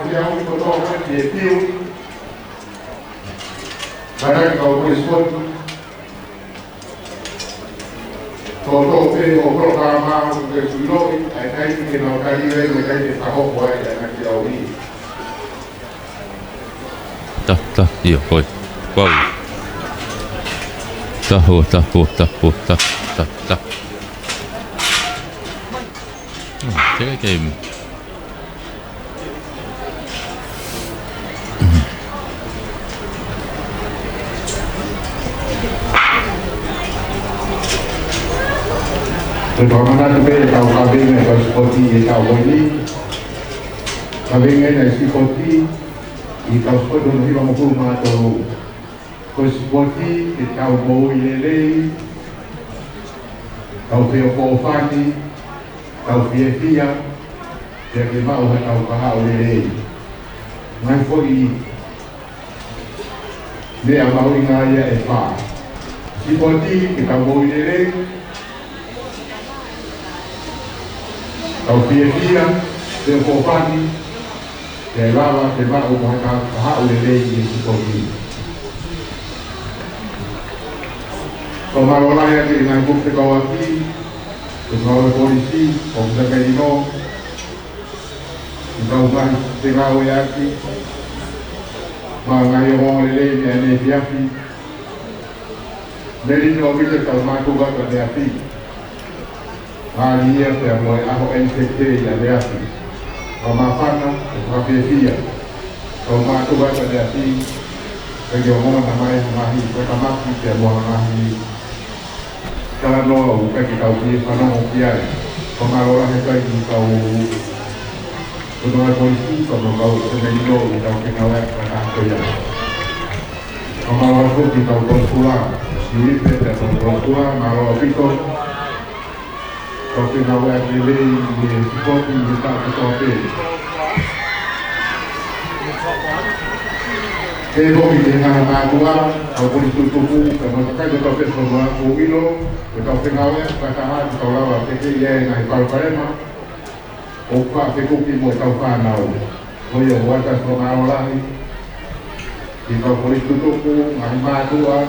fiau ko to ke tiu para ka o sport todo pe o programa que sulo ai que no cali de que está ho wa na que o ni ta io poi wow ta Tiga game. Pertama kali tahu kabin atau seperti tahu ini, kabin ini seperti kita seperti orang yang mampu atau seperti tahu bau ini, tahu fani. Tau fia dia ke mau tau kahau le mai foi le mau inga ia e pa si poti ke tau boi le tau fia de fofani de lava ke mau kahau le si poti Tomar olah yang dengan bukti kawati Pegawai polisi, penjaga ino, pegawai pegawai yaki, mengayo orang lele ni diapi, dari ni orang kita tahu macam apa diapi, hari ini apa mulai aku NCT ya diapi, pemahaman, profesia, tahu macam apa diapi, kerja orang namanya mahi, pertama kita mahi. Kalau lo bukan kita uji sana ujian, pengaruh orang itu kau petugas polisi, kau sebenarnya kita kenal kerana kerja. Pengaruh itu kita konsulat, di PT konsulat, malu itu kau kenal kerja di sekolah kita sekolah. Pero dengan agua, kau pun tubuh, kalau kita kita semua kuilo, kita pengawas, katakan kita lawan, kita yang naik kalkulema, opa pekuki mau tahu kanau, mau yang wadah pengawas lagi, kita pun tubuh, ngah agua,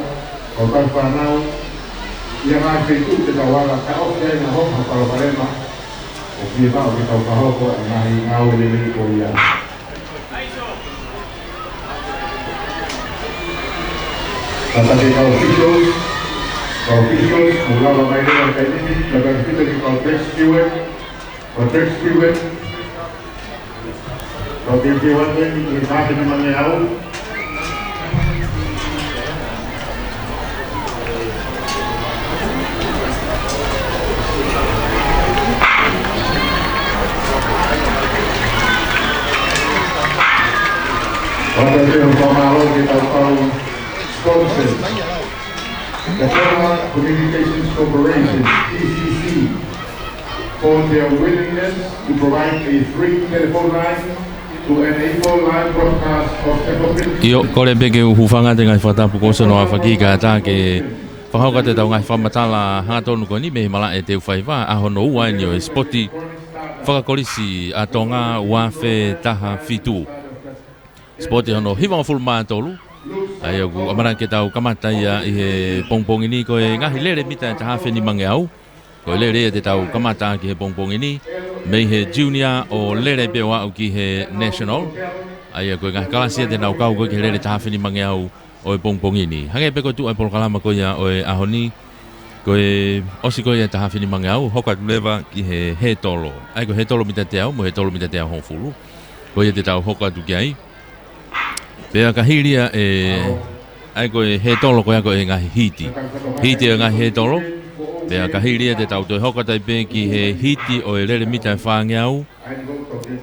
kau tahu kanau, yang ada itu kita walau kau yang naik kalkulema, oke mau kita tahu kau naik ngau lebih kuliah. Kata kita officials, mula ramai dengan ini, lakukan kita di konteks steward, konteks steward ini kita dengan mengiau. Pada film pemalu kita tahu. Sponsors, the Federal Communications Corporation (ECC) for their willingness to provide a free telephone line to enable live broadcast of the Yo, kore bege hufanga dengan fata pukoso no afaki kata ke whakau ka te tau ngai whamatala hangatonu ko ni me mala e te uwhaiwa ahono ua ni o e spoti whakakorisi a tonga uafe taha fitu spoti hono hiwa fulma tolu ai aku amaran ke tau kamata ia i he pongpong ini ko e ngahi lere mita taha feni mangeau ko lere te tau kamata ki he pongpong ini me he junior o lere bewa o ki he national ai aku ngahi kalasia te nau kau ko ki lere taha feni mangeau o e pongpong ini hange pe ko tu ai polkalama ko ia o e ahoni ko e osi ko ia taha feni mangeau hoka leva ki he tolo ai ko he tolo mita te au mo he tolo mita te au honfulu ko ia te tau hoka tu ki ai Pea ka hiria ai koe he tolo koe ako e ngahi hiti. Hiti e ngahi he tolo. Pea ka hiria te tau toi hoka tai pe ki he hiti o e lere mita e whaangeau.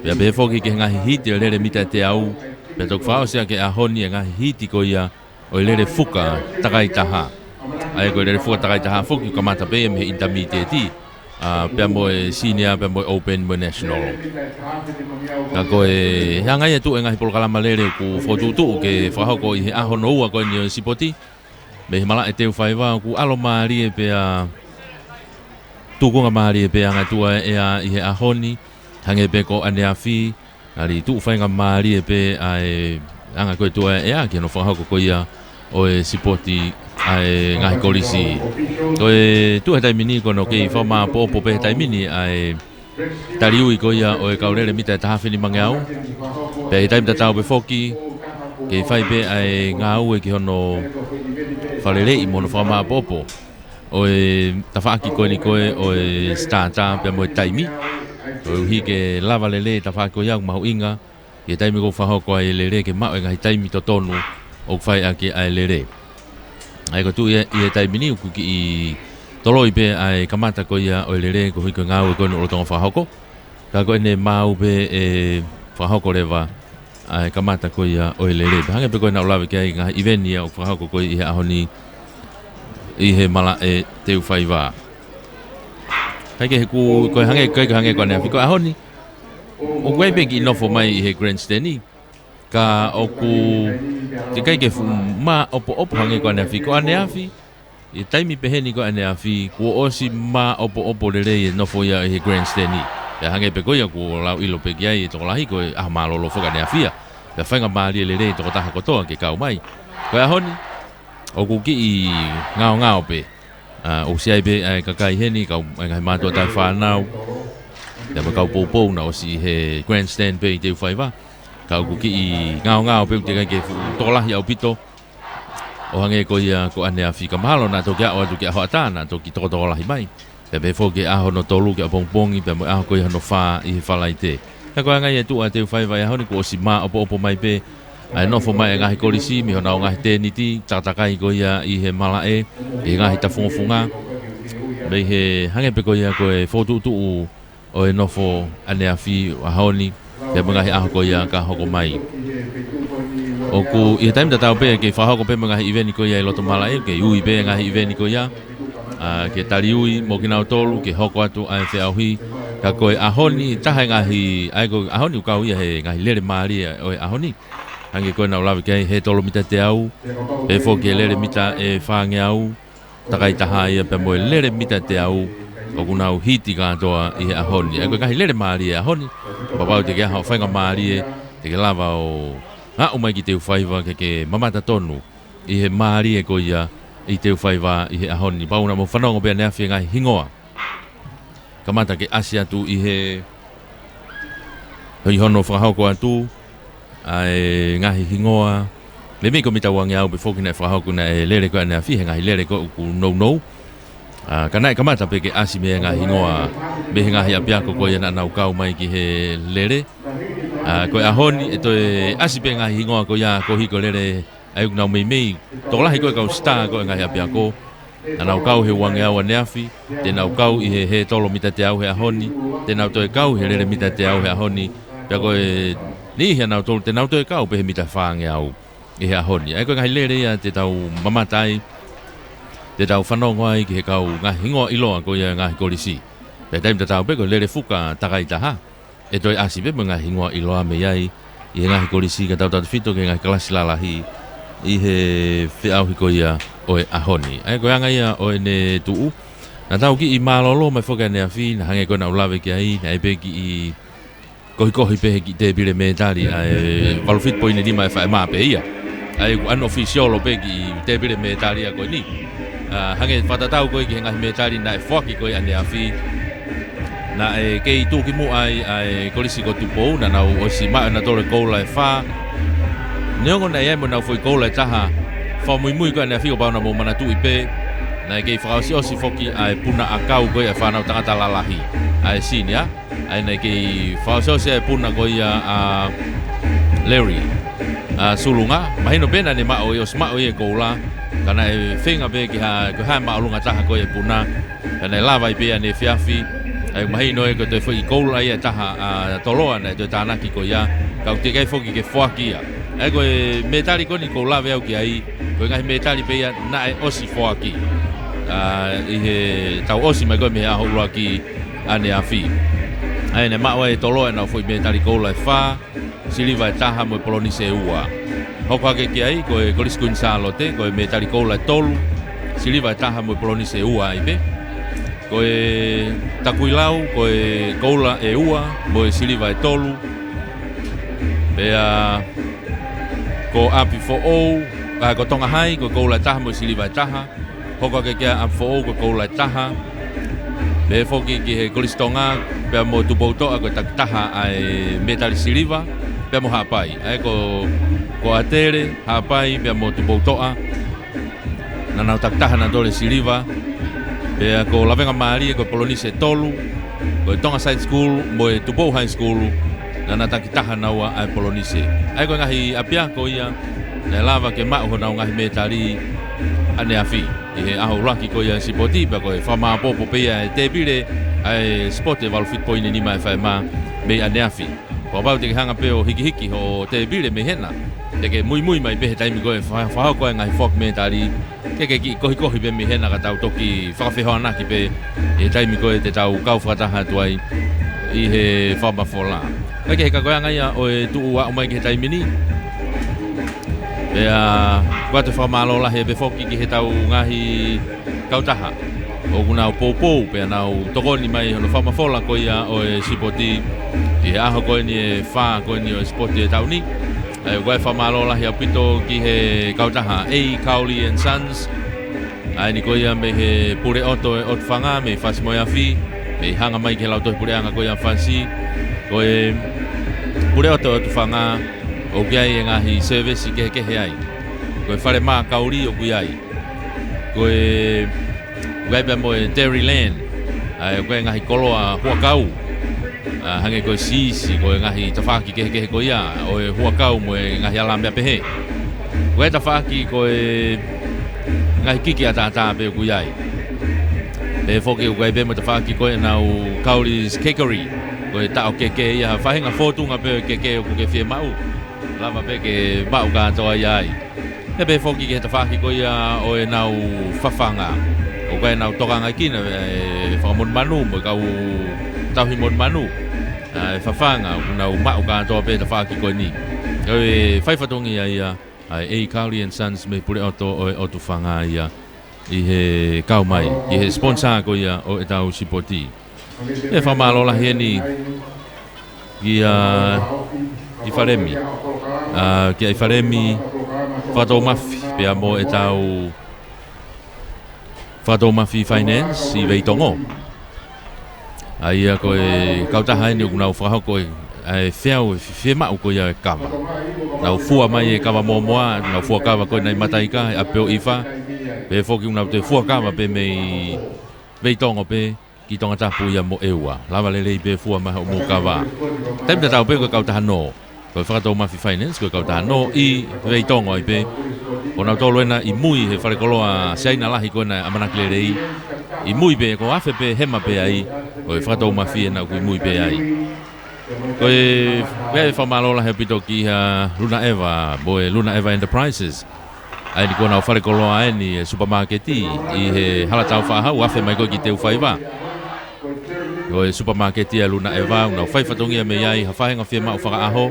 Pea pe foki ki he ngahi hiti o e lere mita te au. Pea tok whao sea ke ahoni e ngahi hiti ko ia o e lere fuka takai taha. Ai koe lere fuka takai taha fuki kamata pe e me intermediate pea mo e senior, pea mo e open, mo e national. Ka koe hangai e tu e ngahi polokalama lere ku whotutu ke whahoko i he ahono ua koe ni o sipoti. Me he mala e teu whaiwa ku alo maari e pea tukunga maari e pea ngai tua e a i he ahoni. Hange pe ko ane a whi ali tu whainga maari e pe ai anga koe tua e a ki no whahako ko ia o e sipoti ai ngahi kolisi. Ko e tu he taimini kono kei whama po pe he taimini ai tariui ko ia o e kaurere mita e tahawhini mange au. Pe he taimita tau pe foki kei whai pe ai ngā au e ki hono wharerei mono whama popo. O e tawhaaki koe ni koe o e starta pe mo e taimi. O uhi ke lava lele tawhaaki koe iau mahu inga. Ke taimi ko whahoko ai lere ke mao e ngahi taimi to tonu o whai a ke ai lere. Ai ko tu i e taimi ni uku ki i toloi pe ai kamata ko ia o lere ko hui ko ngau e koe no rotonga whahoko. Ka koe ne mau pe e whahoko rewa ai kamata ko ia o lere. Hange pe koe na ulawe ke ai ngahi ivenia o whahoko koe i he ahoni i he mala e teu whai wā. Kai ke he ku koe hange koe nea whiko ahoni. O koe pe ki nofo mai i he grandstand ni. Ka oku te kai ke fu ma opo hange koe nea whiko ane awhi. I taimi peheni koe ane awhi. Kua osi ma opo lere i nofo ia i he grandstand ni. Ia hange pe koe kua lau ilo pe ki ai i toko lahi koe malolo whoka nea whia. Ia whainga maari e lere i toko taha kotoa ke kau mai. Koe ahoni. O ku ki i ngao pe. O siai pe kakai heni kau ngahi mātua tai whanau. Ia ma kau pou na o si he grandstand pe i teu whaiwa. Kau ku ki i ngao pe te kai ke tolahi au pito. O hange ko ia ko ane a whika mahalo na toki a o atu ki aho ata na toki tolahi mai. Ia pe fo ke aho no tolu ki a pongpongi pe mo aho ko i hano wha i he whalai te. Ia ko ngai e tu a teu whaiwa ia honi ko o si ma opo mai pe. Ai no fo mai ngahi kolisi mi hona o ngahi teniti tatakai ko ia i he malae i ngahi tafunga me he hange pe ko ia ko e fotu o e nofo ane afi a honi te ngahi aho ko ia ka hoko mai o ku i time tau pe ke fa hoko pe ngahi event ko ia i loto malae ke ui pe ngahi event ko ia ke tariui mo kina tolu ke hoko atu ai fe auhi ka ko e ahoni taha ngahi ai ko ahoni ka ia he ngahi lere mari o e ahoni hange koe na ulawe kei he tolo mita te au e fo ke lere mita e whange au takai taha ia pe moe lere mita te au o kunau hiti kātoa i he ahoni e koe kahi lere maari e ahoni papau te ke aha o whainga maari e te ke lava o ngā umai ki teu whaiva ke mamata tonu i he maari e koe ia i teu whaiva i he ahoni pauna mo whanongo pia neawhi ngai hingoa kamata ke asi atu i he hoi hono whakahoko atu ai ngahi hingoa me me ko mita wangi au be foki na whahaku na e lere ko na fihe ngahi lere ko ku no kana kamata pe ke asi me ngahi hingoa be ngahi apia ko ko na nau kau mai ki he lere ko ahoni e to asi pe ngahi hingoa ko ya ko hi ko lere ai na me to la hi ko ka sta ko ngahi apia ko nau kau he wangi au na fi te nau kau i he tolo mita te au he ahoni te nau to kau he lere mita te au he ahoni pe ko ni he nau tolu te nau te kau pe he mita whange au i he ahoni. Ai koe ngahi lere ia te tau mamatai, te tau whanongo ai ki he kau ngahi hingoa iloa ko ia ngahi kolisi. Pe taim te tau pe koe lere fuka takai taha. E toi asi pe ngahi hingoa iloa me iai i he ngahi kolisi ka tau tatu fito ke ngahi kalasi lalahi i he whiau hiko ia o e ahoni. Ai koe anga ia o e ne tuu. Na tau ki i malolo mai whoka nea whi, na hange koe na ulawe ki ai, na e pe ki i kohi pe ki te bire me tari ai valofit poine lima e fa ma pe ia ai an official pe ki te bire me tari a ko ni hange fata tau ko ki ngahi me tari na e foki ko ane afi na e ke tu ki mu ai kolisi ko tu po na o si ma na tole ko la fa neongo na ia mo na foi ko la taha fa muy ko ane afi ko ba na mo mana tu ipe na ke fa o si foki ai puna akau ko e fa na tanga lalahi ai sin ya ai nei ki whaosau se puna ko ia a Larry sulunga mahino pena ni mao i os mao i e koula kana e whenga pe ki ha maolunga taha ko e puna kana e lava i pe ane whiawhi ai mahino e ko te whi i koula i e taha toloa nei te tānaki ko ia kau te kai whoki ke whaki ia ai ko e metari ko ni koula veo ki ai ko ngahi metari pe ia na e osi whaki i he tau osi mai ko me aho ua ki ane a whi ai ne maua e tolo e na foi me tari koula e wha siliva e taha mo e poloni se ua hoko ake ki ai ko e kolisku insalo te ko e me tari koula e tolu siliva e taha mo e poloni se ua ai pe ko e takuilau ko e koula e ua mo e siliva e tolu Pea ko api fo o ko tonga hai ko lai taha mo siliva taha. Hoko ke kia api fo o ko lai taha. Pe foki ki he kolistonga pea mo tupotoa ko taktaha ai metali siliva pea mo hapai. Ai ko atere hapai pea mo tupotoa. Nanau taktaha na dole siliva. Pea ko lavenga maari ko polonise tolu. Ko tonga side school mo tupo high school. Nana takitaha naua ai polonise. Ai ko ngahi apia ko ia na lava ke mau ho na ngahi metali ane afi. I he aho raki ko ia sipoti pa ko e whama popo pea e te pire ai sport e walu fit poine ni mai whai ma me ane afi. Ko bau te hanga peo hiki hiki ho te pire me hena. Te ke mui mai pehe taimi ko e whahau ko e ngahi whok metali. Ke ki kohi pe me hena ka tau toki whakawhiho anaki pe e taimi ko e te tau kau whakataha tuai i he whama whola. Kai ke he kakoanga ia o e tuu wa umai ke he taimi ni. Pea kua te whamalola he befoki ki he tau ngahi kautaha. O kuna o poupou pea nau tokoni mai hono whamafola ko ia o e sipoti. I he aho koe ni e wha koe ni o e sipoti e tau ni. E kua e whamalola he apito ki he kautaha A. Cowley and Sons. Ai ni ko ia me he pure oto e ot whanga me whasimoe awhi. Me hanga mai ke lau tohi pure anga ko ia whansi. Ko e pure oto e ot whanga. O kia i ngahi service i kehe ai. Ko e whare maa kauri o kui ai. Ko e waipa mo e Dairyland. O kia i ngahi koloa huakau. Hange ko e sisi ko e ngahi tawhaki kehe ko ia. O e huakau mo e ngahi alamea pehe. Ko e tawhaki ko e ngahi kiki a tātā pe o kui ai. Pe whoke o kai pe mo tawhaki ko e nau Cowley's Cakery. Ko e tao keke ia whahinga whotunga pe o keke o kuke whie mau. Lava pe ke bau ka toa iai. He pe whoki ke he tawhaki ko ia o e nau whawhanga. O kai nau tokanga kina e whakamon manu mo kau tauhi mon manu. E whawhanga o nau mau ka toa pe tawhaki ko ni. Ko e whaifatongi ia A. Cowley and Sons me pure oto o e otu whanga ia. I he kau mai. I he sponsor ko ia o e tau sipoti. E whamalola he ni i wharemi. Kia i wharemi whatou mafi pea mo e tau whatou mafi finance i veitongo. Ia ko e kautaha ni unau whahau ko e whiau e mau ko ia e kawa. Nau fua mai e kawa moa nau fua kawa ko e nei mataika e apeo iwa. Pe whoki unau te fua kawa pe mei veitongo pe ki tonga tapu ia mo eua. Lava lele i pe fua maha o mo kawa. Taim te tau pe ko kautaha no. Ko whakatou mafi finance ko kautaha no i veitongo i pe. O nau tolo ena i mui he wharekoloa seaina lahi ko ena amanaki rei. I mui pe ko afe pe hema pe ai. Ko whakatou mafi ena ko i mui pe ai. Ko e whamalola he pito ki Luna Eva, mo e Luna Eva Enterprises. Ai ni ko nau wharekoloa ai ni supermarketi i he halatau whahau afe mai ko ki te uwhaiva. Ko e supermarketi a Luna Eva, nau whaifatongia me iai hawhahenga whia mau whakaaho.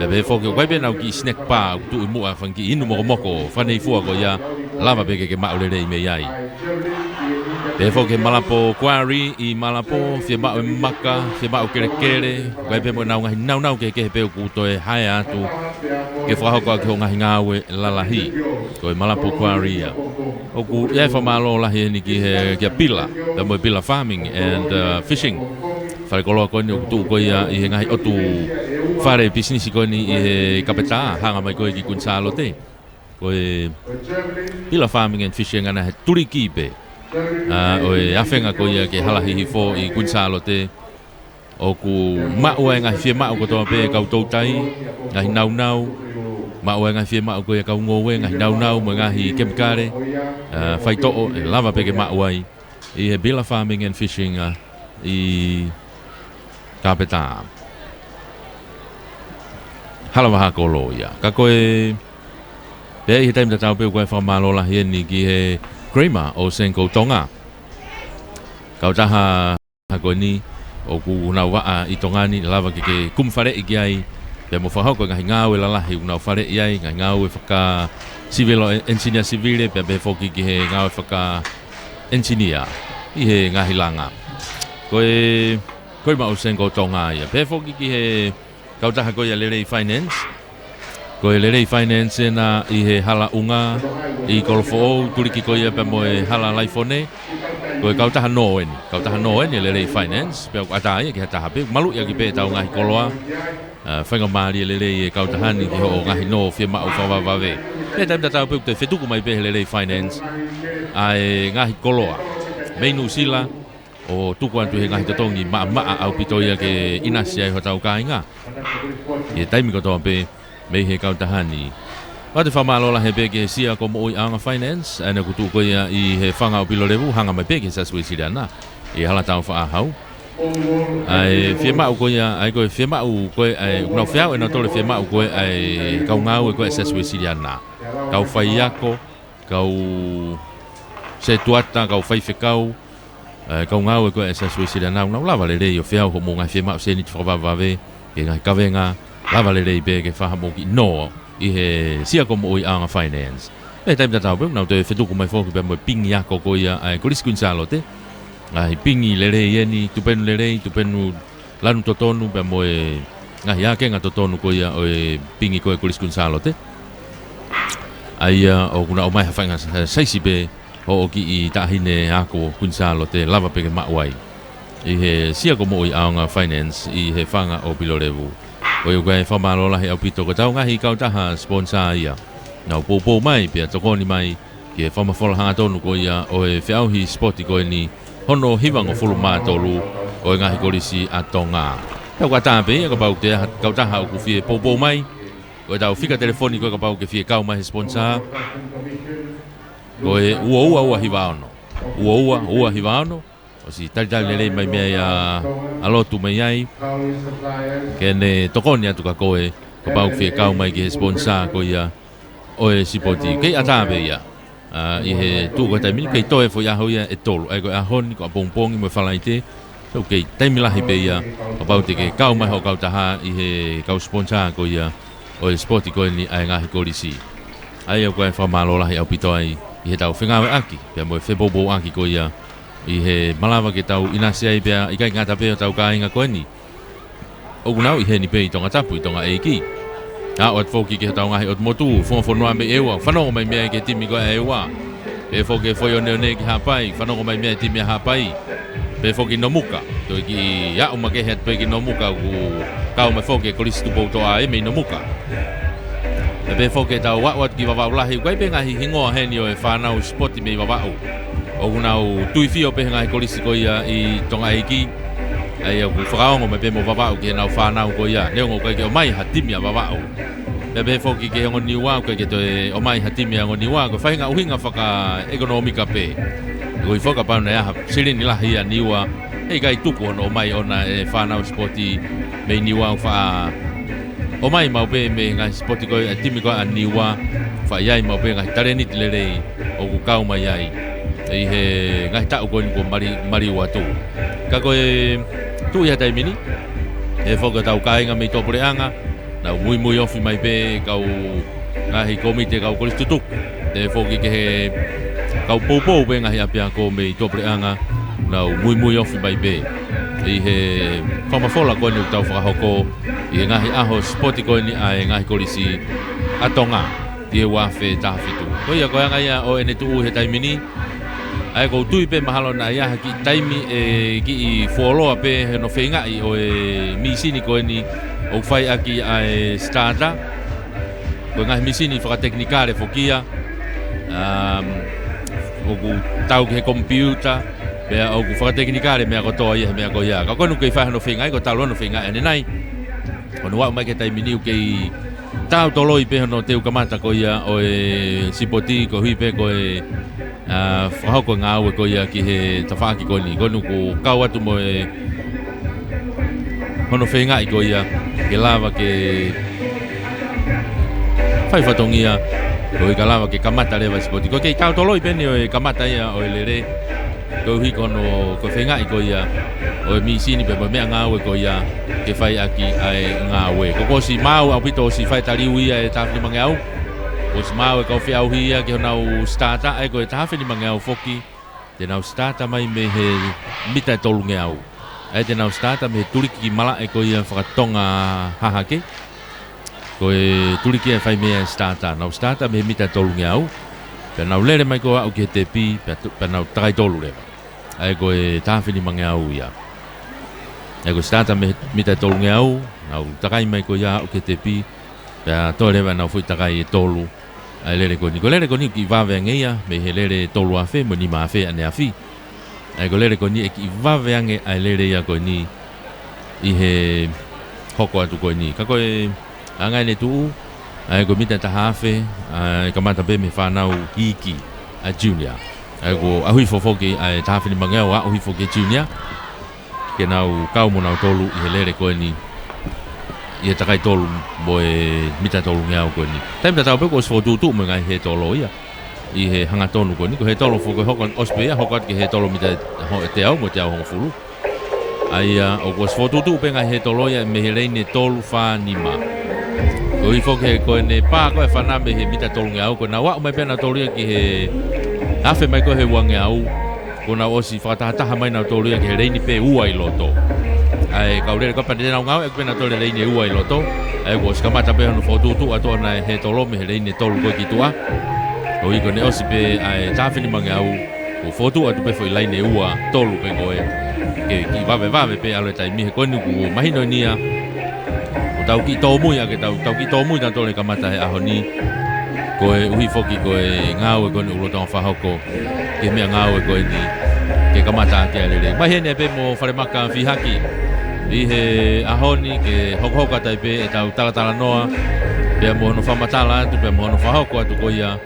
Pe whoki o waipe nau ki snack bar tu i mua whanki inu moko whanei fua ko ia lava peke ke maulere me iai. Pe whoki malapo quarry i malapo, whia mau e maka, whia mau kere, waipe mo nau ngahi nau ke peo kuto e hae atu ke whahoko ke ho ngahi ngāwe lalahi. Ko e malapo quarry ia. O ku iai whamalo lahi ni ki he kia pila, pe mo e pila farming and fishing. Wharekoloa koe ni o kutu koe ia i he ngahi otu whare business koe ni i he kapeta hanga mai koe ki kunsalo te. Ko e pila farming and fishing ana he turi ki pe. O e awhenga ko ia ke halahihi fo i kunsalo te. O ku mau e ngahi whia mau ko toa pe kau tautai, ngahi nau. Mau e ngahi whia mau ko ia kau ngowe, ngahi nau mo ngahi kemikare. Whai to'o e lava pe ke mau ai. I he pila farming and fishing i kapeta. Halawaha kolo ia. Ka koe pe i he taim tatau pe koe whamalola hie ni ki he Kramer o Senko Tonga. Kau taha koe ni o ku unau waa i tongani lava ke kumwhare i ki ai. Pe mo whahau koe ngahi ngāwe lalahi unau whare i ai. Ngahi ngāwe whaka civil engineer civile pe pe whoki ki he ngāwe whaka engineer i he ngahi langa. Koe ma o Senko Tonga ia. Pe whoki ki he kautaha koia lelei finance. Koe lelei finance na I he hala unga I kolofo turiki koia pe moe hala laifone. Koe kautaha no eni lelei finance. Pe atai ki hataha pe malu ia ki pe tau ngahi koloa. Whainga maari lelei kautahani ki ho ngahi no fia mau whawawave. Pe taimta tau pe te whetuku mai pe lelei finance. Ai ngahi koloa. Meinu sila o tuku antu he ngahi totongi maa au pitoia ke inasi ai ho tau kāinga. Ie taimi kotoa pe mei he kautahani. Wate whamalola he peke sia ko mo anga finance. Aina kutu koia I he whanga o pilo revu hanga mai peke sa sui siriana. I hala tau whaahau. Ai fia mau koia ai koe fia mau koe ai unau whiau e na tole fia mau koe ai kau ngau e koe sa sui siriana. Kau whaiako, kau se tuata, kau whaifekau. Kau ngau e koe sa sui siriana. Unau lava le rei o whiau ho mo ngai fia mau se ni te whawawave. Ke ngai kawenga. Lava le rei pe ke whahamoki no I he sia ko mo anga finance. E taim tatau pe nau te whetuku mai whoki pe mo pingi ako koia ai Chris Quinsalo te. Ai pingi le rei eni, tupenu le rei, tupenu lanu totonu pe mo ngahi ake nga totonu koia o pingi koe Chris Quinsalo te. Ai o kuna o mai hawhainga saisi pe o ki I tahine ako Quinsalo te lava pe ke mauai. I he sia ko mo anga finance I he whanga o Pilorevu. Koe o kai whamalola he au pito ko tau ngahi kautaha sponsor ia. Nau pōpō mai pia tokoni mai ki he whamawhola hanga tonu ko ia o he whiauhi spoti koe ni hono hiwango fulu mātolu o ngahi korisi a tonga. Tau ka tāpe ia ka pau te kautaha o kufie pōpō mai. Koe tau whika telefoni koe ka pau ke fie kau mai he sponsor. Koe ua hiwaono. Ua hiwaono. O si talitali lelei mai mea ia alotu mai ai. Kene tokoni atu ka koe. Ka pau fie kau mai ki he sponsor ko ia. Oe sipoti. Kei atabe ia. I he tu koe taimini. Kei toe fo ia hau ia e tolu. Ai koe ahoni ko a pongpongi mo whalaite. So kei taimilahi pe ia. Ka pau te ke kau mai ho kau taha. I he kau sponsor ko ia. Oe spoti koe ni ai ngahi korisi. Ai au koe whamalolahi au pito ai. I he tau whengawe aki. Pia moe whebobo aki ko ia. I he malawa ke tau inasi ai pia I kai ngata peo tau kāinga koe ni. O kunau I he ni pei tonga tapu I tonga eiki. A o at whoki ke tau ngahi o motu whonwhonua me ewa. Whanongo mai mea ke timi koe ewa. Pe whoke whoi o neo ki hapai. Whanongo mai mea timi a hapai. Pe whoki no muka. Toi ki ia uma ke het pe ki no muka ku kau mai whoke korisi tu pouto a eme no muka. Pe whoke tau wat ki wawau lahi. Kai pe ngahi hingoa heni o e whanau spoti me wawau. O kunau tui fio pe ngai kolisi ko ia I tonga eiki. Ai au whakaongo me pe mo wawau ke nau whanau ko ia. Neongo kai ke o mai hatimi a wawau. Pe whoki ke hongo niwa kai ke toe o mai hatimi a hongo niwa. Ko whainga uhinga whaka ekonomika pe. Ko I whoka pauna ea sirini lahi a niwa. Hei kai tuku ono o mai ona e whanau spoti me niwa wha. O mai mau pe me ngai spoti ko a timi ko a niwa. Wha iai mau pe ngai tareniti lerei o ku kau mai ai. I he ngai tau koe ni ko mari watu. Ka koe tu ia taimini. E whoka tau kāinga mei tōpureanga. Nau mui ofi mai pe kau ngahi komite kau kolis tutuk. E whoki ke he kau pōpō pe ngahi apia ko mei tōpureanga. Nau mui ofi mai pe. I he whamawhola koe ni tau whakahoko. I he ngahi aho spoti koe ni ai ngahi kolisi atonga. I he wafe tahafitu. Koe ia koe ngai o ene tuu he taimini. Ai ko tui pe mahalo na ia ki taimi ki I foloa pe no whaingai o misini koe ni o whai aki ai starter. Ko ngahi misini whakateknikare whokia. O ku tau ki he computer. Pea o ku whakateknikare mea kotoa ia mea ko ia. Ka koe nuke I whai no whaingai ko talo no whaingai ane nai. Ko nuau mai ke taimi niu kei tau toloi pe no teu kamata ko ia o sipoti ko hui pe ko whahoko ngā ue ko ia ki he tawhaki ko ni. Konu ko kau atu mo hono whengai ko ia ke lava ke whaiwhatongia ko I ka lava ke kamata rewa sipoti. Ko kei tau toloi peni o kamata ia o lere. Ko hui kono ko whengai ko ia o misini pe mo mea ngā ue ko ia ke whai aki ai ngā ue. Ko ko si mau au pito si whai tariu ia e tāwhini mange au. O si mau e kau whiau hia ke honau starter ai ko e tāwhini mange au whoki. Te nau starter mai me he mita e tolu nge au. ai te nau stata me tuliki mala e ko ia whakatonga hahake. Ko e tuliki e whai mea stata. Nau stata me mita tolu nge au. Pea nau lere mai ko au ke te pi, pea nau takai tolu rewa. Ai ko e tāwhini mange au ia. Ai ko stata me mita tolu nge au, nau takai mai ko ia au ke te pi, pea to rewa nau fui takai e tolu. Ai lere ko ni. Ko lere ko ni ki wawe angeia, me he lere tolu afe, mo ni ma afe ane afi. Ai ko lere ko ni e ki wawe ange, ai lere ia ko ni i he hoko atu ko ni. Ka koe angai ne tuu, ai ko mita taha afe, ai kamata pe me whanau ki a junior. Ai ko ahui fofoki, ai tahawhini mangeo a ahui fofoki junior. Ke nau kau mo nau tolu i he lere ko ni. I he takai tolu mo e mita tolu ngeau ko ni. Taimita tau pe ko sfo tutu mo ngai he tolo ia. I he hanga tonu ko ni, ko he tolo fuko hokon ospe ia, hokot ke he tolo mita te au, mo te au hongo fulu. Ai o ko sfotutu pe ngai he tolo ia, me he reine tolu whanima. Ko i foke ko ne pā ko e whana me he mita tolu nge au, ko na wau mai pēna tolu ia ki he awhi mai ko he wange au, ko na osi whakatahataha mai na tolu ia ki he reini pe ua i loto. Ai kaurere ko pēna ngau ngau e pēna tolu reini ua i loto, ai ko skamata pe honu fotutu ato na he tolo me he reini tolu ko ki tua. O i ko ne osi pe ai tāwhini mange au, ko fotu atu pe fo i laine ua tolu pe koe. Ke ki wawe pe alo tai mihe koe nuku mahino nia. O tau ki tō mui ake tau ki tō mui tanto le kamata he aho ni. Koe uhi foki koe ngau e koe ni ulotonga whahoko. Ke mea ngau e koe ni ke kamata ake alere. Mahene pe mo wharemaka whihaki. I he aho ni ke hokohoka tai pe e tau talatala noa. Pea mo hono whamatala atu, pea mo hono whahoko atu koe ia.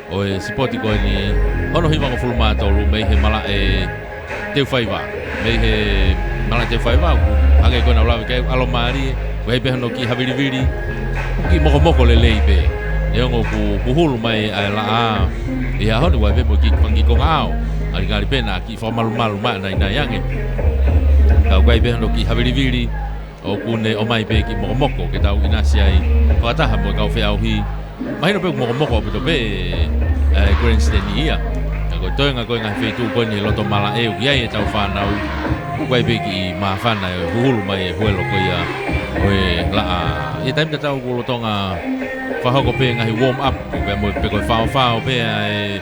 O e sipoti koe ni hono hiwango fulma tolu mei he mala e teu whaiwa. Mei he mala teu whaiwa. Ake koe na ulawe kei alo maari. Ko hei pehono ki hawiriwiri. Ki moko le lei pe. E ongo ku hulu mai ai la a. I a honi wai pe mo ki pangi konga ao. Ali ngari pena ki whamalu maa nai ange. Kau kai pehono ki hawiriwiri. O kune o mai pe ki moko ke tau inasi ai. Whakataha mo kau whi au hi. Mahino pe moko pe to pe grandstand ia. Ko toenga koe ngai wheitu koe ni loto mala e uki ai e tau whanau. Koe pe ki maa whana e hulu mai e huelo koe ia. Oe la a. E taimita tau ko lotonga whahoko pe ngahi warm up. Pe koe whao pe ai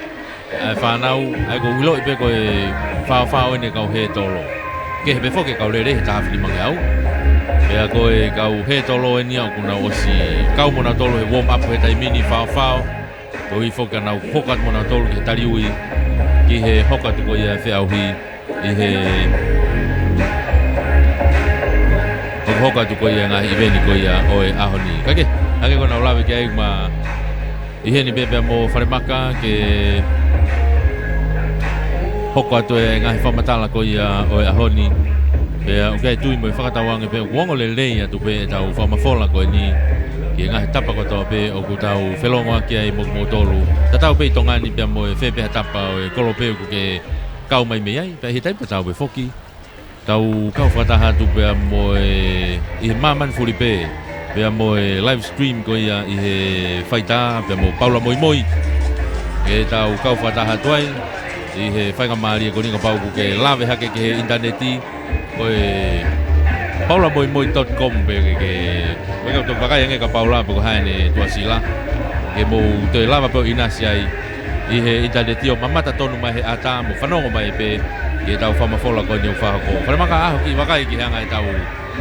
whanau. Ai ko wiloi pe koe whao ene kau he tolo. Ke he pe whoke kau lere he tahawhini mange au. Pea koe kau he tolo eni au kuna osi. Kau mona tolo he warm up he taimini whao. Ko i whoka nau hokat mona tolo ki he tariui. Ki he hokat koe ia whiauhi. I he hoka tu ko ia ngahi eveni ko ia oe ahoni. Kake ko na ulawe ki ai ma i heni bebe mo wharemaka ke hoka tu e ngahi whamatala ko ia oe ahoni. Pea ukai tui mo i whakatawange pe uongo le lei atu pe tau whamafola ko ni ki ngahi tapa ko tau pe o ku tau whelongo aki ai mo tolu. Ta tau pe i tongani pea mo e whepeha tapa o e kolope ku ke kau mai me ai. Pea hi taipa tau pe foki. Tau kau whataha tu pea mo e i he maman furi pe. Pea mo e live stream ko ia i he whaita. Pea mo Paula Moimoi. E tau kau whataha tuai. I he whainga maari e koninga pau ku ke lawe hake ke he interneti. Ko e paulamoimoi.com pe ke weka tu pakai ange ka Paula pe ko haene tua sila. Ke mo te lava pe inasi ai. I he interneti o mamata tonu mai he ata mo whanongo mai pe. Ke tau whamafola koe ni whahako. Whanemaka aho ki wakai ki hanga e tau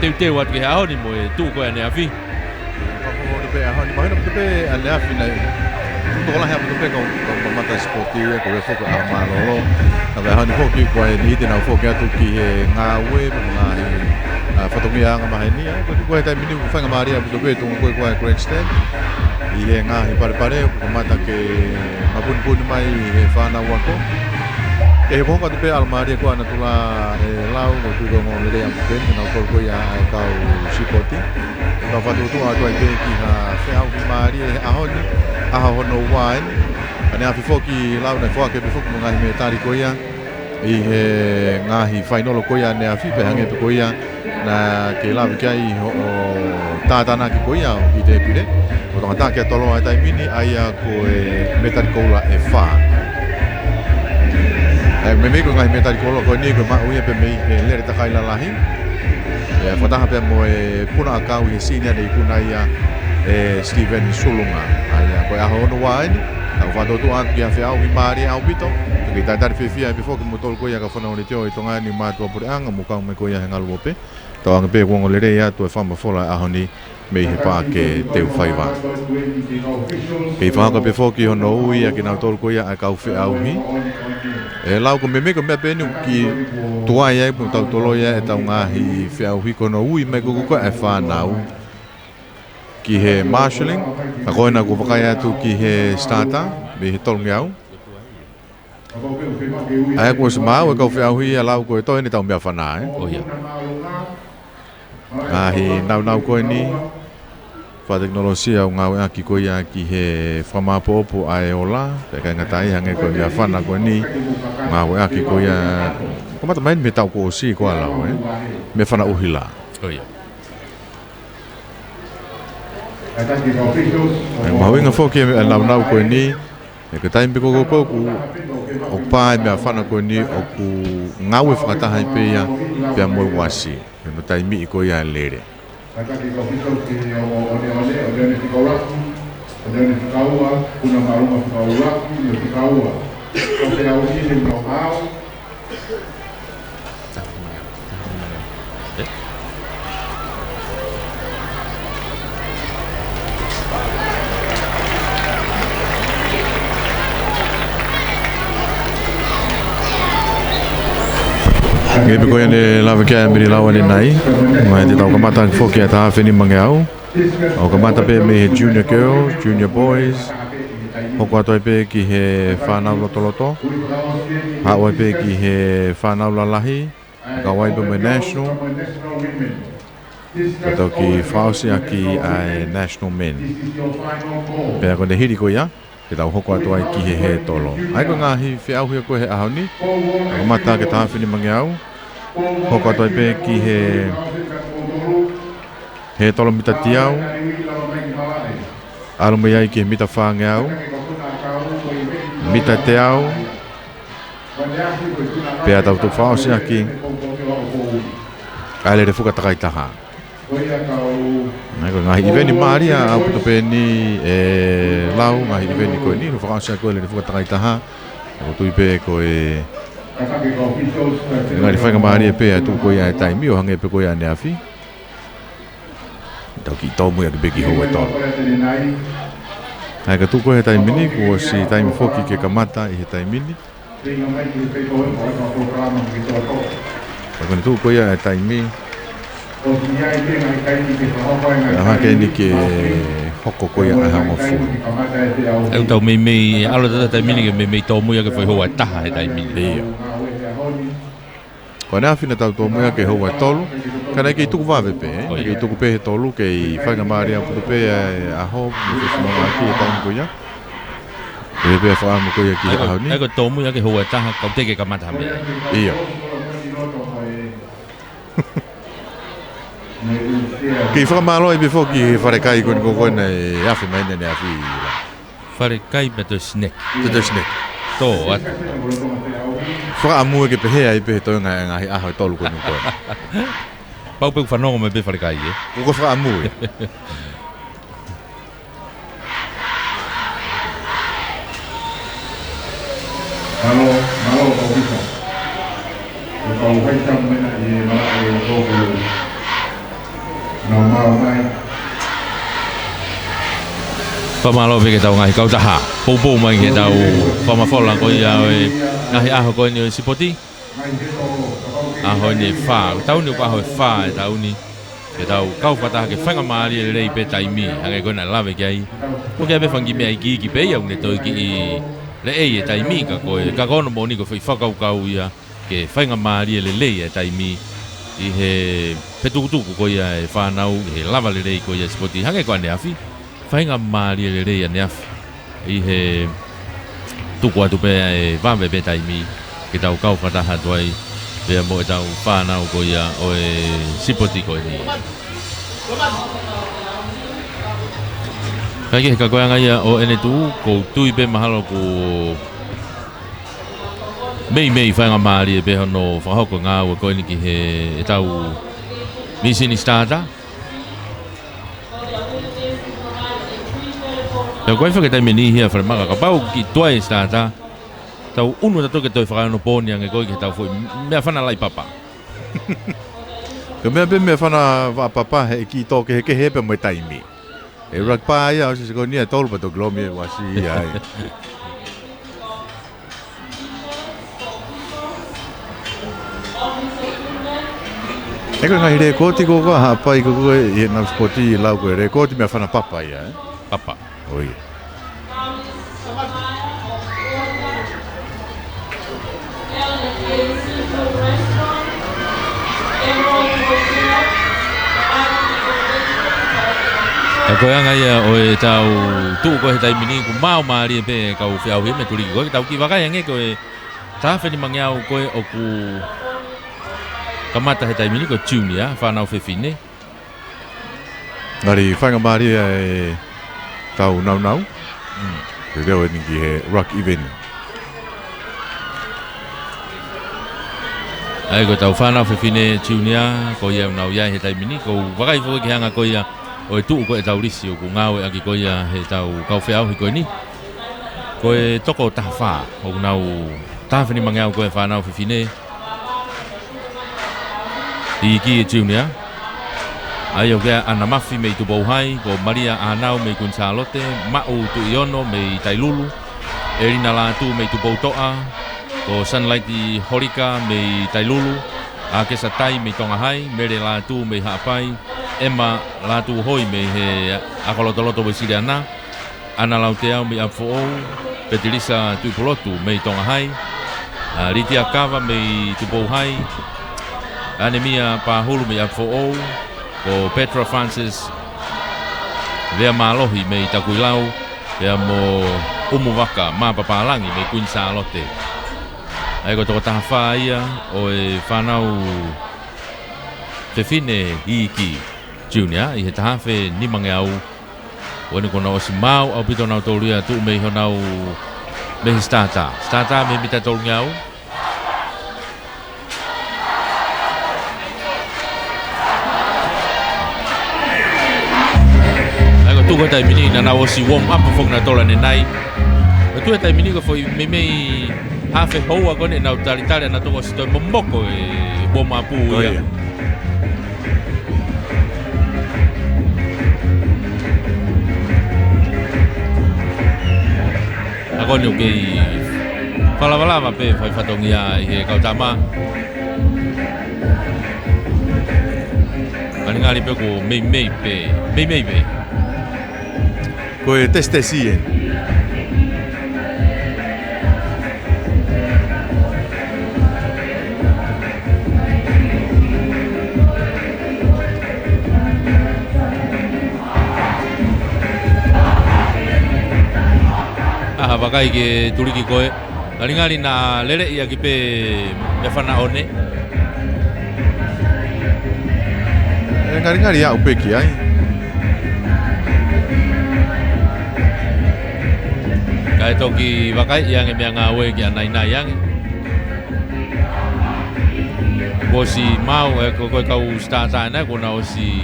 teu atu ki he ahoni mo e tū koe ane awhi. Whamafola pe ahoni. Mahina puto pe ane awhi nei. Tukola hea puto pe kau mamata sporti e koe whoko a marolo. Na wei ahoni whoki koe ni hiti nau whoki atu ki he ngā ue mo ngā he whatongia anga mahe ni. Koe tai mini ku whainga maaria puto pe tungu koe koe grandstand. I he ngā he pare ko mata ke mapuni mai he whanau wako. E hoka te pe almaria ko ana tula e lau ko tu ko mo le am pen na ko ya kau sipoti ka fatu tu a tu ai pe ki ha fe au ki mari e ahoni a hono wine ana fi foki lau na foki pe foki mo ngai me tari ko ya i he ngahi final ko ya ne afi pe hange ko ya na ke lau ki ai o tatana ki ko ya i te pire o ta ke tolo ai mini ai ko e metal ko la e fa me ko ngai me tari kolo ko ni ko ma uia pe me le ta kai la lahi e fataha pe mo e puna ka u senior de kuna ia Steven Sulunga ai ko a hono wai au va do tu an kia fe au mari au bito ke ta tar fe fia before ke motol ko ia ka fona ole tio i tonga ni ma to por anga mo ka me ko ia hengal wo pe to ang pe ko ngole re ia to fa ma fola a honi me he pa ke te fai va ke fa ka before ki hono ia ke na tol ko ia ka u fe au hi e lau ko me ko me pe ni ki tua ia po tau tolo ia e tau ngahi fe au hi ko no ui me ko ko e fa nau ki he marshalling a ko na ko pakai atu ki he starter me he tol ngiau ai ko se mau ko fe au hi lau ko to ni tau me fa na o ia hi nau ko ni fa teknologia ngau aki ko ia ki he fama popo ai ola pe ka ngatai hange ko ia fa na ko ni ngau aki ko ia ko mata main me tau ko si ko ala me fa na uhila o ia ma winga foki nau ko ni e ka tai ko ko o pai me fa na ko ni o ku ngau e fa ta hai pe ia pe mo wasi no tai mi ko ia lere Akaki official ki ole fikaulaki, ole fikaua, kuna maruma fikaulaki, ole fikaua. Kote au hili mnohau. Ngepe ko yane lava kia miri lawa ni nai mai te tau kamata foki a taha whini mange au au kamata pe me he junior girls, junior boys hoko atoi pe ki he whanau loto hawai pe ki he whanau lalahi kawai pe me national kato ki whausi a ki ai national men pe ako ne hiri ko ia ke tau hoko atoi ki he tolo ai ko ngahi whiau hia ko he ahoni kamata ke taha whini mange au hoko atoi pe ki he tolo mita tiau alo me ai ki he mita whange au mita te au pe a tau tu whaosi aki ai le fuka takai taha ko ngahi iveni maria au puto pe ni lau ngahi iveni ko ni no whaosi aki le fuka takai taha ko tui pe ko ngari whainga maari e pēa tū koe ai taimi o hange pe koe ai neafi tau ki tau mui a ki beki hou e tōru hai ka tū koe he taimini ko si taimi foki ke kamata i he taimini kone tū koe ai taimi aha ke ni ke hoko koe ai hama fu eu tau mei alo tata taimini ke mei tō mui a ke whai hoa taha he taimini ko na fina tau to moya ke hoa tolu kana ke tuku vave pe ke tuku pe tolu ke whainga maria puto pe a ho ni se mo aki ta ko ya e pe fa mo ko ya ki a ni ai ko tō mui a ke hoa taha kau te ke kamata me ia ke fa malo e before ki fa kai ko ko na ya fi mai ne afi whare kai me to snack tō atu fa amu ke pe ai pe to nga a ho tolu ko ko pau pe whanongo me pe whare kai ko fa amu Malo official. Ko hai tam mena i mala e ko no mai Pamalo pe ke tau ngai kau taha pou mai ke tau pamafola ko ia e ngahi aho ko ni sipoti aho ni fa tau ni ko aho fa tau ni ke tau kau fata ke whanga maari e rei pe taimi hange ko na lave ke ai ko ke pe whangi me ai ki pe iau ne toi ki le e taimi ka kono mo ni ko whakau kau ia ke whanga maari e le e taimi i he petukutuku ko ia e whanau he lava le rei ko ia sipoti hange ko ane afi whainga maari le rei ane afi i he tuku atu pe e vame pe taimi ke tau kau whataha tuai pea mo e tau whanau ko ia o e sipoti ko ni kai ke ka koanga ia o ene tu ko tui pe mahalo ko mei whainga maari e peho no whahoko ngā ua koe niki he e tau Misini Stata. Tau koe whakatai me ni hia wharamaka ka pau ki tuai Stata. Tau unu tato ke toi whakano pōni ange koe ke tau fui mea whana lai papa. Ka mea pe mea whana wa papa he ki tō ke he hepe mai taimi. E rakpa ia o se ko ni e tolu pa tō glomi e wasi ai. E ka ngai rekoti ko ka hapa i ko e na spoti i lau ko e rekoti mea whana papa ia e. Papa. Oi. E koe anga ia o e tau tuu koe he taimini ku mau maari e pe kau whiau he me turiki koe tau ki wakai ange koe tāwheni mangiau koe o ku kamata he taimini ko junior whanau whiwhine. Ngari whainga maari e tau nau. Te reo e niki he rock event. Ai koe tau whanau whiwhine junior ko iau nau iai he taimini ko wakai fwoi ki hanga koe ia o e tuu koe tau risi o ku ngau e aki koe ia he tau kau whiau hi koe ni. Koe toko taha o nau tāwheni mangiau koe whanau whiwhine. I ki e junior. Ai o kia ana mafi me i tupou hai, ko Maria Anau me i Kunsalote, Mau tu Iono me i Tailulu, Erina Latu me i tupou toa, ko Sunlight i Horika me i Tailulu, a Kesa Tai me i Tongahai, Mere Latu me i Haapai, Emma Latu Hoi me i he Akolotoloto me i Siriana, Ana Lauteau me i Amfoou, Petilisa Tuipolotu me i Tongahai, Ritia Kava me i tupou hai, Anemia Pahulu me i Amfoou, ko Petra Francis vea malohi me i Takuilau vea mo Umuwaka ma papalangi me Kunsalote. Ai ko toko taha ia o e whanau Fefine Iki Junior i he tahawe nimange au o ni kona osi mau au pito nau tōria tu me i honau me hi Stata me mita tōrungi au. Tu ko tai mini na o si warm up fo na tola ne nai. Tu tai mini ko foi me hafe hoa ko ne na tali na to si to momoko e warm up ia. Agora o que falava pe fai fatongia e kautama. Ani pe ko me pe. Koe teste sien. Wakai ke turiki koe. Ngari na lele ia ki pe me whana one. Ngari ia upeki ai. Kai toki wakai yang mea ngā oe ki anai yang. Ko si mau e ko koe kau Stata na ko na o si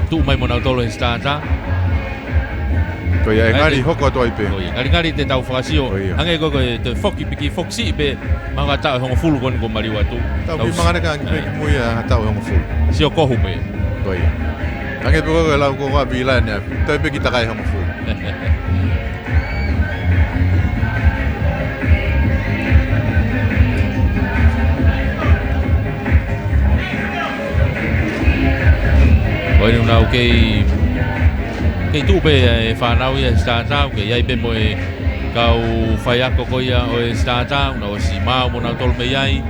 tu mai mona tolo he Stata. Ko ia ngari hoko toi pe. Ngari te tau whakasio. Ange ko koe te foki piki foksi pe manga tau hongo fulu kon ko mariwa tu. Tau ki mangare ka ngi pe ki muia tau hongo fulu. Sio kohu pe. Toi. Ange pe ko lau ko wa bila ne. Toi pe ki takai hongo fulu. Oi nau kei tu pe whanau ia Stata ke iai pe moe kau whai ako ko ia o Stata no si mau mo nau tolu me iai.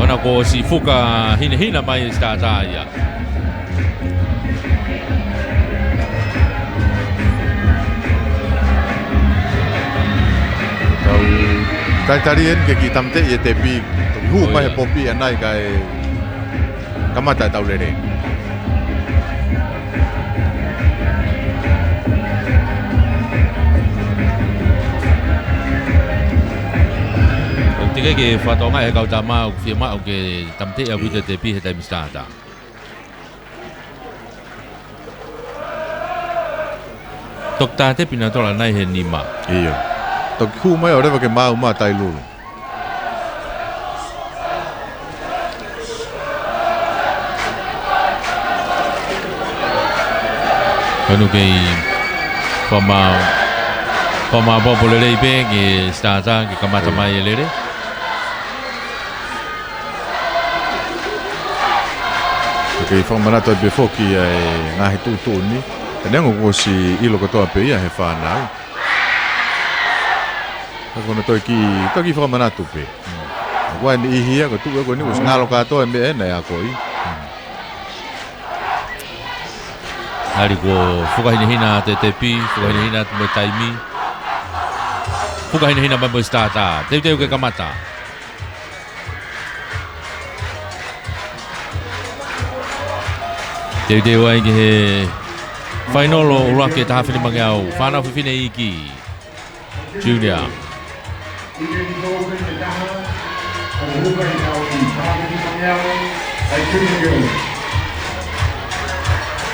Ona ko si fuka hina mai Stata ia. Kai tarien ke ki tamte ye te pi hu mai popi anai kai kamata taulere. ke whatonga e kau tamau whia mau ke tamte a wita te pihe taimi stata. Tok tā te pina tola nai he nima. Iyo. Toki ku mai o rewa ke mau ma tai lulu. Kanu kei whamau popo lere i pe ke stata ke kamata mai e lere. Toki whamanato e befoki e ngahi tūtūni. E nengo ko si ilo katoa pe ia he whanau. Kono toki whamanatu pe. Wai ni ihia ko tuwe ko ni us ngalo katoa e me e nei a koi. Hari ko whukahina te tepi, whukahina te mo taimi. Whukahina mai mo stata, teu ke kamata. Teu ai ke he final o ura ke taha whini mangeau, whanau whiwhine iki. Junior.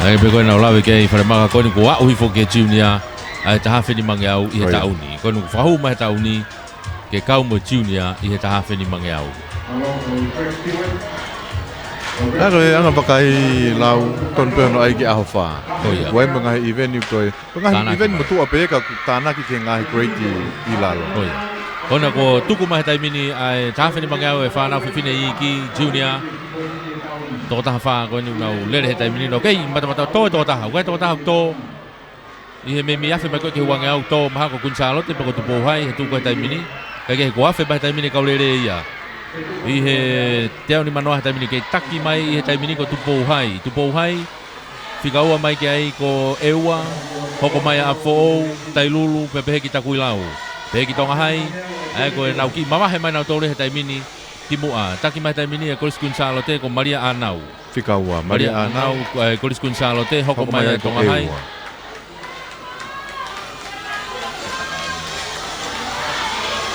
Ai pe koe nau lawe kei whare maka koe ni ko au hifo ke Junior ai taha whini mangeau i he tauni. Koe ni whahu mai tauni ke kau mo Junior i he taha whini mangeau. Aro e anga pakai lau ton peono ai ki aho wha. Wai mga he event yu koe. Mga event mo tua pe ka tānaki ke ngahi great i lalo. Kona ko tuku mai taimini ai taha whini mangeau e whanau whiwhine iki Junior. Toko taha wha koe ni unau lere he taimini no kei mata tō e toko taha. Ukai toko taha tō. I he me mi awhi mai koe ke huange au tō maha ko kunsalo te pako tupo hai he tuku he taimini. Kai ke he ko awhi mai taimini kau lere ia. I he teo ni manoa he taimini kei taki mai i he taimini ko tupo hai. Tupo hai. Whikaua mai ke ai ko eua. Hoko mai a fōou. Tailulu pepehe ki takui lau. Pehe ki tonga hai. Ai ko e nau ki mamahe mai nau tōre he taimini. Timua, taki mai taimini e Kolis Kunsalo te ko Maria Anau. Whikaua, Maria Anau. Kolis Kunsalo te hoko mai e tonga hai.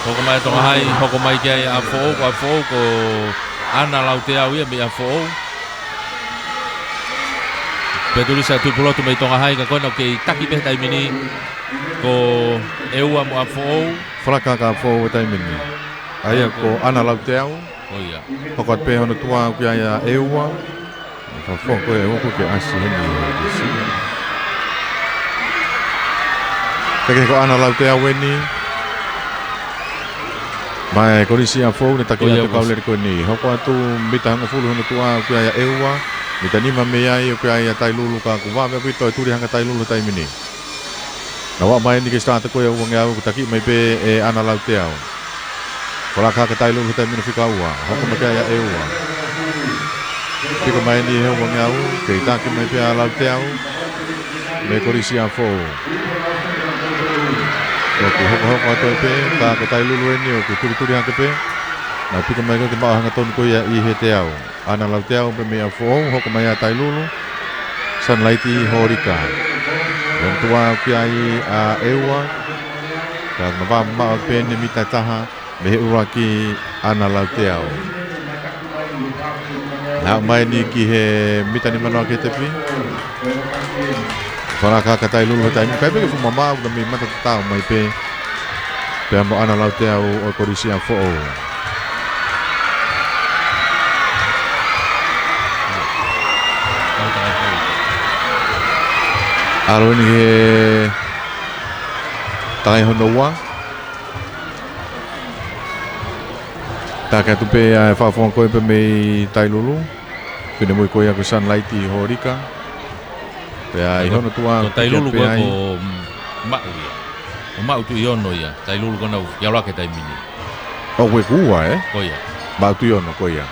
Hoko mai e tonga hai, hoko mai ke ai a fōou ko Ana lau te au ia mi a fōou. Pedurisa tupulotu mai tonga hai ka kono ke taki pe taimini ko eua mo a fōou. Whalaka ka fōou e taimini. Aia ko Ana lau te au. Oia. Hoko at pehono tua ki ai a eua. Ka whoko e oko ke asi heni isi. Kake ko Ana lau te au eni. Mai korisi a fōou ne taki atu kauleri ko ni. Hoko atu mita hanga fulu hono tua ki ai a eua. Mita nima me ai o ki ai a tailulu ka kuwawe pito e turi hanga tailulu taimini. Na wa mai ni ke stata ko e uange au taki mai pe e Ana lau te au. Kola ka tailulu taimini whikaua. Hoko mai kia ia eua. Pika mai ni he uange au. Kei taki mai pe a lau te au. Me korisi a fōou. Oki hoko ato e pe. Ka tailulu e ni o ku turi hanga pe. Na pika mai ke maa hanga tonu ko ia i he te au. Ana lau te au pe me a fōou. Hoko mai a tailulu. Sunlighti horika. Yang tua ki ai a eua. Ka mawama pe ni mita taha. Me he ura ki Ana lau te au. Nā mai ni ki he mita ni manoa ke te pi. Whara ka tailulu he taimi. Kai peke fumamau na mi mata tatau mai pe. Pe amo Ana lau te au o korisi a fōou. Aro ni he tai hono wa. Taka tu pe a whawhonga koe pe mei tailulu. Pene mui koe ako Sunlighti horika. Pe a i hono tua. Ko tailulu koe ko mau ia. O mau tu iono ia. Tailulu kona iawake taimini. O koe kua e? Ko ia. Mau tu iono koe ia.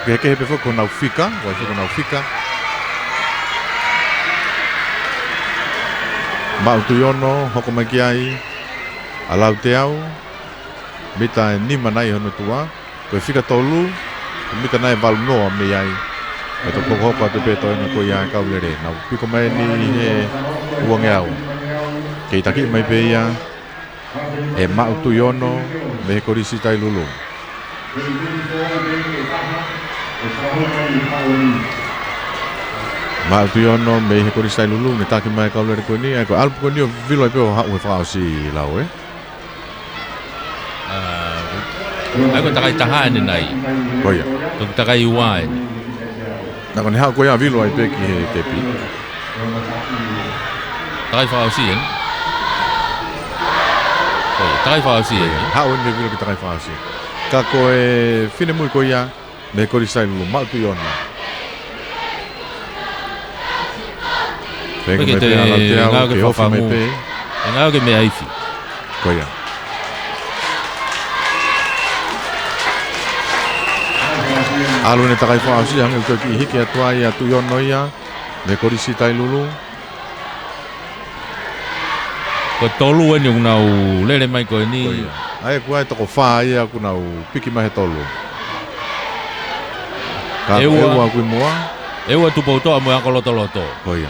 Keke he pe whako nau whika. Wai whako nau whika. Mau tu iono, hoko mai ki ai. A lau te au. Mita nima nai hono tua. Koe whika tolu. Mita nai walu noa me ai. E to koko hoko atu pe toina ko ia kau lere. Nau piko mai ni he uange au. Kei taki mai pe ia. e Mautuiono me he korisi Tailulu. Mautuiono me he korisi Tailulu ne taki mai kaulere koni e ko alpu koni o vilo e peo hau e whakaosi lau e. Ai ko takai tahane nai. Koia. Ko takai uae. Nako ne hau koia vilo ai peki he kepi. Takai whakaosi en. Takai whaosi e. Hau ene vilo ki takai whaosi. Ka koe whine mui koia me korisi Tailulu Mautuiono. Pega me pe ala te au ke ofa me pe. Ngau ke me aifi. Koia. Alu ne takai whaosi hanga uko ki hiki atua i atu iono ia me korisi Tailulu. Ko tolu e ni unau lele mai ko ni. Koia. Ai kua e toko whaa ia kuna u piki mai he tolu. Ka eua kui moa. Eua tupo toa mo ako loto loto. Koia.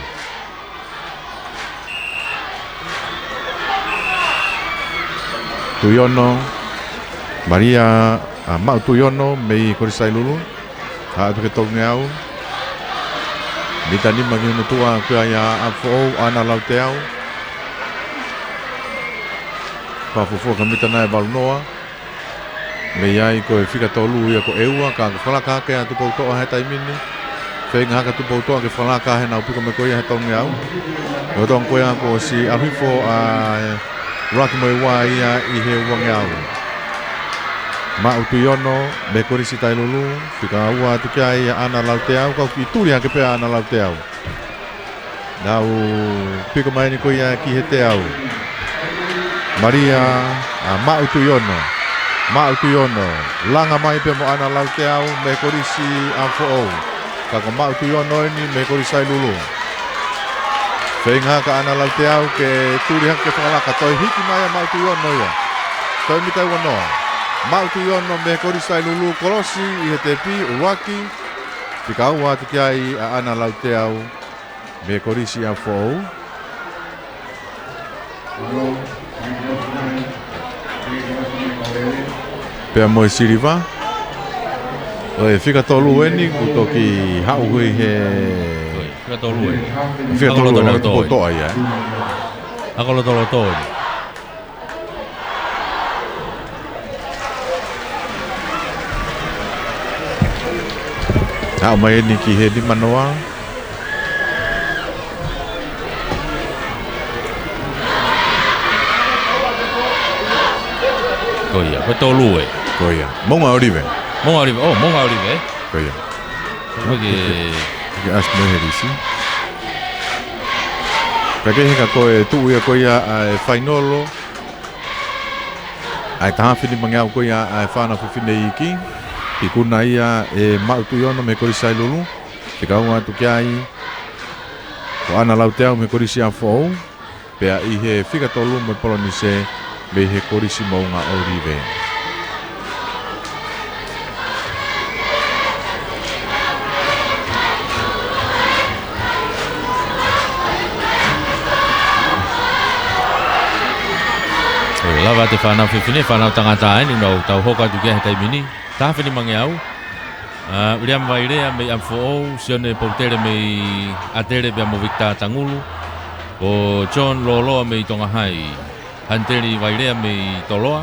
Tuiono Maria Mautuiono me korisi Tailulu. Ha peke tonge au. Mita ni magi mutua kua ia afo ana lau te au. Whafufua ka mita nai balunoa. Me iai ko e whika tolu ia ko eua ka whalaka ke a tupo toa he taimini. Whenga haka tupo toa ke whalaka he nau piko me koia he tonge au. O tong koia ko si ahifo a raki mo iwa ia i he uange au. Mautuiono me korisi Tailulu whika ua tuke ai ana lau te au kau ki turi hake pea ana lau te au. Nau piko mai ni koia ki he te au. Maria Mautuiono langa mai pe mo ana lau te au me korisi afo au. Kako Mautuiono ni me korisi Tailulu. Whenga ka ana lau te au ke turi hake whakalaka toi hiki mai a Mautuiono ia. Toi mitai wanoa. Mautuiono me korisi Tailulu kolosi i he te pi uwaki. Tika ua atu ki ai a ana lau te au me korisi afo au. Pea mo e siriva. O e whika tolu eni kuto ki hau hui he. Whika tolu eni. Whika tolu eni kuto toa ia. Ako loto loto eni. Hau mai eni ki he di manoa. Koia, ko tolu e. Koia. Monga orive. Monga orive. Oh, monga orive. Koia. Ke as me herisi. Ka ke heka koe tu ia koia ai fainolo. Ai taha fini mangau koia ai whana whiwhine iki. Ki kuna ia e Mautuiono me korisi Tailulu. Te kaunga tu kia ai. Ko ana lau te au me korisi afo au. Pea i he whika tolu me polonise me he korisi maunga orive. lava te whanau whiwhine, whanau tangata ai, ni nau tau hoka tu kia he taimini. Tāwhini mange au. Ria mwairea mei amfo ou, sione poutere mei atere bea mo Victor Tangulu. O John Loloa mei tonga hai. Hanteri wairea mei Toloa.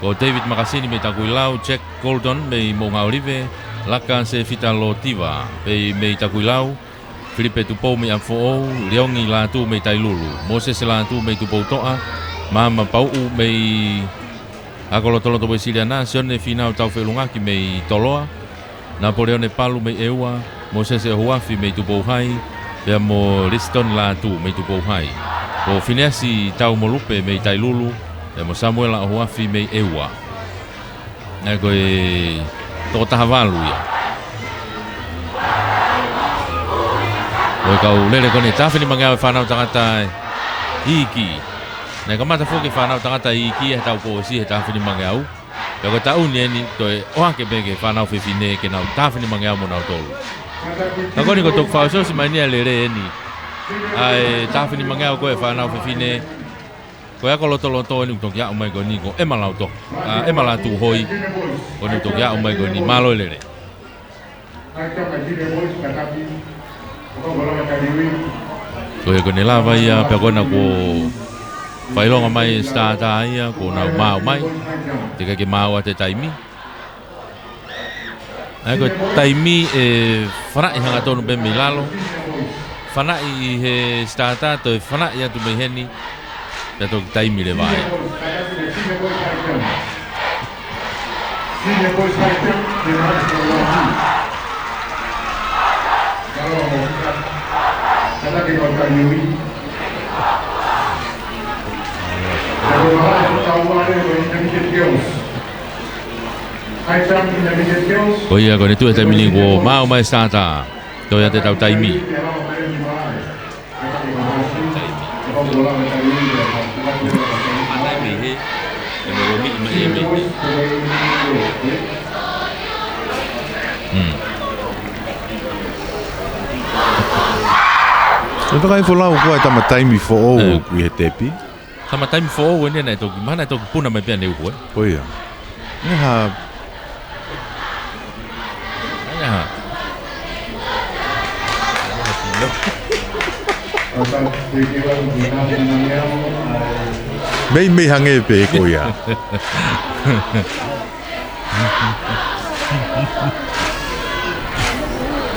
O David Makasini mei Takuilau, Jack Goldon mei Monga Olive. Laka se Fita Lotiva mei Takuilau. Filipe Tupou mei amfo ou, Leongi Latu mei Tailulu. Moses Latu mei Tupou Toa. Mama Pau mei Akolotoloto mei Siliana, sione finau tau whelungaki mei Toloa. Napoleone Palu mei Eua, Moses Huafi mei Tupou Hai, Pea mo Liston Latu mei Tupou Hai. O Fineasi tau Molupe mei Tailulu, Pea mo Samuel Huafi mei Eua. Nai koe toko tahavalu ia. Koe kau lele kone tawhini mangeawe whanau tangata hiki. Nai ka mata foke whanau tangata hiki e tau pōsi he tawhini mangeau. Pea koe tau nieni toe oake peke whanau whiwhine ke nau tawhini mangeau mo nau tolu. Ka koni ko tok whausosi mai nia lere eni. Ai tawhini mangeau koe whanau whiwhine. Ko ya ko loto ni tok ya o mai ko ni ko e malau to. E mala tu hoi. Ko ni tok ya o mai ko ni malo le. Ko e ko ni lava ia pe ko na ko failonga mai stata ia ko na mau mai. Te ka ke mau te taimi. Ai ko taimi e fana i hanga tonu pe milalo. Fana i he stata to fana ia tu me heni. Ya to taimi le vai. Oh iya, ko itu taimi ko mau mai stata. To ya te tau taimi. Então vai falar o que tá time for o que é tepi. Sama time for o ni na to mana to puna mai pia neu ko. Oh iya. Ni ha. Ya. Mei hange pe ko ya.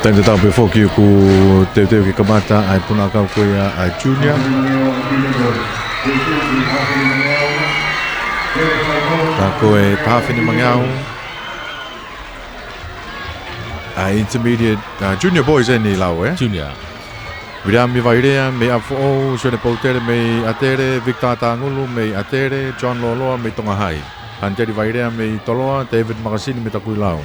Tanda tau pe foki ku te ki kamata ai puna ka ko ya ai Junior. Ta ko e Tawhine Mangau. Ai intermediate junior boys ni lau Junior. William Vairea, me Afo, Shone Poutere, me Atere, Victor Tangulu, me Atere, John Loloa, me Tongahai. Anteri Vairea, me Toloa, David Makasini, me Takuilau.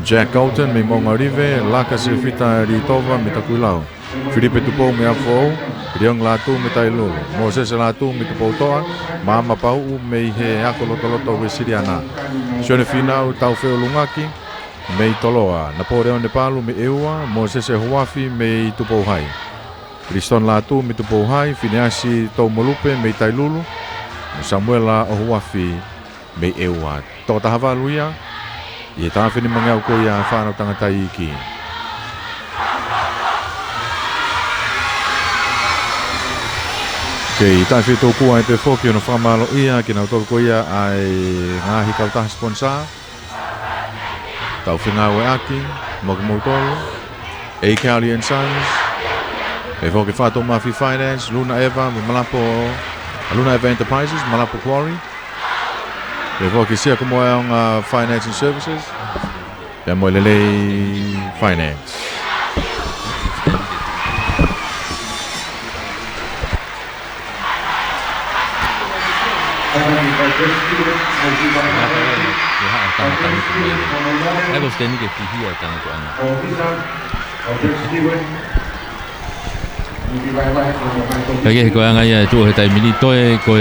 Jack Galton, me Mongarive, Laka Sefita Ritova, me Takuilau. Filipe Tupo, me Afo, Riong Latu, me Tailulu. Moses Latu, me Tupoutoa, Mama Pau, me He Akolotoloto, me Siriana. Shone Finau, Taufeo Lungaki, me Toloa. Napoleon Nepalu, me Eua, Moses Huafi, me Tupouhai. Riston Latu, me Tupouhai, Fineasi Taumolupe, me Tailulu, Samuela Ohuafi, me Eua. Tota Havaluia, e Tawhine Mangau ko ia whanau tangata iki. Kei Tawhine tōku ai pe whoki ono whamalo ia, ki nau tōku ko ia ai ngahi kautaha sponsor. Tawhine ngau e aki, Mokumoutolo, A. Cowley and Sons, e whoki whato Mafi Finance, Luna Eva, Malapo, Luna Eva Enterprises, Malapo Quarry. E whoki sia ko moe ang Finance and Services, e moe lele Finance. Aku steni ke TV atang tu ana. Kaya ko nga ya tu hetai mini to e ko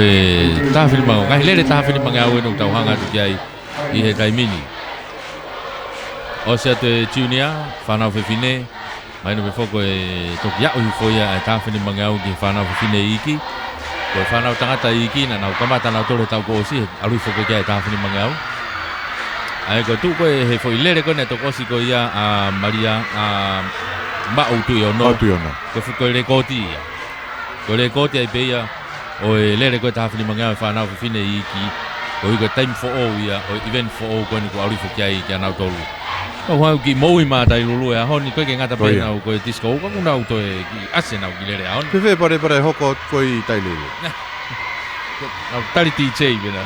ta film ma ngai le ta film nga we no tau hanga tu ai I hetai mini. O se te Junior fana fefine mai no fo ko to ya o fo ya ta film nga o ki fana fefine iki. Ko fana tangata iki na na kamata na to le tau ko si alu fo ko ya ta film nga o. Ai ko tu ko he foi lere ko ne to ko si ko ia a Maria a ma o tu yo no ko fu ko le koti ai beia o lere ko ta fini manga fa na fine iki o ko time for all ia o event for all ko ni ko ali fu kai ki na to lu o wa ki mo I ma dai lu ya honi ko ke ngata pe na ko disco ko na to e ki ase na ki lere on Pe ve pare hoko ko I tai lu na tali DJ bena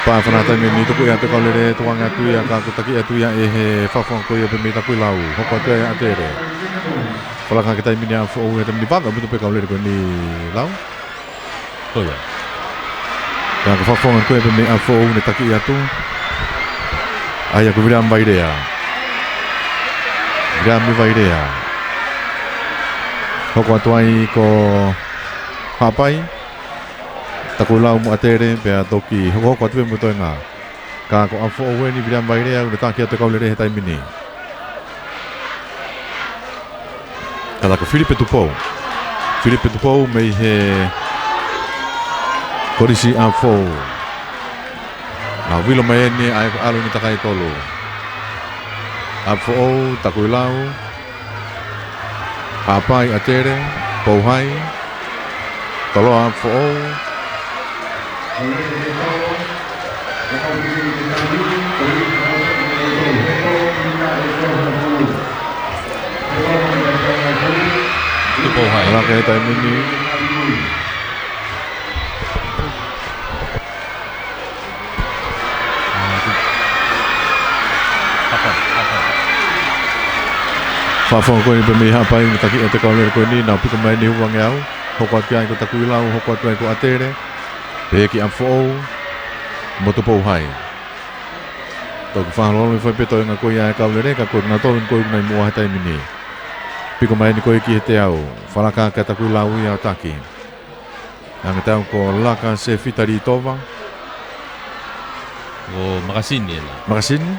Pa fanata ni to ko ya te ko le to nga tu ya ka ko taki tu ya e he fa fa ko ya pe me ta ku lau ko te atere Pala ka kita minia fo o te mi pa ka bu pe ka le ko ni lau to ya ka fa fa ko ya pe me fo o ne taki ya tu ai ya ko William Vairea ko tu ai ko papai Taku lau mo atere pe toki ho ko tu mo to nga ka ko afo o ni William Vairea o ta ki te ka le he tai mini kala ko Filipe Tupo Filipe Tupou mei he korisi a fou. Na wilo mai ni ai alu ni takai tolo. A fou takuilau. Apai atere, pouhai. Tolo a fou. Tupouhai. Ala kaya tayo mini. Whawhonga koe ni pamei hapai ni taki e te kaulere koe ni nau pika mai ni huwange au. Hoko atu ai ko takuilau, hoko atu ai ko atere. Peki am fōu, mo Tupouhai. Tōku whahalolo i whaipeto e ngā koe ai kaulere, ka koe ngā tolu ni koe nai mua hatai mini. Piko mai ni koe ki he te au, whalaka ka takuilau i au taki. Nanga tau ko laka se fitari tova. O Makasini la. Makasini?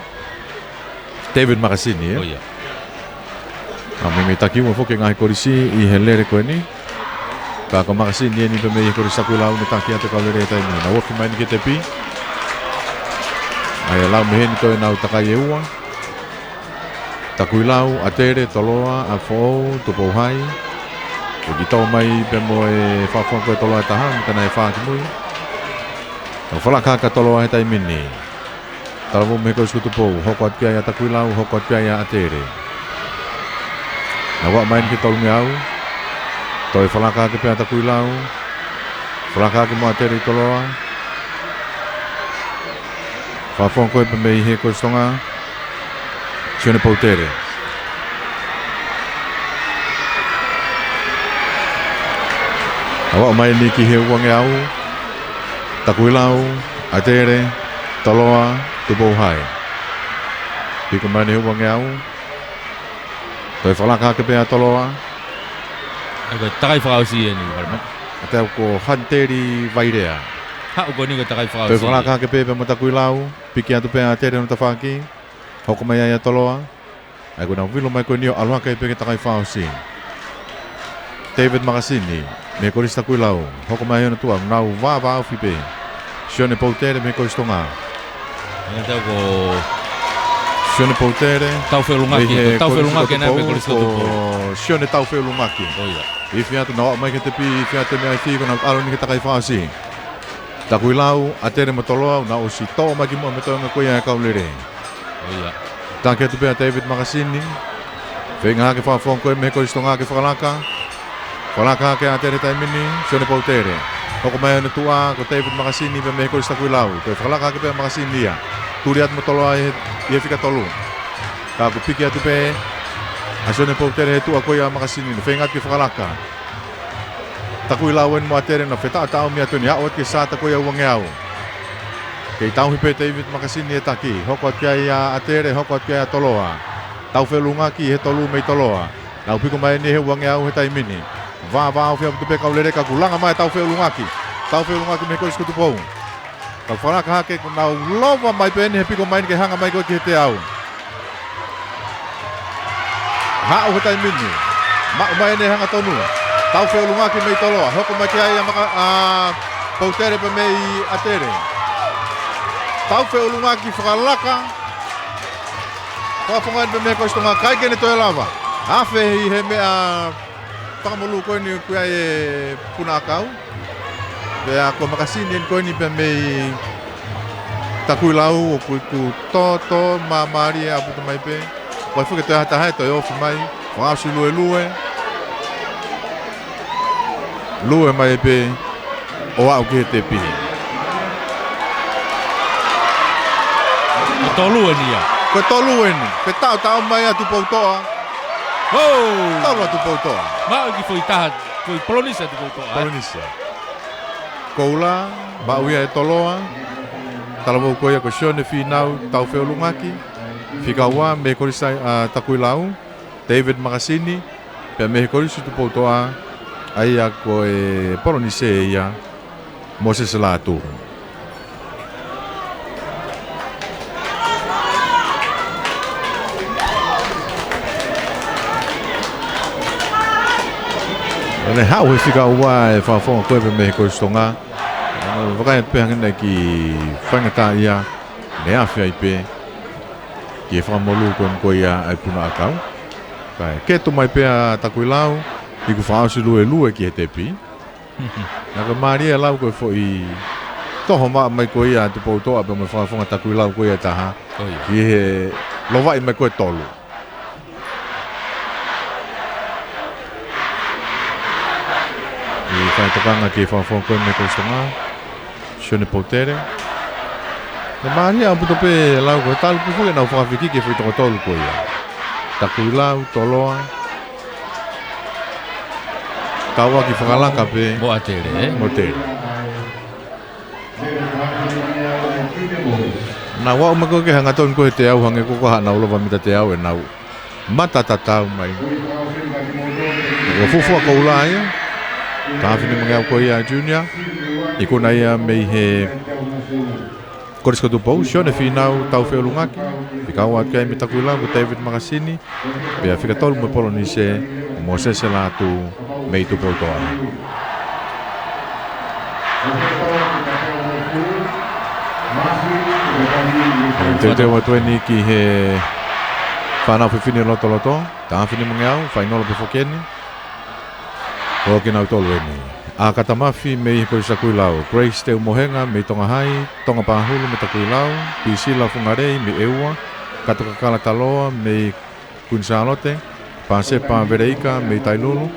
David Makasini, Oh ya. Me taki mo foke ngai korisi i he lere koe ni. Ka ko Makasini ni pe me i korisa kuilau ni taki ate kaulere tai ni. Na woki mai ni ke te pi. Ai lau me heni toi nau takai e ua. Takuilau, atere, toloa, a fōu, Tupouhai. O ki tau mai pe mo e whawhonga koe toloa e taha, mtana e whaaki mui. O whalaka ka toloa he tai mini. Talamu me koe skutu pou, hoko atu kia ia takuilau, hoko atu kia ia atere. Na wak main ki tolungi au. Toi whalaka ke pia takuilau. Whalaka ke mo atere i toloa. Whawhonga koe pe me i he koe stonga. Sione Poutere. Awak mai ni ki he uange au. Takuilau, atere, toloa, Tupouhai. Piko mai ni he uange au. Toi whalaka ke pea toloa. Aga takai whakausi e ni. Atau ko hanteri vairea. Ha uko ni ka takai Toi whakausi. whalaka ke pea mo takuilau. Piki atu pea atere no tawhaki. Hoko mai ai toloa. Ai ko na wilo mai ko nio aloha kai peke takai whausi. David Makasini. Me korista takuilau. Hoko mai ana tua. Nau wā au whipe. Sione Poutere me koristonga. Nga tau ko Sione Poutere. tau whelungaki. Tau whelungaki na me korista tupo. Sione tau whelungaki. Oh ya. Ifi atu na wak mai ke te pi. Ifi atu me ai whiko na alo ni ke takai whausi. Takuilau. Atere matoloa. Na o si toa mai ki mua me toa nga koe ai kaulere. Oh ya. Tanke tu pea David Makasini. Whenga ke whawhonga koe me koristonga ke whakalaka. Whalaka ke atere tai mini. Sione Poutere. Hoko mai ana tua ko David Makasini pe me korista kuilau. Koe whakalaka ke pea Makasini ia. Turi atu matoloa i he whika tolu. Ka ku piki atu pe. A Sione Poutere he tua koe a Makasini. Whenga ke whakalaka. Takuilau en mo atere na wheta atao mi atu ni awat ke sata koe a uange au. Kei tau hipe David Makasini e taki. Hoko atu kia ia atere, hoko atu kia ia toloa. Tau whelungaki he tolu mei toloa. Nau piko mai ni he uange au he tai mini. Vā au whia putupe kaulere ka kulanga mai tau whelungaki. Tau whelungaki me koe skutu pou. Ka whanaka hake nau lova mai peni he piko mai ke hanga mai koe ki he te au. Hao he tai mini. Mau mai ne hanga tonu. Tau whelungaki mei toloa. Hoko mai kia ia Poutere pe mei atere. Tau wheulungaki whakalaka. Whafongan pe me koistonga kai kene toi lava. Awhe hi he mea whakamolu koe ni kuia e puna akau. Pea ko Makasini en koe ni pe mei takuilau o kuiku toto mamari a puta mai pe. Wai fuke toi hata hai toi ofi mai. Wangausi lue lue. Lue mai pe. O au ki he te pihi. Tolu e ni ya. Ko tolu eni. Pe tau mai atu poutoa. Oh! Tau atu poutoa. Mau ki foi taha. Foi polonisa tu ko. Polonisia. Koula, bauia e toloa. Talamau koia ko Sione Finau, tau wheulungaki. Whikaua me korisa takuilau. David Makasini. Pea me korisa tu poutoa. Aia ko e polonise ia. Moses Latu. Le hau he fika ua e whaafonga koe pe me koe stonga. Wakai pe hangina ki whaingata ia ne awhia i pe ki e whamolu koe ia ai puna akau. Kai ke to mai pe a takui lau i ku whaosi lue ki he te pi. Naka Maria lau koe fo i toho maa mai koe ia te poutoa pe me whaafonga takui lau koe ia taha. Ki he lowai mai koe tolu. I whai tokanga ki e whaafonga koe me koe stonga. Sione poutere. Te Maria a puto pe lau koe talu pufu e nau whakawhiki ke whi tonga tolu koe ia. Takui lau, toloa. Kaua ki whakalaka pe. Mo atere, Mo tere. Nā wau mako ke hanga ton koe te au hange koko hana ulova mita te au e nau matatatau mai. Wa fufua koula ia. Tāwhine mga au koe ia junior. I kona ia mei he korisko tu pou, sione whinau tau wheo lungaki. Pikau atu kai me takui lau ko David Makasini. Pea whikatolu mo polo ni se mo sese la tu mei tu pou toa. Te watu ni ki he whanau whiwhine loto. Tāwhine mga au, whainolo pe whokeni. Hoki nau tolu eni. A katamafi me i koe sakui lau. Grace te umohenga me tonga hai, tonga pahulu me takui lau. Pisila fungarei me eua. Katokakala taloa me kunsalote. Pasepa vereika me tailulu.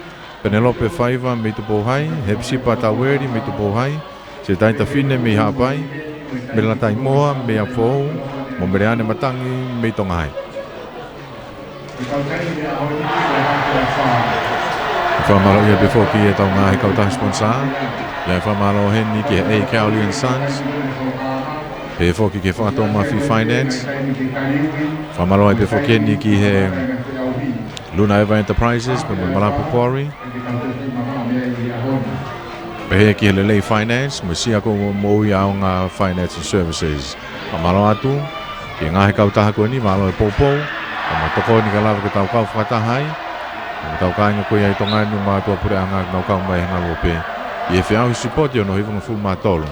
Penelope Faiva me tupohai. Hepsipa taweri me tupohai. Se taita fine me hapai. Me latai moa me afou. Mo mereane matangi me tonga hai. Whamalo ia before ki e tau ngā he kautaha sponsor. Ia whamalo heni ki he A. Cowley and Sons. Pe foki ki whakatoa Mafi Finance. Whamalo ai before ki heni ki he Luna Eva Enterprises. Pe me Marapu Quarry. Pe he ki he Lelei Finance. Me si ako mo i au ngā Finance and Services. Whamalo atu. Ki ngā he kautaha koe ni. Whamalo e poupou. Ma toko ni ka lawa ki tau kau whakatahai. Tau kāinga koe ai tonga inu mātua pure anga nau kau mai hanga lope. I e whiau hi support ono hivunga fu mātolo.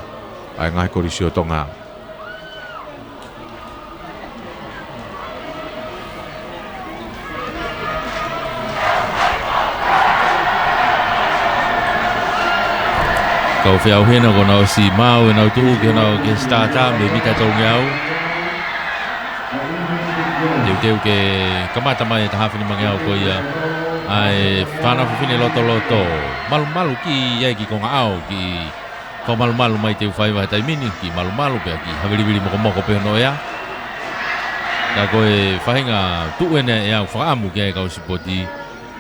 Ai ngai korisi o tonga. Kau whiau hena ko nau si mau e nau tuhu ke nau ke starta me mita tau ngiau. Teu ke kamata mai ta hawhini mangiau ko ia. Ai whanau whiwhine loto. Malu ki iai ki konga au ki wha malu mai te uwhaiwa he taimini ki malu pia ki hawiriwiri moko pe hono ea. Nā koe whahinga tuuene e au whaamu ki ai kau sipoti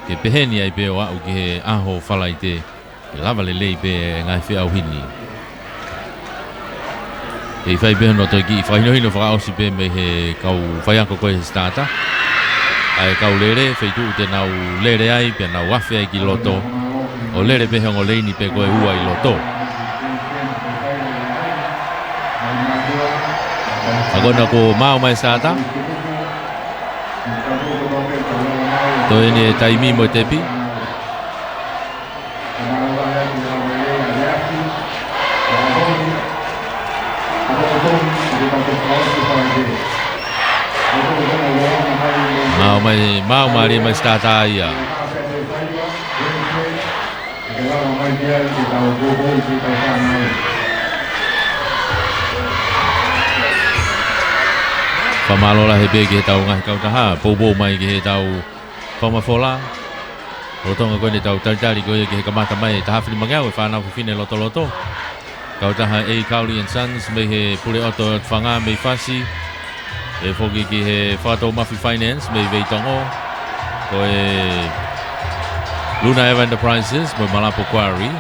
ke peheni ai pe o au ki he aho whalai te ke lava lelei pe ngai whiau hini. E whai pe hono toi ki whahinohino whakaosi pe me he kau whaiako koe he starta. Ai kau lere, whaitu te nau lere ai, pe nau wafe ai ki loto. O lere pe hongo leini pe koe ua i loto. Agona ko mau mai sata. Toi ni e taimi mo tepi. Mau mari mai stata ia. Pamalola he be ki he tau ngai kautaha, pou mai ki he tau whamafola. Rotonga koe ni tau taritari koe ki he kamata mai ta hawhini mangiau e whanau whiwhine loto. Kautaha A. Cowley and Sons me he pure oto whanga me whasi. E whoki ki he whātou Mafi Finance me veitongo. Ko e Luna Eva Enterprises me Marapu Quarry.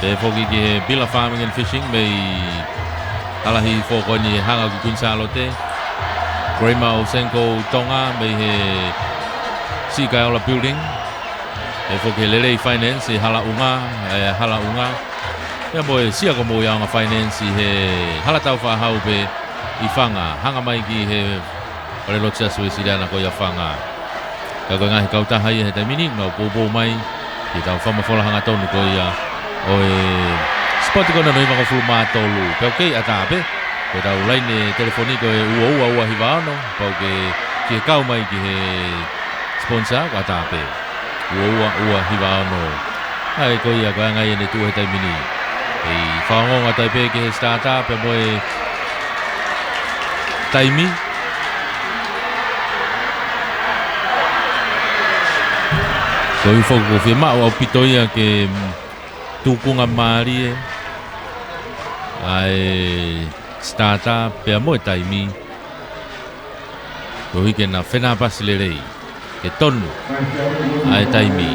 E whoki ki he Bila Farming and Fishing me alahi whoko ni hanga ki Kunsalote. Grema Osenko Tonga me he Sikaiola Building. E whoki he Lelei Finance e Hala Unga. Pea mo e sia ko mo ia nga finance i he hala tau whahau pe i whanga. Hanga mai ki he Parelotia Suesiana ko ia whanga. Ka koe ngahi kautaha ia he taimini, ngau pōpō mai kita fama fola hanga tonu ko ia o spot ko na no fulu matolu pe okay atape pe tau line telefoniko ua hivano pa ke kau mai ki he sponsor ka atape ua hivano ai ko ia ka ngai ne tu he tai mini whango ngā taipe ki he startup pe moe taimi ko i whoko ko whia mao au pitoia ke tukunga maari ai startup pe moe taimi ko hike na whena pasilere ke tonu ai taimi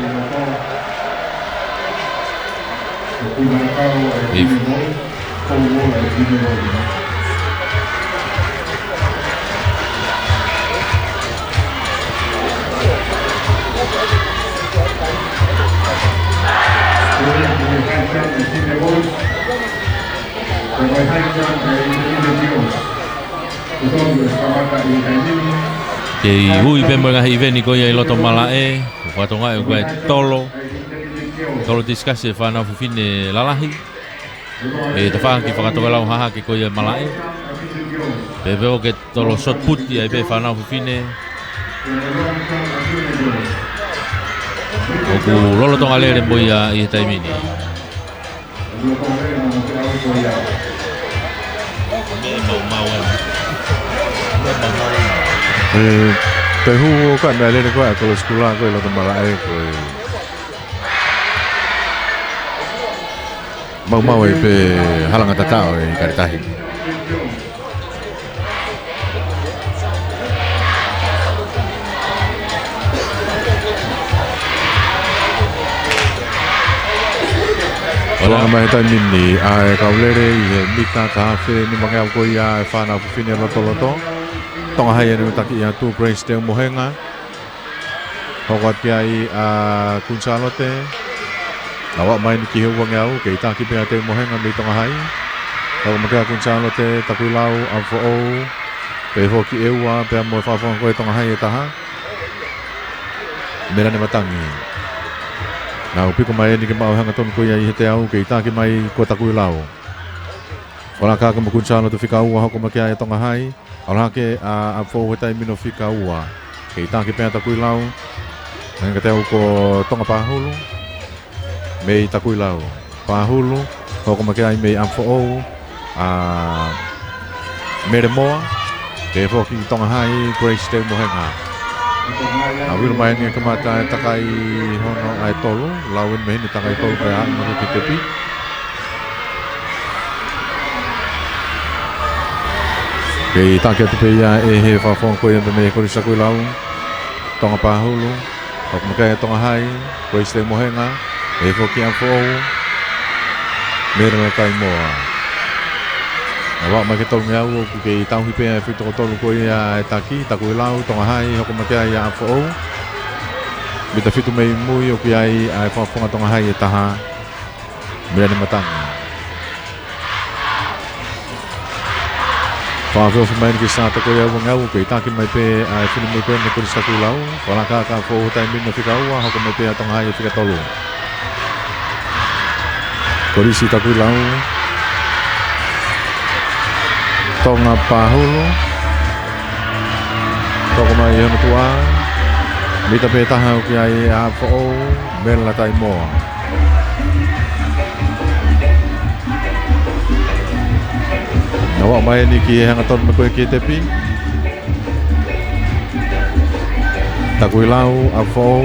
Ke hui pe mo ngahi veni ko ia loto malae ko atonga e ko tolo discuss e fana fufine lalahi e te whanga ki whakatoka lau haha ke ko ia malae pe veo ke tolo shot put ia pe fana fufine o ku lolo tonga lere mo ia i taimini te hu ko na le ko ko skula ko lo malae ko mau pe halanga tatao e karitahi Wala mai tai mini ai kaulere i mita kafe ni mangai ko ia fana fufine loto tonga hai ni taki ia tu grace te mohenga hokot ai a kunsalote awak main ki huang yau ke taki pe te mohenga mi tonga hai ko maka kunsalote takulau afo pe hoki ewa pe mo fa ko tonga hai taha merane matangi na upi ko mai ni ke mau hanga ton ko ia i te au ke taki mai ko takulau ora ka mo kunsalote fika u ho ko maka ia tonga hai Ala ke a fo tai mino fika ua ke ta ke penta kui lau nang te ko tonga pahulu me ta kui lau pahulu ko ma ke ai me am fo a meremoa ke fo ki tonga hai grace te mohenga a wil mai ni ke mata takai hono ai tolu lawin me ni takai tolu ka no ke tepi ke ta ke te ia e he fa fon ko ia me ko sa ko lau tonga pahulu ko ma ke tonga hai ko iste mohenga e fo ki afo mera kai moa awa ma ke tolu ngau ke tau hipe e fito tolu ko ia taki ta ko lau tonga hai ko ma ke ia afo bita fito me mui o ki ai ai fa fon tonga hai e taha mera ni matang Pavio main ki sa to ko ia ngau ke ta ki mai pe ai fini mai pe ne ko sa ku lau wala ka fo tai min no fika ua ho ko mai pe atong hai fika tolu ko ri si ta ku lau tonga pahulu to ko mai no tua mi ta pe ta ha ki ai a fo bella tai mo Awak main ni ki hang aton ko ki tepi takui lau afo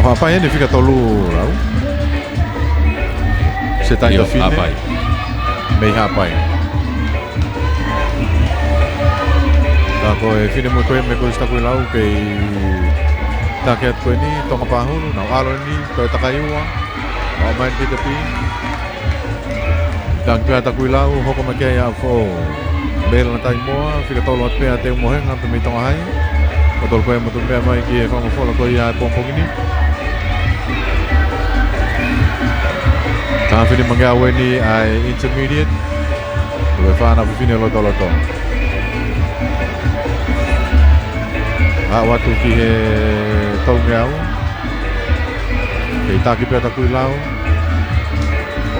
apa ini fica tolu lau seta yo fine apai me hapai ta ko e fine mo ko me ko sta ko lau ke taket ko ni tonga pahulu na alo ni to takaiwa o main ki tepi dan pia takui lau hoko makia ya fo bel na tai moa fica tolo pe ate mohenga pe mi tonga hai Betul ko mo tumbe mai ki fa mo fola ko ya pompong ini ta fini mangawe ni ai intermediate we fa na fini loto Ngā watu ki he tau ngeau. Kei tāki pia takui lau.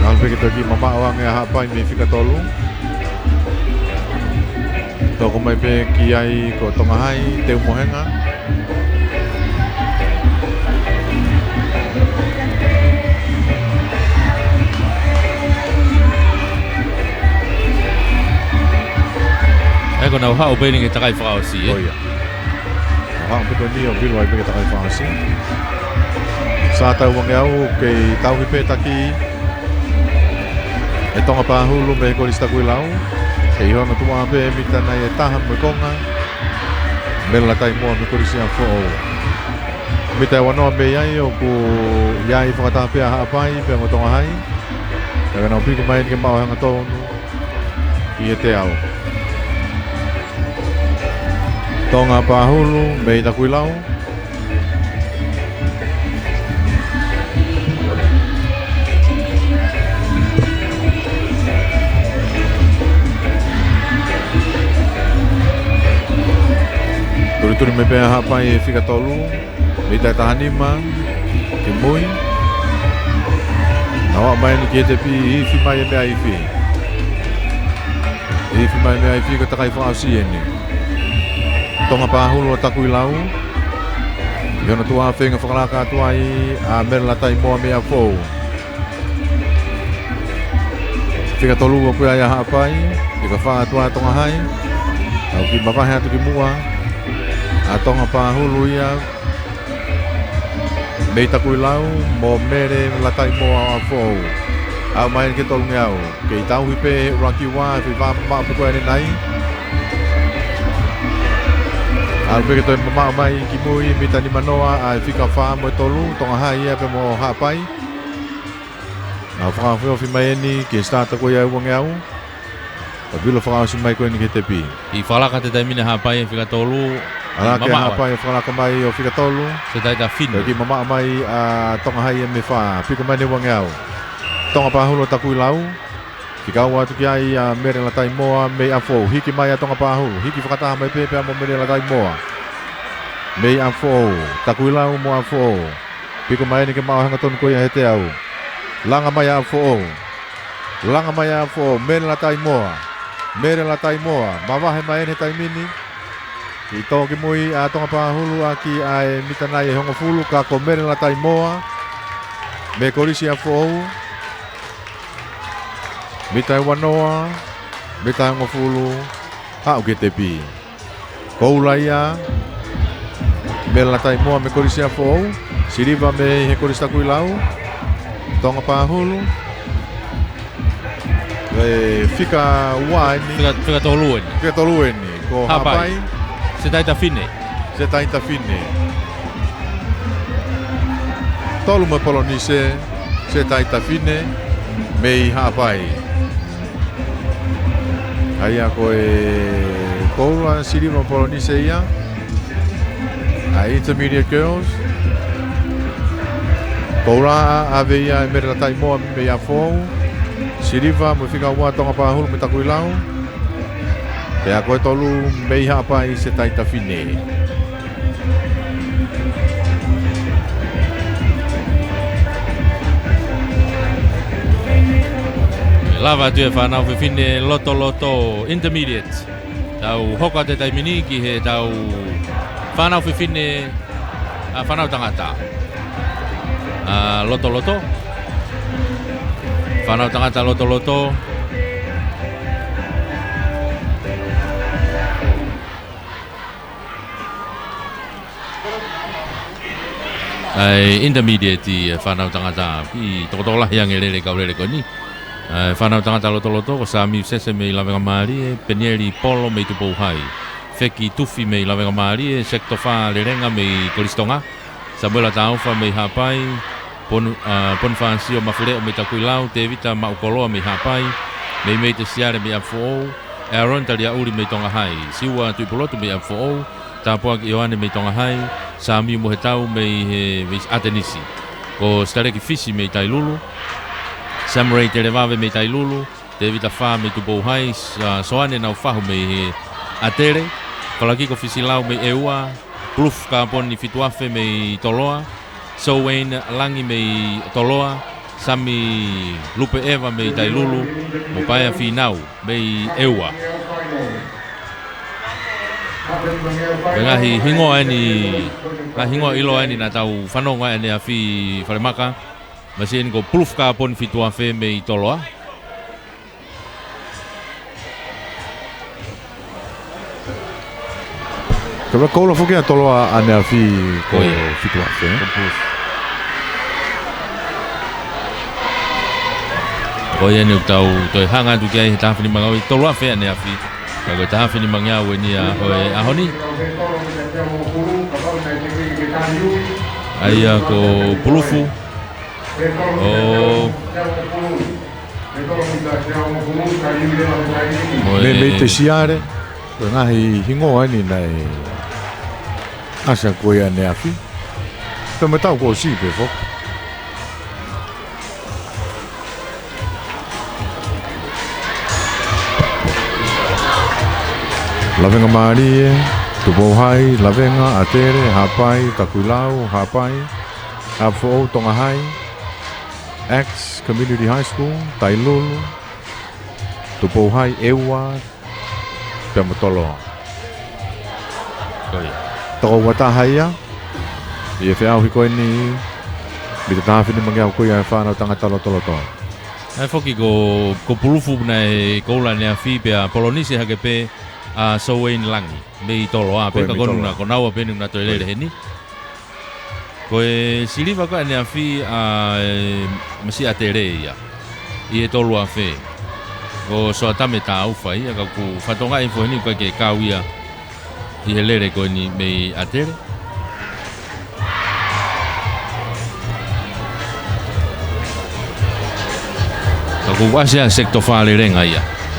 Ngalpe ki taki mamaawa ngea hapai me whika tolu. Toko mai pe ki ai ko Tongahai, Te Umohenga. Eko nau hao pēni ke takai whakaosi, Oh ia. Hao pe ni o bilu ai pe takai whaasi. Sa tau wangeau kei tau hi pe taki. E tonga pāhulu me korista kui lau. Kei hona tua pe mita nei e taha mo konga. Mela tai moa me korisia fo'o. Mita e wanoa me iai o ku iai whakataha pe a haapai pe mo Tongahai. Taka nau piko mai ni ke mau hanga tonu. I e te au. Tonga pāhulu me i takui lau. Turi me pēr hapai e whika tolu. Me i tai tahanima. Ke mui. Nawa mai ni ki e te pi iwhi mai e mea iwhi. Iwhi mai mea iwhi ka takai whaasi e ni. Tonga pāhulu o takui lau. Iona tua whenga whakaraka atua i a mera tai moa mea fōu. Whika tolu o kuia ia hapai. I ka wha atua Tongahai. Au ki mawahe atu ki mua. A tonga pāhulu ia. Mei takui lau. Mo mere latai moa a fōu. Au mai ke tolu ngeau. Kei tau hipe raki wā. Whi wā maa pukua ene nai. Alpe ke toi mamau mai ki mui mita ni manoa a whika wha mo tolu. Tongahai ia pe mo hapai. Nau whakawhio whi mai eni ki stata koe iau wangeau. Pa bilo whakawasi mai koe ni ke te pi. I whalaka te taimine hapai e whika tolu. Ala ke hapai e whakalaka mai o whika tolu. Se tai ta whina. Ki mamau mai a Tongahai e me wha. Piko mai ni wangeau. Tonga pāhulu takui lau. Whika ua atu ki ai a mere la tai moa mei a fōu. Hiki mai a tonga pāhulu. Hiki whakataha mai pēpea mo mere la tai moa. Mei a fōu. Takui lau mo a fōu. Piko mai ni ke mau hanga tonu koe a he te au. Langa mai a fōu. Langa mai a fōu. Mere la tai moa. Mere la tai moa. Mawahe mai ene tai mini. I tōki mui a tonga pāhulu a ki ai mitanai e hongo fulu. Ka ko mere la tai moa. Me korisi a fōu. Mitai wanoa, mitai ngofulu, hau ke te pi. Koula ia, me latai moa me korisia fōu, siriva me he korista kui lau, tonga pāhulu, whika waini, Whika tolu eni. whika tolueni, ko hapai, Se tai ta whine. se taita fine. Tolu me polonise, se taita fine, me i hapai. Aia koe koula siriva polonise ia. A intermediate girls. Koula ave ia e mere la tai moa me ia fōu. Siriva mo whika ua tonga pāhulu me takui lau. Te a koe tolu me i hapai se taita fine. Lava tu e whanau whiwhine loto loto intermediate. Tau hoka te taimini ki he tau whanau whiwhine whanau tangata. Loto loto. Whanau tangata loto loto. Ai intermediate i whanau tangata. I tokotola hiang e lere kaurere ko ni. Whanau tangata loto loto ko sa miu sese me i lawega maari e penieri polo me i tupou hai. Feki tufi me i lawega maari e sekto wha lerenga me i koristonga. Samuela tauwha me i hapai. Pon whansio mawhureo me i takui lau. Te vita maukoloa me i hapai. Me i te siare me i amfoo. E aron tali a uri me i tonga hai. Siwa tuipolotu me i amfoo. Tāpua ki Ioane me i tonga hai. Sa miu mo he tau me i atenisi. Ko stareki fisi me i tailulu. Samurai te rewawe me tai lulu, te vita wha me tupou hai, soane nau whahu me he atere, kalaki ko whisilau me e ua, Proof kapon ni fituafe me toloa. So Wayne Langi me toloa. Sami Lupe Eva me Tailulu. Mopaya Finau me Ewa. Ngahi hingo ilo ani na tau whanonga ane a fi whalemaka. Masien ko proof ka pon fitua fe me i toloa. Kau koula fuki a toloa ane a fi ko fitua fe. Ko ia ni tau toi hanga tu kia ta fini mangawi toloa fe ane a fi. Kau ta fini mangau ni a ahoni. Ai ko pulufu. Me te siare. Ngahi hingo ani nei. Asa ko ia ne afi. Pe me tau ko si pe fo. Lavenga Marie, tupo hai, lavenga, atere, hapai, takulau, hapai, hafo, tonga hai, X Community High School, Tailulu, tupo hai, ewa, pematolo. Toko wata hai ya, ia whiau hiko ini, bita tahafi ni mangia hukui ai whanau tanga talo. Ai foki ko pulufu nei koula nea fi pe a Polonisi hake pe a So Wayne Langi me i toloa pe ka konuna ko naua pe nuna toilere heni ko e siliva ka nea fi a masi atere ia i e tolua fe ko so atame ta ufa ia ka ku fatonga info heni ko ke kawia i helere ko ni me atere ka ku wasia sekto fa le renga ia.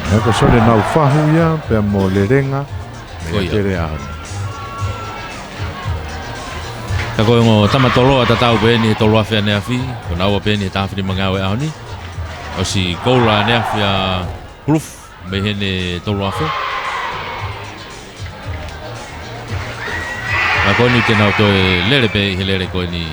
Ko sole nau fahu ia pe mo le renga me tere a. Ka ko ngo tamatoloa tatau pe ni toloa fe ne afi ko nau pe ni ta fini mangawe ahoni o si koula ne afi a proof me hene toloa fe ka ko ni te nau to lere pe helere ko ni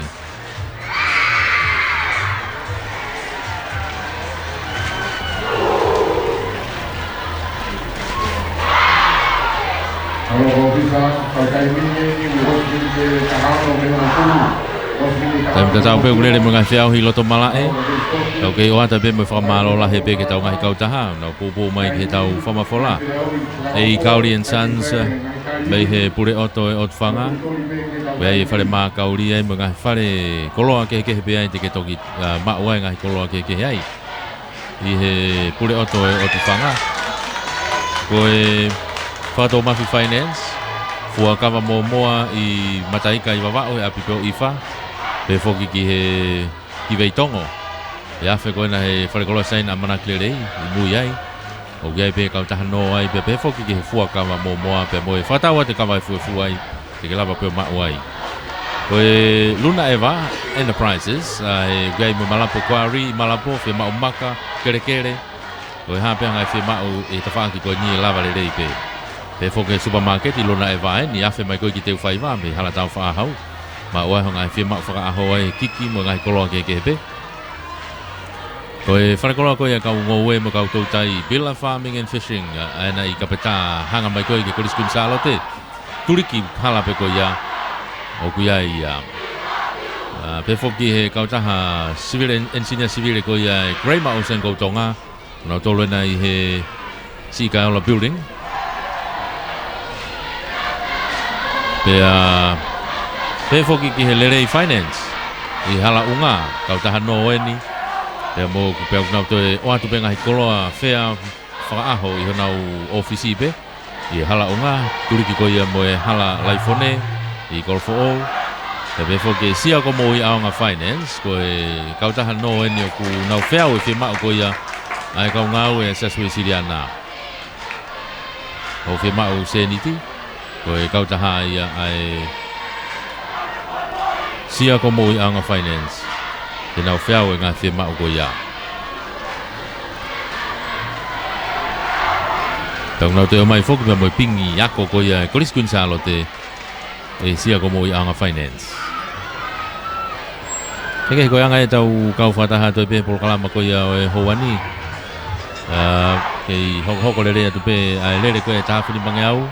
Tam tatau pe ulele mga fiau hi loto malae. Tau ke o ata pe me whamalo la he pe ke tau ngahi kautaha. Nau pupu mai ke tau whamafola. E Kauri and Sons me he pure oto e otwhanga. Wea e whare mā kauri ai mga whare koloa ke he pe ai te ke toki maua e ngahi koloa ke ai. I he pure oto e otwhanga. Ko e whato mafi finance. Fua kawa moa i mataika i wawao e apipeo ifa. Pe foki ki he ki veitongo. E afe koe na he wharekoloa sain amana klerei i mui ai. O gai pe kautaha no ai pe foki ki he fua kawa moa pe moe whataua te kawa e fua ai. Te ke lava peo mau ai. Koe Luna Eva Enterprises. E gai me malapo kuari i malapo fe mau maka kere. Koe hapea ngai fe mau e tawhaaki koe ni lava le rei pe. Pe foke supermarket i Luna Eva ni afe mai koe ki te uwhaiwa me hala tau whaahau. Ma oai ho ngai whia mak whakaaho ai kiki mo ngai koloa ke pe. Koe whanakoloa koe a kau ngoue mo kau tautai Billa Farming and Fishing aina i kapeta hanga mai koe ke Koriskun Salote. Turiki hala pe koe ia o kuia i pe foki he kautaha civil engineer civil koe ia Grey Mountain koutonga. Nau tolu na i he Sikaola building. Pe foki ki he lerei finance i hala unga kautaha no eni pe mo ku pe nau to o atu pe ngahi koloa fea whakaaho i honau ofisi pe i hala unga turiki ko ia mo e hala laifone i golfo o pe foki sia ko mo i aonga finance ko e kautaha no eni o ku nau fea o i whima o ko ia ai kau ngau e sasui siriana o whima o seniti ko e kautaha ia ai sia ko mo i anga finance te nau whiau e ngā whima o ko ia tau nau te o mai foki pa mo i pingi ako ko ia Koriskun Salote e sia ko mo i anga finance ke ko anga e tau kau fataha to pe por kala ko ia e hoani ke hoko lere tu pe ai lere ko e tafuni bangeau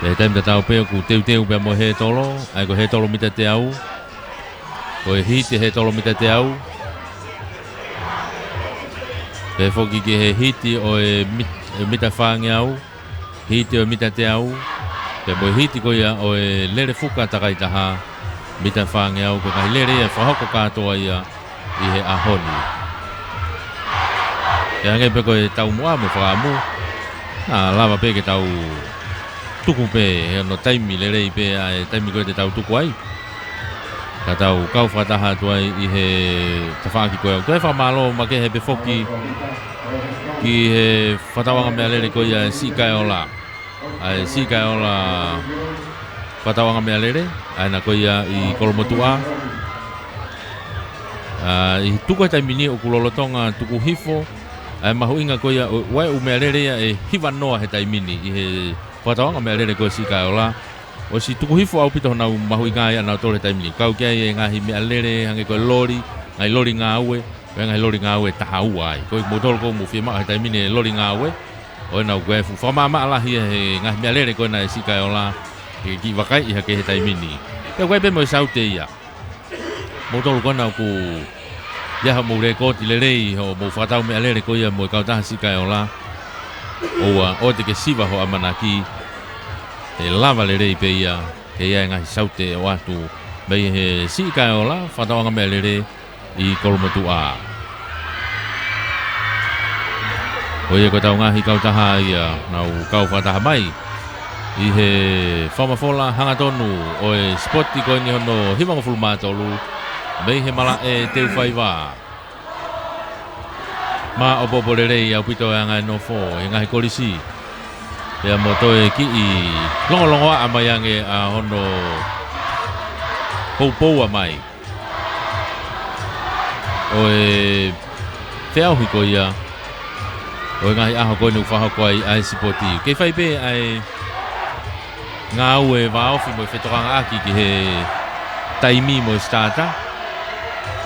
le tem da tau pe ku teu pe mo he tolo ai ko he tolo mita te au ko e hiti he tolo mita te au pe foki ki he hiti o e mita whangeau hiti o mita te au pe mo hiti ko ia o e lere fuka takai taha mita whangeau ko kai lere e whahoko katoa ia i he ahoni e ange pe ko e tau mua mo whakamu na lava pe ke tau tuku pe he no taimi lere i pe a e taimi ko e te tau tuku ai ka tau kau whataha tuai i he tawhaki koe au tuai whamalo ma ke he pe foki ki he whatawanga mea lere ko ia si kai ola ai si kai ola whatawanga mea lere ai na ko ia i kolomotua i tuku e taimini o kulolotonga tuku hifo ai mahu inga ko ia wai u mea lere ia e hiva noa he taimini i he whatawanga mea lere ko si kai ola o si tuku hifo au pito na mahu inga ia na tole taimini kau kia e ngahi mea lere hange ko lori ngai lori ngā ue ngai lori ngā ue taha uai ko mo tolo ko mo fima he taimini lori ngā ue o na ko fu fama ma la hi he ngahi mea lere ko na si kai ola ki wakai i hake he taimini e koe pe mo saute ia mo tolo ko na ku ia mo re ko ti lere ho mo fatau mea lere ko ia mo kau taha si kai ola o te ke siva ho amanaki e lava lere pe ia ke ia ngahi saute o atu bei he si kai ola fatawanga mea lere i kolomotua o ia ko tau ngahi kau taha ia nau kau fataha mai i he whamafola hangatonu o e spoti ko ni hono himango fulmatolu bei he mala e teu whaiwa ma o popo lere i au pito e ngai nofo e ngahi kolisi e mo toe ki i longo a mai ange a hono pou a mai o e te au hiko ia o ngahi aho koe nu whaha koe ai sipoti kei whai pe ai ngā ue waofi mo i whetokanga aki ki he taimi mo i stata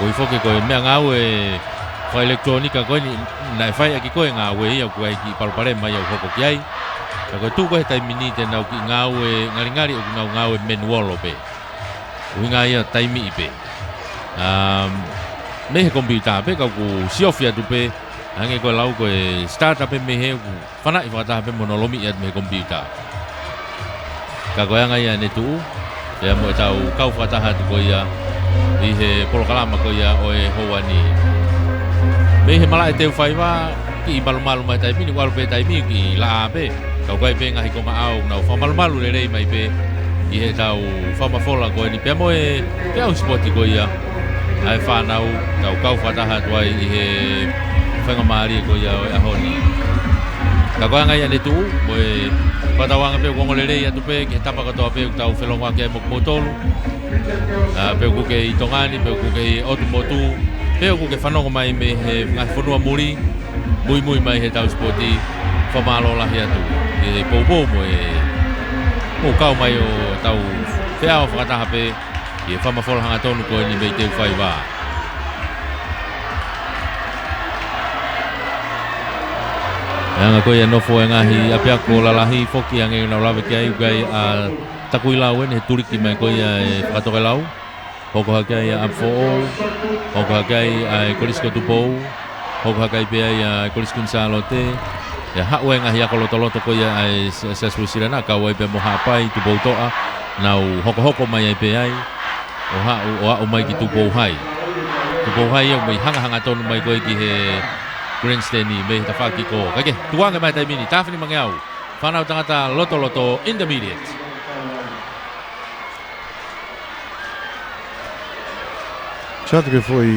o i whoke koe mea ngā ue wha elektronika koe ni nai whai aki koe ngā ue ia koe ki palpare mai au hoko ki ai ka koe tū koe taimi ni te nau ki ngā ue ngari o ki ngā ue menuolo pe o ngā ia taimi i pe me he kompiuta pe kau ku siofi atu pe hange koe lau koe starta pe me he ku whana i whataha pe monolomi i atu me he kompiuta ka koe anga ia ne tuu ia mo e tau kau whataha tu koe ia i he polokalama koe ia o e hoani me he mala e teu whaiwa ki i malumalu mai taimini walu pe taimi ki la a pe kau koe pe ngahi ko maau nau whamalumalu le rei mai pe i he tau whamafola koe ni pe mo e pe au spoti koe ia ai whanau tau kau whataha tuai i he whangamari koe ia o e ahoni ka koe anga ia ne tuu mo e whatawanga pe kongo le rei atu pe ki he tapa katoa pe tau whelonga ke mo kumotolu pe kuke i tongani pe kuke i otu motu pe kuke whanongo mai me he ngahi whanua muri mui mai he tau spoti whamalo lahi atu i he pou mo e mo kau mai o tau wheao whakataha pe i he whamafola hanga tonu koe ni mei teu whai wā anga koe nofo e ngahi apiako lalahi foki ange nau lawe ki ai ukai a takui lau he turiki mai koe e whakatoke lau hoko hakai a Amfo'o hoko hakai a Kolisko Tupou hoko hakai pe ai a Kolisko Nsalote e hau e ngahi ako lotoloto koe ai sasui sirena kau ai pe moha pai Tupou toa nau hoko mai ai pe ai o hau mai ki Tupou hai au mai hanga tonu mai koe ki he grandstand ni me ta whaki ko kake tuanga mai taimini tawhini mangeau whanau tangata loto intermediate Chato ke foi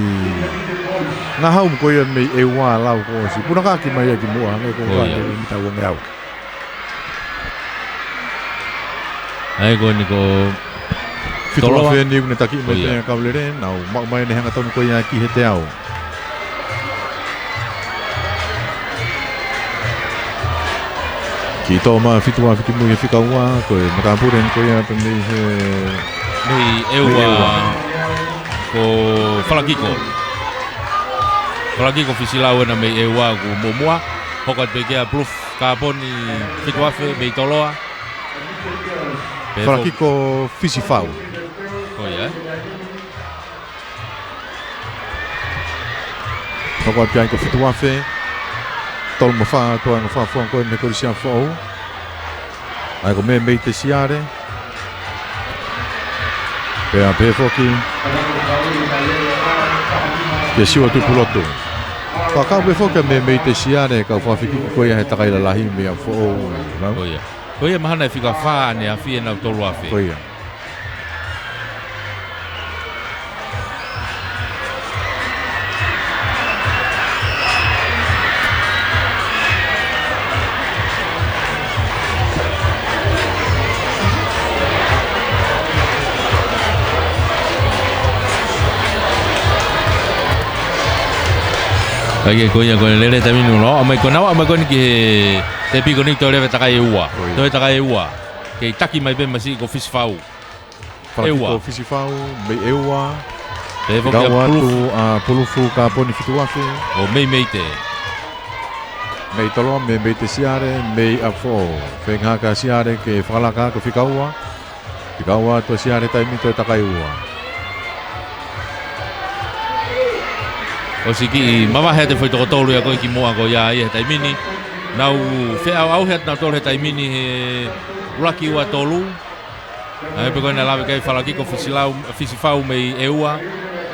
na hau ko ia me e wa lau ko si puna ka ki mai ki mo anga ko ka ni ta wong au ai ko ni ko fitolo fe ni ne ta ki me te ka vlere na mai ne hanga ton ko ia ki he te au ki Kita ma fitu wa fikimu ya fika wa ko matapuren ko ya pe Mei ewa ko falakiko. Falakiko fisilau na mei ewa ku momua. Hokat pekea proof kaponi fituafe mei toloa. Falakiko fisifau. Oh ya. Hokat pian ko fituafe. Tol mo fa to ang fa fo ko me ko sia fo. Ai ko me te siare. Pea pe foki. Ke siwa tu puloto. Fa ka be foki me te siare ka fa fiki ko ya ta kai la lahi me fo. Oh ya. Ko ia mahana fika fa ne afie na tolu afe. Ko ia. Kaya ko ia ko lele tami no, mai ko nawa mai ko ni ke te pi ko ni to le takai ua. To takai ua. Ke taki mai be masi ko fish fau. Ewa fisifau me ewa. Te vo Ka ke watu a pulufu ka poni fituafe. o mei te. Mei tolo me te siare mei afo. Fenga ka siare ke falaka ko fikaua. Fikaua to siare tai mi to takai ua. O siki mama he te foi to tolu ya ko ki moa ko ya ia tai mini. Nau fe au he na tolu tai mini he lucky wa tolu. Ai pe ko na lave kai fala ki ko fisifau mei eua.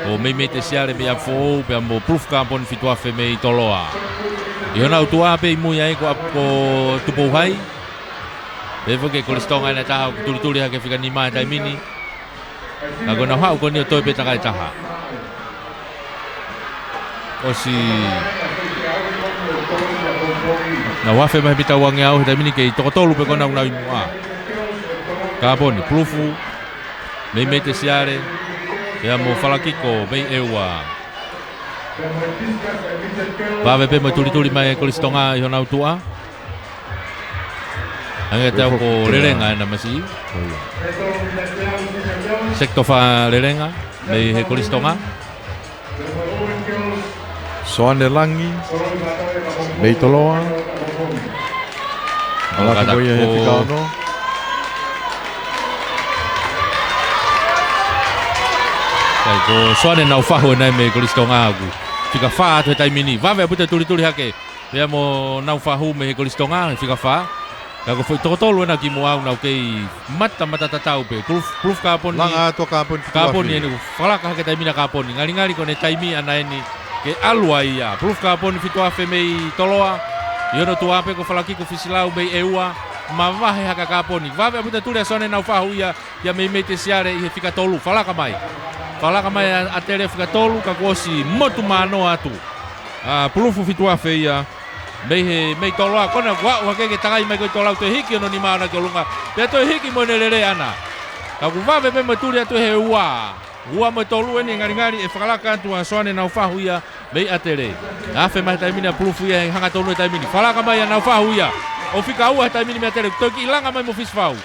O mei te siare me afo pe mo proof kampon fitua fe mei toloa. Io na utua pe mu ya ko tupo hai. Devo ke kolistonga na ta tuli ha ke fika ni mai tai mini. Ako na hau ko ni to pe takai taha. O si na wafe mai pita wangi au hita mini kei tokotolu pe kona unau imua kaponi prufu mei te siare ya mo falakiko mei ewa vawe pe mo tuli mai kolistonga i honau tua ange tau ko lerenga na masi sekto fa lerenga mei he kolistonga Soane langi. Mei toloa. Ala ko ia he fika no. Kai ko soane nau faho nai me kolistonga agu. Fika fa to tai mini. Vave puta tuli hake. Pea mo nau faho me kolistonga fika fa. Ka ko foi totolo na ki mo au nau kei mata tatau pe. Proof kapon ni. Langa to kapon. Kapon ni fala ka ke tai mina kapon ni. Ngali ko ne tai mi ana ni. Ke alua ia, proof kapon fituafe mei toloa. Iono tuape ko falaki ko fisilau mei eua. Mavahe haka kaponi. Vave abuta tuli asone na ufahu ia ya mei te siare i he fika tolu. Falaka mai. Falaka mai atere fika tolu ka kuosi motu mano atu. Proofu fituafe ia. Mei toloa kona wa wakeke tangai mai ko tolau te hiki ono ni maana ke lunga. Pe to hiki mo nelele ana. Ka ku vave pe tuli atu he ua. Ua mo tolu ni ngari e falaka tu asone na ufahu ia mei atere. Afe mai taimini proof ia hanga tolu taimini. Falaka mai na ufahu ia. O fika ua taimini me atere. Toki ilanga mai mo fisfau.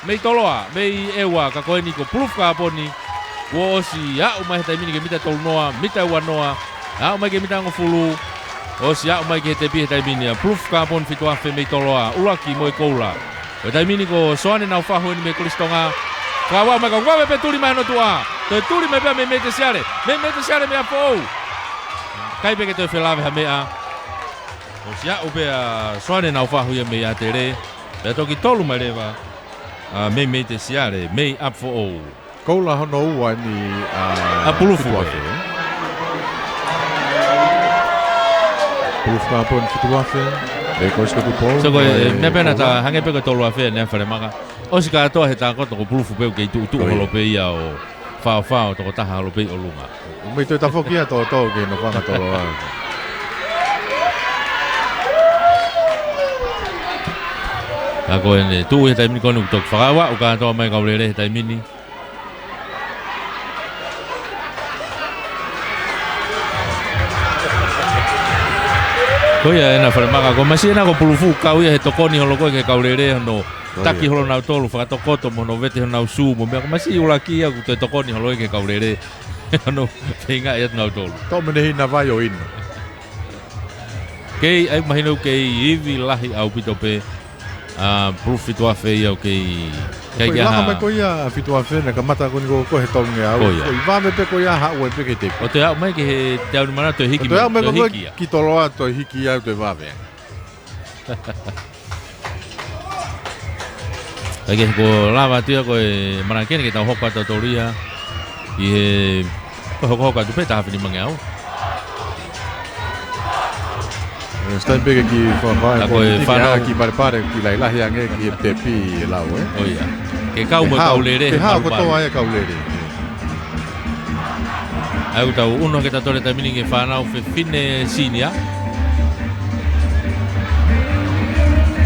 Mei toloa, mei ewa ka koeni ko proof ka poni. Wo si ya umai taimini ke mita tolu noa, mita ua noa. Ya umai ke mita ngofulu. O si ya umai ke te pi taimini proof ka pon fitu afe mei toloa. Ulaki mo koula. O taimini ko soane na ufahu ni me kulistonga. Kawa mai ka wawe pe tuli mai no tua. Te tuli mai pe mei te siare. Mei te siare me apo. Kai pe ke te felave ha mea. O sia o pe soane na ufahu ia mei atere. Pe toki tolu mai lewa. Mei te siare, mei up for all. Koula hono ua ni Pulufu. Pulufu ka pon fituafe. E ko isko tu po. So ko me pena ta hange pe ko tolu afe ne fare maka. O si ka to he ta ko to pulufu pe ke tu holo pe ia o fa to ta holo pe o lunga. Me to ta fokia to ke no fa to lo. Ako ene tu he taimini ko nuk tok whakawa o ka toa mai kaurere he taimini. Koia ena whalemaka ko masi ena ko pulufu kau ia he tokoni holo koe ke kaurere no taki holo nau tolu whakatokoto mo no vete nau su mo mea ko masi ulaki ia ku te tokoni holo ke kaurere no whinga ia nau tolu. Tō mene hina vai o ino. Kei ai mahino kei iwi lahi au pito pe pulufi toa whei au kei Kei laka mai ko ia fitua whena ka mata ko ni ko he tonge au. Ko i vame pe ko ia hau e pe ke te. O te au mai ke he te au ni mana to hiki. O te au mai ko ki toloa to hiki au te vame. Ai ke ko lava tia ko e mana kene ke tau hoka tau toria i he ko hoka tu pe ta hawhini mange au. Stai pege ki whawhai ko ki pare ki lailahi ange ki te pi lau e. O ia. Ke kau mo kaulere. Ke hao ko toa e kaulere. Au tau uno ke tatore tamini ke whanau whiwhine sinia.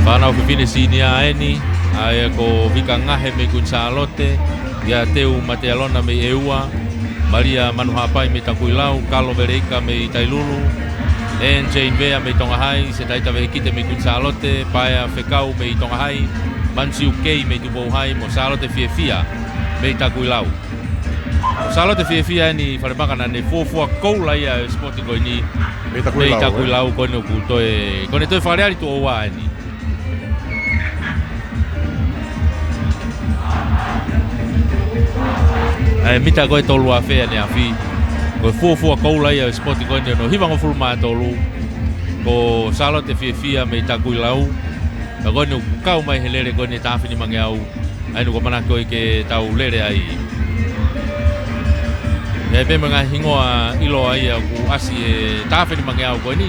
Whanau whiwhine sinia eni. Ai ko vika ngahe me kunsalote. Ia teu mate alona me eua. Maria Manuhapai me takuilau. Kalo Vereika me tailulu. En Jane Vea me Tongahai, se taita vehikite me kunsalote, paia Fekau me Tongahai, Mansi Ukei me Tubouhai, mo salote fiefia me Takuilau. Salote fiefia ni wharemakana ne fuafua koula ia sporti ko ni me Takuilau ko no kutoe, ko ne toi whareari tu oua ni. Ai mita ko e tolu a fea ni a fi. Ko fuafua koula ia sporti ko no hivango fulma tolu ko salote fiefia me Takuilau. Ka ko no kau mai helere ko ni tafini mangeau. Ai no ko mana ko ke tau lere ai. E pe mga hingoa ilo ai ku asi e tafini mangeau ko ni.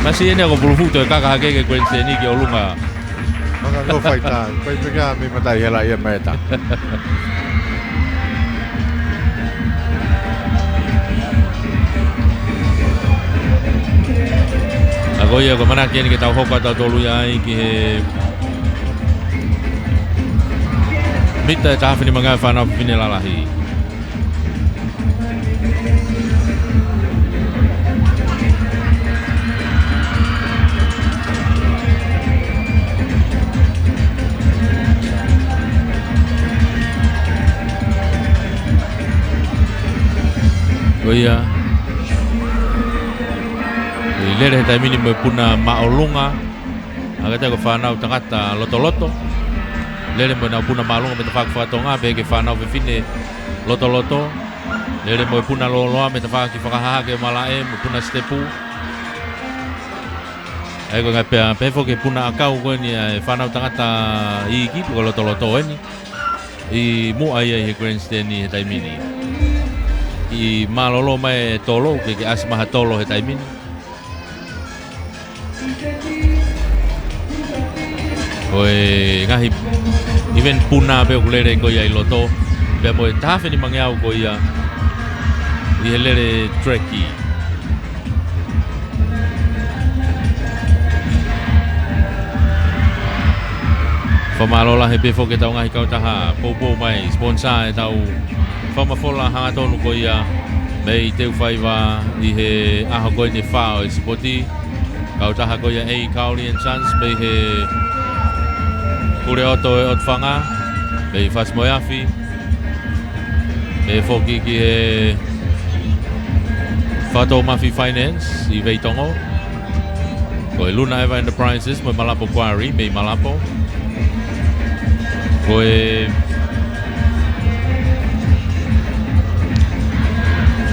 Masih ini aku bulu tu kakak ke kuense ni ke olunga. Maka ko faita, ko pega me matai hela ia meta. Ako ia ko mana kini kita hoka ta tolu ai ki mita ta fini manga fana fini lalahi. Koia lere ta mini me puna maolunga agata ko whanau tangata loto lere mo na puna maolunga me te whakawhatonga be ke whanau fine loto lere mo puna loloa me te whaki whakahaha ke malae mo puna stepu ai ko ngapea pefo ke puna akau ko ni whanau tangata i kipu ko loto eni i mu ai he grandstand ni he taimini i malolo mai tolo ke asmaha tolo he taimini oi ngahi even puna pe kulere ko ia loto be mo tafe ni mangiau ko ia i helere treki famalola he befo ke tau ngahi kau taha popo mai sponsor e tau famafola hanga tonu ko ia mei teu whaiva i he aho koe ni whao i sipoti kau taha ko ia ei Kauri and Sons mei he kure oto e otwhanga mei Fasmoyafi mei foki ki he Whato Mafi Finance i Veitongo ko e Luna Eva Enterprises mei Malapo Quarry mei Malapo ko e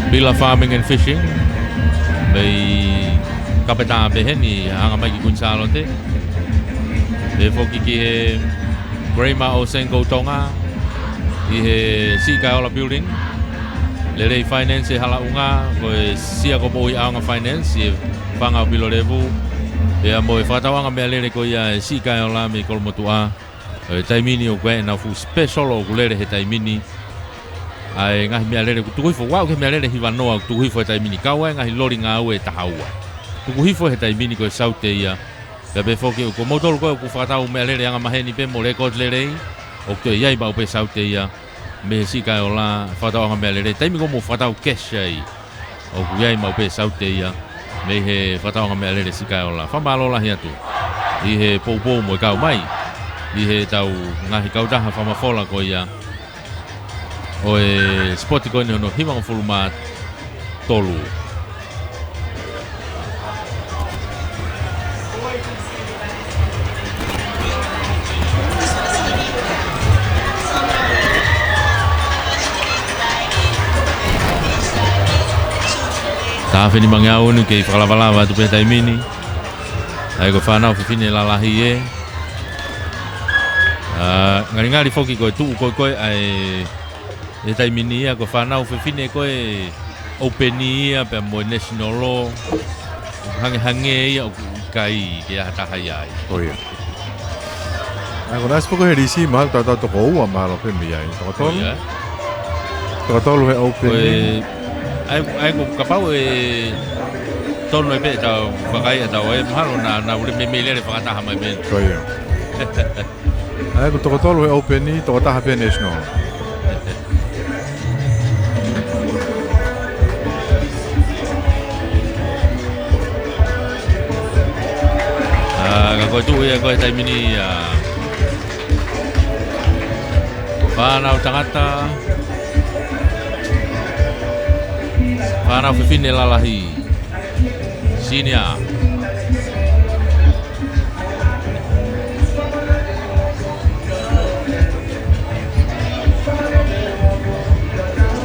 Bila Farming and Fishing mei kapeta beheni hanga mai ki kunsalote e foki ki he Grema o Senko Tonga i he Sikaola Building Lerei Finance e halaunga ko e sia ko mo i aunga Finance e whanga o Pilo Revu e a mo e whatawanga mea lere ko ia e Sikaola me Kolmotua e taimini o koe na fu special o kulere he taimini ai ngahi mea lere kutukuhifo wau ke mea lere hiwa noa kutukuhifo he taimini kaua ngahi lori ngā ue tahaua kutukuhifo he taimini ko e saute ia pe be foki ko motoro ko ku whakatau mea lere anga maheni pe mo record lere o to iai ba pe saute ia me si kai ola whatau anga mea lere taimi ko mo whatau kesha i o kuiai mau pe saute ia me he whatau anga mea lere si kai ola whamalola hi atu i he poupou mo i kau mai i he tau ngahi kautaha whamafola ko ia o e spoti ko ni hono himanga fuluma tolu Tafe ni mangau ni ke whakalawalawa tu pe taimini. Ai ko whanau whiwhine lalahi e. Ngari whoki koe tuu koe ai e taimini ia ko whanau whiwhine koe openi ia pe mo national law. Hange ia o kai ke ahataha iai. Oh ia. Ai ko nasi poko he risi mahal tau toko ua mahalo pe mi ai. Toko tolu he openi. Ai ko kapau e tono e pe tau whakai tau e mahalo na ure me lere whakataha mai ben. Ko ia. Ai ko toko tolu he openi, toko taha pe national. Ka koe tuu ia koe taimini whanau tangata Whanau whiwhine lalahi Senior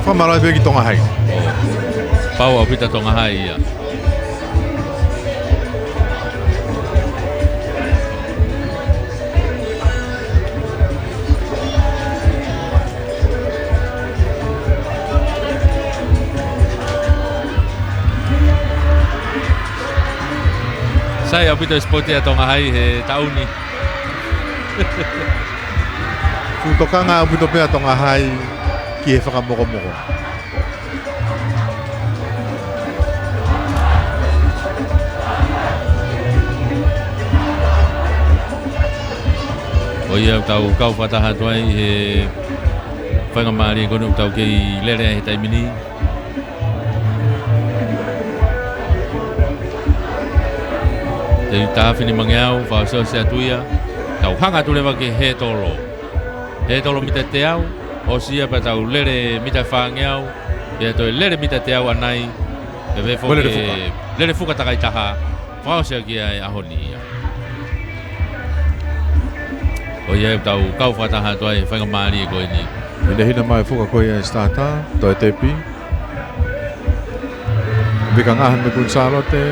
Whamalai pe ki tonga hai. Pau au pita tonga hai ia Sai au pita spotia tonga hai he tauni Futokanga au pito pea tonga hai ki he whakamoko. O ia tau kau whataha tuai he whangamari konu tau kei lere he taimini Te tāwhini mangeau, whaasau se atuia Tau hanga tu lewa ke he tolo He tolo mita te au O sia pa tau lere mita whangeau Pea toi lere mita te au anai Pe vefo ke lere fuka takai taha Whaasau ki ai ahoni ia O ia tau kau whataha tuai whangamari e koe ni Hina mai fuka koe e stata, toi tepi Vika ngahan me kunsalote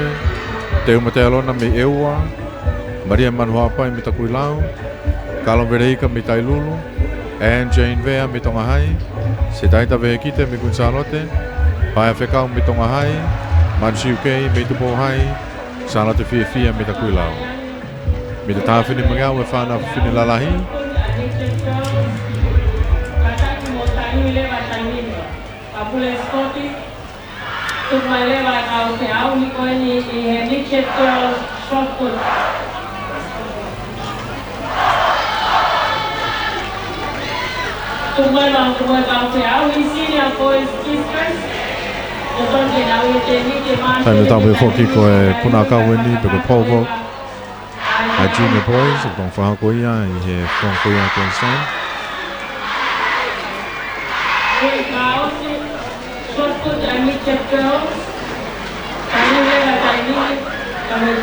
Te umate alona me eua, Maria Manuhapa me takui lau, Kalon Vereika me tailulu, Anne Jane Vea me tonga hai, Se taita vehekite me kunsalote, Paia Fekau me tonga hai, Mansi Ukei me tupo hai, Salate Fia me takui lau. Me te tāwhini mangau e whanau whiwhine lalahi. Mai leva kau te au ni koe ni I he Midget Girls shot put. Tumai kau te au I senior boys kickers. Tai me tāpui whoki koe puna kaue ni pe koe povo. A junior boys, o tong whaha koe ia I he whong koe ia koe stand. Shot put and Midget Girls.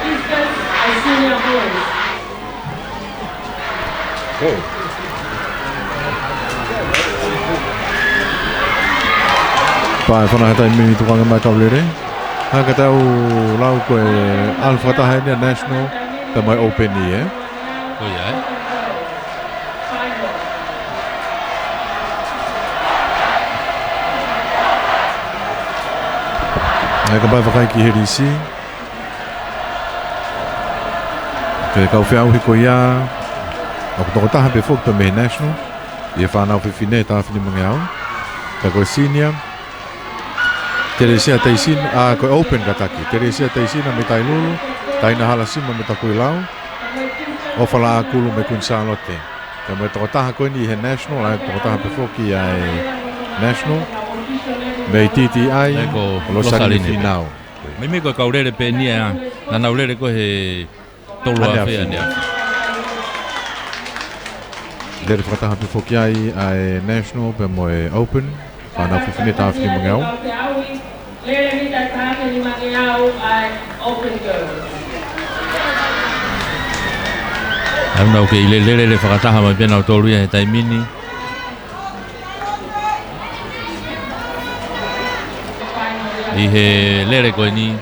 Kickers and senior boys. Oh. Pai whana hetai mini tukanga mai kaulere. Haka tau lau koe alfa taha nia national te mai open ni e. Oi ai Haka pai whakai ki he risi. Ke kau whiau hiko ia. Ako toko taha pe fok te me national. Ia whanau whiwhine tāwhini mangeau. Ka koe senior. Teresia Teisina, koe open kataki. Teresia Teisina me tailulu. Taina halasima me takui lau. O whala akulu me kunsalote. me to taha ko ni he national ai to taha pe foki ai national me TTI ko Losaline final me ko kaurere pe nia na naurere ko he tolu a fe ania Lere taha pe foki ai national pe mo open pana fu fine taha fini mangau Lere ni taha ni mangau ai open girls. Ana ke le whakataha mai pena o tōru ia he taimini. I he lere koe ni.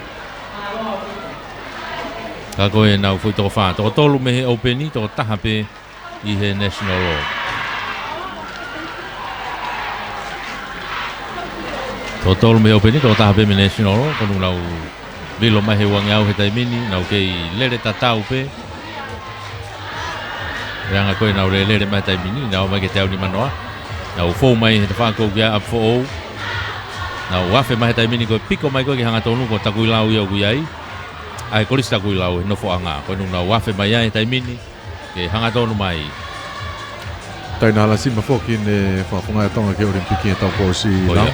Ka koe nau fui toko whaa. Toko tolu me he openi, toko taha pe i he national law. Toko tolu me he openi, toko taha pe me national law. Kono nau vilo mai he wangi au he taimini. Nau kei lere tatau pe. Ranga koe nau lere mai taimini, nau mai ke te au ni manoa. Nau fōu mai he te whākou kia ap fōou. Nau wafe mai he taimini koe piko mai koe ki hanga tonu ko takui lau iau kui ai. Ai koris takui lau he nofo anga. Koe nau wafe mai ai he taimini ke hanga tonu mai. Taina hala sima foki ne whafunga tonga ke Olimpiki e tau kōsi lau.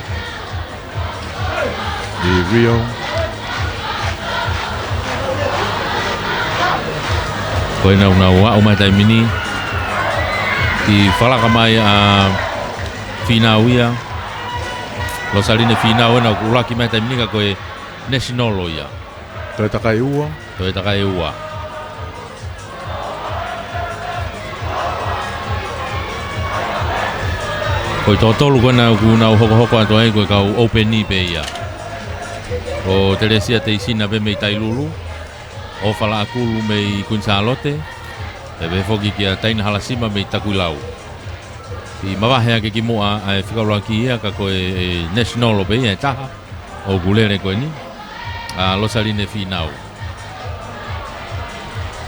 Di Rio. Koe nau wa'o mai taimini. I whalaka mai a whinau ia. Losaline whinau ena ulaki mai taimini ka koe national o ia. Toi takai ua. Toi takai ua. Koe tōtolu koe nau ku nau hoko ato ai koe kau open ni pe ia. O Teresia te isina pe mei tailulu. O whala akulu mei Kunsalote. E be foki kia taina halasima mei takuilau. I mawahea ke ki moa ai whikaurua ki ia ka koe national o pe ia taha. O gulere koe ni. A Losaline whinau.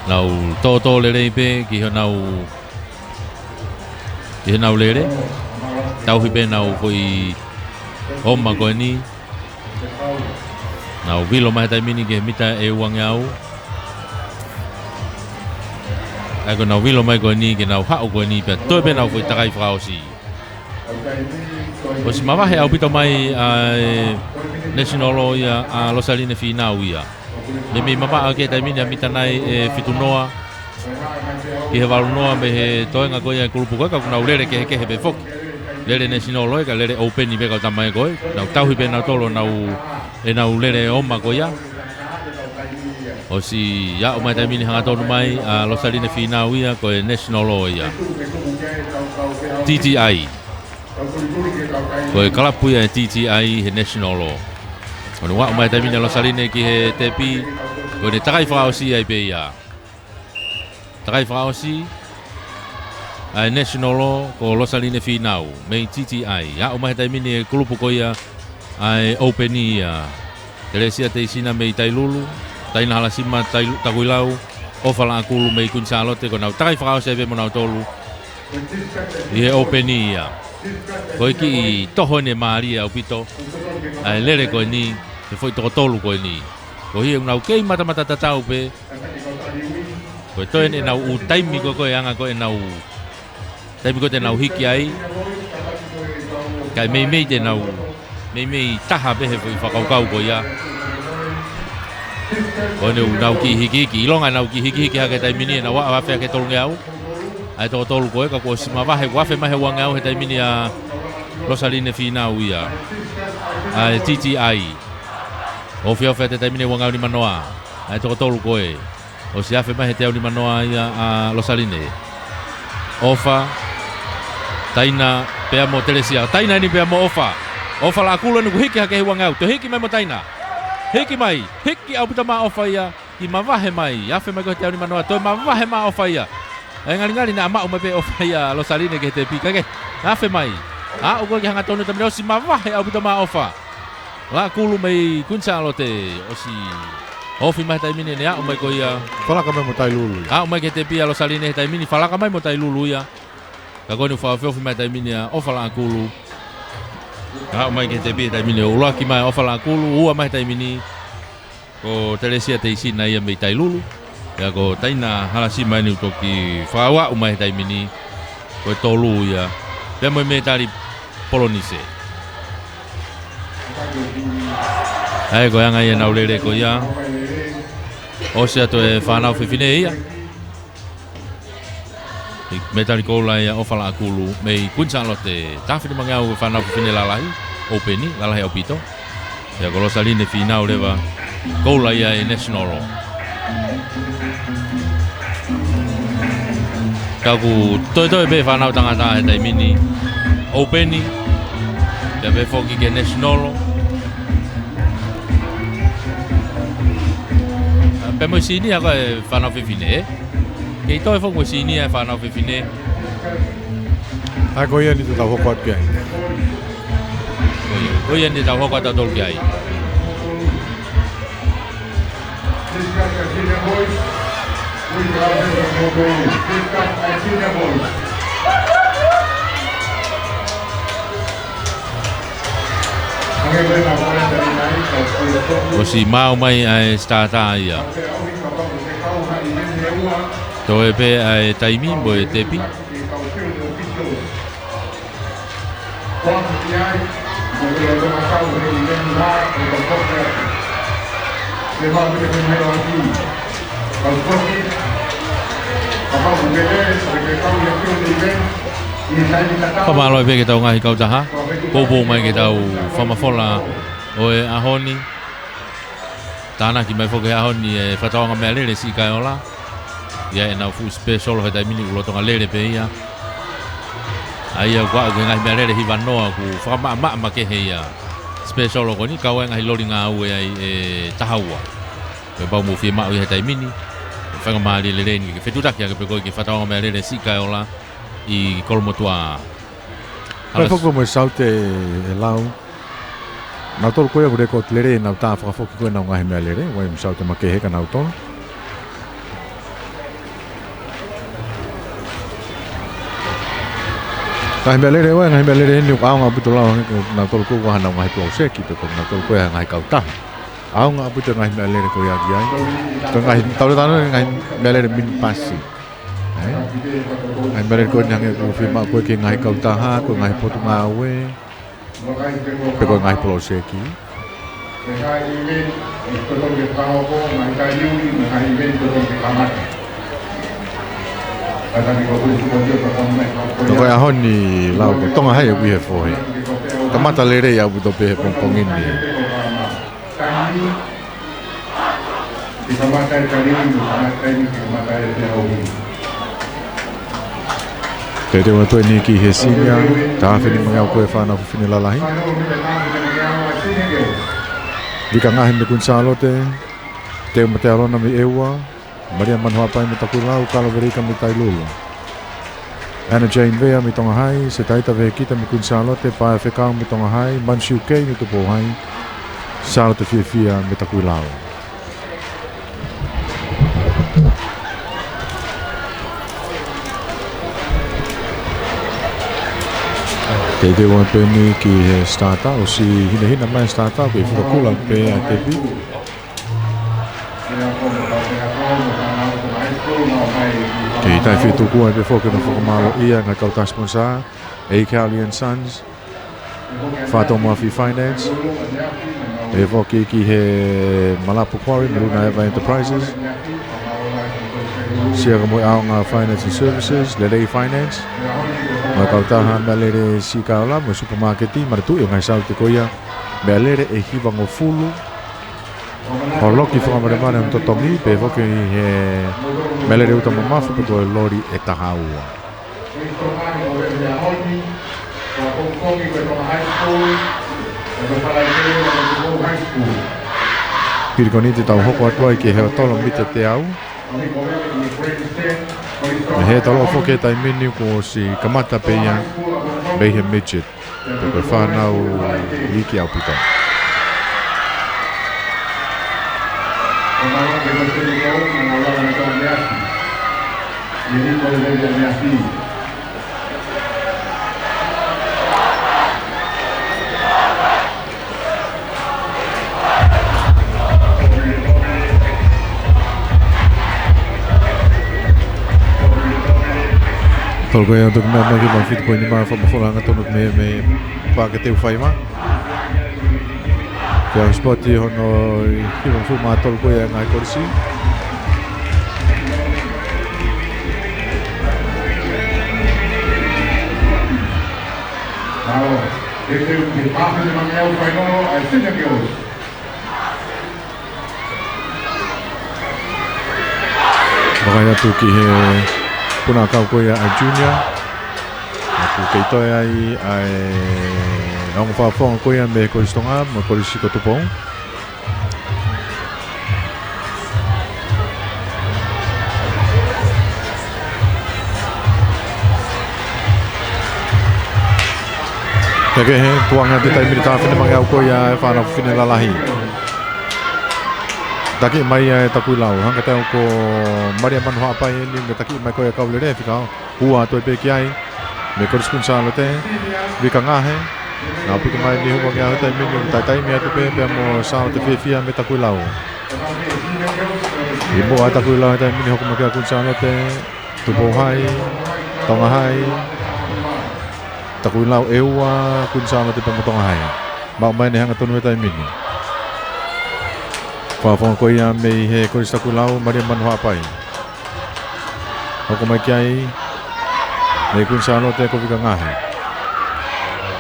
Nau tōtō lere pe ki he nau lere. Tauhi pe nau koi oma koe ni. Nau vilo mai taimini ke mita e uangi au. Ai ko nau vilo mai koe ni ke nau hao koe ni pe toi pe nau koi takai whakaosi. O si mawahe au pito mai national o ia a Losaline whinau ia. Me mi mama ke taimini a mita nai e whitunoa. Ki he warunoa me he toenga koe ia kulupu koe ka kuna urere ke he pe foki. Lere national o ka lere open ni pe ka tamai koe. Nau tauhi pe nau tolo nau lere oma koe ia. O si ya o mai taimini hanga tonu mai a Losaline whinau ia koe national o ia. TTI. Koe kalapu ia TTI he national o. Koe wa o mai taimini a Losaline ki he tepi. Koe ne takai whakaosi ai pe ia. Takai whakaosi. Ai national o ko Losaline whinau. Mei TTI. Ya o mai taimini e kulupu koe ia. Ai open ia. Teresia te isina mei tailulu. Taina halasima takuilau. O whala akulu mei Kunsalote. Ko nau takai whakaosi ai pe mo nau tolu. I he open ia. Koe ki toho ne Maria au pito. Ai lere koe ni. He foi toko tolu koe ni. Ko hi nau kei mata tatau pe. Koe toe ne nau u taimi koe anga koe nau. Taimi koe te nau hiki ai. Kai mei te nau. Mei taha pe he foi whakaukau koe ia. Koe ne nau ki hiki. Ilonga nau ki hiki hake taimini. Na waa wawhea ke tolu ngeau. Ai toko tolu koe ka kua sima wafe mahe wang au he taimini a Losaline whinau ia. Ai TTI. O whiawhea te taimini wang au ni manoa. Ai toko tolu koe. O si afe mahe te au ni manoa ia a Losaline. Ofa. Taina pea mo Teresia. Taina ni pea mo ofa. Ofa la akulu nuku hiki hake he wang au. Te hiki mai mo taina. Hiki mai. Hiki au pita maa ofa ia. Ki mawahe mai. Afe mai koe te au ni manoa. Toi mawahe maa ofa ia. Ai ngali na ama ume pe ofa ia Losaline ke te pika ke. Afe mai. A o ko ki hanga tonu tamino si mawahe au pita ma ofa. La kulu mai Kunsalote o si ofi mai taimini ne a ume ko ia. Falaka mai mo tailulu. A ume ke te pia Losaline taimini falaka mai mo tailulu ia. Ka ko ni fa ofi mai taimini a ofa la kulu. A ume ke te pia taimini o laki mai ofa la kulu ua mai taimini. Ko Teresia te isina ia mai tailulu. Ya ko taina halasima ni utoki whawa umai taimini Koe tolu ia. Pea moe me tari polonise. Ai koe anga ia naulere ko ia. O se ato e whanau whiwhine ia. Me tari koula ia ofala akulu. Mei kunsalo te tawhine mangau e whanau whiwhine lalahi. Openi, lalahi au pito. Ia kolosa line whinau rewa. Koula ia e national. Kaku toi be whanau tangata e taimini. Openi. Ia be foki ke national. Pe mo sini ako e whanau whiwhine. Kei toi foki mo sini e whanau whiwhine. Ai ko ia ni te tau hoko atu kia. Ko ia ni tau hoko atu tolu kia. O si mau mai ai starta ia. To e pe ai taimi mo e tepi. Kamaloi pe ke tau ngahi kau taha. Popo mai ke tau whamafola o e ahoni. Tāna ki mai whoke ahoni e whataonga mea lere si kai ola. Ia e nau fu special hoi tai mini ulotonga lere pe ia. Aia kua ke ngahi mea lere hiwa noa ku whakamaa ma ke he ia. Special o koni kau e ngahi lori ngā ue ai e tahaua. Ke bau mu whia mau i hei tai mini. Whangamari le reni ke whetutaki a ke pekoi ke whataonga mea lere si kai ola. I kolomotua. Ai whako mo saute e lau. Nau tolu koe aku reko tlere nau tā whakafoki koe nau ngahi mea lere. Wai mo saute ma kehe ka nau tolu. Ngahi mea lere wai ngahi mea lere heni uka aonga aputo lau. Nau tolu koe waha nau ngahi tuau seki. Peko nau tolu koe ngahi kau taha. Aonga aputo ngahi mea lere koe agi ai. Taure tano ngahi mea lere min pasi. Ai mere ko nyange ko firma ko ke ngai kau taha ko ngai potu ngawe pe ko ngai polo seki ko ya honi lau ko tonga hai wi he foi tamata lere ya bu to pe pong ini Te rewa toi ni ki he sinia, ta whini mangau koe whanau whini lalahi. Vika ngahi me kunsalo te umate alona mi ewa, Maria Manhuapai me taku lau, Kalo Verika me tai lulu. Anna Jane Vea me tonga hai, se taita vehe kita me kunsalo te pae whekau me tonga hai, Mansiu Kei me tupo hai, Salo te fia me taku lau. Te te wan pe ni ki he starta o si hina mai starta ko i whakakula pe a te pi. Te tai whitu kua pe whoke na whakamalo ia ngā kauta sponsor, Eikali and Sons, Whato Mafi Finance, e whoke ki he Malapu Quarry, Maruna Eva Enterprises, Siaga Moe Aonga Finance and Services, Lerei Finance, Mai kautaha mea lere si kaola mo supermarketi maratu e ngai sau te koia mea lere e hiwa ngo fulu o loki whakamaremane am totongi pe hoki he mea lere uta mamafu pe koe lori e tahaua Pirikoni te tau hoko atua i ke heo tolo mita te au Me he talo whoke tai mini ko si kamata pe ia mei he midget pe koe whanau i ki au pita. Kalau kau yang untuk memang fit poin ni mah famofola ngaton me pakai teu faima. Yang sport dia hono hilang fu matol kau yang ngai kursi. Now, este el pase de Manuel Fainolo a Estrella Queos. Makanya tu ki puna kau ko ya junior. Aku keito ai ang fa fong ko ya me ko stonga mo ko si ko tupong. Kaya tuang yang kita milita fina mangau ko ya fa na fina lalahi. Taki mai takui lau hang kata ko Maria manho apa ini taki mai ko ya kau lere fika hua to pe kiai me ko responsable vika ngahe na pu mai ni ho ya ta mi tai mi atu pe mo sa te fia me takui lau ibu ata takui lau ta mi ho ko ka kun sa te tu bo hai tonga hai takui lau ewa kun sa te pe mo tonga hai ma mai ni hang tonu ta mi ni Fafong ko ya me he ko sa kulau Maria manho apa ai. Ako mai kiai me kun sa no te ko vika ngahe.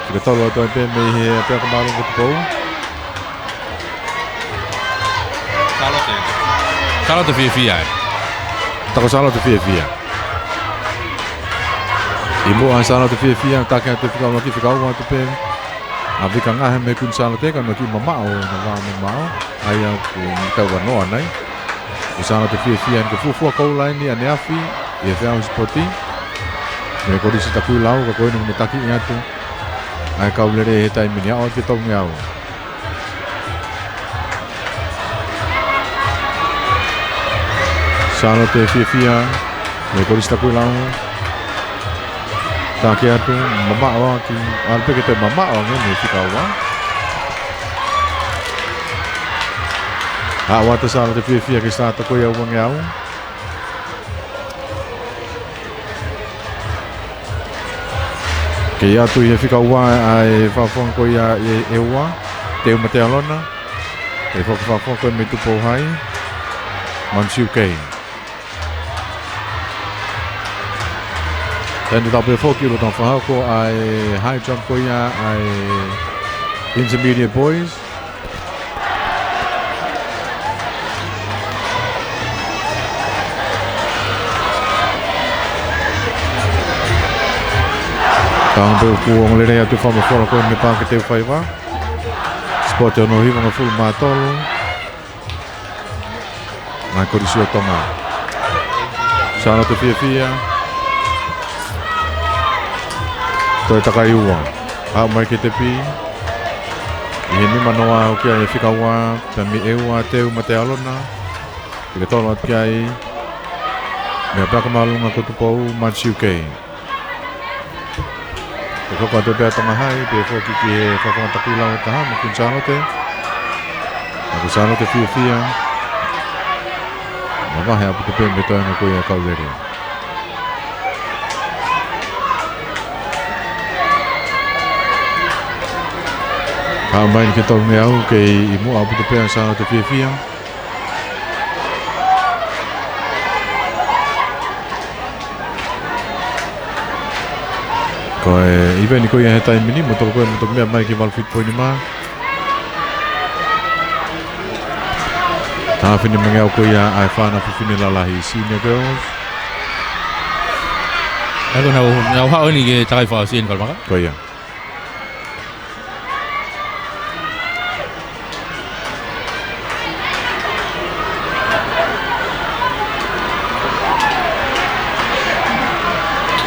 Kita tolo to pe me he pe ko malu ko. Salo te fia. Tako salo te fia. Ibu an salo te fia ta ka te fika no ki fika wa te pe. A vika ngahe me kun sa no te ka no ki mama o na mama. Ayah ku kau warna nai. Usana te fia ke fufu kau lain ni ane afi. Ia fea sporti. Me ko disi takui lau ka ko ni taki ngatu. Ai kau lere hetai mini au te tong ngau. Usana te fia me ko disi takui lau. Taki atu mama wa ki alpe ke te mama wa ni fikau wa. Wata sa te fia ke sta ko ya wang yau. Ke ya tu ye fika wa ai fa fon ko ya e wa te mate alona. E fa fon ko me tu po hai. Mansiu ke. Dan ta pe foki lo tan fa ko ai high jump ko ya ai intermediate boys. Kang be kuong le ya tu fa mo fora ko me pa ke te fai va. Sport no hi mo full matol. Na ko di sio tonga. Sana te fia. To ta kai uwa. Ha mai ke te pi. Ini manoa o kia e fika wa ta mi ewa te u mate alona. Ke tolo at kai. Me pa ka malu ma ko tu po Manchu ke. Ko ko te tonga hai pe fo ki fa fa ta pila o ta mo kun chano te. Ko chano te fia. Ma ha pu te pe me to no ko ya ka lere. Mai ke tol me au ke I mo apu te pe chano te fia. Ko even ko ya hetai mini mo to me mai ki val fit point ma ta fini mangau ko ya ai fa na fini la lahi senior girls Ako na ha ni ke takai fa sin kal maka ko ya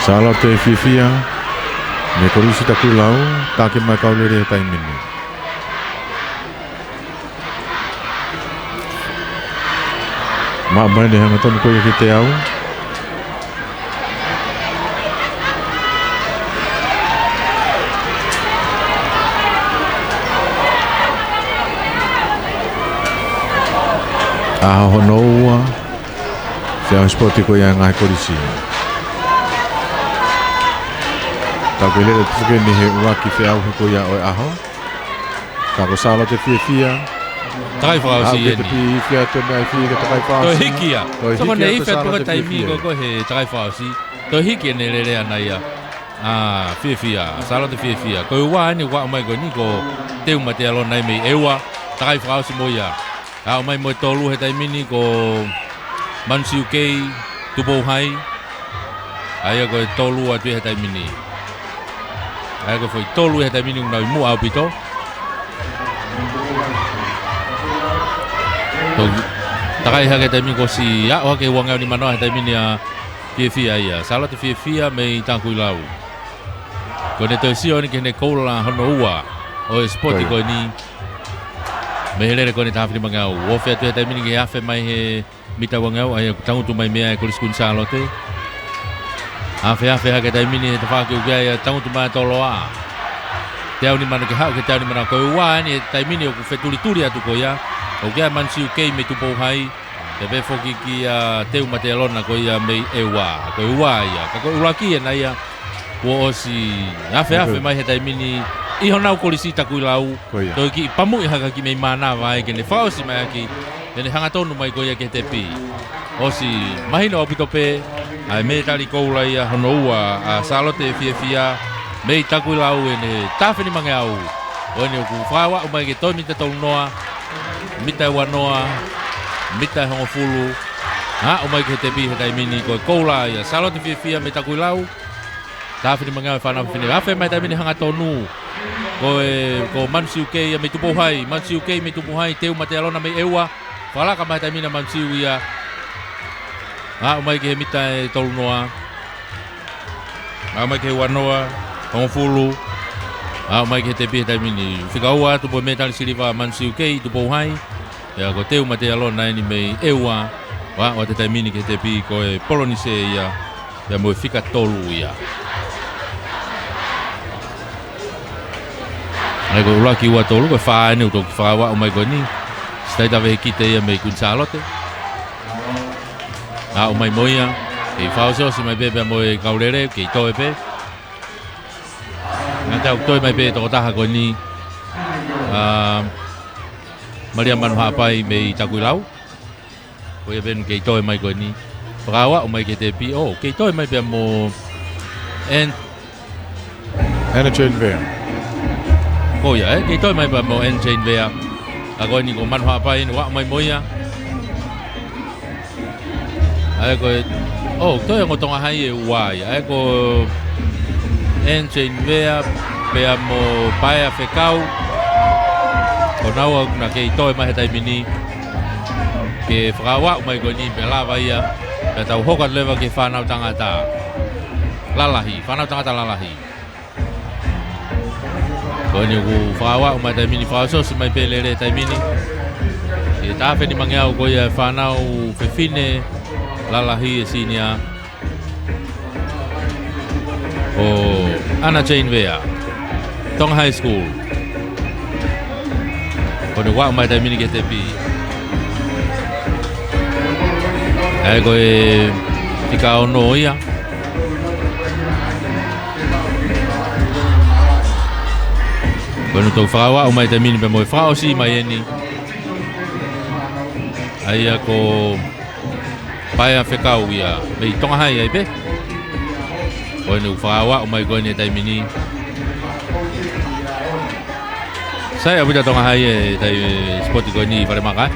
Salah te fia me korisi taku lau take mai kau lere tai mini ma mai de hanga ton ko ye te au honoa fia sport ko ya ngai korisi Tau ke lele tuke ni he uraki fe au ko ia o aho. Ka ko sala te fia. Takai whakausi e Te ni. fia te mai fia ke takai whakausi. Toi hiki a. Toi hiki Soko a ne te ife sala puka te taimi whiawhia. ko he takai whakausi. Toi hiki e ne lele ana ia. Fia. Sala te fia. Ko ua ani wa mai ko ni ko teu ma te alo nai mei ewa. Takai whakausi mo ia. Au mai mo tolu he taimi ni ko Mansiu Kei Tupou Hai. Aia ko tolu atu he taimi ni. Aia ko foi tolu he taimi ni unau mu au pito. Takai hake taimi ko si a o ke wanga ni manoa he taimi ni a fia ia. Sala te fia me tangkui lau. Ko ne te sio ni ke ne koula hono ua o e spoti ko ni. Me hele ko ne tafini mangau. Wo fe te taimi ni ke afe mai he mita wangau ai tangu tu mai mea e kolis kun salote. Afe hake taimi ni te whake uke ai tangu tu mai toloa. Te au ni mana ke hau ke te au ni mana ko ua ni taimi ni o ku feturi atu ko ia. O kia Mansiu Kei me Tupou Hai. Te be foki ki teu ma te alona ko ia mei ewa. Ko ua ia. Ka ko uraki e na ia. Wo osi afe mai he taimi ni. Iho nau kolisi taku lau. Toi ki pamu i haka ki mei mana vai ke ne whaosi mai aki. Tene hanga tonu mai ko ia ke te pi. Osi mahina o pitope. Ai me tali koula ia hono ua a salote fia. Mei taku lau e ne tawhini mange au. O ene ku whawa o mai ke toi mita tolu noa. Mita wanoa, mita hongo fulu. O mai ke te pi he taimini ko koula ia salote fia me taku lau. Tawhini mange au whanau whini. Afe mai taimini hanga tonu. Ko Mansiu Kei me Tupou Hai. Mansiu Kei me Tupou Hai teu mate alona me ewa. Whalaka mai taimina Mansiu ia. O mai ke he mita e tolu noa. O mai ke he wanoa, hongo fulu. O mai ke te pi he taimini. Whikaua tupo me tali siriwa Mansiu Kei Tupou Hai. Ia ko teu mate alona ni me ewa. O te taimini ke te pi ko e polonise ia. Ia mo e whika tolu ia. Ai ko ulaki ua tolu ko whae ne utoki whawa o mai ko ni. Stai tawe he kite ia mei kun salote. O mai moia. Kei whao si mai bebe mo e kaurere kei toe pe. Nga tau toi mai pe toko taha ko ni. Maria manu hapai mei takui lau. Ko ia ben kei toe mai ko ni. Whakawa o mai ke te pi. Kei toe mai pe mo. Anna Jane Vea. Ko ia kei toi mai pe mo Anna Jane Vea. Ako ni ko manu hapai ni wa mai moia. Ai ko toi ngotonga hai e uai. Ai ko Anna Jane Vea pe mo paia whekau. Ko nau na kei toi mai he taimini. Ke whakawa mai ko ni pe lawa ia. Pe tau hokat lewa ke whanau tangata. Lalahi, whanau tangata lalahi. Ko ni ku whakawa mai taimini whakasos mai pe lere taimini. Ke tawheni mangeau ko ia whanau whewhine lalahi e sinia. O Anna Jane Vea. Tonga High School. Ko ni wak mai taimini ke te pi. Ai ko e tika ono ia. Ko no tau whakawa o mai taimini pe mo e whakaosi mai eni. Ai ko paia whekau ia. Mei tonga hai ai pe. Ko no whakawa o mai ko ni taimini. Saya punya tonga hai e tai sport ko ni pare maka.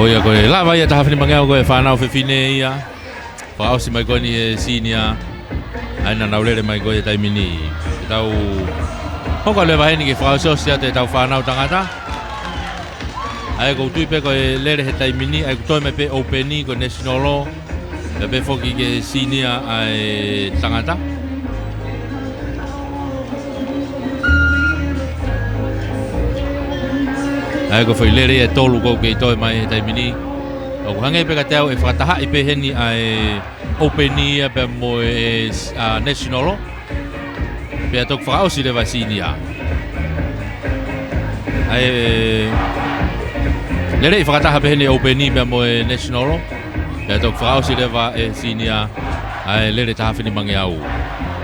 Oia ko e lava ia tahawhini mangau ko e whanau whewhine ia. Whaosi mai ko ni e sinia. Aina naulere mai ko e taimini. E tau hoko lewa heni ke whaosiosi ate e tau whanau tangata. Ai ko tui pe ko e lere he taimini. Ai ko toi me pe openi ko national law. E pe foki ke sinia ai tangata. Ai ko foi lere e tolu ko ke toi mai taimini. O hange pe ka tau e whakataha i pe heni ai openi pe mo e national. Pe atok whakaosi le vai sinia. Ai Lele whakataha pehene Openi mea moe National. Pea tau whakausi lewa e sinia ai lele taha whini mange au.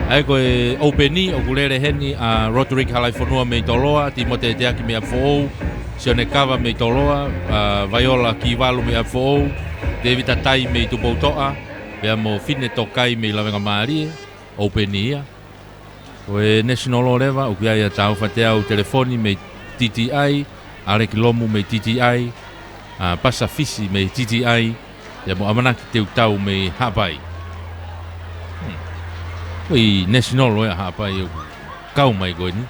Ai koe Openi o kulere heni a Roderick Halaifonua mei toloa, Timote Teaki mea fo'ou, Sione Kava mei toloa, Viola Kiwalu mea fo'ou, David Atai mei tupoutoa, pea mo Fine Tokai mei lawenga maari, Openi ia. Koe National lewa, uki ai a tau whatea o telefoni mei TTI, Areki Lomu mei TTI, Pasa Fisi mei TTI, ia mo amanaki teu tau mei Hapai. Koe National loa Hapai o kau mai koe ni.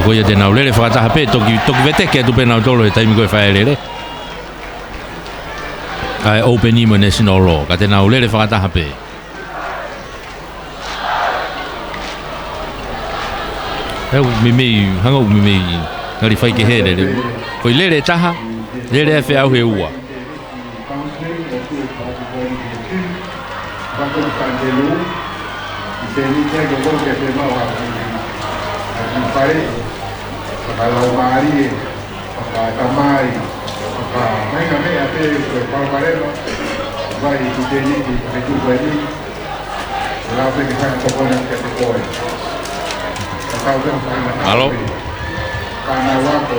Koe ia te nau lele whakataha pe, toki vete kia tupe nau tolo e taimi koe whae lele. Ai Openi mo National Law, ka te nau lele whakataha pe. Hau mimei, hanga u mimei, ngari whai ke he lele. Koe lele taha, lele e whiau he ua. Kalau mari, tamai, mereka ni ada kalau barelo, vai itu jadi itu jadi, lalu kita komponen kategori. Halo. Karena waktu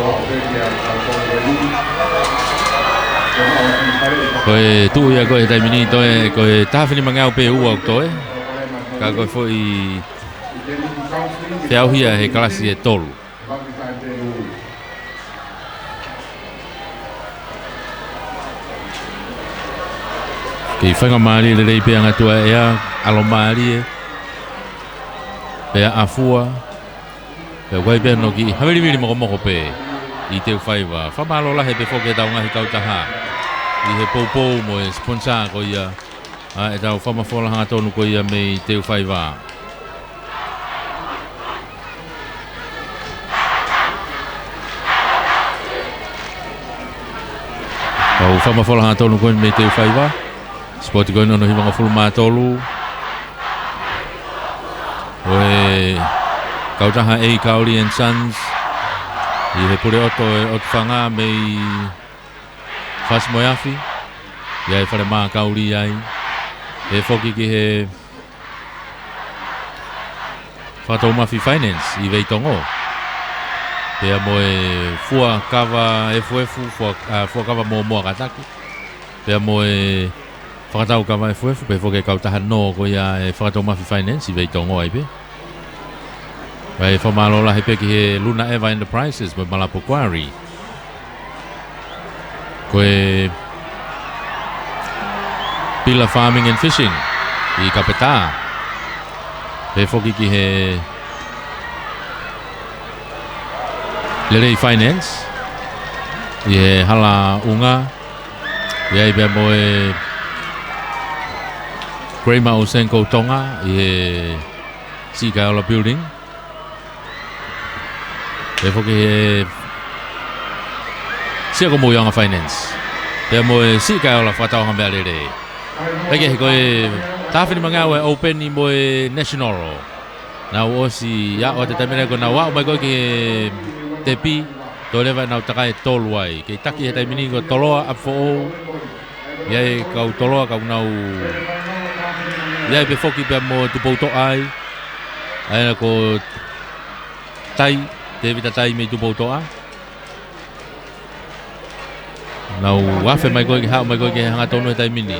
dia kalau jadi, koe tu ia koe tai mini toe koe tawhini mangau pe ua toe. Ka koe foi whiau hia he kalasi e tolu. Kei whanga maari le rei pea ngatua ea alo maari e pea afua pea wai pea no ki hawiri moko moko pe i teu whaiwa whamalo lahe pe whoke tau ngahi kautaha i he poupou mo e sponsor ko ia e tau whamafola hanga tonu ko ia me teu whaiwa tau whamafola hanga tonu ko ia me teu whaiwa Spoti koe nono himanga fulu mātolu. Oe kautaha ei Kauri and Sons. I he pure oto e whanga mei Fas Moiafi. Ia e whare mā Kauri ai. E whoki ki he Whatou Mafi Finance i Veitongo. Pea moe fua kawa FF, fua kawa moa kataki. Pea moe whakatau kawa FF, pe whoke kautaha no ko ia e Whakatou Mafi Finance i Veitongo ai pe. Vai whamalola he peki he Luna Eva Enterprises mo Malapo Quarry. Koe Pila Farming and Fishing i Kapeta. Pe whoki ki he Lerei Finance i he Hala Unga. Ia i bea moe Greyma o Senko Tonga i he Sikaola Building. E whoki he Siako Moyanga Finance. Pea moe Sikaola whatau hambea lere. Peke he koe tāwhini mangau e Openi moe National. Nau osi ia o te tamina ko nau wau mai koe ki he tepi. Tō lewa nau takai tolu ai. Kei taki he taimini ko toloa up for all. Iai kau toloa kau nau Iai pe whoki pia mo tupouto ai. Aina ko tai, David Tai mei tupouto a. Nau wafe mai koe ki hao mai koe ki hanga tonu e taimini.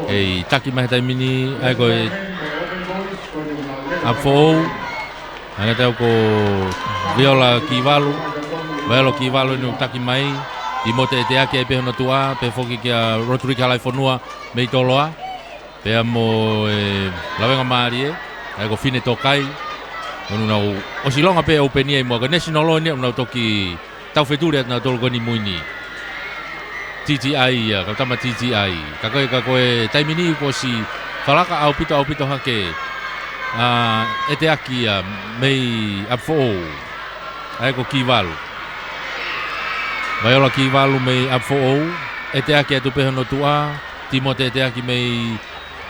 Kei taki mai taimini ai koe up for all. Hanga tau ko Viola Kiwalu. Viola Kiwalu ni taki mai. Timote Teaki e pehono tua, pe whoki kia Roderick Halaifonua mei toloa. Pea mo lawenga maari e, ai ko Fine Tokai. Onu nau osilonga pe Openi e mua ka National Law ni, nau toki tau wheturi at nau tolo koni muini. TTI ia, kautama TTI. Ka koe taimini ko si whalaka au pito hake. E te aki ia, mei up for all. Ai ko Kiwalu. Viola Kiwalu mei up for all. e te aki atu peho no tua, Timote e te aki mei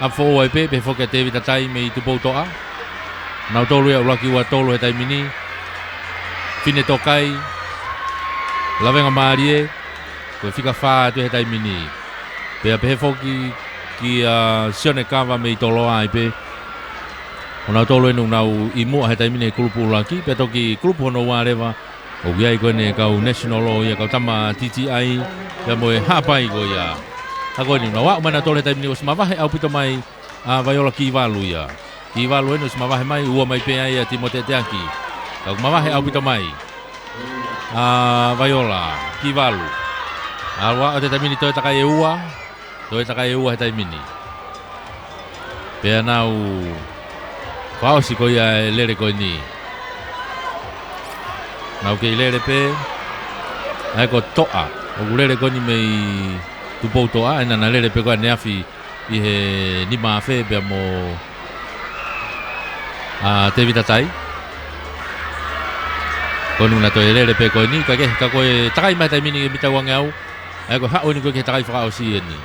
apfo o pe foke te vita tai mei tupou toa. Nau tolu e ulaki ua tolu he tai mini. Fine tokai, lavenga maarie, koe fika wha atu he tai mini. Pea pehe foki ki sione kawa mei toloa ai pe. O nau tolu enu nau i mua he tai mini e kulupu ulaki, pea toki kulupu hono ua rewa. O giai koe ne kau national o ia kau tama TTI, pea moe hapai koe ia. Ako ni nau wau mana tolu he tai mini o smawahe au pito mai Vaiola ki walu ia. Ki walu enu smawahe mai, ua mai pea ia Timote te aki. Kau mawahe au pito mai. Vaiola ki walu. Alwa o te taimini toi takai e ua. Toi takai e ua he taimini. Pea nau whaosi ko ia e lere koe ni. Nau ke i lere pe. Ai ko toa. O ku lere koe ni mei tupou toa. Ena na lere pe koe neafi i he ni mawhe pea mo te vitatai. Konu na toi lere pe koe ni. Ka koe takai mai taimini e mita wange au. Ai ko hao ni koe ke takai whakaosi e ni.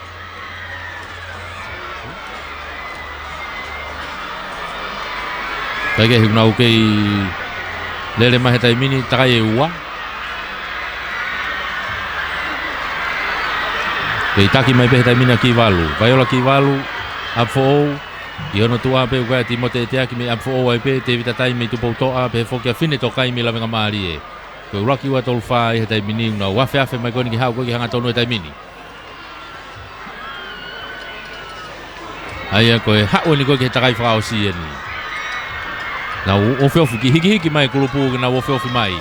Kage hikuna uke i lele mahe tai mini takai e ua. Kei taki mai pehe tai mini a ki walu. Vaiola ki walu, apfo ou. I hono tua pe ukai Timote e te aki me apfo ou ai pe. Te vita tai me tupou toa pe fokia fine tokai me lawenga maari e. Koe uraki ua tolu wha i he tai mini una wafe afe mai koni ki hao koe ki hanga tonu e tai mini. Aia koe hao ni koe ki he takai whakao si e ni. Na ofeofu ki hiki mai kulupu na ofeofu mai.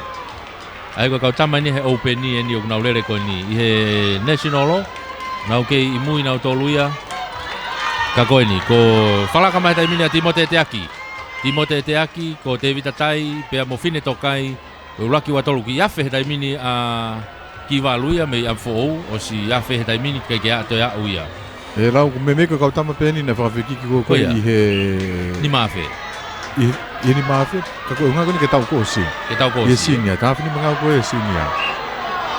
Ai ko kau tama ni he open ni eni o na lere ko ni I he national lo. Na ke I mui na toluia. Ka ko ni ko falaka mai tai mini Timote te aki. Timote te aki ko te vita tai pe mo fine tokai. O laki wa tolu ki afe tai mini ki valuia me afo o si afe tai mini ke ato ya uia. E lau me ko kau tama pe ni na fa ki ko I he ni mafe. I ni mafe, kako unga koni ke tau ko si. Ke tau ko si. si. Ia ta fini manga ko e sinia.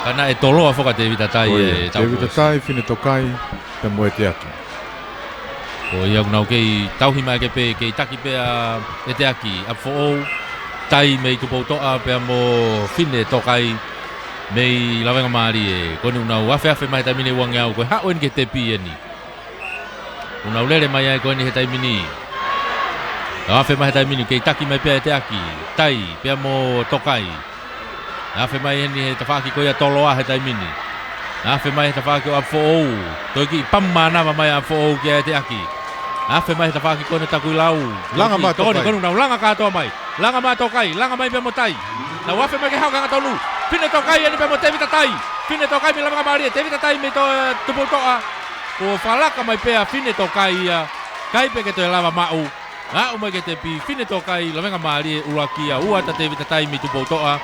Kana e tolo a foka te vita tai e tau ko. Te vita tai fine tokai te moe te aki. O ia unau kei tauhi mai ke pe kei taki pe e te aki a fo tai mei tupou toa pe mo fine tokai mei lawenga maari e koni unau afe mai tai mini wange au ko ha o ke te pi ni. Unau lere mai ai koni he tai mini. Afe mai tai mini kei taki mai pe te aki tai pe mo tokai. Afe mai ni he tafaki ko ia toloa he tai mini. Afe mai tafaki o fo toki pamana mai a fo ke te aki. Afe mai tafaki ko na takui lau. Langa ma tokai. Koni na langa ka to mai. Langa ma tokai, langa mai pe mo tai. Na afe mai ke hau ka tolu. Fine tokai ni pe mo te vita tai. Fine tokai mi langa mari te vita tai mi to tupu toa. Ko falaka mai pe fine tokai ia. Kai pe ke to lava mau. Umai ke te pi fine tokai lawenga maari ulakia ua ta te vita tai mi tupou toa.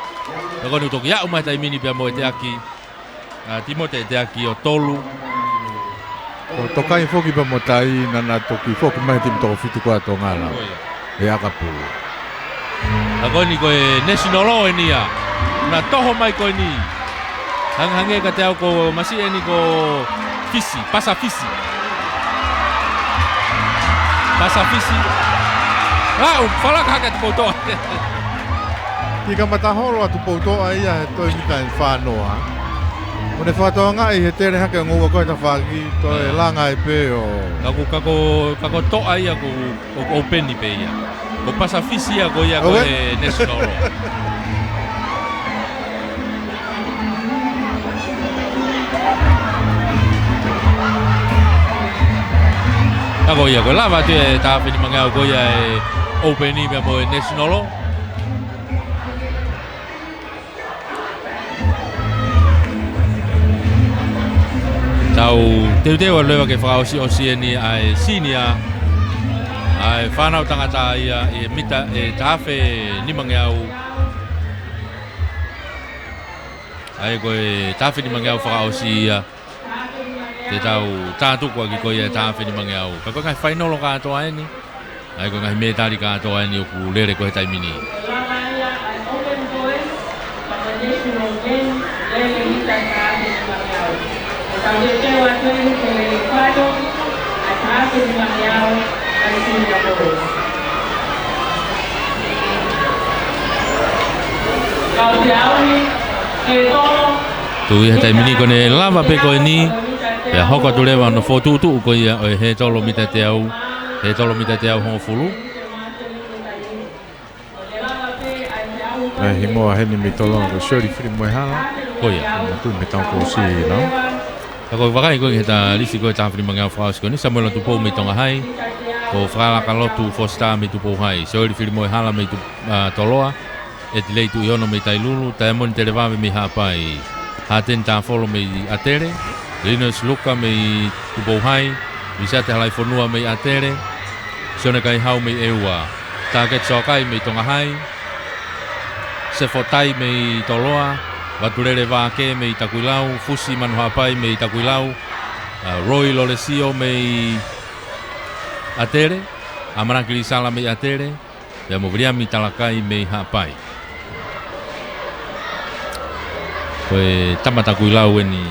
Ko ni toki umai tai mini pe mo te aki. Timote te aki o tolu. O tokai foki pa mo tai na toki foki mai tim to fitu ko to ngala. E aka pu. Ko ni ko national law ni ya. Na toho mai ko ni. Hange ka te au ko masi ni ko fisi, pasa fisi. Pasa fisi. Fala ka te poto. Tika mataholo atu poto ia he toi mita en whanoa. O ne whatoanga I he tere hake ngua koe ta whaki toi langa I pe o. Kako toa ia ko openi pe ia. Ko pasa fisi ia ko ia ko he national. Ako ia ko lava te ta fini manga ko ia open ni mo national. Tau teu lewa ke whakao si o sieni ai sinia ai whanau tangata ia e mita e tafe ni mangeau ai koe tafe ni mangeau whakao si ia te tau tātu kua ki koe tafe ni mangeau ka koe ngai whainolo katoa eni ai koe ngai metari katoa eni o ku lere koe tai mini Tautetewa tui ke whāno, a tāke ni mangi au, a ni tini a kore. Kau te auni, e tolo. Tui he taimini kone lava pe koe ni. Pe hoka tu lewa no fotutu ko ia o he tolo mita te au. He tolo mita te au hongo fulu. Hi moa heni mi tolo ko shori firi moe hala. Ko ia. Tu me tau ko si no. Ko wakai ko he ta lisi ko ta firi mangau fraus ko ni Samuel tu po me tonga hai. Ko frala kalotu fosta me tu po hai. Shori firi moe hala me tu toloa. E te lei tu iono me tai lulu. Ta emon te lewawe me hapai. Haten ta folo me atere. Linus Luka me tu po hai. Visate halai fonua me atere. Sione kai hau me eua. Target sokai me tonga hai. Se fotai me toloa. Waturere Vake me Takuilau. Fusi Manuhapai me Takuilau. Roy Lolesio me atere. Amarakili Sala me atere. Ya Movriami Talakai me Hapai. Koe tama Takuilau eni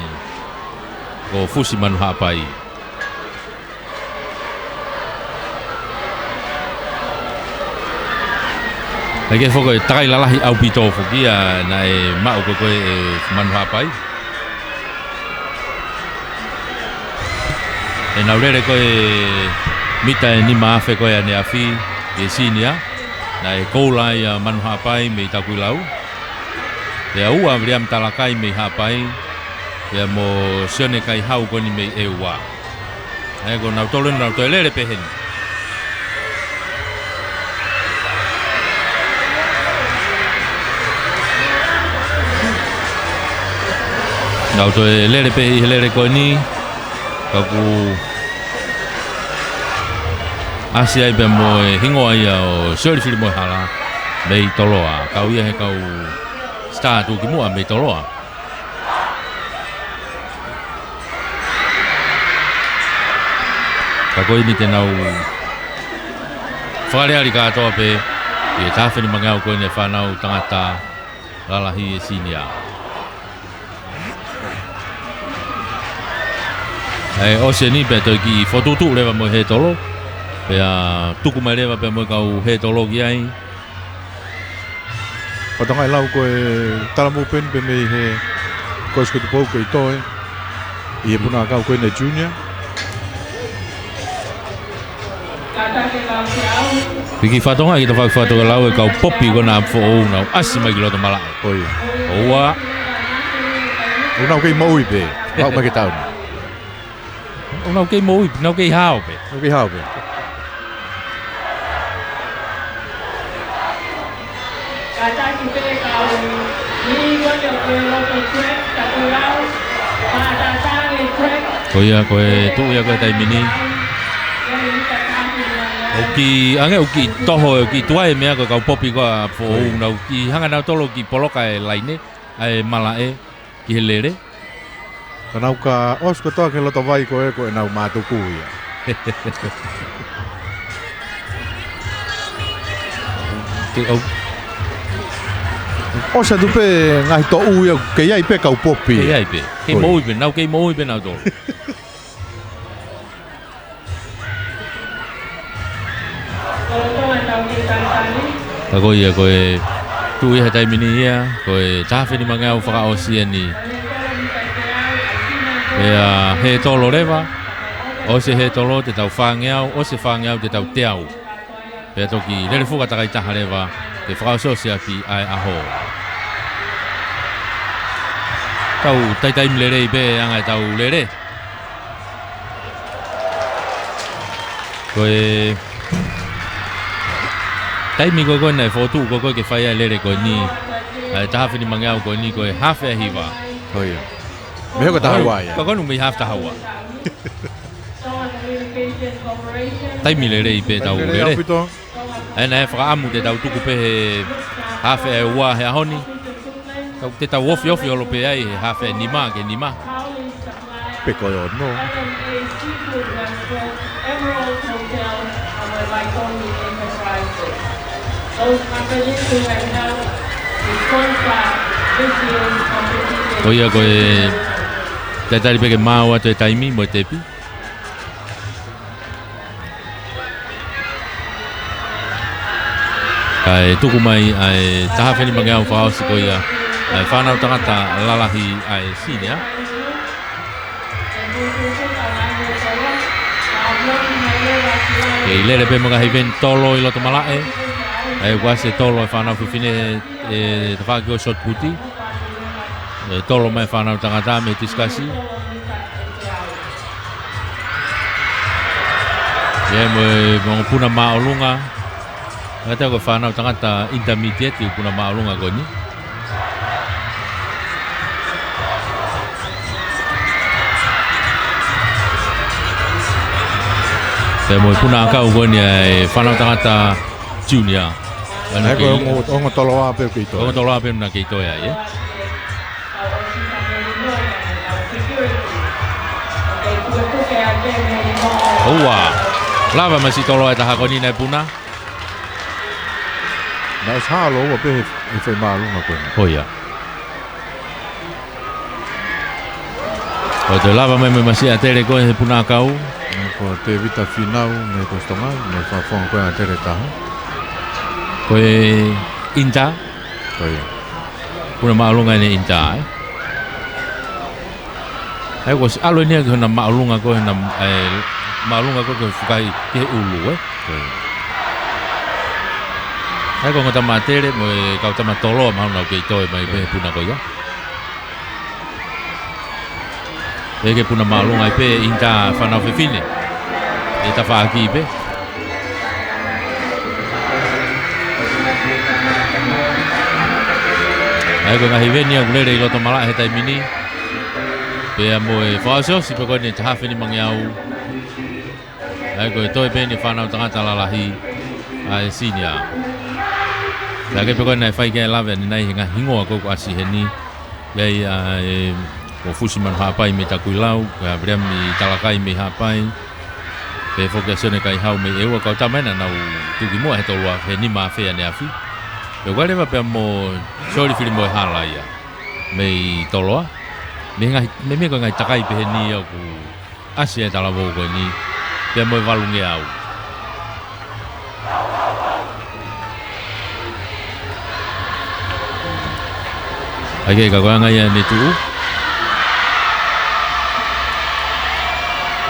o Fusi Manuhapai. Lagi foko takai lalahi au pito fokia na e mau ko e Manuhapai. E na urere ko e mita e ni maafe ko e afi e sinia na e koula ia Manuhapai me Takuilau. E ua vriam talakai me hapai. E mo sione kai hau ko ni me eua. E ko na tolo na to lere pehen. Nau to lere pe lere ko ni kaku asia ibe mo hingo ia o surfing mo hala me toloa kau ia he kau start tu ki mo me toloa kako ini te nau whare ari katoa pe e tawheni mangau koe ne whanau tangata lalahi e sinia. E ose ni pe toi ki fotutu lewa mo he tolo. Pe a tuku mai lewa pe mo kau he tolo ki ai. Patangai lau koe talamu pen pe me he koe skotu pou koe toe. I e puna kau koe ne junior. Piki whatonga ki ta whatonga lau e kau popi kona fo ou nau asi mai ki loto malai. Oi. Oua. Unau kei maui pe. Hau mai ke tauni. Unau kei moi, nau kei hao pe. Nau kei hao pe. Kataki pe kau ni koe koe loto trek Takuilau. Matatane trek. Koia koe tu ia koe tai mini. Oki ange oki toho oki tuai mea ko kau popi ko fo nau ki hanga nau tolo ki poloka e laine ai malae ki helere. Kanau ka osko toa ke loto vai ko e ko nau matuku ia. Ke au Osa tu pe ngai to u ia ke ia pe kau popi. ke ai pe. Ke moi pe nau ke moi pe nau tolo. Ako ia koe tu ia tai mini ia koe tawheni mangau whakaosia ni. Ea he tolo rewa, o se he tolo te tau whangeau, o se whangeau te tau teau. Pea toki lere fuka takai taha rewa, te whakaosia ki ai aho. Tau taitai mlere i pe anga e tau lere. Koe taimi ko koe nei fotu ko koe ke whaia lere koe ni. Tahawhini mangau koe ni koe hawhea hiwa. Oi. Me ko taha wa ia. Ko konu me hawhta hawa. Taimi lere i pe tau lere. Ena e whakaamu te tau tuku pe he hawhea e ua he ahoni. Te tau ofi ofi olo pe ai he hawhea nima ke nima. Pe koe o no. Koia koe tari peke mau atu e taimi mo e tepi. Kai tuku mai ai taha wheni mangeau whaosi ko ia ai whanau tangata lalahi ai sinia. Kei lere pe mga hiven tolo i loto malae. Ai wase tolo e whanau whiwhine e te whakio shot puti. E tolo mai whanau tangata me tiskasi. Ia mo mga puna maolunga. Kata ko whanau tangata intermediate i puna maolunga ko ni. Te mo puna ka ko ni e whanau tangata junior. Ai ko ongo tolo a pe kito. Ongo tolo a pe na kito ya ye. Owa. Lava masih tolo ai taha ko ni na puna. Na sa lo wa pe e fe malunga ko. Oh ya. O te lava mai masih atere ko e puna kau. Ko te vita final me ko stonga me fa fon ko atere taha. Ko e Inta. Ko ia. Puna maalunga ni Inta. Ai ko alo ni ko na maalunga ko na maalunga ko fukai ke ulu Ko ia. Ai ko ngata matere mo ka ta matolo ma na ke to mai pe puna ko ya. Eke puna maalunga pe Inta fana fefine. Eta fa aki pe. Ai ko ngahi veni aku lere i loto mala he tai mini. Pe amo e whaasio si pe koe ni taha whini mangiau. Ai ko e toi pe ni whanau tangata lalahi ai sinia. Ia ke pe koe nei whai kei lawe ni nei hinga hingoa koko asi he ni. Iai o fusiman hapai me takui lau, ka bream ni talakai me hapai. Pe fokia sone kai hau me eua kau tamena nau tuki mua he tolua he ni maa whea ne afi. Pe koe rewa pe amo sori whiri moe hala ia. Me toloa. Me me ko ngai takai pe he ni au ku asi e talawo ko ni. Pe amo valunge au. Ake ka koe ngai ne tuu.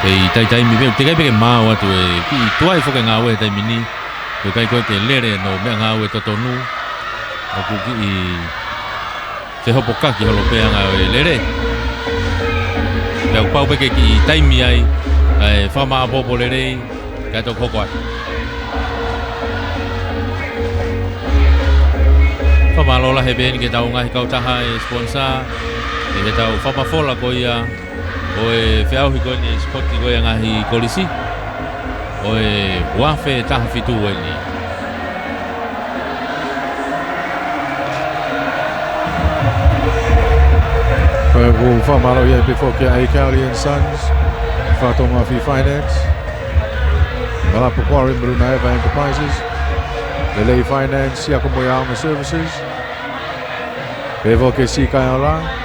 Kei tai mi te kai peke mau atu e ki tuai foke ngā ue tai mini. Kei kai koe ke lere no mea ngā ue totonu. Aku ki i te hopo kaki holo pea ngā ue lere. Kei pau peke ki taimi ai whama apopo lere kai tō koko ai. Whama lola he pēni ke tau ngahi kautaha e sponsor. E ke tau whama fola ko ia. O e whiauhi koe ni spoti koe ngahi kolisi. O e wafe taha fitu koe ni. Koe ku whamaro ia pe fokia A. Cowley and Sons. Whatonga Fi Finance. Malapu Quarry Maruna Eva Enterprises. Lelei Finance, Siako Moyaonga Services. Pe fokia Sikai Ola.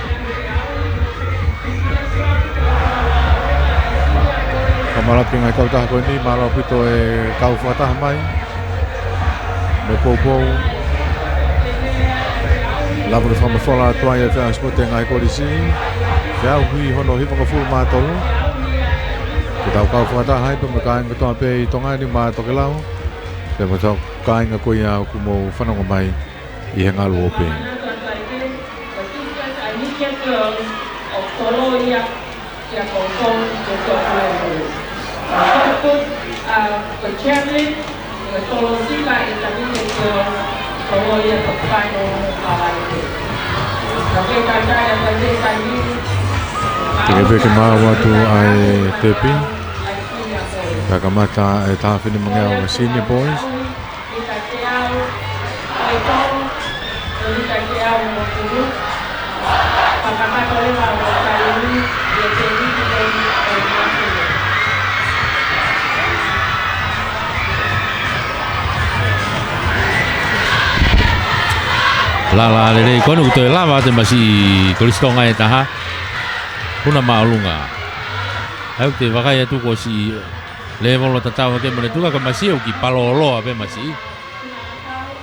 Malaki ngai kau taha koe ni, malo pito e kau whataha mai. Me poupou. Lapu ni whamawhola atuai e whia spote ngai korisi. Whiau hui hono hiwanga fulu mātolu. Ke tau kau whataha hai, pe me kāinga toa pe i tonga ni mātoke lau. Pe me tau kāinga koe au kumo whanonga mai i he ngalu ope. The chairman, the Tolosika is a minister for all years of final Te peke maua tu ai tepi. Kakamata e tāwhini mangea o senior boys. La lere kono to lava te masi kolistonga e taha. Puna maalunga. Au te wakai atu ko si level tatau ke mole tuka ka masi o ki palolo ape masi.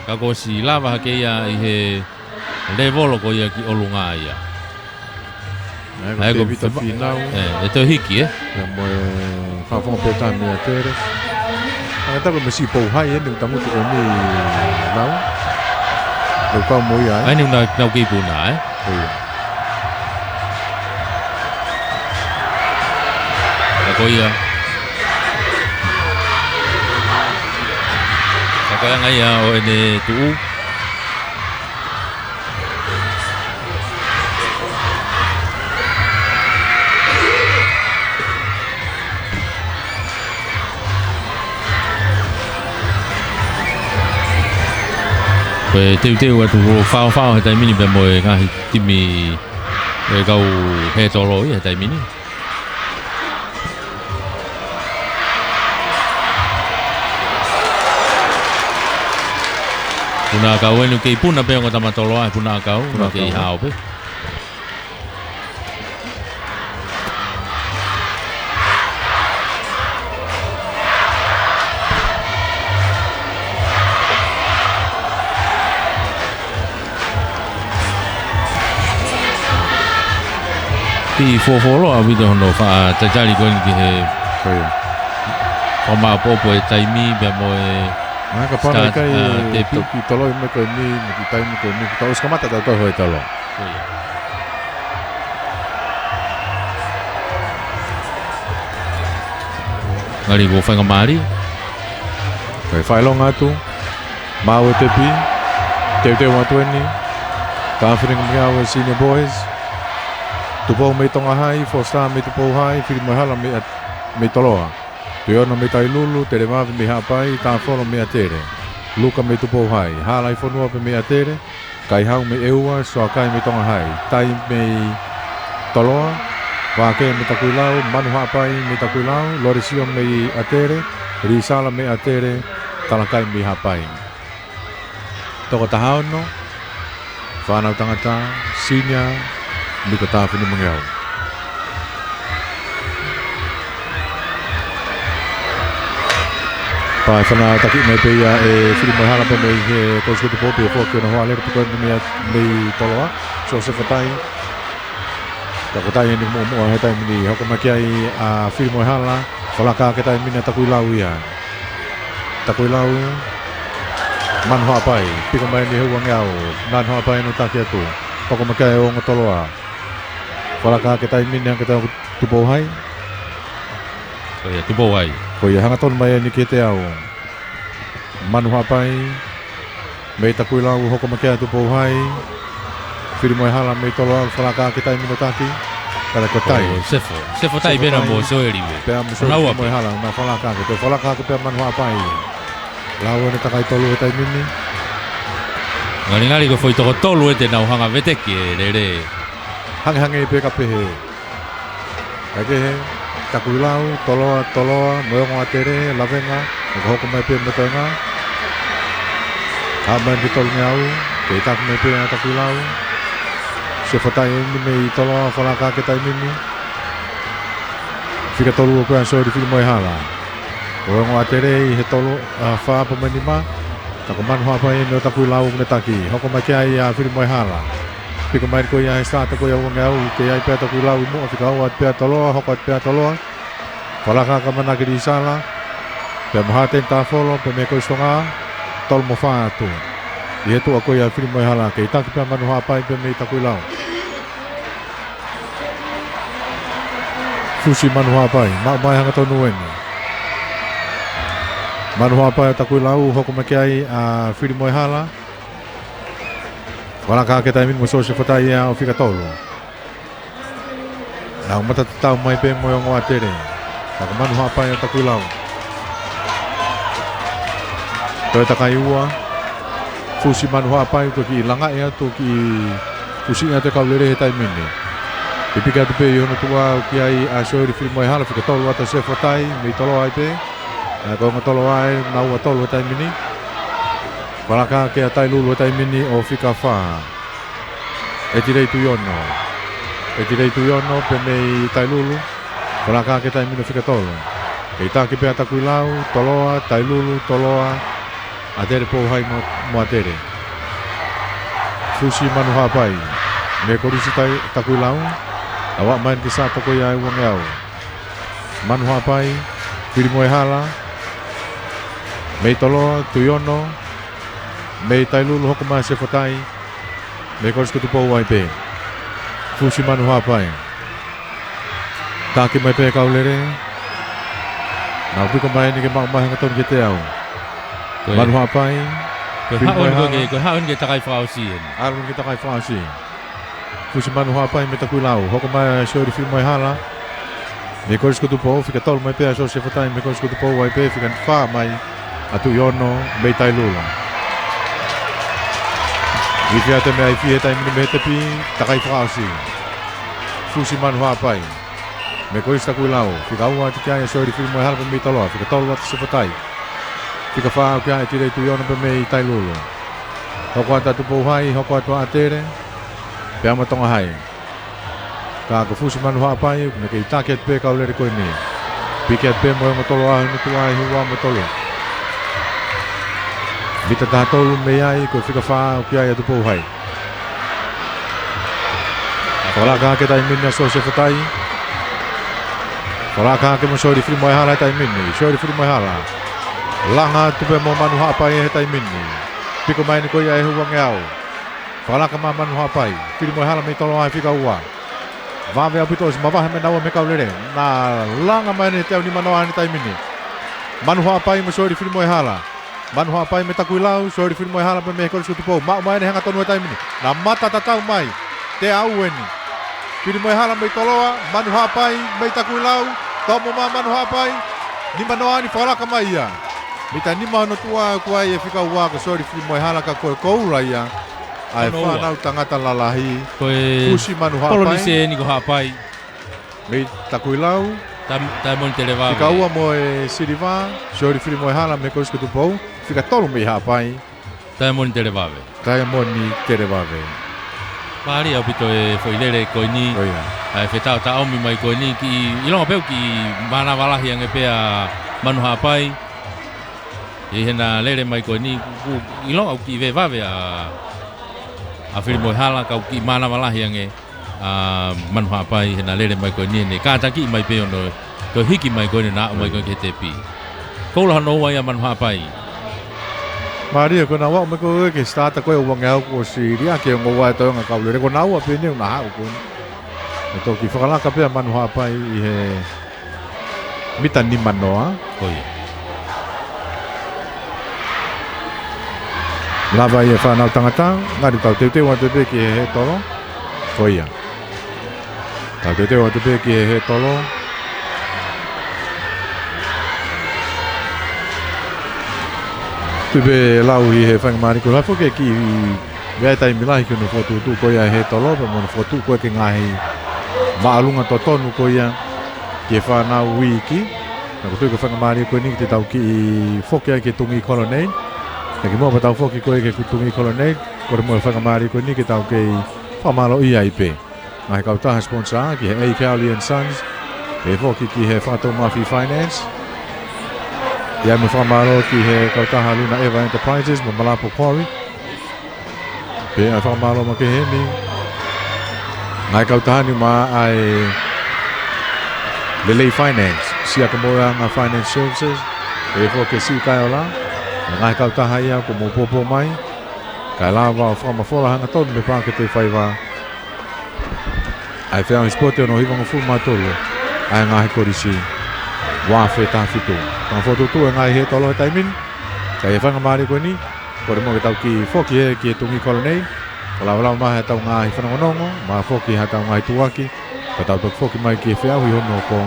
Ka ko si lava ke ia i he level ko ia ki olunga ia. Ai ko vita final. E te hiki Mo fa fo pe ta mi atere. Ai ta ko masi po hai ni tamu ko ni lau. Lo ka mo ia. Ai ni na ki puna Ako ia. Ako yang ia o ene tuu. Koe teu atu whao he taimini pe moe ngahi timi e kau he tolo he taimini. Puna kau enu kei puna pe o tama tolo ai puna kau kei hao pe. Ti fofolo a video hono fa tajali ko ni he o ma popo e taimi be mo Nga ka pana kai te ki tolo me ko ni ki taimi ko ni ka uska mata ta to ho tolo. Ngari go fa ngamari. Kai fai longa tu. Mau te pi. Te wa tueni. Ka fring me au senior boys. Tupo me tonga hai, fosta me tupo hai, fili me hala me toloa. Tuiona me tai lulu, tere mavi me hapai, ta folo me atere. Luka me tupo hai, hala i fonua pe me atere, kai hau me eua, soa kai me tonga hai. Tai me toloa, wake me takuilau, manu hapai me takuilau, lorisio me atere, risala me atere, talakai me hapai. Toko tahao no, whanau tangata, sinya, Mika tafu ni mangyao. Pai whana taki mai pe ia e whiri mai hala pe mai he kosko te popi e fōki ona hoa lera piko ni mei toloa. So se whatai. Ka whatai ni mua he tai mini hoko maki ai a whiri mai hala. Whalaka ke tai mini takui lau ia. Takui lau. Man hoa pai. Piko mai ni hua ngiao. Nan hoa pai no taki atu. Hoko maki ai o ngotoloa. Whalaka ke tai mini hanga tau tupo hai. Koia tupo hai. Koia hanga tonu mai ni ke te au. Manu hapai. Mei takui lau hoko makea tupo hai. Whiri mai hala mei tolo au whalaka ke tai mini taki. Kala ko tai. Sefo tai bena mo soeri we. Pea mo soeri mai hala na whalaka ke. Te whalaka ke pea manu hapai. Lau ane takai tolu e tai mini. Ngari ko foi toko tolu e te nau hanga veteki e rere. Hange i peka pehe. Ake he, takui lau, toloa, moiongo atere, lavenga, eko hoko mai pe metoenga. Hama ni tolu ngeau, ke itaku mai pe na takui lau. Se whatai ni mei toloa, whalaka ke tai mini. Whika tolu o pēan sori whiri moi hala. Moiongo atere i he tolu, whaapa mani ma. Tako manu hapa e no takui lau mne taki. Hoko mai kia i a whiri moi hala. Pika mai ko ia stata ko ia wanga au ke ai peta ko lau mo fika au at peta toloa hoko at peta toloa falaka ka mana ki sala pe mahate ta folo pe me ko songa tol mo fa tu ia tu ko ia firi mai hala ke ta ki pe manu ha pai pe me ta ko lau fusi manu ha pai ma mai hanga tonu eni manu ha pai ta ko lau hoko me ke ai a firi mai hala Wala ke tai min mo so se fatai ia o fika tolo. Na mata tau mai pe mo ngo atere. Ka manu hapa ia takui lau. Toi takai ua. Fusi manu hapa to ki langa ia to ki fusi ia te ka lere he tai min. Ipika te pe yo no tua ki ai a so ri fil mo hala fika tolo ata se fatai mi tolo ai pe. Ko ngo tolo ai na ua tolo tai mini. Walaka ke atai lulu tai mini o fika fa. E tirei tu yono. e tirei tu iono pe mei tailulu Whalaka ke tai mino whikatolo e tāke pēa taku i lau toloa, tailulu, toloa a tere pou hai mo a tere Fusi manu hapai me korisi taku i lau a wak main ke sa toko i ai uang au manu hapai piri moe hala mei toloa, tuiono mei tailulu hoko mai se whatai me korisi kutu pou ai pe Fusi manu hapai Tāke mai pēa kaulere Nau piko mai ni ke mau mai hanga tonu ke te au Manu hapai Ko haon ke takai whaosi Arun ke takai whaosi Fusi manu hapai me taku lau Hoko mai shori whiri mai hala Me koris kutu pou Whika tolu mai pēa so se whatai Me koris kutu pou ai pēa Whika wha mai Atu iono mei tai lula Whiwhia te mea i whihe tai mini me te pi Takai whaosi Fusi manu hapai Me koris taku i lau, whika ua te kia e soiri whiri moe hala pe mei taloa, whika tolu atu se whatai. Whika whaau kia e tirei tu iona pe mei tai lulu. Hoko atu atu pou hai, hoko atu a tere, pe ama tonga hai. Ka ko fusi manu hapai, me kei take atu pe kauleri koe ni. Pike atu pe moe mo tolo ahu nutu ai huwa mo tolo. Vita taha tolu mei ai, koe whika whaau kia e atu pou hai. Whalaka ke tai minna so se whatai. Whalaka ke mo sori whiri moe hala e tai minni, sori whiri moe hala. Langa tupe mo manu hapai e tai minni. Piko mai ni koe ia e huange au. Whalaka ma manu hapai, whiri moe hala mei tolo ai whika ua. Vāwe au pito si mawahe me naua me kaulere. Nā langa mai ni teo ni manoa ni tai minni. Manu hapai mo sori whiri moe hala. Manu hapai me taku i lau, sori whiri moe hala pe me koris kutu pou. Mau mai ni hanga tonu e tai minni. Nā mata tatau mai, te au eni. Whiri moe hala mei toloa, manu hapai mei taku i lau. Tomo ma manu hapai, ni manoa ni whalaka mai ia. Mita ni mano tua kua ia whika ua ka sori whiri moe hala ka koe koura ia. Ai whanau tangata lalahi. Fusi manu hapai. Polo ni se ni ko hapai. Mei taku i lau. Tai moni te lewa. Whika ua moe siriwa, sori whiri moe hala me koris kutu pou. Whika tolu mei hapai. Tai moni te lewa. Tai moni te lewa. Pari au pito e foilere koe ni. Ai whetau ta aumi mai koe ni ki ilonga peu ki mana walahi ange pea manu hapai. E hena lere mai koe ni ilonga au ki vewawe a whiri moe hala kau ki mana walahi ange manu hapai hena lere mai koe ni ne kātaki mai peo no to hiki mai koe ni na au mai koe ke te pi. Koula hano wai a manu hapai. Maria ko na wa me ko ke stata ko uang au ko siria ke ngo wa to nga kaulere ko na wa pe ni na ha ko to ki whakalaka pia manu hapai i he mita ni manoa Koi lava i e whanau tangata ngari tau te wa te pe ki he tolo koia tau te wa te pe ki he tolo Tupe lau i he whangamari ko lafo ke ki vea tai milahi ki no fotu tu ko ia he tolo pe mo no fotu ko ke ngahi maalunga to tonu ko ia ke whanau wiki na ko tuko whangamari ko ni te tau ki foke ai ke tungi kolonei na ki mo pa tau foke ko e ke tungi kolonei ko mo whangamari ko ni ke tau ke whamalo i ai pe na he kautaha sponsor ki he A. Cowley & Sons e foke ki he Whato Mafi Finance Ia me whamaro ki he kautaha Luna Eva Enterprises mo Malapo Quarry. Pe ai whamaro ma ke he mi. Ngai kautaha ni ma ai Lelei Finance. Sia ka moa ngā Finance Services. E fo ke si kai ola. Ngai kautaha ia ko mo popo mai. Kai la wa whamafora hanga tonu me pāke te whaiwa. Ai whea hispote ono hiwanga fu matolo. Ai ngahi korisi. Wafe ta fitu. Tang foto tu ngai he tolo tai min. Kai whanga mari ko ni. Ko mo tau ki foki e ki tungi kolonei. Kala wala ma tau ngai whanga nongo, ma foki ha tau ngai tuaki. Ka tau tok foki mai ki whea hui hono ko.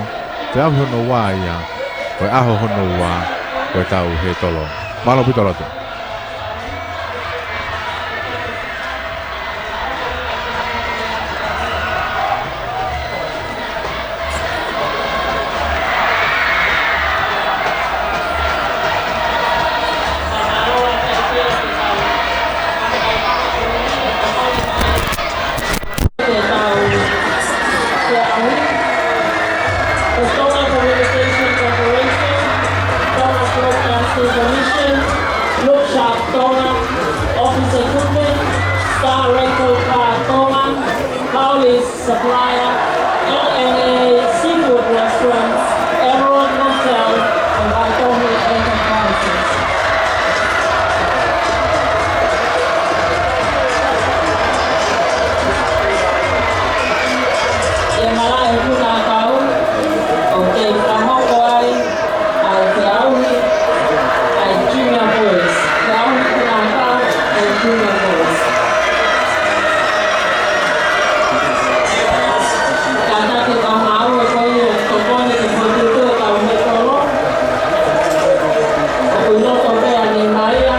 Whea hui hono wa ia. Ko aho hono wa. Ko tau he tolo. Malo pitoloto. supplier, LNA Seafood Restaurants, Emerald Hotel, and Vital Enterprises. Yang malah ibu nak tahu, okey, kamu koi, tahu ni, junior boys, tahu ni nak tahu, junior boys. Karena kita mahu koi, kau ni betul tahu ni kalau, kalau kau berani bayar.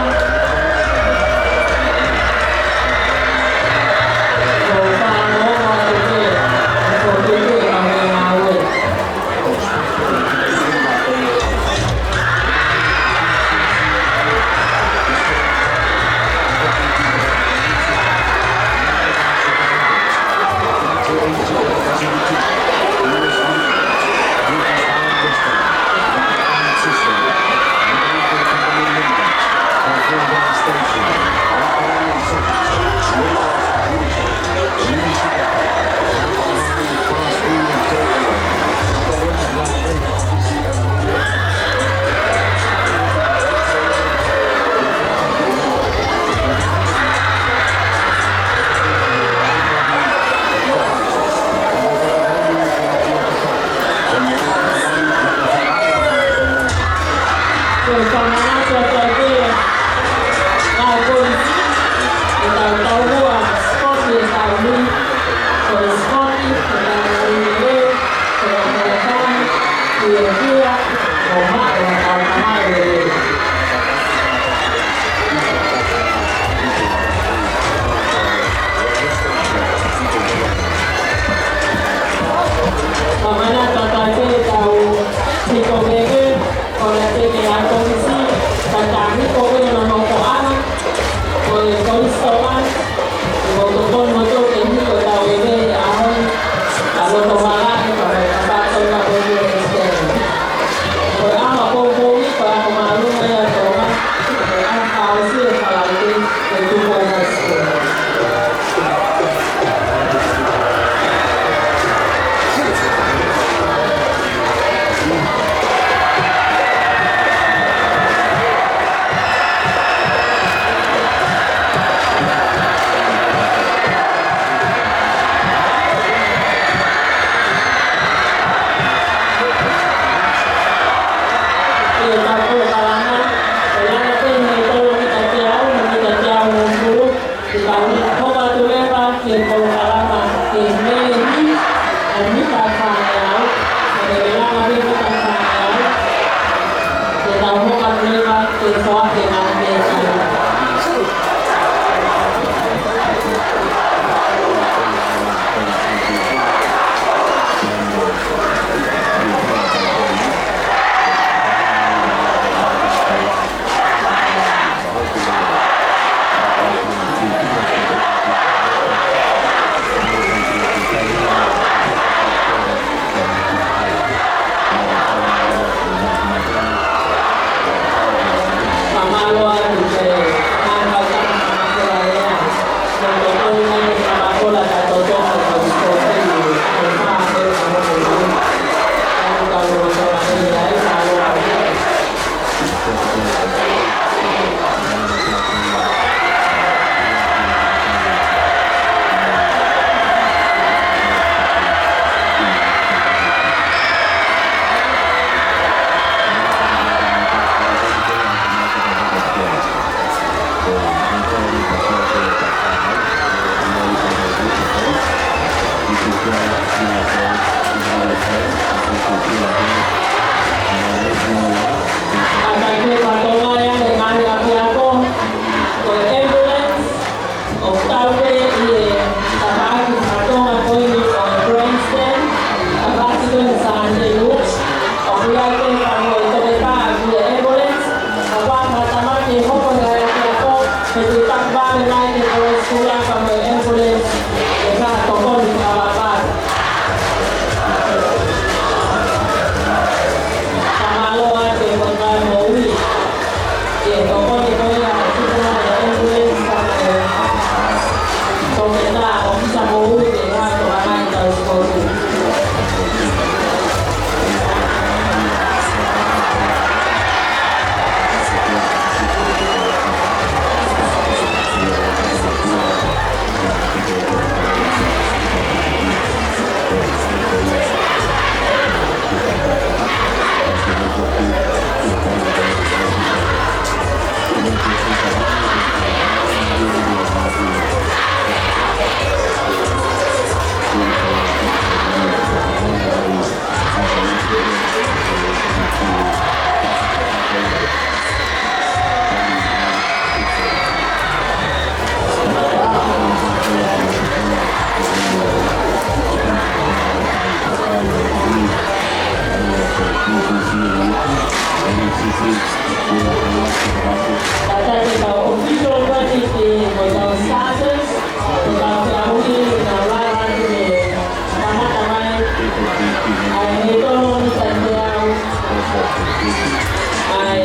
I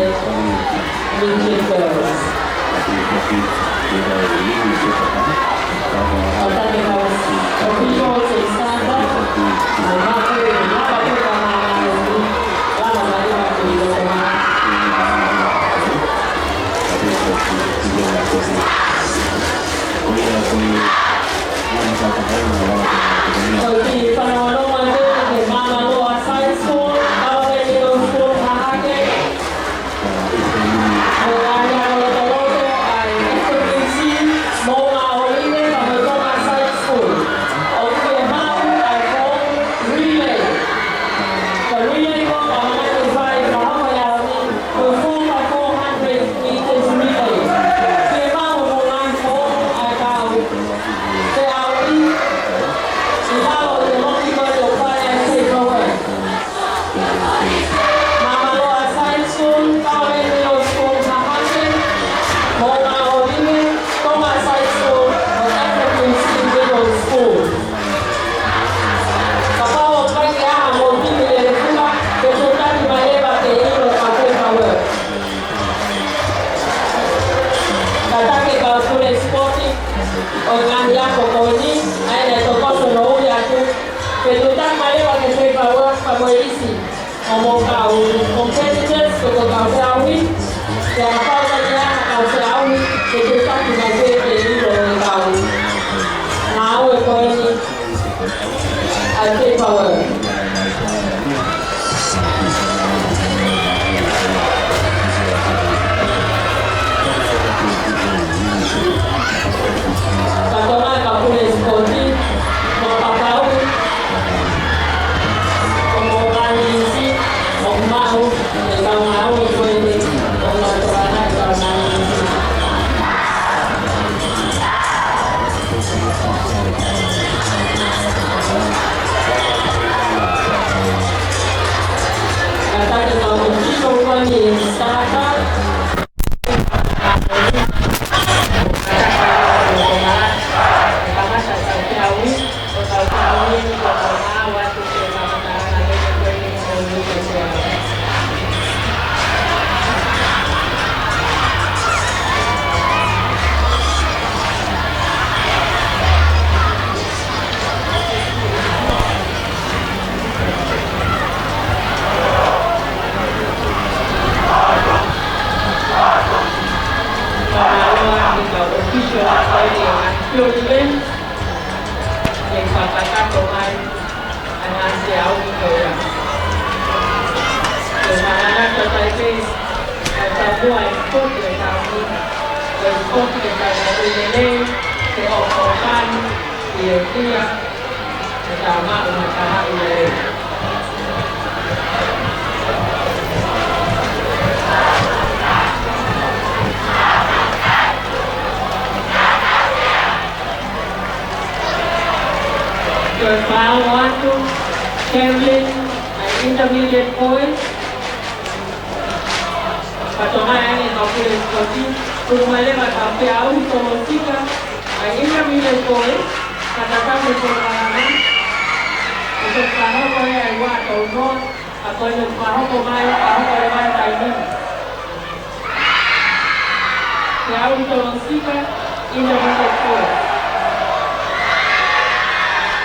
Lincoln Girls. Attacking house officials in stand up. Intermediate points. Patungan yang kau pilih seperti Kurumale Matapiau, Tomosika, intermediate points. Katakan berpengalaman untuk paham kau yang buat atau not atau yang paham kau main paham kau yang main timing. Piau Tomosika, intermediate points.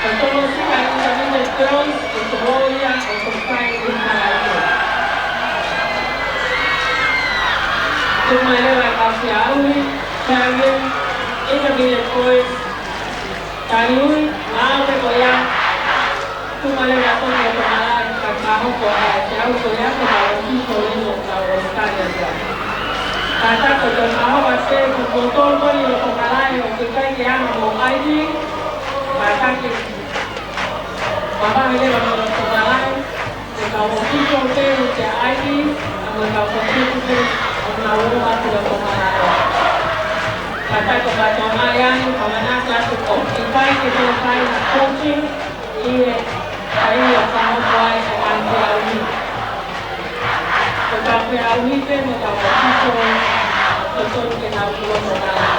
Tomosika intermediate girls untuk Roya untuk Frank di Malaysia. Kurumale Matapiau, Kevin, intermediate points. Kayuy, mau ke goyang, Kurumale datang ke pengalan, katahu jauh goyang ke bawah itu ini kalau sekali aja. Kata kejonaho pasti betul kau ini pengalan yang kita yang mau ID, kata kita, bapak ini bapak pengalan, kalau itu kita ID, kalau itu menaruh waktu pengalan. Kata kebacayan, kemana kelas optikai kita lakukan coaching ini saya yang tahu buat dengan PRW. Tetapi PRW itu menjadi betul kita perlu mengenal.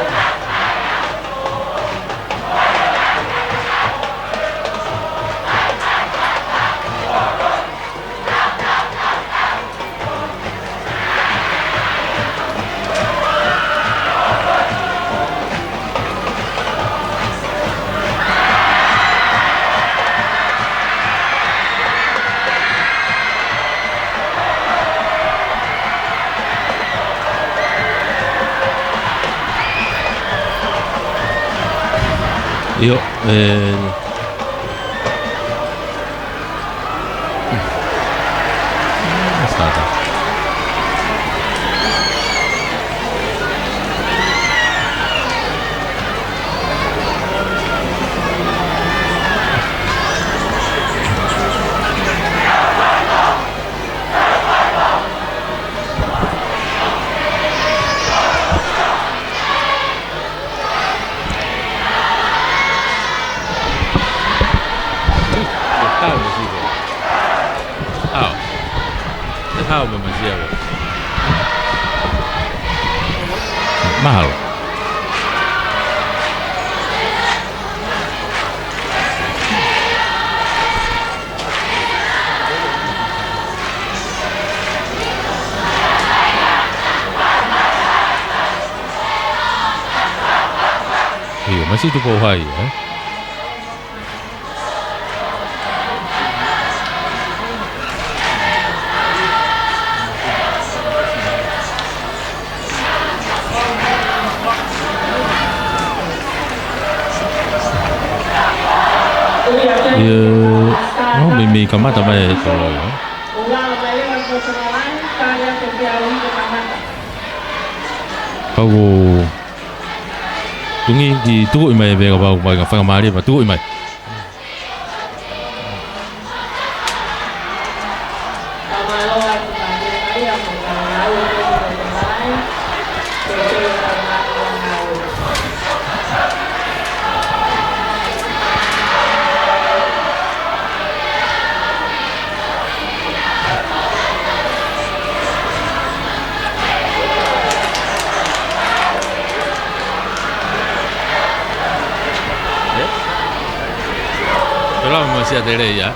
Io è stata. Mahal. Iya, masih itu Pohai ya. Mimi kamata ba ito ya. Pau tungi di tuku imay be ba ba fa mari ba tuku imay. Masih ada ya,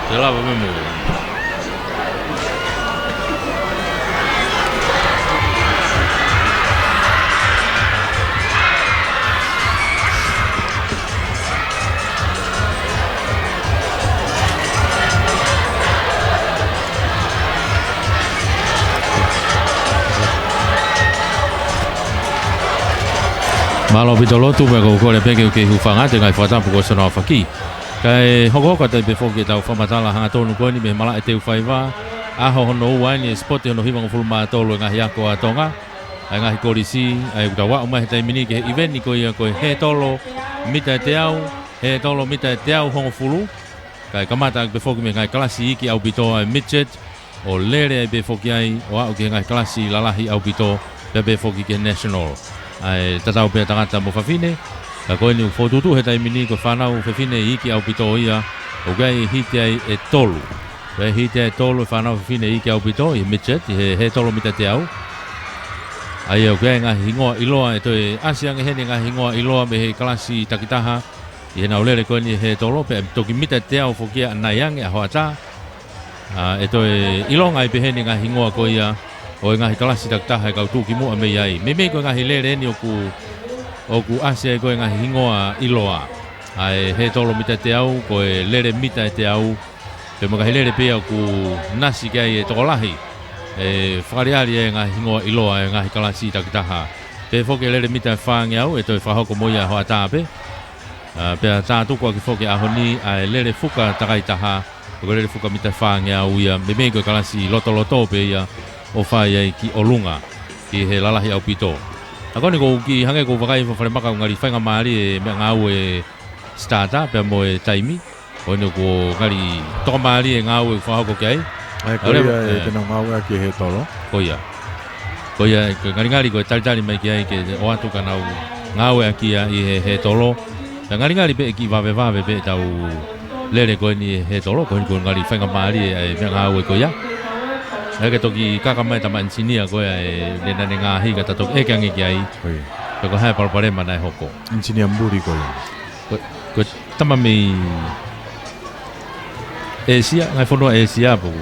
jelas memang. Malo bitolo tu bago ko le peke ke hufanga te ngai fata puko sono faki. Kai hoko ka te before ke tau whamatala hanga tonu koe ni me mala e te uwhaiwa aho hono ua ni e spoti hono hiwanga fulma tolu ngahi ako a tonga ai ngahi korisi ai utawa umai he taimini ke he event ni koe ia koe he tolo mita e te au he tolo mita e te au hongo fulu kai kamata before ke me ngai klasi iki au bito ai midget o lere ai before ke ai o au ke ngai klasi lalahi au bito pe before ke national ai tatau pe tangata mo fafine ka koe ni ufotutu he taimini ko whanau whewhine iki au pito ia o gai hite ai e tolu. Gai hite ai tolu e whanau whewhine iki au pito i midget i he tolu mita te au. Ai au gai ngā hingoa iloa e toi asiang e hene ngā hingoa iloa me he kalasi takitaha i he naulere koe ni he tolu pe toki mita te au whokia naiange a hoa tā. E toi ilonga i pe hene ngā hingoa koe ia o e ngā kalasi takitaha e kau tūki mua me iai. Me koe ngā lere ni o ku asia koe ngā hingoa iloa ai he tolo mita te au koe lere mita e te au pe maka he lere pia ku nasi kai e tokolahi e whakariari e ngā hingoa iloa e ngā hikalasi takitaha pe whoke lere mita e whaangi au e toi whahoko moia hoa tāpe pe a tātukua ki whoke ahoni ai lere fuka takaitaha o lere fuka mita e whaangi au ia me koe kalasi loto pe ia o whai ai ki olunga ki he lalahi au pito. Ako ni ko ki hange ko wakai fo fale maka ngari whainga maari e mea ngau e starter pe mo e taimi o ni ko ngari toka maari e ngau e whahoko ki ai ai ko ia e tena ngau e ki he tolo ko ia ngari ko e talitali mai ki ai ke o atu ka ngau e ki ai he tolo ngari pe ki vave pe tau lere ko ni he tolo ko ni ko ngari whainga maari e mea ngau e ko ia e ke toki kakamai tama insinia koe e nena ne ngā higa tatok e kiangi ki ai pe ko hae palpare mana e hoko insinia mburi koe ko tama mi Asia ngai whanua Asia po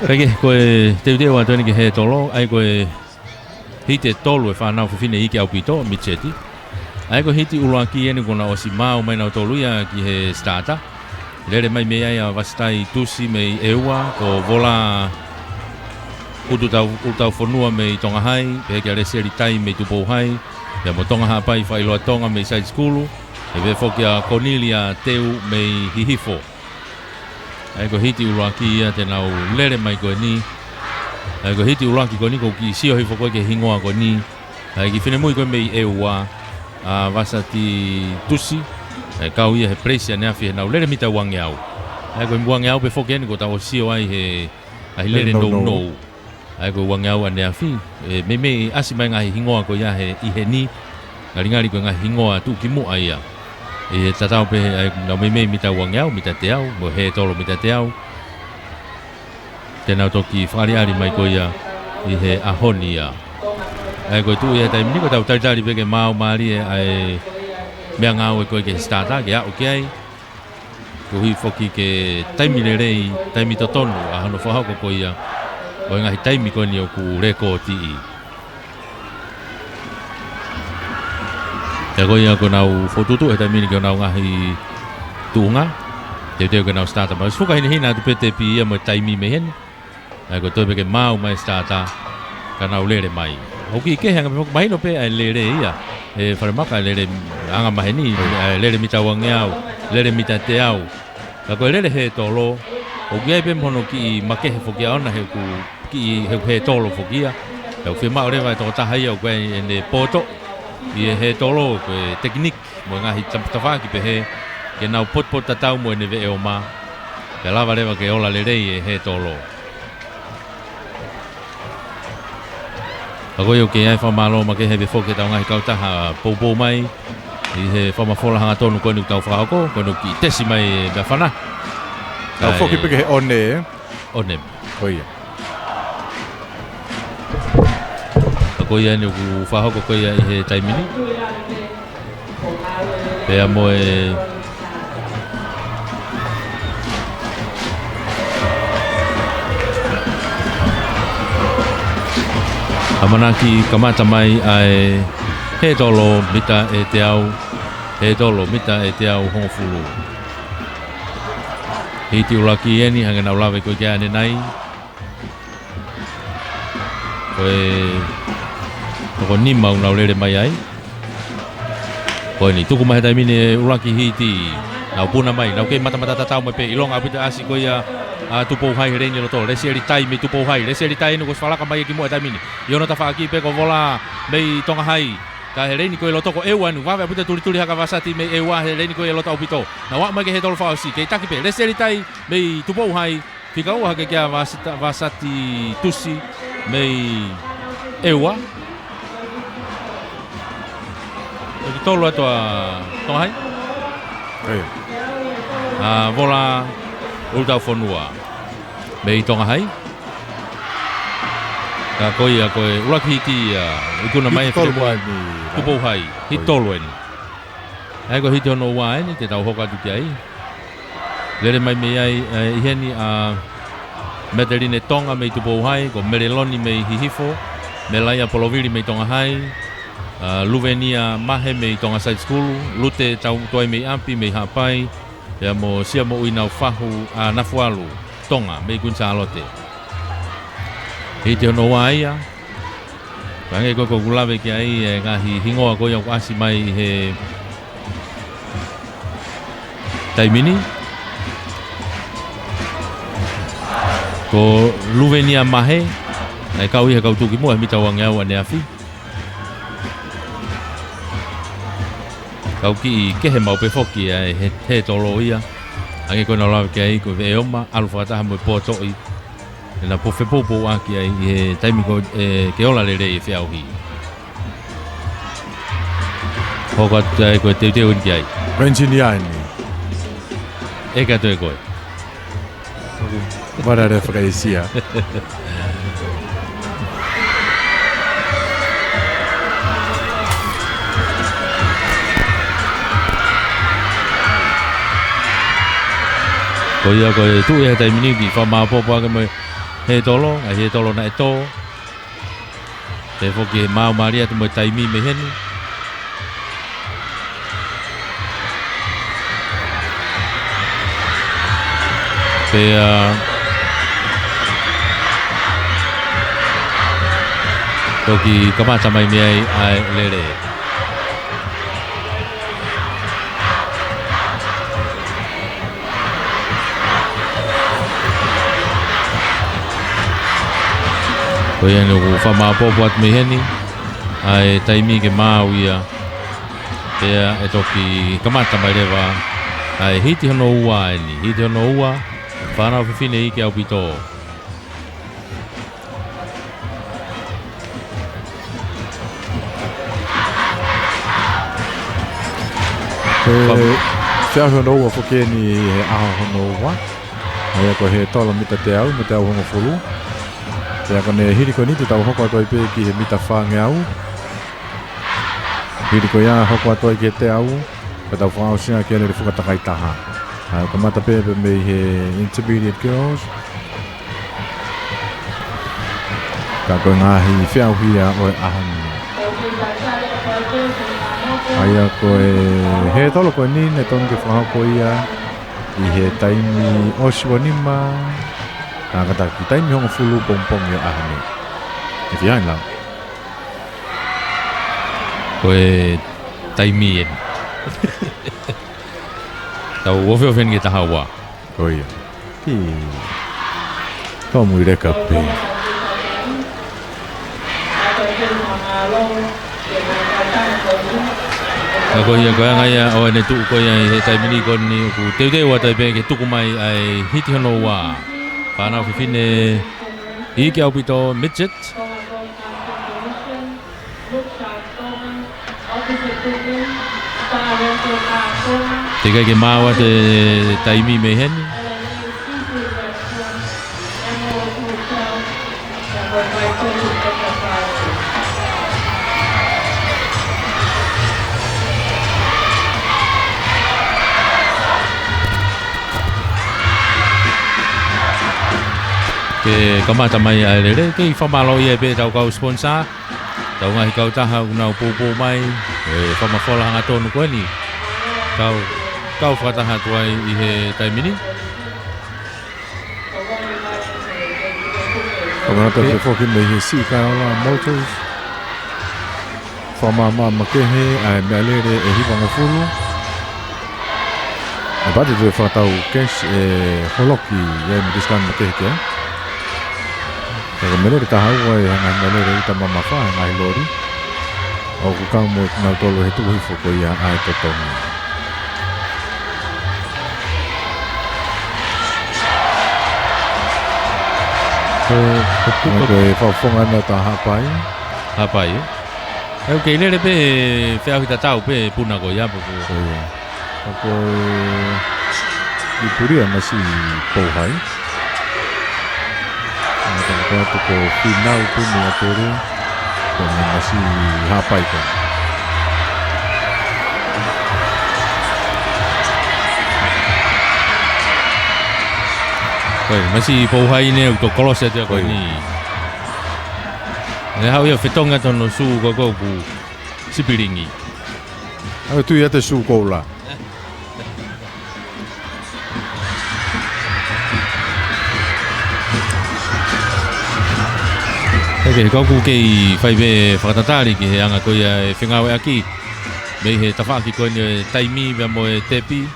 peke koe teu a tōni ki he tolo ai koe hite tolu e whanau whiwhine i ki au pito micheti ai koe hiti uloa ki enu kona o si mau mai nau tolu ia ki he starter lere mai mea ia wastai tusi mei eua ko vola utau whanua mei tonga hai pe kia reseri tai mei tupo hai Ia mo tonga hapai whailoa tonga me side school. E ve foki a Cornelia Teu me hihifo. Ai ko hiti ulaki ia te nau lere mai ko ni. Ai ko hiti ulaki ko ni ko ki sio hifo ko ke hingoa ko ni. Ai ki whine mui ko me i eua a Vasati Tusi. Ai kau ia he presia ne afi he nau lere mita wangi au. Ai ko wangi au pe foki ene ko tau sio ai he lere no. Ai ko wangi au ane afi. Me asi mai ngahi hingoa ko ia he i he ni. Ngari ko ngahi hingoa tu ki mu ai ia. E tatau pe na me mita wangiau mita te au mo he tolo mita te au tena toki whariari mai ko ia i he ahoni ia ai ko tu ia taimi ko tau tari pe ke mau mari ai mea ngau e ko ke starta ke au ke ai ko hi foki ke taimi le rei taimi totonu a hono whahau ko ia o ngahi taimi ko ni o ku reko ti e ko ia ko nau fotutu e taimini ko nau ngahi tunga te ko nau starta ma suka hina tu pete pi ia mo taimi me hen ai ko tobe ke mau mai starta ka nau lere mai hoki ke hanga mai no pe ai lere ia e farmaka lere anga maheni lere mita wangiau lere mita te au ka ko lere he tolo o gai pe mono ki make he foki ona he ku ki he tolo fokia e fe ma ore vai to ta hai o kai ene poto i he tolo pe teknik mo ngahi tampatafa ki pe he ke nau pot tatau mo ne ve o ma ke lava leva ke ola le rei he tolo ago yo ke ai fa malo ma ke he be foke tau ngahi kauta ha popo mai i he fa ma fola hanga tonu ko ni tau fa ko no ki tesi mai da fana tau foke pe ke one koia ko ia ni ku fa ko ia he taimini pe amo amanaki kamata mai ai he tolo mita e te au hongfulu hiti ulaki eni hanga na ulawe ko kia ane nai ko ni mau na lere mai ai ko ni tuku mai taimini ulaki hiti na puna mai na ke mata tatau mai pe ilong apita asi ko ia tupo hai reni lo to leseri tai mi tupo hai leseri tai no ko fala ka mai ki mo taimini yo no ta fa ki pe ko vola mei tonga hai ka reni ko lo to ko ewa nu va apita tuli haka Vasati me ewa reni ko lo to pito na wa mai ke hetol fa si ke taki pe leseri tai mei tupo hai fika wa ke kia Vasati Tusi mei ewa Ki tolo ato a tonga hai? Vola ultau whanua. Me i tonga hai? Ka koe ulaki hiti ikuna mai tupo hai. Hiti tolo eni. Ai ko hiti ono ua eni te tau hoka tuki ai. Lere mai me ai iheni Meteline tonga me i tupo hai. Ko Mereloni me i hihifo. Me laia Poloviri me i tonga hai. Luvenia mahe me i tonga side school lute tau toi me ampi me hapai ya mo sia mo ina fahu a nafualu tonga me kunsa alote hiti ono waia pange ko gulave ki ai ngahi hingoa ko yang asi mai he taimini ko Luvenia mahe nai kau ia kau tuki mo mi tawangau ane afi kau ki ke he mau pe foki he tolo ia ange ko na lawe ke ai ko ve oma alfa ta mo poto i na po fe popo aki ai he taimi ko ke ola le re fe au hi ho ka tai ko te un ki ai Ventiniani e ka to ko para referencia ko ia ko tu ia taimini ki fa ma popo ka me he tolo na to te foki mau maria tu mo taimi me heni pe toki kamata mai me ai lere Ko ia no whamapopo at meheni. Ai taimi ke mau ia. Pea e toki kamata mai rewa. Ai hiti hono ua e ni. Hiti hono ua. Whanau whiwhine i ke au pito. Whia hono ua whoke ni he aha hono ua. Ai ko he tola mita te au hongo whuru. Pea kone hiri ko ni te tau hoko atoi pe ki he mita whange au. Hiri ko ia hoko atoi ki te au. Ka tau whangau singa ki ane re whukatakai taha. Ka mata pe mei he intermediate girls. Ka koe ngahi whiau hia oe ahani. Aia koe he tolo koe ni ne tonu ke whangau ko ia. I he taimi osiwanima. Ka kata ki taimi hongo fulu pompong ia ahani. E whiain lau. Koe taimi e. Tau wofe nge taha wā. Ko ia. Ki. Tō mui reka pe. Ka ko ia koe ngai a oe ne tuku koe ai he taimi ni koni ku teu wa tai pe ke tuku mai ai hiti hono wā. Whanau whiwhine i ke au pito midget. Te kai ke māua te taimi me heni. Ke kamata mai a rere, ke i whamalo i e pe tau kau sponsor. Tau ngahi kau taha unau pōpō mai. E whamawhola hanga tonu koe ni. Kau whakataha tuai i he taimini. Kamanata te whoki mei he si kaola motors. Whamama makehe ai mea lere e hiwanga furu. E bate te whakatau cash e holoki e me diskan makehe kea. Ka menere taha ua e hanga mea lere i ta mamawha e ngai lori. O kukau mo nau tolo he tuhi whoko ia ai totonu. Ko e whawhonga na ta hapai. Hapai. Heu kei lere pe whiau hita tau pe puna ko ia puku. Ko i puria masi pouhai. Ko atu ko finau puni atore. Ko masi hapai ko. Koe, masi pouhai ne u to kolose te koe ni. Ne hau ia whetonga tono su koko ku sipiringi. Au tu ia te su koula. Eke, kau kei whaive whakatatari ki he anga koe e whengawe aki. Mei he tawhaki koe ni e taimi mea mo e tepi.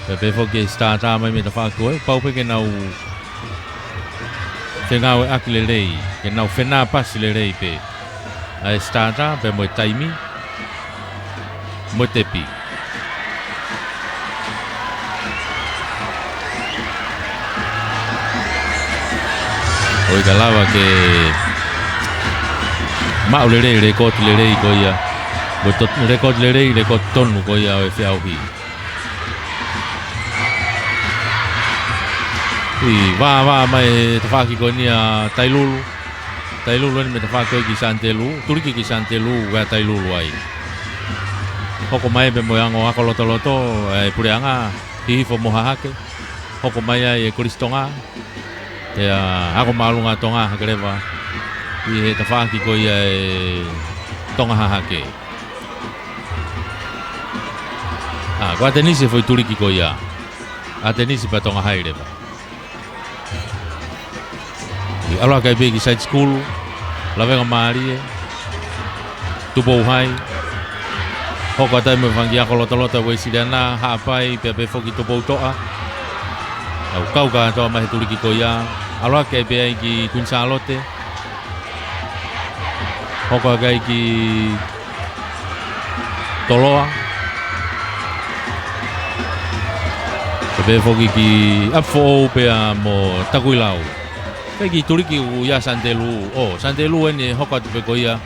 Pe foke stata mai me tawhaki koe. Pau peke nau whengawe aki le rei. Ke nau whenā pasi le rei pe. A stata pe mo e taimi. Mo e tepi. Oi ka lava ke mau le rei rekot le rei ko ia. Mo tot rekot le rei rekot tonu ko ia o whiau hi. I va mai te whaki ko ni a Tailulu. Tailulu ni me te whaki ki Santelu, turiki ki Santelu ga Tailulu ai. Hoko mai pe mo ango ako loto e pureanga hi fo mohahake. Hoko mai ai e Kristonga. Ako malunga tonga hakereva i he tawhaki ko ia e tonga hahake. Ko a tenisi foi turiki ko ia. A tenisi pa tonga haireva. I aloha kai pe ki side school, lawenga maari e, tupo uhai. Hoko atai me whangi ako lota wei siriana, haapai, pe foki tupo utoa. Au kau ka toa mahe turiki ko ia. Aloha kei pea ki Queen Charlotte, hoko kai ki toloa. Pe foki ki apfo pe mo takuilau. Kai ki turiki u ya Santelu. Santelu ene hoko te pe koia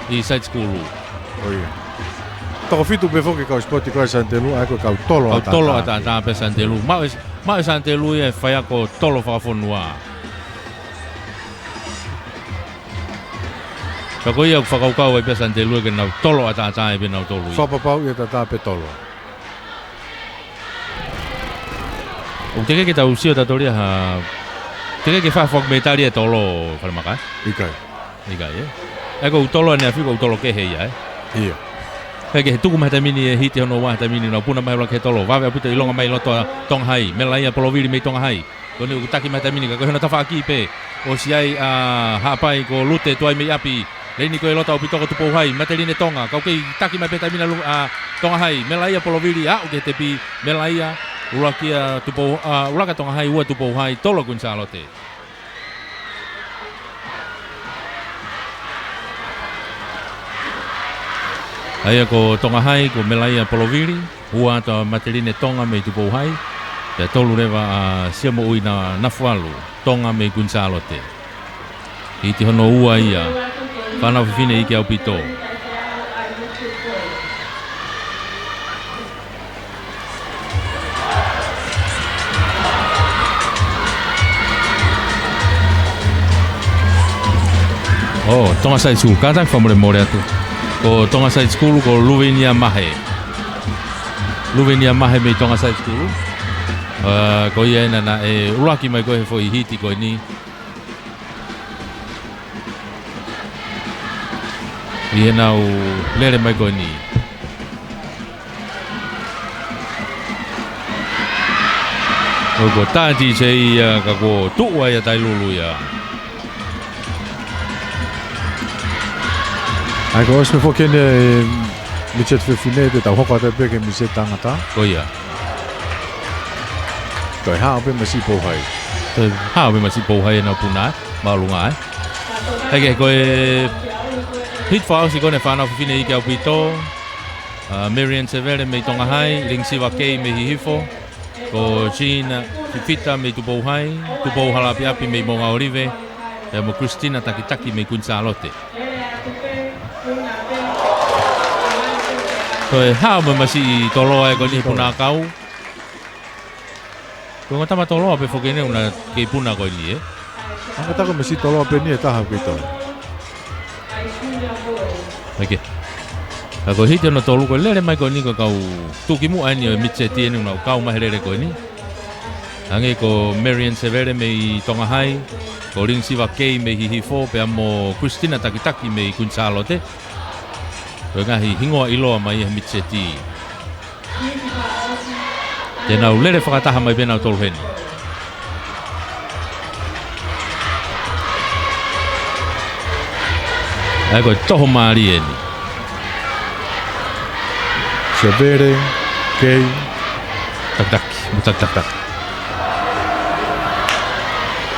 i side school. Oia. Toko fitu pe foki kau sporti kau Santelu ai ko kau tolo ata. Tolo ata pe Santelu. Ma Santelu e fai ako tolo whakafonua. Ka koia ku whakaukau e pe Santelu e ke nau tolo ata e pe nau tolu. Whapapau i tata pe tolo. O te ke tau sio tatoria ha. Te ke fa fok metali e tolo wharamaka. Ikai. Eko tolo ne afiko tolo ke heia Ia. Ke tuku mai tamini e hiti hono wa tamini na puna mai ke tolo. Vave aputa ilonga mai loto Tonghai. Melaia polovili mai Tonghai. Kone utaki mai tamini ka kono tafa aki pe. O siai hapai ko lute tuai mai api. Leini ko lota upito ko tupo hai mateline Tonga. Kau ke taki mai tamina Tonghai. Melaia polovili o ke tepi Melaia ulakia tupo ulaka Tonghai ua tupo hai tolo kun salote. Aia ko Tonghai ko Melaia polovili ua to mateline Tonga me tupo hai. Te tolu rewa siamo ui na nafualu Tonga me kun salote. Iti hono ua ia. Whanau whiwhine ike au pito. Tonga Side School. Kātak whamore more atu. Ko Tonga Side School ko Luvenia Mahe. Luvenia Mahe me Tonga Side School. Ko ia ena na e uraki mai koe foi hiti koe ni. Ia nau lere mai koe ni. Ko tāti se ia ka ko tuua ia tai lulu ia. Ai ko osme fokene mi chet fefine te tau hoko te peke mi se tangata. Ko ia. Ko hao pe masi po hai. Te hao pe masi po hai na puna malunga ai. Ai ko hit fa si kone whanau whiwhine i ke au pito. Marian Severe me Tonga hai, Ring Siwa Kei me Hihifo. Ko Gina Fifita me Tupou hai, Tupou Halapi Api me Monga Orive. E mo Christina Takitaki me Kunsalote. Ko e hao me masi i toloa e koni puna kau. Ko ngatama toloa pe whokene una ke puna koe ni Anga tako masi toloa pe ni e taha kuito. Oke. Ako hiti ono tolu ko lere mai ko ni ko kau tuki mu ani o mitse tiene una kau maherere ko ni. Ange ko Marian Severe me Tonga hai, ko Ring Siwa Kei me Hihifo pe amo Christina Takitaki me Kunsalote. Ko ngahi hingoa iloa mai e mitse ti. Tena lere whakataha mai pena o tolu heni. Ai ko toho maari eni. Severe, Kei, tak.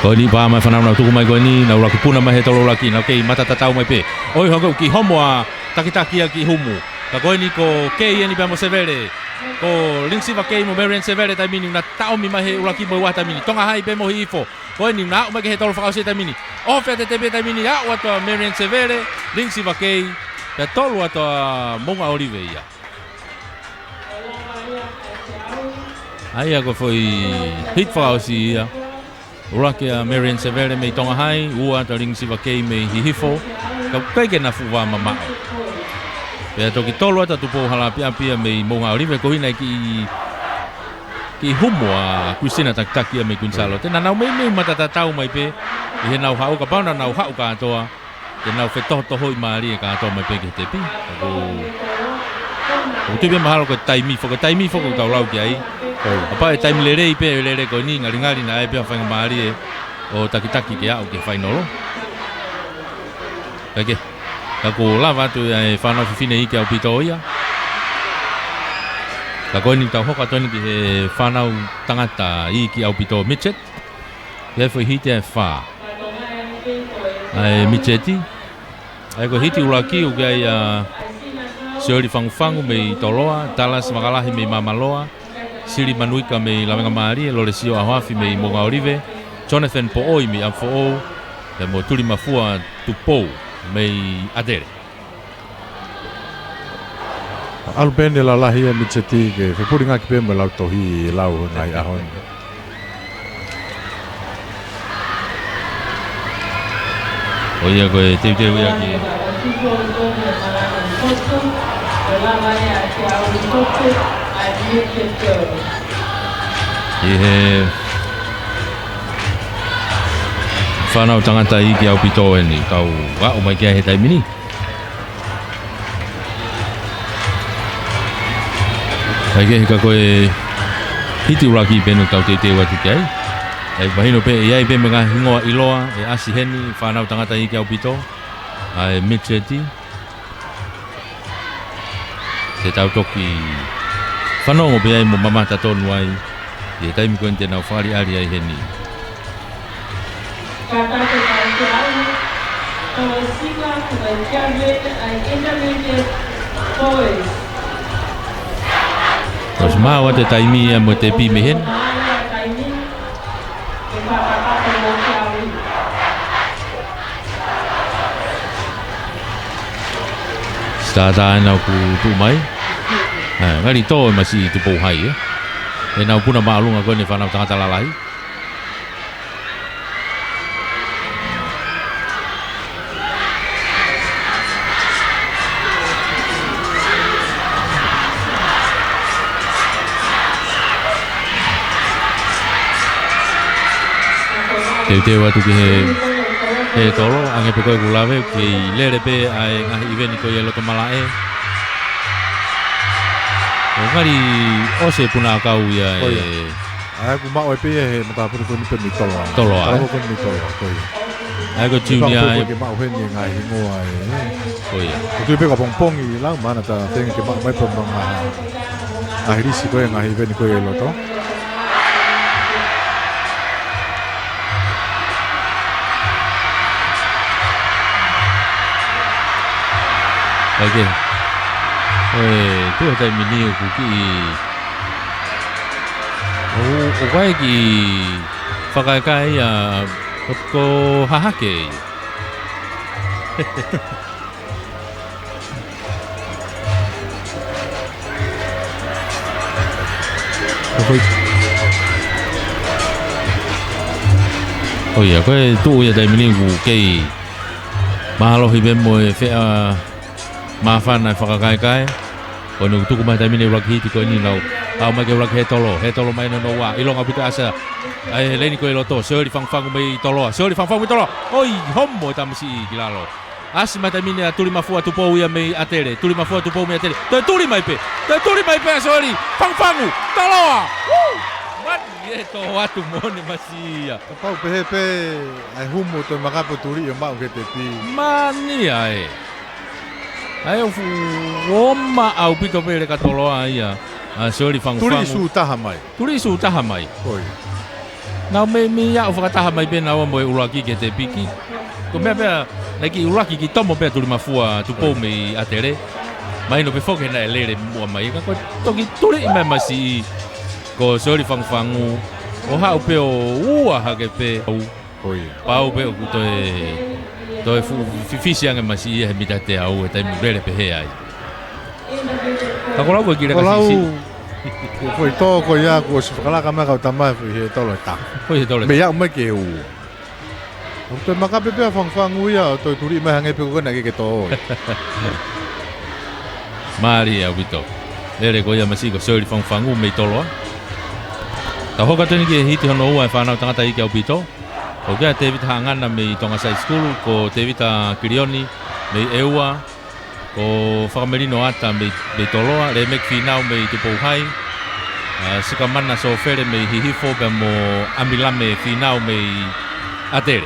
Ko ni pa mai whanau nau tuku mai ko ni, nau laki puna mai he tolo laki, nau kei mata tatau mai pe. Oi hongo ki homoa takitaki a ki humu. Ka koe ni ko Kei eni pa mo Severe. Ko Ring Siwa Kei mo Marian Severe tai mini, na tau mi mai he ulaki mo wata mini. Tonga hai pe mo Hihifo. Koe ni na umai ke he tolo whakause tai mini. Ofe te tepe tai mini, au ato Marian Severe, Ring Siwa Kei. Pe tolu ato Monga Orive ia. Aia ko foi hit whakause ia. Uraki a Marian Severe me Tonga hai, ua ato Ring Siwa Kei me Hihifo. Ka peke na fuwa mamao. Pea toki tolu ata tupo halapi apia me Monga Orive ko hina ki humo a Christina Takitaki me Kunsalote. Na nau mei matatatau mai pe. I he nau hau ka pauna nau hau ka atoa. Te nau whetoho i maari e ka atoa mai pe ke te pi. Ko tui pe mahalo ko taimi foko tau lau ki ai. Apa e taimi lerei pe lere ko ni ngari na e pe whainga maari e o Takitaki ke au ke whainolo. Kake. Kako lava tu e whanau whiwhine i ke au pito ia. Ka koe ni tau hoka toni ki he whanau tangata i ki au pito Mitchet. Ia fwoi hite e wha. Ai Mitcheti. Ai ko hiti ula ki uke ai Seori fangufangu me toloa, Talas makalahi me mamaloa, Siri manuika me lamenga maari, Loresio ahafi me monga orive, Jonathan Po'oi me amfo'ou, e mo tuli mafua tupou me adere. Alupene la lahi e micheti ke whepuri ngaki pe me lau tohi lau ngai ahon. Oia koe teu ia ki. I he whanau tangata i ki au pito e ni kau wa o mai kia he taimini. Kai ke hika koe hiti uraki penu kau te watu ki ai. E wahino pe iai pe me ngā hingoa iloa e asi heni whanau tangata i ki au pito. Ai Mitcheti. Te tau toki whanongo pe ai mo mamata tonu ai. E taimi koen te nau whari ari ai heni. Tos maua te taimi e mo te pi me hen. Stata e nau ku tu mai. Ngari tō e masi tu pou hai e. E nau puna maalunga koe ne whanau tangata lalai. Teu atu ki he tolo, ange pe koe kulawe, ki lere pe ai ngahi iweni koe loto malae. O ngari ose puna kau ia e... Ai ku mao e pe he matapuri koe nipe mi tolo. Tolo ai. Tolo koe mi tolo koe. Ai ko junior ai. Koe ke mao heni e ngai hingoa e. Koe. Kutui pe ka pongpong i lau mana ta tenga ke mao mai pongpong a hirisi koe ngahi iweni koe loto. Okay. Tu tai mini ku ki o kai ki whakaikai ko hahake. Oh ya, koe tu ya tai mini ku kei mahalo hibe mo e whea mafana whakakaikai. O nung tuku mai taimine uraki hiti koe ni lau. Au mai ke uraki he tolo mai no wa. Ilonga puta asa. Ai leni koe loto. Seori whangwhangu mai toloa. Seori whangwhangu mai toloa. Oi, homo tamasi i kilalo. Asi mai taimine a tuli mafua tupou ia mei atere. Tuli mafua tupou mei atere. Toi tuli mai pe a seori. Whangwhangu. Toloa. Mani e to atu mone masia. Kapau pe ai humo toi makapo turi o mau ke te pi. Mani ai. Ai o ma au pito pere ka toloa ia. Seori whangwhangu. Turi su taha mai. Oi. Nau me ia o whakataha mai pena o moe uraki ke te piki. Ko mea pea, neki uraki ki tomo pea turi mafua tupou me atere. Mai no pe whoke na e lere mua mai. Ka koe toki turi mai masi ko seori whangwhangu. O hau pe o ua hake pe. Oi. Pau pe o kutoe. Toi fifisi ange masi ia he mita te au e taimu rere pe he ai. Ka kolau koe ki reka sisi. Foi tō koe ia kua si whakalaka mea kau tamai fui he tolo e tā. Koe he tole. Me iau mai ke u. Toi makape pea whangwhangu ia toi turi mai hange pe kukena ke tō oi. Maari au bito. Lere koe ia masi ko seori whangwhangu mei toloa. Ta hoka tuni ki hiti hono ua e whanau tangata i ki au bito. O kia David Hangana mei Tonga Sai School, ko David Kirioni mei Eua, ko Whakamerino Ata mei Toloa, le mek whinau mei Tupouhai, Sikamana Sofere mei Hihifo, ka mo Amilame whinau mei Atere.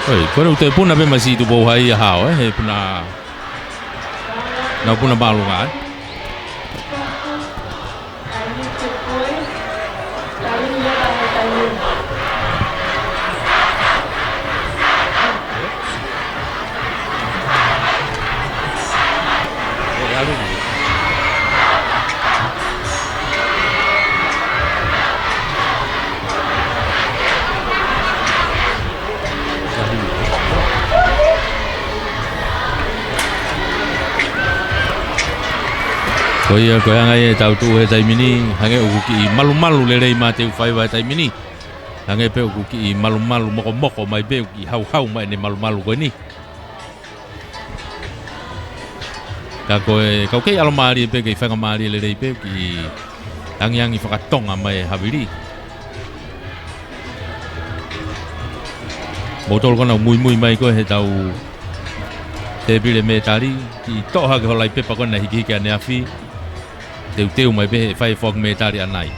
Oi, kore ute puna pe masi Tupouhai a hao, he puna... Nau puna balunga. Ko ia ngai tau tu he taimini hange uku ki malu lelei ma te whaiwa he taimini. Hange pe uku ki malu moko mai pe uki hau mai ne malu ko ni. Ka koe kau kei alo maari pe kei whanga maari lelei pe uki angi whakatonga mai hawiri. Motol kona mui mai ko he tau te bile me tari ki toha ke holai pepa kona hiki ane afi. Teu mai be fai fog me tari anai.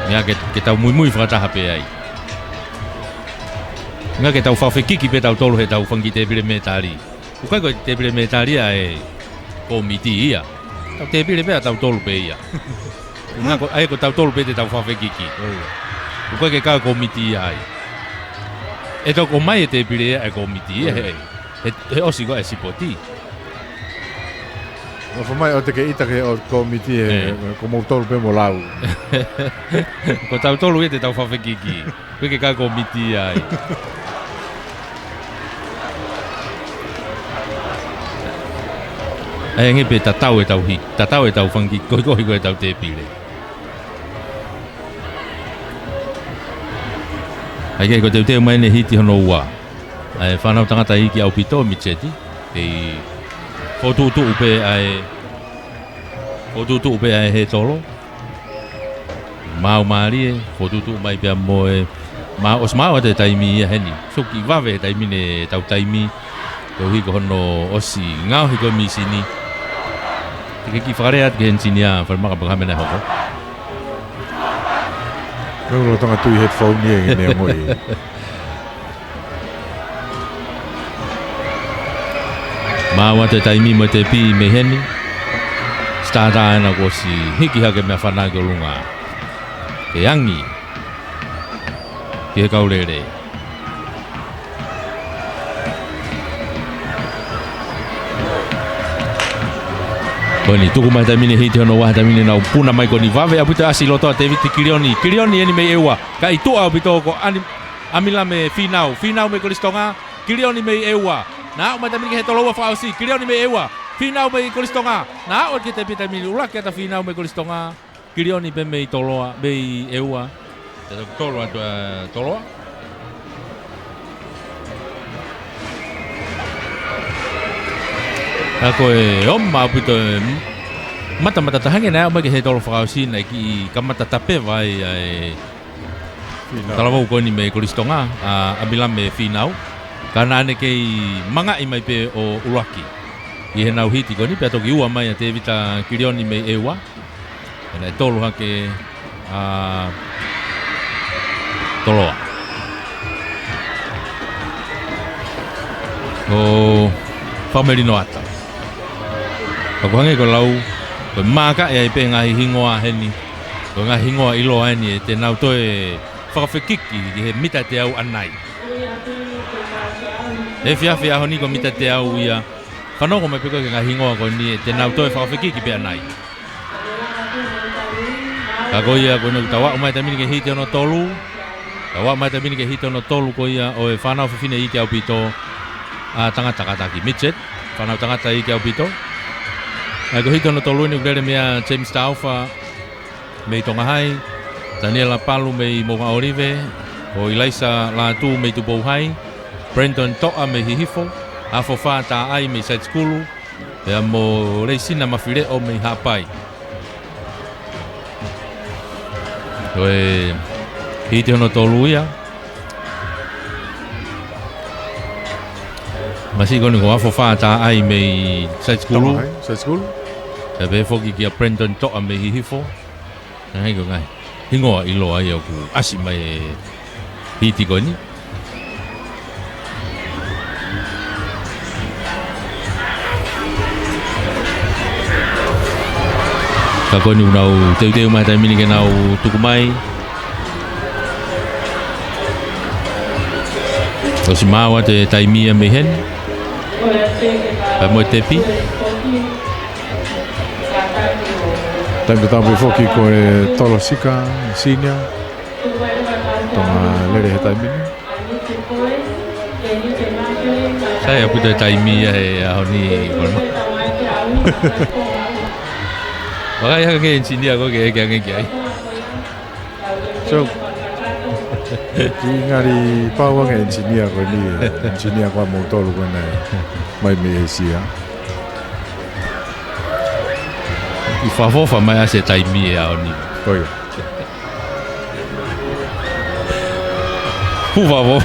Nga ke tau mui whakataha pe ai. Nga ke tau whawhekiki pe tau tolu he tau whangi te bile me tari. Ukai koe te bile me tari ai komiti ia. Tau te bile pe tau tolu pe ia. Nga ko ai ko tau tolu pe te tau whawhekiki. Ukai ke kau komiti ia ai. E tau ko mai te bile ia e komiti ia he. He osi ko e sipoti. O mai o te ke ita ke o komiti ko mo tolu pe mo lau. Ko tau tolu e te tau whawhekiki. Koe ke kau komiti ia ai. Ai nge pe tatau e tau whangi kohi e tau te pile. Ai kei ko te mai ne hiti hono ua. Ai whanau tangata hiki au pito micheti. Kei fotutu upe ai he tolo. Mau maari e fotutu mai pia moe. Os mau te taimi ia heni. So ki wawe taimi ne tau taimi. Ko hiko hono osi ngau hiko misini. Te ki whakareat ke hensini a wharimaka panghamena hoko. Nau lo tanga tui headphone ni e ne moi. Mawa te taimi mo te pi me heni. Stata ana ko si hiki hake mea whanake o lunga. Ke angi. Ke kaurere. Koni tuku mai taimine hiti hono waha taimine nau puna mai koni wawe aputa asi lotoa te viti Kirioni eni mei eua. Ka i tua apito ko amila me finau me kolistonga. Kirioni mei eua. Na o mai taimine ke he toloa whaosi. Kirioni mei eua. Finau mei kolistonga. Na o ke te pita mili ulak ke ta finau mei kolistonga. Kirioni pe mei toloa mei eua. Te toloa toloa. Ako e oma apito mata tahange na mai ke he tolo whakausi na ki kamata tape vai ai talawau ko ni me kolistonga abila me finau kana ane kei manga i mai pe o ulaki i he nau hiti ko ni pe toki ua mai te vita Kirioni me ewa na tolo hake toloa o whamerino ata. Ko hange ko lau ko maka e ai pe ngahi hingoa heni. Ko ngahi hingoa ilo heni te nau toe whakawhekiki ki he mita te au anai. E whiawhia honi ko mita te au ia. Whanoko mai peko ke ngahi hingoa ko ni te nau toe whakawhekiki pe anai. Ka ko ia ko nuk tawa umai tamini ke hiti ono tolu. Tawa umai tamini ke hiti ono tolu ko ia o e whanau whiwhine i ke au pito tangata kataki midget. Whanau tangata i ke au pito. Ko hito no tolu ni ukrere mea James Taufa mei Tongahai, Daniela Palu mei Moga Orive, o Ilaisa Latu mei Tupouhai, Brenton Toa mei Hihifo, Afofa Taai mei Side Skulu, e mo Reisina Mafire o mei Hapai. Koe hito no tolu ia. Masih ko ni ko Afofa Taai mei Side Skulu. Side Skulu? Te be foki ki a Brenton Toa me hihifo. Ngai ko ngai. Hingoa ilo ai aku asi mai hiti ko ni. Ka ko ni unau teu mai tai mini ke nau tuku mai. O si mawa te taimia me hen. Pa mo te pi. Taimi tampu foki ko e tolo sika, sinia. Tonga lere he taimini. Saya puto taimi e ahoni kono. Waka ya ke engineer ko ke ai. So ngari pawa ke engineer ko ni engineer ko motor ko na mai Malaysia. I fa mai ase taimi e ahoni. Oi. Por favor.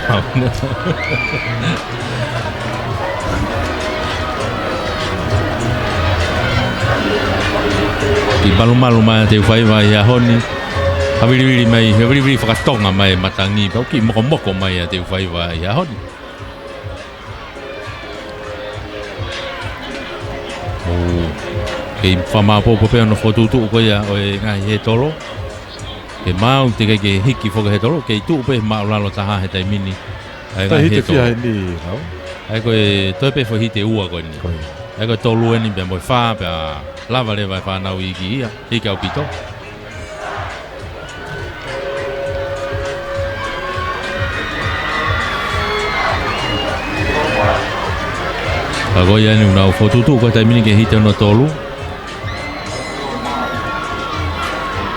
I malu mai te whai vai a honi. Hawiriwiri mai, hawiriwiri whakatonga mai matangi. Pau ki moko mai a te whai vai a honi. Kei whamāpopo pēo no whotutu ko ia o e ngai he tolo. Ke mau te ke hiki whoka he tolo. Kei tuu pe mau lalo taha he tai mini. Ta hite fia he ni hau. Ai koe toi pe hite ua koe ni. Ai koe tolu eni pia moi whaa pia lava le vai whanau i ki ia. Hike au pito. Ka koe eni unau whotutu koe tai mini ke hite ono tolu.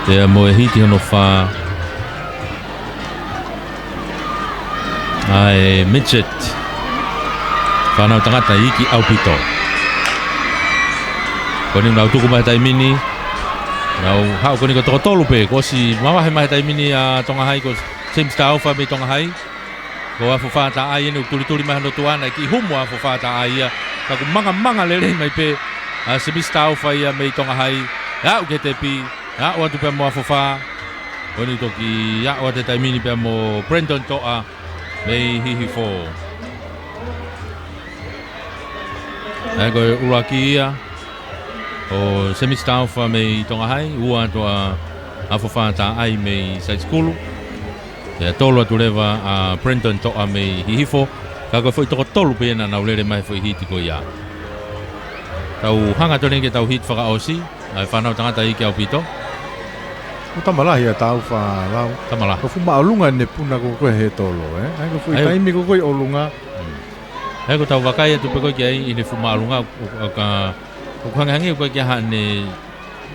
Te mo e hiti hono wha ai midget whanau tangata iki au pito koni nau tuku mai tai mini nau hau koni ko toko tolu pe ko si mawahe mai tai mini a tonga hai ko James Taufa me tonga hai ko a fufata ai ene tuli mai hono tuana ki humu a fufata ai ia ka ku manga lele mai pe a James Taufa ia me tonga hai ya u ke te pi ya o tu pe mo fofa oni toki ya o te taimini pe mo Brendan Toa me hihi fo ai go uraki ia o semistaufa me tonga hai ua to a fofa ta ai me sai skulu ya tolo tu leva a Brendan Toa me hihi fo ka go foi to tolu pe na na ulere mai foi hiti ko ia tau hanga to nge tau hit faka osi ai whanau tangata i ke au pito. O tamalahi a tau wha lau. Tamala. Ko fuma olunga ne puna ko koe he tolo, eh? Ai ko fui taimi ko koe olunga. Ai ko tau wakai atu pe koe ki ai i ne fuma olunga o ka hangi koe ki ha ne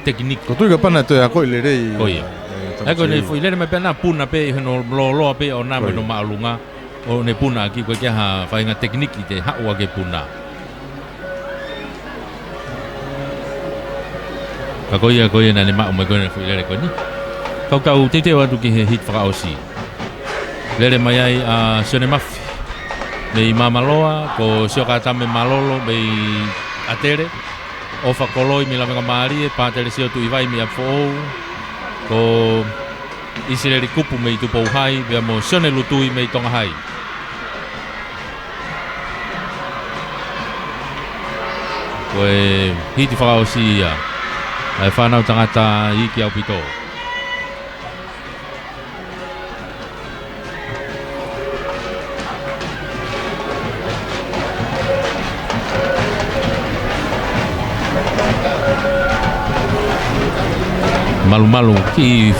teknik. Ko tui ka pana toi a koe le rei. Koe. Ai ko ne fui lere me pena puna pe i heno loa pe o name no ma olunga. O ne puna ki koe ki ha whainga teknik i te haua ke puna. Ka koe na ne mao mai koe na fui lere koe ni. Kau te watu ki he hit whakaosi. Lere mai ai a Sione Mafi. Mei Mamaloa, ko Siokatame Malolo, mei Atere. Ofa koloi mi lawenga maari, pātere sio tu iwai mi apfou. Ko Isireri kupu mei tupou hai, mea mo Sione Lutui mei tonga hai. Koe hiti whakaosi ia. Ai whanau tangata i ki au pito. Malu ki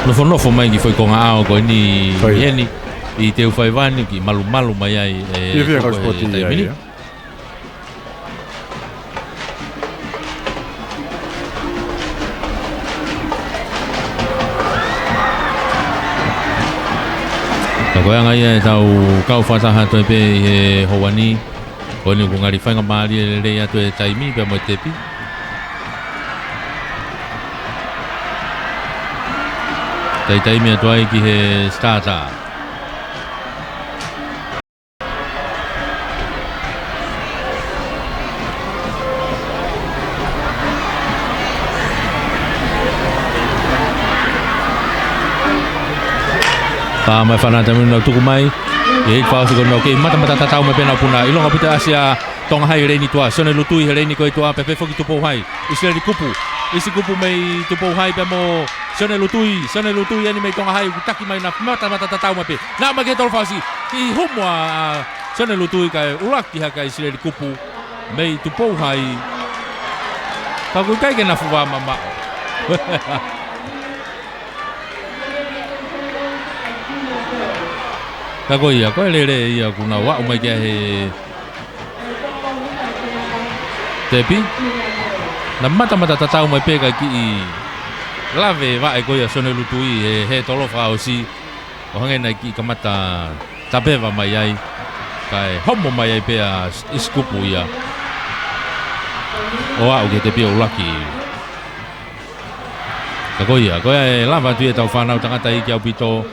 nofo mai ki foi ko nga ao ko ni yeni i te ufai vani ki malu mai ai Ki via ka spoti ai. Ka koe anga ia e tau kau whataha toi pe he howani ko ni ku ngari whainga maari e rei atu e taimi pe mo tepi. Taimi atu ai ki he starter. Pa mai whanata minu tuku mai. E whaasu ko nau ke mata tatau me pena puna. Ilonga pita asia tonga hai reini tua. Sione Lutui he reini koe tua pepe foki tupou hai. Isireri kupu. Isi kupu mei tupou hai pe mo Sione Lutui ani mei tonga hai. Utaki mai na mata tatau me pe. Nā mai ke tolo whaasi. Ki humua Sione Lutui kai uraki haka Isireri kupu. Mei tupou hai. Ka kui kai ke na fuwa mama. Ka koe ia, koe lere ia kuna wau mai kia he tepi. Na mata tatau mai peka ki I lave va e koia sone lutui he tolo fa osi. O hange na ki kamata tapeva mai ai. Kai homo mai ai pea iskupu ia. O au ke te pia ulaki. Ka koia e lava tu e tau whanau tangata I ki au pito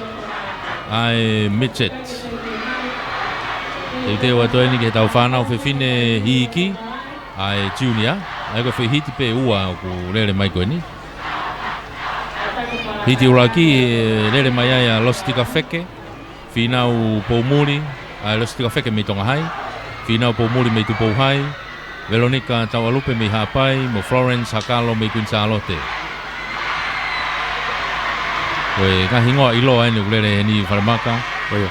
ai Mitchet. Te wa toi ni ke tau whanau whiwhine hiki ai Junior. Ai ko whihiti pe ua ku lere mai koe ni. Hiti ulaki lere mai ai a Lostika Feke. Whinau Poumuri. Ai Lostika Feke mei tonga hai. Whinau Poumuri mei tu pou hai. Veronica Tawalupe mei hapai. Mo Florence Hakalo mei Kunsalote. Koe ngahi ngoa ilo ai ni ulere ni wharamaka. Oia.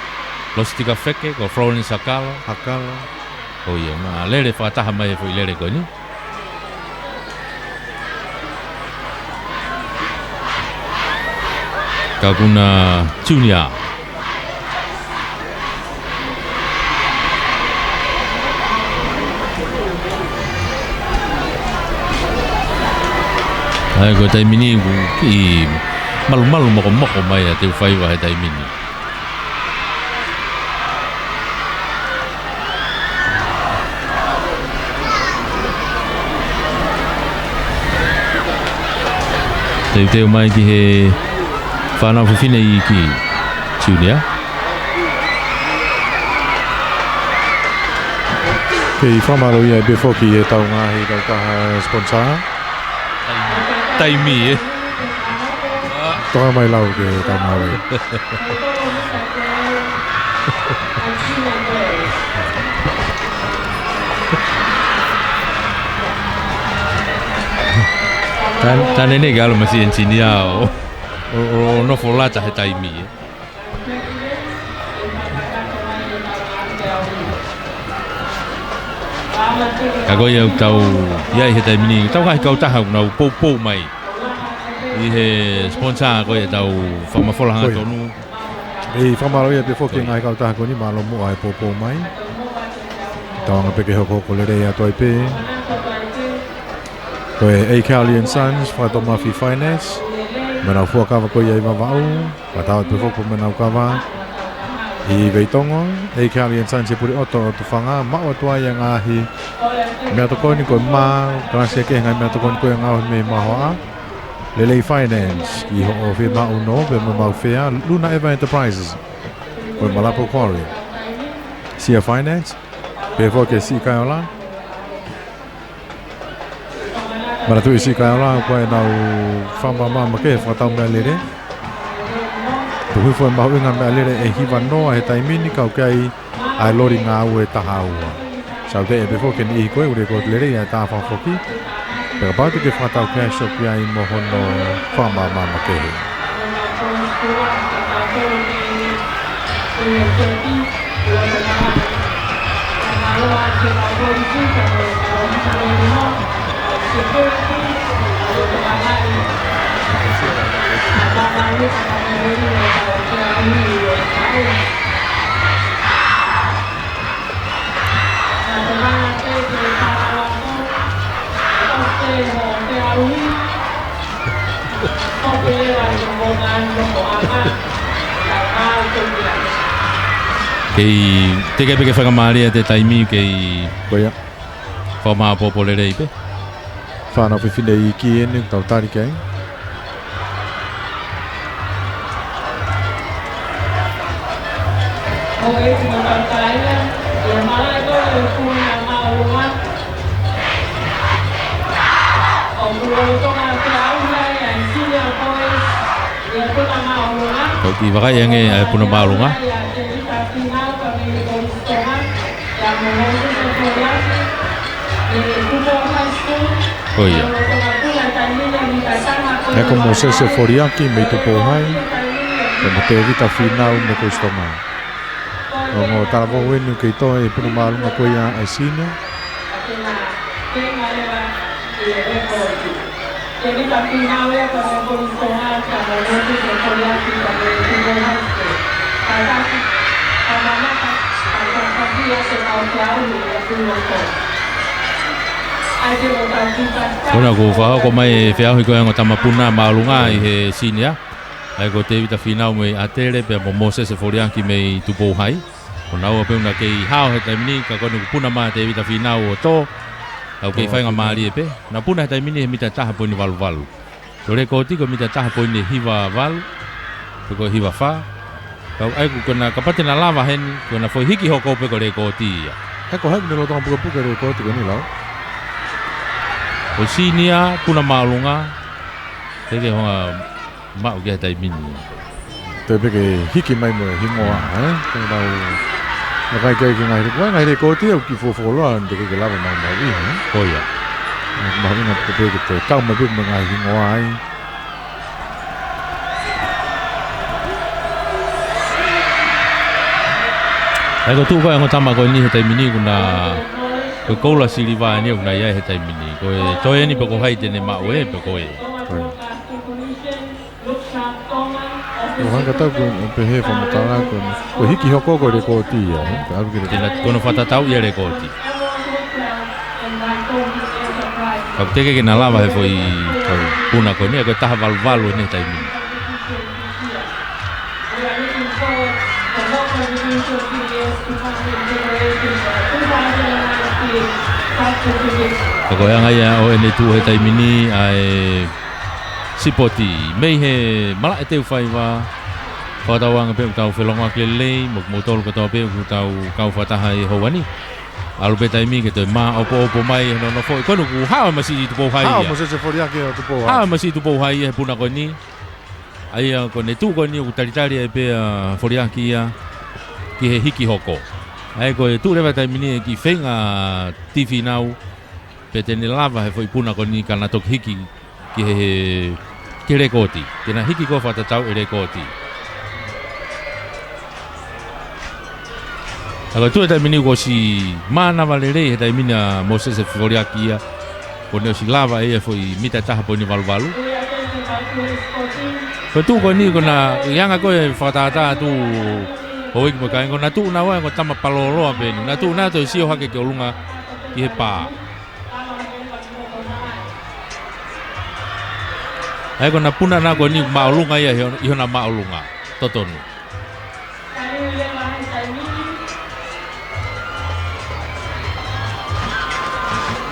Lostika Feke ko Florence Hakalo. Hakalo. Oia, ma lere whataha mai e fui lere koe ni. Ka kuna Junior. Ai ko tai mini ki malu moko mai a te whaiwa he tai mini. Teu mai ki he whanau whiwhine I ki Junior. Kei whamaro ia e befoki e tau ngahi tau kaha sponsor. Taimi e. Toa mai lau ke tau ngahi. Tane ne galo masi ensinia o no folata he taimi e. Kago ia tau ia he taimi ni tau kai kau taha nau pou mai. I he sponsor ko ia tau whamafola hanga tonu. E whamaro ia befoki ngai kau taha koni malo mo ai pou mai. Tau anga peke hoko lere ia toi pe. Koe Eikali and Sons, Whaitoma Fi Finance. Menau fuakawa koe iai wawau. Katawat pe foku menau kawa. I Veitongo, Eikali and Sons e puri oto o tu whanga. Mao tua ia ngahi. Mea toko ni koe maa. Kanasi ke ngai mea toko ni koe ngau me mahoa. Lelei Finance. I ho o whi mau no, pe me mau whea. Luna Eva Enterprises. Koe Malapo Quarry. Sia Finance. Pe foke si kaiola. Mana tu isi kaya orang koe nau whamama ke whatau mea lere. Tuhui fwoi mahu inga mea lere e hiwa noa he taimini kau kei ai lori ngā ue taha ua. Sau te e befo ke ni ihi koe ure koe lere ia tā whawhoki. Peka pātu ke whatau kei shoki ai mohono whamama ke he. Kei te kepe ke whakamārea te taimi kei Koia. whamā popolere ipe. Whanau whiwhine I ki ene tau tari kei. Kau ki wakai ange puna maalunga. Oh iya. Eko Mosese Foriaki mei tupo hai. Kama te evita whinau me koe stonga. Ongo tarapo wenu kei toi puna maalunga koe ia ai sina. Kona ko whahako mai whiahui koe ango tamapuna maulunga i he sinia. Ai ko te vita whinau me atere pe mo Moses e Forianki me tupo hai. Kona ua peuna kei hao he taimini ka kone kupuna maa te vita whinau o tō. Kau kei whainga maari e pe. Na puna he taimini he mita taha poini walu walu. So re ko tiko mita taha poini hiwa walu. Ko hiwa wha. Kau ai ku kona kapate na lava heni. Kona foi hiki hoko pe ko re ko tia. Eko hai mene lo tonga puka puka re ko tiko ni lau. O sinia puna maulunga. Teke honga mau kia taimini. Te peke hiki mai mo hingoa, Teng tau nakai kai ki ngai rikuai ngai reko tia ki fofoloa ndeke ke lava mai mau i, Koia. Mau inga te peke te kau mai peke ngai hingoa ai. Ai ko tu koe ango tama koe ni he taimini kuna koe koula siliva ni kuna ia he taimini. Koe toe ni peko hai tene mau e peko e. O hanga tau ko pe he whamutanga ko hiki hoko ko reko tia, Tena kono whatatau ia reko ti. Kau teke ke na lava he foi puna koe ni, koe taha walu walu ni he taimini. Ka koe anga ia o ene tu he taimini ai sipoti mei he mala e teu whaiwa whatau anga pe utau whelonga ke lei mok motolu katoa pe utau kau whataha e houani alu pe taimi ke toi maa opo mai no fo konu ku hawa masi i tupo hai Hao mo se Forianki o tupo hai. hawa masi i tupo hai he puna koe ni ai ko ne tu koe ni u taritari e pe Forianki ia ki he hiki hoko ai koe tu rewa taimi ni ki whenga tifi nau pe tene lava he foi puna koe ni kana tok hiki ki he ki rekoti. Tēnā hiki ko whatatau e rekoti. Ako tu e taimini ko si mana valerei he taimina Moses e Forianki ia. Ko neo si lava e foi mita taha poini walu walu. Ko tu ko ni ko na ianga ko e whatata tu hoiki mo kain ko na tu na wa ko tama paloloa pe ni. Na tu na to sio hake ke olunga ki he pa. Ai ko na puna na ko ni maulunga ia iho na maulunga totonu.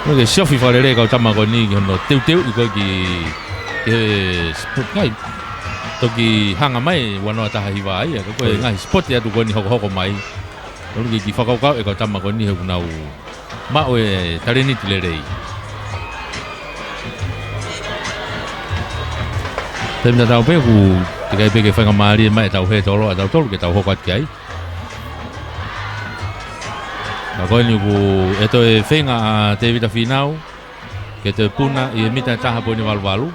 Mo ke sofi farere ka tama ko ni no teu i ko ki sport ngai toki hanga mai wano taha hiwa ai ko ngai sport ya tu ko ni hoko mai. Ko ki whakau e ka tama ko ni he kunau ma o e tarini tilerei. Tem na tau pe ku te kai pe ke whanga maari mai tau he tolo a tau tolu ke tau hoko ati ai. Na koe ni ku e to e whenga a te vita whinau ke te puna i e mita taha poni walu walu.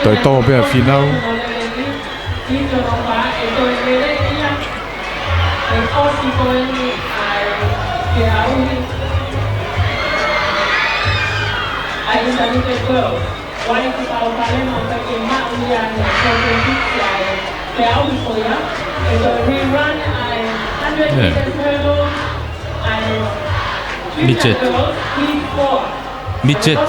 Toi tō pēr whinau. Micet. Micet.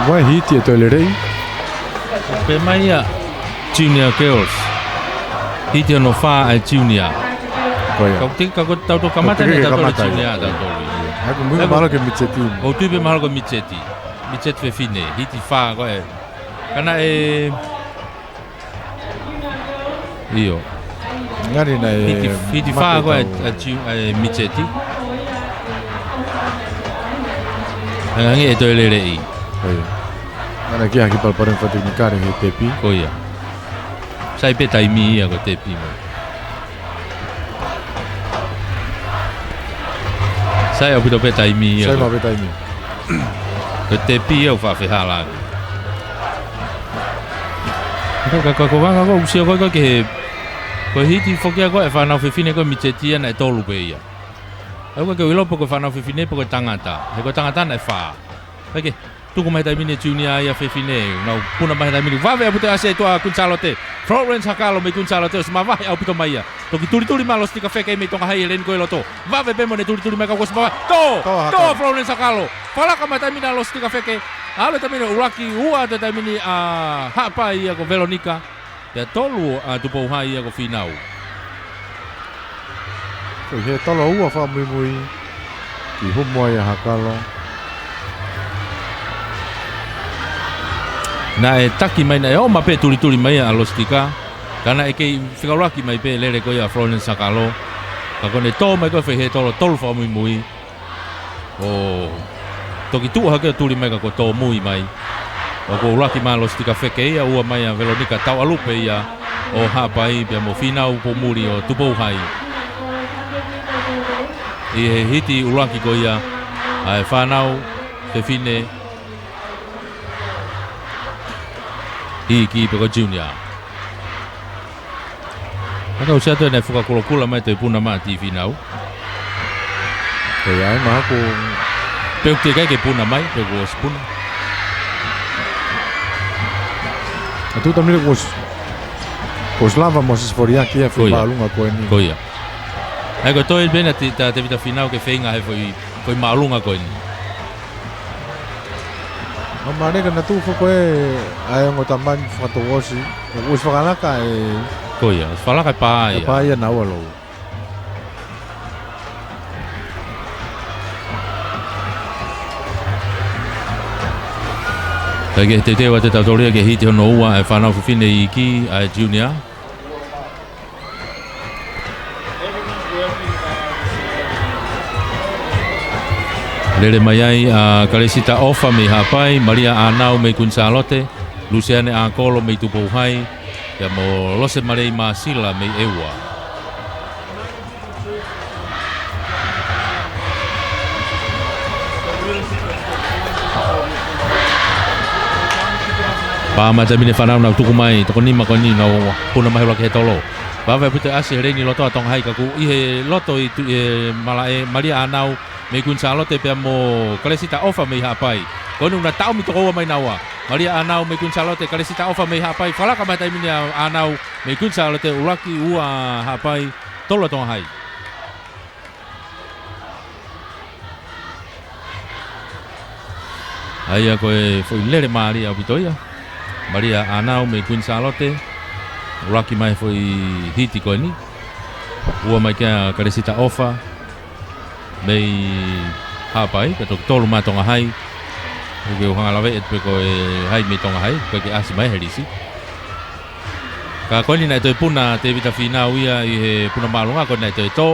Wai hiti e toi lerei. Pe mai a Junior Girls. Hiti no wha ai Junior. Koia. Kau te kako tau to kamata ne tau to Junior tau to. Ako mui mahalo ke Miceti. O tu pe mahalo ko Miceti. Micet fe fine. Hiti wha ko e. Kana e Io. Ngari na e Hiti wha ko e Miceti. Angangi e toi lerei. Koia. Ana ki haki palparen whateknikare he tepi. Koia. Sai pe taimi ia ko tepi mo. Sai au pito pe taimi ia. Sai ma pe taimi. Ko tepi ia fa fe hala. Ko vanga ko usio ko ke ko hiti fokia ko e fa na fe fine ko Miceti na e tolu pe ia. Aku ke wilopo ko whanau whiwhine po ko tangata. He ko tangata na e wha. Heke, tuku mai taimine junior ia whiwhine. Nau puna mai taimine. Wawe apu te ase toa Kunsalote. Florence Hakalo me Kunsalote. Sma wahe au pito mai ia. Toki turi malos tika wheke mei tonga hai e len koe loto. Wawe bemo ne turi mai kako sma. To Florence Hakalo. Whalaka mai taimine alos tika wheke. Ale taimine uraki ua te taimine hapa ia ko Veronica. Te tolu tupou hai ia ko Finau. Ko he tolo ua wha mui ki humua ia Hakalo. Na e taki mai na e o mape turi mai a lostika. Kana e kei whikauraki mai pe lere ko ia Florence Hakalo. Ka kone tō mai ko he tolo wha mui. O toki tua hake turi mai ka ko tō mui mai. O ko uraki mai lostika wheke ia ua mai a Veronica tau alupe ia. O hapai pia mo Finau po muri o tupou hai. I he hiti uraki ko ia ai whanau te whine i ki peko junior. Aka usia toi nei whakakulokula mai toi puna maa ti Finau. Kei ai maha ko... Peuk te kai ke puna mai, peuk o spuna. Atu tamile ko slava mo se sforiaki ia whipaalunga koe ni. Ko ia. Ai ko toi bena te vita Finau ke whenga he foi maalunga koe ni. Ma marega na tu koe ai ngo tamani whakatogosi. Ko whakanaka e... Ko ia, whalaka paa ia. Paa ia nau alo. Kai ke te wa te tautoria ke hiti hono ua e whanau whiwhine i ki a junior. Lele mai ai a Karesita Ofa me hapai, Maria Anau me Kunsalote, Luciane Akolo me tupou hai, ia mo Lose Marei Masila me eua. Pamata mine whanau nau tuku mai, toko nima koni nau puna mai hula ke he tolo. Wawe pute ase reini loto atong hai kaku, i he loto i malae Maria Anau, me Kunsalote pia mo Karesita Ofa me hapai. Konu na tau mi toko mai nawa. Maria Anau me Kunsalote Karesita Ofa me hapai. Whalaka mai taimini Anau me Kunsalote uraki ua hapai. Tolo tonga hai. Aia koe foi lere Maria Vitoia. Maria Anau me Kunsalote. Uraki mai foi hiti koe ni. Ua mai kia Karesita Ofa. Mei hapai, ka tolu mā tonga hai. Uke uhanga lawe et pe koe hai mei tonga hai, koe ke asi mai herisi. Ka koe ni nai toi puna te vita Finau ia i he puna maalunga, koe nai toi tō.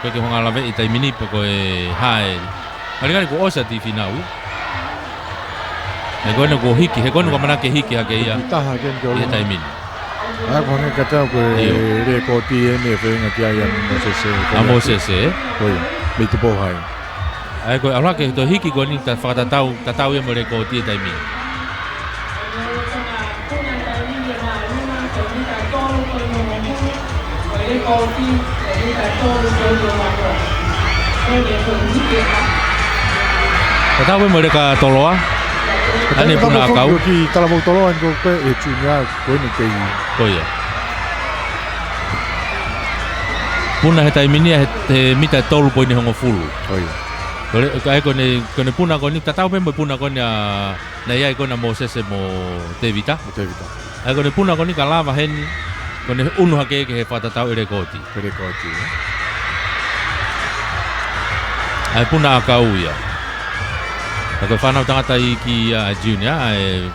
Koe ke uhanga lawe i tai mini pe koe hai. Haringani ko osa ti Finau ia. He koe ko hiki, he koe ko manake hiki hake ia. Taha ken ke I he tai mini. Ai ko ne katau ko re ko ti ne whenga ki ai Mosese. A Mosese. Koi, me te pohai. Ai ko ala ke to hiki ko ni ta whakatatau ia mo re ko ti tai mini. Tatau mo re ka toloa. Ane puna kau. Ki tala mo toloan ko pe e chunya ko ni te. Koia. Puna he taimini he mita tolu poini hongo fulu. Koia. Kole kone puna ko ni tatau pe mo puna ko ni na ia ko na Mosese mo te vita. Te vita. Ai kone puna ko ni kalava heni. Kone unu hake ke he patatau ere koti. Ere koti. Ai puna akau ia. Ako whanau tangata i ki junior ai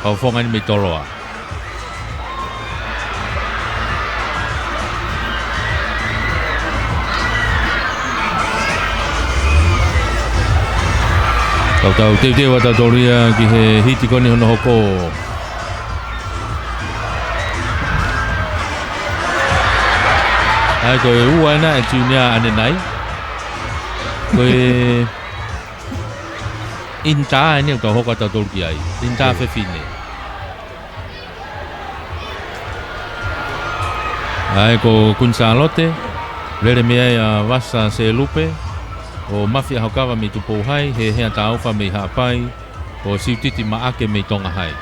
kauwhonga ni me toloa. Tau te wa tau toria ki he hiti koni hono hoko. Ai koe ua na e junior ane nai. Koe Inta ini tau hoka tau tolki ai. Inta whewhine. Ai ko Kunsalote. Lele mea Vasa se lupe o mafia haukawa me tu pouhai he hea taufa me hapai o siutiti maake me tonga hai.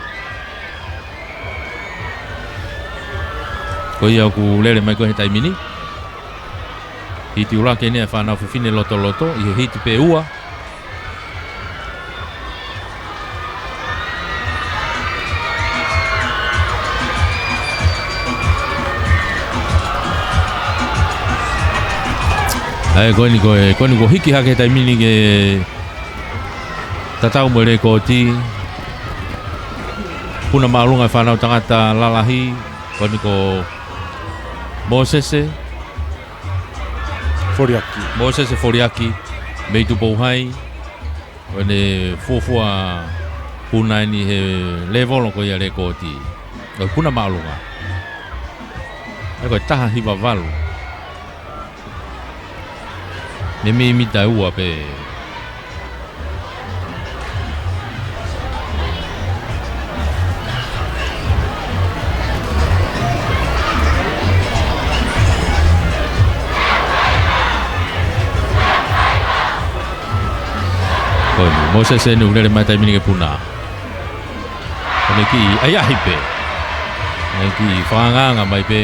Ko ia ku lele mai ko he taimini. Hiti ula kene e whanau whiwhine loto loto i he hiti pe ua. Ai koni ko hiki hake taimini ke tatau mo le ko ti puna maalunga e whanau tangata lalahi koni ko Mosese Foriaki mei tu pouhai koni fuafua puna ni he levolo ko ia le ko ti puna maalunga ai ko taha hiwa valu me me imita ua pe Moses se nu le mai taimini ke puna kone ki ai ai pe ai ki whanganga mai pe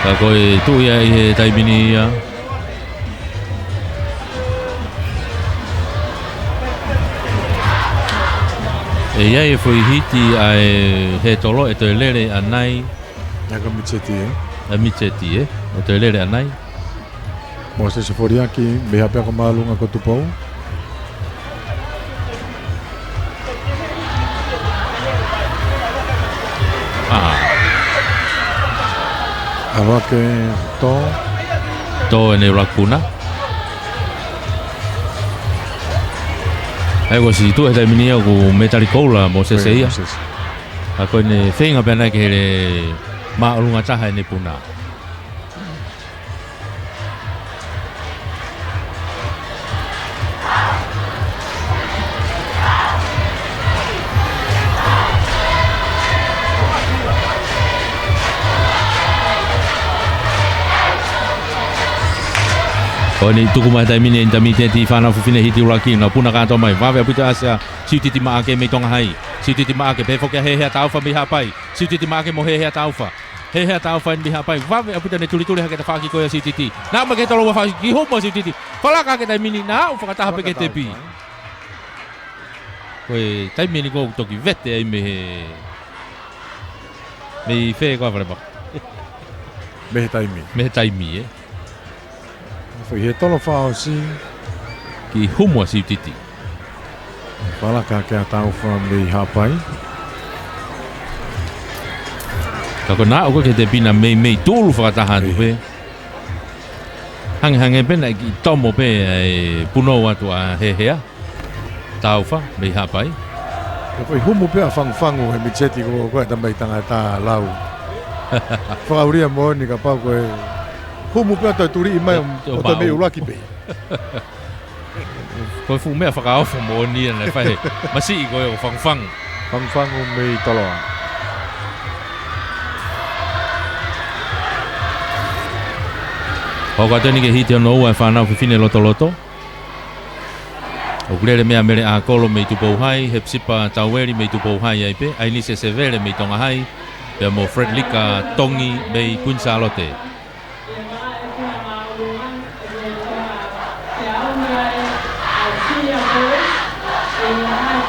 ka koe tu ia i he taimini ia e ia e foi hiti ai he tolo e te lere anai Naka Micheti a Micheti o te lere anai Moses Foriaki me hapea ko malunga ko tupou Awake to ene rakuna ai ko si tu e taimini au ku Metallicola Moses ia a koe ne whenga pēnei ke hele maalunga taha e ne puna. Ko ni tuku mai taimini e intermitenti whanau whiwhine hiti uraki na puna kātoa mai wawe aputa asea siutiti maake me tonga hai siutiti maake pefo kia hehea taufa mi hapai siutiti maake mo hehea taufa mi hapai wawe aputa ne tuli hake ta whaki koea siutiti na ma ke tolo wa whaki ki homo siutiti whalaka ke taimini na au whakataha peke te pi koe taimini ko toki vete ai me whee koa wharepa me he taimi Foi he tolo whao si ki humua siutiti Whalaka ke a taufa me hapai Ka ko nā uko ke te pina mei tūlu whakataha tu pe Hange pena ki tomo pe e puno atu a hehea taufa me hapai Foi humu pe a whangwhangu he Micheti ko koe tamai tangata lau Whakauria mo ni ka pau koe Humu pe ata turi mai o te mei uraki pe. Koe fu mea whakaofa mo ni ana whahe. Masi i koe o whangwhang. Whangwhangu mei toloa. Hau katoa ni ke hiti ono ua e whanau whiwhine loto. O kurere mea mere a kolo mei tupou hai, he psipa taueri mei tupou hai ai pe, ai nise se vere mei tonga hai, pia mo Fred Lika tongi mei Queen Charlotte.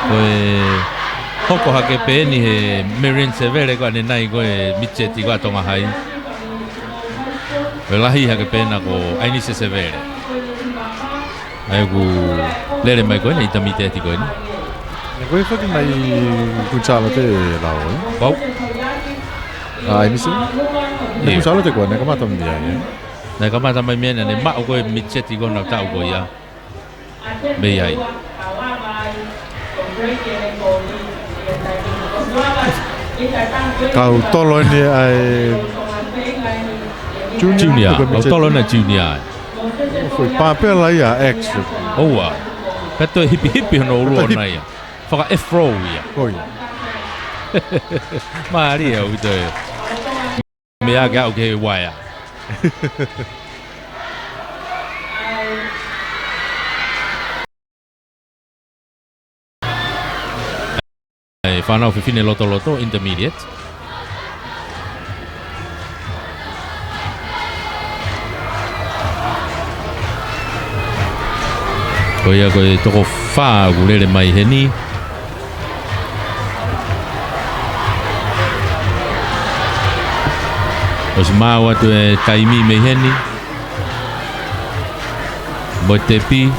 Koe hoko hake pe ni he Marian Severe koe nai koe Micheti koe tonga hai. Koe lahi hake pe na ko Ainise Severe. Ai ku lere mai koe ni itamite ati koe ni. Koe whaki mai kunchala te lau e? Pau? Ainise? Ne kunchala te koe, ne kamata mi ai e? Ne kamata mai mena ne mao koe Micheti koe na tau koe ia. Mei ai. Kau tolo ni ai Junior, kau tolo na Junior. Foi papel aí a X. Oua. Kato e hipi hono ulu Kato ona ia. Whaka F-row ia. Koi. Maari au ito e. Mea ke au ke waia. Whanau whiwhine loto intermediate. Ko ia koe toko whaa gulele mai heni. O si mau atu e taimi mei heni. Mo te pi.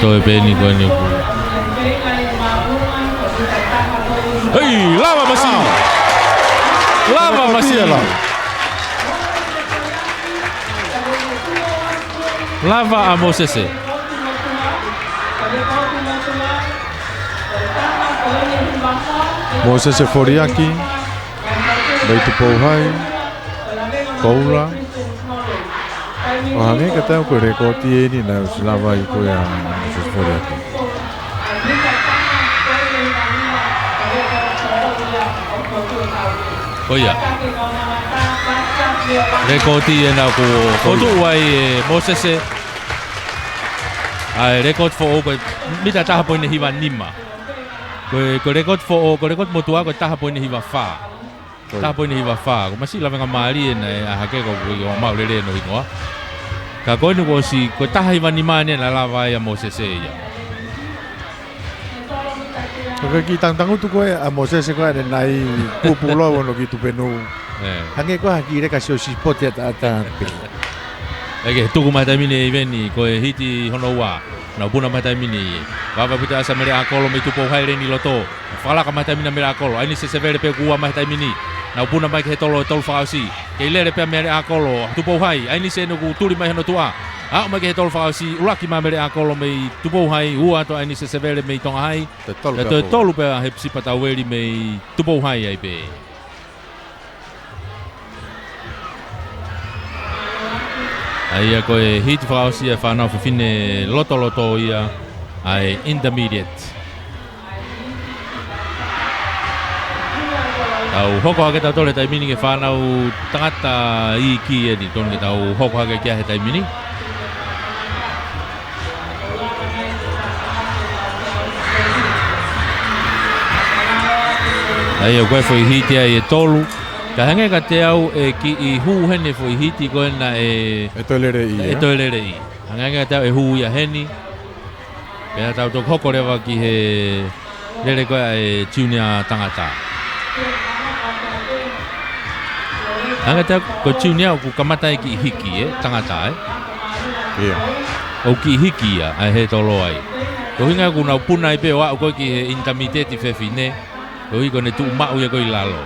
Toi peni koe ni ku. Hei, lava masi! Lava masi! Lava a Mosese. Mosese Foriaki. Baitu Pouhai. Koula. O hange ka tau koe rekoti e ni na usilava i koe a Mosese Foriaki. Oia. Rekoti e na ko kotu wai Mosese. Ai rekot fo o koe mita taha poine hiwa nima. Ko rekot fo o ko rekot motua ko taha poine hiwa wha. Taha poine hiwa wha. Ko masi lawenga maari e na a hake ko o maulele no ingoa. Ka koe ni ko si ko taha hiwa nima ne na lava ia Mosese ia. Ko ki tang tu koe a Mosese koe ne nai pupulo wono ki tupenu. Hange koe haki reka si o si poti ata pe. Ege tuku mai taimini e veni ko e hiti hono wa. Na puna mai taimini. Baba puta asa mere akolo me tupo hai reni loto. Fala ka mai taimina mere akolo. Ai ni se severe pe kuwa mai taimini. Na puna mai ke tolo fausi. Ke lere pe mere akolo tupo hai. Ai ni se no ku turi mai hono tua. A mai ke tolo fausi ulaki mai mere akolo me tupo hai ua to ai ni se severe me tonga hai. Te tolu pe he sipata weri me tupo hai ai pe. Aia koe hiti whakausi e whanau whiwhine loto ia ai intermediate. Tau hoko hake tau tole taimini ke whanau tangata i ki e ni tonu ke tau hoko hake kia he taimini. Aia koe whai hiti ai e tolu. Ka hange ka te au e ki i huu hene fo i hiti koe na e toilere i. E toilere i. Hange ka te au e huu ia heni. Pena tau tōk hoko rewa ki he lere koe e tiunia tangata. Hange te au ko tiunia ku kamatai ki hiki tangata Ia. O ki hiki ia ai he tolo ai. Ko hinga ku nau puna i pe o au koe ki he intermiteti whewhine. Ko hiko ne tu mau ia koe i lalo.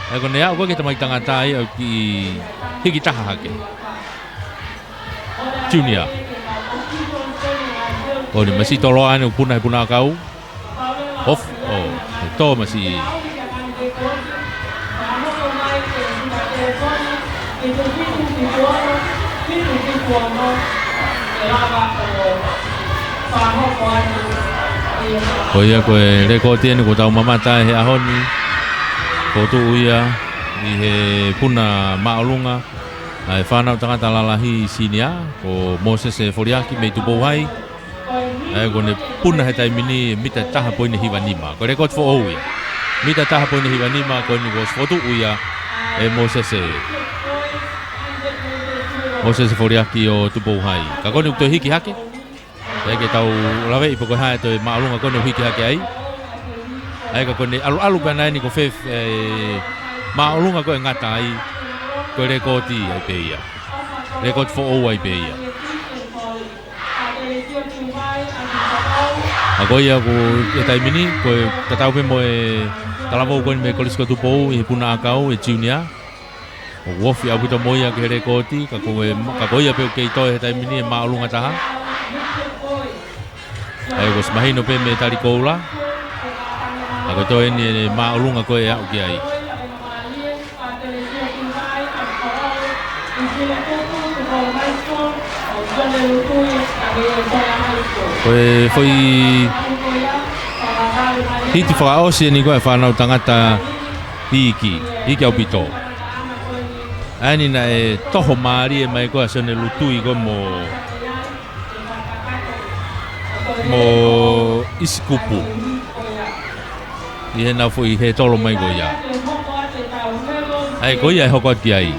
Ko ne au koe ke tamai tangata ai au ki hiki taha hake. Junior. O ni masi tolo ane puna kau. Off. Oh, to masi. Ko ia koe rekoti ane ko tau mamata he ahoni. Ko tu ia i he puna maolunga. Ai whanau tangata lalahi sinia ko Mosese Foriaki me tupo hai. Ai ko ne puna he taimini mita taha poine hiwa nima. Ko rekot fo ou ia. Mita taha poine hiwa nima ko ni ko fotu ia e Mosese Foriaki o tupo hai. Ka ko ni to hiki hake. Ai ke tau lawe i poko hai to maolunga ko no hiki hake ai. Ai ka ko ni alu bana ni ko fe maolunga ko ngata ai. Ko rekoti ai pe ia. Rekot fo ou ai pe ia. Ako ia ko e taimini ko tatau pe mo e talavo ko me kolisko tupo i puna akau e junior. O wofi abuta moia ke rekoti ka ko ia pe ke to e taimini e maolunga taha. Ai ko smahino pe me tali koula. Ako to ni maolunga ko e au ki ai. foi hiti whakaosi ni koe whanau tangata hiki au pito. Ani na e toho maari e mai koe sone lutui ko mo isi kupu. I na foi he tolo mai koe ia. Ai koe ia e hoko ati ai.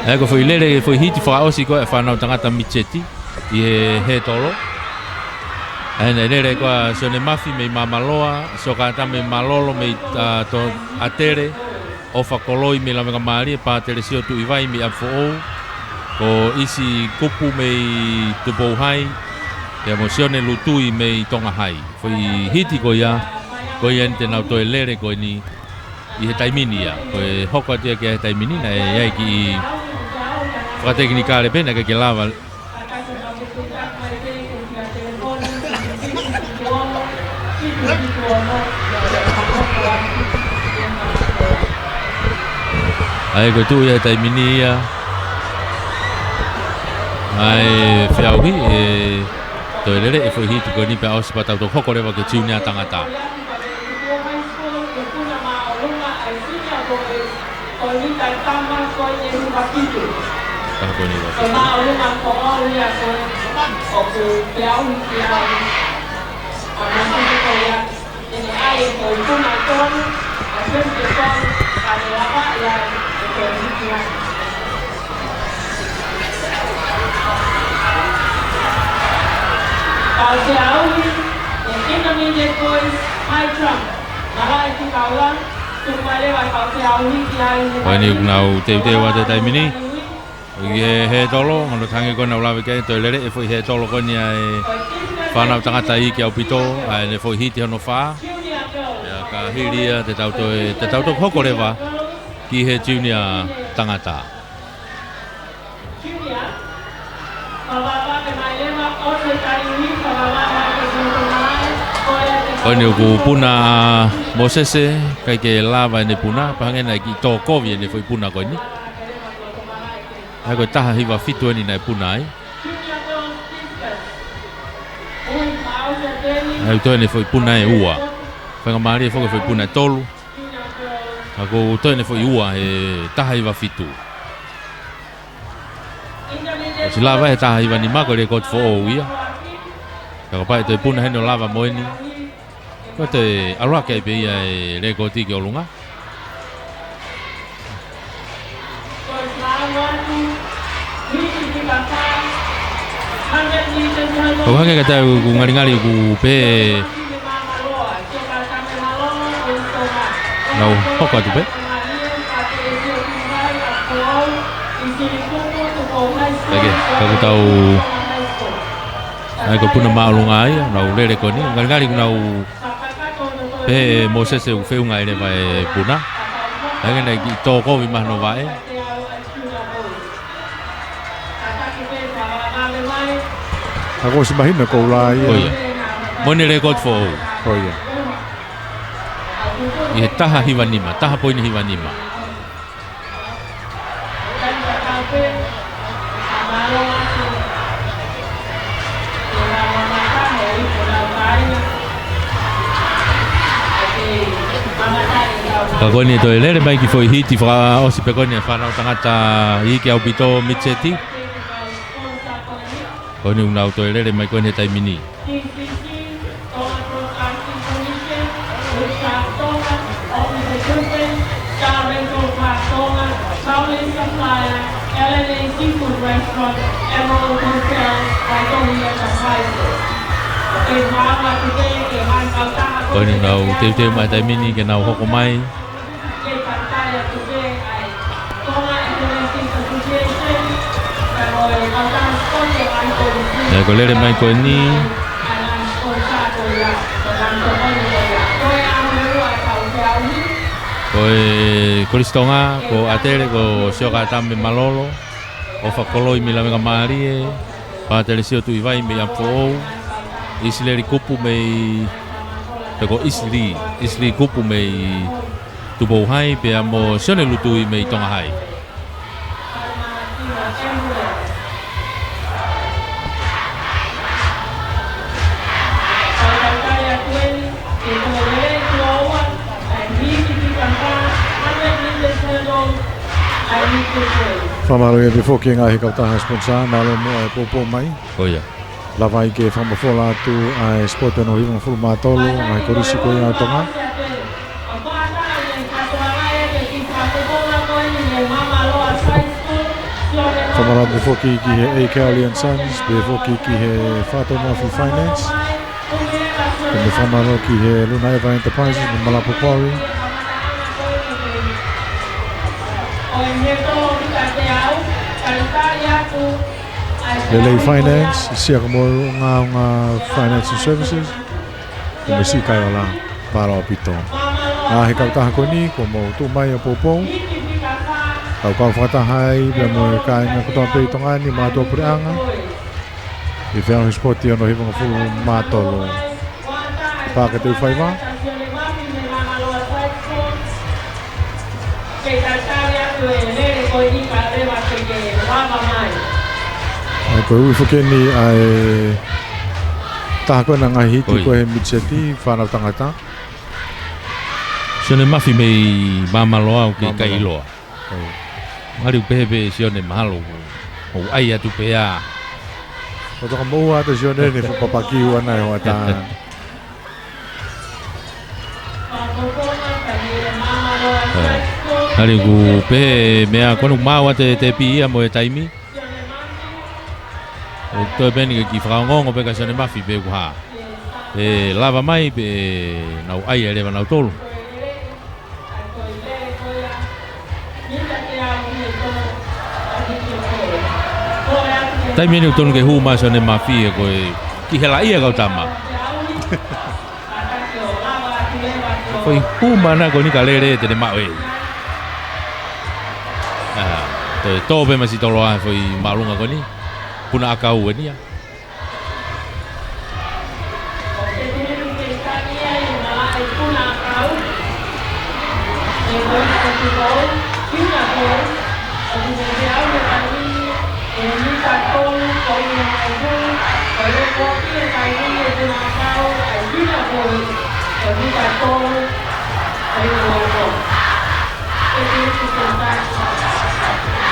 Ai ko foi lere foi hiti whakaosi koe whanau tangata micheti i he tolo. Ai nei lere koa sone mafi me mamaloa, sokata me malolo me to atere, o whakoloi me la maari pa tere sio tu iwai me afo o isi kupu me tupou hai, e mo sione lutui me tonga hai. Foi hiti ko ia nte nau toe lere ko ni i he taimini ia, koe hoko atia ki he taimini na e iai ki whakateknikare pena ke lava. Ai ko tu ia taimini ia. Ai whiauhi e toi lere e foi hiti ko ni pe aus patau to hoko rewa ke tiunia tangata. Ni nau te wa te taimini. He tolo ngono tangi ko nau lawe ke toi lere e foi he tolo ko ni ai whanau tangata i ki au pito ai ne foi hiti hono wha. Ya ka hiria te tauto hoko rewa ki he junior tangata. Ko ni ku puna Mosese kai ke lava ne puna pangena ki to kovi ne foi puna ko ni. Ai ko taha hiwa fitu ni nai puna ai. Ai to ne foi puna e ua. Whanga maari foi puna tolu. Ako to ne foi ua e taha hiwa fitu. Si lava e taha hiwa ni mako le kot fo o ia. Ka pai te puna heno lava moeni. Ko te araka e pe ia e le koti ki olunga. Ko hanga ka tau ku ngari ku pe nau hoko atu pe. Lagi, ka tau ai ko puna maulunga ai nau lere ko ni ngari ku nau pe Mosese u feu ngai le vai puna. Ai nei ki to ko vi mahno vai. Ako si mahina ko lai. Oia. Mone record fo. Oia. I taha hiwanima, taha poini hiwanima. Kakoni to lere mai ki foi hiti fra osi pekoni fa tangata hiki au pito micheti. Koni unau to lere mai koni taimini. Koni unau teu mai taimini ke nau hoko mai. Ya ko lere mai ko ni ko Kristonga ko atere ko sioka tambe malolo o fakoloi mila mega marie pa tele sio tu ivai me apo isleri kupu me ko isli kupu me tu bo hai pe amo sione lutu me tonga hai Whamaro e before ki ngā he kautaha sponsor, nā lo mua e pōpō mai. Oia. Lava i ke whamafola atu a sport no hiwa fulu mātolo, ngā he korisi koe ngā tonga. Whamara before ki he A.K. Ali & Sons, before ki he Whātau Murphy Finance. Me whamaro ki he Luna Eva Enterprises, me Malapo Quarry. Lelei Finance, siaka mo ngā Finance and Services. Me si kai o la, para o pito. Ngā he kautaha ko ni, ko mo tū mai a pōpō. Kau kau whakatahai, bia mo e kai ngā kutoa pei tongani, mātua pureanga. I whea he spoti ono hiwanga fulu mātolo. Pāka teu whaiwa. Ai koe ui whakeni ai taha koe na ngā hiti koe he mitseti, whanau tangata. Sione mafi mei mamaloa o ke kai iloa. Mari upehepe sione mahalo. O ai atu pea. O toka moua ata sione ni whapapaki wana e hoa tā. Hari ku pe mea kono mawa te pia mo e taimi. O to beni ki whaongongo pe ka sione mafi pe ku ha. E lava mai pe nau ai e lewa nau tolu. Taimi ni utonu ke huma sione mafi e koe ki hela ia kau tama. Koe huma na koe ni ka lere te ne mawe. Tō pe masi tolo a foi malunga koe ni. Puna akau e nia.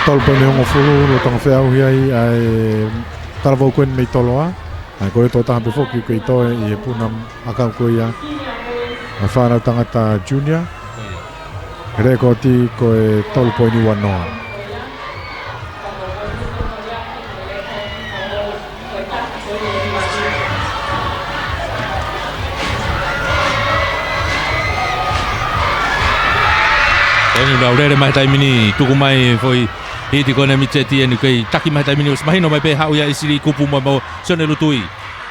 Tol pa me hongo fulu, lo tanga wheau hiai ai taravau koe mei toloa. Ai koe tō taha pefo ki koe toe i he puna akau koe ia. Ai whanau tangata junior. Rekoti koe tolu poini wanoa. Ni rau rere mai taimini tuku mai foi hiti kone mitseti enu kei taki mai taimini os mahino mai pe hau ia isiri kupu mai mo sone lutui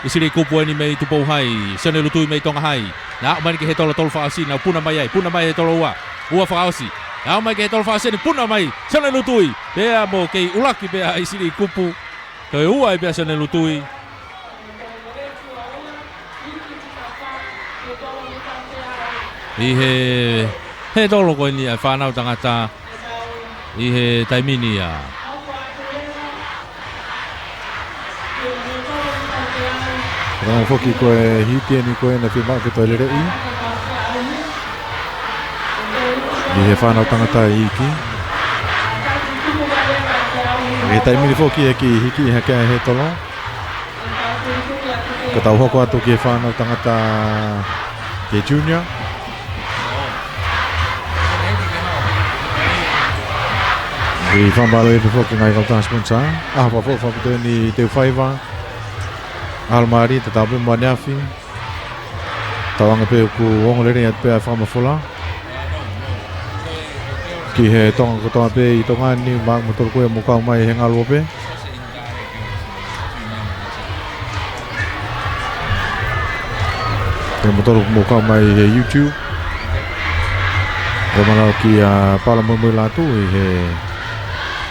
isiri kupu ani mai tupou hai sone lutui mai tonga hai na mai ke he tolo faasi na puna mai he tolo ua faasi na mai ke he tolo faasi ni puna mai sone lutui pe mo kei ulaki pe isiri kupu ke ua pe sone lutui he tolo koe ni ai whanau tangata i he taimini a. Rau whoki koe hiti ani koe na whima ke toi lerei. I he whanau tangata i iki. He taimini whoki e ki hiki i hake he tolo. Ka tau hoko atu ki he whanau tangata ke junior. I whambalo e pefo ki ngai kautaha sponsor. Whafo whapito ni teu whaiva. Almari te tapu mua niafi. Tawanga pe ku ongo lere at pe a whamafola. Ki he tonga kotoa pe i tonga ni maak motor koe mukau mai he ngalo pe. Ke motor mukau mai he YouTube. Ko manao ki a pala mumui latu i he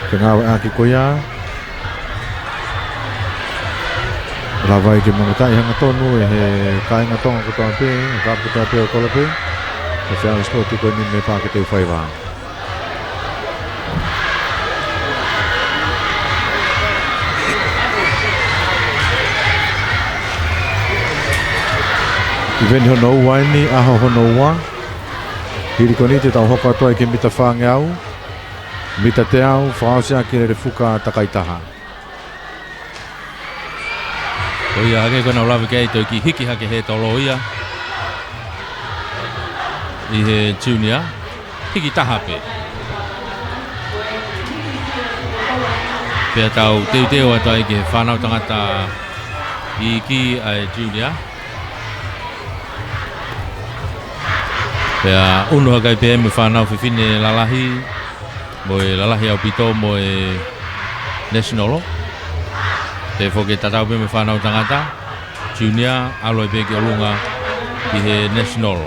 ke ngā aki koia. Rawai ke mangatai hanga tonu e he kāinga tonga kotoa pe, kāp kotoa pe o kola pe. E whia spoti koe ni me pāke teu whaiwa. I veni hono ua ni, aho hono ua. Hiri koni te tau hoko atoa i ke mita whange au. Mita te au, whaosia ki le fuka takaitaha. O ia hake kona ulawe kei toi ki hiki hake he tolo ia. I he junior, hiki taha pe. Pea tau teo ato ai ke whanau tangata i ki ai junior. Pea unu hakai pe me whanau whiwhine lalahi, mo e lalahi au pito mo e national. Te whoke tatau pe me whanau tangata, junior aloi pe ki olunga ki he national.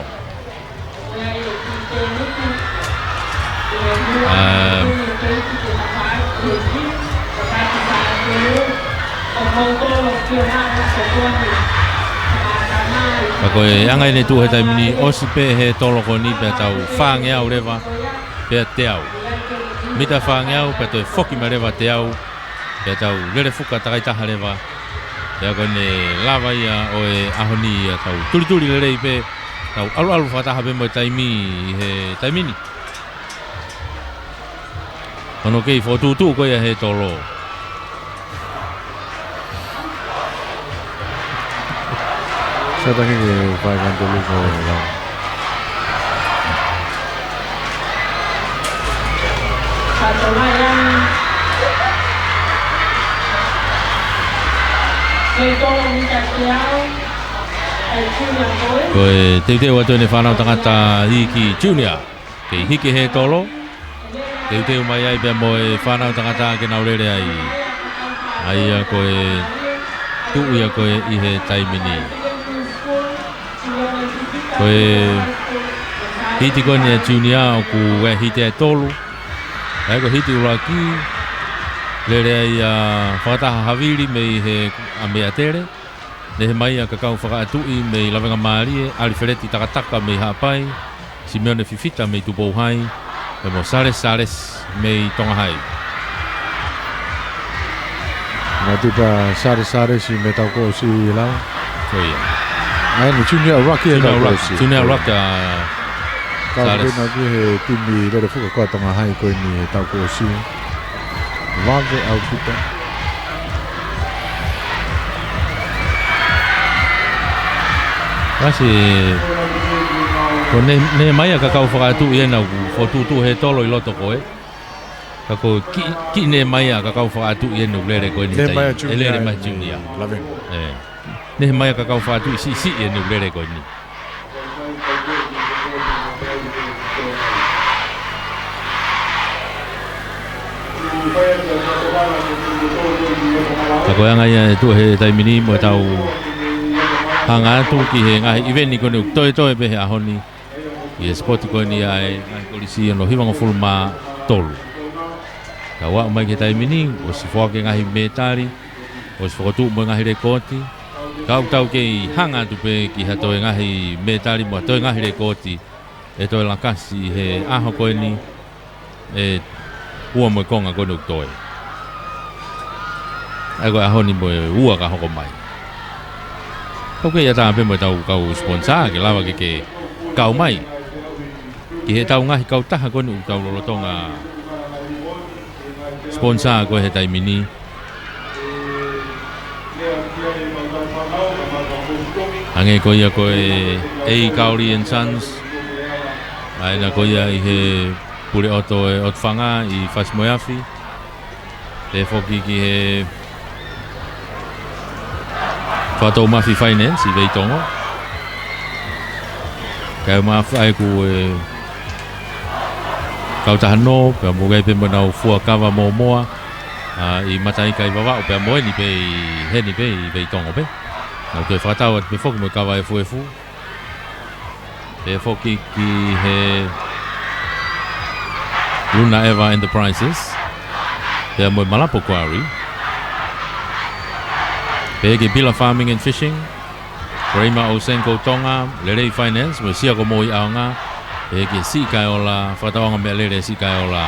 Ako e angai ne tu he taimini osi pe he tolo ko ni pe tau whange au rewa pe te au. Mita whange au pe toi whoki ma rewa te au pe tau lere fuka takaitaha rewa. Pe ako ne lawa ia o e ahoni ia tau turi lere i pe tau alu whataha pe mo taimi he taimini. Ono kei whotutu ko ia he tolo. Sata ke whai kantolu ko lau. Ko e teo atu ne whanau tangata hiki junior. Kei hiki he tolo. Teo mai ai pia mo e whanau tangata ke naurere ai. Ai a ko e tuu ia ko e i he taimini. Ko e hiti ko ni a junior o ku e hiti e tolu. Ai ko hiti ula ki. Lere ai a whakataha haviri me i he a mea tere. Ne he mai a kakau whakaatui me i lawenga maarie. Alifereti takataka me i hapai. Simeone Fifita me i tupou hai. E mo Sares me i tonga hai. Nga tupa Sares i me tau ko si lau. Koia. Ai no junior Rocky e tau ko si. Junior Rocky a Sares. Kau kena he timi lere fuka kua tonga hai ko ni e tau ko si. Vage au puta. Kasi ko ne mai a kakau whakatu i ena whotutu he tolo i loto koe. Kako ki ne mai a kakau whakatu i ena ulere koe ni tai. Elere mai junior. Loving. Ne mai a kakau whakatu i si i ena ulere koe ni. Kako anga ia tu he taimini mo tau hanga atu ki he ngahi event ni kone toe pe he ahoni. I sport ko ni ai ngai polisi no hiwanga full ma tolu. Ka wa mai ke taimini o si foke ngahi metari o si fotu mo ngahi rekoti. Ka tau ke hanga tu pe ki hato ngahi metari mo to ngahi rekoti. E to la kasi he aho ko ni e ua mo konga ko no toe. Ai ko ahoni mo ua ka hoko mai. Koke ia tā pe mo tau kau sponsor ke lawa ke kau mai. Ki he tau ngahi kau taha konu tau lolotonga sponsor ko he taimini. Ange ko ia ko e Kauri and Sons. Ai na ko ia i he pure oto e otwanga i Fasmoyafi. Te foki ki he Fatou Mafi Finance i Veitongo. Kau mafi ai ku kau tahano, pea mogai pe manau fua kawa mo moa i matai kai wawa o pea moe ni pe he ni pe i Veitongo pe. Nau te whakatau at pe foki mo kawa e fu. Pe foki ki he Luna Eva Enterprises. Pea moe Malapo Quarry. Pege Bila Farming and Fishing, Reima Osenko Tonga, Lerei Finance, mo sia ko moi aonga, pege si kaiola, whakataonga mea lere si kaiola.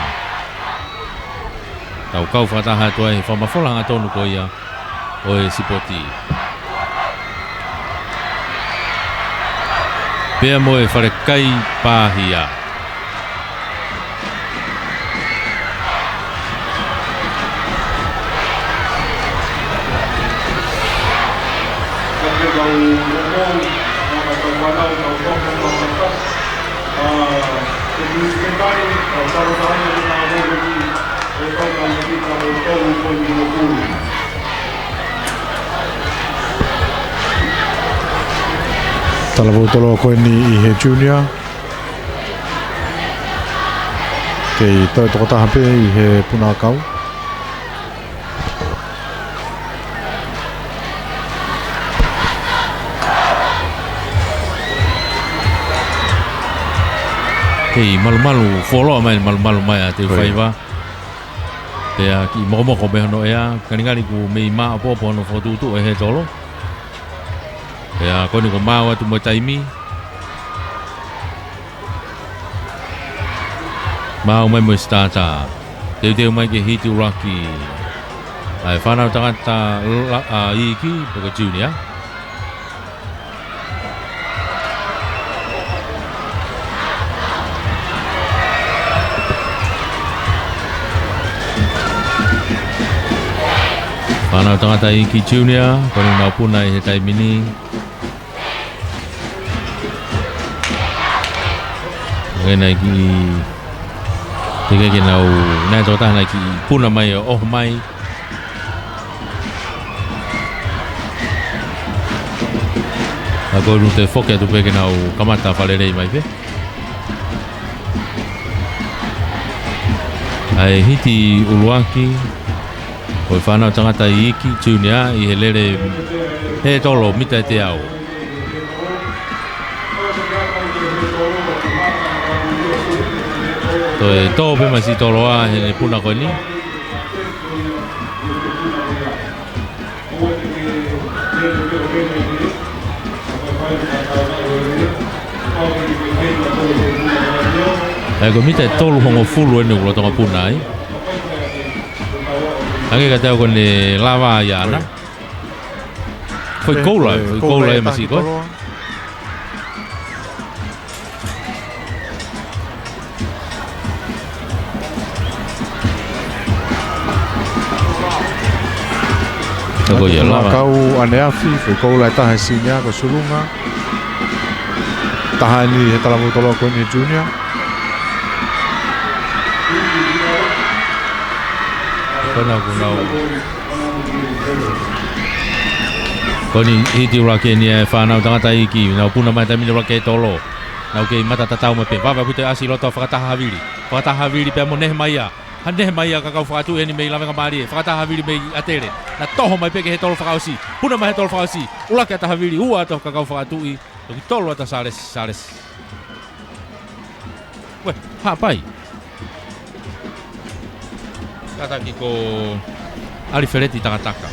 Tau kau whakataha toa he whamafolanga tonu ko ia o e sipoti. Pea mo e wharekai pāhia. Talavutolo koe ni I he junior. Kei toi toko tahape I he puna kau. Kei malu follow malu mai a te whaiva. Pea ki moko me hono ea, kaningari ku mei maa popo hono whotutu e he tolo. Pea koni ko maa atu mo taimi. Maa mai mo stata. Teu mai ke hiti uraki. Ai whanau tangata iki, poko junior. Whanau tangata iki junior, koni mau puna I he taimi ni. Ngena ki Teka ki nau nai tō tāna ki puna mai o mai. A koru te whoke atu peke nau kamata whalerei mai pe. Ai hiti uluaki. Koi whanau tangata I iki junior I he lere he tolo mita e te au. Toi tō pe masi toloa he ne puna koe ni. Ai ko mita tolu hongo fulu ene ulo tonga puna ai. Ange ka teo kone lava iana. Foi koula e masi koe. Kau aneafi, foi koula e taha sinia ko sulunga. Taha ni he talavutolo koe ni junior. Kona kunau. Koni hiti urake ni e whanau tangata iki, nau puna mai tamini urake tolo. Nau kei mata tatau me pe, wawa kute asi loto whakataha haviri. Whakataha haviri pe mo nehe mai a. Hane mai a kakau whakatu eni mei lawenga maari e. Whakataha haviri mei atere. Na toho mai peke he tolo whakausi. Puna mai he tolo whakausi. Ulake ata haviri, ua ato kakau whakatu I. Toki tolo ata sales. Ue, pai. Kataki ko Alifereti takataka.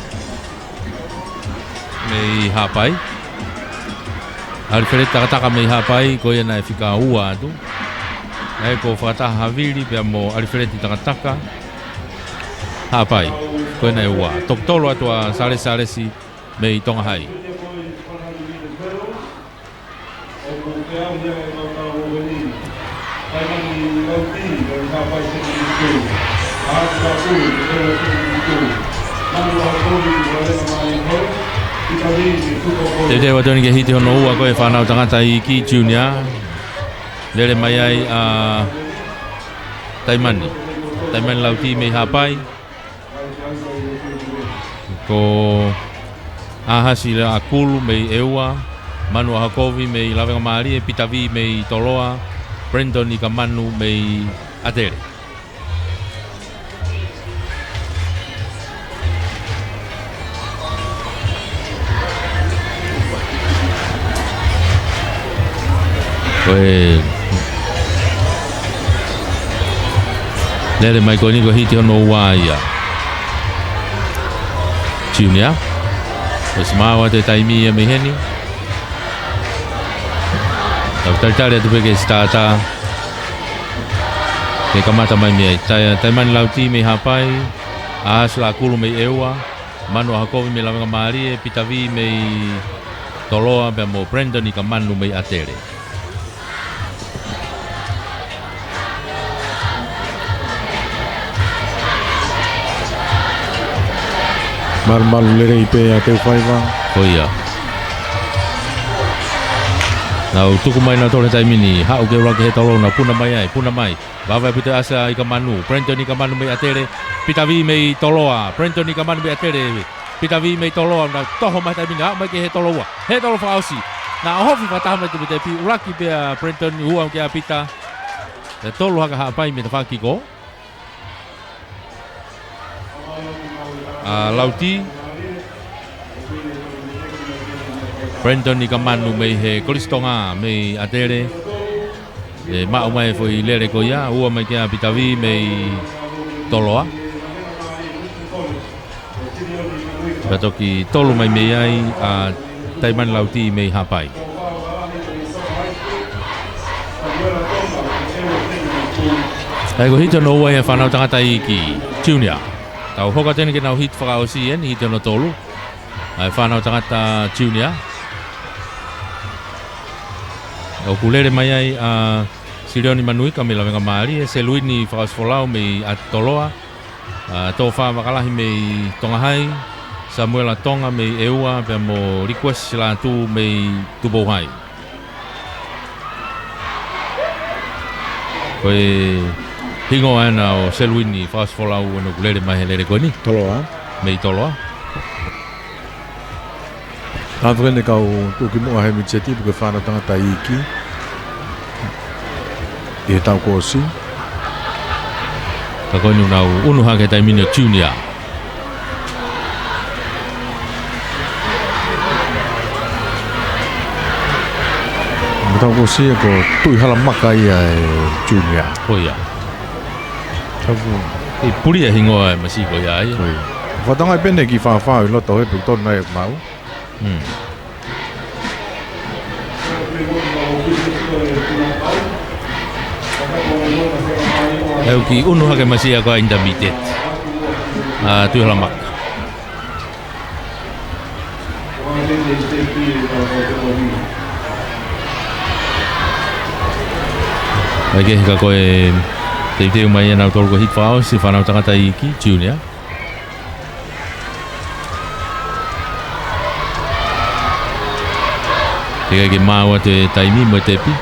Mei hapai. Alifereti takataka mei hapai ko ia na fika ua atu. Ai ko whakataha haviri pia mo Alifereti takataka. Hapai. Ko ia na ua. Tok tolo atua salesi mei tonga hai. Te watoni ke hiti hono ua koe whanau tangata I ki junior. Lere mai ai a Taimani lauti mei hapai. Ko ahasi le akulu mei eua. Manu Hakovi mei lawenga maari e Pitavi mei toloa. Brandon I Kamanu mei atere. Koe Lere mai koe ni ko hiti hono ua ia Junior Ko simawa te taimi ia meheni Tau taritari atu peke stata Ke kamata mai mea Taimani lauti mei hapai Ahasla akulu mei eua Manu Hakovi mei lawenga maari e Pitavi mei toloa Pea mo Brandon I Kamanu mei atere Malu lere I pe a teu whaiva. Koia. Nau tuku mai na tole taimini hau ke ura ke he tolo na puna mai vava pute asa i ka manu Brenton i ka manu me atere pitavi me toloa Brenton i ka manu me atere pitavi me toloa na toho mai taimini hau mai ke he tolo fausi na hofi fatah mai te pi uraki pe Brenton hua ke pita te tolo haka hapai me te whaki ko lauti Brenton i ka manu me he kolistonga me atere e mau mai foi lere ko ia ua mai kia pitavi me toloa patoki tolo mai me ai a taiman lauti me hapai ai ko hito no wai whanau tangata i ki junior tau hoka tene ke nau hit whakaosi en hito no tolu ai whanau tangata junior o kulere mai ai a Sirioni Manui ka me lawenga maari e se luini whakasfolau me atoloa tofa wakalahi me tongahai Samuela Tonga me eua pe mo request la tu me tubohai koe hingo ana o se luini whakasfolau no kulere mai hele koni Toloa me toloa Avrene kau tuki mo he mitseti buke whana tangata iki e tau kosi ka koe nau unu hake taimini junior tau kosi e ko tui hala maka ia e junior Oia e puri e hingoa e masiko ia ia Whatanga e pene ki whawhau i loto he pukton nai e mau Heu ki unu hake masia ko ainda mitet tui hala maka Ake hika koe teiteu mai nau tolu ko hit whao si whanau tangata i ki junior Tika ke māua te taimi mo te pi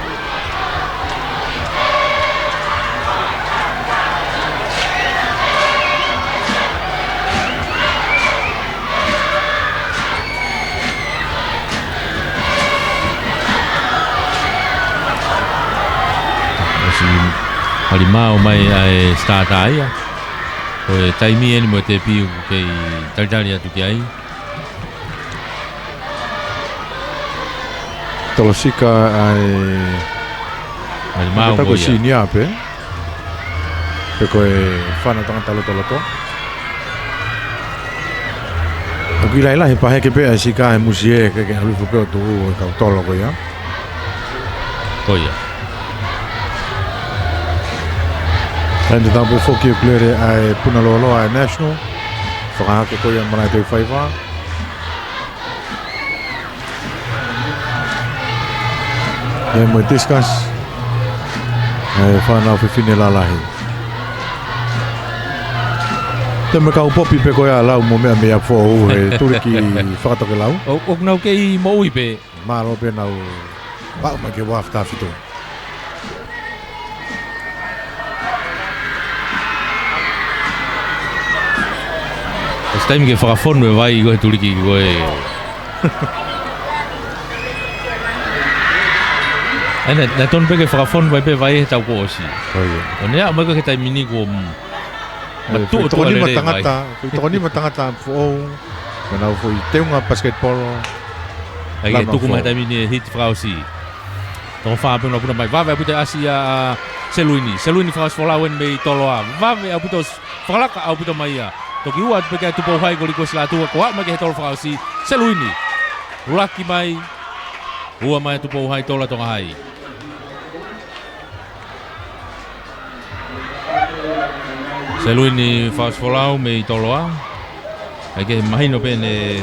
Harimau mai ai starta ai o taimi eni mo te pi ke talitali atu ki ai Tolosika ai Harimau ko si ni ape pe ko e whana tangata loto Aki lai he pahe ke pe ai sika e musie ke halu fupe o tu e kau tolo ko ia Oia En de dan foki klere ai Punalolo ai National. Whakahake ko ia mana te whaiwa. E mo discuss. E whanau whiwhine lalahi. Te me kau popi pe ko ia lau mo mea mea fōu he turiki whakatoke lau. Ok nau ke i mo ui pe Maro pe nau pau mai ke wafta whitu. Taimi ke whakawhonu e vai i koe turiki i koe Na tonu pe ke whakawhonu vai pe vai he tau ko osi O nea mai koe ke taimini ko Matu o tua lere vai Toko ni matangata fōu Menau fōi teunga basketball Ai ke tuku mai taimini e hit whakausi Toko whape una puna mai Vave apute asi a Seluini whakasfolau en mei toloa Vave apute whakalaka apute mai a Toki ua te peke tupo hai kori kosi la tua ko mai ke he tolo whakausi Seluini Rulaki mai Ua mai tupo hai tola tonga hai Seluini whakasfolau mei toloa Ai ke mahino pene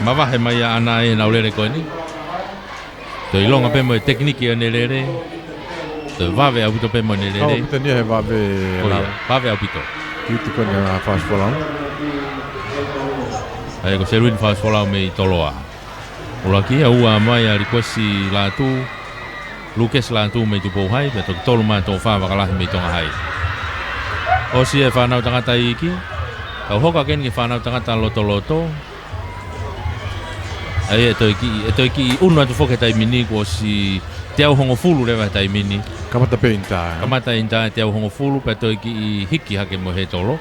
Mawahe mai a ana e naulere koe ni Toi longa pe mo tekniki ane lere Toi vave au pito pe mo ne lere Pito ni he Vave au pito Kiti kone a whakasfolau Ai ko Seluini whakasfolau mei toloa Ula kia ua mai a requesti la tu Lucas la tu me tu po hai pe to tolu ma to fa wakala me tonga hai. O si e whanau tangata iki Kau hoka ken ki whanau tangata loto Ai e to iki unu atu whoke tai mini Ko si te au hongo fulu rewa tai mini Kamata pe inta. Kamata inta te au hongo fulu Pe to iki I hiki hake mo he tolo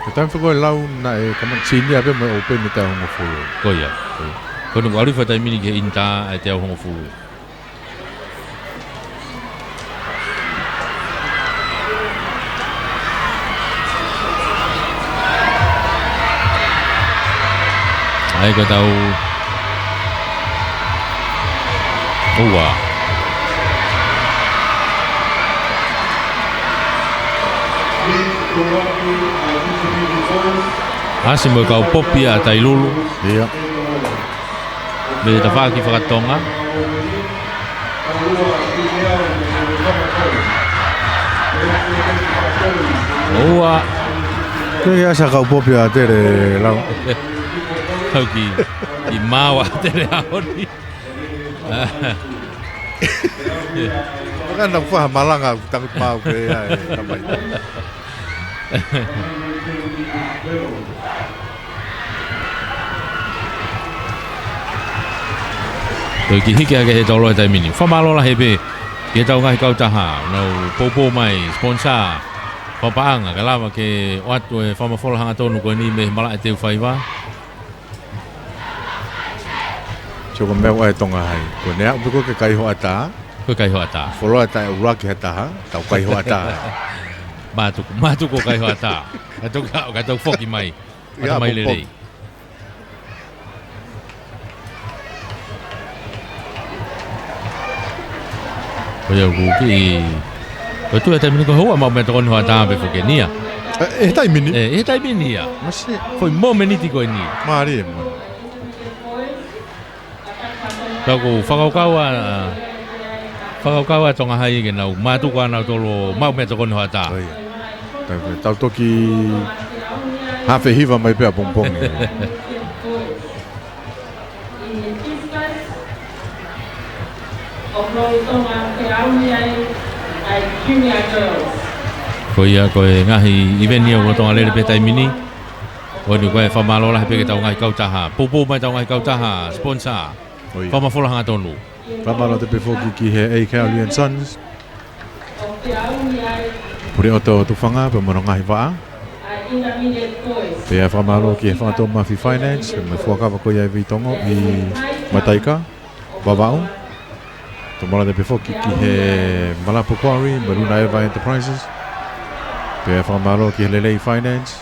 Ke taim whakoi lau na e kamata sini ape mo ope me te hongo fulu. Koia Kono ko arifa tai mini ke inta e te au hongo fulu Ai ko tau Ua Asi mo kau popi a tai lulu Ia. Me ta whaki whakatonga Ua Ke asa kau popi a tere lau. Kau ki mawa tere aoni Kan nak faham malanga takut mau ke ya tamai. Toi ki hiki ake he tolo e tai mini Whamalo la hebe Ke tau ngahi kau taha Nau popo mai sponsor Papaanga ka lama ke watu e whamafola hanga tonu ko ni me mala e teu whaiwa Choko meu ai tonga hai. Ko nea uko ke kai ho ata. Koe kai hoa tā Folo ata e ura ki hata tau kai ho ata. Mātuko kai hoa tā Ka tau whoki mai Ata mai lerei Koe au kuki Koe tu e tai mini ko hoa mau me tokoni hoa tā pe whoke nia E tai mini. E tai mini ia Masi. Foi mo meniti koe ni Mari mo. Tau ko whakaukaua tonga hai ke nau Mātuko anau tolo mau me tokoni hoa tā Ai. Tau toki hafe hiva mai pea pompong. Ko ia koe ngahi iveni au tonga lere pe tai mini O ni koe whamalola he peke tau ngahi kautaha Popo mai tau ngahi kautaha Sponsor Whamafola hanga tonu Pamalo te pe foki ki he A. Cowley and Sons. Puri o tu whanga pe mono ngahi waa. Pe e whamalo ki he whangato Murphy Finance. Pe me fuakawa ko iai vitongo I Mataika. Wawao. Tu mola te pe foki ki he Malapo Quarry. Maruna Eva Enterprises. Pe e whamalo ki he Lelei Finance.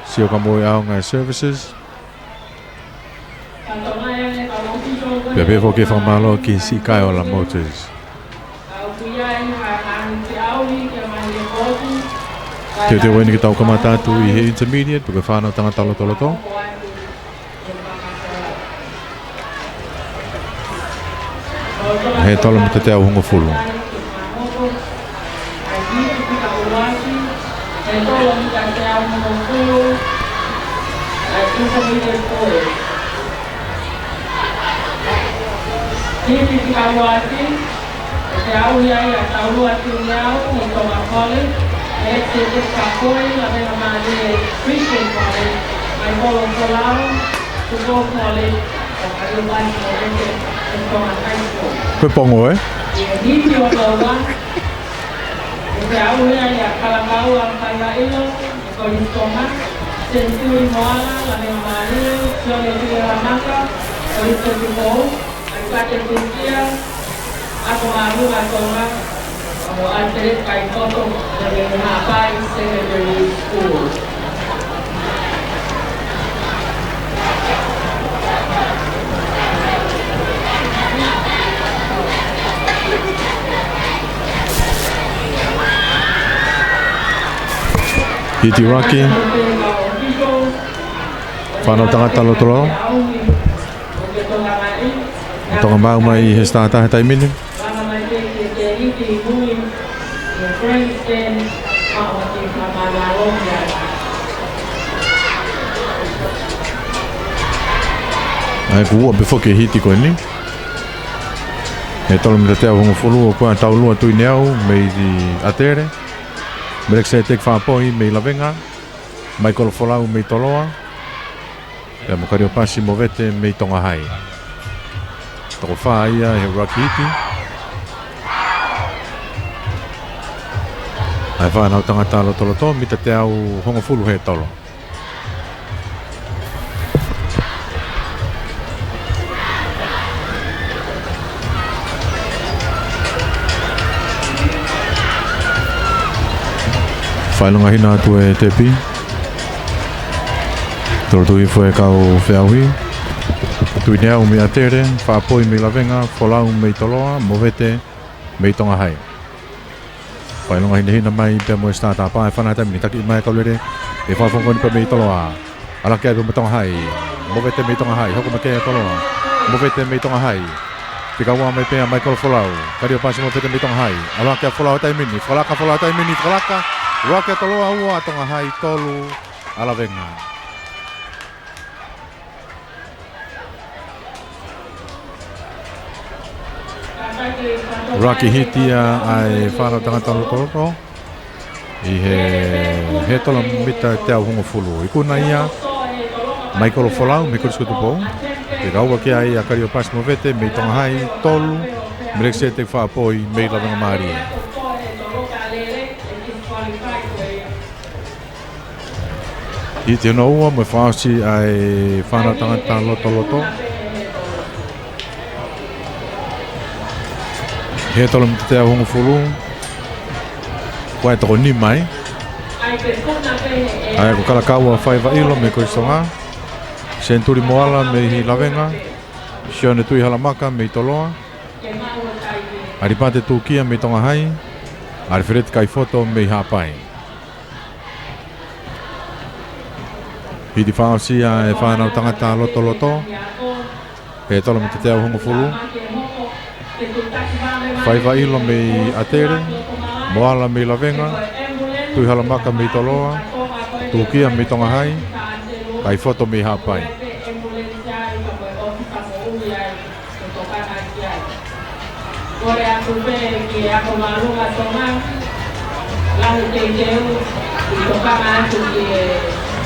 Sio Kamoi Aonga Services. Pe pe foki whamalo ki si Kaiola Motors. Te wani ki tau kamatatu I he intermediate. Pe whanau tangata loto. He talo mo te au hongo fulu. Hindi kaluati, au ia kaluati niau ni toma kole, te kakoi la mena mane Christian kole, mai kolo kolao, tuko kole, ayo bani kole te toma high school. Koe pongo Hindi o toa, au ia kalakau ang kaya ilo, ko ni toma, senturi moala la mena mane, sone tira maka, ko ni tuko. Kata Turkia, aku malu orang mau anterin kain foto dari apa secondary school. Iti Rocky. Whanau tangata loto. Tonga mau mai he stata he tai mini. Ai kuua pe foke hiti ko ni. E tolo me te hongo fulu ko tau lua tu neo me di atere. Merek se tek fa poi me lavenga. Michael Folau me toloa. E mo kario pasi mo vete me tonga hai. Toko fa ia e Rocky hiti. Ai fa na tangata lo tolo to mi te au hongo fulu he tolo. Whailunga hina atu e tepi. Torotui foi kau whiahui. Tui neau me atere, whaapoi me lavenga, Folau me toloa, movete me tonga hai. Whailunga hina mai pe mo stata pa e whanata mini taki mai kaulere e whawhongoni pe me toloa. Alaki ai me tonga hai, movete me tonga hai, hoko makea toloa, movete me tonga hai. Tika ua mai pea Michael Folau, kario pasi movete me tonga hai. Alaki ai Folau tai mini, Folau tai mini, Roke toloa ua tonga hai tolu alavenga. Roke hitia ai whana tangata lotoroto. I he tola mita te au hongo fulu. I kuna ia Michael Folau me kurisku tupo. Te gaua ki ai a kario pas movete me tonga hai tolu. Merek se te whaapoi me lavenga maari. I te noua me whaasi ai whana tangata loto. He tolo me te hongo fulu. Koe toko ni mai. Ai ko kala kaua whaiva ilo me koistonga. Senturi moala me hi lavenga. Sione tui halamaka me toloa. Aripate tukia me tonga hai. Ariferet kai foto me hapai. Hiti whaosia e whanau tangata loto. E tolo me te teo hongo fulu. Whaiva ilo me atere. Moala me lavenga. Tui halamaka me toloa. Tukia me tonga hai. Kai foto me hapai.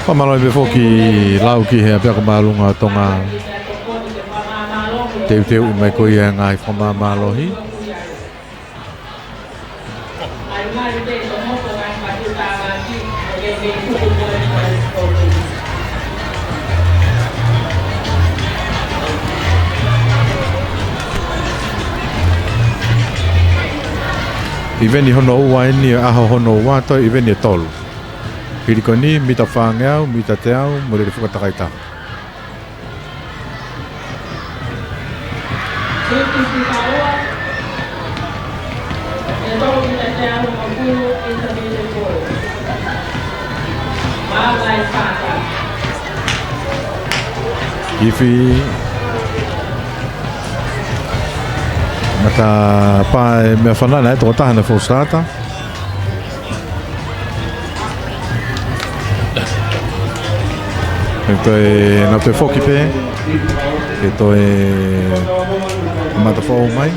Pamaloi be foki lau ki he apea ko malunga tonga teu mai ko ia ngai whama malohi. I veni hono ua eni aho hono ua toi i veni e tolu. Hiriko ni mita whangeau, mita te au, mure rifuka takaita. Ifi mata pae mea whanana e toko tahana fōstata. E toi na te foki pe. E toi mata whao mai.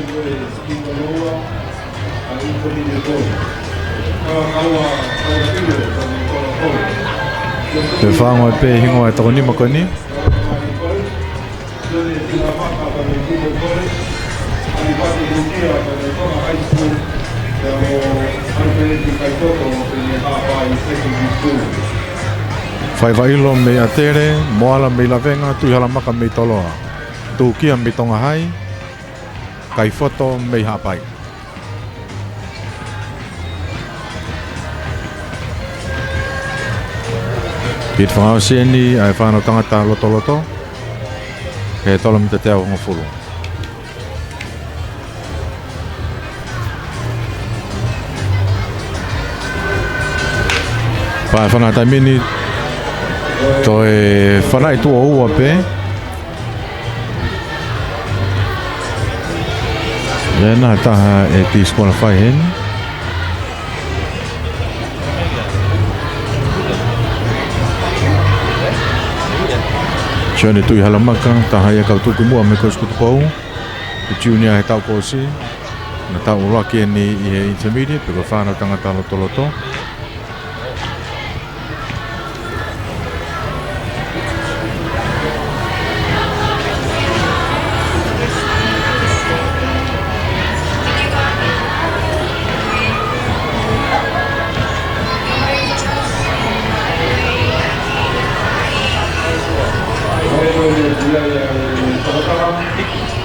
Te whangoa pe hingoa e toko ni makoni. Whaiva ilo me atere, moala me lavenga, tui halamaka me toloa. Tukia me tonga hai, kai foto me hapai. Hit whangau sieni, ai whanau tangata loto. Ke tolo me te teo ngofulu. Pai whanau taimini, toi whanai tua ua pe. Nā taha e disqualify hen. Sione tui halamaka tahaya kau tuku mua me ko skutu pou. Junior he tau ko si. Na tau rocky ni i intermediate pe ko whānau tangata loto.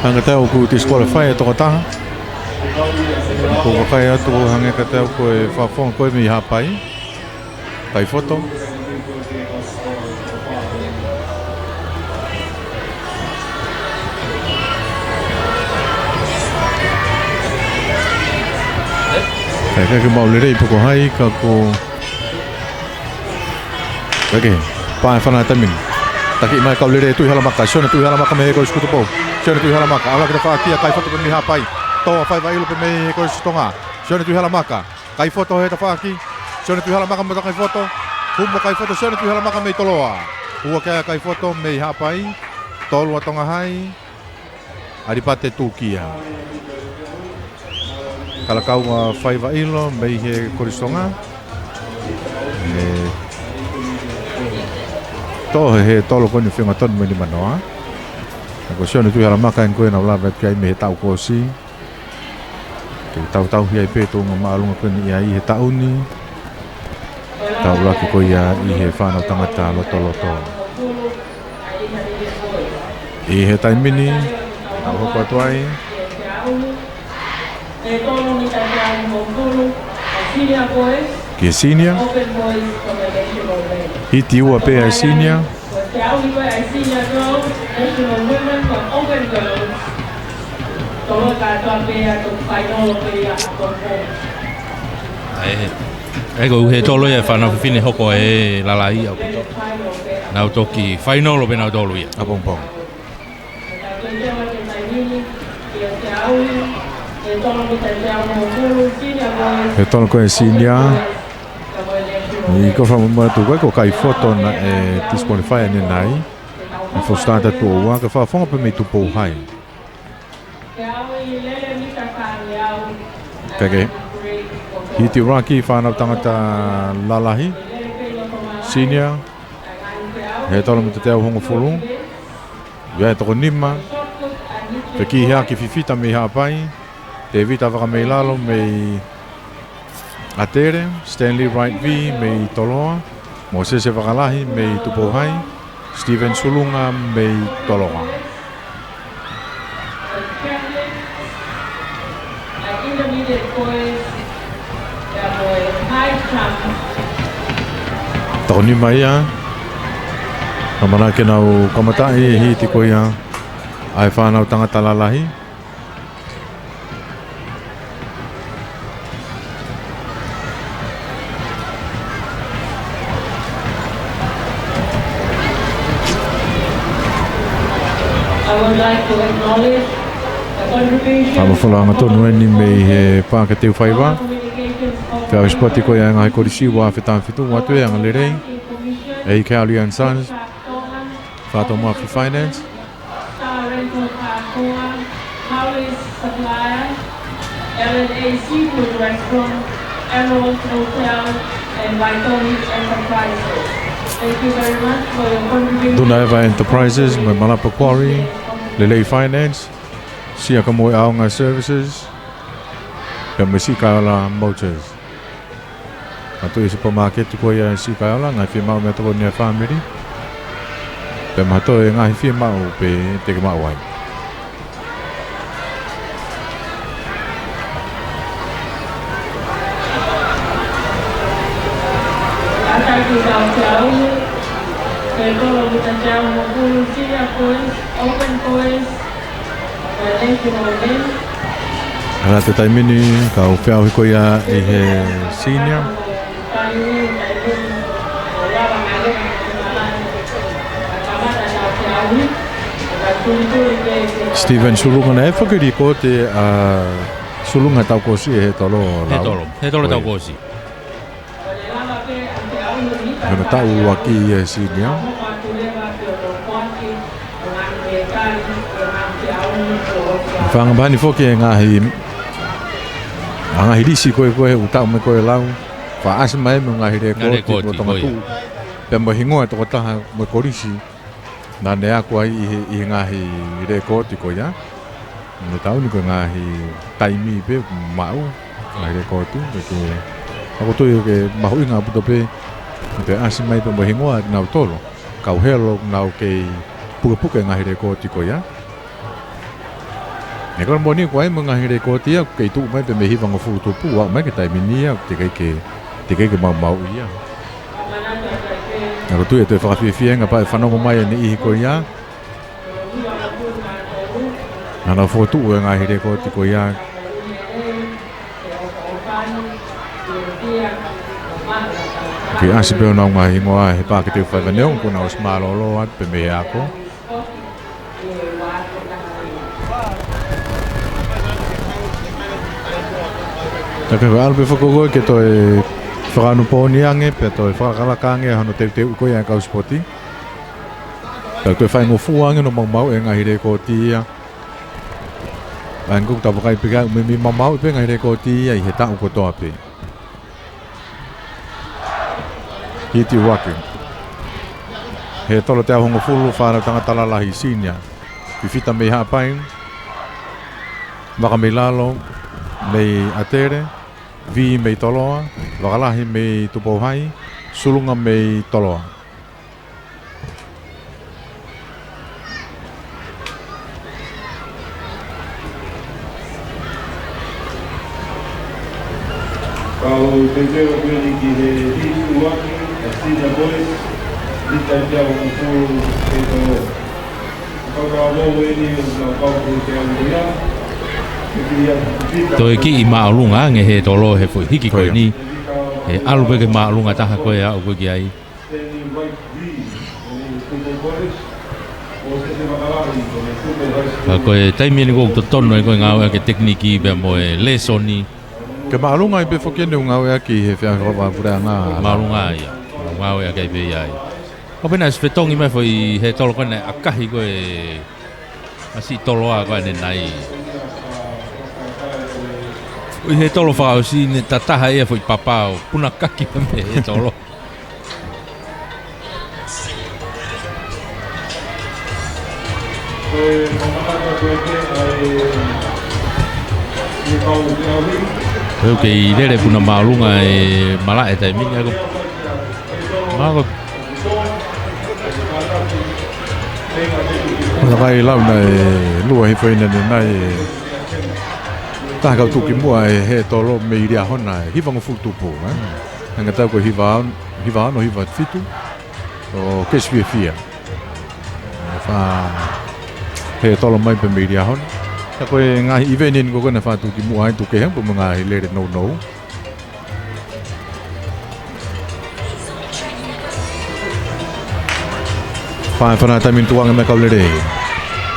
Hanga tau ku disqualify e toka taha. Ko wakai atu hanga ka tau ko e whawhonga koe mi hapai. Kai foto. Kai maulirei poko hai ka ko... Kake, pae whanai tamin. Taki mai kau lere tui halamaka, sione tui halamaka me heko skutu pou. Sione tui halamaka, ala kita whaakia, kai foto pe mi hapai. Toa whai wailu pe me heko stonga. Sione tui halamaka, kai foto he ta whaaki. Sione tui halamaka mo ta kai foto. Humo kai foto, sione tui halamaka me toloa. Hua kea kai foto me hapai. Tolua tonga hai. Aripate tukia. Kalakau whai wailu me he koristonga. Toh he tolo ko ni whenga tonu me ni manoa. Ko sione tui halamaka en koe na wala kai me he tau kosi. Ke tau hi ai peto ngā maalunga koe ni ai he tau ni. Tau laki koe ia i he whanau tangata loto. I he taimini, tau hoko atuai. Ki e senior. Hiti ua pe ai senior. Ai ko he tolo ia whanau whine hoko e lalai au kuto. Nau toki whainolo pe nau tolo ia. Apong. He tolo koe senior. I ko whamama tu koe ko kai foto na e disqualify ane nai. I fo stata tu ua ka whawhonga pe me tu pou hai. Kake. Hiti Rocky whanau tangata lalahi. Senior. He tolo me te teo hongo whulu. Ia e toko nima. Te ki hea ki whiwhita me hapai. Te vita waka me lalo me atere. Stanley Wright V me toloa. Mosese wakalahi me tupohai. Steven Sulunga me toloa. Toko nima ia. Kamana ke nau kamatai hiti ko ia. Ai whanau tangata lalahi. Whamawhalanga tonu ni me he pāka teu whaiwa. Whiau spoti ko ia ngai korisi wa whitu watu e angalerei. Ei Cowley and Sons. Whato Murphy Finance. Cowley's Supplier, L&A Seafood Restaurant, Emerald Hotel, and Vitoni Enterprises. Thank you very much for your contribution. Dunaiva Enterprises, me Malapa Quarry, Lele Finance, Siakamoe Aonga Services, and Mesikaala Motors. Atu i supermarket ko ia Sikaala, ngai whimau me toko nia family. Pe mato e ngai whimau pe te kamau wai. Ala te taimini ka o whiau hiko ia i he senior. Steven Sulunga na e whakiri ko te Sulunga tau kosi e he tolo lau. He tolo tau kosi. Hana tau waki e senior. Whanga bani foki e ngahi risi koe utau me koe lau. Wha asa mai me ngahi rekoti mo tangatu. Pea mo hingoa toko taha mo korisi. Nā ne aku ai i ngahi rekoti koe ia. Me tau ni koe ngahi taimi pe mau. Ngahi rekoti. Ako tui ke mahui ngā puto pe. Pea asa mai pe mo hingoa nau tolo. Kau helo nau kei puka ngahi rekoti koe ia. Nē kora moni ko ai mo ngahi rekoti ia kei tuu mai pe me hiwa ngofu tupu. Wau mai ke taimini ia te kei ke mau ia. Ako tui e toi whakawhiwhia ngā pae whanongo mai e ni ihi koe ia. Nā whotu e ngahi rekoti koe ia. Ki asi peo nau ngahi ngoa he pāke te whaiwaneo ko nau smalolo at pe me ako. Taka alpe whakakoe ke toi whakanu pōni ange pe toi whakakalaka ange hano te uko ia kau spoti. Taka toi whaingo fu ange no mau e ngahi rekoti ia. Ang kuk tapakai pika umimi mau pe ngahi rekoti ia i he tau ko toa pe. Hiti wake. He tolo te ahongo fulu whāna tangatala lahi sinia. Whiwhita mei hapain. Waka mei lalo. Mei atere. Vi mei toloa. Wakalahi mei tupohai. Sulunga mei toloa. Kau tenteu kini kini di uang. Sina boys, kita jauh untuk itu. Kalau ini kau punya dia, Toi ki I maalunga nge he tolo he fo hiki koe ni. He alu pe ke maalunga taha koe a koe ki ai. Koe taimi ni kou tono e koe ngau ke tekniki pe mo e lesoni. Ke maalunga I pe fokene ngau ki he whea roba pura ngā. Maalunga ia. Ngau e kai pe ai. O pena se fetongi mai foi he tolo koe akahi koe asi tolo a koe nai. He tolo whakao si ne tataha ea foi papao. Puna kaki me he tolo. Koe kei lere puna maalunga e mala e tai mingi ako. Mako. Ona vai lau na lua hi foi nai taha kau tuki mua e he tolo me iria hona e hiwa ngofu tupu. Hanga tau ko hiwa ano hiwa fitu o keswia fia. He tolo mai pe me iria hona. Ta koe ngahi iwenin ko kona wha tuki mua ai tuke hempo mga ngahi lere no. Whana taimin tuanga me kaulere.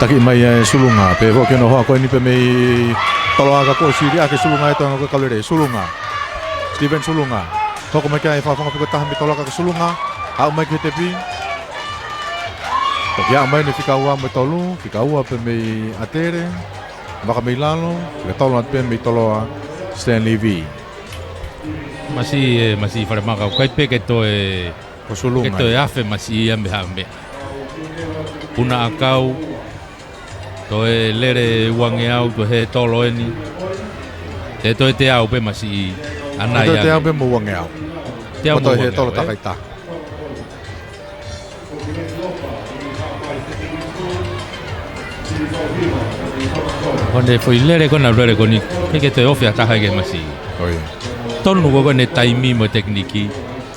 Taki mai sulunga pe ho ke no ho ko ni pe mei tolo aga ko siri ake sulunga ito ngo kaulere sulunga. Steven sulunga. Ko mai kai fa ko tahan mi tolo aga sulunga. Ha mai ke tepi. Ko ya mai ni fikaua me tolo, fikaua pe mei atere. Baka mei lalo, ke tolo pe mei tolo Stanley V. Masi fare maka kai pe ke to e ko sulunga. Ke to e afe masi ambe hambe. Puna akau to e lere wange au to he tolo eni te to te au pe masi ana ya te au pe mo wange au te au to he tolo takaita onde foi lere kona lere koni ke te ofia taha ke masi oi tonu ko ne taimi mo tekniki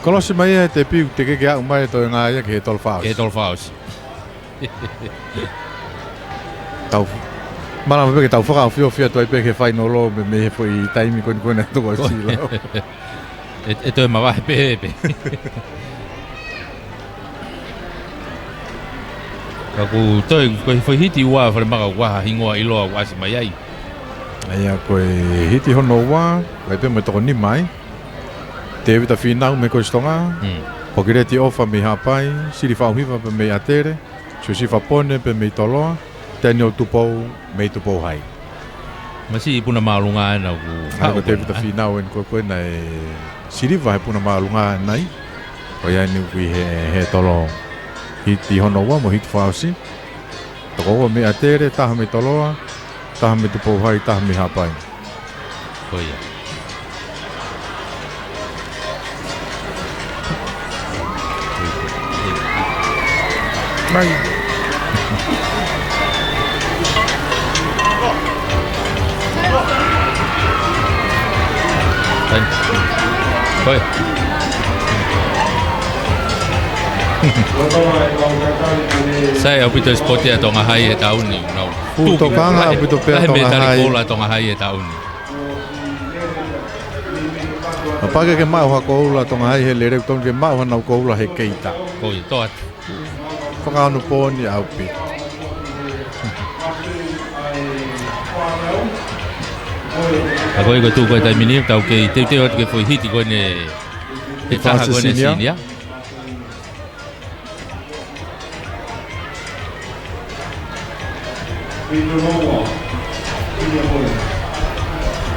kolosi mai te piu te ke au mai to nga ya ke tolo faus tau mana me ke tau whaka fio toi pe ke whai no lo me foi taimi kona to ko sila e toi ma vai pe Aku toi foi hiti wa fare maka wa hingoa iloa wa si mai ai Aia koe hiti hono wa vai pe me toko ni mai te vita finau me ko stonga Pokireti ofa me hapai siri fa hiva pe me atere Susi fa pone pe me toloa Daniel Tupou, Mei Tupou hai. Masi puna malunga na ku. Ako te vita finau en koe na siriva he puna malunga nai. O ia ni kui he tolo hiti hono wa mo hiti whausi. Tako wa me atere, taha me toloa, taha me Tupou hai, taha me hapai. Koia. Mai. Koia. Saya opito spoti atonga hai e tauni no. Putokanga opito pea tonga hai. Kola tonga hai e tauni. Apaka ke mau ha koula tonga hai he lere tong ke mau na koula he keita. Koi toat. Whakaanu pōni au pi. A koe ko tu koe tai mini tau ke te ot ke foi hiti koe ne e taha koe ne sinia.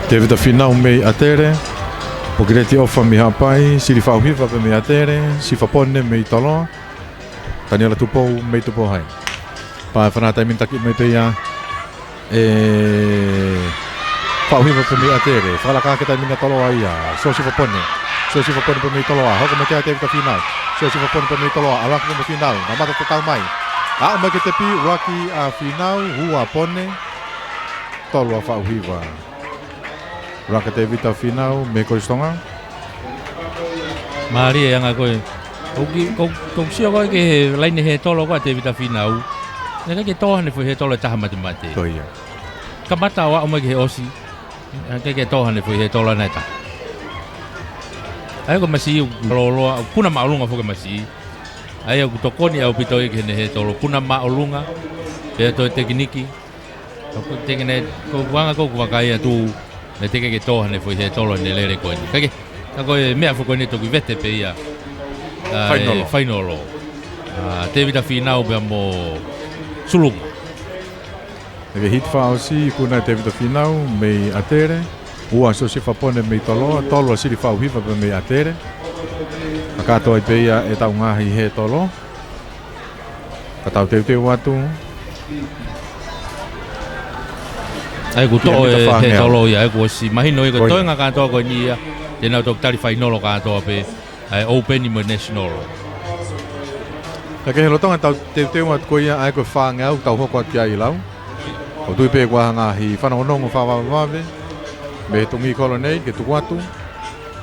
Te vita finau mei atere. Po greti ofa mi hapai, siri whauhiwa pe me atere, si whapone mei taloa. Daniela Tupou, mei Tupou hai. Pa whanata min taki mei peia whauhiwa pe mei atere. Whalaka ke tai mina taloa ia, so si whapone. So si whapone pe mei taloa, hoko me te vita finau. So si whapone pe mei taloa, alaka pe mei finau, na mata te tau mai. A mai ke te pi, waki a finau, hua pone, toloa whauhiwa. Raka te vita finau, me koristonga. Maria yang koe. Kau sio koe ke laine he tolo koe te vita finau. Neka ke toha ne foi he tolo taha mate. Toia. Ka mata wa o mai ke osi. Ke toha ne foi he tolo na ta. Ai ko masi lolo puna maulunga fo ke masi. Ai ko tokoni au pitoi ke ne he tolo puna maulunga. Pe to tekniki. Ko tekne ko wanga ko wakai tu. Ne teke ke toha ne foi he tolo ne lere koe ni. Kake, kako e mea fuko ne toku vete pe ia. Whainolo. Te vita whinau bea mo sulunga. Eke hit whaosi kuna te vita whinau mei atere. Ua so si whapone mei toloa, toloa siri whauhiwa pe mei atere. A katoa i pe ia e tau ngahi he tolo. Ka tau te watu. Ai ku to he tolo ia ku si mahino ko to nga ka to ko ni ia te na to tari final ka to pe ai open national ka ke lotonga tau te wat ko ia ai ko fa nga tau ho ko kia i lau o tu pe kwa nga hi fa no no fa va me tungi kolonei ke tu watu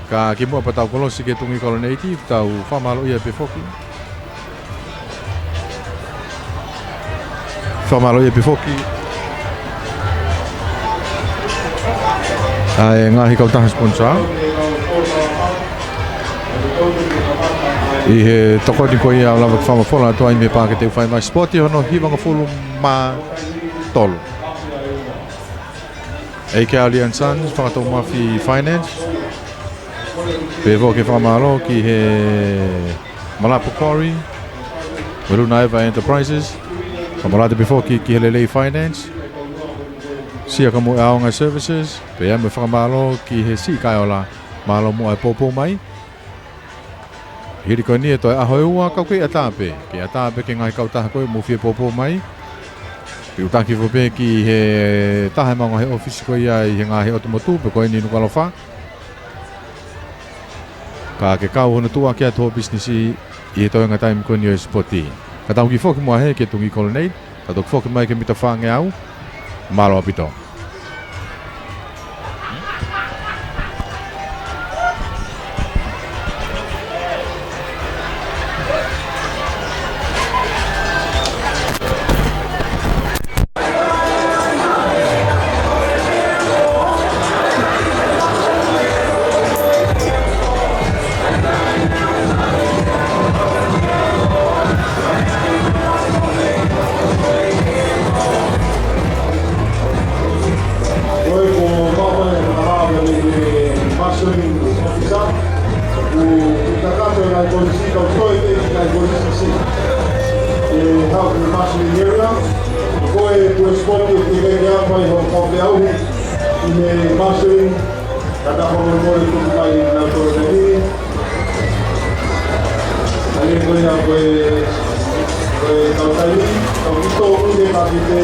ka ki mo pa tau kolosi ke tungi kolonei ki tau fa malo ia pe foki fa malo ia pe foki. Ai ngahi kau tahan sponsor. I he toko ni ko ia lava whama whola toa i me pāke te uwhai mai spoti hono hiwanga fulu ma tolu. Eike Ali and Sons, whakatau mafi finance. Pevo ke whamalo ki he Malapu Quarry. Weruna Eva Enterprises. Kamalate before ki he Lelei Finance. Sia ka mo aonga services, pe me whakamalo ki he si kai ola malo mo ai popo mai. Hiri ko ni e toi ahoi ua kau kei atape, ki atape ke ngai kau taha koe mo fie popo mai. Ki utaki fope ki he taha maunga he office ko ia i he ngahi otomotu pe koe ni nukalo wha. Ka ke kau hono tua ki ato business i he toi ngatai mko ni o spoti. Ka tau ki foki mua he ke tungi kolonei, ka tok foki mai ke mita whange au. Malo apito. confiar in mastering kata pemulai itu mai na toro ini ali ko ya ko tadi itu ini pakite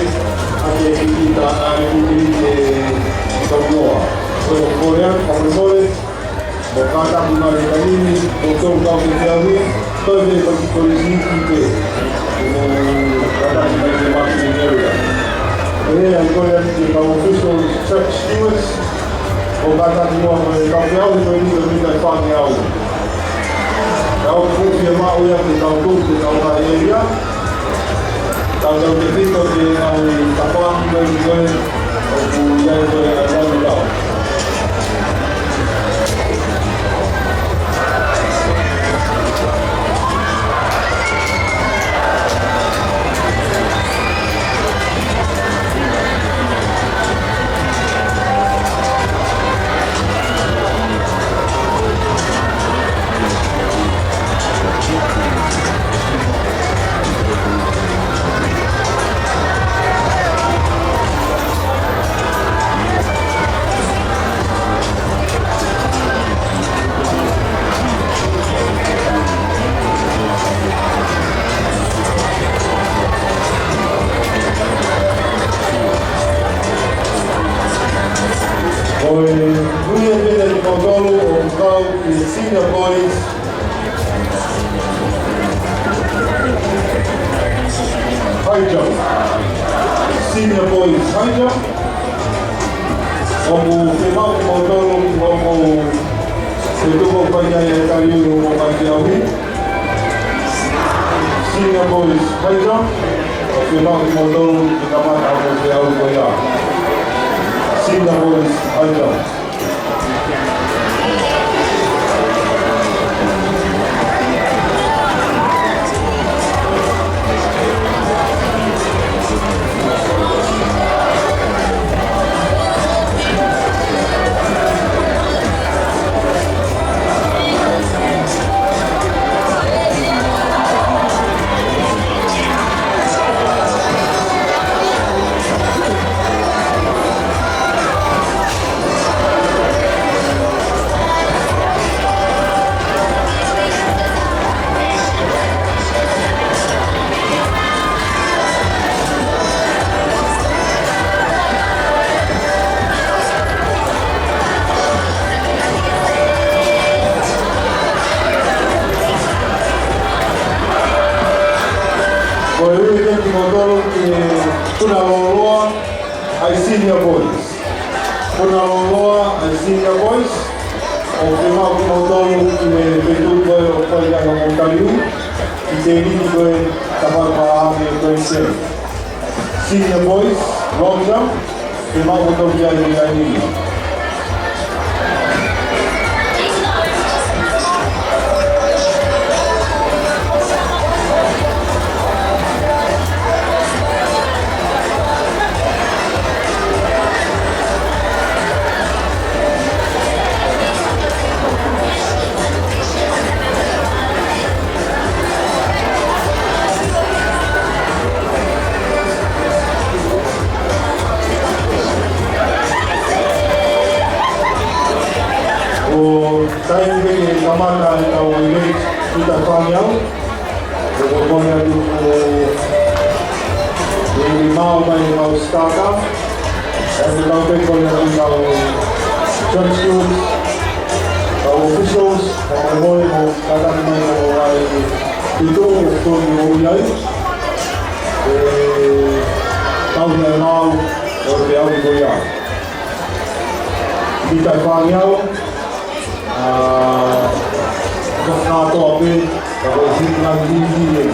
ada kita ini semua Korea pemulai kata pemulai ini untuk kau ketahui todo polisi kita kata kita masih ada ancora abbiamo visto Stewart o guardato l'uomo del campione e poi lui dai fanni a uno da un punto di mauia che da un punto da una aerea da un detto che noi tapavamo per il giorno o cui era da Senior boys high jump. Senior boys high jump. Omo female modelo omo se tuvo para ya cayó omo para Senior boys high jump. Female modelo que camada omo se auto ya. Senior boys high jump. Senior boys. Punaloa and senior boys. O prima motor que veio do Folha no Montario e tem foi tapar para a conhecer. Senior boys, long jump, prima motor que aí Saya ingin kemana atau ini kita panjang, kemudian ini mau startup, dan kita kemudian kalau judges, kalau officials, kalau mau kadang mulai itu untuk mulai tahun yang lalu berbicara goyang. Kita panjang. Nak tahu apa kalau sinar tinggi ni.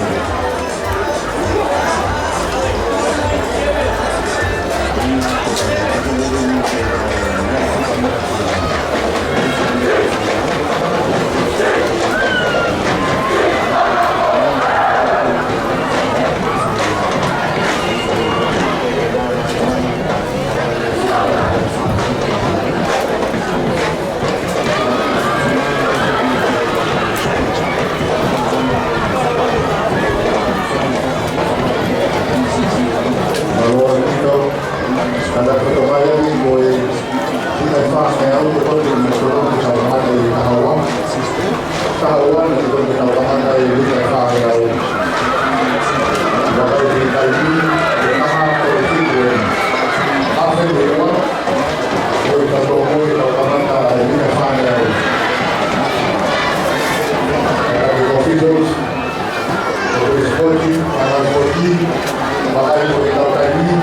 la fotomaya ni boy kita fast ya untuk kita tahu dari tahuan untuk kita tahu dari kita fast ya bagai kita ini nama politik apa yang kita tahu kita tahu dari kita fast ya officials sporting anak sporting bagai kita tahu ini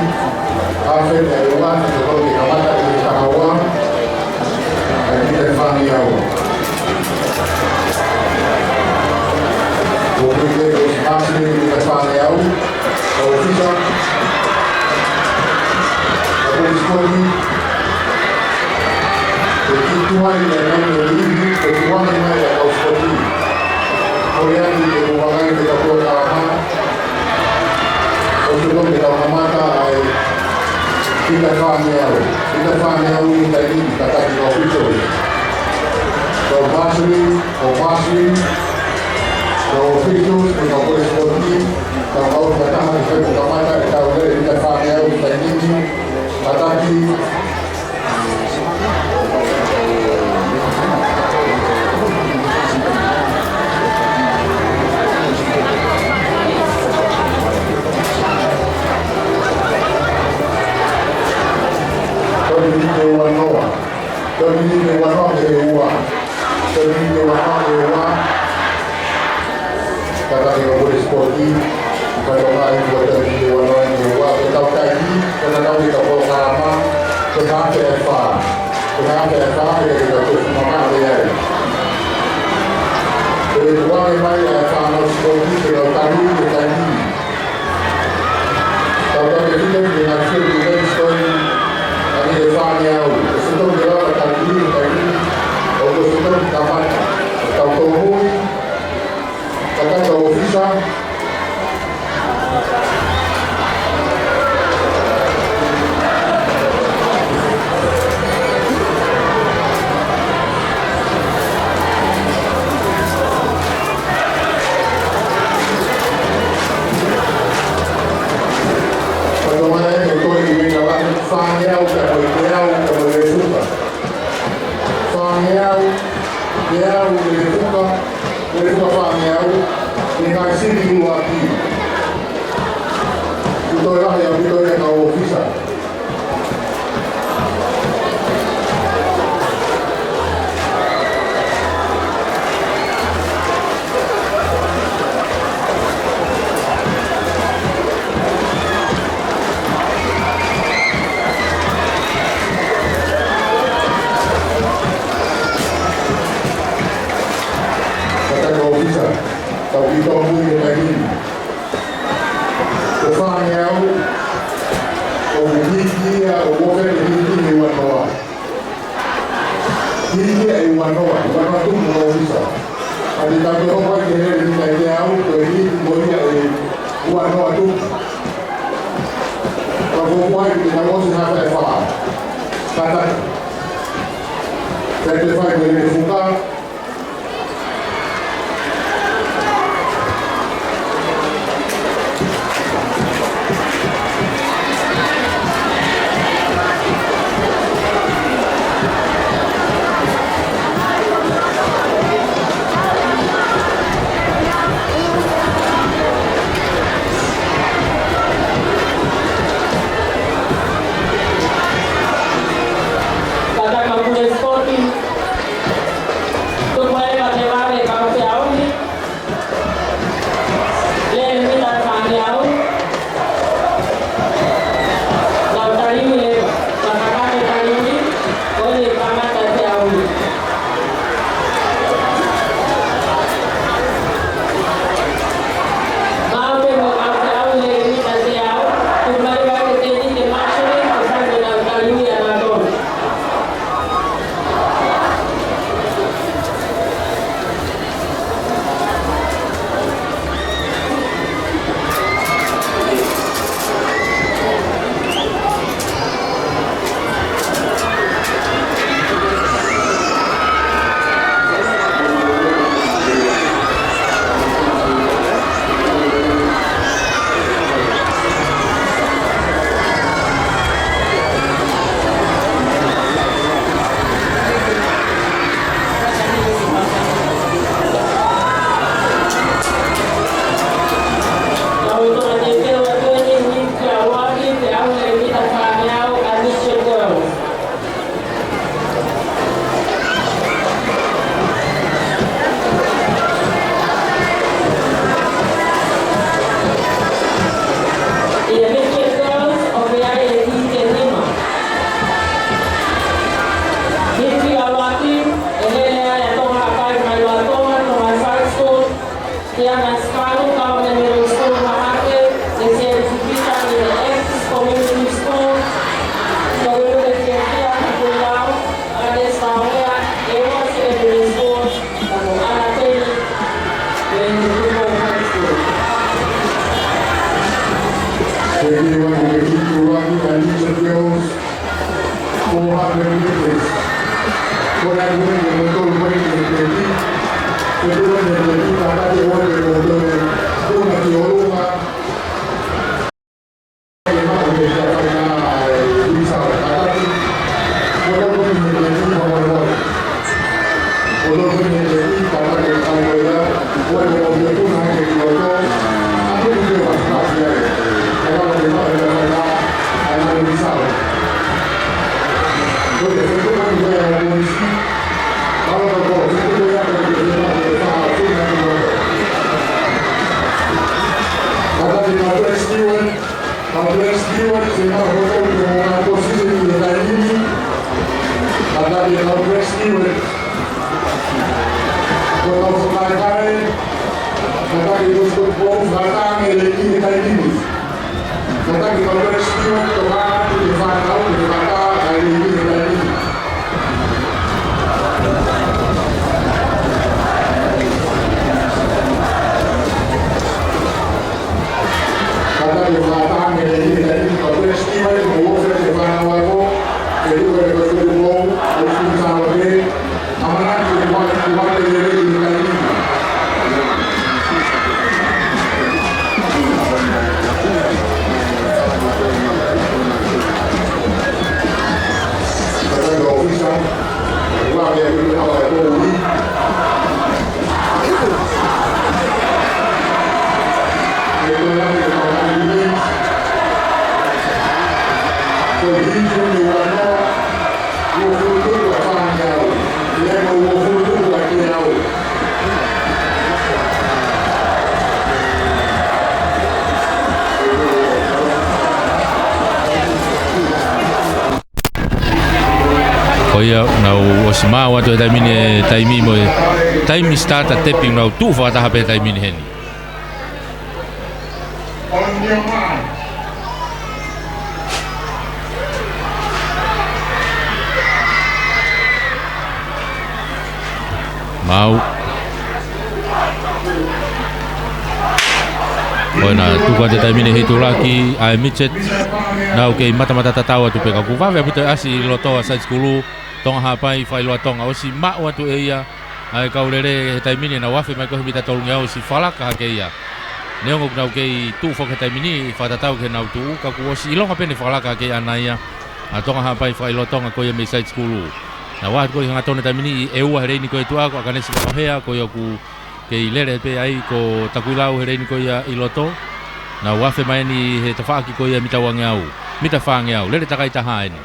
apa yang kita tahu kita mata kita tahu kita faham ya Porque os máximos que fazem algo, a ofício, a policia, o que tu vai levar no livro, o que tu vai levar ao esportivo. Olhando que o bagulho que está por lá, o que não está na mata, kita fazem algo que está ali, que está aqui no ofício. O máximo, los oficios, los apoyos por ti, trabajamos tratamos de hacer poca mata, que cada vez está familiar, está niño, ataque. Dominique Wanoa kata dia boleh sporti kalau orang buat dari orang yang buat kita kaji kita kita boleh lama kita kita terus mana dia jadi orang yang mai sama sporti kita kaji kalau kita dengan kita story ada depannya sebelum dia kaji atau sebelum dapat tahu kata ofisa bagaimana itu dimengawan fangnya udah bergerak udah bersuka fangnya dia udah bersuka fangnya dengan sini waktu itulah yang kita tahu ofisa tapi kau punya lagi kefanya dia bukan ini wanoa ini wanoa tu mau bisa ada tapi orang yang ini dia ini boleh wanoa tu kalau buat kita mesti ada faham kata saya faham dari buka Ia nau o si mau atu e taimini taimi mo taimi start a tapping nau tu whakataha pe taimini heni. On your mind. Mau Oina tuka te taimini hei tulaki ai Mitchet nau kei mata tatau atu pe kaku wawe aputa asi lotoa side schoolu tonga hapai whai loa tonga o si mao atu e ia ai kaurere he taimini na wafe mai kohi mita tolungi au si whalaka hake ia neongo nau kei tu whoke taimini whatatau ke nau tu kaku o si ilonga pene whalaka hake ana ia a tonga hapai whai loa tonga koia me side schoolu na wahat kohi hanga tone taimini e ua hereini koe tuako a kanesi whakahea koe oku kei lere pe ai ko takuilau hereini koia i loto na wafe mai ni he tawhaki koia mita wangi au mita whangi au lere takai taha eni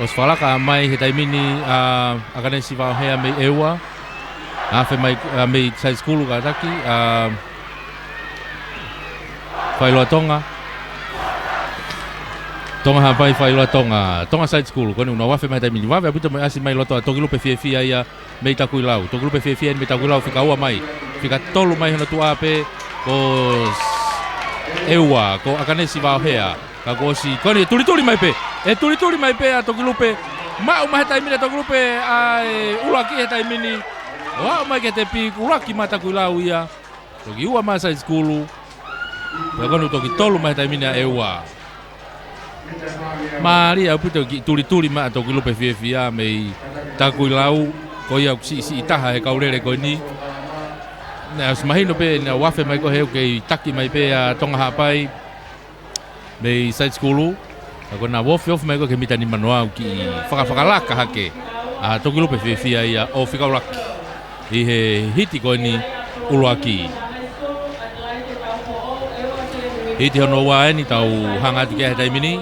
o sfalaka mai he taimini a kanesi whakahea me e ua afe mai me side schoolu ka taki whailoa tonga tonga hapai whailoa tonga side school kone una wafe mai taimini wafe aputa mai asi mai loto a toki lupe fia ia mei takui lau toki lupe fia mei takui lau whika ua mai whika tolu mai hona tu ape ko eua ko akanesi wauhea ka ko si kone tuli mai pe tuli mai pe a toki lupe mau mai taimini toki lupe ai ulaki he taimini wao mai ke te pi ulaki mai takui lau ia toki ua mai side school ka kone toki tolu mai taimini a eua Maria puto tuli ma to ki lupe fia me takui lau ko ia si itaha he kaurere ko ni na smahino pe na wafe mai ko he ke taki mai pe a tonga hapai me side schoolu ko na wafe of mai ko ke mitani manoa ki whakalaka hake a to ki lupe fia ia o whikaulaki i he hiti ko ni uluaki hiti hono wa ni tau hanga ti ke taimini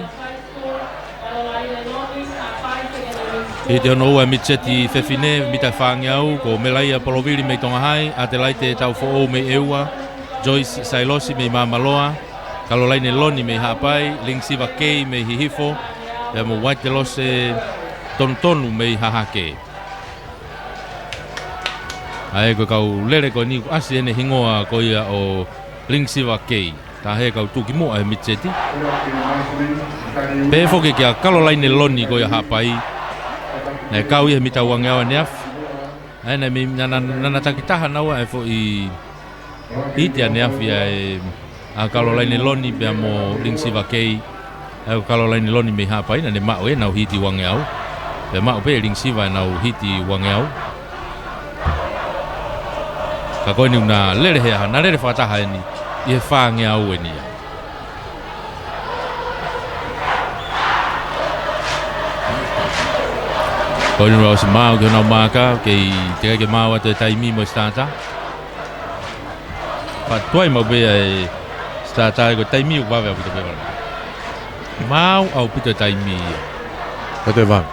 e te ono ua Mitcheti Fefine mita whangiau ko Melaia Polovili mei tonga hai a te laite tau fo'o mei eua Joyce Sailosi mei Mamaloa Kalolaine Loni mei Hapai Lingsiva Kei mei Hihifo e mo White Lose Tonu mei Hahake ae ko kau lere ko ni asi ene hingoa ko ia o Lingsiva Kei ta he kau tuki mo e Mitcheti pe foke kia Kalolaine Loni ko ia Hapai na kau ia mita wangawa neaf ai na mi nana takitaha nawa e fo i te neaf ia a Kalolaine Loni pe mo Lingsiva Kei a Kalolaine Loni me hapa ina ne mao e na hiti wangawa Pe mau pe ling siva na hiti wangeau. Ka koe ni una lere hea, na lere whakataha e ni, i he whangeau e ni. Koe ni rao si mau ki honau māka, kei te kai ke mau atu e taimi mo stata. Tuai mau bea e stata e ko taimi o wawe au pita pe wala. Mau au pita taimi. Pate wang.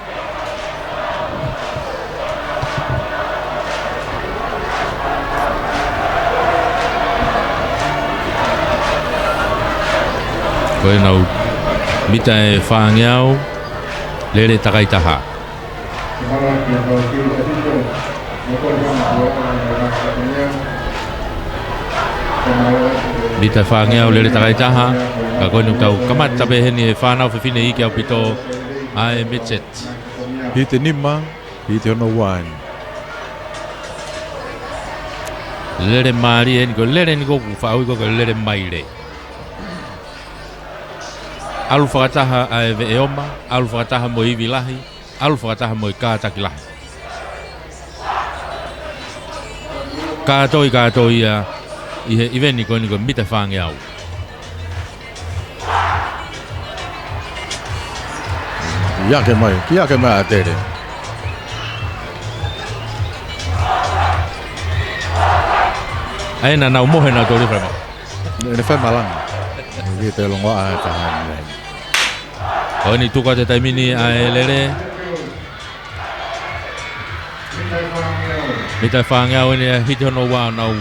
Koe nau mita e whangeau, lere takai taha. Mita whangeau, lere takai taha, ka koe nuk tau kamata pe heni e whanau whiwhine ike au pito ai Mitchet. Hite nima, hite ono wine. Lere maari e niko, lere niko ku whaui ko lere maire. Alu whakataha a ve e oma, alu whakataha mo iwi lahi, alu whakataha mo i kātaki lahi. Kātoi a i he iwene ko niko mita whangeau. Kia ke mai a tere. Aina nau mohe nau tori whrema. Ne whai malanga. Ki te longa a tahan nei. Koe ni tuka te taimini a e lere. Mita whangeau ene hiti hono wā nau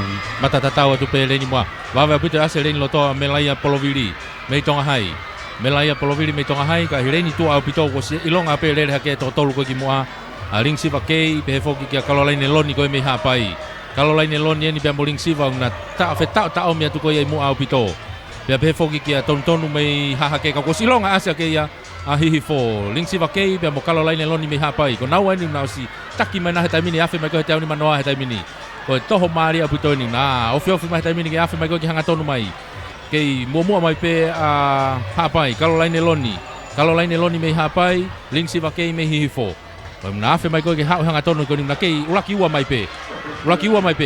matatatau atu pe reni mua. Wawe apite ase reni lotoa me laia poloviri, mei tonga hai. Me laia poloviri mei tonga hai, ka hireni tua au pito ko si ilonga pe lere hake to tolu ko ki mua. A ring siva kei, pe he foki kia kalolaine loni koe mei hapai. Kalolaine loni eni pe amoring siva na ta fe ta omi atu koe mua au pito. Pe pe foki kia tonu mei hahake ka ko si ilonga ase ke ia. A hihi fo, ling siva kei, pe mo kalolaine loni mei hapai. Ko nau eni nau si taki mai na he taimini, afe mai koe te au ni manoa he taimini. Ko toho maari au pito ni na, ofi mai taimini ke afe mai koe ki hanga tonu mai. Kei mua mai pe a hapai, kalolaine loni mei hapai, ling siva kei mei hihi fo. Ko na afe mai koe ki hanga tonu ko ni na kei ulaki ua mai pe,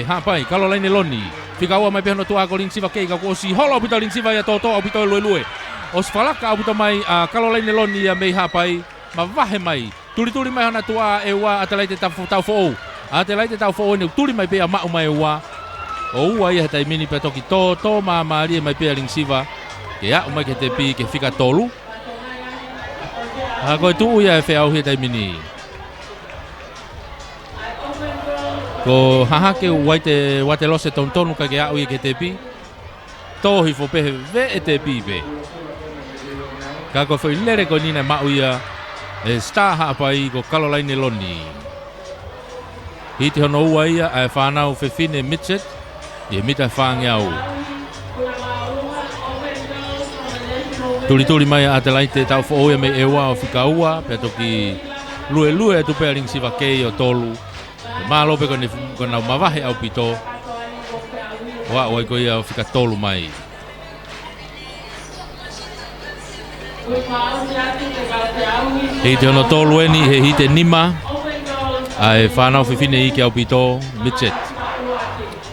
hapai, kalolaine loni. Fika ua mai pe hono tua ko ling siva kei, ka ko si holo au pito ling siva ya toto au pito lue. O si falaka au pito mai a kalolaine loni ya mei hapai, ma vahe mai. Tuli mai hana tua e ua atelaite tau fo'ou. Atelaite tau fo'ou ni tuli mai pe a mau mai ua. O ua ia he taimini pe toki to maari mai pe a ling siva. Ke a umai ke te pi ke fika tolu. Ha koe tuu ia e wheau he taimini. Ko hahake waite wate lose tontonu ka ke a ui ke te pi. Tohi fo pehe ve e te pi pe. Ka koe whai lere ko nina mau ia. E star hapai ko kalolaine loni. Hiti hono ua ia ai whanau whiwhine Mitchet. I mita whangeau. Tuli mai a te laite tau whaoia me e ua o whika ua. Pea toki lue atu pea ring siva kei o tolu. Malo pe ko nau mawahe au pito. Wa oi ko ia o whika tolu mai. Hiti hono tolu eni he hite nima. Ai whanau whiwhine ike au pito Mitchet.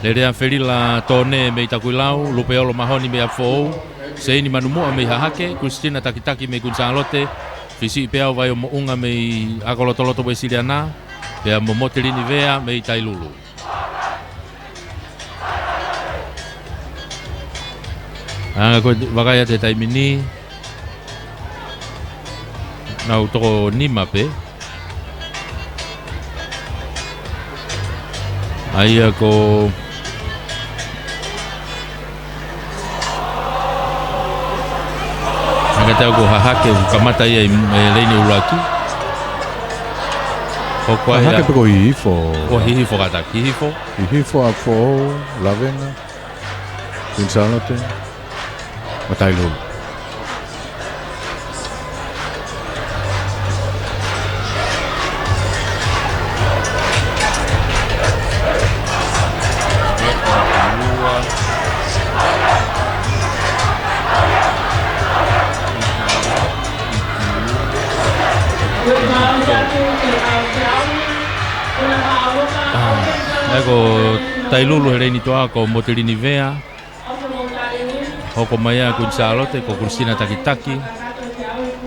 Lere a wherila tōne mei takuilau, lupe olo mahoni mei a whou, seini manumua mei hahake, Christina takitaki mei Gonzalote, fisi peau vai o mounga mei akolotoloto mei Siriana, pea momotelini vea mei Tailulu. Anga koe wakaya te taimini, nau toko nima pe. Aia ko Ngatau ko hahake kamata ia i leini ulaki. Hahake pe ko hihifo. O hihifo katak, hihifo? Hihifo a fo, lavena, Gonzalote, Matailulu. Eko tailulu hereni toa ko Motilini Vea. Hoko maya kun Charlotte ko Christina Takitaki.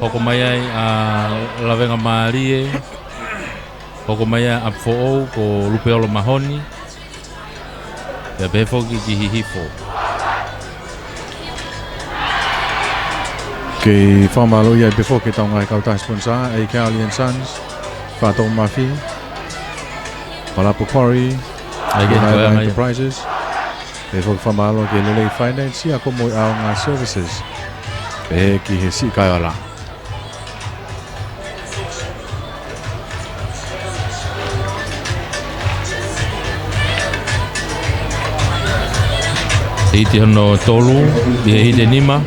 Hoko maya Lavenga Marie. Hoko maya Apfo ko Lupeolo Mahoni. Ya befo ki hihifo. Ke whamalo ia before ke taunga kauta sponsor e Cali and Sons, Fatou Mafi, Palapo Quarry, United Enterprises. Before whamalo ke Lele Finance ia ko moi au ngā services. E ki he si kai ala. Iti hono tolu, ia hite nima.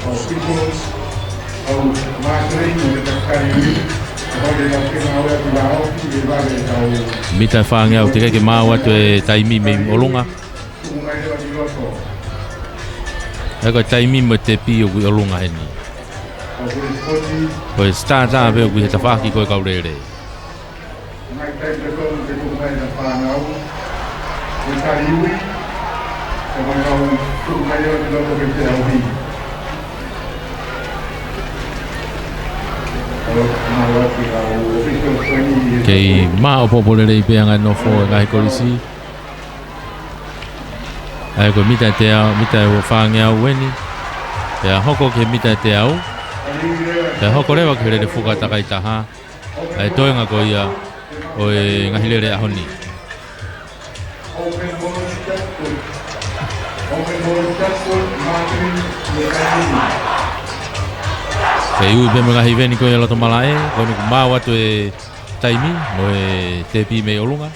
Mita whaange au te keke māu atu e taimi me olunga. Eko taimi mo te pi o kui olunga heni. Koe stata veo kui he tawhaki koe kaurere. Kei mao popolere i peanga nofo e ngahi korisi. Ai ko mita te au, mita e whaange au weni. Pea hoko ke mita te au. Pea hoko rewa ke rere fuka takai taha. Ai toenga ko ia o e ngahi lere ahoni. Kei ui peme ngahi veni ko ia loto malae. Kono ku mau atu e taimi mo e te pi me olunga.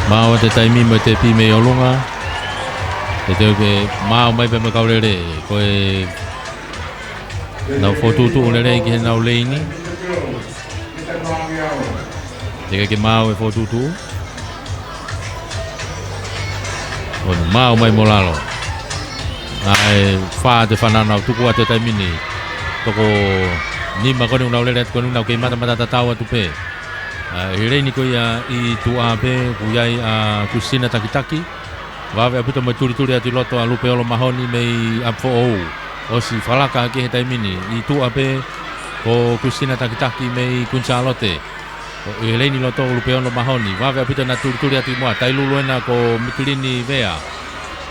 Mau te taimi mo te pi me olunga. Te teo ke mau mai peme kaurere ko e nau fotutu ulere ki he nau leini. Teka ke mau e fotutu. Ono mau mai molalo. Ai wha te whanana au tuku ate taimini. Toko nima kone unau lere atu kone unau kei mata tatau atu pe. Hireini ko ia i tua pe kuyai a Christina Takitaki. Wawe apito mai turi atu loto a Lupeolo Mahoni mei apfo ou. Osi falaka ke he taimini i tua pe ko Christina Takitaki mei kun Charlotte. I leini loto Lupeolo Mahoni. Wawe apito na turi atu mua. Tailulu ena ko Mitilini Vea.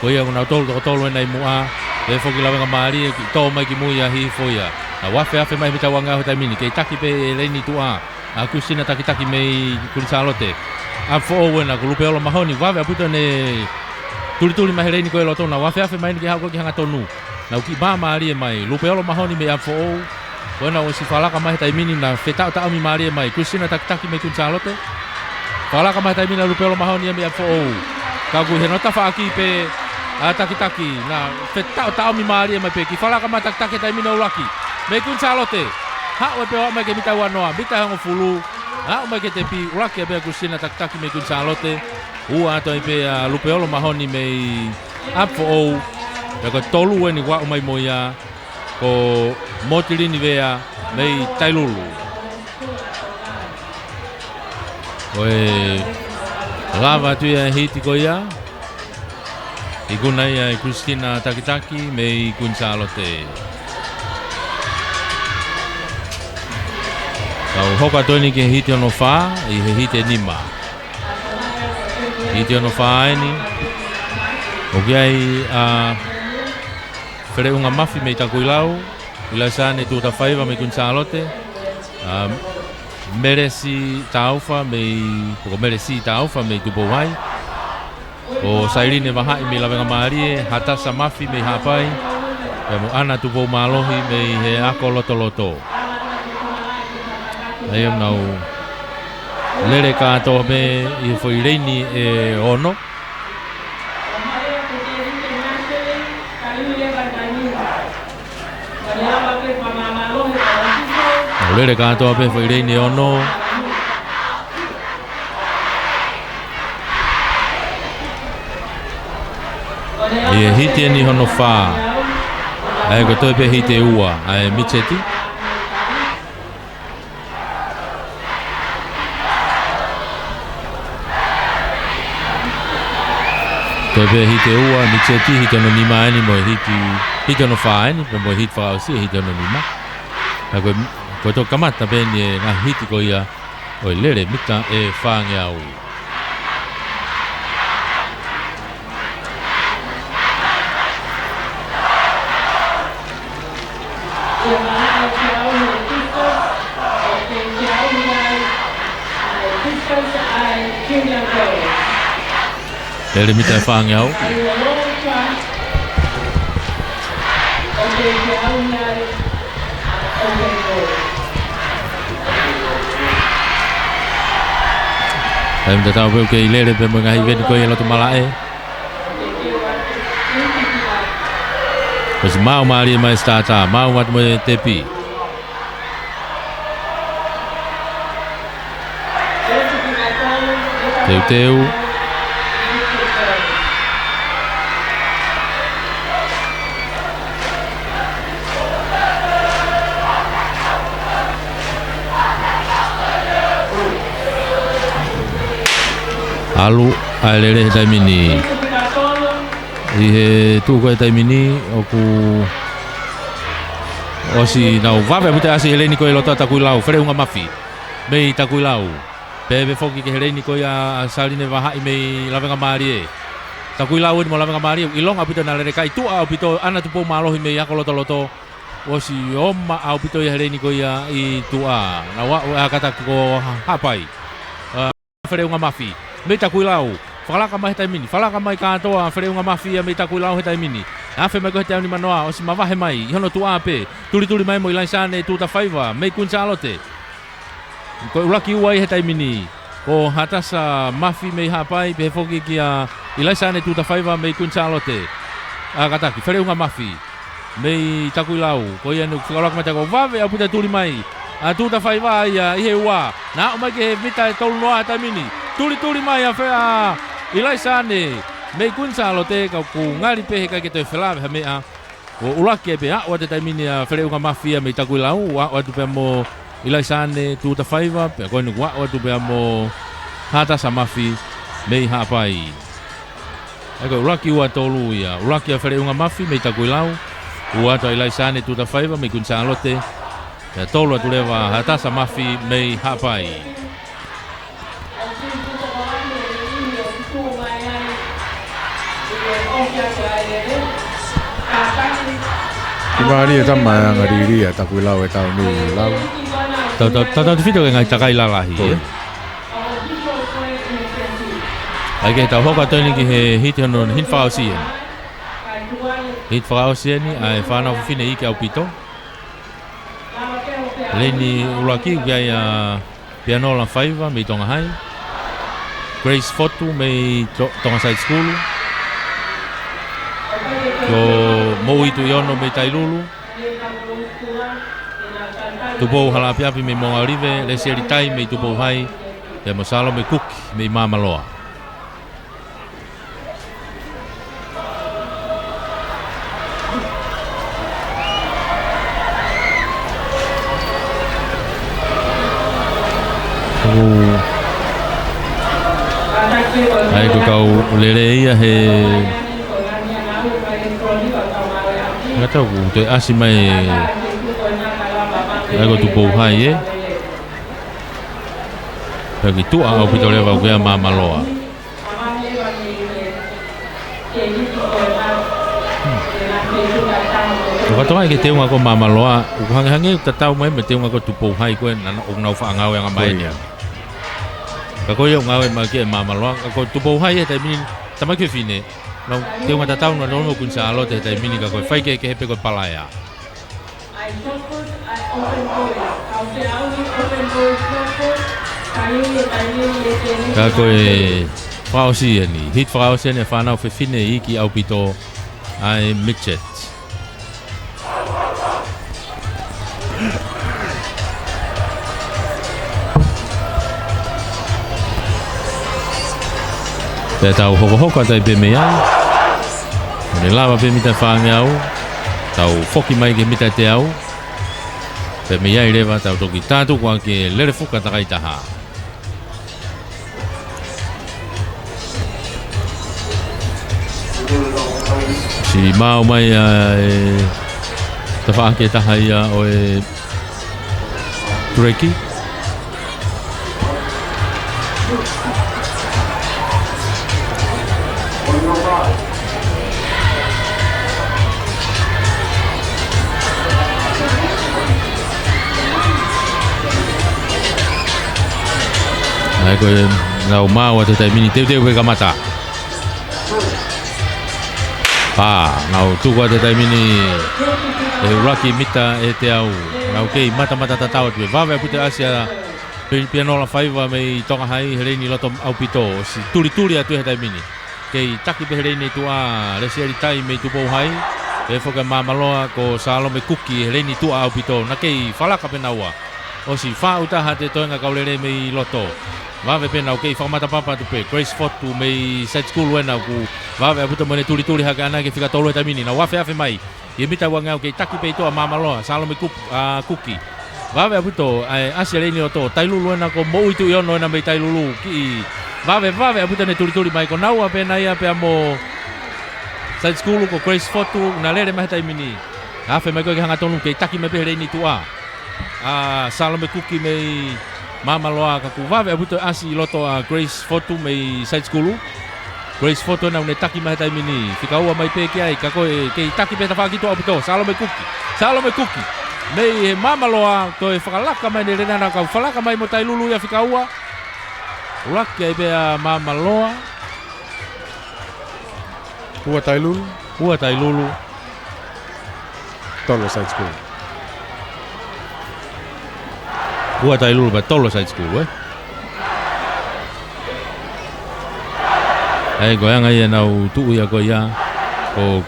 Ko ia kuna tolu ena i mua. E foki Lavenga Marie ki tō mai ki muia hi foia. Na wafe mai mita wanga ho taimini. Kei taki pe e leini tua. A Christina Takitaki mei kun Charlotte. Apfo ou ena ko Lupeolo Mahoni. Wawe apito ne turi mai leini ko e loto. Na wafe mai ni ki hau ko ki hanga tonu. Na uki ba Marie mai Lupeolo Mahoni me apfo ou. Wana o si falaka mai taimini na fetau ta mi Marie mai Christina Takitaki me kun Charlotte. Falaka mai taimini na Lupeolo Mahoni me apfo ou. Ka gu he nota fa aki pe a Takitaki na fetau ta mi Marie mai pe ki falaka mai Takitaki taimini ulaki. Me kun Charlotte. Ha o pe wa mai ke mita wanoa mita hango fulu. Ha o mai ke te pi ulaki pe Christina Takitaki me kun Charlotte. Ua to pe Lupeolo Mahoni me apfo ou. Ko tolu weni wa mai moia ko Motilini Vea mei tailulu. Koe lava tu ia hiti ko ia. Ikuna ia Christina Takitaki mei kun Charlotte. Kau hoka toni ke hiti ono wha i he hiti nima. Hiti ono wha eni. Okiai Fere unga mafi mei taku ilau. Ila sane tu ta whaiva mei kun Charlotte. Meresi taufa mei poko meresi taufa mei tu bowai. O Sairine Vahai mei Lavenga Marie. Hatasa mafi mei hapai. Mo ana tu bo malohi mei he ako loto. Ayam nau lere kato me i foi reini e ono. lele katoa pe foi rei ni ono. Ia hiti ni hono wha. Ai ko toi pe hite ua. Ai Micheti. Toi pe hite ua, Micheti, hite no nima ani mo hite no wha ani. Mo hite wha o si, hite no nima. Ai ko to kamata pe ni ngā hiti ko ia. Oi lere mita e wha ngea ui. Ele mita e wha ngea ui. Ai mita tau peo ke i lere pe mga hiveni koe e loto malae. Mas mau mari mai stata, mau mat mo tepi. Teu. Alu alele taimini. Ihe tu ko taimini oku osi nau vave muta asi heleni ko lota takuilau fere unga mafi. Mei takuilau. Bebe foki ke heleni ko ya saline vaha i mei lavenga marie. Takuilau ni mo lavenga marie ilong apito na lere kai tu apito ana tu po malo hi mei ya ko loto. Osi oma apito ya heleni ko ya i tua. Na wa kata ko hapai. Fere unga mafi. Mei takuilau. Falaka mai taimini. Falaka mai katoa fere unga mafia mei takuilau he taimini. Afe mai ko he taimini manoa. Osi mavahe mai. Ihono tu ape. Tuli mai mo ilaisane tuta faiva. Mei kunchalote. Ko ulaki uai he taimini. Ko hatasa mafi mei hapai. Pehe foki kia ilaisane tuta faiva mei kunchalote. Akataki. Fere unga mafi. Mei takuilau. Ko ianu fikalaka mai tako. Vave aputa tuli mai. Tuta faiva ia ihe ua. Na o mai ke he vita e tolu noa he taimini. Tuli mai a fea ilaisane mei kunsalo te ka ku ngari pe ka ke te fela ha mea o ulaki pe a o te taimini a fere unga mafia mei takuilau o tu pe mo ilaisane tu ta faiva pe ko ni o tu pe mo hata sa mafi mei ha pai ai ko ulaki o tolu ia ulaki a fere unga mafi mei takuilau o ta ilaisane tu ta faiva mei kunsalo te ya tolu tu leva hata sa mafi mei ha pai. Kimari eta mai ngariri eta kuilau eta ni lau. Tata fito ngai takai lalahi. Ai ke ta hoka toni ki he hit no hin fausien. Hit fausien ai fana fine iki au pito. Leni ulaki gaya piano la faiva me tonga hai. Grace Fotu me tonga side school. Ko moi tu yono me tailulu. Tupo halapiapi me monga rive le seritai me tupo hai. Te masalo me kuki me mamaloa. Ai ko kau lele ia he ngata ku te asi mai ai ko tu pou hai pagi tu au pito leva ku ya mamaloa ko to ai ke te unga ko mamaloa ku hangi tatau mai me te unga ko tu pou hai ko na ngau fa ngau yang mai ni ko yo ngau mai ke mamaloa ko tu pou hai te min tama ke fine no te unga tatau no no kun sa lo te mini ka ko fai ke hepe ko palaya ka ko frausi ni hit frausi ne fa na fe fine iki au pito ai Mitchet Pe tau hoko tai pe me ai. Ne lava pe mita whāngeau. Tau whoki mai ke mita te au. Pe me ai rewa tau toki tātu kua ke lere whuka takai taha. Si mau mai ta whaake taha ia o e Tureki. Ai ko ngau mau te tai mini te koe ka mata. Ngau tu ko te tai mini e Uraki mita e te au. Ngau kei mata tatau te vawe pute asia pianola faiva me tonga hai hereni loto au pito si turi atu he tai mini. Kei taki pe hereni tua resiari tai me tu pou hai. E foka mamaloa ko Salome Kuki hereni tua au pito na kei falaka pe naua. O si fa utaha te toenga kaulere me loto. Vawe pena o kei whakamata papa tu pe Grace Fotu mei side school wena ku vawe aputa mone turi haka ana ke whika tolo e tamini na wafe afe mai i mita wangau kei taki pe toa mamaloa Salome Kuki vawe aputo asia reini o to tailulu wena ko mo itu iono wena mei tailulu ki vawe aputa ne turi mai ko naua pena ia pe amo side school ko Grace Fotu na lere mai tamini afe mai ko ke hanga tonu kei taki me pe reini tua Salome Kuki mei Mama loa ka ku vawe abuto asi loto a Grace Fotu mei side school. Grace Fotu na une taki mai tai mini. Fika ua mai pe ki ai ka koe ke taki pe ta whaki to abuto Salome Kuki. Mei mama loa to e whakalaka mai ne rena na ka whalaka mai mo tai lulu ya fika ua. Uraki ai pe a mama loa. Ua tai lulu. Tolo side school. Ua tai lulu ba tolo side school Ai goyanga ia nau tu ia ko ia ko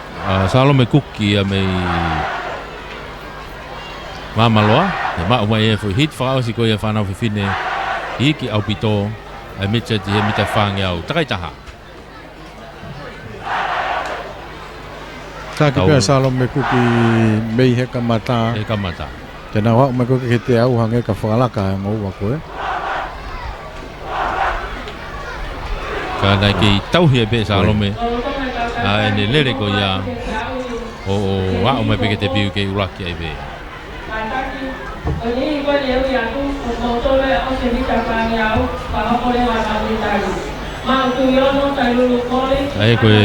Salome Kuki ia mei mama loa e ma mai e fu hit fa si ko ia fa na fine iki au pito ai mitcha ti he mita fange au takai taha Taki pe Salome Kuki mei he kamata Tena wak mai ko ke te au hange ka whakalaka ngau wako Ka nai ki tauhia pe Salome ne lere ko ia o wak mai pe ke te piu ke Uraki ai pe Ai koe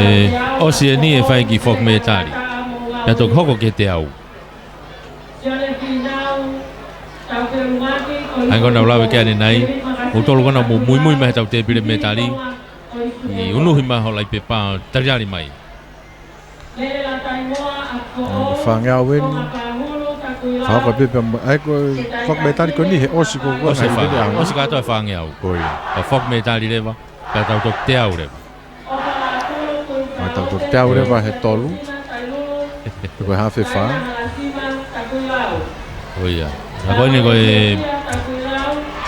osi e ni e whai ki whok me tari Ia tok hoko ke te au Ai kona ulawe ke ane nai O tolu kona mo mui mai tau te pire me tari I unuhi maho lai pe pā tariari mai Whangea weni Whaka pepe ai ko whak me tari ko ni he osi ko Osi ka atoa whangea au O whok me tari rewa Ka tau tok te au rewa Ka tau tok te au rewa he tolu Ko e hawhi wha Oia Ako ni koe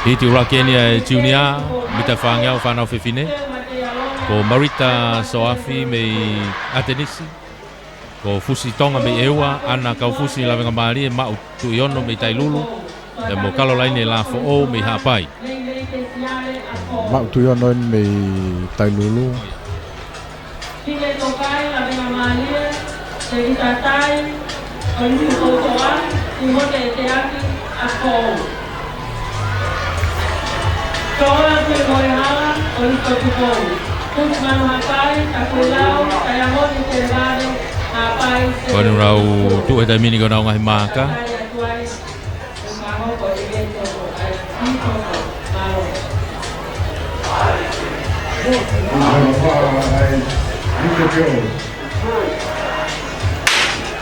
Hiti Uraki e junior Mita whangea o whanau whiwhine Ko Marita Soafi mei Atenisi Ko Fusi Tonga mei Ewa Ana kau Fusi lawenga maari e mau tu iono mei Tailulu E mo Caroline la fo o mei hapai Mau tu iono mei Tailulu Sile tokai lawenga maari Se itatai Oni kotoa Imote teaki ako Toa ke moehala Oni kotupou Kusmanu hapai Takulau Kayamoni terbane Hapai Kone rau tu e taimini kona o ngahi maka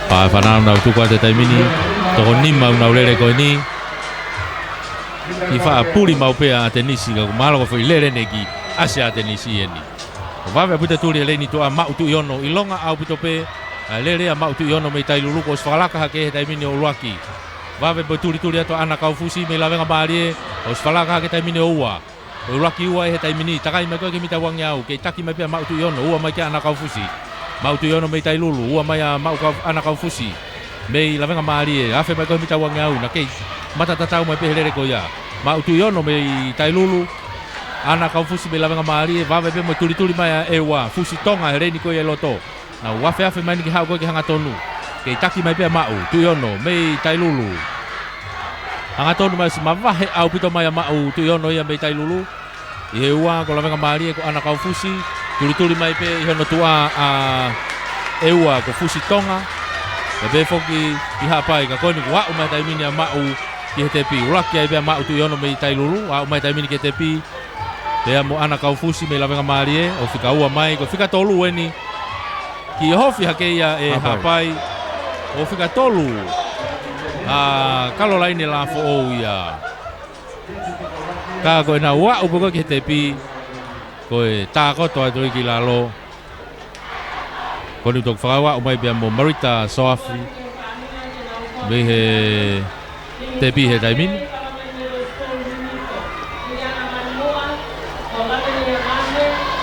Pai whanau nau tukua te taimini Toko ni mau nau lere koe ni Ki wha puri mau pea a tenisi Ka kumalo ko whi lere ne ki Asia a tenisi eni Wawe puta turi e leini tua mau tu iono Ilonga au puto pe Lere a mau tu iono mei Tailulu Ko swalaka hake he taimini o Uraki Wawe po turi ato ana kau fusi Me lawenga maari e O swalaka hake taimini o ua Ulaki ua he taimini, takai mai koe ke mita wangi au, ke taki mai pia mau tu iono, ua mai ke ana kau fusi. Mau tu iono mei tai lulu, ua mai mau ana kau fusi. Mei lavenga maari e, afe mai koe mita wangi au, na kei mata tatau mai pia helere koe ia. Mau tu iono mei tai lulu, ana kau fusi mei lavenga maari e, vave pe mo tuli mai e ua, fusi tonga he reini koe e loto. Na afe mai ni ki hau koe ke hanga tonu. Ke taki mai pia mau, tu iono, mei tai lulu. Hanga tonu mai si mavahe au pito mai mau, tu iono ia mei tai lulu. I ua ko lavenga maari e ko ana kau fusi, tuli mai pe i hono tua e ua ko fusi tonga. E be foki i hapai ka koni wa mai tai mini mau ki he tepi. Ulaki ai be mau tu iono mei tai lulu, wa mai tai mini ki tepi. Pe mo ana kau fusi mei lavenga maari e, o fika ua mai, ko fika tolu eni. Ki hofi hakeia e hapai, o fika tolu. Kalo laini la fo o ia. Ka koe na wa upo koe ki he tepi, koe tā koto ai tui ki lalo. Koni tok whakawa umai bia mo Marita Soafi, me he tepi he taimini.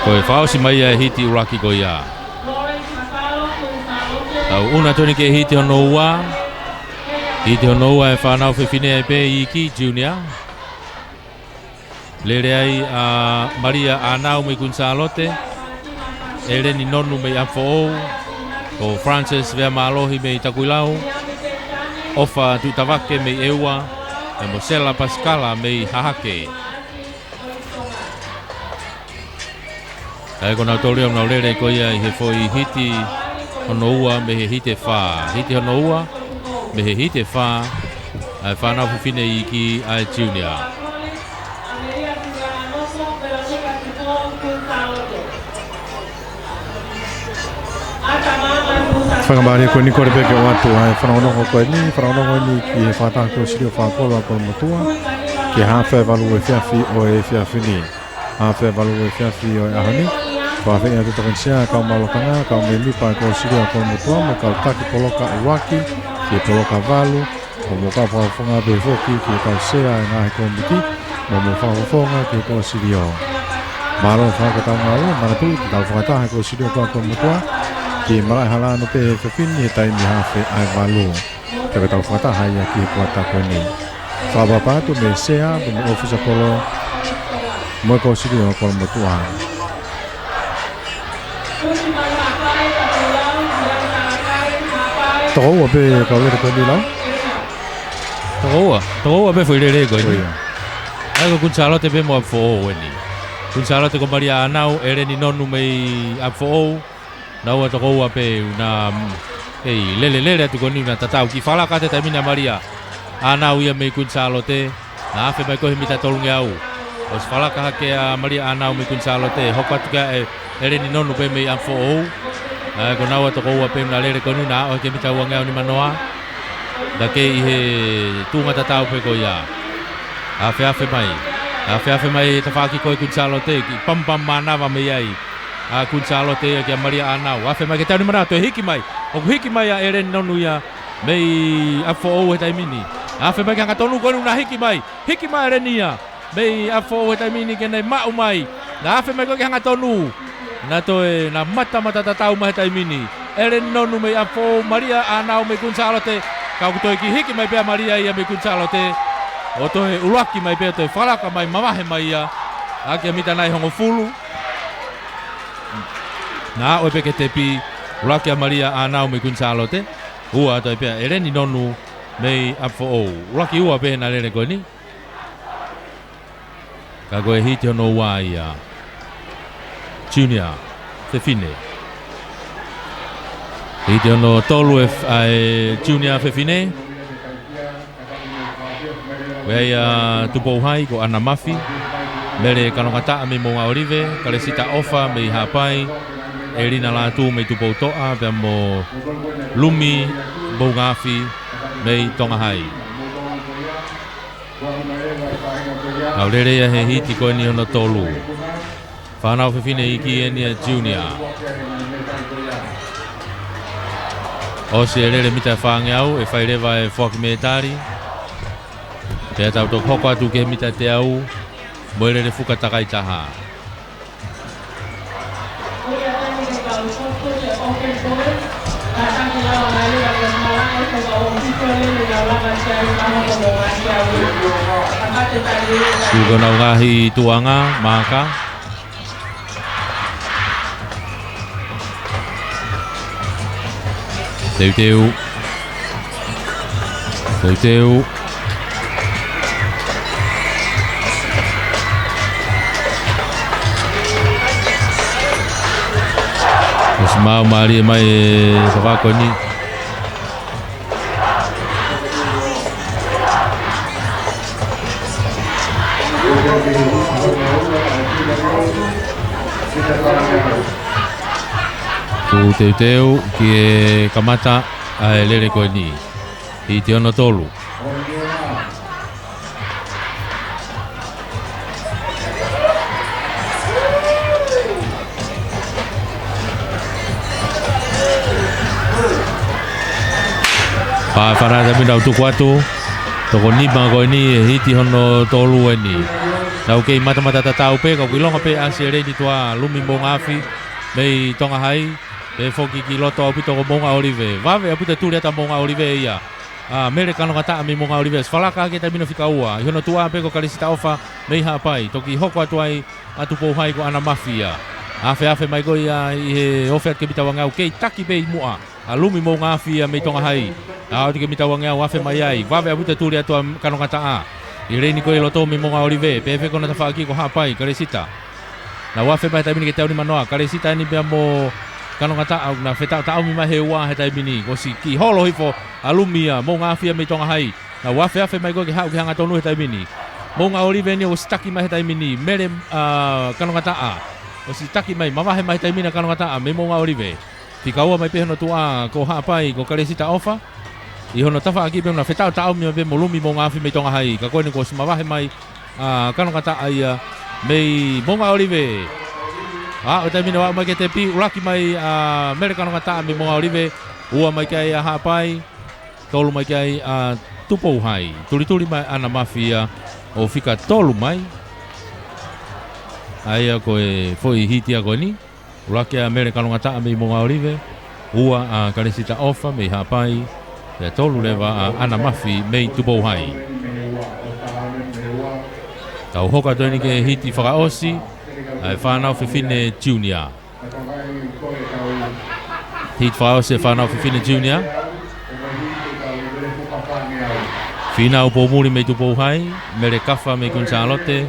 Koe whausi mai e hiti uraki koe ia. Tau una toni ke hiti hono ua. Hiti hono ua e whanau whiwhine ai pe i ki Junior. Lere ai Maria Anau mei Kunsalote. Eleni nonu mei Amfo'ou. Ko Francis vea maalohi mei Takuilau. Ofa Tutavake mei Eua. E Mosela Pascala mei Hahake. Kai kona tolio na lere ko ia i he foi hiti hono ua me he hite wha. Hiti hono ua me he hite wha. Ai whanau whiwhine i ki ai Junior. Whakambari koe ni kore peke o atu ai whanongo koe ni, whanongo ni ki he whatako sirio whakola koe motua, ki hawhai walu e whiawhi o e whiawhi ni. Hawhai walu e whiawhi o e ahani, whawhai atu takansia kau malokanga, kau me mipa koe sirio koe motua, mo kau taki poloka e waki, ki poloka walu, o mo kau whawhonga befoki ki kau sea e ngahe koe miti, mo mo whawhonga ki koe sirio. Maro whakatau ngau, manatu ki kau whakataha koe sirio koe motua, ki marai halano pe he whiwhini he taimi hawhi ai walu. Taka tau whakataha ia ki he kuata koe ni. Whawapatu me sea, me ofisa kolo, mo ko sirio kolo motua. Toko ua pe kau lere koe ni lau? Toko ua pe whairere koe ni. Ai ko Kunsalote pe mo Amfo'ou eni. Kunsalote ko Maria Anau, ereni nonu mei Amfo'ou. Na ua toko ua pe na lele atu koni na tatau ki whala kate taimina Maria Anau ia mei Kunsalote na afe mai kohe mita tolungi au o si whala kahake a Maria Anau mei Kunsalote hoka tuka e reni nonu pe mei Amfo'ou ko na ua toko ua pe na lere koni na o ke mita uangi au ni manoa da ke i he tunga tatau pe ko ia afe mai ta whaki koe Kunsalote ki pampam manawa mei ai a Kunsalote ki a Maria Anau afe mai ke tau ni marato e hiki mai o hiki mai a eren nonu ia mei Amfo'ou he taimini afe mai ke hanga tonu konu na hiki mai erenia mei Amfo'ou he taimini ke nei mau mai na afe mai ke hanga tonu na toe na mata tatau mai he taimini eren nonu mei Amfo'ou Maria Anau mei Kunsalote kau kutoe ki hiki mai pea Maria ia mei Kunsalote o toe ulaki mai pea toe whalaka mai mamahe mai ia ake mita nai hongo fulu na oe peke tepi ulaki a Maria Anau mei Kunsalote ua toi pea ereni nonu mei Amfo'ou ulaki ua pe na lere koe ni ka koe hiti hono ua ia Junior Fefine hiti hono tolu e Junior Fefine wea ia tupou hai ko Ana Mafi mere kanongata me Monga Olive kalesita ofa mei hapai Elina latu mei tupou toa pe mo Lumi Bongafi mei Tongahai au lere ia he hiti koe ni hono tolu whanau whiwhine iki e nia Junior o si e lere mita whange au e whairewa e whaki me tari pea tau tok hoko atu ke mita te au mo le fuka takai taha. Sugo na ngahi tuanga maka. Teu. Mas mau mari mai sabako ni. Teu ki e kamata a lere ko ni. I te ono tolu. Whara mina utuku atu. Toko nima ko ni hiti hono tolu e ni. Nau kei mata tatau pe kau kilonga pe asia reini tua lumi monga afi. Mei tonga hai. Pe foki ki loto api toko monga olive. Vave api te turi ata monga olive ia. Mere kano kata mi monga olive. Sfalaka ke ta mino fika ua. Ihono tua pe ko karisita ofa mei hapai. Toki hoko atu ai atu pou hai ko ana mafia. Afe mai ko ia i ofer ke bitawanga kei taki pe mua. Alumi monga afi mei tonga hai. Au ke bitawanga afe mai ai. Vave api te turi atu kano kata a. I reini ko i loto mi monga olive. Pe fe ko na tafa ki ko hapai karisita. Na wafe mai ta mini ke tau ni manoa. Karisita ni pe mo kano ngata au na feta ta au mi mahe wa he tai bini ko si ki holo hifo alumia mo nga fia me tonga hai na wafe afe mai go ki hau ki hanga tonu he tai bini mo nga olive ni o staki mai he tai bini mere kano ngata a o si taki mai mama he mai tai bini kano ngata a me mo nga olive tika ua mai pe no tua ko ha pai ko karesita ofa i hono tafa aki pe na feta ta au mi be mo lumi mo nga afi me tonga hai ka ko ni ko si mama he mai kano ngata ai me mo nga olive. O tai mina wa mai ke te pi ulaki mai Amerikano ngata mi monga olive ua mai kai hapai tolu mai kai tupo hai tuli mai ana mafia o fika tolu mai ai ko e foi hiti ko ni ulaki Amerikano ngata mi monga olive ua karesita ofa mi hapai te tolu leva ana mafi mei tupo hai tau hoka toni ke hiti whakaosi ai whanau Fifine Junior. Hit whaose whanau Fifine Junior. Whina upo muri mei tupo hai. Mere Kafa mei Gonzalote.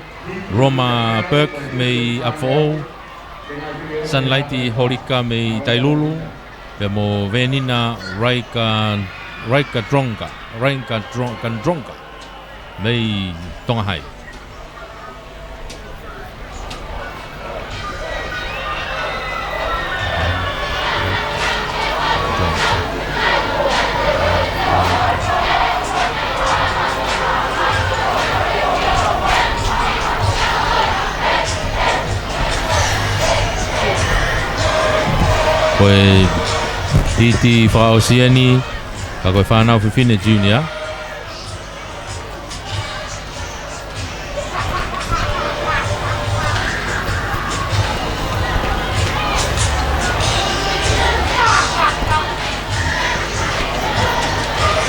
Roma Burke mei Apfo. Sunlighty Horika mei Tailulu. Pemo Venina Raika Dronka. Mei Tonga hai. Koe hiti whaosia ni ka koe whanau Fifine Junior.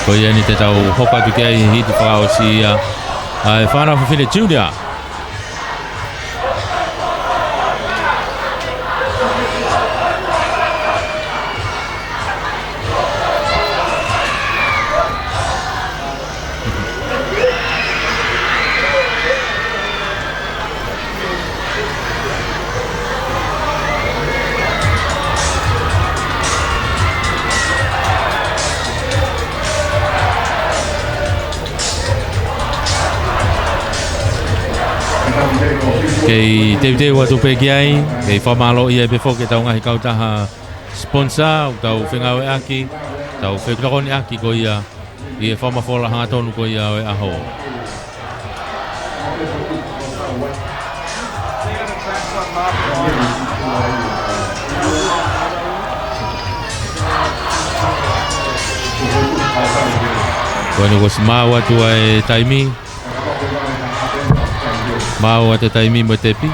Koe ia ni te tau hoka tu kia i hiti whaosia ai whanau Fifine Junior. Kei te watu pe ki ai, kei whamalo i e befo ke tau ngahi kautaha sponsor, tau whengau e aki, tau whekrakoni aki ko ia, i e whamafola hanga tonu ko ia o e aho. Koe ni ko si maa watu e taimi, Mau a te taimi mo te pi.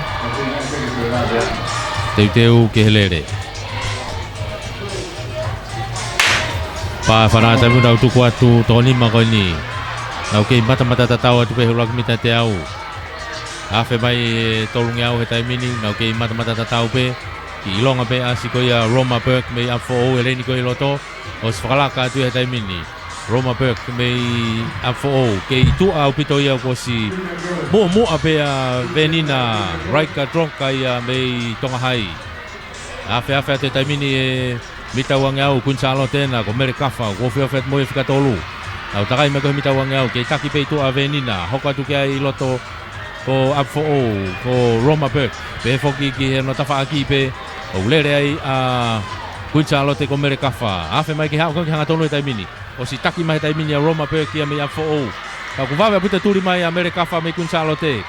Teu ke helere. Pa whanata mu nau tuku atu tōni makoni. Nau kei mata tatau atu pe hulak mita te au. Awhi mai tolungi au he taimini. Nau kei mata tatau pe. Ki ilonga pe asi koia Roma Burke mei apfo o eleni koi loto. O si whakalaka atu he taimini. Roma Burke mei apfo o. Kei tua au pito ia ko si mua pe a venina. Raika Dronka ia mei tonga hai. Awhi atu he taimini e mita wangi au kunsalo tena ko mere kafa. Ko whiawhet moe whikatolu. Nau takai mai ko mita wangi au. Kei taki pe tua venina. Hoka tu kia i loto. Ko apfo o. Ko Roma Burke. Pe foki ki he no tafa aki pe. O lere ai a kunsalo te ko mere kafa. Awhi mai ki hao ki hanga tonu e taimini. O si taki mai taimini a Roma Burke ia mei apfo o. Kau kuwawe puta turi mai a mere kafa mei kunsalo te.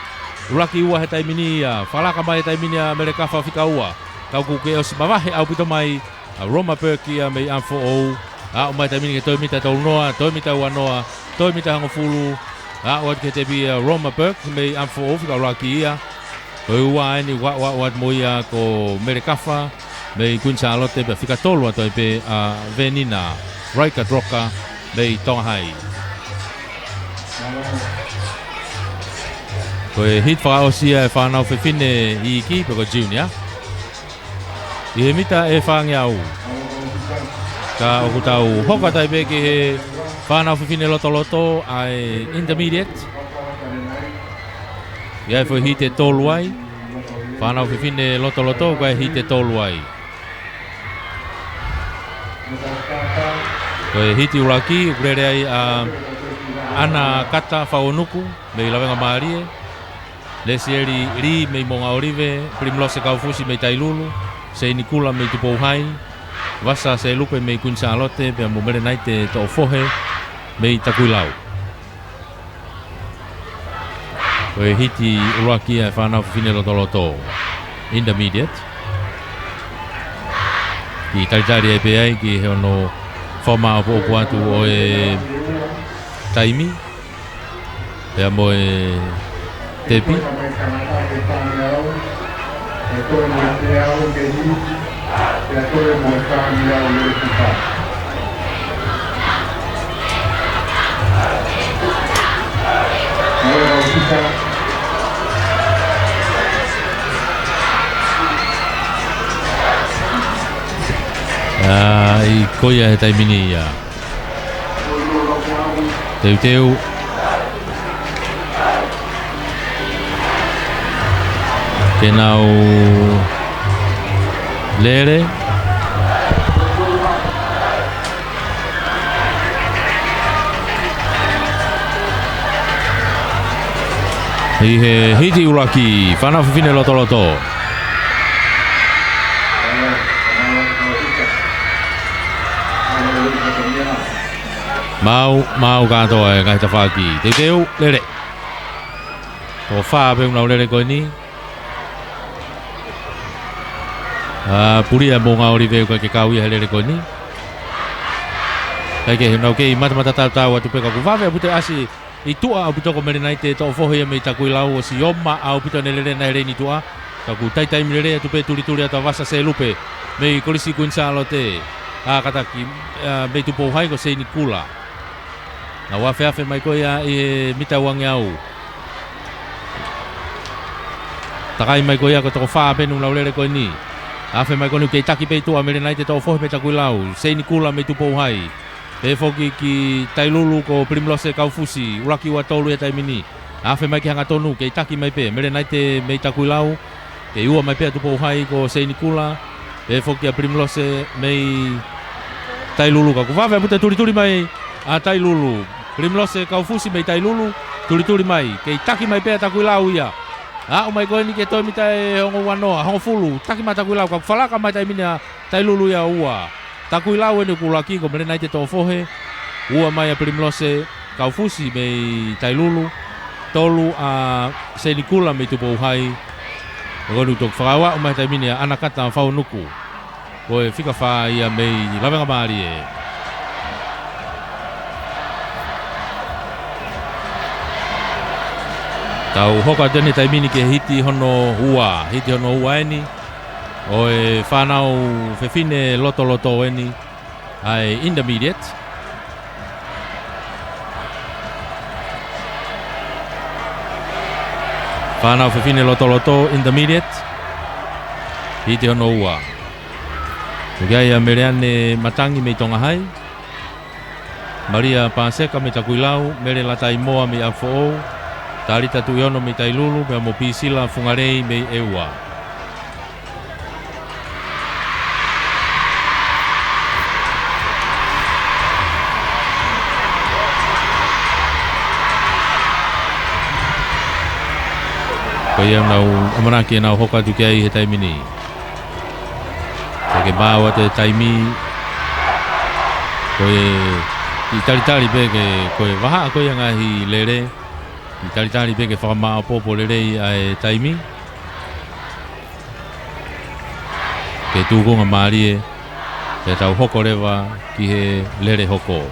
Uraki ua he taimini ia. Whalaka mai he taimini a mere kafa whika ua. Kau kuke o si mawahe au pito mai a Roma Burke ia mei apfo o. A o mai taimini ke toi mita tau noa, toi mita ua noa, toi mita hango fulu. A o ke te bi a Roma Burke mei apfo o whika uraki ia. Toi ua aini wat moia ko mere kafa. Mei kunsalo te pe whika tolu atoi pe a venina. Raika Dronka mei tonga hai. Koe hit whakaosia e whanau whiwhine i iki pe ko junior. I he mita e whangi au. Ka oku tau hoka tai pe ki he whanau whiwhine loto ai intermediate. Ia e whai hit e tolu ai. Whanau whiwhine loto koe hit e tolu ai. Koe hiti uraki ukurere ai a ana kata whaonuku mei lawenga maarie. Lesieri ri mei monga orive, primlose kaufusi mei tailulu, se nikula mei tupouhai, vasa se lupe mei kunsa alote, pea mumere naite to fohe mei takuilau. Koe hiti uraki e whanau whiwhine loto intermediate. Ki taritari e pe ai ki he ono whama o po atu o e taimi. Pea mo e tepi. I koia he taimini ia. Teu. Kenau lere. I he hiti uraki, whanau whiwhine loto. Mau katoa e kahita whaki. Teu lere. Tō whaa pe unau lere koe ni. Puria monga orive ko ke kawi hele ko ni. Kai no ke mata tau atu peka ku vave pute asi i tua au pitoko mere nai te to fohe me ta kuilau o si oma au pitone lele nai reni tua. Ta ku tai mere atu pe turi ata vasa se lupe. Me kolisi kunsalo te. Kata ki me tu po hai ko se ni kula. Na wa fe mai ko ya e mita wangi au. Takai mai ko ya ko to fa pe nu laulele ko ni. Awhi mai konu kei taki peitua mere nai te tau fohi pe takui lau. Seini kula me tupou hai. Pe foki ki tailulu ko primlose kaufusi. Uraki ua tolu e taimini. Awhi mai ki hanga tonu kei taki mai pe. Mere nai te mei takui lau. Kei ua mai pe tupou hai ko seini kula. Pe foki a primlose mei tailulu ka. Kuwawe pute turi mai a tailulu. Primlose kaufusi mei tailulu. Turi mai. Kei taki mai pe takui lau ia. O mai koe ni ke toi mita e hongo wanoa, hongo fulu, taki ma takui lau, ka whalaka mai tai mina tai lulu ia ua. Takui lau e ni kulaki ko mere nai te tō fohe, ua mai a primlose kaufusi mei tai lulu, tolu a senikula mei tupo uhai. Konu tok whakawa o mai tai mina anakata whau nuku. Koe whika wha ia mei lawenga maari e. Tau hoka tene taimini ke hiti hono ua eni. O e whanau whewhine loto eni. Ai intermediate. Whanau whewhine loto intermediate. Hiti hono ua. Ugai a mereane matangi me tonga hai. Maria Paseka me takuilau, mere latai moa me afo. Tarita tuiono me tailulu, me mo pisila fungarei me eua. Ko ia nau amaraki nau hoka tu kai he taimini. Ke bawa te taimi. Ko i tari peke ko waha ko ia ngahi lere. I tari peke whakamā popo lere ai taimi. Ke tūkonga mārie. Ke tau hoko rewa ki he lere hoko.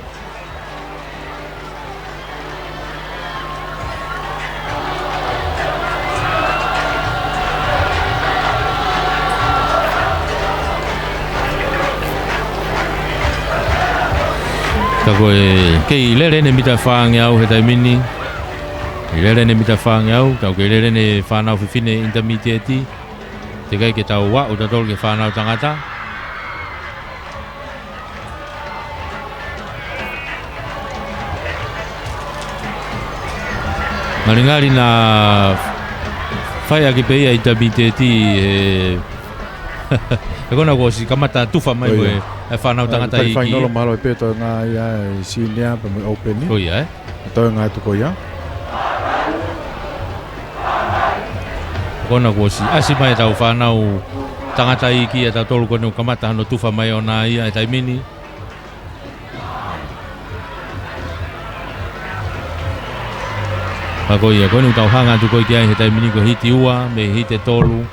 Koe kei lere ne mita whaange au he taimini. I lere ne mita whaange au, tau ke lere ne whanau whiwhine intermediate. Te kai ke tau wa o tatol ke whanau tangata. Maringari na whai ake peia intermediate e kona ko si kamata tufa mai koe e whanau tangata i ki. Whainolo mahalo e peto ngā ia e sinea pa mui openi. Ko ia Toi ngā tuko ia. Kona ko si asi mai tau whanau tangata i ki e tau tolu kone kamata hano tufa mai o nā ia e taimini. Ko ia kone tau hanga tuko i ki ai he taimini ko hiti ua me hite tolu.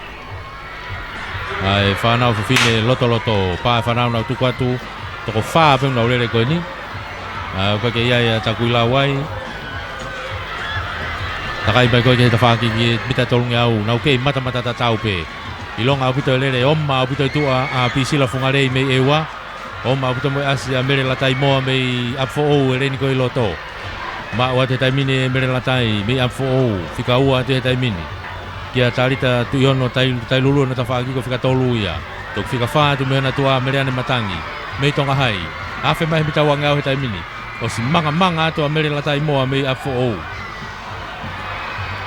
Ai whanau whiwhine loto, pā whanau nau tuku atu, toko whaa pēng nau rere koe ni. Kake ia takui la wai. Takai mai koe ke heta whaki ki mita tolungi au, nau kei mata ta tau pē. Ilonga au pito lere, oma au pito i tua a pisila fungarei mei ewa. Oma au pito moi asi a mere latai moa mei apfo ou e reni koe loto. Ma ua te taimine mere latai mei apfo ou, whika ua te taimini. Kia tarita tu iono tai lulu na tawhaaki ko whika tolu ia. Tok whika whaa tu mea na tua mereane matangi. Mei tonga hai. Awhi mai mita wangau he taimini. O si manga atua mere latai moa mei apfo ou.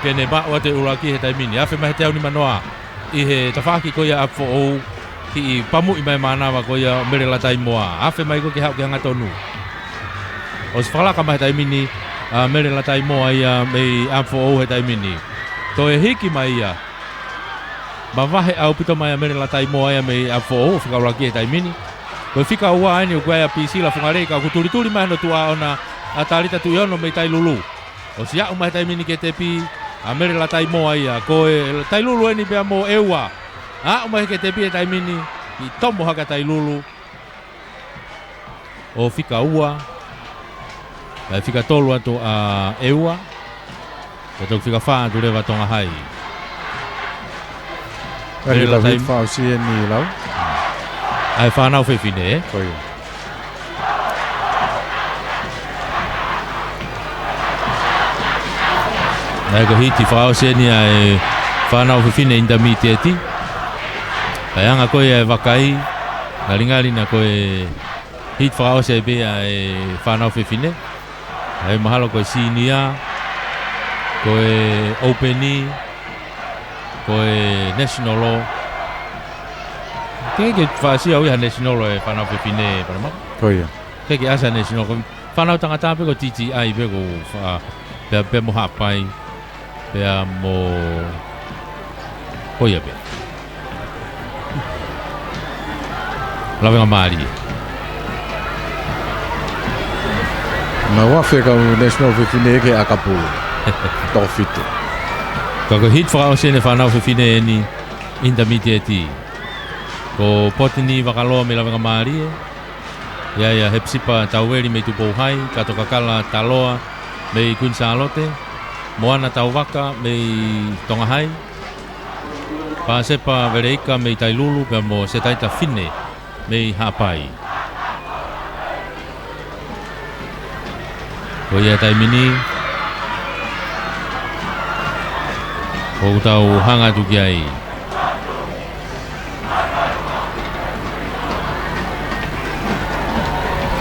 Kene ba o te uraki he taimini. Awhi mai he te au ni manoa. I he tawhaaki ko ia apfo ou. Ki i pamu i mai manawa ko ia mere latai moa. Awhi mai ko ke hau ke hanga tonu. O si whalaka mai he taimini. Mere latai moa ia mei apfo ou he taimini. To e hiki mai ia. Ma wahe au pito mai a mere latai moa ia mei a fō o whikauraki e taimini. Koe whika ua aini o kuea pisila whangarei ka kuturi mai no tua ona a tarita tu iono mei tai lulu. O si au mai taimini ke te pi a mere latai moa ia. Koe tai lulu eni pia mo eua. A umai ke te pi e taimini i tomo haka tai lulu. O whika ua. Kai whika tolu atu a eua. Ka tau whika whaa tu rewa tonga hai. Kari lau hit whao si e ni lau. Ai whanau whiwhine Koi. Ai ko hiti whao si e ni ai whanau whiwhine intermediate. Ai anga koe ai wakai. Ngaringari na koe hit whao si e be ai whanau whiwhine. Ai mahalo koe senior. Koe openi, koe national law. Keke whaasi au iha national law e whanau whiwhine parama. Koi. Keke asa national law. Whanau tangata peko TTI peko pe mo hapai. Pe mo koia pe. Lawenga maari. Ma wafe ka national whiwhine ke akapulu. Tofito. Ko hit whakao sene whanau whiwhine e ni intermediate. Ko potini wakaloa me lawenga maari e. Ia hepsipa taueri me tupou hai. Kato kakala taloa me Queen Charlotte. Moana tau waka mei Tongahai. Pasepa Vereika mei Tailulu pe mo se taita fine mei Hapai. Koia taimini. O tau hanga tu kiai.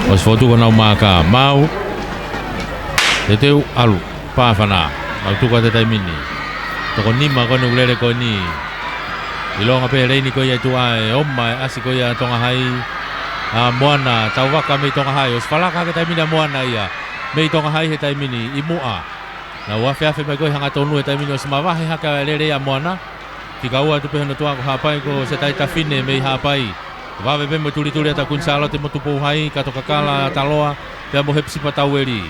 Os fotu kana maka mau. Teteu alu pa fana. Au tu ka taimini. Toko nima kono ulere ko ni. Ilonga pe reini ko ia tu ai oma asi ko ia Tongahai. Moana tau waka mei Tongahai. Os falaka ka taimini moana ia. Mei Tongahai he taimini imua. Na wafe mai ko hanga tonu he taimini os mawahe haka lere a moana. Fikaua tu pe no tua ko Hapai ko se taita fine mei Hapai. Wawe be mo tuli ata kunsalo te mo tupu hai ka to kakala taloa pe mo hepsi pataueri.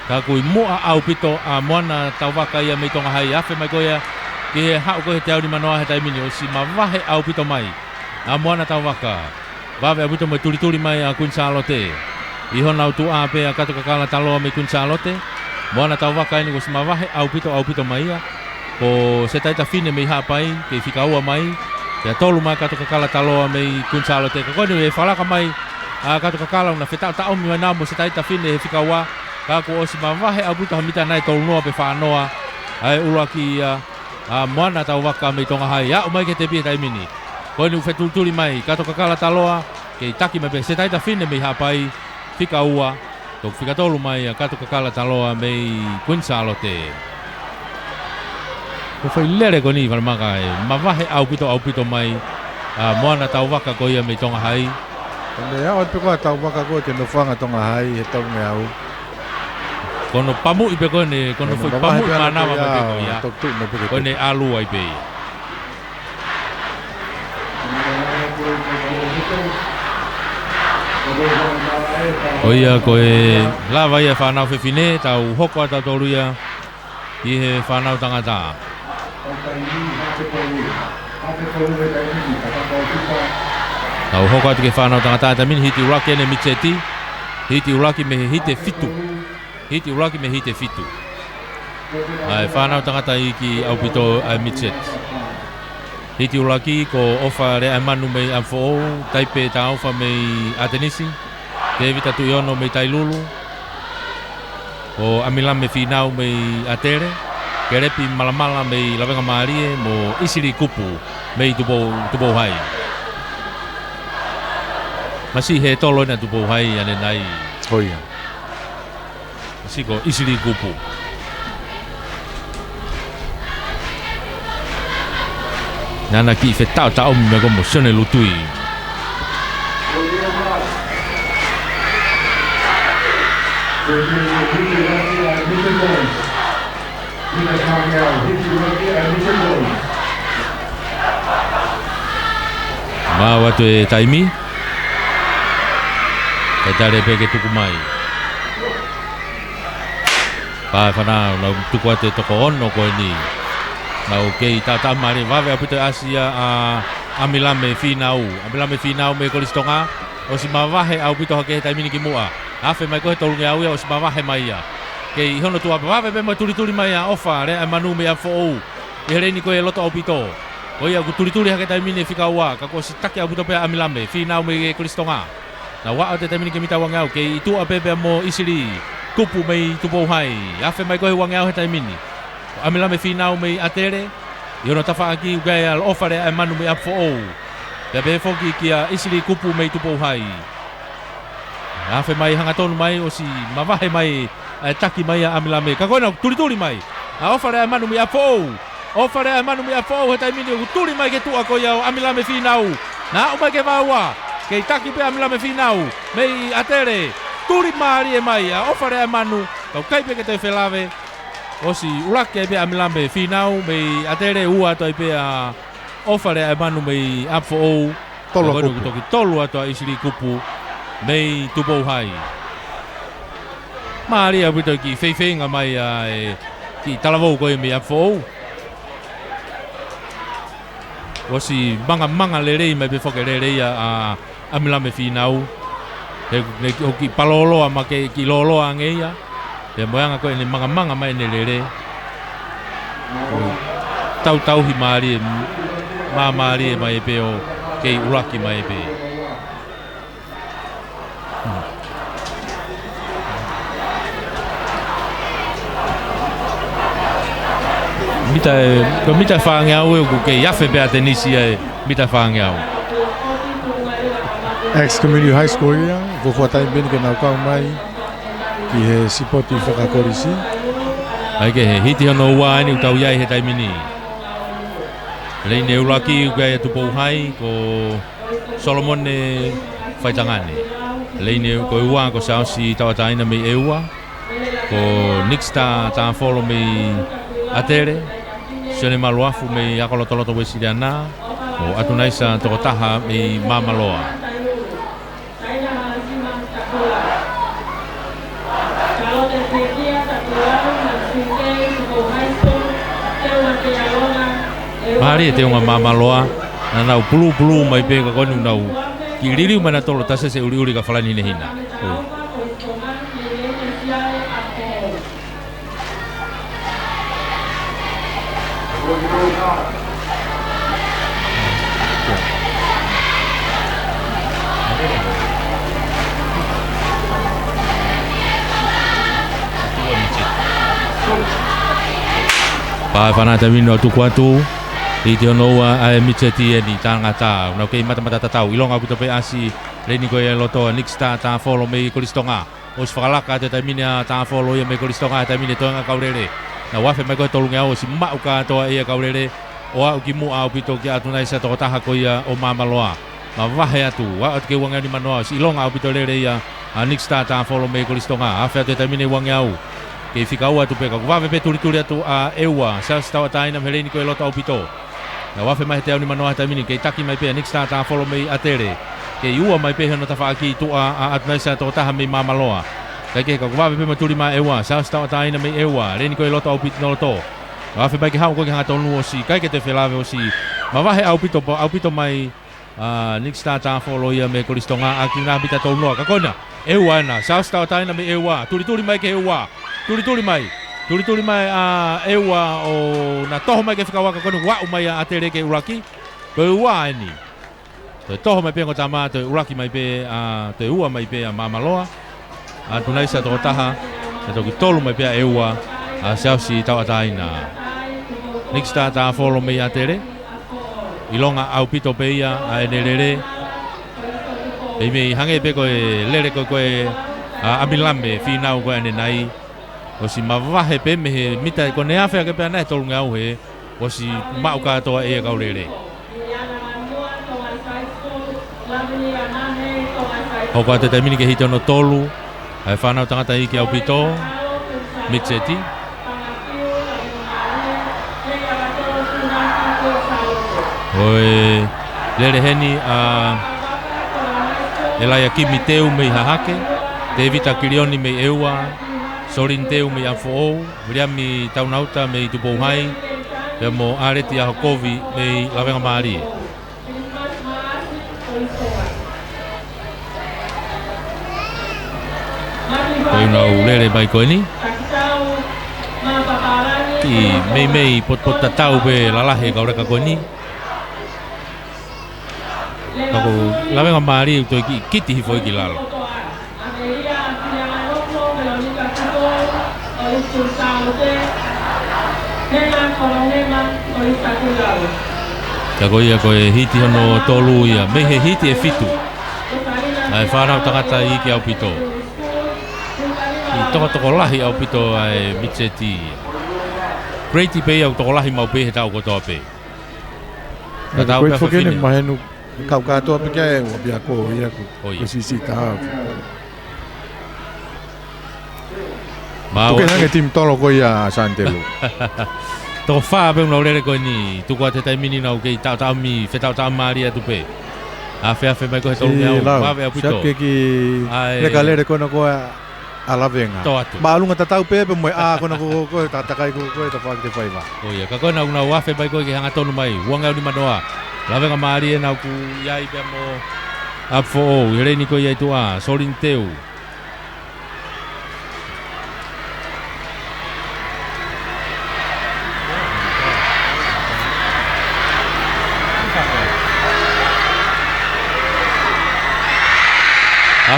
Ka ku imua au pito a moana tau waka ia mei Tongahai afe mai ko ia ke ha ko he tau di manoa he taimini o si mawahe au pito mai. A moana tau waka. Wawe au pito mo tuli mai a kunsalo te. Iho nau tu a pe a ka to kakala taloa mei kunsalo te. Moana tau waka ini ko si mawahe au pito mai ia. Ko se taita fine mei Hapai ke fikaua mai. Ke tolu mai ka to kakala taloa mei kunsalo te. Ko ni e falaka mai a ka to kakala una feta ta omi mai namo se taita fine he fikaua. Ka ko o si mawahe au pito hamita nai tolu noa pe whaanoa. Ai ulaki a moana tau waka mei Tongahai. Ya o mai ke te pia taimini. Ko ni ufetultuli mai ka to kakala taloa. Ke taki mai pe se taita fine mei Hapai. Fikaua. Tok fika tolu mai ka to kakala taloa mei kunsalo te. Ko foi lere ko ni valmaka e mawahe au pito mai moana tau waka ko ia mei Tongahai. Tende ya o pe ko tau waka ko te no fanga Tongahai he tau me au. Kono pamu ipe ko ne kono foi pamu mana ma pe ko ia. Tok tu no pe Ko ne alu ai pe. O ia ko e lava ia whanau whewhine tau hoko ata tolu ia i he whanau tangata. Tau hoko atu ke whanau tangata ta min hiti uraki ene mitseti. Hiti uraki me hite fitu. Hiti uraki me hite fitu. Ai whanau tangata i ki au pito ai mitset. Hiti uraki ko ofa re ai manu mei amfo taipe ta ofa mei Atenisi. Ke vita tu iono mei Tailulu. O amilame finau mei Atere. Ke repi malamala mei Lawenga Marie mo isiri kupu mei tupo hai. Masi he tolo na tupo hai ane nai. Hoia. Masi ko isiri kupu. Nana ki fe tau tau me ko mo sone lutui. Ma watu e taimi. Ka tare pe ke tuku mai. Pa fana na tuku ate toko ono ko ni. Na okei tata mari vawe apito asia a milame finau. A milame finau me kolistonga. O si mawahe au pito hake taimini ki mua. Afe mai ko he tolungi au ia o si mawahe mai ia. Kei hono tua wawe me tuli mai a ofa re a manu me a fo'ou. I hereni ko e loto au pito. O ia ku tuli hake taimini fika ua. Kako si take au pito pe a milame. Finau me kolistonga. Na wa o te taimini ke mita wangau. Kei itu a pepe mo isiri. Kupu mei tupo hai. Afe mai ko he wangau he taimini. A milame finau me Atere. I hono tafa aki ugai al ofa re a manu me a fo'ou. Te pe foki ki a isiri kupu mei tupo hai. Afe mai hanga tonu mai o si mawahe mai taki mai a amilame. Ka koina tuli mai. A ofa rea manu mi a fou. Ofa rea manu mi a fou he taimini o tuli mai ke tua ko iau amilame finau. Na o mai ke waua. Kei taki pe amilame finau. Mei Atere. Tuli maari e mai a ofa rea manu. Kau kaipe ke te whelave. O si ulake pe amilame finau. Mei Atere ua toi pe a ofa rea manu mei a fou. Tolo kupu. Toki tolu ato a isiri kupu. Mei tupo hai. Maari a wito ki whewhenga mai ki talavou koe me a fōu. Wasi manga lerei mai pe whoke lerei a amilame whinau. He ki paloloa ma ki loloa ngeia. He moanga koe ne manga mai ne lere. Tau hi maari e maari e mai pe o kei uraki mai pe. Mita whaangeau e ku kei afe pe a tenisi e mita whaangeau. Ex-Community High School ia, whawhatai bini ke nau kau mai ki he sipoti whakakorisi. Ai ke he hiti hono ua ni utau iai he taimini. Lei ne uraki ukai atu pouhai ko Solomon ne whaitangane. Lei ne ko ua ko sausi tawataina mei eua. Ko Nixta ta follow mei atere. Sione maluafu mei akolotoloto wesiriana. Ko atunaisa toko taha mei mamaloa. Mari te unga mamaloa na nau pulu mai pe ka konu nau ki riri mana tolo tase se uri ka falani ne hina. Pa fana ta vino tu kwatu i te onoa a micheti e ni tangata na ke mata tatau ilonga puto pe asi leni ko e loto Nixta ta follow me kolistonga os falaka te tamina ta follow ye me kolistonga tamine tonga kaurere na wafe me ko tolunga o si mauka to e kaurere o au ki mu au pito ki atuna isa to taha ko ia o mamaloa ma wahe atu wa ke wanga ni manoa si ilonga au pito lere ia a Nixta ta follow me kolistonga afa te tamine wanga au ke fika ua tu pe ka wafe pe turi atu a eua sa stawa taina meleni ko e loto au pito. Na wafe mai te au ni manoa tamini ke taki mai pe Nixta ta follow me atere ke iua mai pe hono tafa aki tu a atnaisa to taha me mamaloa ke wafe pe maturi mai ewa sa sta taina me ewa reni ko loto au pito loto wafe mai ke hau ko ke hato nu osi kai ke te felave osi ma wahe au pito mai Nixta ta follow ia me kolistonga aki na bita to no ka kona ewa na sa sta taina me ewa turi mai ke ewa turi mai a ewa o na toho mai ke whakawaka kono wa umai a tere ke uraki ko ua ni to toho mai pe ko tama to uraki mai pe a to ua mai pe a mamaloa a tunaisa to taha to ki tolu mai pe a ewa a sausi tawataina Nixta ta follow me a tere ilonga au pito pe ia a enelere e me hange pe ko lere ko a amilame finau ko ane nai o si mawahe pe me he mita ko ne afa ke pe ana tolu ngau he o si mauka to e kaurere o ka te tamini ke hito no tolu ai whanau tangata i ki au pito Micheti oi lere heni a Elaya Kimi teu mei hahake te vita kirioni mei eua Sorin teu me afo Williami taunauta me tupouhai pe mo areti a Hokovi me lavenga mari Koi na ulere mai koe ni Ki mei pot tatau pe lalahe kaureka koe ni Kako lavenga mari to kiti hifo ki lalo Kako ia koe hiti hono tolu ia me he hiti e fitu ai whanau tangata i ki au pito I toko lahi au pito ai Micheti Greati pe au toko lahi mau pe he tau kotoa pe Koe whakene mahenu kau katoa pe kia e ua pia ko ia ko sisi taha Tuke hange tim tolo ko ia Santelu Toko whaa pe unau lere koe ni Tukua te taimini nau kei tau mi Whetau tau maria tupe Afe mai koe tolu ngau Wawe au pito Siake ki Reka lere koe na koe alavenga Maalunga tatau pepe moe koe na koe Tatakai koe ta whaki te whaiva Oia ka koe nau wafe mai koe ki hanga tonu mai Uangau ni manoa Lavenga maria nau ku iai pe mo Apfo o Ireni koe iai tua Sorin teu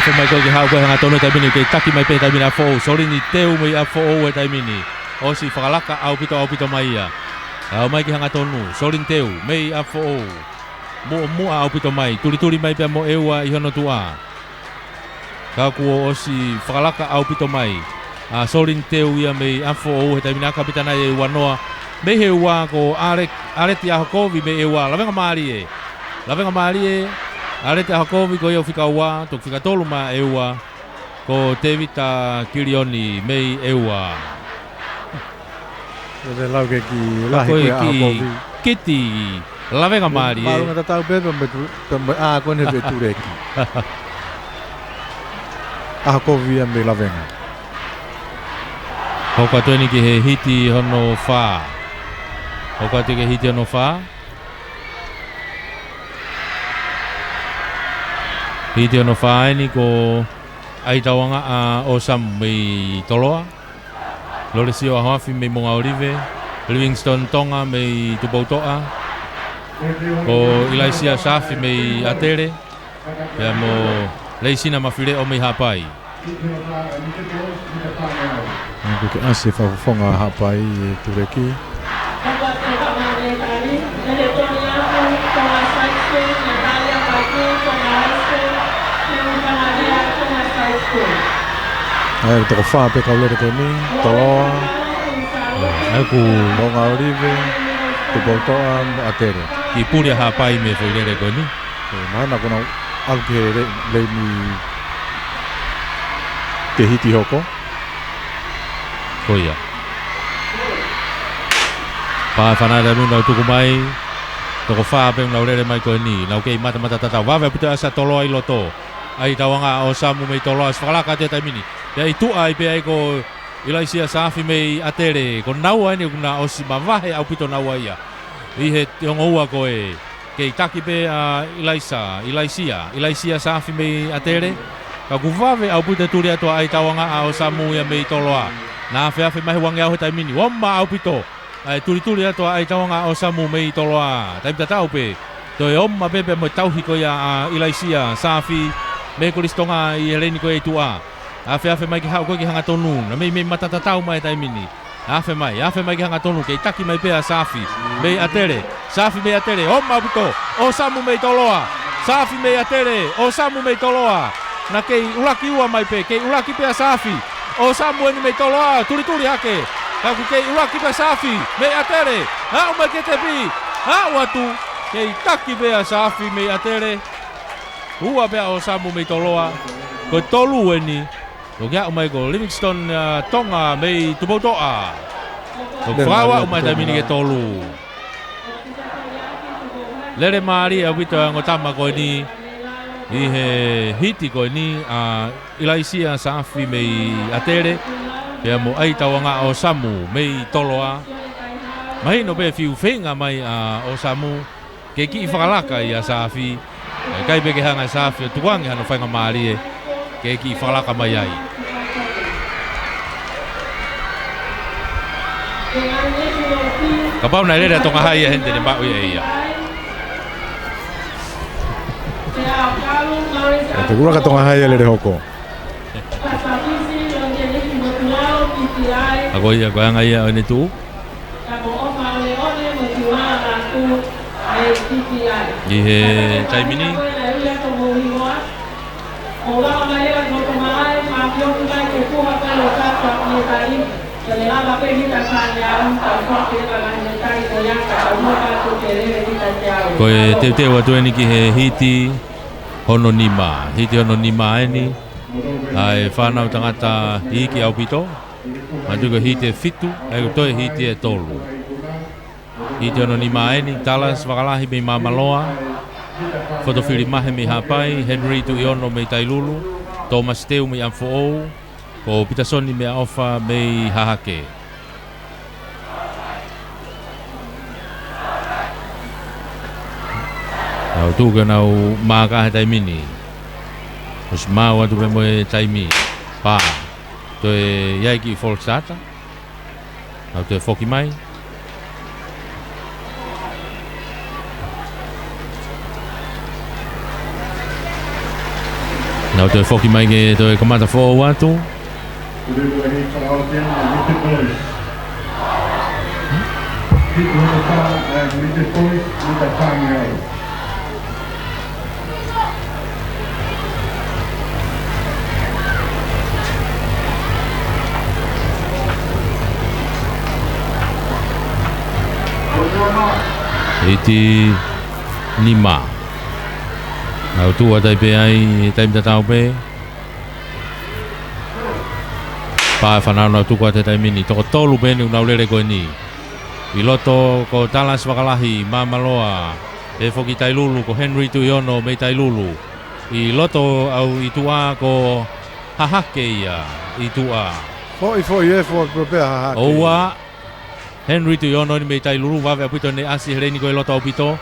Awhawha mai koe ki hau koe hanga tonu taimini kei taki mai pe taimini a fōu. Solini teu mai a fōu e taimini. O si whakalaka au pito mai ia. Au mai ki hanga tonu. Solini teu mai a fōu. Mua au pito mai. Turi mai pe mo eua i hono tua. Kau kuo o si whakalaka au pito mai. Solini teu ia mai a fōu he taimini a kapitana e wanoa. Me he ua ko areti a hokovi me e ua. Lawenga maari e. Arete hakovi ko yo fika ua, tok fika tolu ma eua, ko Tevita Kilioni mei eua. Ese lau ke ki lahi koe a hakovi. Kiti, lawenga maari e. Marunga tatau pepe me a kone pe tureki. A hakovi me lawenga. Hoka tueni ki he hiti hono wha. Hoka tueni ki hiti hono wha. Hiti ono whaeni ko aitawanga a Osamu mei toloa. Loresio a Hawafi mei Monga Orive. Livingston Tonga mei Tupoutoa. Ko Ilaisia Safi mei Atere. Pea mo Leisina Mawhire o mei Hapai. Ko ke ase whawhonga Hapai e tureki. Ai toko wha pe kaulere ko ni, toloa. Aku Monga Orive, Tupoutoa, Atere. ki puria Hapai me whailere ko ni. Mana kona au ke le ni te hiti hoko. Koia. Pa whanara nuna tuku mai. Toko wha pe laurere mai ko ni. Nau kei mata tatau. Wawe puta asa toloa i loto. Ai tawanga Osamu mei toloa. Swakalaka te taimini. Ya itu ai pe ai ko Ilaisia Safi mei Atere. Ko naua ni kuna osi mawahe au pito naua ia. Ihe tiongo ua ko e. Kei taki pe Ilaisia Safi mei Atere. Ka kuwawe au pito turi atua ai tawanga Osamu ia mei toloa. Na awhi mahi wangi au he taimini. Wama au pito. Ai turi atua ai tawanga Osamu mei toloa. Taimita tau pe. Toi omma pepe mo tauhi ko ia Ilaisia Safi. Me kolistonga i heleni ko e tua. Awhi mai ki hau koe ki hanga tonu. Na mei matatatau mai taimini. Awhi mai ki hanga tonu. Kei taki mai pea Safi. Mei Atere. Safi mei Atere. Omma au pito. Osamu mei toloa. Safi mei Atere. Osamu mei toloa. Na kei ulaki ua mai pe. Kei ulaki pea Safi. Osamu eni mei toloa. Turi hake. Kaku kei ulaki pea Safi. Mei Atere. Hau mai ke te pi. Hau atu. Kei taki pea Safi mei Atere. Ua pea Osamu mei toloa. Ko tolu eni. Ko kia umai ko Livingston Tonga mei Tupoutoa. Ko whawa umai taimini ke tolu. Lere maari au pito ngotama ko ni. I he hiti ko ni Ilaisia Safi mei Atere. Pea mo ai tawanga Osamu mei toloa. Mahino pe fiu whenga mai Osamu. Ke ki i whakalaka i a Safi. Kai peke hanga Safi. Tuangi hano whainga maari e. Ke ki i whakalaka mai ai. Ka pau nai rere tonga hai e hente ne mau e ia. Te kura ka tonga hai ele hoko. Ako ia ko anga ia ene tu. I he taimini. Ko e teu atu eni ki he hiti hono nima. Hiti hono nima eni. Ai whanau tangata hiki au pito. Matuka hiti e fitu. Ai ko toi hiti e tolu. Hiti hono nima eni. Talas wakalahi mei mamaloa. Fotofiri mahe mei Hapai. Henry tu iono mei Tailulu. Thomas Teu mei Amfo'ou. Ko Pitasoni mei Aofa mei Hahake. Au tuka nau maka he taimini. Os mau atu pe moe taimi. Pa. Toe yaiki Volksdata. Au te foki mai. Nau te whoki mai ke te kamata whō watu. Kuru e whakao tēnā Mr. Boys. Kiku hana tā Mr. Boys, Mr. Tāngi au. Iti Nima. Nau tua tai pe ai, tai mta tau pe. Pa whanau nau tukua te taimini. Toko tolu peni unau lere koe ni. I loto ko Talas Wakalahi, Mamaloa. E whoki Tailulu ko Henry Tuiono mei Tailulu. I loto au i tua ko Hahake ia i tua. Foi e foi propria hahake. Oua Henry Tuiono ni mei Tailulu wawe apito ne asi hereni ko e loto au pito.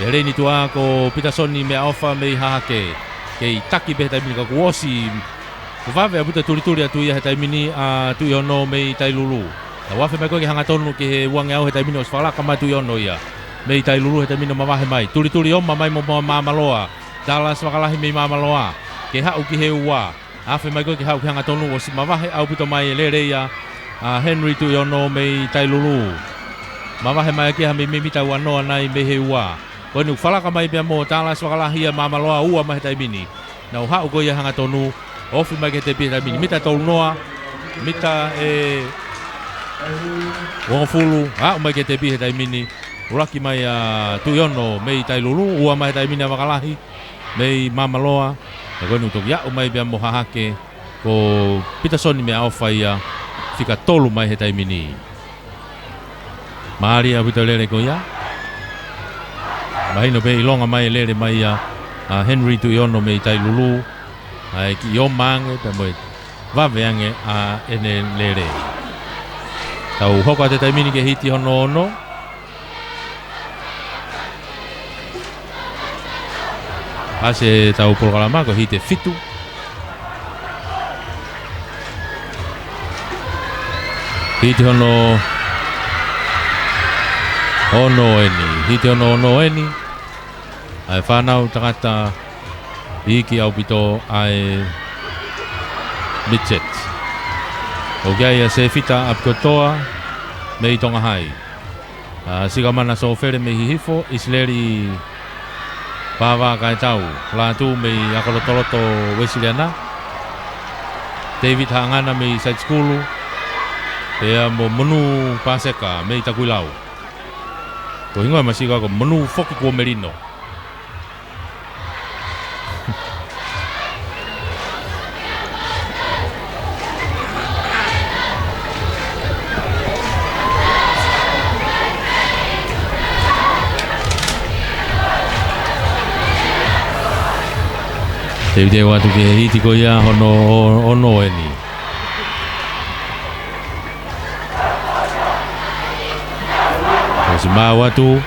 Hereni tua ko Pitasoni me ofa mei Hahake. Kei taki pe taimini ka kuosi. Wawe apito turi atu ia he taimini a Tuiono mei Tailulu. Na wafe mai koe ke hanga tonu ke he uange au he taimini o sfalaka mai Tuiono ia. Mei Tailulu he taimini o mamahe mai. Turi o mamai mo mamaloa. Talas Wakalahi mei mamaloa. Ke hau ki he ua. Afe mai koe ke hau ke hanga tonu o si mamahe au pito mai lere ia. Henry Tuiono mei Tailulu. Mamahe mai ke ha mei mita ua noa nai mei he ua. Koe ni ufalaka mai pia mo Talas Wakalahi ia mamaloa ua mai he taimini. Na hau koe ia hanga tonu. Ofi mai ke te pia taimini. Mita tolu noa. Mita Wongfulu, mai ke te pihe taimini. Uraki mai Tuiono mei Tailulu, ua mai taimini a Wakalahi, mei Mamaloa. Na koe nutok ia mai pia mo Hahake, ko Pitasoni mea ofa ia, fika tolu mai he taimini. Maari a pita lere ko ia. Mahino pe ilonga mai lere mai Henry Tuiono mei Tailulu. Ki o mange pe moi waweange ene lere. Tau hoka te taimini ke hiti hono ono. Ase tau programa ko hiti fitu. Hiti hono ono eni. Hiti hono ono eni. Ai whanau tangata iki au pito ai midget. O gai se fita apkotoa mei tonga hai. Siga mana so fere me hihifo isleri pawa kai tau. La tu mei akolotoloto Wesleyana. David Hangana mei side school. Pea mo menu paseka mei takuilau. Ko hingoa masiga ko menu foki ko merino. Te video watu ke hiti ko ia hono ono eni. Kasi mawatu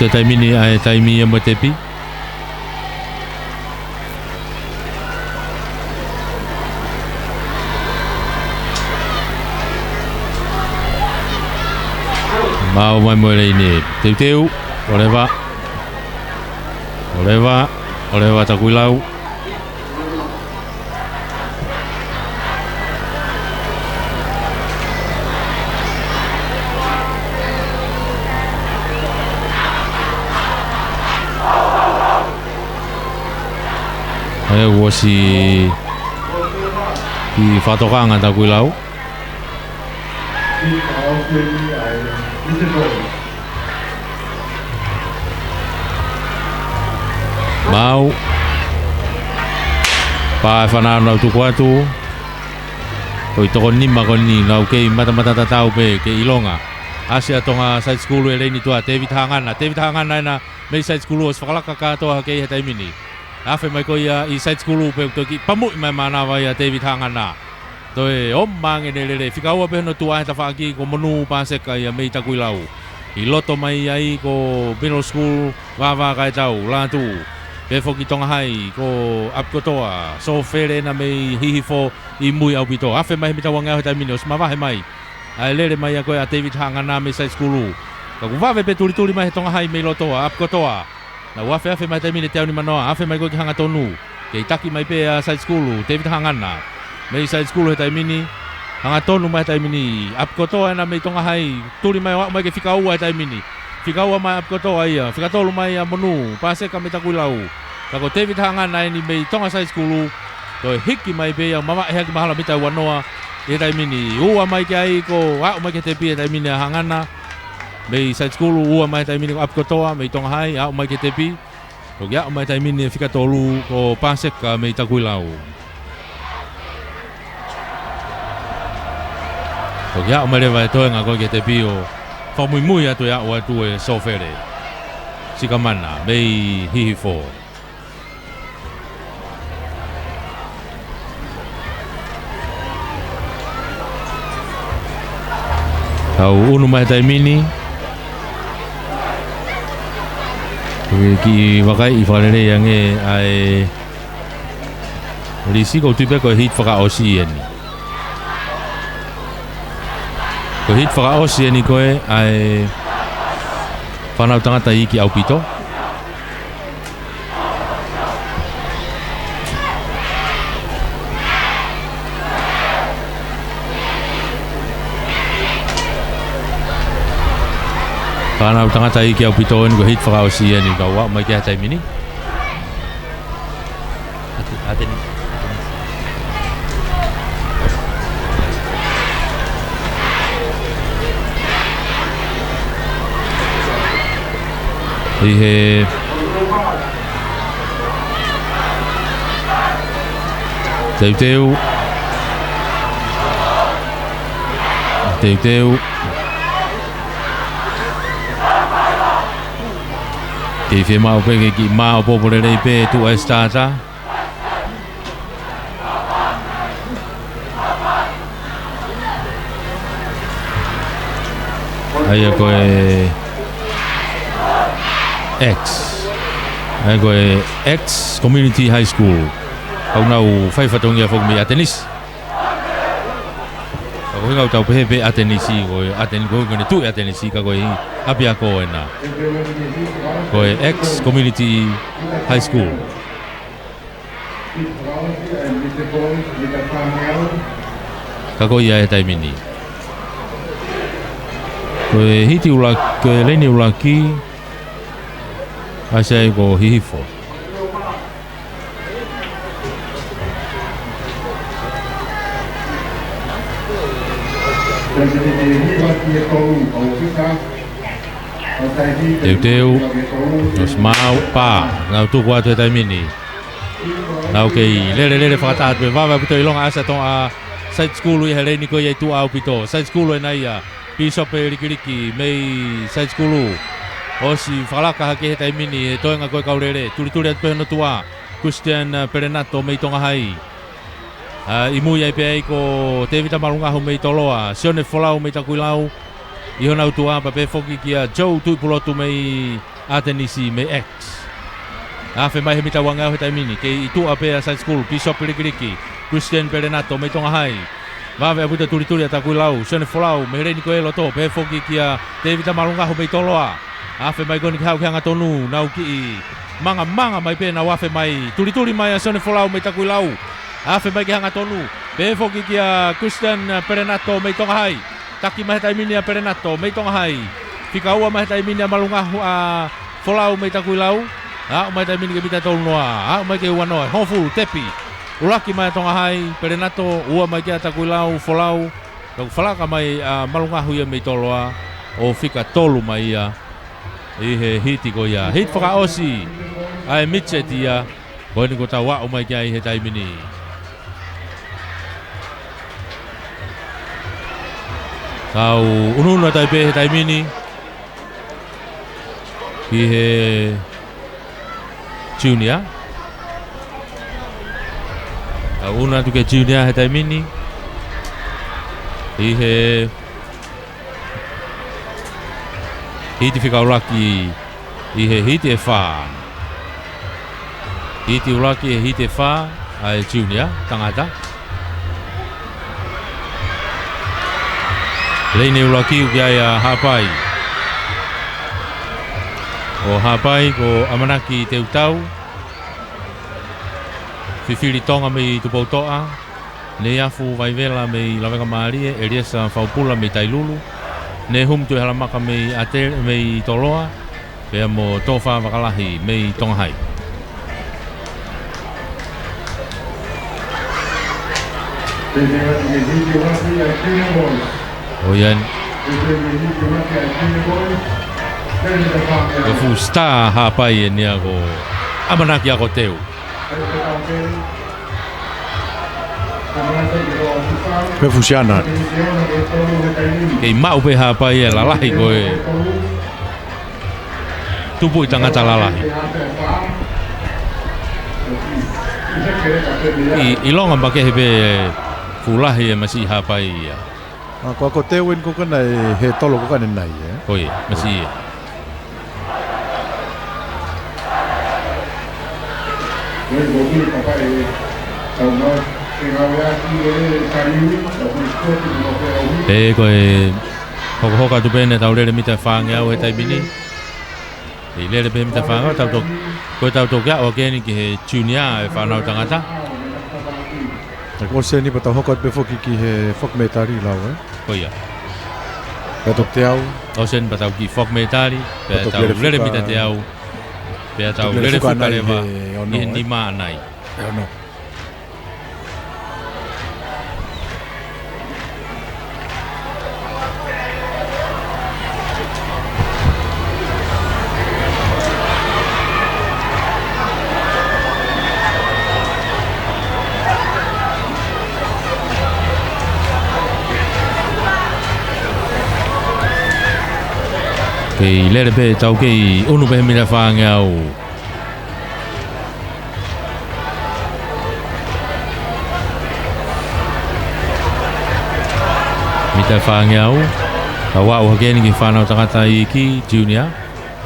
taimini ai taimi ya motepi. Mau mai moile ini. Teu Oleva takuilau. Ayo si di fatokanga takuilau. Mau pa whanau nau tuku atu. Koi toko nima ko ni nau kei mata tatau pe ke ilonga. Asia tonga side school e reini tua David Hangana ena mei side school os whakalaka katoa kei he taimini. Afe mai ko ia i side school pe toki pamu mai manawa ia David Hangana. Toi mange lele fika ua pe no tua he tawhaki ko monu paseka ia mei takuilau. I loto mai ai ko middle school wawa kai tau latu. Pe foki tonga hai ko apkotoa so fere na mei hihifo I mui au pito. Afe mai mita wangau he taimini os mawahe mai. Ai lere mai a koe a David Hangana me sai skulu. Ka kuwawe pe turi mai he tonga hai mei lotoa apkotoa. Na wafe mai taimini te au ni manoa, afe mai koe ki hanga tonu. Kei taki mai pe side school, David Hangana. Mei side school he taimini, hanga tonu mai taimini. Apkotoa na mei tonga hai, turi mai wak mai ke whikaua he taimini. Whikaua mai apkotoa ia, whikatolu mai a monu, paseka me takui lau. Kako David Hangana ni mei tonga side school, toi hiki mai pe mama he haki mahala mita wanoa. E taimini, ua mai ke ai ko, wak mai ke te pia taimini a Hangana. Mei side school ua mai taimini ko apkotoa, mei tonga hai, au mai ke te pi. Ko ya mai taimini whikatolu ko paseka mei takui lau. Ko ya mai lewa e toenga ko ke te pi o whamui atu ya o atu e sofere. Sika mana, mei hihi fo. Au unu mai taimini. Ki wakai I whanere yang e ai risi ko tupe ko hit whakaosi eni. Ko hit whakaosi eni koe ai whanau tangata I ki Aupito. Whanau tangata I ki Aupito eni ko hit whakaosi eni ka wak mai kia taimini. Ate ni. Ihe Teuteu Ki whi mau peke ki mau popore rei pe tu ai stata. Ai koe Ai koe X Community High School. Au nau whaifatongia whok mi Atenis. Ko ngau tau pepe Atenisi koe Atenis koe kone tu Atenisi ka koe apia koe na. Koe X Community High School. Ka koe ia e taimini. Koe hiti ula koe leni ula ki asai ko hihifo. Teu nos mau pa ngau tu kwa tu taimini. Nau kei lele whakataat pe wawa puto ilonga asa tong a side school I heleni ko iai tu Aupito. Side school e naia Bishop e rikiriki mei side school. Osi whalaka hake he taimini he toenga koe kaurere. Turi atu pehono tua Christian Perenato mei tonga hai. Imu iai pe ai ko Tevita Marungahu mei toloa. Sione Folau mei takuilau. Iho nau tua pa pe foki kia Joe Tuipulotu mei Atenisi mei X. Afe mai he mita wangau he taimini. Kei itu apea side school Bishop rikiriki. Christian Perenato mei tonga hai. Vave aputa turi atakuilau. Sione Folau mei reni koe loto. Pe foki kia Tevita Marungahu mei toloa. Afe mai goni ki hau ki hanga tonu nau ki manga mai pe na wafe mai turi mai a Sione Folau mei takuilau. Afe mai ki hanga tonu pe foki kia Christian Perenato mei tonga hai. Taki mai taimini a Perenato mei tonga hai. Whikaua mai taimini a Marungahu a Folau mei takuilau. Mai taimini ke mita tonu noa. Mai ke uanoa. Hofu tepi. Ulaki mai tonga hai Perenato ua mai kia takuilau Folau. Kau whalaka mai a Marungahu ia mei toloa. O whika tolu mai ia. I he hiti ko ia. Hit whakaosi. Ai mitset ia. Koe ni ko tau wa'o mai kia I he taimini. Tau ununa tai pe he taimini. I he junior. Tau una tu ke junior he taimini. I he hiti whikauraki I he hiti e whā. Hiti uraki e hiti e whā ai junior, tangata. Leine uraki uki ai a hapai. O hapai ko amanaki teu tau. Fifiri tonga mei tupautoa. Ne afu vaivela mei laweka maarie. Eliesa faupula mei tailulu. Ne hum tu halamaka mei ate mei toloa. Pea mo tofa wakalahi mei tongahai. Oyan. Ko fu star hapai e nia ko amanaki ako teu. Pe fusiana. Kei mau pe hapai e lalahi ko e. Tupu i tangata lalahi. I longa ma ke be fulahi e masi hapai ia. Ko te win ko kana he tolo ko kana nai e. Oi, masi ia. E ko e hoka tu pene tau lele mita whange au he taimini. I lele pe mita whange au tau tok. Ko tau tok ya o keni ki he junior e whanau tangata. Ko se ni pata hoka pe foki ki he fok metari lau e. Ko ia. Pe tok te au. O sen patau ki fok metari. Pe tau lele mita te au. Pe tau lele fuka lewa. Ni ni maa nai. E ono. Kei lere pe tau kei unu pe mira whange au. Mita whange au. Ka wau hakeni ki whanau tangata i ki junior.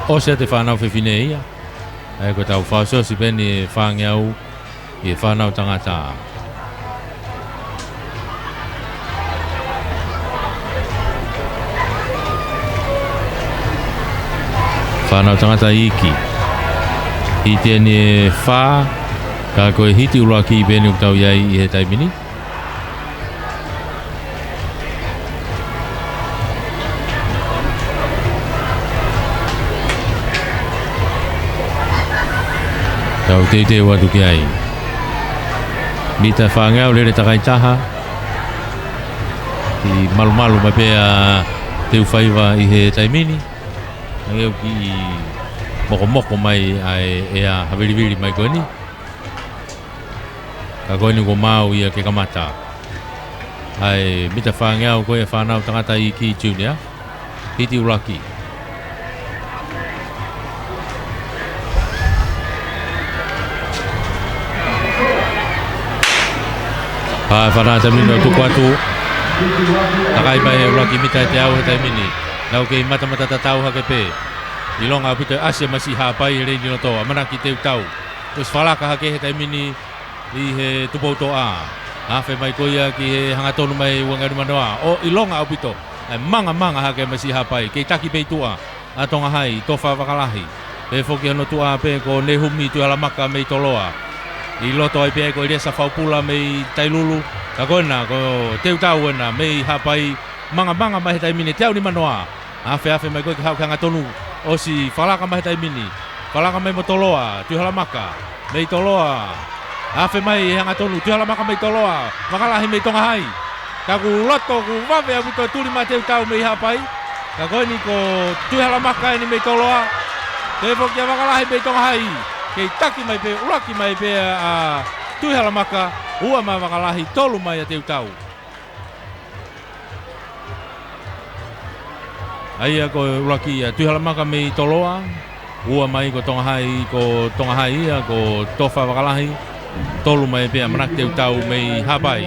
O se te whanau whiwhine ia. Ai ko tau whauso si peni whange au i whanau tangata. Whanau tangata iki. I tēne whā. Ka koe hiti uloa ki i pēni uktau iai i he taimini. Tau te watu ki ai. Mita whangau lere takai taha. Ki malu mai pēa teu whaiwa i he taimini. Ngeu ki moko mai ai e a hawiriwiri mai koe ni. Ka koe ni ko mau ia ke kamata. Ai mita whangau koe whanau tangata i ki junior. Hiti uraki. Whanata mino tuku atu. Takai mai e uraki mita e te au he taimini. Nau kei mata tatau hake pē. I longa apito asia masi hapai e reini no toa. Manaki teu tau. Tos whalaka hake he taimini i he tupou toa. Awhe mai koia ki he hangatonu mai uangari manoa. O i longa apito. Manga hake masi hapai. Kei taki pei tua. Atonga hai. Tofa wakalahi. Pe foki hano tua pē ko nehumi tu alamaka mei toloa. I loto ai pē ko i resa whaupula mei tailulu. Ka koena ko teu tau ena mei hapai. Manga mai he taimini. Te au ni manoa. Awhe mai koe ki hau ki hangatonu. O si whalaka mai he taimini. Whalaka mai mo toloa. Tu halamaka. Mei toloa. Awhe mai he hangatonu. Tu halamaka mei toloa. Wakalahi mei tonga hai. Ka ku loto ku wawe a buto tuli mai teu tau mei hapai. Ka koe ni ko tu halamaka ni mei toloa. Te fokia wakalahi mei tonga hai. Kei taki mai pe, uraki mai pe a tu halamaka. Ua mai wakalahi tolu mai a teu tau. Aia ko uraki a tu halamaka mei toloa. Ua mai ko tonga hai ia ko tofa wakalahi. Tolu mai pe a manak teu tau mei hapai.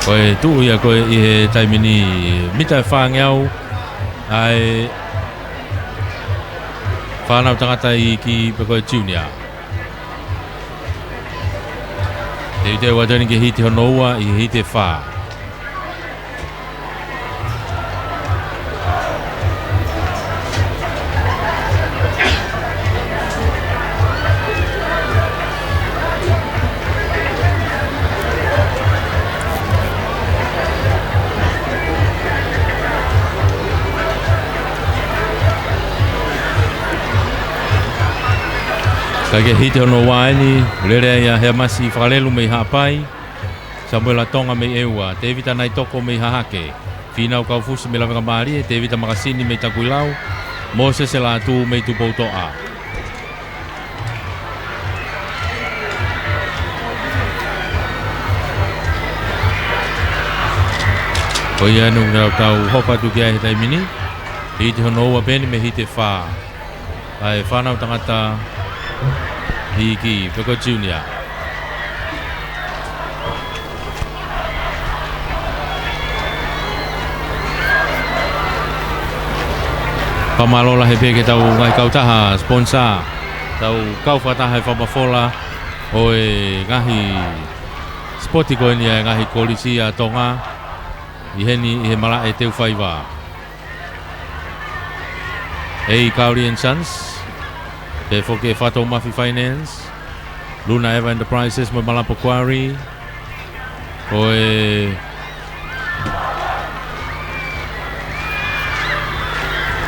Koe tu ia koe i he taimini mita whangau ai Whanau tangata I ki Pekoe Junior. Te wadani ki hiti honoua I hiti wha. Kage hite ono waini, lere ia hea masi whakalelu mei hapai, Samuel Atonga mei eua, te evita nai toko mei hahake, Finau Kaufusi mei lawenga maari, te evita makasini mei takuilau, Moses e la tu mei tupou toa. Ko ia nu ngau tau hopa tu kia he taimini, hite ono ua peni me hite wha, ai whanau tangata, Hiki Pekoe Junior. Pamalola he peke tau ngai kautaha sponsor tau kau whataha he whamafola o e ngahi spoti koe ni e ngahi kolisi a tonga I heni I he mala e teu whaiwa. Ei Kauri and Sons Te foke Fatou Mafi Finance, Luna Eva Enterprises mo Malapo Quarry, o e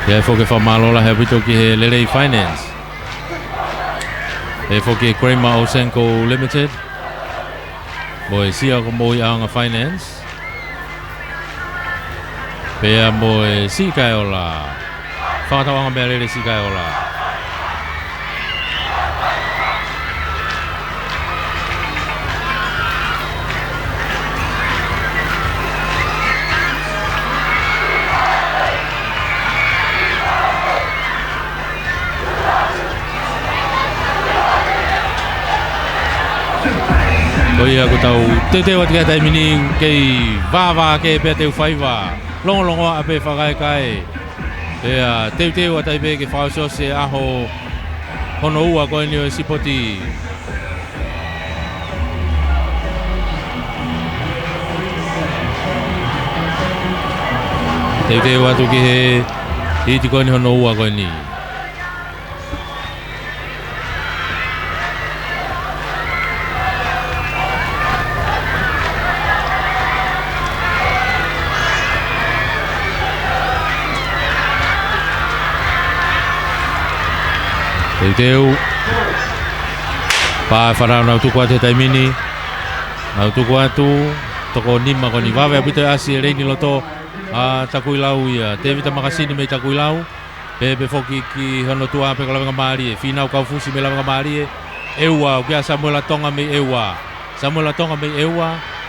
Te foke Famalola he wito ki he Lelei Finance, Te foke Kramer Osenko Limited, mo e Sia ko mo I Aonga Finance, Pea mo e Sikai ola, whakatawanga mea Lele Sikai ola. Koi aku tau te wat kai mini kei va ke pe te whaiwa longo ape whakai kai te wat ai be ke whaoso se aho hono ua koe ni o sipoti te watu ki he iti koe ni hono ua koe ni Teu pa whanau nau tuku ate taimini nau tuku atu toko nima ko ni wawe apita asi reini loto takuilau ia te vita makasini mei takuilau pe foki ki hono tua pe kalawenga maari e Finau Kaufusi me lawenga maari eua kia Samuel Atonga mei eua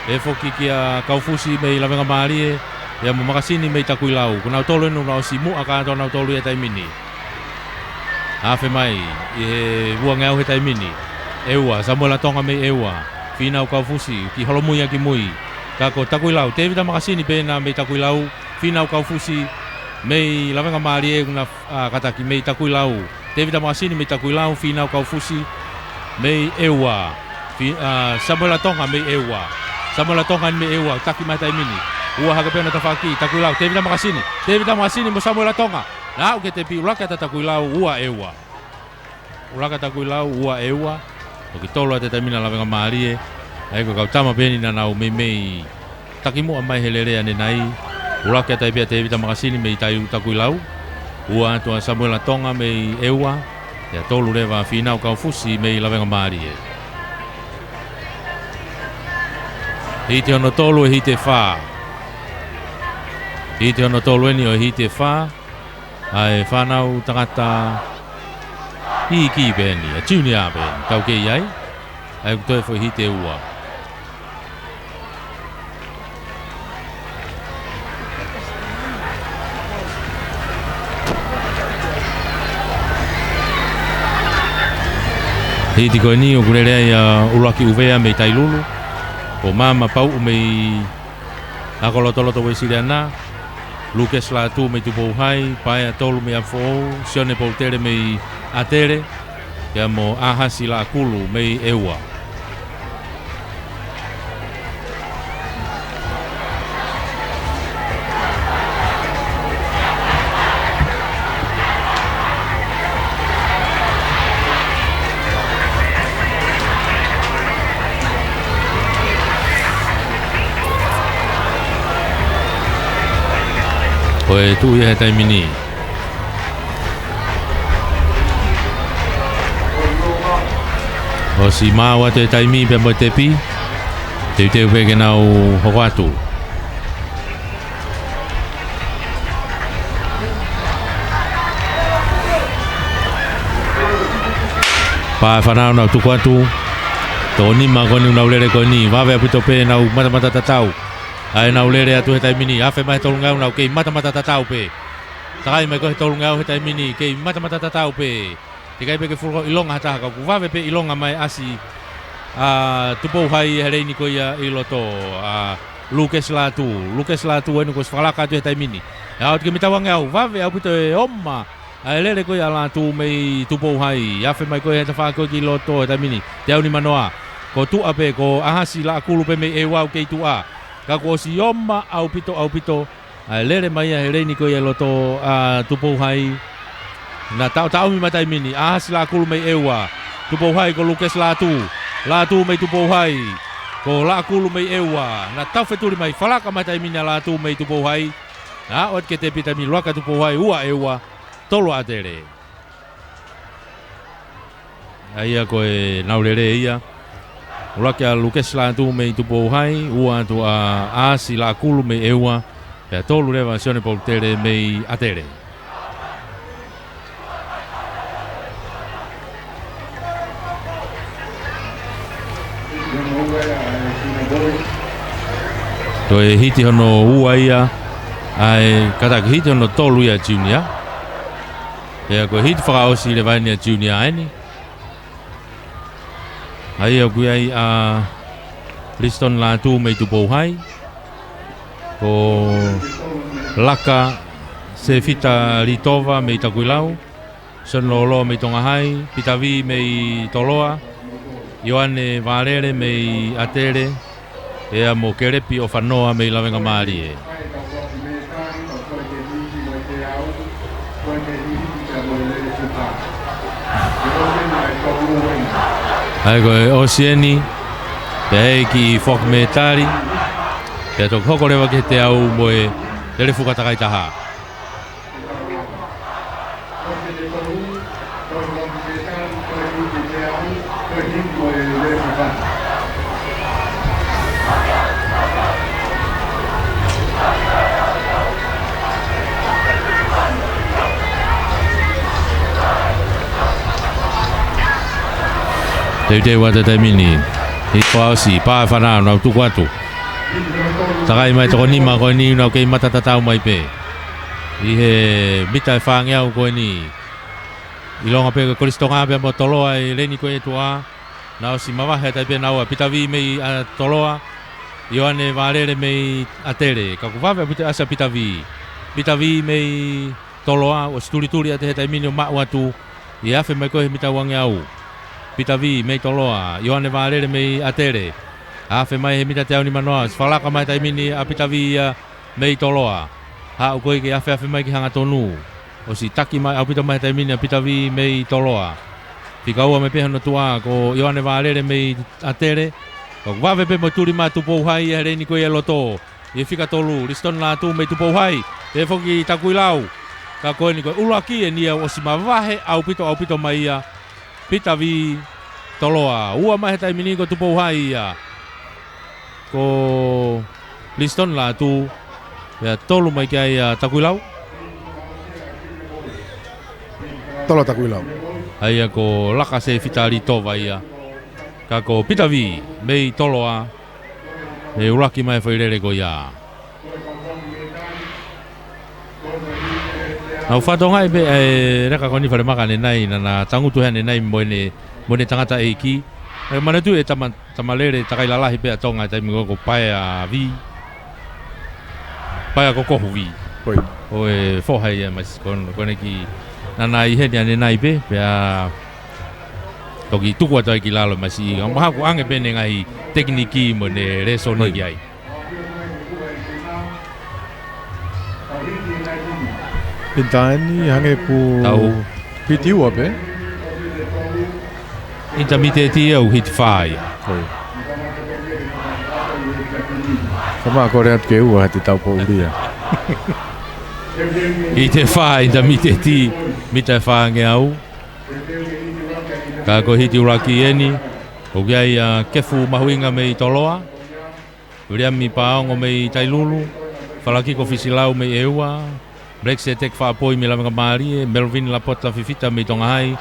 e foki kia Kaufusi mei lawenga maari ia mo makasini mei takuilau kunau tolu enu nau simu aka ato nau tolu ia taimini Afe mai I he rua ngau he taimini eua Samuel Atonga mei eua Finau Kaufusi ki holomui ki mui kako takuilau te vita makasini pena mei takuilau Finau Kaufusi mei lawenga maari kuna kataki mei takuilau te vita makasini mei takuilau Finau Kaufusi mei eua Samuel Atonga mei eua taki mai taimini ua hakapena tafaki takuilau te vita makasini mo Samuel Atonga na o ke te pi ulaka takuilau ua eua o ki tolo te tamina lawenga maari ai ko kautama peni na nau mei takimu mai helere ane nai ulaka te pia te vita makasini mei takuilau ua tua Samuel Atonga mei eua ya tolu rewa Finau Kaufusi mei lawenga maari hite ono tolu e hite wha ai whanau tangata hiki beni, a junior beni, tau kei ai kutoe fo hite ua. Hiti koe ni o kurerea ia ulaki uvea mei tailulu, o mama pau mei akolotoloto weisiriana, Lucas la tu me tu bohai, paia tolu me afo, sione poltere me atere kia mo ahasi la kulu mei eua. Oe tu ia he taimini. O si māua te taimi pia mo te pi. Te teu peke nau hoko atu. Pā whanau nau tuku atu. Tō nima koni unau lere koni. Wawe apito pe nau matamata tatau. Ai nau lere atu he taimini. Awhe mai tolu ngau nau kei matamata tatau pe. Takai mai ko he tolu ngau he taimini. Kei matamata tatau pe. Te kai peke fulko ilonga hataha kau. Wawe pe ilonga mai asi. Tupou hai he reini ko ia iloto. Lucas Latu. Lucas Latu enu ko sfalaka atu he taimini. Ia au te ke mitawang au. Wawe au pito e oma. Ai lere ko ia latu mei tupou hai. Awhe mai ko he tawha ko ki iloto he taimini. Te au ni manoa. Ko tua pe ko ahasi la akulu pe mei e wau kei tua. Ka ko si oma au pito ai lere mai he reini ko ia loto tupou hai na tau mi matai mini sila kulu mai ewa tupou hai ko Lucas latu mai tupou hai ko la kulu mai ewa na tau feturi mai falaka matai mini latu mai tupou hai na ot ke te pita mi loka tupou hai ua ewa tolo atere ai ko e naulere ia Ulakia Lucas latu mei tupou hai ua tu sila kulu mei ewa pe tolu rewa sione poltere mei atere. Toi hiti hono ua ia ai kataki hiti hono tolu ia junior. Ia ko hiti whakaosi le vainia junior aini. Ai au kui ai Liston latu mei tupou hai. Ko laka se fita litova mei takuilau. Son lolo mei tonga hai. Pitavi mei toloa. Ioane Valere mei atere. Ea mo kerepi o whanoa mei lawenga maari e. Ai koe Oceani, te hei ki Fok Metari, te tok hoko rewa ke te au moe lere whukatakai taha. Te wata te mini, i whaosi, pā whanau nau tuku atu. Takai mai toko nima koe ni nau kei matatatau mai pe. I he mita e whangeau koe ni. I longa pe koristonga pia mo toloa i reni koe tua. Nau si mawahe tai pe naua, pitavi mei toloa. Ioane Valere mei atere, ka kuwawe pute asa pitavi. Pitavi mei toloa, o sturi ate he tai mini o mau atu. I afe mai koe mita wangeau. Pitavi mei toloa, Ioane Valere mei atere. Afe mai he mita te au ni manoa, sfalaka mai tai mini a pitavi mei toloa. Ha u koe ke afe mai ki hanga tonu. O si taki mai au pita mai tai mini a pitavi mei toloa. Pikaua me pehano tua ko Ioane Valere mei atere. Ko wawe pe mo turi mai tupou hai e reini koe e loto. I fika tolu, Liston latu mei tupou hai. Te foki takuilau. Ka koe ni koe ulaki e nia o si mawahe au pito mai ia. Pitavi toloa. Ua mai he taimini ko tupou hai ia. Ko Liston latu. Ia tolu mai kia ia takuilau. Tolo takuilau. Aia ko laka se fitari tova ia. Ka ko pitavi mei toloa. E uraki mai whairere ko ia. Nau whatongai pe reka koni whare maka nenai na tangutu hea nenai moene tangata eiki. Manatu e tamalere takai lalahi pe atonga e taimi ko pae a vi. Pae a kokohu vi. O e whohai e mas kone ki nana I he ni nai pe pea toki tuku atu ai ki lalo masi ang maha ku ange pene ngai tekniki mo ne reso ni ki ai Pintani hange ku Tau. pitiu ape. intermediate au hit fai Koi. Sama ko reat ke ua hati tau po uria. I te wha intermediate mita wha nge au ka ko hiti uraki eni o gai kefu mahuinga me i toloa uria mi paongo me i tailulu whalaki ko fisilau me i eua Brexit tek wha apoi me lamenga maari Melvin Lapota fifita me i tonga hai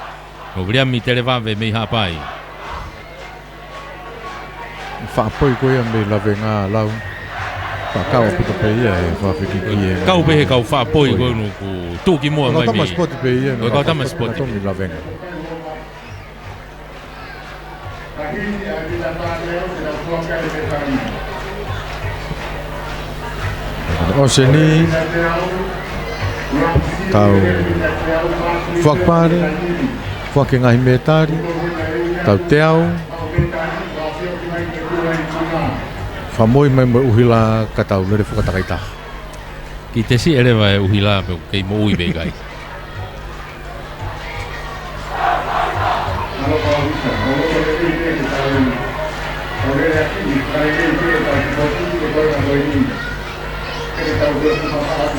o uria mi televave me i hapai Whaapoi koe me lawe ngā lau. Whakawa puta pe ia e whawhiki ki e. kau pehe kau wha apoi ko nu ku tūki mua mai Kau tama mi spoti pe ia. Kau tama spoti. Kau mi lawe ngā. O se ni tau whakpare, whake ngahi metari, tau te au, whamoi mai mo uhila ka tau nere whakatakaita. ki te si ere vai uhila pe kei mo ui be gai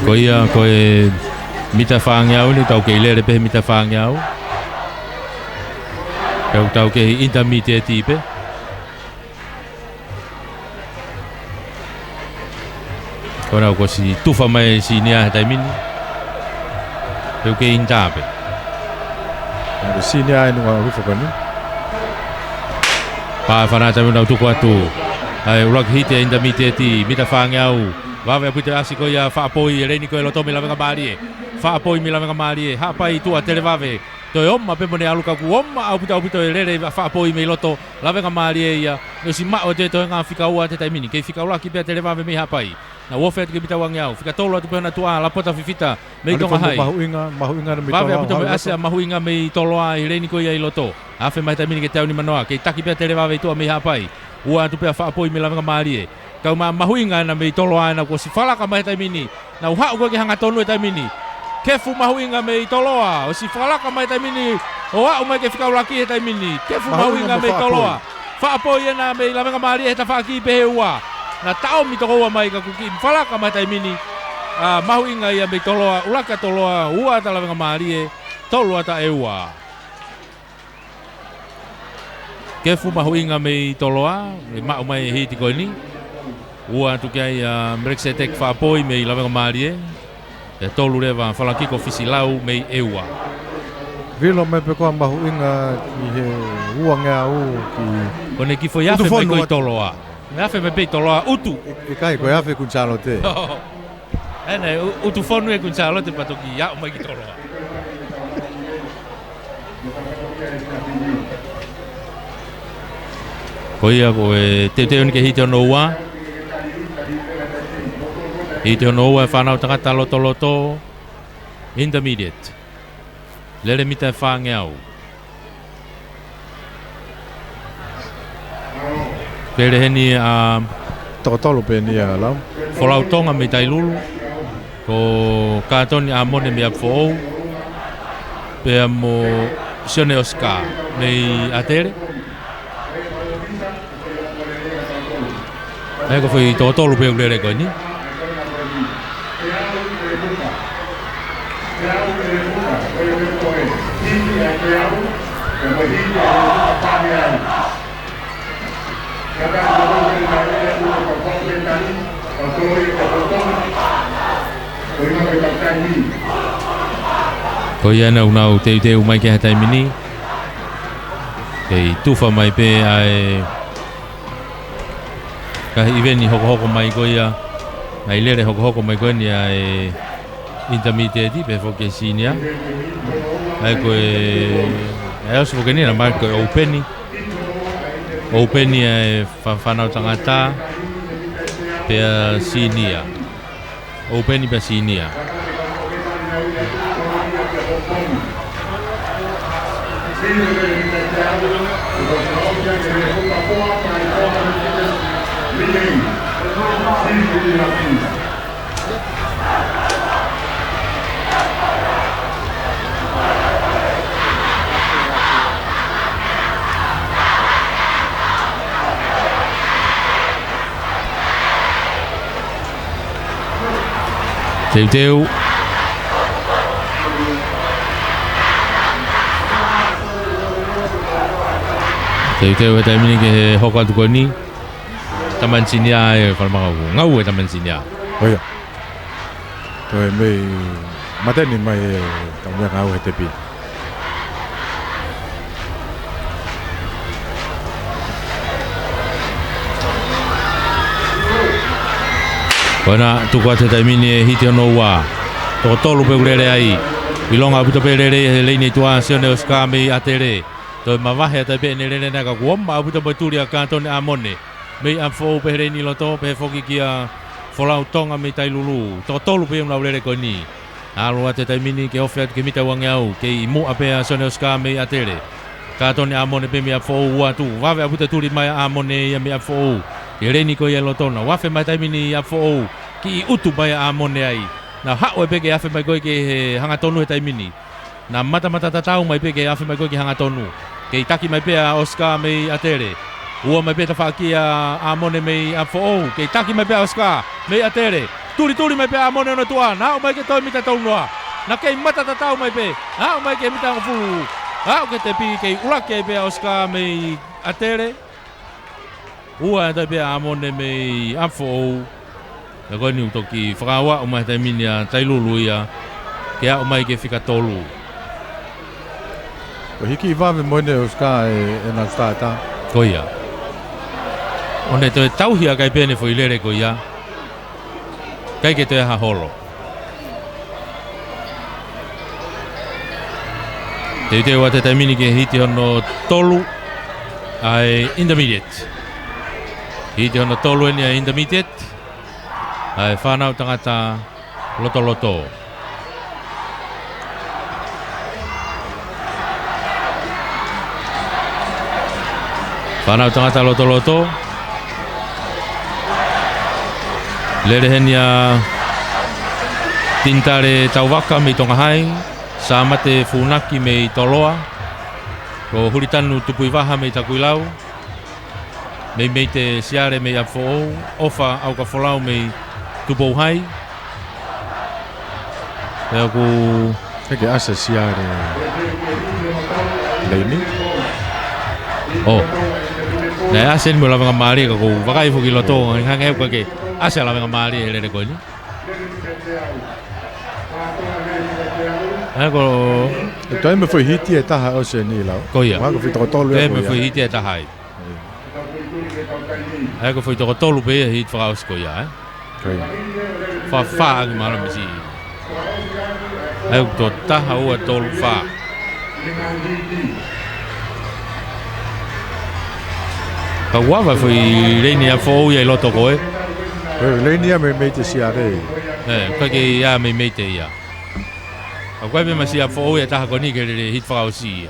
ko ia ko e mita whaangiau ni tau kei lere pe mita whaangiau tau kei intermediate pe ko nau ko si tufa mai si nia taimini tau kei intape Nere sini ai nunga rufakani. pa whanata mi nau tuku atu ai urak hite intermediate mita whaangiau wawe puite asi ko ia whaapoi e reini ko e loto mi lawenga maari e whaapoi mi lawenga maari e hapai tua tele wawe toi omma pe mone aluka ku omma au puta e rere whaapoi mi loto lawenga maari e ia no si mao te toi ngā whika ua te taimini kei whika ula ki pia tele wawe mi hapai na wofe atu ke bita wangi au whika tolo atu pehona tua Lapota fifita me i tonga hai Mahuinga na wawe mitoa. aputa me ase a mahuinga me i toloa i reini ko ia i loto afe mai taimini ke tau ni manoa kei taki pia tele wawe tua mi hapai ua atu pia whaapoi mi lawenga maari e kau ma mahuinga na me i toloa na ko si whalaka mai taimini na uha uko ke hanga tonu e taimini kefu mahuinga me i toloa o si whalaka mai taimini o wa umai ke whikauraki e taimini kefu mahuinga me i toloa whaapoi e na me i lawenga maari e ta whaaki pehe ua na tau mi toko ua mai ka kuki whalaka mai taimini mahuinga ia me i toloa ulaka toloa ua ta lawenga maari e tolua ta e ua kefu mahuinga me i toloa e ma umai e hiti koe ni ua tu kai Brexit tek whaapoi me i lawenga maari e tolu rewa whalakiko fisilau me i eua Vilo me pe koa mahuinga ki he ua ngā u ki... kone ki foi afe mai koe i toloa me afe me pei toloa utu E kai koe awhi kunchalo te. ene utu fonu e kunchalo te patoki ia umai ki toloa ko ia ko e te ni ke hite ono ua hite ono ua e whanau takata loto loto intermediate lere mita e whange au kere heni a Tokotolo pe ni a lau. whalautonga me tailulu ko kātoni a mone me apfo pe a mo sione Oscar me i atere ai ko foi totolu pe ulere ko ni ko ia na unau te umai ke hatai mini kei tufa mai pe ai ka iveni hoko mai ko ia ai lere hoko mai ko ni ai intermediate pe fo ke sinia ai ko e aso ke ni na mai ko openi ai fa tangata pe sinia openi pe sinia Teu e taimini ke hoko atu koni taman sinia e whalamaka uku ngau e taman sinia Oia. Toi mei mateni mai e taumea ngau he tepi. Koina tuku ate taimini e hiti ono ua toko tolu pe urere ai ilonga puto pe rere he leini tua sione oskami atere toi mawahe ata pe nerere naka kuoma puto pe turi a kantone amone mei amfo pe reini loto pe foki kia folau tonga me tai lulu toko tolu pe una urere koni alu ate taimini ke ofe atu ke mita wange au ke imu ape a sione oskami atere kantone amone pe me amfo ua tu wawe aputo turi mai amone ia me amfo ke reini ko ia lotona wafe mai taimini amfo ki utu mai amone ai na hao e peke afe mai koe ke he hangatonu he taimini na mata tatau mai peke afe mai koe ke hangatonu ke itaki mai pea Oscar mei atere ua mai pea tawhaakia amone mei amfo ke itaki mai pea Oscar mei atere turi mai pea amone ona tua na hao mai ke toi mita taunua na kei mata tatau mai pe hao mai ke mita ngafulu hao ke te pi ke ulake pea Oscar mei atere ua tai pea amone mei amfo na koe ni utoki whakawa o mai taimini a tailulu ia ke a o mai ke whika tolu. Ko hiki i wawe moine o ska e na stata. Ko ia. O ne toi tauhia kai pene fo ilere ko ia. Kai ke toi haholo. Te wa te taimini ke hiti hono tolu ai intermediate. Hiti hono tolu eni a intermediate. Ai whanau tangata loto. Whanau tangata loto. Lere henia tintare tauwaka me tonga hai. Sa mate funaki me toloa. Ko huritanu tupui waha me takuilau. Me te siare me afo ofa au ka folau me tupou hai. Pea ku Heke asa siare leini. Oh. Na asa ni mo lawanga maari ka ku wakai fuki loto hanga heu ka ke asa lawanga maari ele re koini. Ako Toi me foi hiti e taha o se ni lau. ko ia. Waka fito tolu e Me foi hiti e tahai. Ako foi to tolu pe hit fraus ko ia. Koi. Fa ang mara misi. Ako to taha o tolu fa. Ka wawa foi reini a fo ia loto ko e. Leini a me te siare. Ko ke ia me te ia. Ako me masi a fo ia taha ko ni ke hit fraus ia.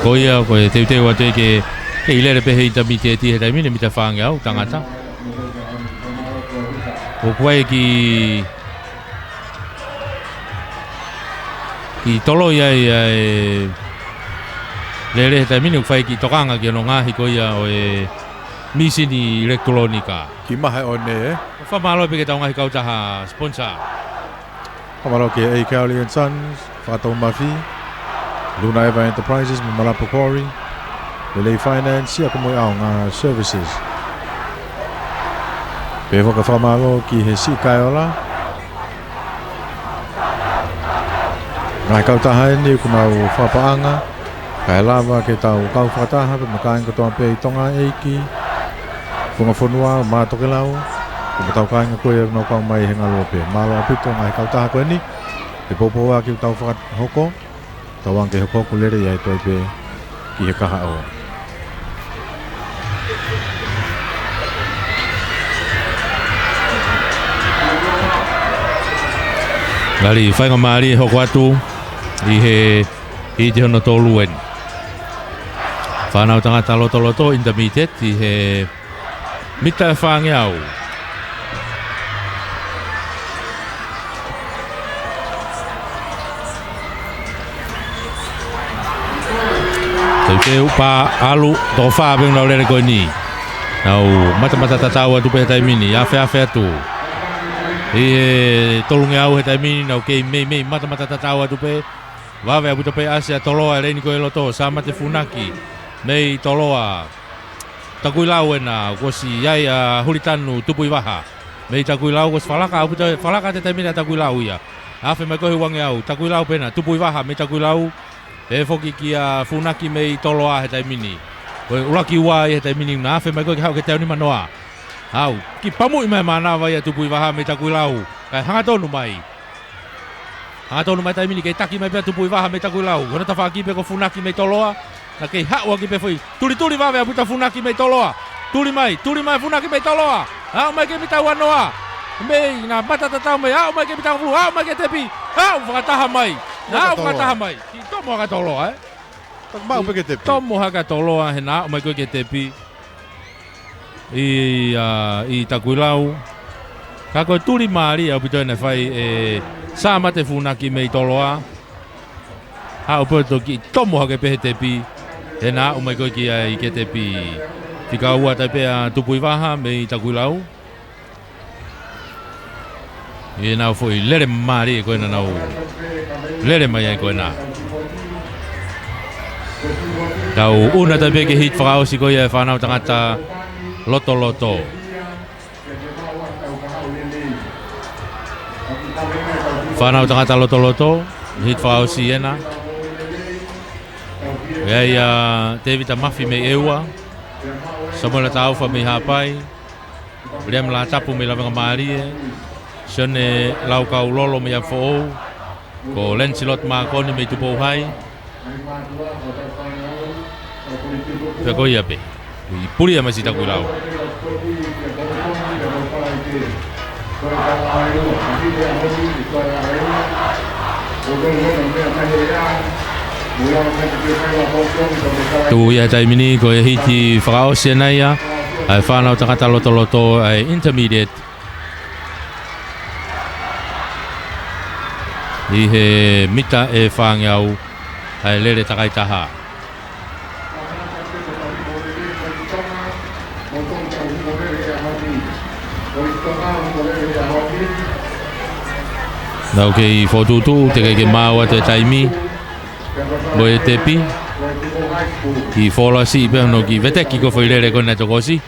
Ko ia ko te wa te ke ilere pe hei tamite ti he taimine mita whaanga au tangata. O koe ki tolo ia lere he taimine kwhai ki tokanga ki ano ngahi ko ia o misini elektronika. Ki maha o ne e. Whamalo pe ke tau ngahi kautaha sponsor. Whamalo ke A. Cowley & Sons, Whakatau Mafi, Luna Eva Enterprises, Mamalapo Quarry, Lele Finance, sia ko mo au ngā services. Pe whaka whamalo ki he si kaiola. Ngai kautaha e ni ku mau whapaanga, kai lava ke tau kau whakataha, pe makain katoa pe i tonga eiki, whunga whunua, mātoke lau, ku matau kainga koe no kau mai he ngalo pe. Malo apito ngai kautaha koe ni, pe popoa ki tau whakahoko, tawang ke hoko kulere iai toi pe ki he kaha o. Ngali whainga maari hoko atu i te hono tolu en. Whanau tangata loto intermediate i he mita e whange au. Tau te upa alu toko whaabeng nau lere koe ni. Nau mata tatau atu pe he taimini, awhe atu. I he tolunge au he taimini nau kei mei mata tatau atu pe. Wawe abuta pe asia toloa e reini koe loto, sama te funaki. Mei toloa. Takui lau ena, kosi iai hulitanu tupui waha. Mei takui lau kosi falaka te taimini a takui lau ia. Awhe mai koe wange au, takui lau pena, tupui waha, mei takui lau. E foki ki a funaki mei toloa he taimini. Koe ulaki ua he taimini na awhe mai koe ki hau ke teo ni manoa. Hau, ki pamu i mai mana vai a tupui waha mei takui lau. Kai hangatonu mai. Hangatonu mai taimini kei taki mai pia tupui waha mei takui lau. Kona tawhaki pe ko funaki mei toloa. Na kei haua ki pe foi. Tuli wawe a puta funaki mei toloa. Tuli mai funaki mei toloa. Hau mai ke mitau anoa. Mei na mata tatau mai. Hau mai ke mitau flu. Hau mai ke tepi. Hau whakataha mai. Hau whakataha mai. Ki tomo haka toloa Tak mau pe ke tepi. Tomo haka toloa he na mai koe ke tepi. I takui lau. Ka koe tuli maari au pito ene whai e sa mate funaki mei toloa. Hau poto ki tomo hake pehe tepi. He na umai koe ki ai ke tepi. Tika ua tai pea tupui waha mei takui lau. I nau foi lere maari e koe na nau. Lere mai ai koe na. Tau una tai pea ke hit whakaosi koe e whanau tangata loto. Whanau tangata loto. Hit whakaosi ena. Iai David Mafi mei eua. Samola taufa mei hapai. Liam la tapu mei lawenga maari e. Sione lau kau lolo mei afo. Ko Lancelot Makoni mei tupo hai. Peko ia pe. I puri a masita kui lau. Tu ia taimini ko e hiti whakaosia nei ia. Ai whanau tangata loto ai intermediate. I he mita e whangeau ai lere takai taha. Nau kei whotutu te kei ke maua te taimi. Mo e tepi. Ki whola si pe hono ki veteki ko whailere kona tokosi.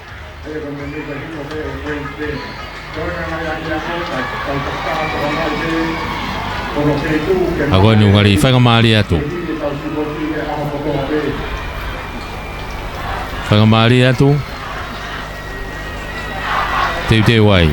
Ako ni ungari whainga maari atu. Whainga maari atu. Te wai.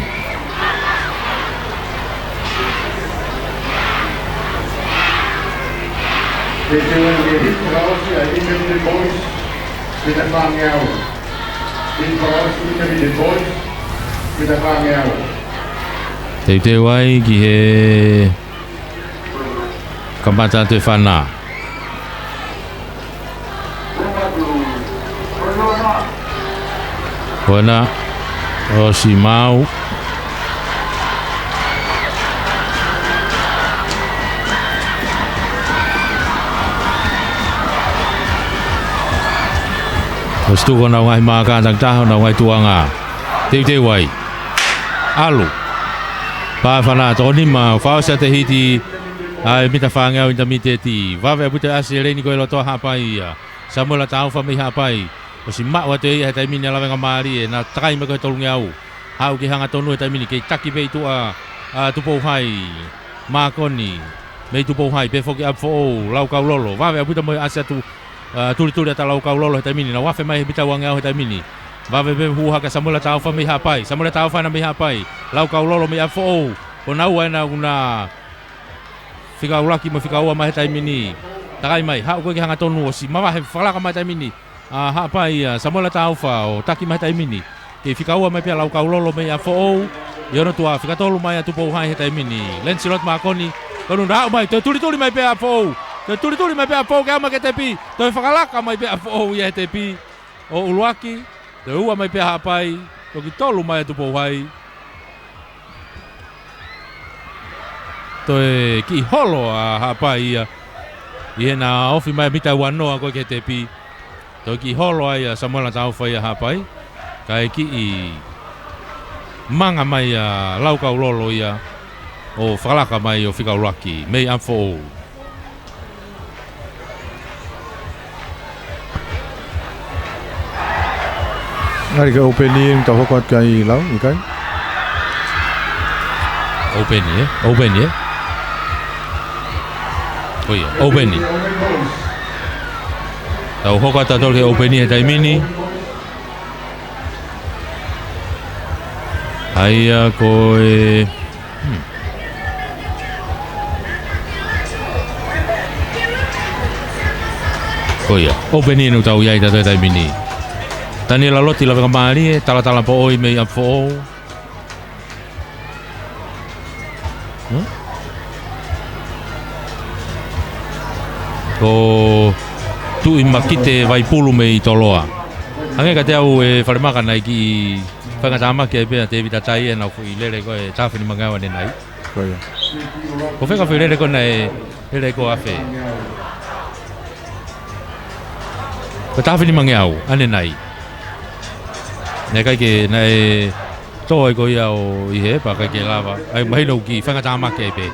Te wai ki he kamata te whana. Hona o si mau. Os tu ko na ngai maka tang taho na ngai tuanga. Te wai. Alu. Pa whana tōni ma whausa te hiti ai mita whangau intermediate. Wawe aputa asi reini koe lotoa hapai ia. Samola tauwha mei hapai. O si maua te ia he taimini alawenga maari e na takai me koe tolungi au. Hau ki hanga tonu he taimini kei taki pei tua tupou hai. Makoni. Mei tupou hai pe foki ap fo lau kau lolo. Wawe aputa mo asi atu tuli ata lau kau lolo he taimini. Na wafe mai he mita wangau he taimini. Wawe pe huha ka samola tauwha mei hapai. Samola tauwha na mei hapai. Lau kau lolo mei ap fo. O nau aina una whika uraki mo whika ua mai he taimini. Takai mai, hau koe ki hanga tonu o si mawa he whalaka mai taimini. Hapai samola tauwha o taki mai taimini. Ke whika ua mai pia lau kaulolo mai a fo. Iono tua whika tolu mai a tupo hai he taimini. Lancelot Makoni Kono rao mai te tuli mai pe a fo. Te tuli mai pe a fo ka ma ke te pi. Te whakalaka mai pe a fo ia te pi. O Uluaki, te ua mai pe a hapai. Toki tolu mai atu pou hai. Toi ki holo a hapai ia. Ie na ofi mai mita wanoa koe ke te pi. Toi ki holo ai a Samuela Tauwhai a hapai. Kai ki i manga mai a lauka ulolo ia. O whakalaka mai o whika Uluaki. Mei amfo o. Ngari ka openi ang tawakot kay lau, ikay? Openi. Oh iya, openi. Tau hoka tato ke openi e taimini. Aia koe... Oh iya, openi nu tau iai tato e taimini. Tani la loti la vega mari e tala po oi mei am fo. Ko tu i makite vai pulu mei toloa. Ange ka te au e wharimaka nai ki whangatama ki ai pēna te vita tai e nau i lere ko e tāwhini mangawa ne nai. Ko whenga whi lere ko nei lere ko awhe. Ko tāwhini mangawa ane nai. Nē kai ke nei toi ko ia o i he pa kai ke lava ai mai no ki whangatama ki ai pē.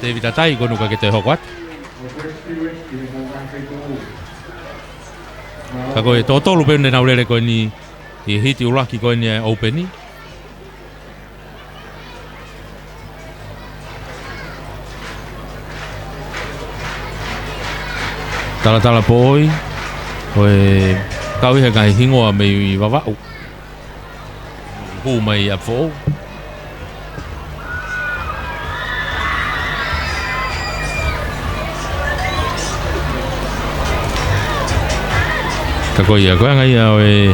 Te vita tai ko nuka ke te hokwat. Ka koe tōtolu pēne nau lere koe ni i hiti Uluaki koe ni openi. Tala po oi koe kau iha kai hingoa mei wawau. Hu mai a fō. Ka koe ia koe ngai au e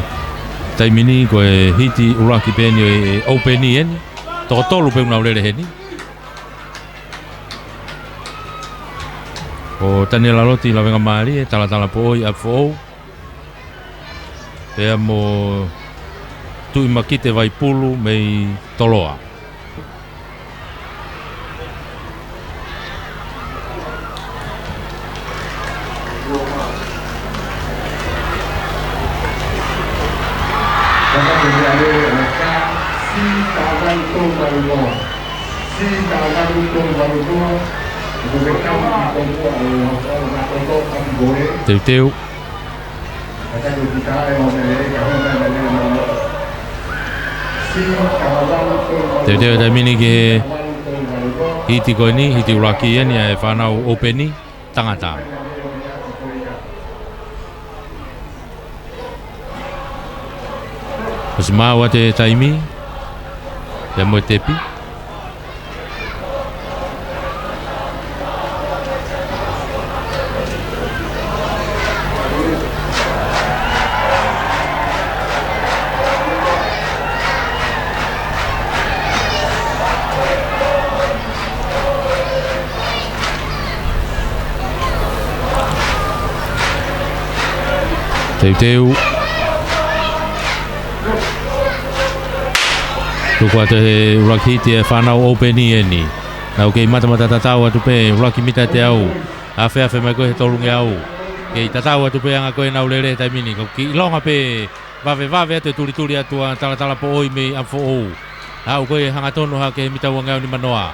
taimini koe hiti Uluaki pēni e openi eni. Toko tolu pēu nau lere heni. O tani la loti la venga maari e tala po oi a fō. Pea mo tui makite vai pulu mei toloa. Teu. Te taimini ke hiti koe ni, hiti Uluaki eni e whanau openi tangata. Pasi māua te taimi, te moe tepi. Teu. Tukua te Uluaki te whanau openi eni. Nau kei mata tatau atu pe Uluaki mita te au. Awhe mai koe he tolunge au. Kei tatau atu pe anga koe nau lere taimini. Kau ki ilonga pe vave atu e tuli atua tala po oi mei amfo ou. Hau koe hangatono ha ke mita wangau ni manoa.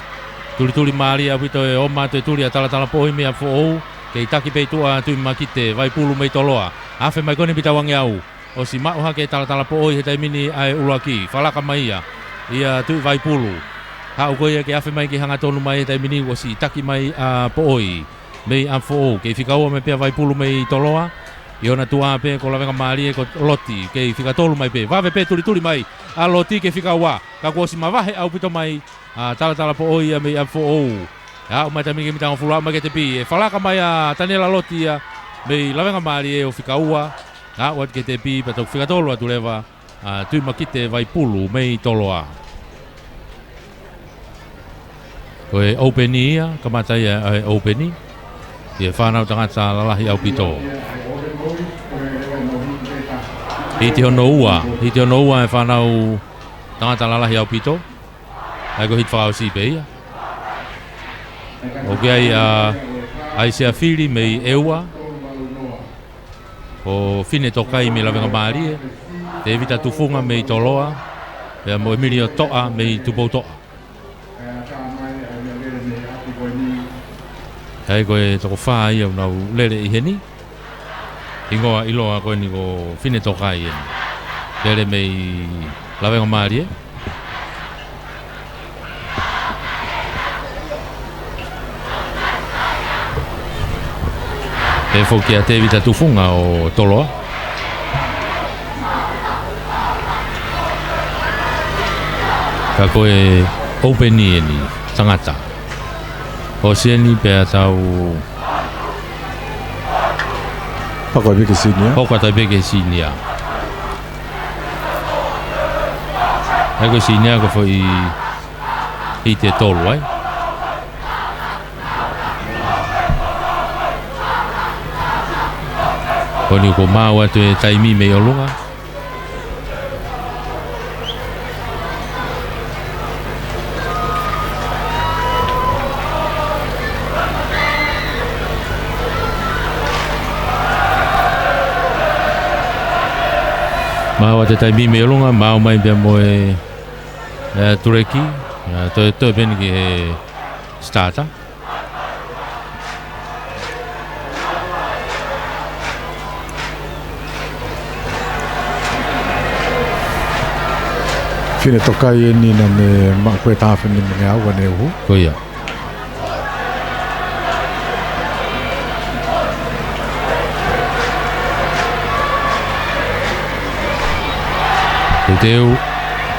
Tuli maari a wito e oma atu e tuli a tala po oi mei amfo ou. Kei taki pe tua tui makite vai pulu mei toloa. Awhe mai kone pita wangi au. O si mau hake tala po oi he taimini ai Uluaki. Whalaka mai ia tui vai pulu. Hau koe ke awhe mai ki hangatonu mai he taimini o si taki mai po oi. Mei amfo ou. Kei whikaua me pia vai pulu mei toloa. Iona tua pe ko lawenga maari e ko loti. Kei whikatolu mai pe. Wawe pe tuli mai. A loti ke whikaua. Ka kua si mawahe au pito mai. Tala po oi mei amfo ou. Ya, mai taimini ke mitanga fulaa mai ke te pi. E whalaka mai tanela loti mei lawenga maari e o whikaua. Wat ke te pi patok whikatolu atu lewa. Tui makite vai pulu mei toloa. Ko e openi ia, kamatai e openi. Ia whanau tangata lalahi au pito. Hiti hono ua e whanau tangata lalahi au pito. Ai ko hit whakau si pe ia. Ok ai se afiri mei eua. O fine tokai me lawenga maari e. Te evita tufunga mei toloa. Pea mo Emilio toa mei tupou toa. Hei koe toko whaa ia unau lere i heni. Ingoa iloa koe ni ko fine tokai e. Lere mei lawenga maari e. E foki a te evita tufunga o toloa. Ka koe openi e ni tangata. O sieni pea tau Pako beke sinia. Poko tai beke sinia. Ego sinia ko foi i te tolu ai. Koni ko mau atu e taimi me olunga. Mau atu taimi me olunga, mau mai bea moe tureki. Toi beni ki he starter. Fine tokai e nina me makwe tāwhini me au ane uhu. Ko ia.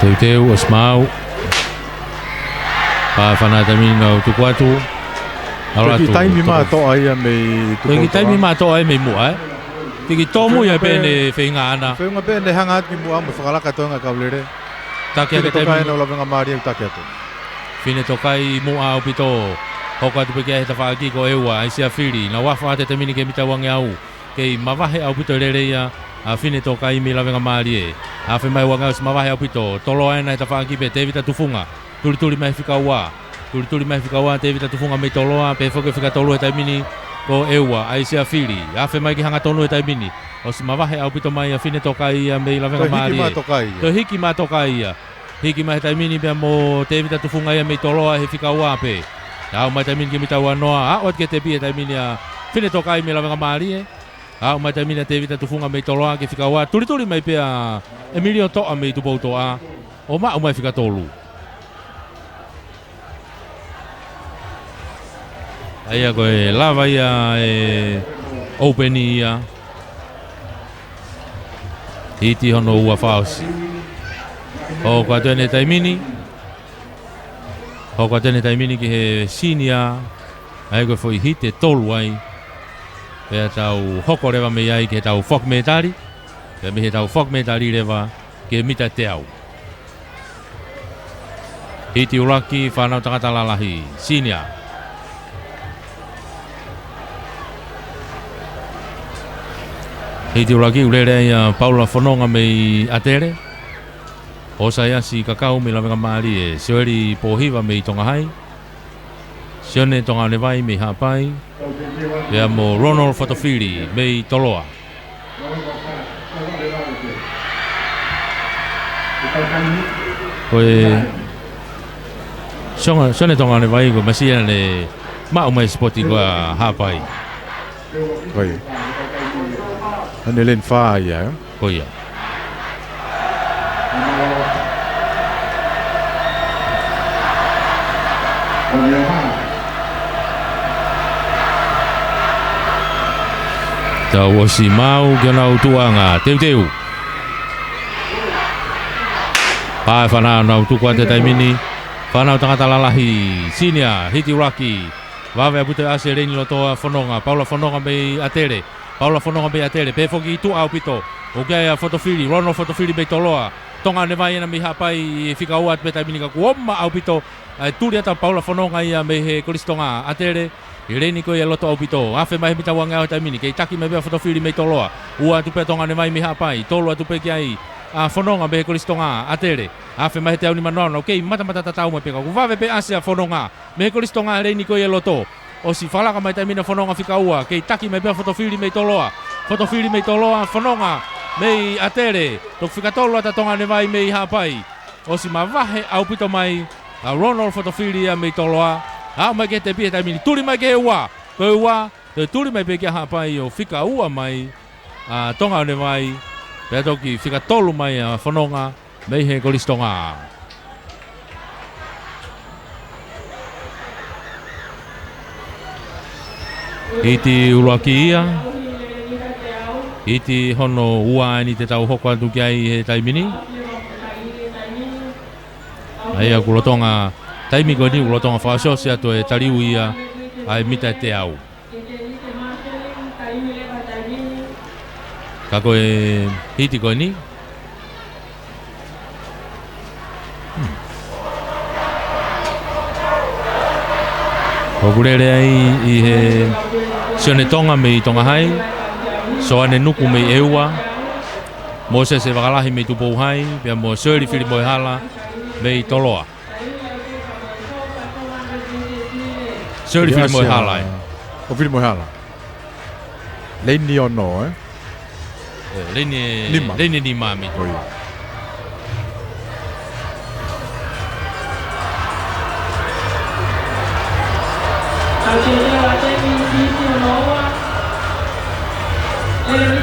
Teuteu, Osmau. Pa whanata minga o tuku atu. Teki taimi maa toa ia mei tukou toa. Teki taimi maa toa ia mei mua e. Teki tomu ia pene whainga ana. Whainga pene hanga atu ki mua mo whakalaka toanga kaulere. Fine tokai na ulawenga maari au take atu. Fine tokai mua au pito. Hoko atu peke ahe ta whaaki ko eua ai sia whiri. Na wafa ate te mini ke mita wange au. Kei mawahe au pito rere ia. A fine tokai mi lawenga maari e. A whemai wange au si mawahe au pito. Tolo aena e ta whaaki pe te evita tufunga. Turi mai whika ua. Turi mai whika ua te evita tufunga mei toloa. Pe whoke whika tolu e tai mini ko eua ai sia whiri. A whemai ki hanga tonu e tai mini. O si mawahe au pito mai a fine tokai ia mei lawenga maari e. To hiki ma tokai ia. Hiki mai tai mini bea mo te evita tufunga ia mei toloa he whika ua pe. Au mai tai mini ki mita ua noa. A oat ke te pia tai mini a fine tokai mei lawenga maari e. Au mai tai mini te evita tufunga mei toloa ke whika ua. Turi mai pea Emilio toa mei tupou toa. O ma mai whika tolu. Aia koe lava ia e openi ia. Hiti hono ua whaosi. O kua tēne taimini. O kua tēne taimini ki he sinia. Ai koe foi hite tolu ai. Pea tau hoko rewa me ai ki he tau whok me tari. Pea me he tau whok me tari rewa ki he mita te au. Hiti uraki whanau tangata lalahi. Sinia. Hiti uraki urere ia Paula Fononga mei atere. Osa yasi kakau me lawenga maari e sioeri pohiwa mei tonga hai. Sione tonga nevai mei hapai. Pea mo Ronald Fotofili mei toloa. Koe sione tonga nevai ko masia ne mau mai spoti koa hapai. Koe. Ane len whaa ia. Koe ia. Tau o si mau kia nau tuanga teu. Pae whanau nau tukua te taimini. Whanau tangata lalahi. Sinia, hiti uraki. Wawe apute ase reini lotoa Fononga. Paula Fononga mei atere. Paula Fononga mei atere. Pe foki tu au pito. O kia ia Fotofili. Ronald Fotofili mei toloa. tonga ne vai na mi hapai fika ua te taimini ka kuoma au pito turi ata paula whanonga ia me he kolistonga atere i reini ko ia loto au pito afe mai mita wanga au taimini kei taki mai bea whatowhiri mei toloa ua tupe tonga ne vai mi hapai tolua tupe ki ai whanonga me he kolistonga atere afe mai te au ni manono kei mata tatau mai peka kuvave pe asia whanonga me he kolistonga reini ko ia loto o si whalaka mai taimina whanonga fika ua kei taki mai bea whatowhiri mei toloa whanonga mei atere tok fikatolo ata tonga ne vai mei hapai o si mavahe au pito mai Ronald Fotofilia mei toloa au mai ke te pia taimini turi mai ke ua ko ua te turi mai pe ke hapai o fika ua mai tonga ne vai pe toki fikatolo mai whanonga mei he kolistonga iti uluakia iti hono ua ni te tau hoko atu ki ai he taimini. Ai a kulotonga taimi ko ni kulotonga whaasosi atu e tariu ia ai mita te au. Ka koe iti ko ni. Ko kurere ai i he sione tonga me i tonga hai. So ane nuku mei eua Moses e wakalahi mei tupou hai pia mo Seri Fili Moehala mei toloa Seri Fili Moehala o Fili Moehala Leini ono Leini Nima mi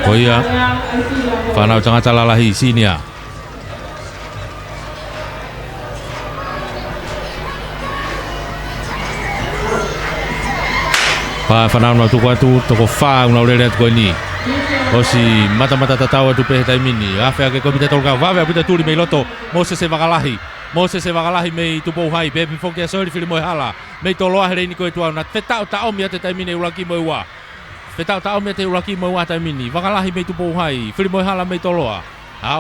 ko ia whanau tangata lalahi sini a whanau na tuku atu toko wha una urere atu koe ni o si mata tatau atu pehe taimini awhi ake komite tolka wawe apita turi mei loto Moses e wakalahi mei tupou hai pepe fokia Sori Fili Moehala mei toloa hereini koe tuau na tetau taomi ate taimini ulaki moe ua Petau tau me te uraki mo wa taimini wakalahi mei tupou hai Fili Moehala mei toloa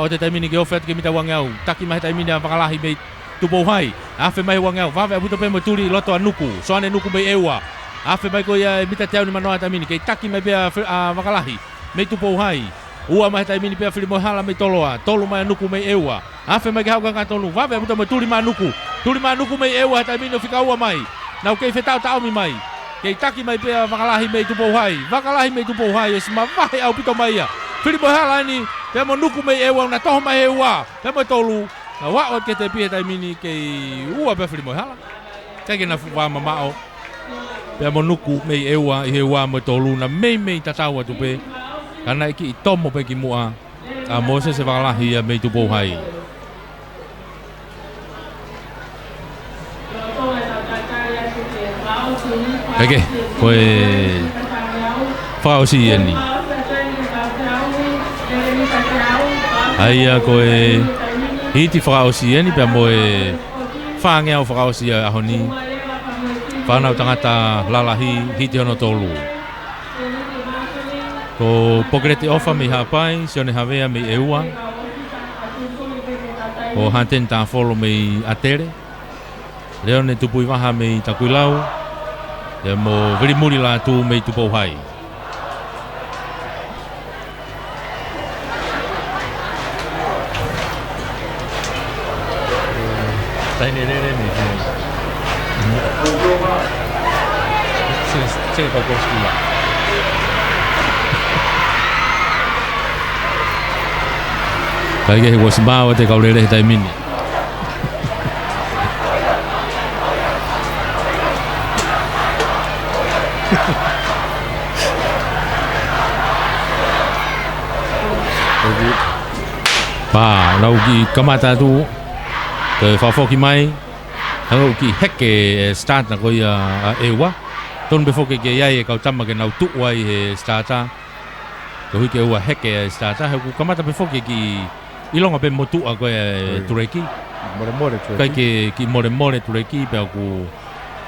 o te taimini ke ofet ke mita wangau taki mai taimini wakalahi mei tupou hai afe mai wangau vave abuto pe mo turi loto anuku soane nuku mei eua afe mai ko ia mita te au ni manoa taimini ke taki mai bea wakalahi mei tupou hai ua mai taimini pe Fili Moehala mei toloa tolu mai anuku mei eua afe mai ke hau kanga tolu vave abuto mo turi ma anuku mei eua taimini o fika ua mai nau kei fetau tau mi mai kei taki mai pea wakalahi mei tupou hai o si mavahe au pito mai ia Fili Moehala ni pea mo nuku mei eua na toho mai he ua pea mo tolu na waot ke te pia taimini kei ua pea Fili Moehala kei ke na wha mamao pea mo nuku mei eua i he ua mo tolu na mei tatau atu pe kana iki i tomo pe ki mua a Moses e wakalahi ia mei tupou hai Eke, koe whaosi ieni. Aia koe hiti whaosi ieni pia moe whaangeau whaosi ahoni. Whanau tangata lalahi hiti hono tolu. Ko pokereti ofa mi hapai, sione havea mi eua. Ko hanten ta folo mi atere. Leo ne tupui waha mi takuilau. Ia mo veri muri la tu mei tupou hai. Tai ne ni. Sing kau kau sekolah. Kai ke was bawa te kau lele tai mini. Pa lau ki kamata tu te whafoki mai hau ki heke start na koi ewa ton be foke ke iai e kau tama ke nau tuwa i he starta ko hui ke ua heke starta hau ku kamata be foke ki ilonga pe motua koe tureki kai ki more tureki pe ku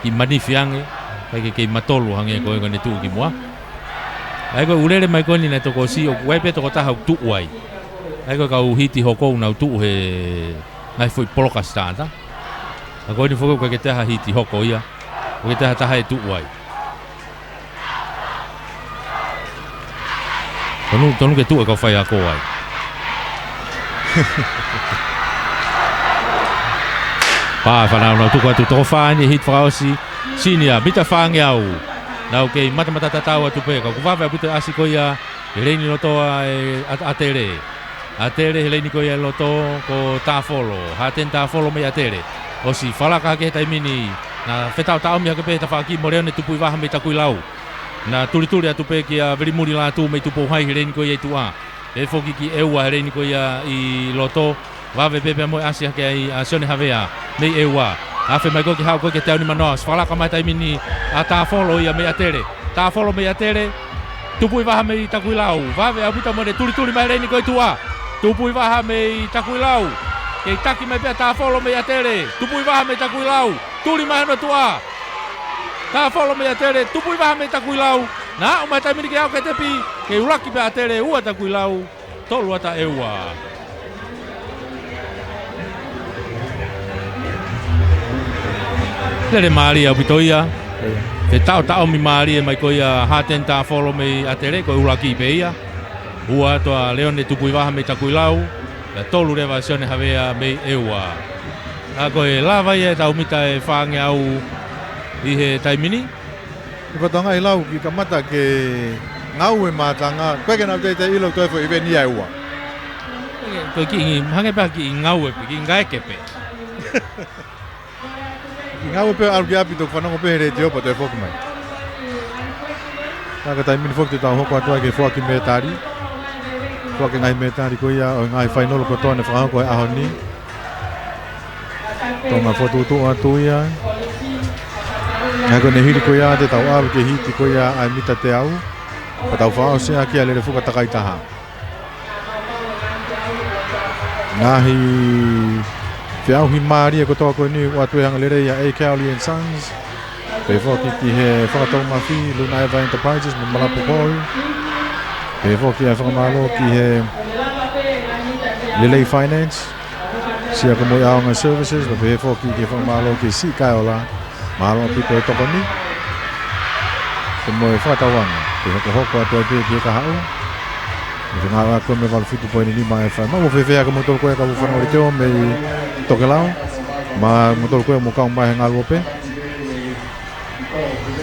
ki manifiange kai ke matolu hange koe kone tu ki mua ai ko urere mai koni na toko si o wai pe toko ta hau tuwa i ai ko kau hiti hoko na tu he ngai foi poloka stata a ko ni foko ko ke te ha hiti hoko ia ko ke te ha taha tu wai tonu ke tu ko fai a ko ai pa fa na tu ko tu to fa ni hit frausi sinia mita fa ngiau na okay mata tatawa tu pe ko va va puta asi ko ia Heleni loto atere heleni ko ia loto ko tafolo haten tafolo me atere o si fala ka ke tai mini na fetau ta mi ka pe ta fa ki moreo ne tupu va me ta kuilau na tuli atu pe ki a veri muri la tu me tupu hai heleni ko ia tua e foki ki ewa heleni ko ia i loto va ve pe mo asia ke ai asione havea me ewa afe mai ko ki ha ko ke tau ni manos fala ka mai tai mini a tafolo ia me atere tafolo me atere tupui vaha me takuilau vave aputa mo de tuli mai reni ko tua tupui vaha me takuilau ke taki mai pe ta follow me atere tupui vaha me takuilau tuli mai no tua ta follow me atere tupui vaha me takuilau na o mai tamini ke au ke tepi ke ulaki pe atere ua takuilau tolu ata ewa lere mari apitoia te tau mi mari mai ko ia haten ta follow me atere ko ulaki pe ia ua toa leone tupui vaha me takuilau la tolu reva sione havea me ewa a ko e lava ia tau mita e whange au i he taimini ko tonga i lau ki kamata ke ngau e matanga koe ke nau te ilo toi fo i veni ai ua ko ki hange pa ki ngau e ki ngai kepe ngau pe al gapi to fanongo pe re te opa te fok mai ta ka taimini fok te tau hoko atua ke fok ki metari fok ngai metari ko ia o ngai final ko tone fa ko ahoni tonga foto tu atu ia nga ko ne hiri ko ia te tau al ke hiti ko ia ai mita te au pa tau fa o se aki ale le fuka takai taha ngahi Fiau hi Maria ko toko ni watu hang lere ya Kelly and Sons. Pe foki ki he foto mafi Luna Eva Enterprises mo malapo ko. Pe foki a famalo ki he Lele Finance. Sia ko mo ya nga services pe foki ki famalo ki si kaola. Malo pi ko toko ni. Ko mo foto wang. Pe ko hoko atu ki ka hau. Nga ko me val fitu poini ni mai fa mo fe ka motor ko ka fa no teo me tokelao ma motor ko mo ka mai nga lope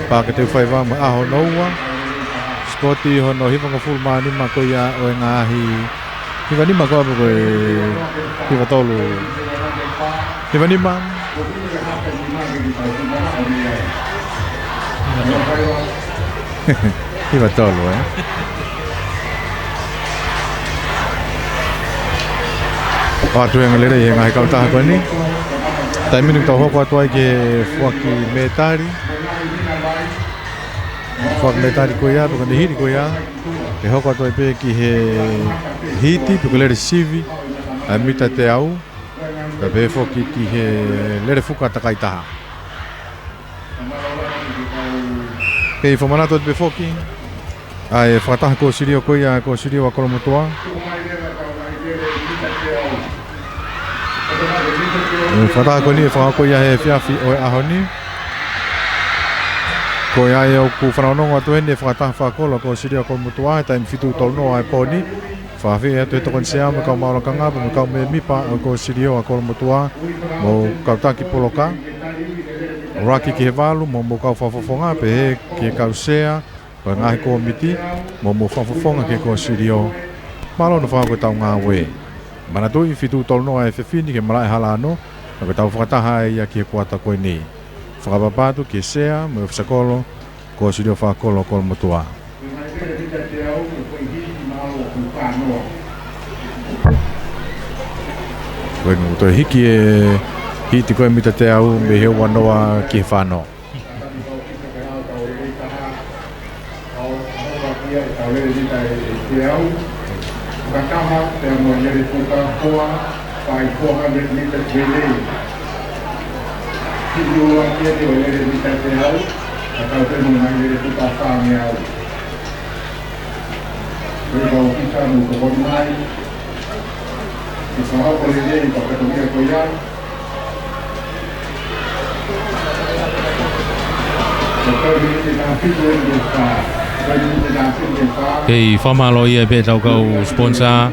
pa ke te fai va ma a ho no wa spoti ho no hi va full mani ma ko ya o nga hi va ni ma ko ko hi va tolu hi va ni ma hi va tolu Atu yang lere yang ai kau tahu kau ni, tapi ni tahu kau tuai ke fuaki metari kau ya, bukan hiri kau ya, ke kau tuai pe ki he hiti, bukan lere sivi, amita te au, tapi fuaki ki he lere fuka takai taha. Ke informana tu pe fuaki, ai fatah ko sirio kau ya, ko sirio wakolo mutua. Fata ko ni fa ko ya he fiafi o ahoni ko ya yo ku fra no wa tuende fata fa ko lo ko siria ko mutua ta fitu tol no ai poni fa fi to to kon sia mo ka ma lo kanga mo ka me mi pa ko sirio ko mutua mo ka ta ki poloka raki ki valu mo ka fa fonga pe ki ka sea ko nga ko miti mo fa fonga ki ko sirio malo no fa ko ta nga we mana tu fitu tol no ai fe fini ke mala halano ko tau whakataha ia ki e kuata koe ni. Whakapapatu ki sea, mo whakakolo, ko sirio whakakolo kolo motua. Koe ngu toi hiki e hiti koe mita te au me heo wanoa ki he whano. Whakataha te amoa nere puka hoa by 400 meters relay. If you want to get a meter out, I can tell you to put a farm out. We go to the one night. Isahau oleh dia di tempat dunia koyak. Betul ini tidak fikir besar. Kei whamalo ia pe tau kau sponsor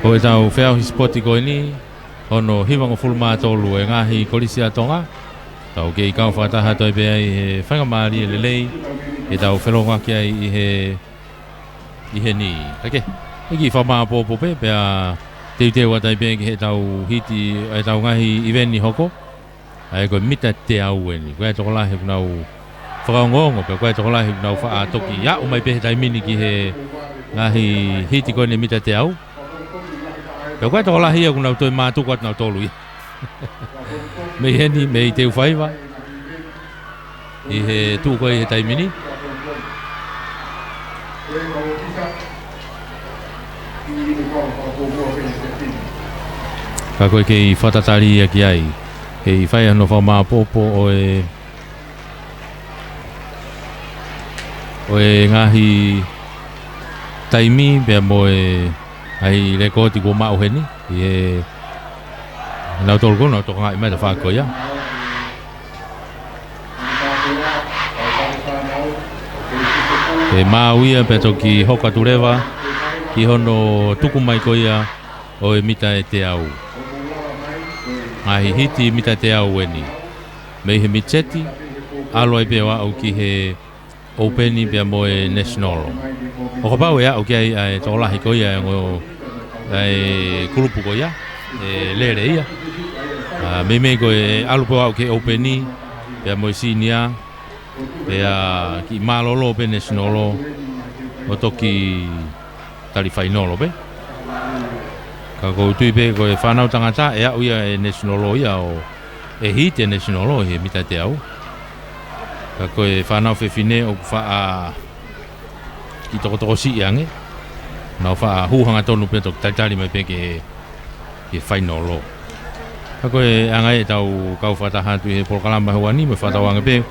ko e tau whea spoti ko ini ono hiwango fulma tolu e ngahi kolisi atonga tau kei kau whataha toi pe ai he whangamari e lelei e tau whelonga ki ai i he ni ake iki whama popo pe pea teu atai pe ki he tau hiti e tau ngahi event ni hoko ai ko mita te au e ni koe toko lahi kunau whakaongongo pe koe toko lahi kunau wha toki ia o mai pe he taimini ki he ngahi hiti koe ne mita te au pe koe toko lahi ia kunau toi mātuku at nau tolu ia mei heni mei teu whaiwa i he tū koe he taimini ka koe kei whatatari ia ki ai kei whai ano wha popo o e ngahi taimi bea mo e ai rekoti ko mau heni i e nau tolu ko nau toka ngai mai ta whako ia e mau ia pe toki hoka turewa ki hono tuku mai ko ia o e mita e te au ngahi hiti mita te au weni mei he micheti alo e pewa au ki he Openi bia mo e national. O ka pau ia o ki ai tō lahi ko ia ngo ai kurupu ko ia e lere ia. Me ko e alupo au ki openi bia mo sinia bia ki malolo pe national o toki tali final pe. Ka ko tui pe ko e whanau tangata e au ia e national ia o e hit e national he mita te au. Ka koe whanau whiwhine o wha ki toko si iange nau wha hūhanga tonu pe tok taitari mai pe ke whaino lo ka koe angai e tau kau whataha tu he polokalamba huani me whatau ange pe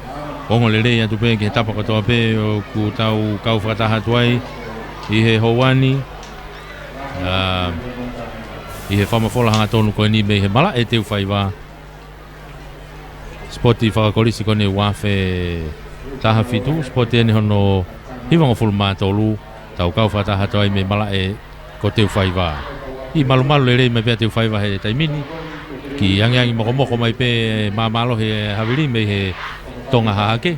ongo lere atu pe ke tapa katoa pe o ku tau kau whataha tu ai i he houani i he whamafola hanga tonu koe ni me he mala e teu whaiwa Spoti whakakolisi kone wafe taha fitu, spoti ene hono hiwango fulma tolu, tau kau whataha toai me mala e ko teu whaiwa. I malu le rei me pia teu whaiwa he taimini, ki angi moko mai pe mamalo he haviri me he tonga haake.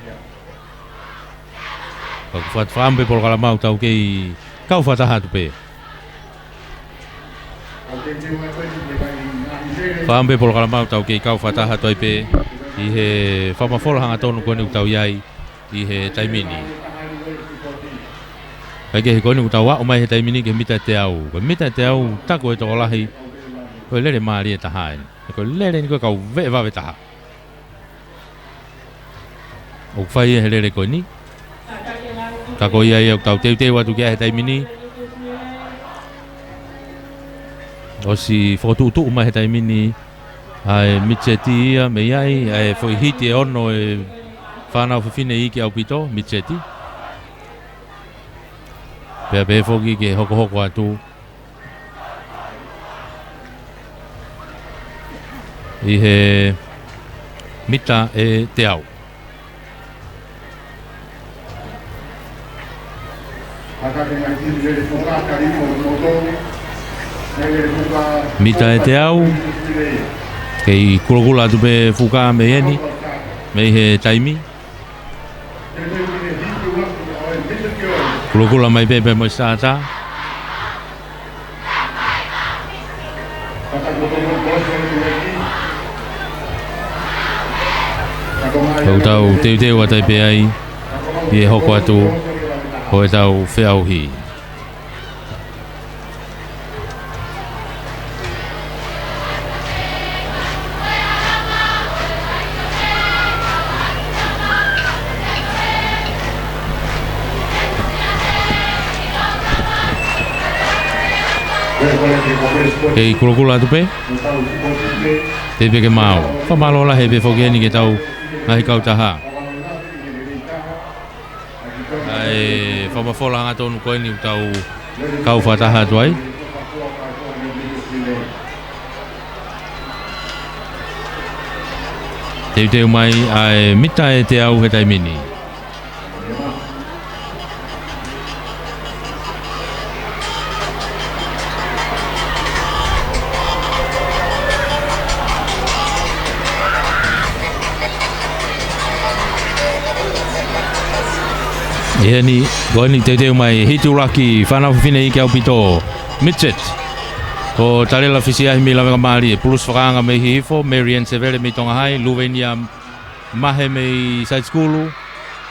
Whambe polo kalamau tau kei kau whataha tu pe. Whambe polo kalamau tau kei kau whataha toai pe. I he whamafola hanga tonu kone utau iai i he taimini. Kai ke he kone utau wa o mai he taimini ke mita te au. Ko mita te au tako e toko lahi koe lere maari e taha eni. Koe lere ni koe kau ve wawe taha. O whai e he lere koe ni. Tako iai au tau teu atu kia he taimini. O si whotu mai he taimini. Ai micheti ia me ai ai foi hiti e ono e whanau whiwhine i ki au pito micheti pea pe foki ke hoko atu i he mita e te au mita e te au kei kulakula tu pe fuka me eni me he taimi kulakula mai pe mo sata tau teu atai pe ai i hoko atu ho e tau whiauhi Kei kulakula tu pe te pe ke mau whamalola he pe whogeni ke tau ngahi kau taha ai whamafola hanga tonu koe ni tau kau whataha tu ai Teu mai ai mita e te au he taimini. Ia ni, goni teu mai hitu laki whanau whine i kia upito Mitchet. Ko talela fisia mi la mali plus franga me hifo Marian Severe me tonga hai Luvenia mahe me side school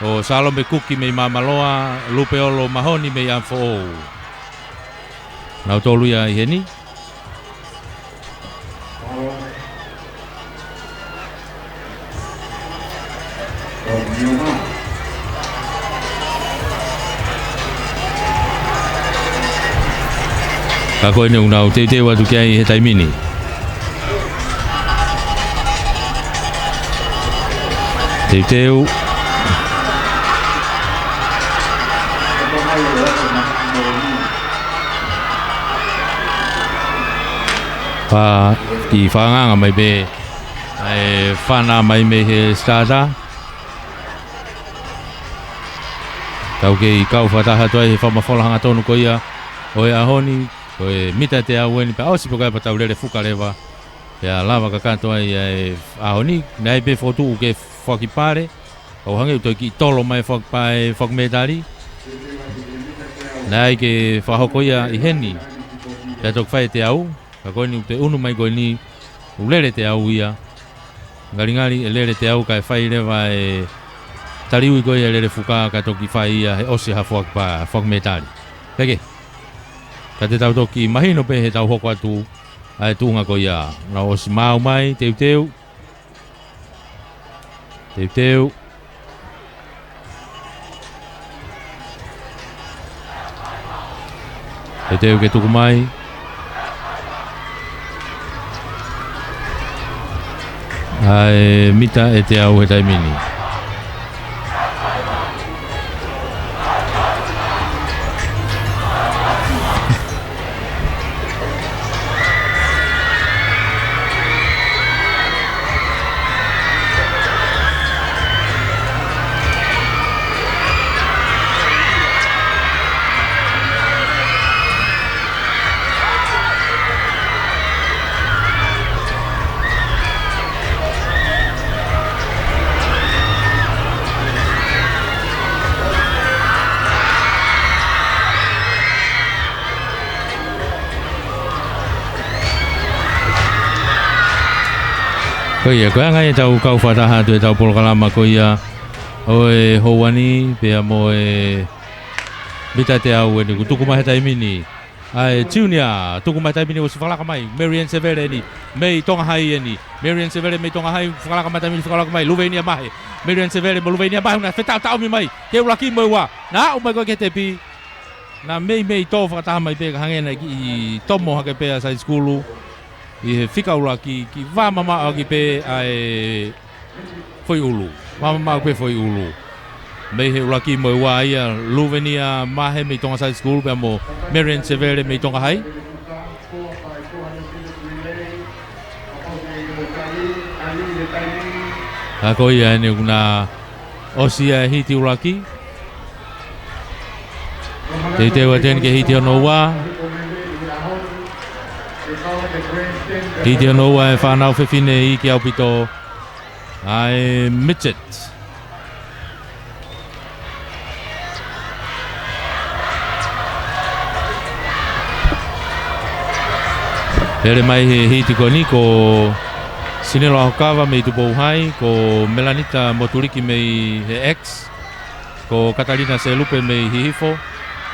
o Salome Kuki me mamaloa Lupeolo Mahoni me amfo. Nau tolu ia heni. Kako ini unau te watu kiai he taimini. Teu. Pa ki whanganga mai be ai whana mai me he stada. Tau kei kau whataha toa he whamawholahanga tonu ko ia o e ahoni. Koe mita te aweni pa ausi pokai patau lere fuka lewa ya lava kakato ai ahoni nai be fotu ke foki pare o hange to ki tolo mai fok pai fok medali nai ke fahoko ia I heni ya tok fai te au ka koni te unu mai koni ulere te au ia ngaringali lere te au kai fai lewa tariu ko ia lere fuka ka toki fai ia he osi ha fok pa fok medali kage ka te tau toki mahino pe he tau hoko atu ai tunga ko ia na o si mau mai teu ke tuku mai ai mita e te au he taimini ko ia ko ngai tau kau whataha tu tau polokalama ko ia oe houani pea mo mita te au ni tuku mai taimini ai junior tuku mai taimini o whalaka mai Marian Severe ni mei tonga hai ni Marian Severe mei tonga hai whalaka mai taimini whalaka mai Luvenia mai Marian Severe mo Luvenia mai na whetau mi mai ke ulaki mo wa na o mai ko ke te pi na mei to whataha mai pe hangena I tomo hake pe sa skulu I he whikaura ki wāmama au ki pe ai foi ulu. Wāmama au pe foi ulu. Mei he uraki mo wā ia Luvenia mahe mei tonga side school pe mo Marian Severe mei tonga hai. Ako ia ene kuna osia hiti uraki. Te waten ke hiti ono wā. Hiti ono wā e whanau whiwhine I ki au pito ai Mitchet. Pere mai he hiti ko ni ko Sinelo Ahokawa mei tupou hai ko Melanita Moturiki mei he ex ko Katarina Selupe mei hihifo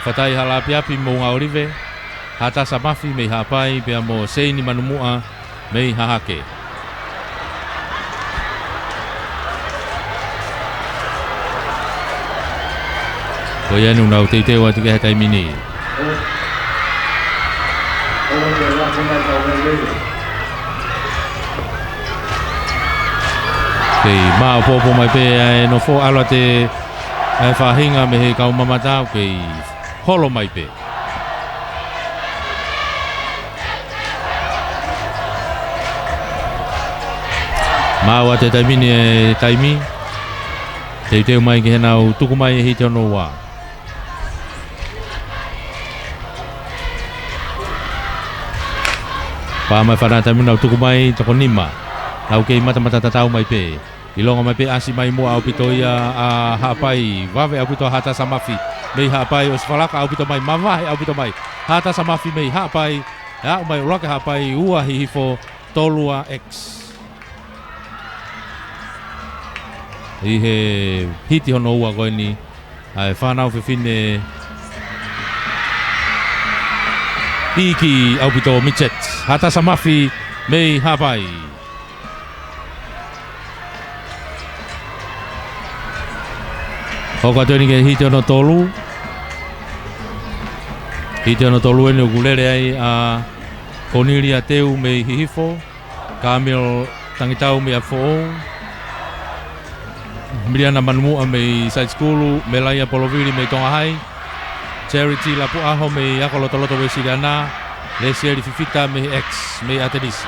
Fatai halapiapi mo ngā orive Hata Samafi mei hapai pea mo Seini Manumua mei hahake. Ko ia nunau teiteu atu ke hatai mini. Kei maa popo mai pe no fo ala te whahinga me he kau mamatau kei holo mai pe. Māua te taimini e taimi. Te teo mai ki henau tuku mai e hite ono wā. Pā mai whanā taimini au tuku mai toko nima. Nau kei mata tatau mai pe. I longa mai pe asi mai mua au pito ia a hapai. Wawe au pito hata samafi. Mei hapai o sifalaka au pito mai. Mawahe au pito mai. Hata samafi mei hapai. Au mai urake hapai ua hihifo tolua X. I he hiti hono ua koe ni. Ai whanau whiwhine. Iki au pito Mitchet. Hata samafi mei hapai. Hoka tōni ke hiti ono tolu. Hiti ono tolu ene o kulere ai a Cornelia Teu me hihifo. Kamil tangitau me a fo'o. Miriana Manumua me side school. Melaya Poloviri me Tongahai. Charity Lapu Aho me Akolotoloto we Siriana. Lesieri Fifita me X me Atenis.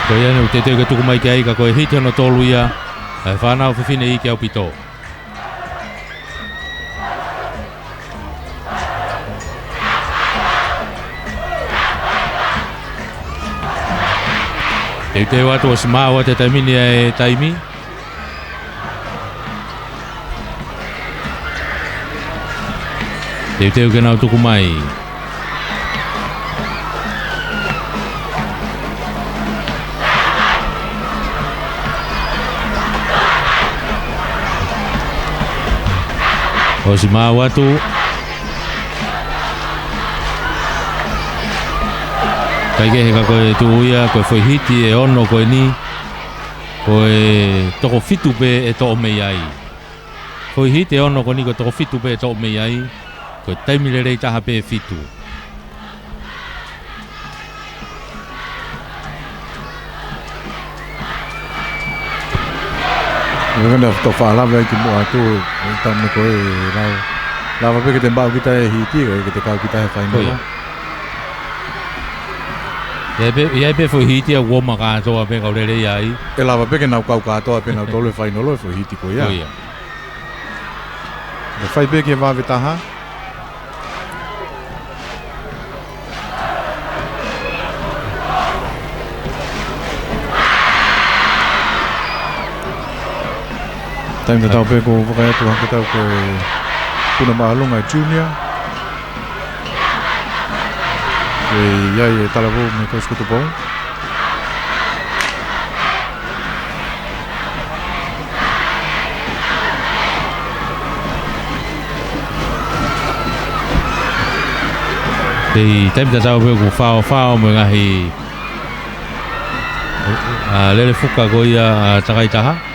Ko ia no te teo ke tuku mai ke aika koe hiti ono tolu ia. Whanau whiwhine i ke au pito. Te teo atu o simaua te taimini e taimi. Te teo ke nau tuku mai. O si mau atu kai ke heka koe tuuia koe foi hiti e ono koe ni koe toko fitu pe e toko mei ai foi hiti e ono koe ni koe toko fitu pe e toko mei ai koe taimile rei taha pe e fitu Ngana to fa la vai ki mo atu tam ko e la va pe ke te mbau kita e hiti ke te kau kita e final. Ia pe foi hiti a woma ka to pe ka rere ai. E la va pe ke nau kau ka to pe nau to le final foi hiti ko ia. Le fai pe ke va vetaha. Time te tau pe ko whakai atu hanga tau ko Puna Mahalonga Junior. E iai e talawo me kau skutu pō. Te time te tau pe ko whao me ngahi lele fuka ko ia takaitaha.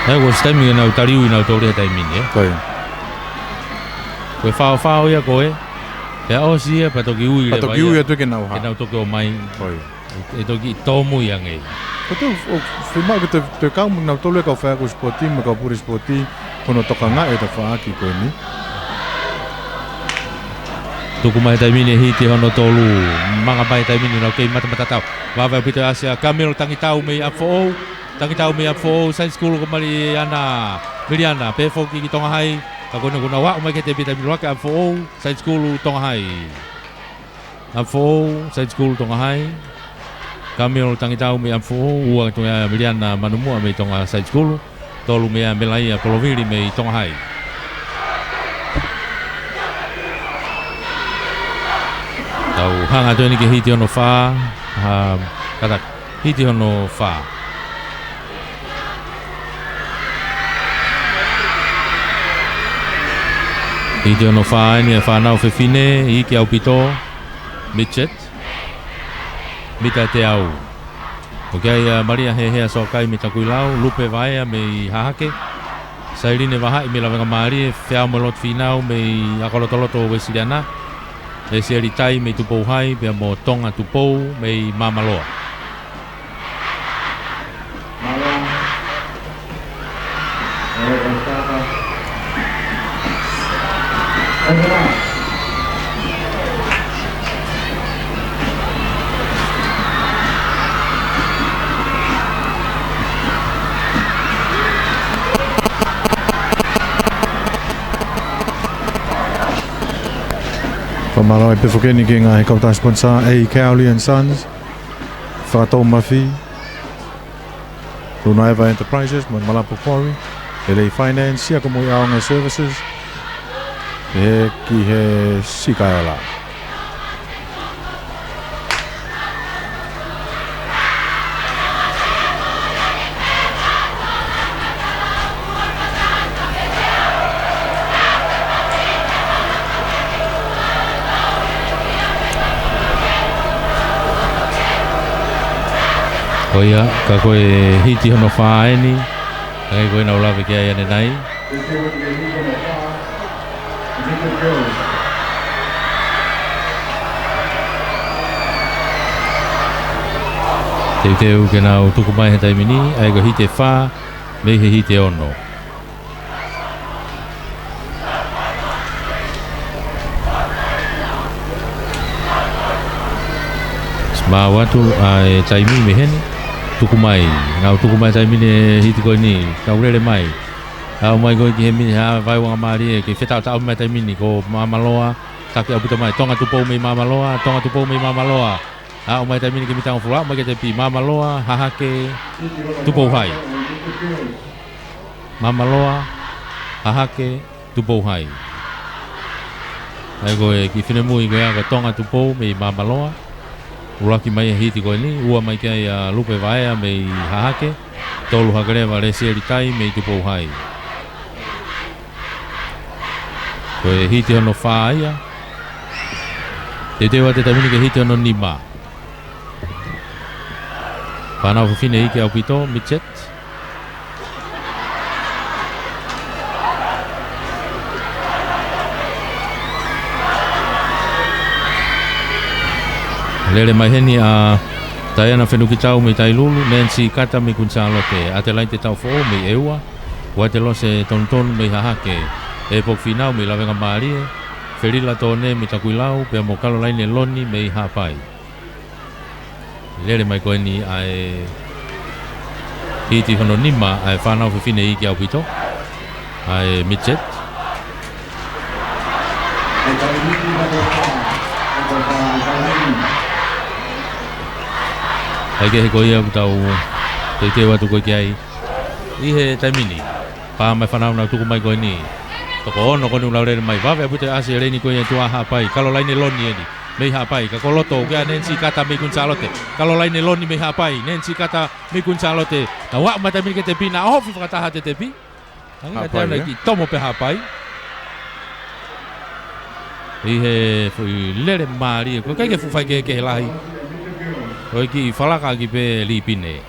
Hei, ko stemi e nau tariu i nau tōre taimini, e? Koe. Koe whao ia koe. Te aosi e patoki ui le vai. Patoki ui atu ke nau ha. Ke nau toke o mai. Koe. E toki tōmu i angei. Ko te whimau ke te kau nau tolu e kau whaako sporti, me kau puri sporti, kono toka ngā e ta whaaki koe ni. Tuku mai taimini hiti hono tolu. Manga mai taimini nau kei mata-mata-tau. Wawe pito asia Kamil tangitau mei a fo'ou. Tangitau mea fo science school ko Mariana Miriana pe fo ki Tongahai ka kona wa mai ke te pita milwaka a fo science school Tongahai a fo science school Tongahai Kamil tangitau mea fo ua tonga Miriana Manumua me Tonga science school tolu mea Melaya Poloviri me Tongahai tau hanga tōni ke hiti ono wha kata hiti ono wha Hiti ono whae ni e whanau whiwhine i ki au pito Mitchet Mita te au Okay, Maria hea so kai me takui lau Lupe vaea me i hahake Sairine waha i me lawenga maari e whiau me lot whinau me i akolotoloto we Siriana E se ritai me i tupou hai Pea mo tonga tupou me i mamaloa Pamalo e pefokeni ki ngā he kauta sponsor A. Cowley and Sons, Whakatau Mawhi, Lunaeva Enterprises, Mo Malapo Quarry, LA Finance, Siaka Moi Aonga Services, e ki he Sikaela. Koia, ka koe hiti hono whaeni, kai koe nau lawe kia iane nei. Teu ke nau tuku mai he taimini, ai ko hite wha, me he hite ono. Sma watu ai taimi me heni. Tuku mai, ngau tuku mai taimine hiti koe ni, kau rere mai. Au mai koe ki he mini ha vai wanga maari e ke whetau tau mai taimini ko mamaloa, take au puta mai, tonga tupou mei mamaloa, tonga tupou mei mamaloa. Au mai taimini ke mitanga fura, mai ke te pi mamaloa, hahake, tupou hai. Mamaloa, hahake, tupou hai. Ai koe ki whine mui koe aga tonga tupou mei mamaloa. Uraki mai hiti koe ni, ua mai kia ia lupe vaea mei hahake, tolu hakarewa resi eritai mei tupou hai. Koe hiti hono whaa ia, te tewa te tamini ke hiti hono nima. Whanau whiwhine ike au pito, Mitchet. Lele mai heni a Diana Whenukitau me Tailulu, Nancy Kata me Kunsalote, a te lai te tau fo me eua, wa te lose tontonu me hahake, e pok finau me lawenga maarie, Ferila tone me takuilau, pe mo Caroline Loni me hapai. Lele mai koe ni a e hiti hono nima a e whanau whiwhine iki au pito, a e Mitchet. Ai ke he koe ia kutau te watu koe ki ai i he taimini pā mai whanau nau tuku mai koe ni toko ono koni ulaurere mai wawe apute ase reini koe ia tua hapai Caroline Loni eni mei hapai ka koloto kia Nancy Kata mei Kunsalote Caroline Loni mei hapai Nancy Kata mei Kunsalote na wak mai taimini ke te pi na ofi whakataha te pi anga te ana ki tomo pe hapai i he fui lere maari koe kai ke fufai ke he lahi Oi ki whalaka ki pe lipine.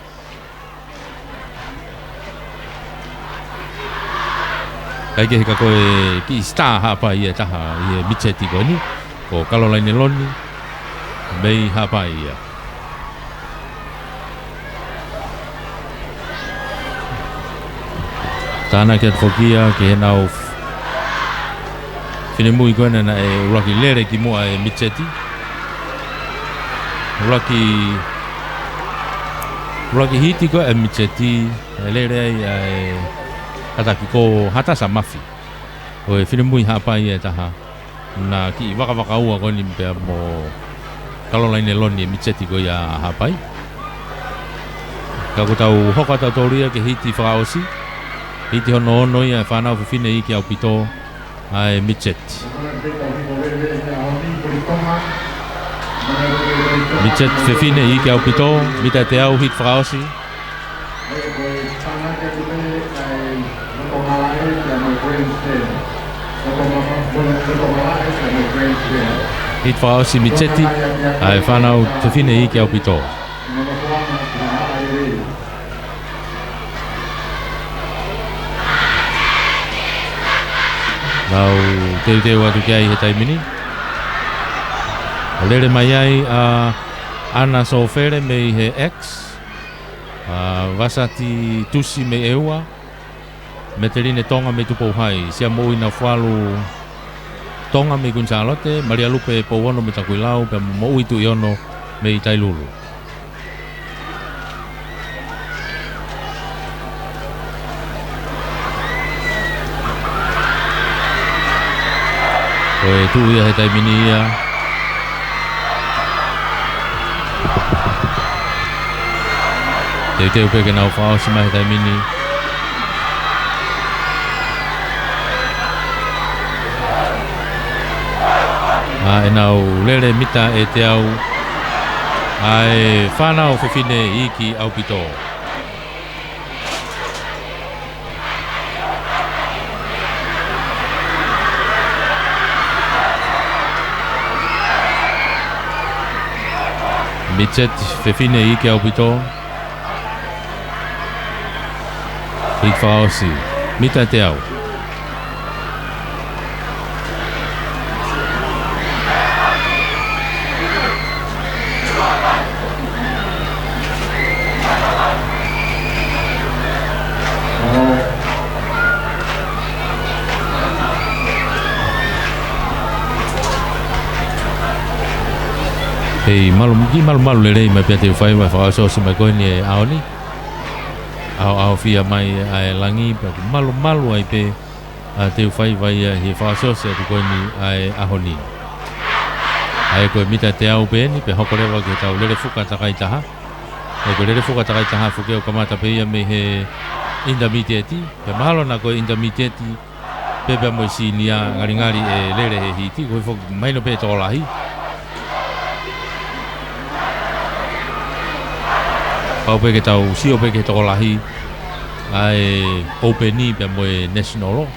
Kai ke heka koe ki star hapa ia taha ia Mitcheti koe ni. Ko Caroline Loni. Mei hapa ia. Tāna kia tfokia ke he nau whine mui koe na e uraki lere ki mua e Mitcheti. Uraki hiti ko e Mitcheti lere ai hataki ko hata sa mafi o e whine mui hapa ia taha na ki waka ua ko ni pe mo Caroline Loni e Mitcheti ko ia hapai ka ko tau hoka tau toria ke hiti whakaosi hiti hono ono ia whanau whiwhine iki au pito ai Mitcheti Mitchet whiwhine i ke au pito, mita te au hit whakaosi. Hit whakaosi Mitcheti, ai whanau whiwhine i ke au pito. Nau teu atu ki ai he taimini. Lere mai ai Ana Sofere mei he ex Vasati Tusi mei eua Meterine tonga me tupo hai, sia mo ina whalu tonga me Gonzalote, Maria Lupe Pouono me Takuilau, pe mo itu iono me i Tailulu. Koe tu ia he taimini ia. Teu peke nau whao si mai he taimini. E nau lele mita e te au ai whanau whiwhine i ki Aupito. Mitset whiwhine i ki Aupito. I whao si mita te au. Hei malu le rei mai pia te whai mai whakasosi mai koe ni e aoni. Ao fia mai ai langi pe malu ai pe te whai vai he whakasosi atu koe ni ai ahoni. Ai koe mita te au pe ni pe hokorewa ke tau lere fuka takai taha. E koe lere fuka takai taha fuke o kamata pe ia me he intermediate. Pe mahalo na koe intermediate pe pe mo si nia ngari e lere he hiti koe fok maino pe tolahi. Pau peke tau sio peke toko lahi ai openi pe moe national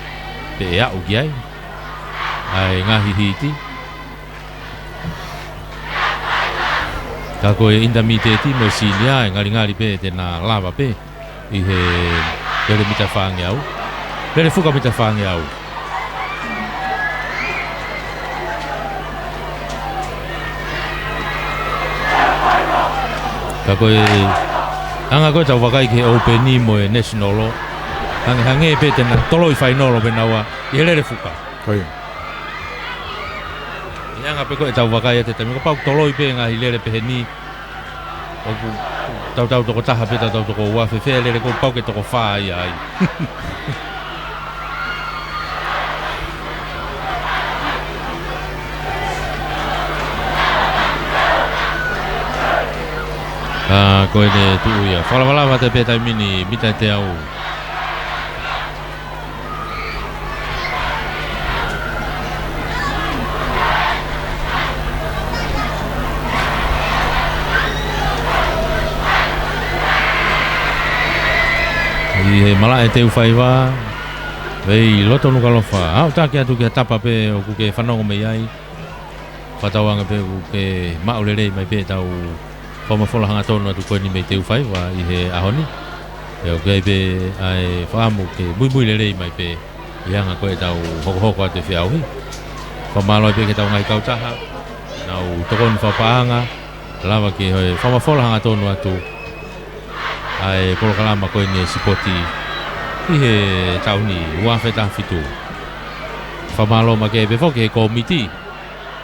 pe ea uki ai ngahi hiti ka koe intermediate mo sinia ngari pe te na lava pe i he lere mita whaange au lere fuka mita whaange au ka koe anga koe tau wakai ke openi mo e national lo. Hange pe tena toloi whainolo pe naua i helere fuka. Koi. Anga pe koe tau wakai te tami. Ko pau toloi pe ngā hilere pe he ni. Tau toko taha pe tau toko wafe. Whea lere ko pau ke toko whaa ia ai. Koe ne tuu ia. Whalawalawa te pētai mini, mita te au. I he mala e te uwhaiwa. Wei loto nuka lofa. Au tāke atu kia tapa pe o kuke whanongo mei ai. Whatauanga pe kuke maulere mai pe tau whamawhola hanga tonu atu koe ni mei te uwhaiwa i he ahoni. E o kei pe ai whaamu ke mui lerei mai pe i hanga koe tau hoko atu whiau hi. Whamaloi pe ke tau ngai kautaha. Nau tokon whapahanga. Lawa ke hoi whamawhola hanga tonu atu. Ai polokalama koe ni e sipoti i he tauni uawheta whitu. Whamalo ma ke pe whoke he komiti.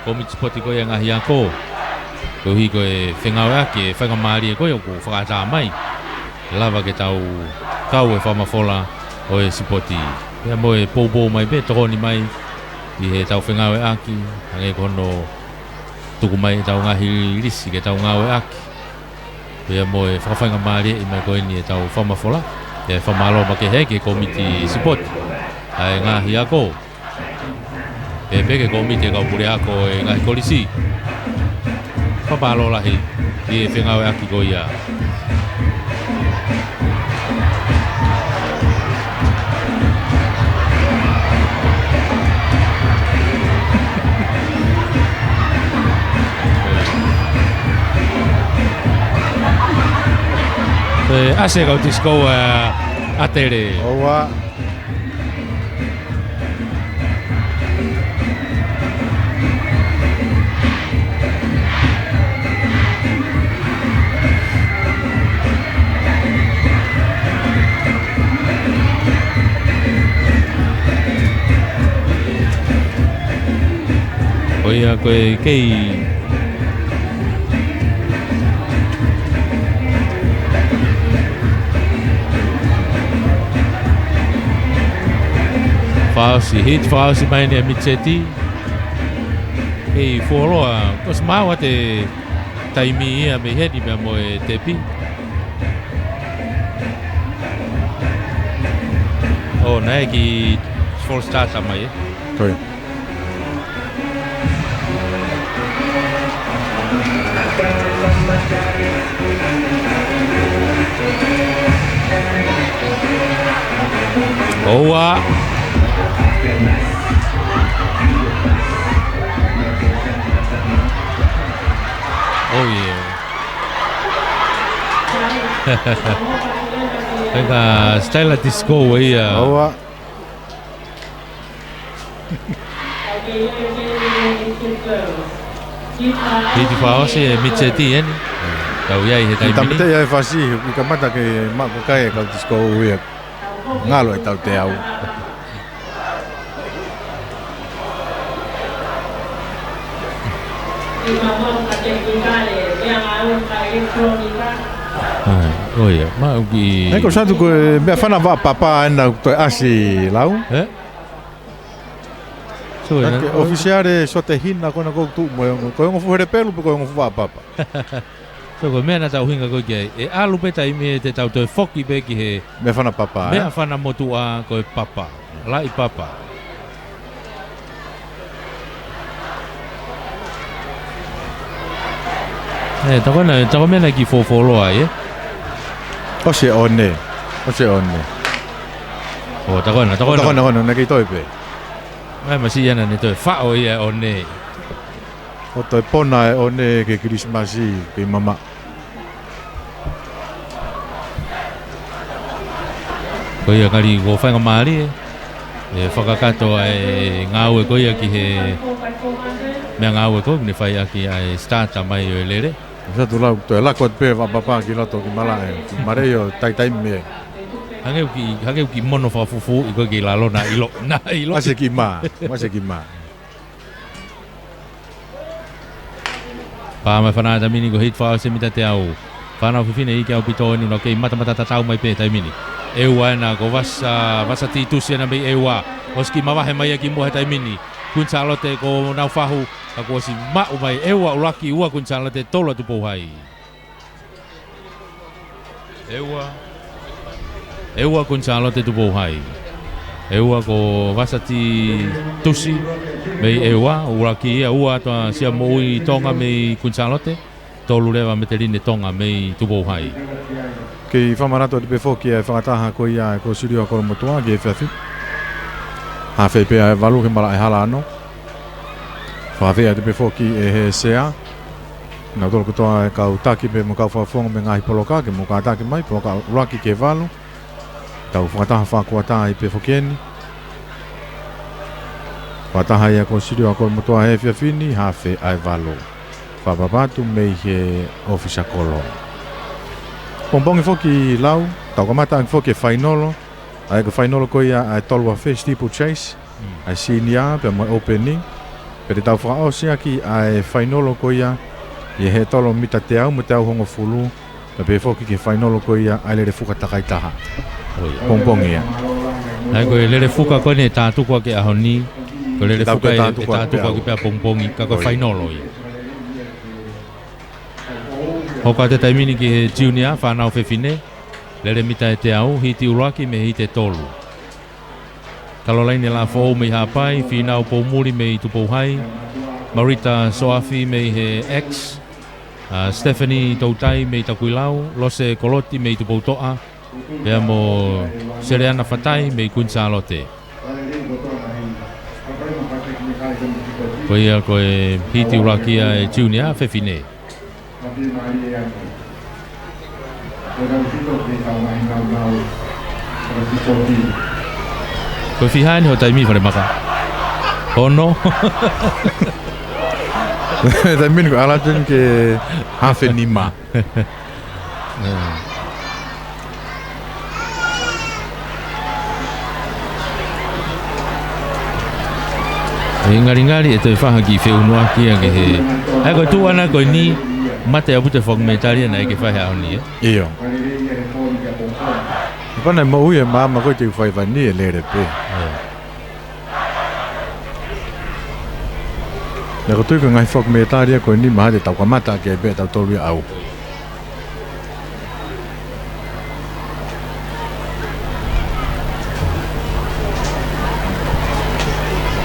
Komiti sipoti koe ngahi ako. Ko hi koe whengau ake, whangamari e koe o ko whakata mai. Lava ke tau e whamawhola o e sipoti. Pea mo e pou mai pe, tokoni mai i he tau whengau e aki. Hange kono tuku mai e tau ngahi risi ke tau ngau e aki. Pea mo e whakawhangamari i mai koe ni e tau whamawhola. E whamalo ma ke heke komiti sipoti. Ai ngahi ako. E peke komiti e kaupure ako e ngahi kolisi. Papalo lahi i whengau e aki ko ia. Ase kau tisko atere. Owa. Koia koe kei Fausi mai ne Mitseti. Kei foloa kos maua te taimi ia me hedi me mo e tepi. Oh, nai ki full start sama ye. Toi. Oa. Oh yeah. Pega style disco ia. Oa. Hiti Fausi e Mitseti eni. Tau iai he taimini. Tamate ia fasi i kamata ke mako kai ka disco ia. Ngalo e tau te au. Oh iya, mau ki. Eko satu ko me fana va papa anda to asi lau. So Ke oficiare so te hina kona ko tu mo ko ngo fuere pelu ko ngo va papa. So ko mena tau hinga ko ke e alu peta i me te tau to foki be ki he. Me fana papa. Me fana motua ko papa. Lai papa. Tako mena ki fofolo ai. O se one. O se one. O tako na ki toipe. Ai masi yana ne to fa o ia one. O toi pona e one ke Christmasi ke mama. Ko ia kali go fa ngamari e whakakato ai ngau e koia ki he mea ngau e ko ne whai aki ai starta mai o e lere. Sa tu lau to la ko pe va papa ki loto ki mala e mareo tai me. Hangeu ki mono fa fufu i ko ki lalo na ilo. Mase ki ma. Pa mai whanaa tamini ko hit whao se mita te au. Whanau whiwhine i ke au pito enu no kei mata tatau mai pe taimini. Ewa ena ko vasa titusi ena mei ewa. Oski mawahe mai aki mohe taimini. Kunsa alote ko nau whahu. Ako si mau mai ewa uraki ua kunsa alote tolo tupo hai. Ewa kunsa alote tupo hai. Ewa ko vasa titusi mei ewa uraki ia ua toa sia moui tonga mei kunsa alote. Tolu lewa me te rine tonga mei tupo hai. Kei whamarato te pefoki e whakataha ko ia ko sirio ko motua ki e whiawhi. Ha whepea e walu ke mara e hala ano. Whawhea te pefoki e he sea. Nā tolo kutoa e kau taki pe mo kau whawhonga me ngahi poloka ke mo ka taki mai poloka uraki ke walu. Tau whakataha whakuata i pefokieni. Whakataha ia ko sirio ko motua he whiawhini ha whe ai walu. Whapapatu mei he ofisa kolo. Pompong foki lau, tau kamata foki fainolo. Ai ko fainolo ko ia ai tolwa fe steeple chase. Ai sinia pe mo opening. Pe tau fra osia ki ai fainolo ko ia ye he tolo mita te au mo te au hongo fulu. Pe foki ki fainolo ko ia ai le fuka takai taha. Pompong ia. Ai ko le fuka ko ne tatu ko ke ahoni. Ko le fuka e tatu ko ki pe pompong ka ko fainolo ia. Hoka te taimini ki he junior whanau whewhine. Lere mita e te au, hiti uraki me hiti tolu. Kalolaini la fōu mei hapai, whinau pōmuri mei tupou hai. Marita Soafi mei he ex. Stephanie Tautai mei takuilau. Lose Koloti mei tupou toa. Pea mo Sereana Fatai mei kunsalote. Koia koe hiti urakia e junior whewhine. Koe whihaini ho taimi whare maka. Hono. Taimini ko alaten ke hafe nima. ngari e te whaha ki whenua ki ange he. Ai koe tū ana koe ni mate apu te whakmetaria na e ke whahe au ni e. Iyo. Pana mo ui e mama koe te whaiwani e lere pe. Nā ko tui ka ngai whakmetaria koe ni maha te tau kamata ke e pe tau toru au.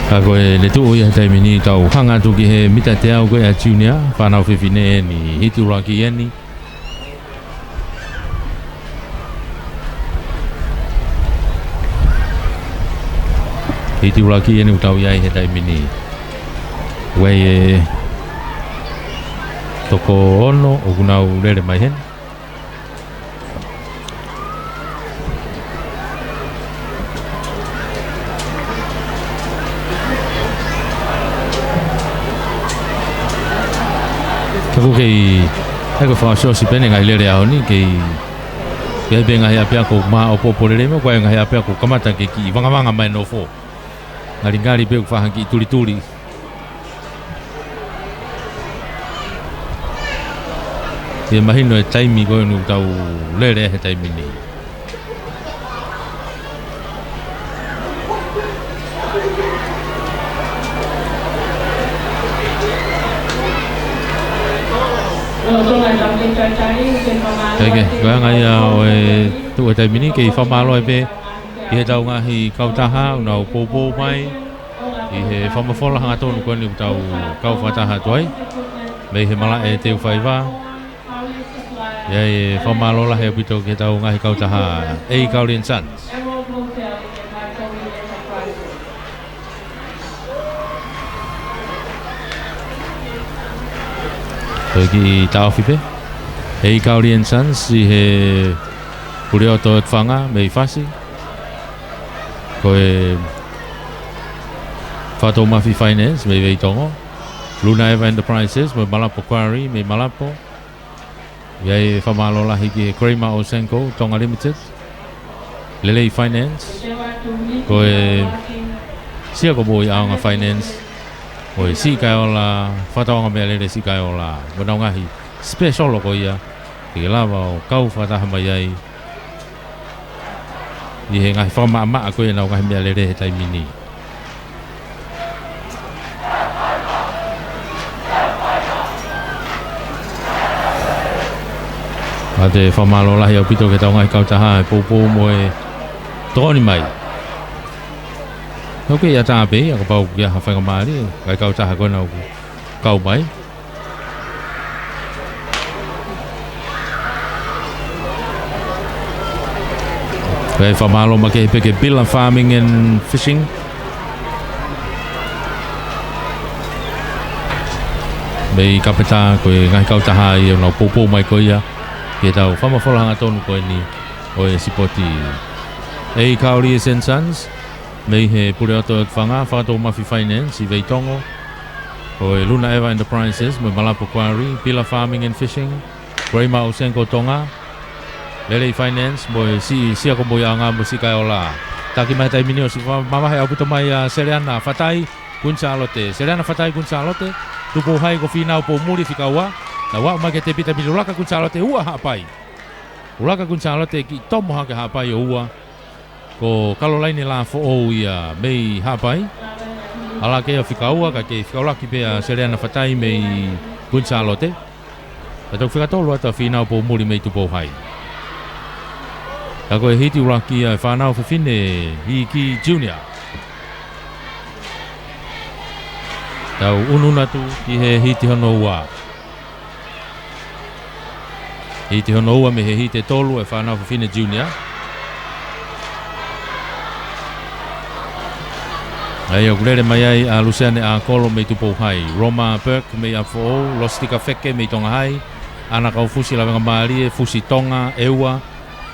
Ka koe le tu ui hatai mini tau hanga tu ki he mita te au koe a junior whanau whiwhine e ni hiti ura ki e ni. Hiti ura ki e ni utau iai hatai mini. Wei e toko ono o kunau rere mai hen. Kako kei ko whaasio si pene ngai lere au ni kei pe ngai apea ko maa o poporere mo koe ngai apea ko kamata ke ki wangawanga mai no fo. Ngari pe ko whahangi turi. Ia mahino e taimi koe nu tau lere he taimi ni. Kaya kaya ngaya o e tu e taimi ni kei whamalo e pe i he tau ngahi kautaha unau popo mai i he whamawhola hanga tonu koe ni tau kau whataha tuai mei he mala e teu whaiwa ia e whamalo la he apito ki he tau ngahi kautaha Ei Kauri and Sons. Koe ki tau whipe Ei Kauri and Sons i he pure o toet whanga mei whasi koe Whato Mafi Finance mei veitongo Luna Eva Enterprises mei Malapo Quarry mei Malapo ia e whamalo lahi ki he Kramer Osenko Tonga Limited Lelei Finance koe sia ko boi aonga Finance koe si kai ola whataonga mea lere si kai ola wanau ngahi special ko ia ki lava o kau whataha mai ai i he ngahi whama koe nau ngahi mea lere he taimini a te whamalo lahi au pito ke tau ngahi kautaha e poupou mo e tōni mai Kau ke ia tāpe, ako pau kia hawhainga maari, kai kau taha koe nau kau mai. Kai whamalo ma ke peke Billa Farming and Fishing. Mei kapeta koe ngai kau taha i au popo mai koe ia, ke tau whamawholanga tonu koe ni o e sipoti. Ei Kauri and Sons. Mei he pure ato e whanga, Whato Mafi Finance i Veitongo o e Luna Eva Enterprises mo Malapo Quarry, Billa Farming and Fishing, Kramer Osenko Tonga, Lelei Finance mo e si ako mo ia ngā musika o la. Taki mai tai mini o si mamahe au puto mai Seriana Fatai Gunchalote, Seriana Fatai Gunchalote, tupo hai ko finau po muri fikaua, na wa mai ke te pita Ulaka Gunchalote ua hapai. Ulaka Gunchalote ki tomo hake hapai o ua. Ko kalolaini la fo o ia mei hapai ala ke fikaua ka ke fikaulaki pe Seriana Fatai mei Gunchalote ta tau fikatolo ata finau po muri mei tupo hai ta ko hiti uraki a whanau fefine Hiki Junior tau ununa tu ki he hiti hono ua hiti hono ua me he hiti tolu e whanau fefine Junior ai o glere mai ai a Luciane a Kolo mei tupo hai Roma Burke mei a fo Lostika Feke mei tonga hai ana kau fusi la venga mari fusi tonga eua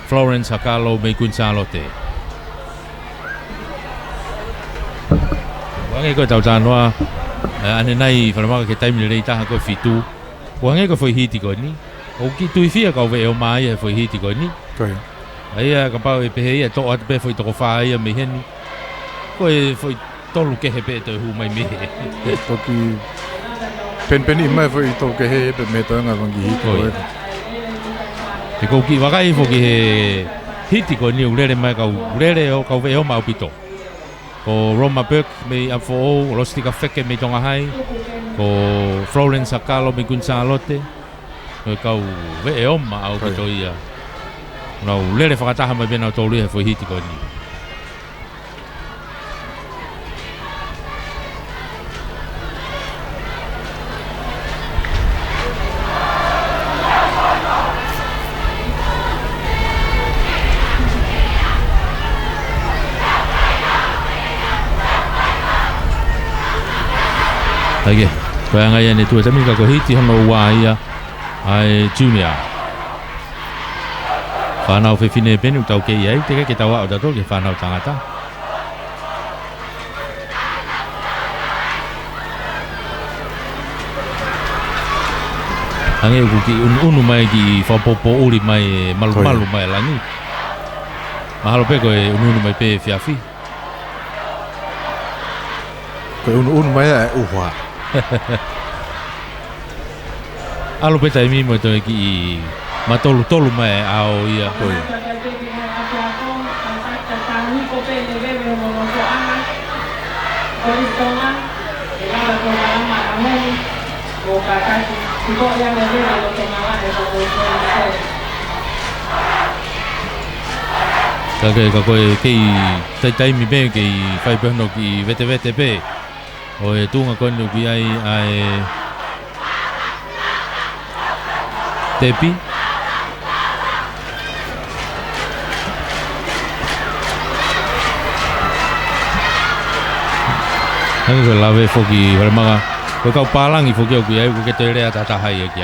Florence Hakalo mei Gunchalote wange ko tau tanoa ane nai whanamaka ke taimile rei taha ko fitu wange ko foi hiti ko ni o ki tui fia kau ve o mai e foi hiti ko ni ai ka pau e pehe ia to at pe foi toko whaia mei heni ko e foi tolu ke he pe to hu mai me toki pen mai foi to ke he pe me to nga vangi hi ko te ko ki wakai fo ki he hiti ko ni urere mai ka urere o ka ve o mau pito ko Roma Burke me afo o Rostika Feke me tonga hai ko Florence Akalo me Gonzalote ko ka ve o ma au pito ia no urere whakataha mai bena o tolu he fo hiti ko ni Lagi, kaya ngayon ito sa mga kahiti hano waya ay junior. Whanau whiwhine penu tau kei ai, teka ki tau au dato ki whanau tangata. Hange ku ki unu mai ki whapopo uri mai malu mai langi. Mahalo pe koe unu mai pe fiafi. Koe unu mai e uha. Alo pe tai mi mo to ki matolu mai ao ia koi. Kake ka koe kei tai mi be kei fai pehno ki vete pe. O e tunga konu ki ai Tepi. Hangi ko lawe foki haramaga ko kau palangi foki o ki ai ko ke te rea tata hai e ki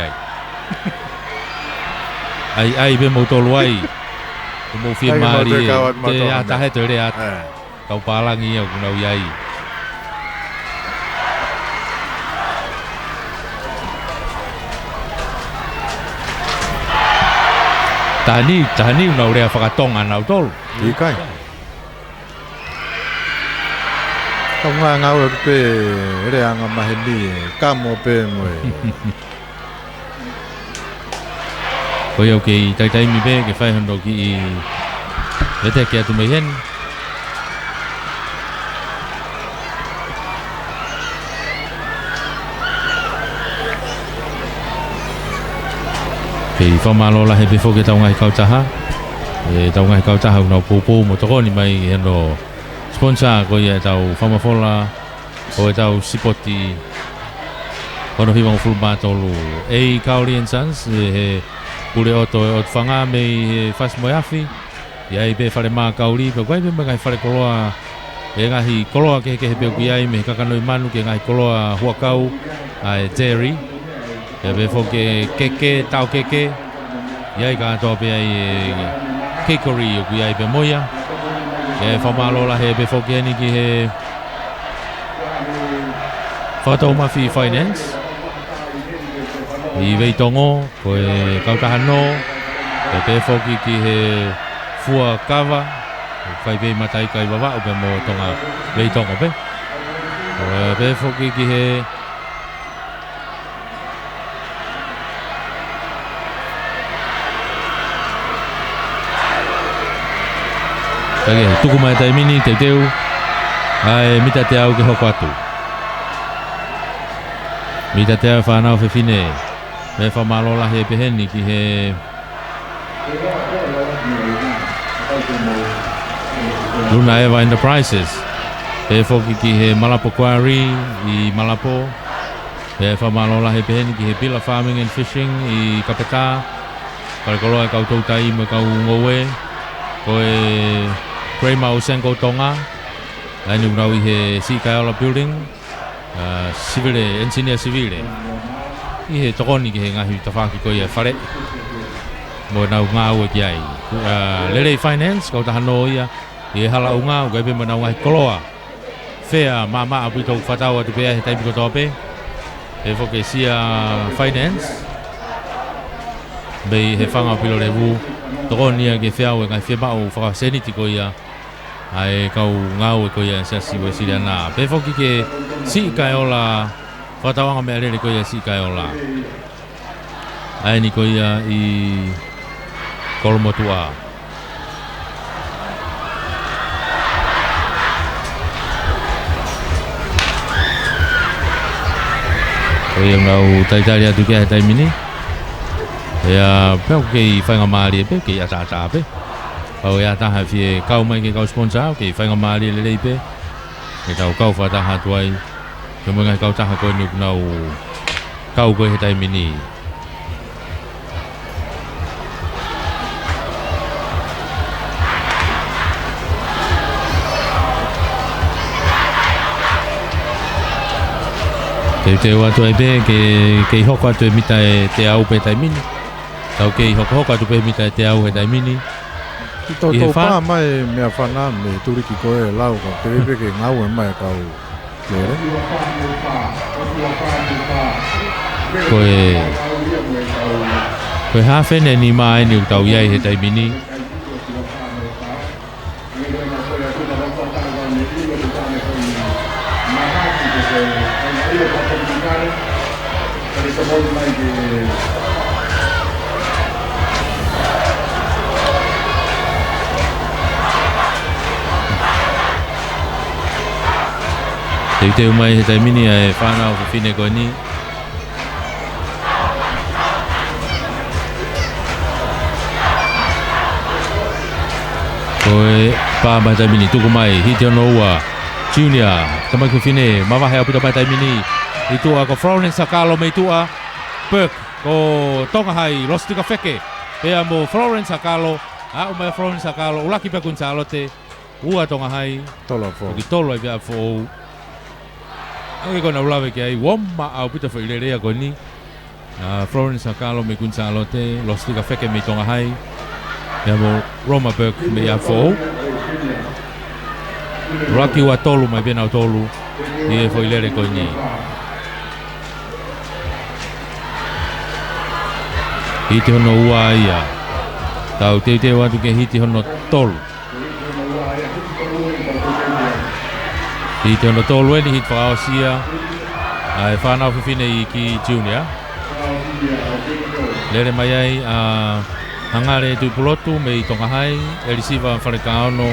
ai ai be mo tolu ai ko mo fia mari te ata he te rea kau palangi o ku nau iai Tahani nau rea whakatonga nau tolu. I kai. Tau ngau e pe rea ngā maheni e kamo pe moe. Koe au kei tai mi pe ke whai hondo ki i vete ki atu mei hen. Kei whamalola he pe whoke tau ngai kautaha. E tau ngai kautaha unau pōpō mo tokoni mai heno sponsor ko ia tau whamafola o e tau sipoti kono hiwa o fulma tolu e Kauri and Sons he kure oto e ot whanga mei he whas moe afi ia i pe whare maa Kauri pe kwai pe ngai whare koloa e ngahi koloa ke he peo ki ai me kakanoi manu ke ngahi koloa huakau a e Jerry e pe whoke keke tau keke ia i ka atoa pe ai Kikori o ki ai pe moia e whamalola he pe whoke ani ki he whatau mafi finance i veitongo ko e kautahano e pe whoki ki he fua kava whai pe matai kai wawa o pe mo tonga veitongo pe o e pe whoki ki he Kage, tuku mai tai mini, te teu, ai mita te au ke hoko atu. Mita te au whanau whiwhine, me whamalola he peheni ki he... Luna Eva Enterprises, he whoki ki he Malapo Quarry i Malapo, he whamalola he peheni ki he Pila Farming and Fishing i Kapeta, karekoloa e kau tautai mo kau ngowe, ko e... Prema o Senko Tonga, lainu nau i he Sikaiola Building, Civile, Engineer Civile. I he tokoni ki he ngahi tawhaki ko i e whare. Mo nau ngā ue ki ai. Lele Finance, kau tahano ia, i he hala unga, ukai pe manau ngahi koloa. Whea mama apu tau whatau atu pea he taipiko tope. He whoke sia Finance. Bei he whanga pilo revu. Tokoni ia ke whiau e ngai whia mau whakaseniti ko ia ai kau ngau ko ia sa si wesi na pe foki ke si kai ola fatawanga me ale ko ia si kai ola ai ni ko ia I kolmotua ko ia ngau taitaria tu ke tai mini ya pe ke fa ngamali pe ke ya ta pe au ya ta ha fi kau mai ke kau sponsor ke fa ngamali le pe ke kau fa ta ha tuai ke mo ngai kau ta ha ko nu nau kau ko he tai mini te watu ai pe ke hoko atu mita te au pe tai mini tau ke hoko atu pe mita te au he tai mini Tau pa mai mea whana me turiki koe lau ka perepe ke ngau e mai kau lere. Koe hawhene ni mai ni tau iai he tai mini te mai he tai mini e whanau ko whine koe ni koe pā mai tai mini tuku mai hiti ono ua Junior tamai ko whine mawahe aputa mai tai mini I tua ko Florence Sakalo me tua Perk ko Tongahai Rostika Feke pea mo Florence Sakalo a mai Florence Sakalo ulaki pe kunsalo te ua Tongahai Tola fo ki tolo e vea fo ai ko na ulawe ke ai womma au puta fo ilerea ko ni Florence Sakalo me kunsalo te Rostika Feke me Tongahai pea mo Roma Perk me ia fo Raki wa tolu mai bena tolu I fo ilere ko ni hiti hono ua ia tau te watu ke hiti hono tolu hiti hono tolu eni hiti whaosia ai whanau whiwhine I ki Junior lere mai ai hangare tui pulotu me I Tongahai e risiva whanekaono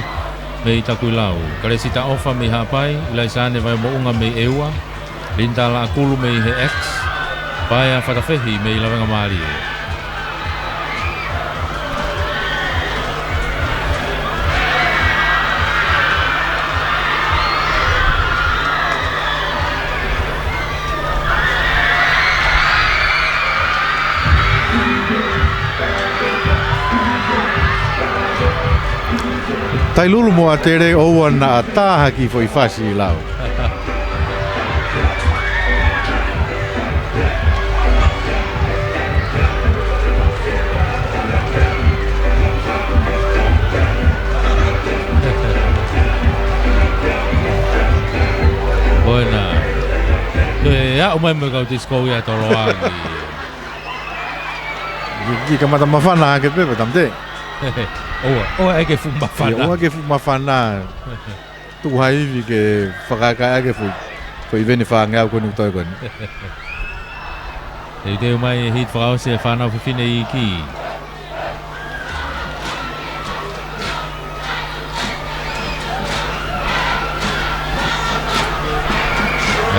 me I takuilau kare sita ofa me hapai ilai sane vai mo unga me eua linta la akulu me he ex paia whatawhehi me I lawenga maari Tai lulu mo a tere oua na a taha ki fo I whasi I lau. Buena. Ya umai mo kau disco ya tolo agi. Ki ka mata mawhana ke pepe tamte. Oa eke fu mawhana. Oa ke fu mawhana. Tu haivi ke whakaka ake fu. Fo I vene whangau konu toi konu. Te te umai hit whakao se whanau whiwhine I ki.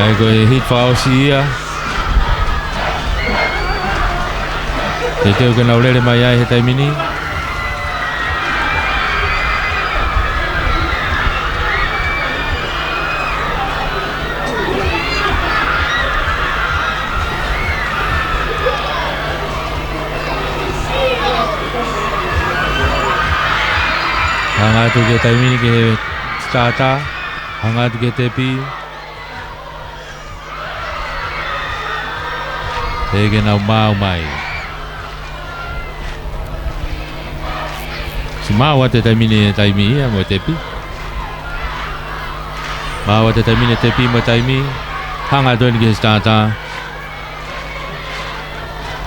Ai koe hit whakao si ia. Te teo ke naulere mai ai he taimini. Hangatu ke taimini ke starta. Hangatu ke tepi. Tege nau mau mai. Si mau te taimini taimi ia mo tepi. Mau te taimini tepi mo taimi. Hangatu ke starta.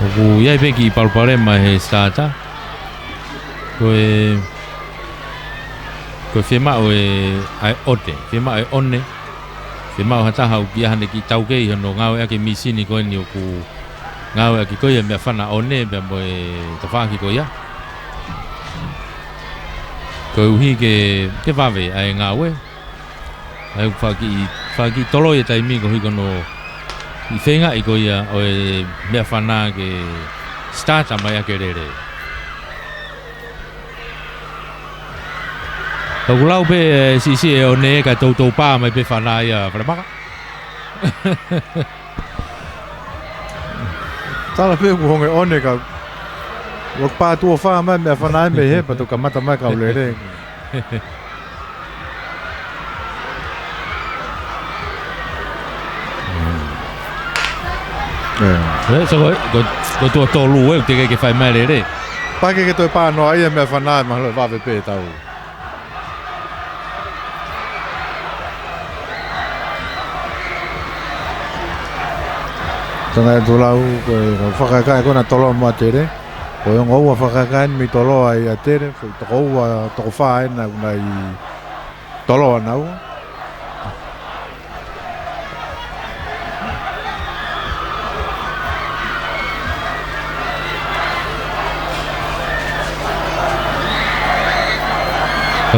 Oku iai peki palpare mai he starta. Koe Ko fema o ai ote, fema ai one. Fema o hata hau ki hane ki tau kei hono ngau e ake misini ko ni o ku ngau e ake ko ia mea whana one mea mo e tawhaki ko ia. Ko uhi ke wawe ai ngau e. Ai whaki tolo e taimi ko hui kono i whenga i ko ia o e mea whana ke starta mai ake rere. Tau lau pe si e o ne ka tau pā mai pe whana ia wharamaka. Tala pe ku honge one ka wak pā tua wha mai mea whanai me he pato ka mata mai ka ule re. So ko tua tolu e te ke whai mai re. Pake ke toi pā noa ia mea whanai ma halo wawe pe tau. Tanga e tulau ko whakakai kona tolo mua tere. Ko yung oua whakakai mi tolo ai a tere. Toko oua toko whae na i tolo anau.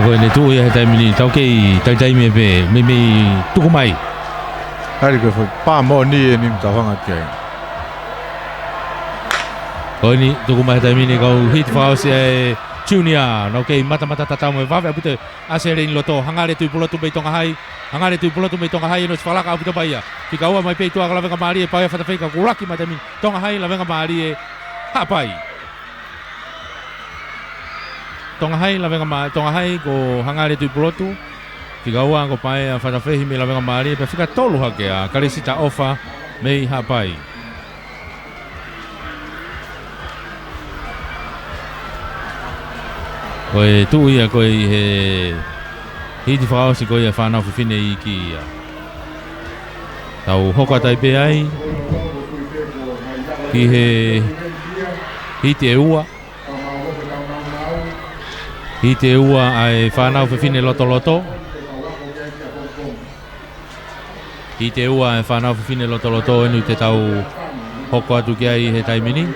Ko ne tu ia he taimini tau kei taimi e pe me tuku mai. Hari ko pā mo ni e ni mtawhanga kei. Ko ni tuku mai taimini kau hit whaosi e junior. No kei mata tatau me wawe apute ase reini loto hangare tui pulatu mei tonga hai. Hangare tui pulatu mei tonga hai no si whalaka apute baia. Tika ua mai pei tuaka lawenga maari e paia whatawheka kuraki mai taimini. Tonga hai lawenga maari e hapai. Tonga hai ko hangare tui pulatu. Tika ua ko paia whatawhehi me lawenga maari e pa whika tolu hake a karisita ofa mei hapai. Koe tu ia koe he hiti whakaosi koe ia whanau whiwhine i ki ia. Tau hoka taipe ai ki he hiti e ua. Hiti e ua ai whanau whiwhine loto. Hiti e ua ai whanau whiwhine loto enu te tau hoko atu ki ai he taimini.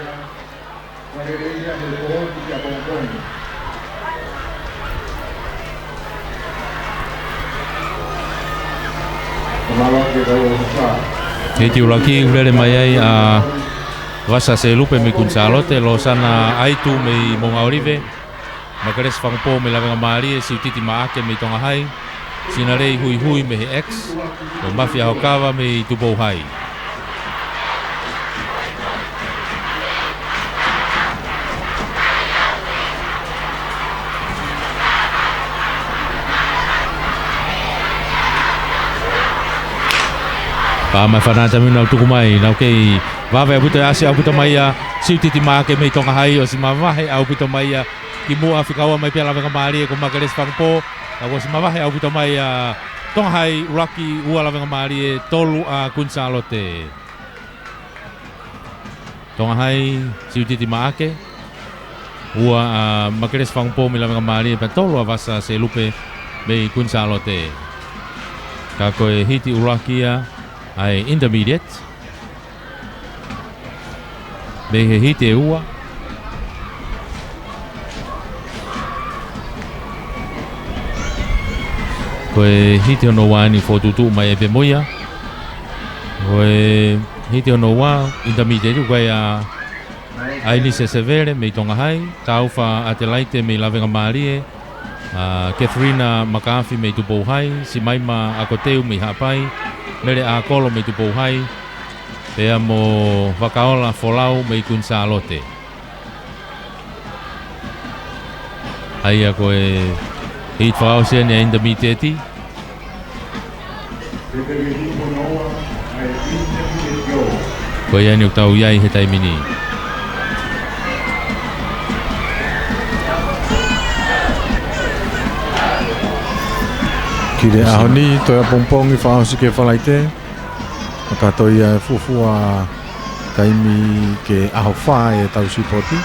Kei te uraki urere mai ai a Vasa se lupe me kunsalote lo sana aitu me monga orive makares whangpo me lawenga maari e si utiti maake me tonga hai sina rei hui me he ex o mafia hokawa me tupou hai. Pa mai whanata minu au tuku mai, nau kei wawe au puto ase au puto mai a siutiti maake mei tonga hai o si mawahe au puto mai a ki mua whikaua mai pia lawenga maari e ko makares whangpo au si mawahe au puto mai a tonga hai uraki ua lawenga maari e tolu a kunsalote. Tonga hai siutiti maake ua a makares whangpo mei lawenga maari e pa tolu a Vasa se lupe mei kunsalote. Ka koe hiti urakia ai intermediate me he hite ua koe hite ono wani fotutu mai e pe moia koe hite ono wa intermediate koe a Ailise Severe me tonga hai taufa Atelaite me lawenga maari Katharina Makafi me tupou hai si maima akoteu me hapai mere a kolo me tupou hai pea mo wakaola folau me kunsalote. Ai a koe hit whaosia ni a intermediate koe ani o tau iai he taimini. Kire ahoni toia pompong i whaosi ke whalaite. Makato ia fufua taimi ke aho wha e tau sipoti.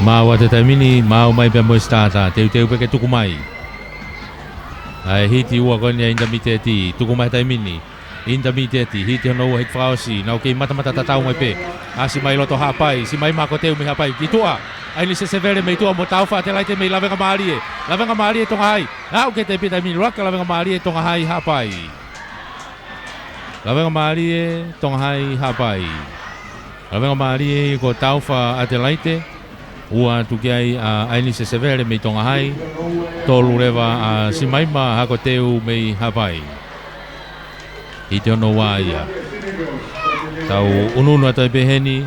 Mau te taimini, mau mai pe mo stata, teu pe ke tuku mai. Ai hiti ua konia inda miteti, tuku mai taimini. Inda miteti, hiti hono ua hit frausi, nau kei mata tatau mai pe. Asi mai loto hapai, si mai mako teu mi hapai. Itua, ai ni se severe me itua mo taufa te laite me lavenga marie. Lavenga marie tonga hai. Au ke te pita mini raka lavenga marie tonga hai hapai. Lavenga marie tonga hai hapai. Lavenga marie ko taufa ate laite. Ua tukiai ai ni se severe me tonga hai. Tolu rewa si mai ma hako teu me hapai. Hiti ono wā ia. Tau ununu atai peheni.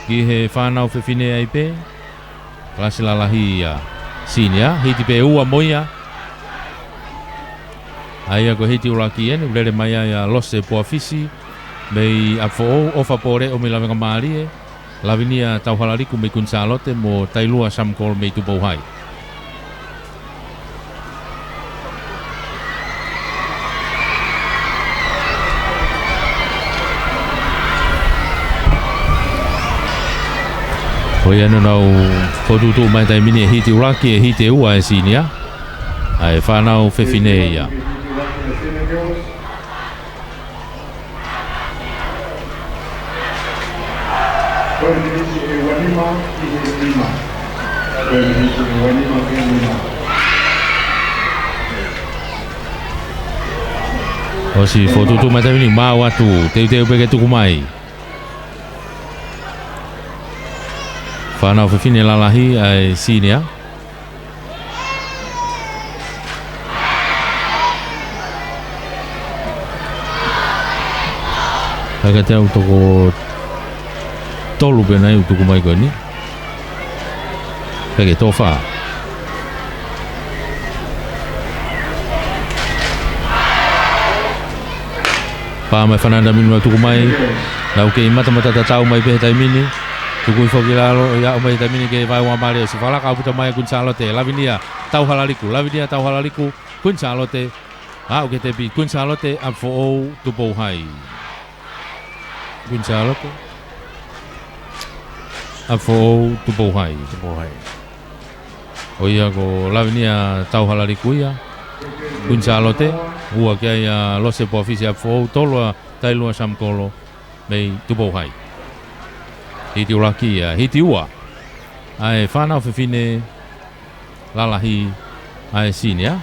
Ki he whanau whiwhine ai pe. Klasi lalahi ia. Sinia, hiti pe ua moia. Aia ko hiti uraki ene, ulere mai ai lose poa fisi. Mei apfo ofa pore o me lawenga maarie. Lavinia tau halariku me kunsalote mo tailua samkol me tupau hai. Hoi anu nau whotutu mai tai mini e hiti uraki e hiti ua e sinia. Ai whanau whiwhine ia. O si whotutu mai tai mini maa watu, teu peke tuku mai. Whanau whiwhine lalahi ai sinia. Haka te au toko tolu pena i utuku mai koe ni. Hake tō wha. Pā mai whananda minu au tuku mai. Nau kei mata tatau mai pehe tai mini. Tukui foki lalo ya umai tamini ke vai wa mare si fala ka puta mai kun salote lavinia tau halaliku kun salote o ke te bi kun salote up for o tu bo hai kun salote up for o tu bo hai o ia ko lavinia tau halaliku ya kun salote ua ke ya lose po ofisi up for o tolo tailua samkolo mei tu bo hai. Hiti uraki ia, hiti ua. Ai whanau whiwhine lalahi ai sinia.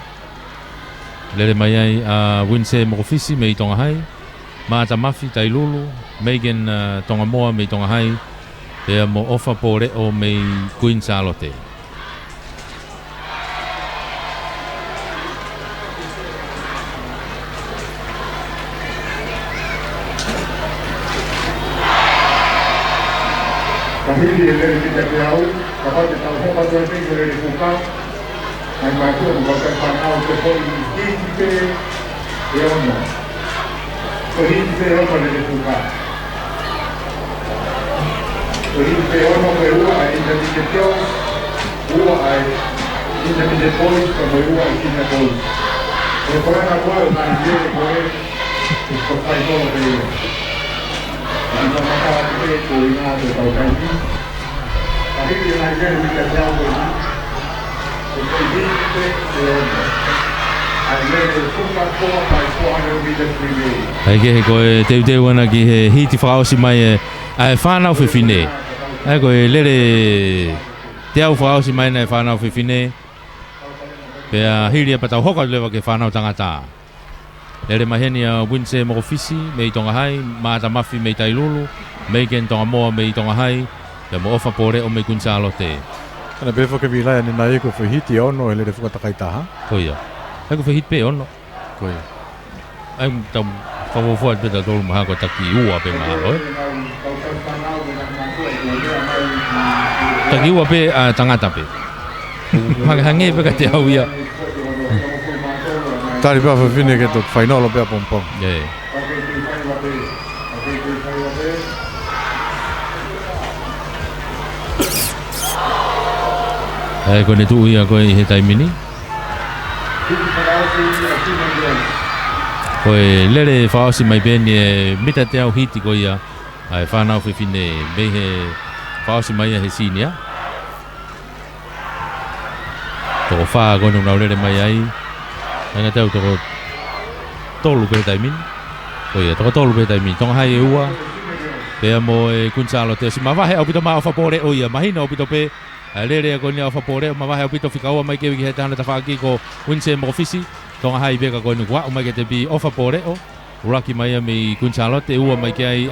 Lere mai ai Winse Mokofisi mei tonga hai. Mata Mafi Tailulu, Megan tonga moa mei tonga hai. Pea mo ofa po reo mei Queen Charlotte. Kahili ele kita tahu dapat tahu apa tu yang boleh dibuka. Yang baru bukan panau sepoi hingga eono. Hingga eono boleh dibuka. Hingga eono berua ini jadi jauh. Berua ini jadi polis berua ini polis. Orang awal nanti boleh dipakai kalau dia. Jika masalah itu ingat atau kaji, tapi dia ajar kita jauh lagi. Jadi kita ada suka kuat pada 400 meters relay. Ai ke koe teu ana ki he hiti whaosi mai ai whanau whiwhine. Ai koe lere te au whaosi mai nei whanau whiwhine. Pea hiri patau hoka lewa ke whanau tangata. Lere maheni a Winse Mokofisi mei tonga hai, Mata Mafi mei Tailulu, Megan tonga moa mei tonga hai, pe mo ofa pore o mei kunsalote. Ana befo ke vilaya ni nai ko hiti ono ele de fuka taha. Koia. Ai ko hit pe ono. Koia. Ai tam favo pe da tolu maha ko taki ua pe maha oi. Taki ua pe tangata pe. Hange pe ka te au ia. Tari pa whiwhine ke tuk whainolo pia pompong. Yeah. Ai ko ne tu ia ko he taimini. Ko lere whaosi mai peni e mita te au hiti ko ia. Ai whanau whiwhine me he whaosi mai he sinia. toko wha kono nau lere mai ai. Anga tau toko tolu pe taimin. Oia, toko tolu pe taimin. Tonga hai e ua. Pea mo e kunsalo te si mawahe au pito maa whapore oia. Mahina au pito pe lere ko ni au whapore. Mawahe au pito whikaua mai kewi ki he tahana ta whaaki ko winse mo ofisi. Tonga hai beka ko ni kua o mai ke te pi o whapore o. Uraki mai mi kunsalo te ua mai ke ai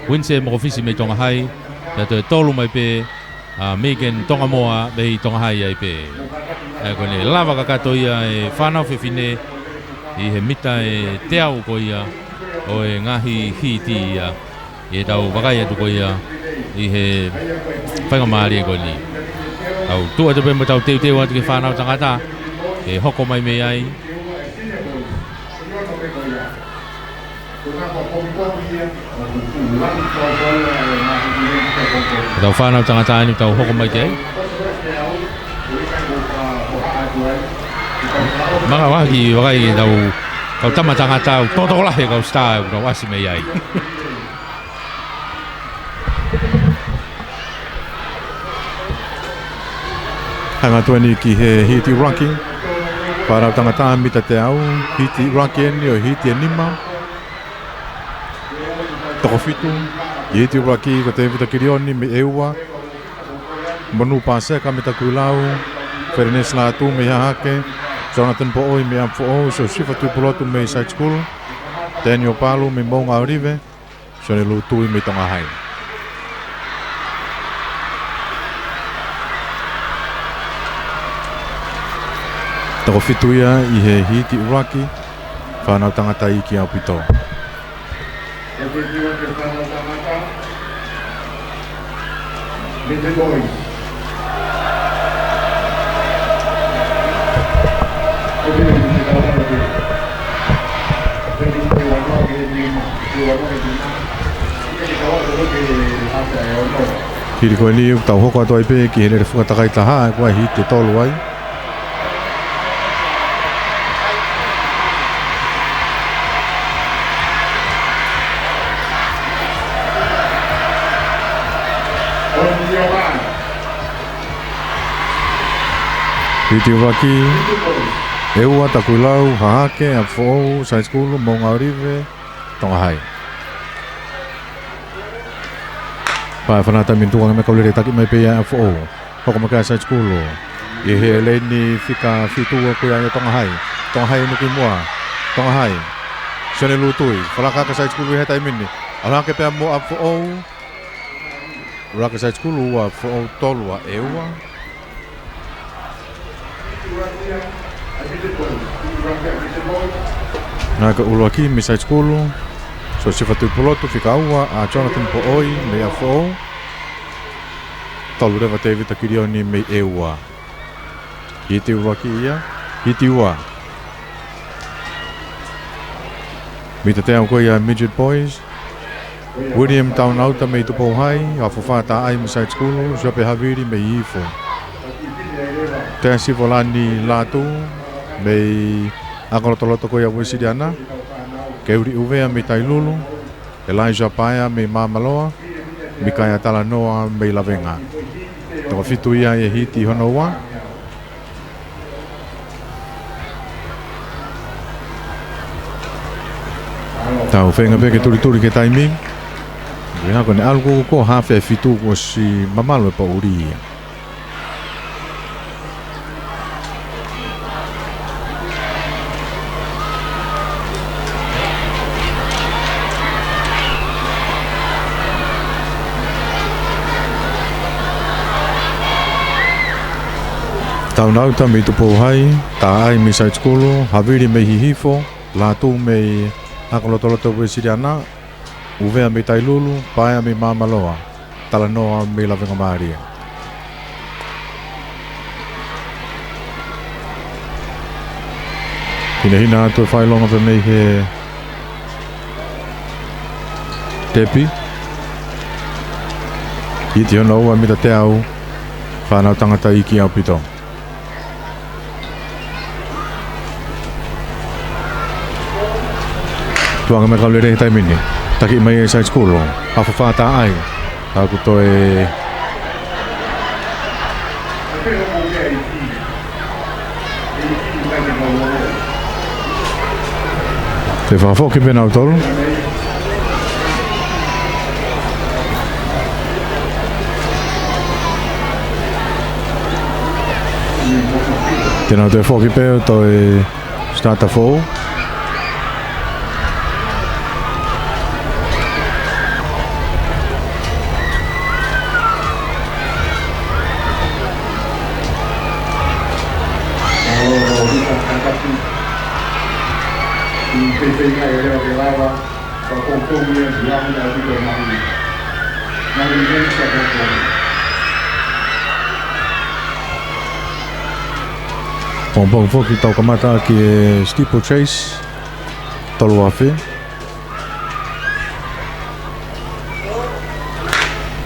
winse mo ofisi me tonga hai. Tato e tolu mai pe Megan tonga moa mei tonga hai ai pe. Ko ni lava kakato ia e whanau whiwhine i he mita e te au ko ia o e ngahi hiti ia i e tau wakai atu ko ia i he whainga maari ko ni au tua te pemba tau teu atu ke whanau tangata e hoko mai mei ai tau whanau tangata anu tau hoko mai te ai mga waki wakai tau tamatanga tau totolahe kau star kau wasi mei ai hanga tuani ki he hiti ranking para tangata mita te au hiti ranking o hiti anima toko fitu hiti ranking ko te vita kirioni me eua manu pase ka mita kuilau Fernes Latu me hake Jonathan Pooi me amfo so sifa tu polotu me side school Daniel Palu me monga orive so le lutu me tonga hai toko fituia i he hiti uraki whanau tangata i ki au pito Kiri koe ni tau hoko atu ai pe ki hele whakatakai taha kua hi te tolu ai Hiti waki Eua takuilau hahake a fōu sai skulu mo ngaurive tonga hai Pai whanata mintuanga me kaulere taki mai pea a fōu Hoko maka sai skulu I he eleni fika fitua kuia i tonga hai nuki mua tonga hai Sione lutui whalakaka sai skulu i he taimini Alake pea mo a fōu Raka sai skulu a fōu tolua eua Naga ulaki mi side school so sifatu polotu fika ua a Jonathan Pooi me a fo talu reva te vita kirioni me eua hiti ulaki ia hiti ua mita te au koe ia midget boys William Town Auta me tupo hai a fufata ai mi side school so pe haviri me ifo Te sivolani latu mei akolotoloto ko ya Wisiriana keuri uvea me tailulu Elijah Paya me mamaloa Mikaya Talanoa me lavenga Toko fitu ia e hiti honoa Tau whenga peke turi ke taimi Wina kone algo ko hafe fitu ko si mamalo e pa uri Tau nauta me tupo hai, ta ai me side school, haviri me hihifo, latu me akolotoloto Wisiriana, uvea me tailulu, paia me mamaloa, talanoa me lavenga maria. Hina atu e whailonga pe me he tepi. Iti hona ua mita te au, whanau tangata iki au pito. Tuanga me kaulere taimini taki mai side school hafa fata ai aku to e Te whawhoki pena o tolu. Tēnā te whoki pēo toi starta fōu. Pompong foki tau kamata ki e steeplechase tolu awhi.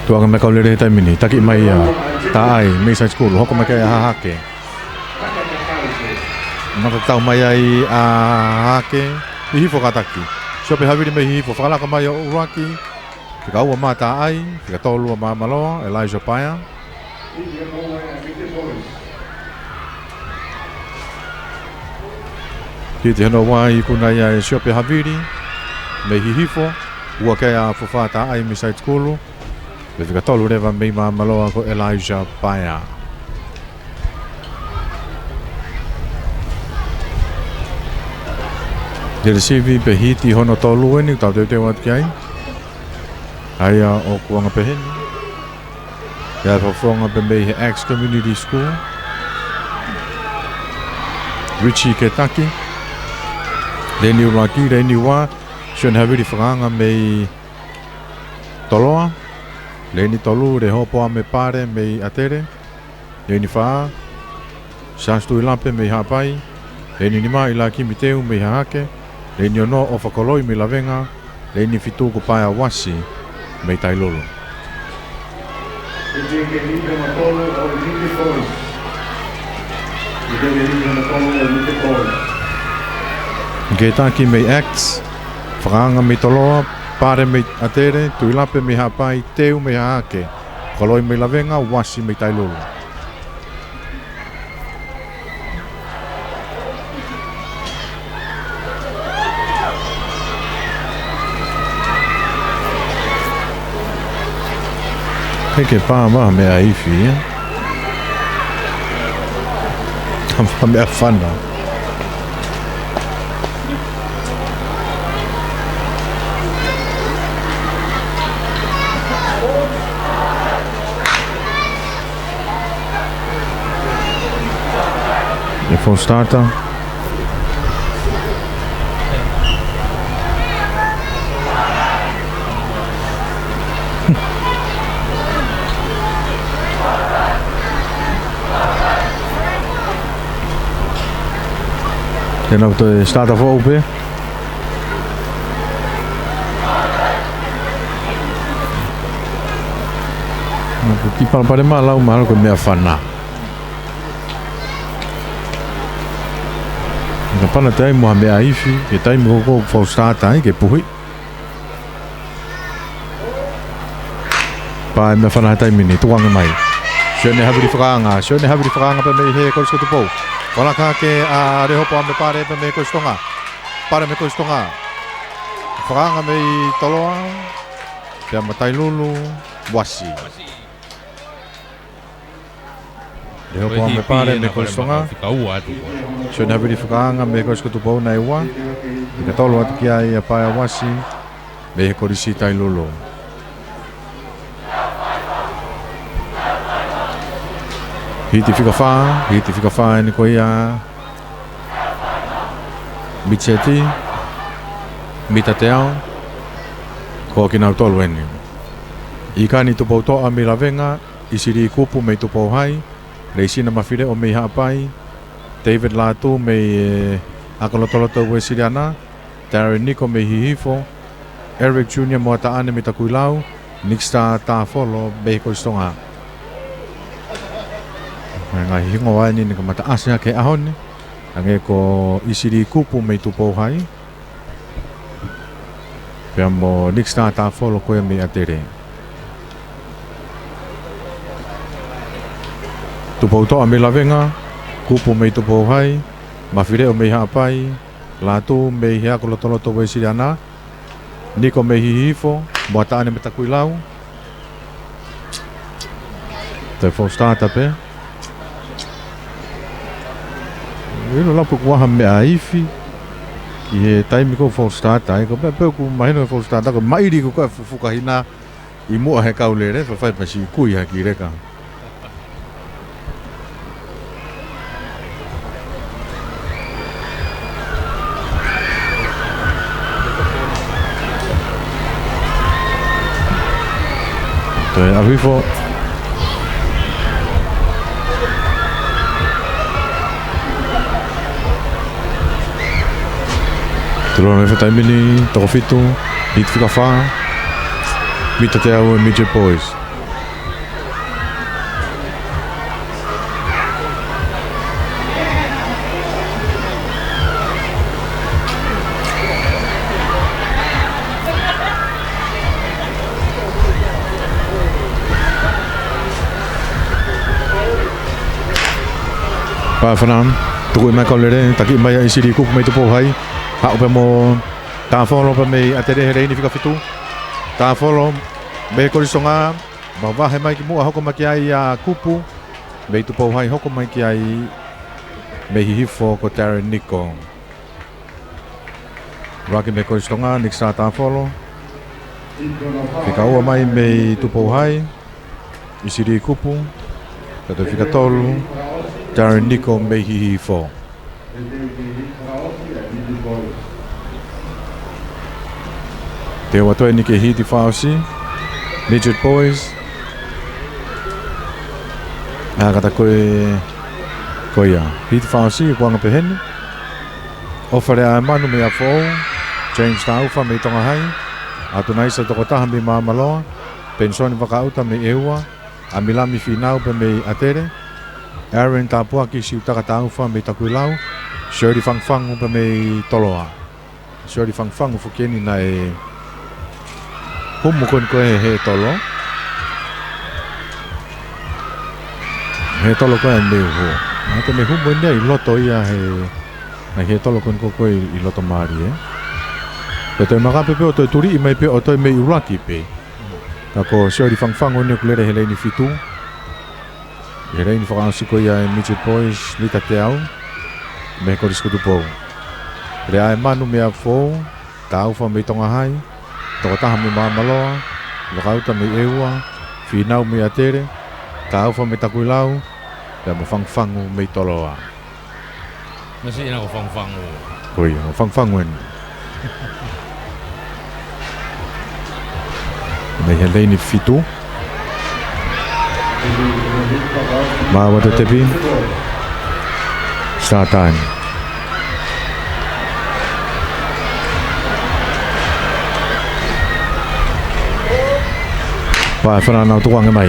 Tuanga me kaulere he taimini, taki mai a ta ai, Mayside School, hoko me kai a hahake. Maka tau mai ai a hahake, i hifo kataki. Siope hawiri me hifo, whakalaka mai a uraki, tika ua maa ta ai, tika tolua maa maloa, Elijah Paia. Ki te hana wai kuna ia e Siope Haviri, me hihifo, ua kei a whawhata ai Mayside School, me whika tolu rewa mei maa maloa ko Elijah Paia. Te resivi pe hiti hono tolu eni, tau teo teo atu ki ai. Aia o kuanga peheni. Ia whawhonga pe mei he Axe Community School. Richie Ketaki. Reni uraki, reni wā, Sean Haviri whakanga mei toloa. Reni tolu, re hopoa me pare mei atere. Reni whaa, Sastu ilampe mei hapai. Reni nima ilaki miteu mei hahake. Reni ono o whakoloi mei lavenga. Reni fitu ko paia wasi mei tailolo. Ke taki mei acts, whakanga mei toloa, pare mei atere, tuilape mei hapai, teu mei hake, koloi mei lavenga, wasi mei tailolo. Heke pā maha mea iwi, ia. Tampa mea whana. E full starter. En ook de staat er open. Die pan pa de malau maar ko mea fana. Na pana tai mo mea ifi, ke tai mo ko fo start ai ke puhi. Pa me fana tai mini tuanga mai. Shone Haviri whakanga pa me he ko skotu po. Wala ka ke a rehopo ame pare pa me ko stonga. Pare me ko stonga. Whakanga me toloa. Pea matai lulu wasi. Rehopo ame pare me ko stonga. Shone Haviri whakanga me ko skotu po na iwa. Ika tolo atu ki ai a paia wasi. Me he korisi tai lulu. Hiti fika wha ni ko ia Micheti, Mita te ao, ko ki nau tolu eni. I ka ni tupou toa mi lavenga, i siri kupu mei tupou hai, reisina mawhire o mei haapai, David Latu mei akolotoloto ue siri ana, Darren Nico mei hihifo, Eric Jr. moa ta ane mi takui lau, Nixta ta folo mei ko istonga. Nga hingo wai ni ka mata asya ke ahon ange ko isiri kupu mei tupou hai pia mo Nixta ta folo ko mi atere tupou to ame lavenga kupu mei tupou hai mawhire o mei hapai Lātou me hea ko loto wei siri ana. Niko me hihifo, moa taane me takui lau. Te fo starta pe. Ilo lapu kuaha me aifi. Ki he taimi ko fo starta. Ko pe ku mahino fo starta. Ko mairi ko ka fukahina. I mua he kaulere. Fa fai pasi kui haki reka. Arrivo. Tulong me fatai mini, toko fitu, hit fika fa. Mita te au Midget Boys. Pa fanan, tuku mai kaulere, taki mai isiri kup mai tupo hai. Ha ope mo ta follow pe mai atere here ni fika fitu. Ta follow me korisonga, ma wa he mai ki mu hoko maki ai a kupu. Me tupo hai hoko mai ki ai me hihifo ko Darren Nico. Raki me korisonga, niksa ta follow. Fika ua mai me tupo hai. Isiri kupu. Kato fika tolu. Darren Nico me hihifo. Te watoe ni ke hiti whaosi. Midget Boys. Kata koe ia. Hiti whaosi i kuanga pehene. Ofare a manu me a fōu. James Taufa me tonga hai. Atu naisa toko taha me mamaloa. Pensoni wakaauta me eua. A milami finau pe me atere. Aaron Tapua ki si utaka taufa me takui lau. Shirley Fangfangu pa me toloa. Shirley Fangfangu fukeni na e humu kon koe he tolo. He tolo koe me uho. Ate me humu enia I loto ia he tolo kon koe I loto maari e. Pe toi makape pe o toi turi I mai pe o toi me uraki pe. Kako Shirley Fangfangu ne kulere he leini fitu. He leini whakaansi koe ia Midget Boys lita te au. Me korisku tupou. Rea e manu mea fōu, taufa me tonga hai, toko taha me mamaloa, wakauta me eua, whinau me atere, taufa me takui lau, rea mo whangwhangu me toloa. Nasi ina ko whangwhangu. Koi, mo whangwhangu en. Me he leini fitu. Maa wata tepi. Start time. Wah, whananau tukuange mai.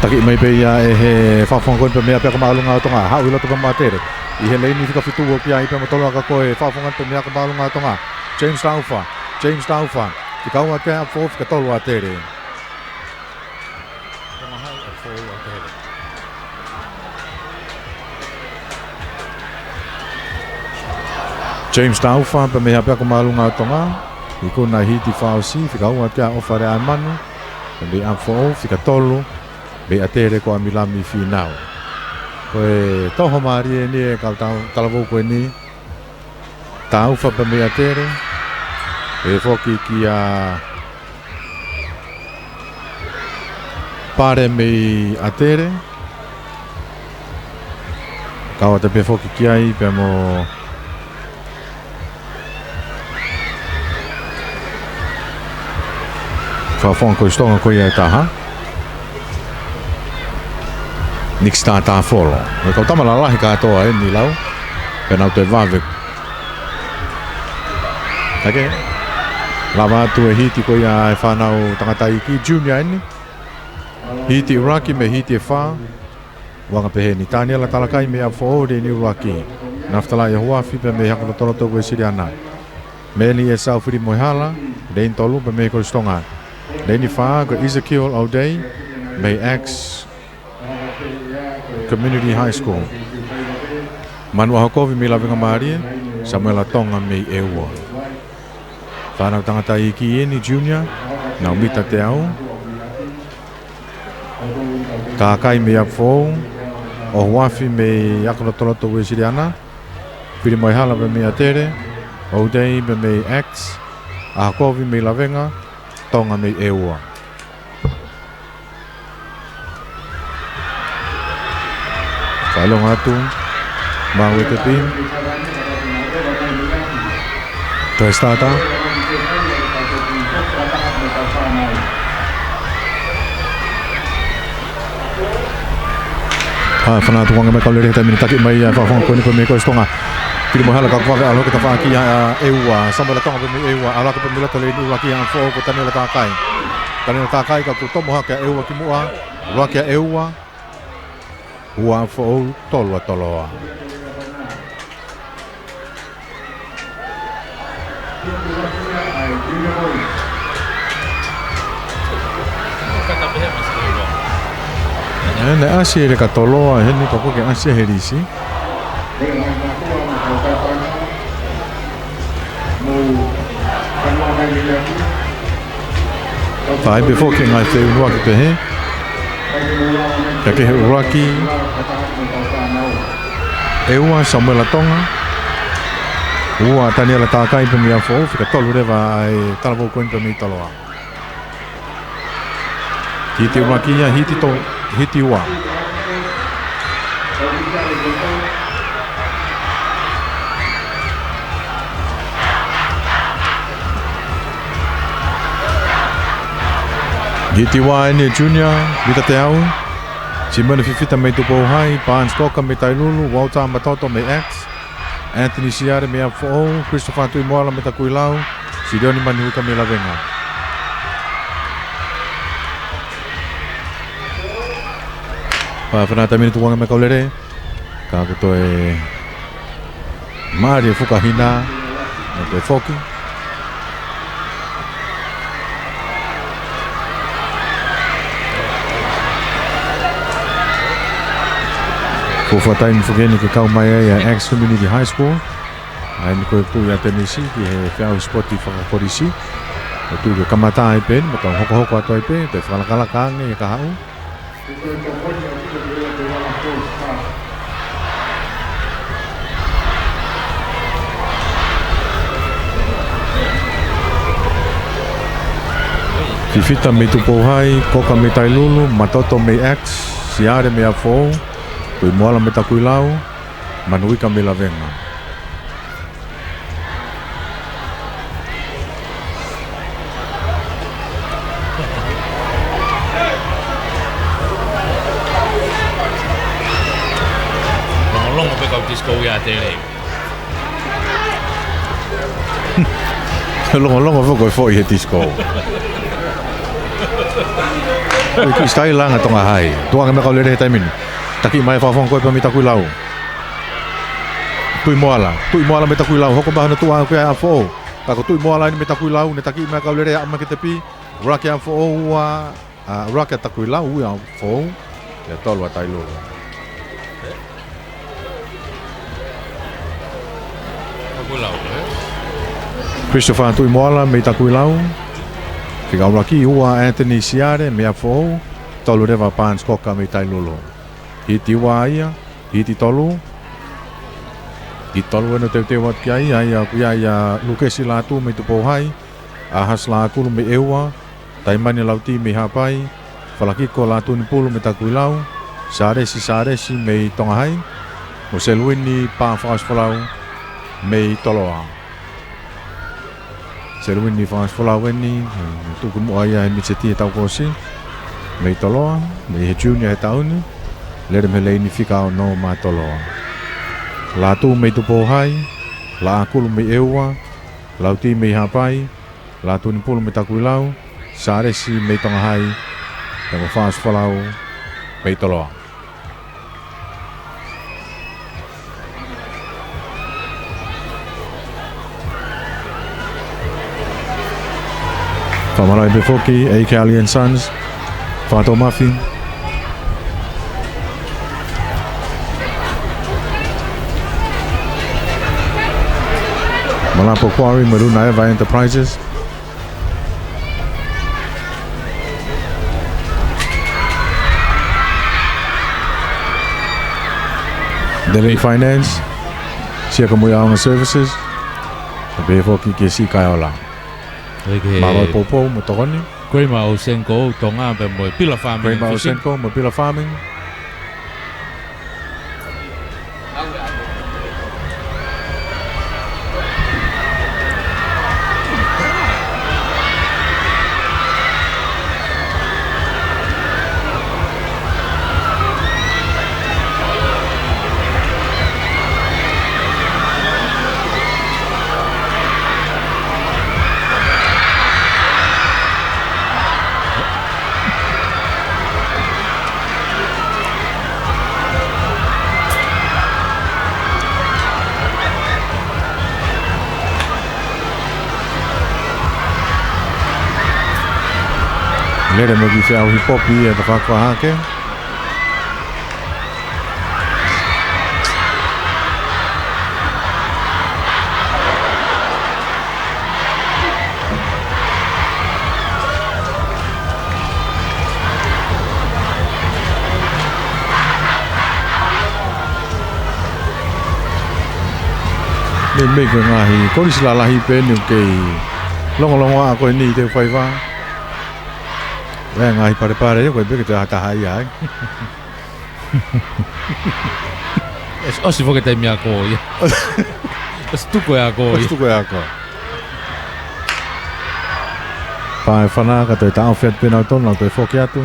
Taki mai pe ia e he whawhongon pe mea pia ka maalunga o tonga. Hau ilo tuka maatere. I he leini fika fitu o kia I pe matolo ka koe whawhongon pe mea ka maalunga o tonga. James Taufa. I kaunga te a fō fika tolu a tere. James Taufa pe mea pia ka maalunga o tonga. I kuna hiti whaosi fika unga te a ofare a manu. Me a fō fika tolu. Me a tere ko a milami whinau. Koe toho maari e ni e kalavou koe ni. Taufa pe me a tere. E whoki ki a pare me a tere. Kawa te pe whoki ki ai pe mo whawhonga koe stonga koe ai taha. Nik sta ta folo. Me kau tamala lahi katoa e ni lau. Penau te vave. Take. Lava atu e hiti koe ia e whanau tangata iki junior eni. Hiti Iraki me hiti e wha. Wanga pehe ni tani ala talakai me a whaore ni Iraki. Naftala e huafi pe me hakuna toroto koe siri ana. Me ni e saufiri moihala. Rein tolu pe me koe stonga. Leni wha ko Ezekiel O'Day. Me ex Community High School. Manua hokovi me lavinga maari. Samuel Tonga me ewa. Whanau tangata i ki eni junior, na umita te au. Tākai me apfou, o huafi me akonotoloto we siriana. Piri mai hala me mea tere, o dei me me acts, a hakovi me lavenga, Tonga me ewa. Whailong atu, mawe te pi. Toi stata. Whanā tuanga me kaulere te mini taki mai whawhong koe ni koe me koe stonga. Piri mo hala ka whawe alo ke ta whaaki eua, Samuel Tonga pe me eua, ala ka pe milata le ni ua ki ang whao ko tanela tākai. Tanela tākai ka ku tomo hake eua ki mua, ua ki eua, ua whao tolua toloa. Ne asi re ka toloa heni ka koke asi herisi. Pai before ke ngai te unua ki te he. Ka ke he uraki. Eua Samuel Tonga. Ua Taniela Tākai pe mia fo, fika tolu rewa ai talavou koen pe mi taloa. Hiti urakia, hiti ua. Hiti ua ene junior, mita te au. Simone Fifita me tupo hai, Paan Skoka me Tailulu, Walter Matoto me X. Anthony Siare me Afo, Christopher Tui Moala me Takuilau, Sidoni Manuika me Lavenga. Whanata mini tuanga me kaulere, ka kuto e Maria Fukahina, me te Foki. Kufatai mfugeni ke kau mai ya X Community High School. Ai ni ko tu ya tenisi ki he fiau sporti whakakorisi. O tu ke kamata ai pen, mata hoko ato ai pen, te whalakala kange e ka hau. Fifita me tupo hai, Koka me Tailulu, Matoto me X, Siare me Afo. Tui Moala me Takuilau, Manuika me Lavenga. Longo pe kau disco ya tele. Longo foko e foi he disco. Iki stai langa tonga hai. Tuanga me kaulere he taimini. Taki mai whawhong koe pa mi Takuilau. Tui Moala me Takuilau. Hoko mahana tuanga koe a fo. Kako Tui Moala ni me Takuilau. Ne taki mai kaulere a ma ke te pi. Uraki a fo ua. Uraki a Takuilau ui a fo. Ia tolu a Tailulu. Takuilau, Christopher Tui Moala me Takuilau. Whika uraki ua Anthony Siare me a fo. Tolu rewa Paan Skoka me Tailulu. Hiti ua ia, hiti tolu. Hiti tolu eno te wat ki ai, ia lukesi lātu me tupo hai. Ahas lākulu me ewa, taimani lauti me hapai. Whalakiko lātu ni pulu me Takuilau. Saresi me tonga hai. Mo seluini pā whakaswhalau me toloa. Seluini whakaswhalau eni, tuku mua ia he mitseti e tau kosi. Me toloa, me he junior he tauni. Lere me leini whika o no mātoloa. Lātu me tupo hai, la akulu me eua, lauti me hapai, lātu ni pulu me Takuilau, saresi me tonga hai, e mo whaas whalau me toloa. Whamarai Befoki, AK Alien Sons, Whātou Mafi. Malapo Quarry, Maruna Eva Enterprises. Delay Finance, Siaka Muyaonga Services, Be foki ke si kaiola. Maro popo mo tokoni. Kramer Osenko tonga pe mo Pila Farming. Kramer Osenko mo Pila Farming. Lere mo ki fiau hipopi e ta whakawahake. Me me ko ngahi, ko sila lahi pe ni kei longo a ko ni te whaiwa. Ngai pare ko be ke ta hai ai. Es osi fo ke te mia ko ia. Es tuko ya ko. Es tuko ya ko. Pa fana ka te ta ofet pe na ton na te fo ke atu.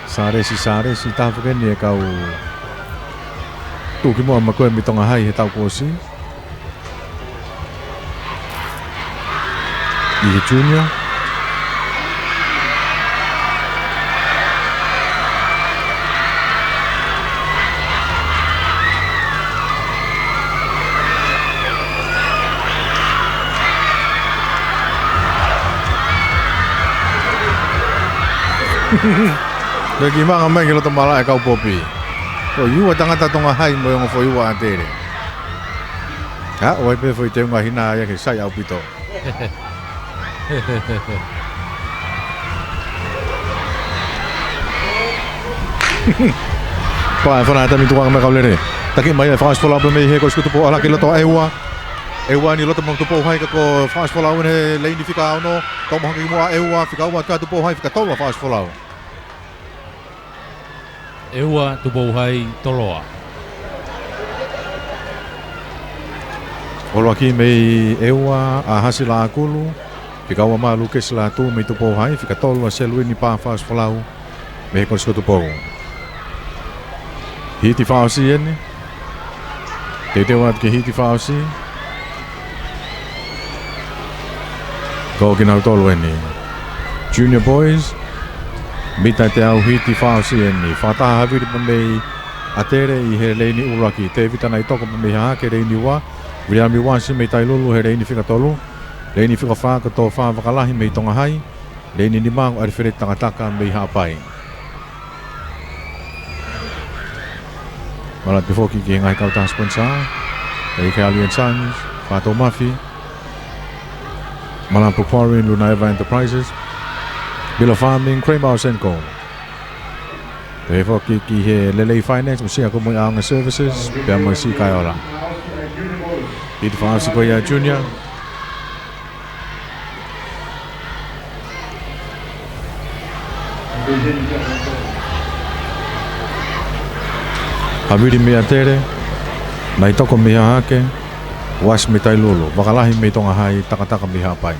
Sare si ta fo ke ni ka u. Tu ki mo ma ko mi tonga hai he tau ko si. Ni Junior. Bagi mga may kilo tamala ikaw popi. So you tanga tatonga hai mo yung foi wa atere. Ha, oi pe foi te nga hina ya ke sai au pito. Pa fona ta mi tuang me kaulere. Taki mai France fola me he ko skutu po ala kilo to ewa. Ewa ni loto mong tupo hai ka ko France fola une le ni fika no. Ko mo ki mo ewa fika wa ka tupo hai fika to France fola. Ewa tupo hai toloa. Olo aki mei ewa a hasila akulu. Fika wa malu ke sila tu me tupo hai fika tolo selu ni pa France fola. Me ko skutu po. Hiti fausi ene. Te wat ke hiti fausi. Ko kina tolo ene. Junior boys. Mita te au hiti fausi ene. Fata haviri pa mei atere i he leini uraki. Te vitana i toko pa mei hake reini wa. Williami wansi mei tai lulu he reini fika tolu. Leini fika whaka to wha wakalahi mei tonga hai. Leini ni mangu arifere tangataka mei hapai. Malat before ki ngai kau ta sponsor. Dari Alien Sons, Fato Mafi. Malampo Quarry, Luna Eva Enterprises. Bila Farming, Kramer Osenko. Before ki he Lele Finance, mesti aku mo ang services, biar mo si kaiola. Hiti Fausi ko ya Junior. Habiri me atere, mai toko me hake, was me tai lulu, wakalahi me tonga hai takataka me hapai.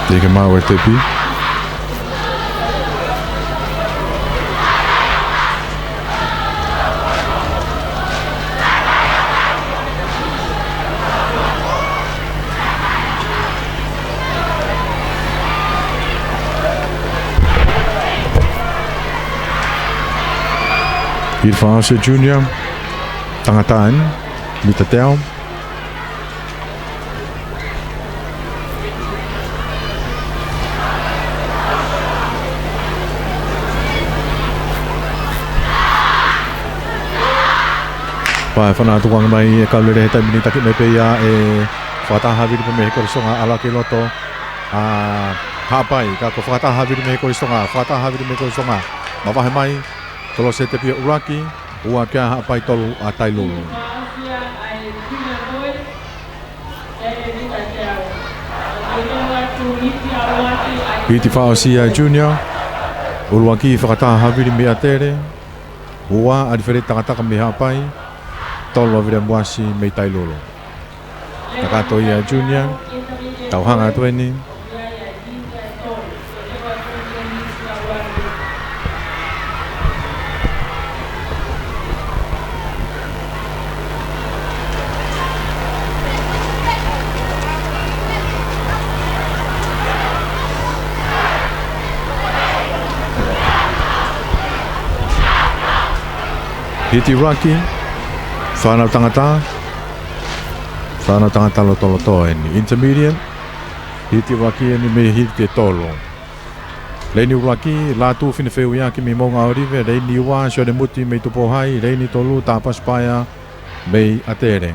Dia ke mau tepi. Hit Fa'asia Junior, tangataan, Mita Teo. Pai whana tukang mai e kaulere he taimini taki me peia e whakataha viri pa me he korisonga ala ke loto a hapai ka ko whakataha viri me he korisonga mawahe mai tolo se te pia uraki ua kia hapai tolu a tailulu. Hiti Fa'asia Junior Uruaki whakataha viri me atere ua adifere takataka me hapai tolo vira muasi me tailolo. Takato ia Junior, tauhanga tueni. Hiti Rocky. Whanau tangata loto ni intermediate hiti waki ni me hiti tolo leini waki la tu fine feu ya ki me monga orive leini wa so de muti me tupo hai leini tolu tapas paya me atere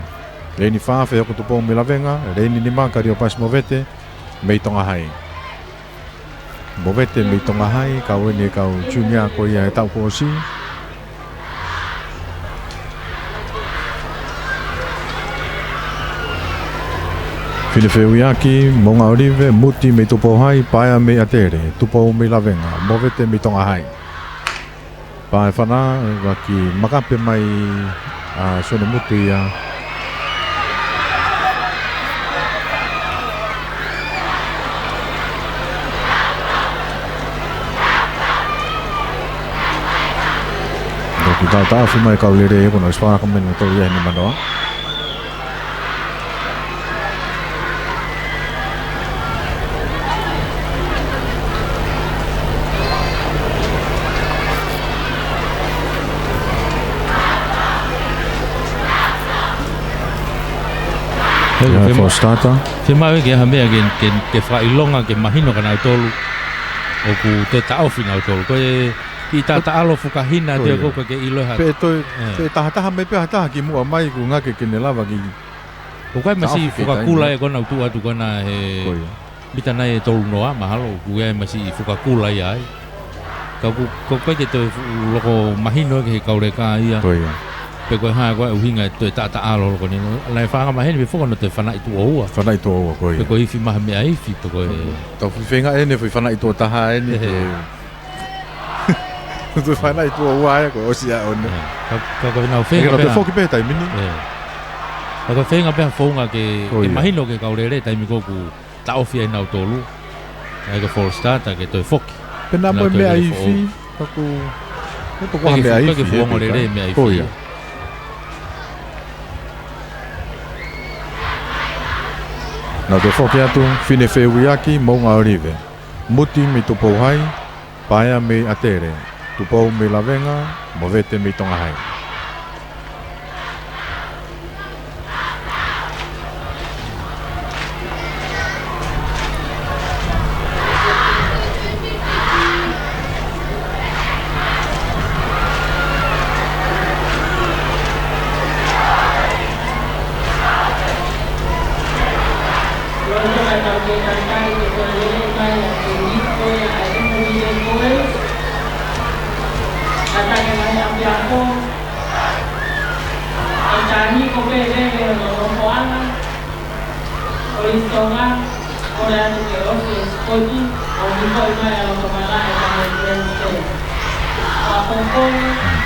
leini fa fe ko tupo me lavenga leini ni manka rio pas movete me tonga hai ka weni ka junior ko ia tau ko si Fine feu yaki, monga orive, muti me tupo hai, paia me atere, tupo me lavenga, movete me tonga hai. Pae whana, waki makape mai sone muti ia. Doki tau whimai kaulere e kono, iswara kamena tolu ia ni manoa. For starter. Te mau ke ha mea ke whailonga ke mahino kana tolu o ku te tau whina tolu ko i ta alo whukahina te koka ke iloha pe toi te tahataha me pe hataha ki mua mai ku ngake ke ne lava ki o kai masi whukakula e kona utu atu kana he mita nai e tolu noa mahalo ku e masi whukakula i ai ka ku kai ke te loko mahino ke he kaure ka ia pe koe hae koe uhinga e ta alo loko nino lai whanga maheni me whukano te whana i tu oua koe pe koe iwi maha mea iwi pe koe tau whiwhenga ene whi whana i tu taha ene tu whana i tu oua aia koe osi a one ka koe nau whenga pea te whoki pētai mini ka koe whenga pea whaunga ke mahino ke kaurere taimi koku ta ofi ai nau tolu ai ka fall starter ke toi whoki pena moe mea iwi kaku Epo koha mea iwi ke whuongo rere mea iwi Nau te whoki atu, whine whewiyaki, maunga orive. Muti me tupou hai, paia me atere. Tupou me lavenga, movete me tonga hai.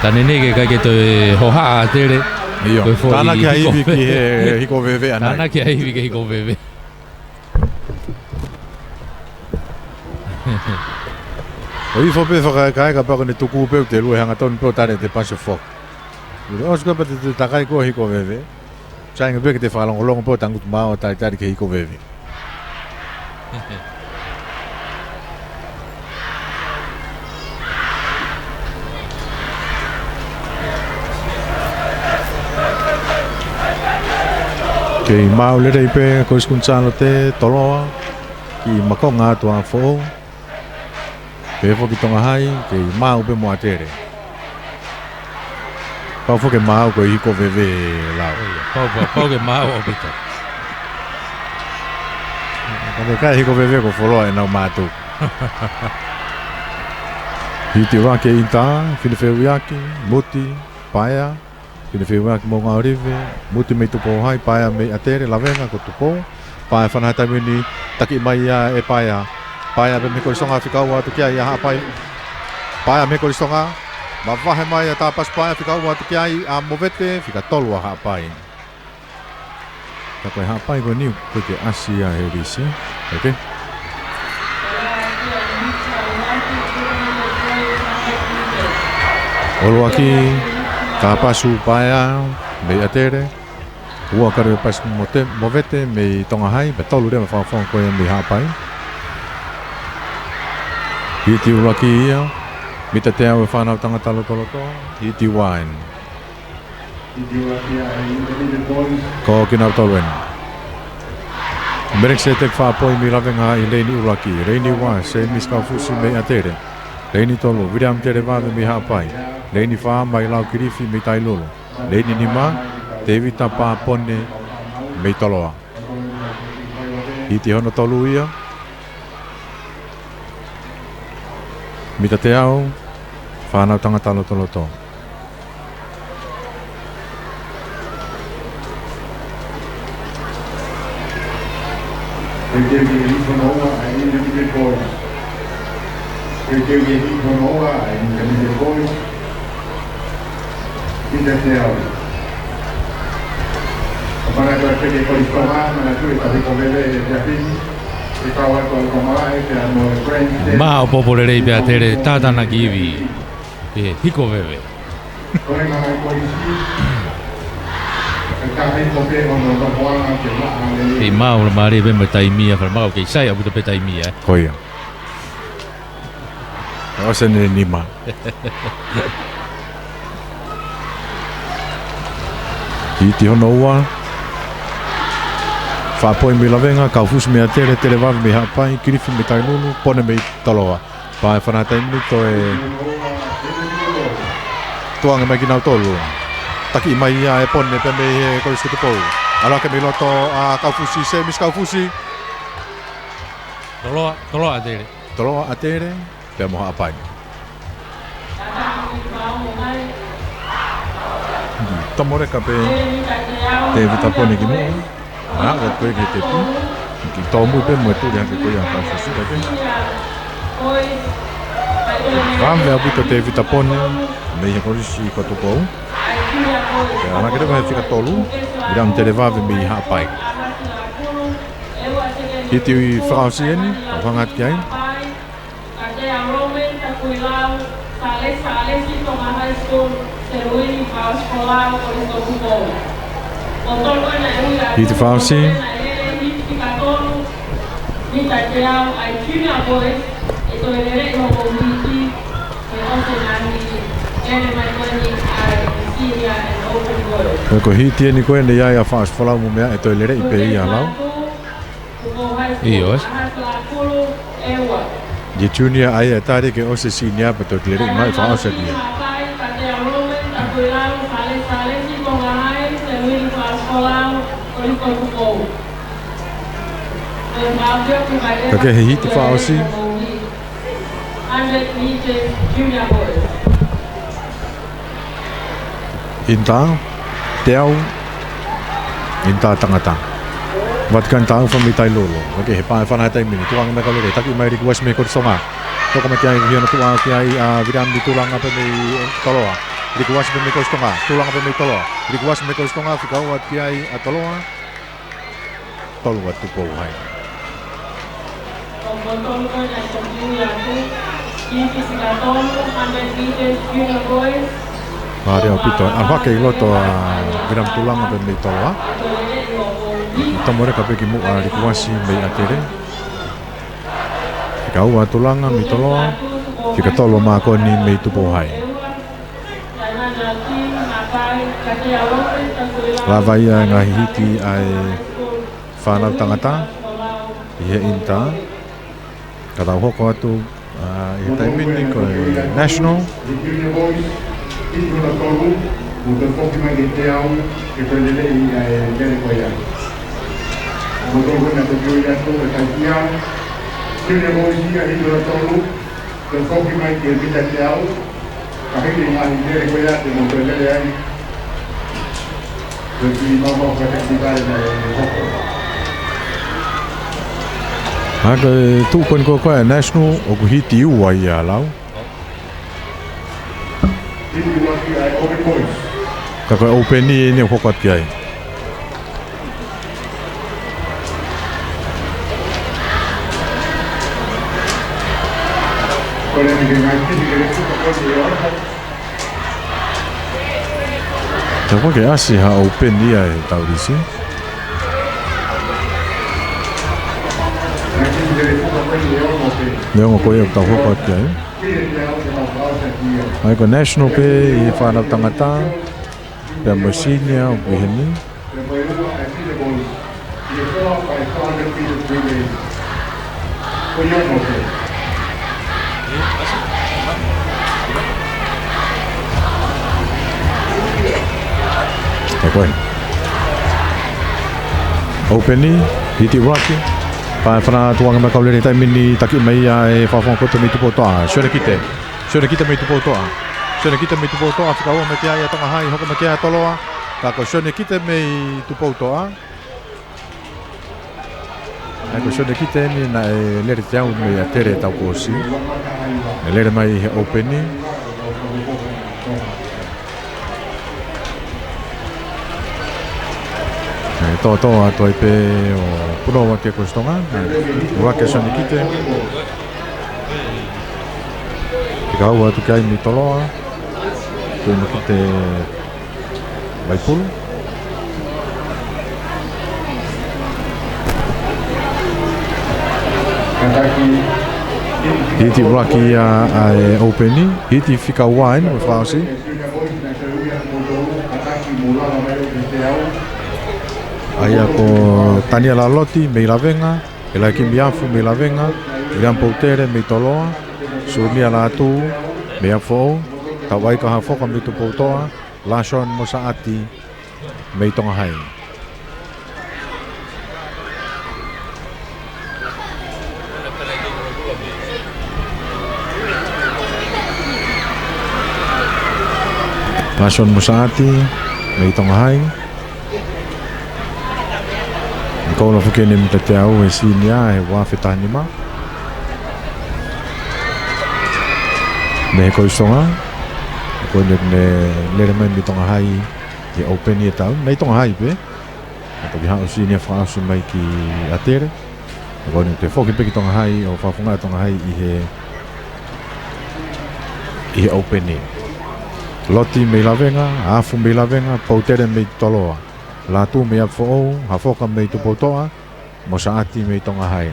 Tanene ke kai ke toi hoha a tere. Tana ki haiwi ki he hiko wewe anai. Tana ki haiwi ki hiko wewe. O i fope whakakai ka pako ne tuku peu te lue hanga tonu peu tare te pasio fok. O skopa te takai ko hiko wewe. Chainga peke te whakalongolongo peu tangutu mao tari tari ke hiko wewe. Kei mau le rei pe ko skunsalo te toloa ki makonga tua fo. Pe fo ki tonga hai kei mau pe mo atere. Pau fo ke mau ko hiko veve lao. Pau ke mau o pita. Kame kai hiko veve ko foloa e nau matu. Hiti wake inta, whiwhiwiaki, muti, paia. Whiwhiwiaki mo ngā rive, muti mei tupo hai, paia mei atere, lawenga ko tupo. Paia whanai taimini, taki mai ia e paia. Paia me korisonga whikaua atu kia ia hapai. Paia me korisonga, ma wahe mai a tāpas paia whikaua atu kia i a movete, whika tolua hapai. Ka koe hapai koe niu, koe ke asia he risi. Okay? Olo aki, ka pasu paia, mei atere. Ua kare pas movete, mei tonga hai, pe tolu rea mawhawhawha koe mei hapai. Hiti ula ki ia, mita te au e whanau tangata lotoloto, hiti wine. Ko kinau toluen. Merek se tek whapoi mi rawenga i leini ula ki, reini wa, se miskau fusi mei atere. Leini tolu, viram tere vave mi hapai. Leini wha mai lau kirifi mei tai lolo. Leini nima, te vita pā pone mei toloa. Hiti hono tolu ia. Mita te au, whanau tangata lotoloto. Mao popole rei pe atere tātana ki iwi. E hiko veve. E mau la mare pe me taimia, fa mau ke sai abu pe taimia. Koia. Osa ne nima. Hiti hono ua. Whapoi mi lawenga, kaufusi me atere, tere wawe me hapai, kirifi me tainunu, pone me taloa. Pae whanata inu to e... Tuanga mai ki nau tolu. Taki mai ia e pone pe me e korisku te pou. Alake me loto a kaufusi, se mis kaufusi. Toloa atere. Toloa atere, pe moha apai. Tomore ka pe te vita pone ki mua. Ah, ga koe ke te pu. Ki tomu pe mo tu dia ke koe a kaufusi ka pe. Vame a buta te vita pone, me ia korisi ko tu pou. Ana ke vai fica tolu, viram te levave me hapai. Hiti francieni, avangat ki ai. Hiti franci. Ko hiti ni koe nei ai a fast follow mo mea e toi lere i pe ia lau. Ios. Di junior ai e tare ke ose senior pa toi lere mai fa ose dia. Ka he hiti fa ose. 100 meters junior boys. Inta, teo, inta tangata. Watkan tau fa mi tai lolo. Okay, he pa fa tai mini. Tuang me kalore. Taki mai request me korsonga. To ka me kia hiano tuang kia a viram di tulang apa me toloa. Request me korsonga. Tulang apa me toloa. Request me korsonga fika wat kia a toloa. Toloa tu po hai. Ada opito. Apa ke loto viram tulang apa me toloa. Tomore ka peki mu a request me atere. Fika wa tulanga me toloa. Fika tolo ma ko ni me tu po hai. Lava ia ngā hiti ai whanau tangata i he inta. Ka tau hoko atu i he taimini ko National. Haka tūkon koe National o ku hiti ua ia lau. Ka koe open ni ne hoko atu ki ai. Ka koe ke asi ha open ni ai tau risi. Leongo koe o tau hoko atu ki ai. Ai ko National pe i whanau tangata. Pea masinia o kuheni. Koe. Openi, hiti Rocky. Pai whana tuanga mai kaulere tai mini taki mai e whawhong kota mi tupo toa. Sione kite mi tupo toa. Sione kite mi tupo toa. Whika ua me kia ia tonga hai, hoka me kia toloa. Kako sione kite mi tupo toa. Ako sione kite ni na e lere tiau me a tere tau kosi. E lere mai he openi. Toa toi pe o puno wa ke kostonga wa ke soni kite ka wa tu kai mi toloa tu no kite vai pul hiti Rocky a openi hiti fika wine o flausi Aia ko Tania Laloti me lavenga, e la kimbiafu me lavenga, i rampo tere me toloa, sunia la tu me afo, tawai ka hafoka me tupotoa, lashon mosaati me tonga hai. Lashon mosaati me tonga hai. Kau la fuke ni mta te au e sinia e wafetani ma. Me ko isonga. Ko ne le mai mi tonga hai e open e tau. Nei tonga hai pe. Ko bi ha o sinia fa asu mai ki atere. Ko ne te foki pe ki tonga hai o fa funga tonga hai i he open e. Loti me lavenga, afu me lavenga, pautere me toloa. La tu me afo hafoka me tu potoa mo saati me tonga hai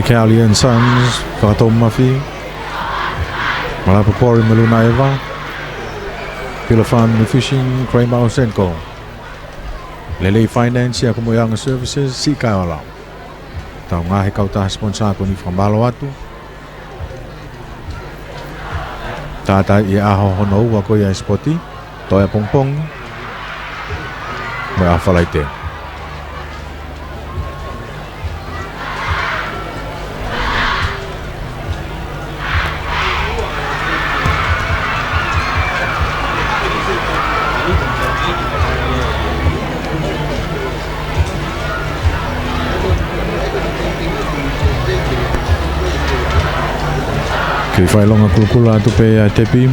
Cali and Sons, Fatom Mafi, Malapapori Maluna Eva, Pilafam Fishing, Kramer Senko, Lele Finance, Yakumoyang Services, Sikaola. Tau ngahe kauta sponsor ko ni Fambalo atu. Tata i aho hono wa ko ya spoti, toya pongpong. Mo afalaite. Ke whaelonga kulukula atu pe a tepi.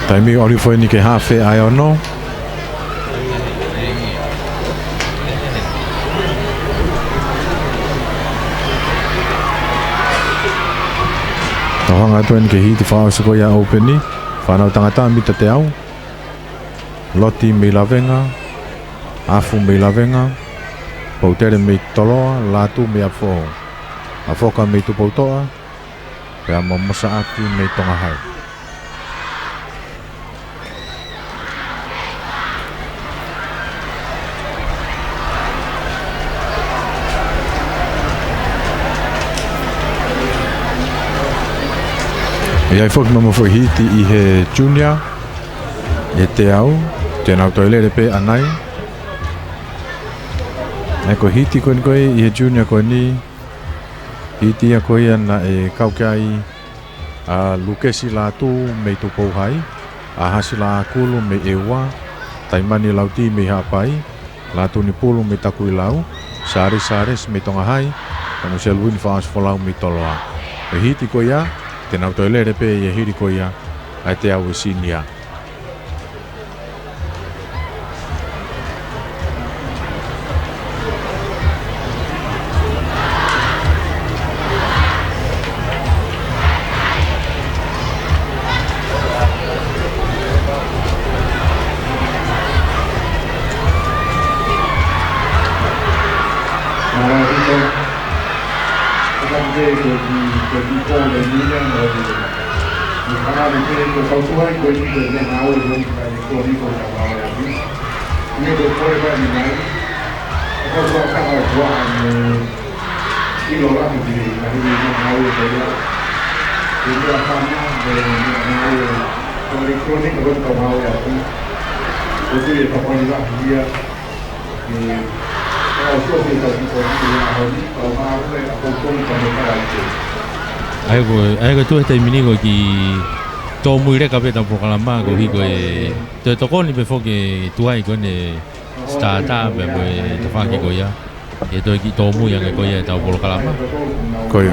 Taimi ori foi ni ke hafe ai ono. Tahanga tuen ke hiti whao sako ia openi. Whanau tangata mita te au. Loti mei lavenga. Afu mei lavenga. Pautere mei toloa. Latu mei afo. Afoka mei tupautoa. Pea mamosa aki mei tonga hai. Iai foki mama foi hiti I he junior e te au tēnau toilere pe anai e ko hiti koe koe I he junior koe ni hiti a koe ana e kaukai a lukesi la tu mei tu pouhai a hasi la kulu me ewa taimani lauti me hapai la tu ni pulu me taku I lau sares me tonga hai kanu selwin faas folau me toloa e hiti koe ia Tēnau toilere pe I hiri ko ia ai te au sinia. Ai ko tu te minigo ki to muire ka peta programa ko hi ko te to koni be foke tu ai ko ne startup be mo te fa ki ko ya e to ki to mu ya ko ya ta programa ko ya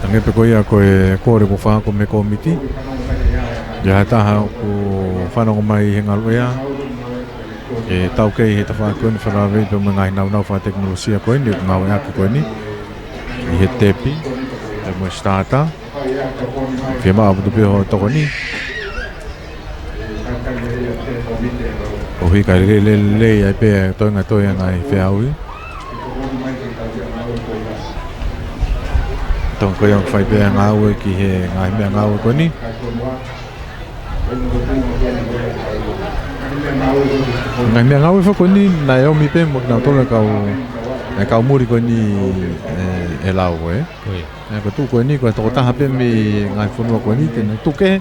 tange pe ko ya ko re ko fa ko me komiti ya ta ha ko fa no mai hengal ya e tau ke he ta fa ko ni fa ve do ngai na fa teknologia ko ni ngau ya ko ni he tepi mo starta que ma abu pe ho to ni o hi ka le ai pe to ngai fe au tong ko yang fai pe ngau ki he ngai me ngau ko ni ngai me ngau fa ko ni na yo mi pe mo na to na ka muri ko ni e lau ko tu ko ni ko to ta hape mi ngai funu ko ni te tu ke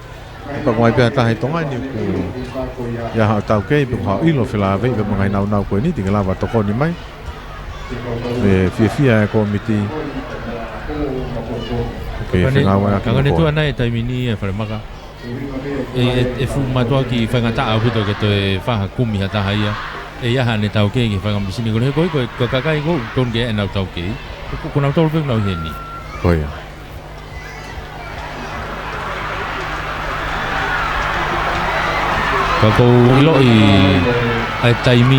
pa ko ai pe ta hai tonga ni ku ya ha ta ke pe ha ilo fila ve pe ngai nau ko ni te la va to ko ni mai e fia ko miti ke finga wa ka ngane tu ana e taimini e fare maka e fu matua ki fa ngata a puto ke to e fa kumi hata haia e ya ha ne tau ke fa ngam bisini ko ko ka kai ko ton ke na tau ke ko na tau pe na he ni ko ya ka ko ilo I ai taimi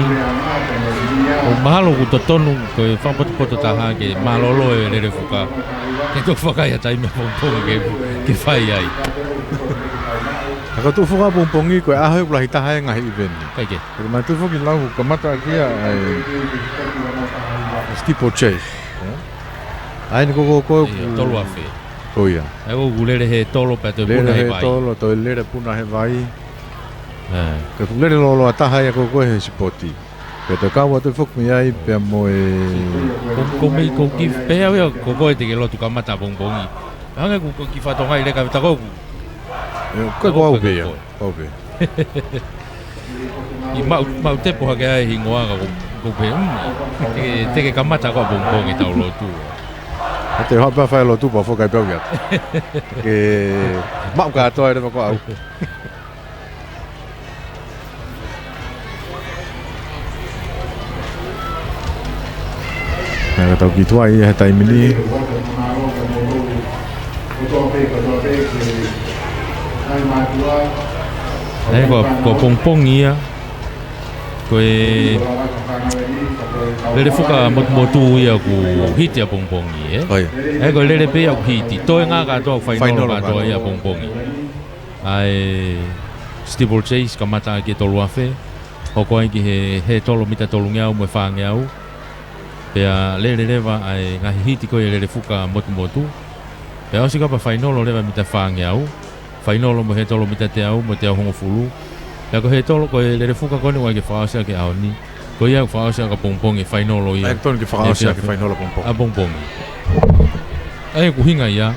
o mahalo ko tonu ko fa poto ta ha ke malolo e le fuka ke to fuka ya taimi po ke fai ai ka tu fuka pompongi ko a ho la hita ha ngai event kai ke ko ma tu fuki lau ko mata kia ai tipo chase ai ni ko tolo afe ko ya ai ko gulere he tolo pa to puna he vai tolo to lere puna he vai ka tu lere lo ataha ya ko he spoti pe to ka wa tu fuk mi ai pe mo e ko me ko ki pe ya ko te ke lo tu ka mata bongbongi anga ko ki fa to ngai le ka ta ko ko au be ya au be I mau te poha ke ai hingoa ko pe te ke ka mata ko bongbongi tau lo tu Te hoa pa fai lo tu pa fo kai pau ya. Ke mau ka to ai ko au. Nga tau ki tua i he taimini. Ko pong ia. Ko le fuka motu ia ku hiti a pong ia. Oi. Ko le pe ia ku hiti. Toi nga ka to final ka to ia pong ai Steeple Chase ka mata ki tolu afe. Hoko ai ki he tolo mita tolu ngiau mo fa ngiau. Pea le va ai nga hiti ko le fuka motu. Pea o sika pa final le va mita fa ngiau. Final mo he tolo mita te au mo te au hongo fulu. Pea ko he tolo ko le fuka ko ni wa ke fa sia ke au ni. Ko ia fa sia ka pong e final o ia. Ai ton ki fa sia ke final pong. A pong. Ai ku hinga ia.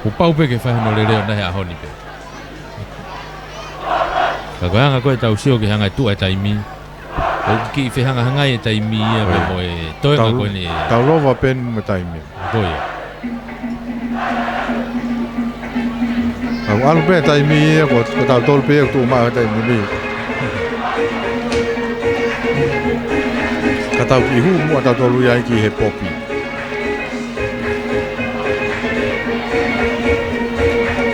Ku pau pe ke fa no le na ha honi pe. Ka hanga ko tau sio ke hanga tu ai taimi. O ki fe hanga e taimi ia pe mo e toi nga ko ni. Tau lova pen mo taimi. Toi. Au alu pe taimi ko tau tol pe tu ma taimi ni. Ka tau ki hu mo tau tolu ia ki he popi.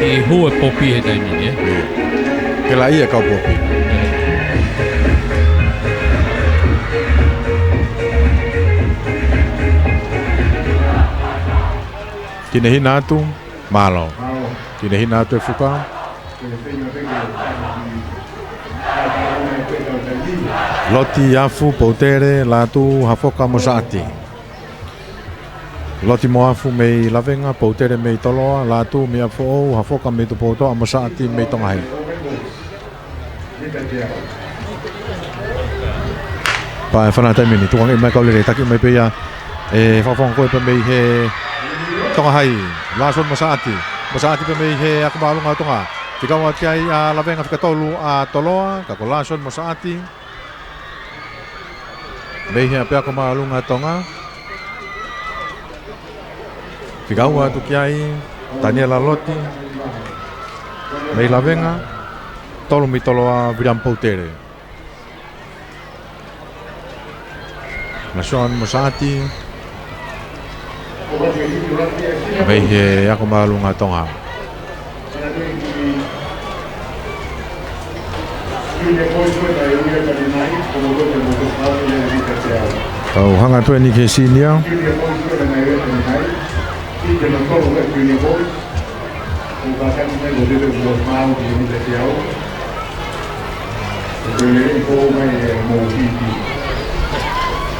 Ki hu e popi e taimi ni. Ke la ia ka popi. Kine hina atu malo. Kine hina atu e fuka. Loti afu poutere latu hafoka mosaati. Loti mo afu mei lavenga poutere mei toloa latu mi afu o hafoka mei tu poto mosaati mei tongai. Pa fana taimini tuang e mai kaulere taki mai pe ya e fafong ko pe mei he tongai lason mosaati pe mei he akbalu nga tonga. Tika wa kai a lavenga fika tolu a toloa ka ko lason mosaati. Mei he pe akbalu nga tonga. Tika wa tu kai Daniela Loti. Mei lavenga tolu mi toloa viram poutere. Lason mosaati. Mei he akbalu nga tonga. Tau hanga tu ni ke sinia.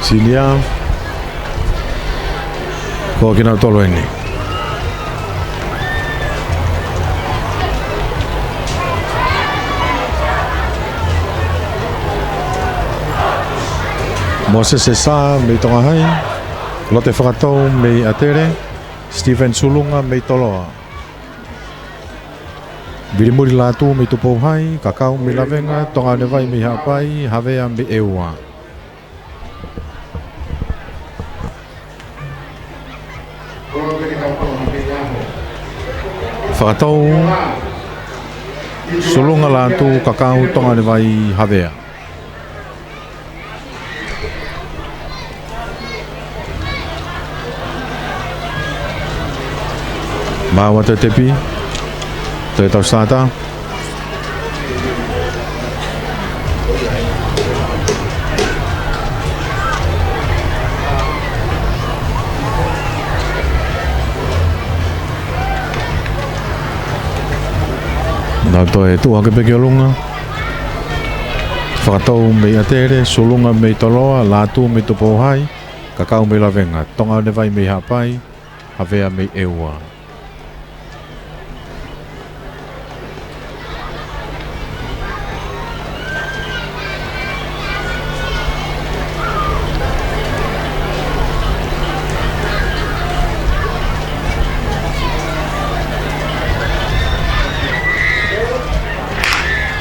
Sinia. Ko kina tolo ini. Moses Esa mei tonga hai. Lote whakatau mei atere. Stephen Sulunga mei toloa. Virimuri latu mei tupou hai. Kakao mei lavenga. Tonga nevai mei hapai. Havea mei eua. Whakatau Sulunga latu kakao tonga nevai havea. Mawa te tepi te tau sata. Nau toe tu hake peke o lunga. Whakatau mei atere, Sulunga mei toloa, latu mei tupo hai, kakao mei lavenga, tonga nevai mei hapai, havea mei eua.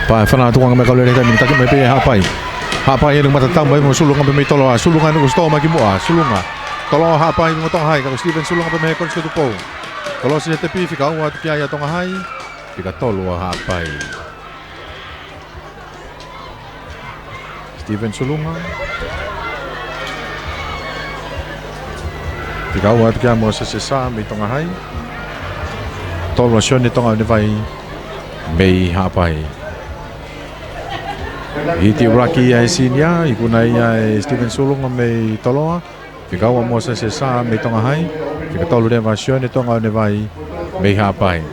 Pa fana tuang me kaulere ta minta ke me pe hapai. Hapai yang mata tau mai mo sulunga me tolo sulunga no sto ma ki mo sulunga. Tolo hapai mo tong hai ka Steven Sulong pa me kon sa tupo. Tolo si tepi fika wa tu kia ya tong hai. Fika tolo hapai. Steven Sulong. Fika wa tu kia mo sa mi tong hai. Tolo shon ni tong ne vai. Mei hapai. Iti Rocky ai sinia ikunai ai Steven Sulong me tolo. Fika wa mo sa mi tong hai. Fika tolo de version ni tong ne vai. Mei hapai.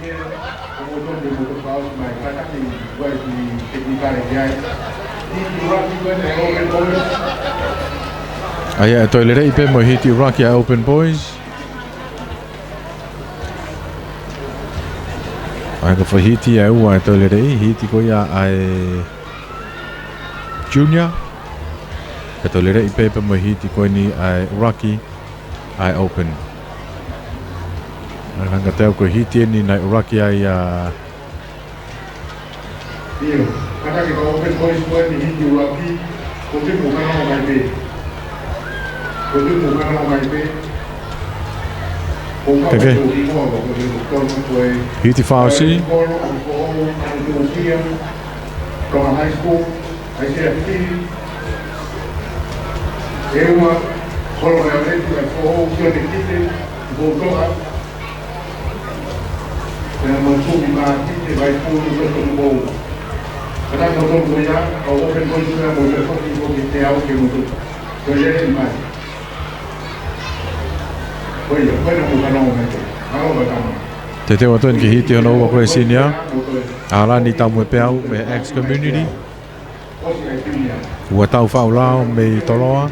Ai toilere ipe mo hiti Rocky Open Boys. Ai ka hiti ai wa toilere hiti ko ya ai Junior. Ka toilere ipe mo hiti ko ni ai Rocky ai Open. Ai hanga tau ko hiti ni nai Rocky ai Io, kata kita Open Boys buat di hiti Rocky, kote bukan orang main be. Kote bukan orang main be. Okay. Hiti Fauci. From high school, I said, eu coloradamente vai for que eu disse voltou a não soube mais que vai por o bom. Cada motor do já o Open Boys é motor que tem algo que mudou. Eu já nem mais. Foi não não Te te watu ki hiti ono wa koe sinia. Ala ni tau mo peau me ex community. Ua tau whaulao me toloa.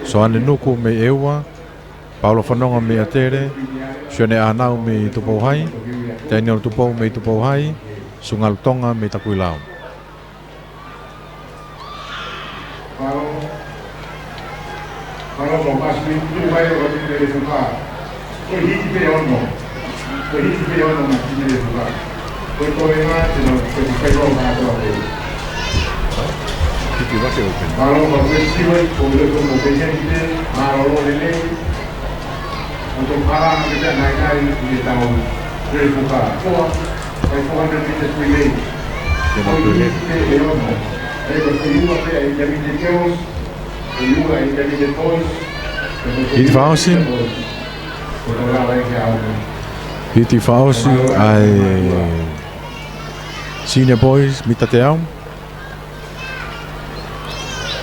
So ane nuku me eua. Paulo whanonga me atere. Sione anau me tupou hai. Te ane tupou me tupou hai. Sungal tonga me takui lao. Kalau lepas itu bayar orang tidak suka. Kau hidup dia orang. Kau hidup dia orang masih tidak suka. Kau ingat tidak orang ada. Hiti Rocky Open. Kalau berfestival, boleh kemudian kita malu ini untuk orang kita naik di tahun 2004. So, 500 meters relay. Kau hidup dia orang. Tapi berfestival dia intermediate girls. Hiti Fauci. Hiti Fauci ai Senior Boys mita te au.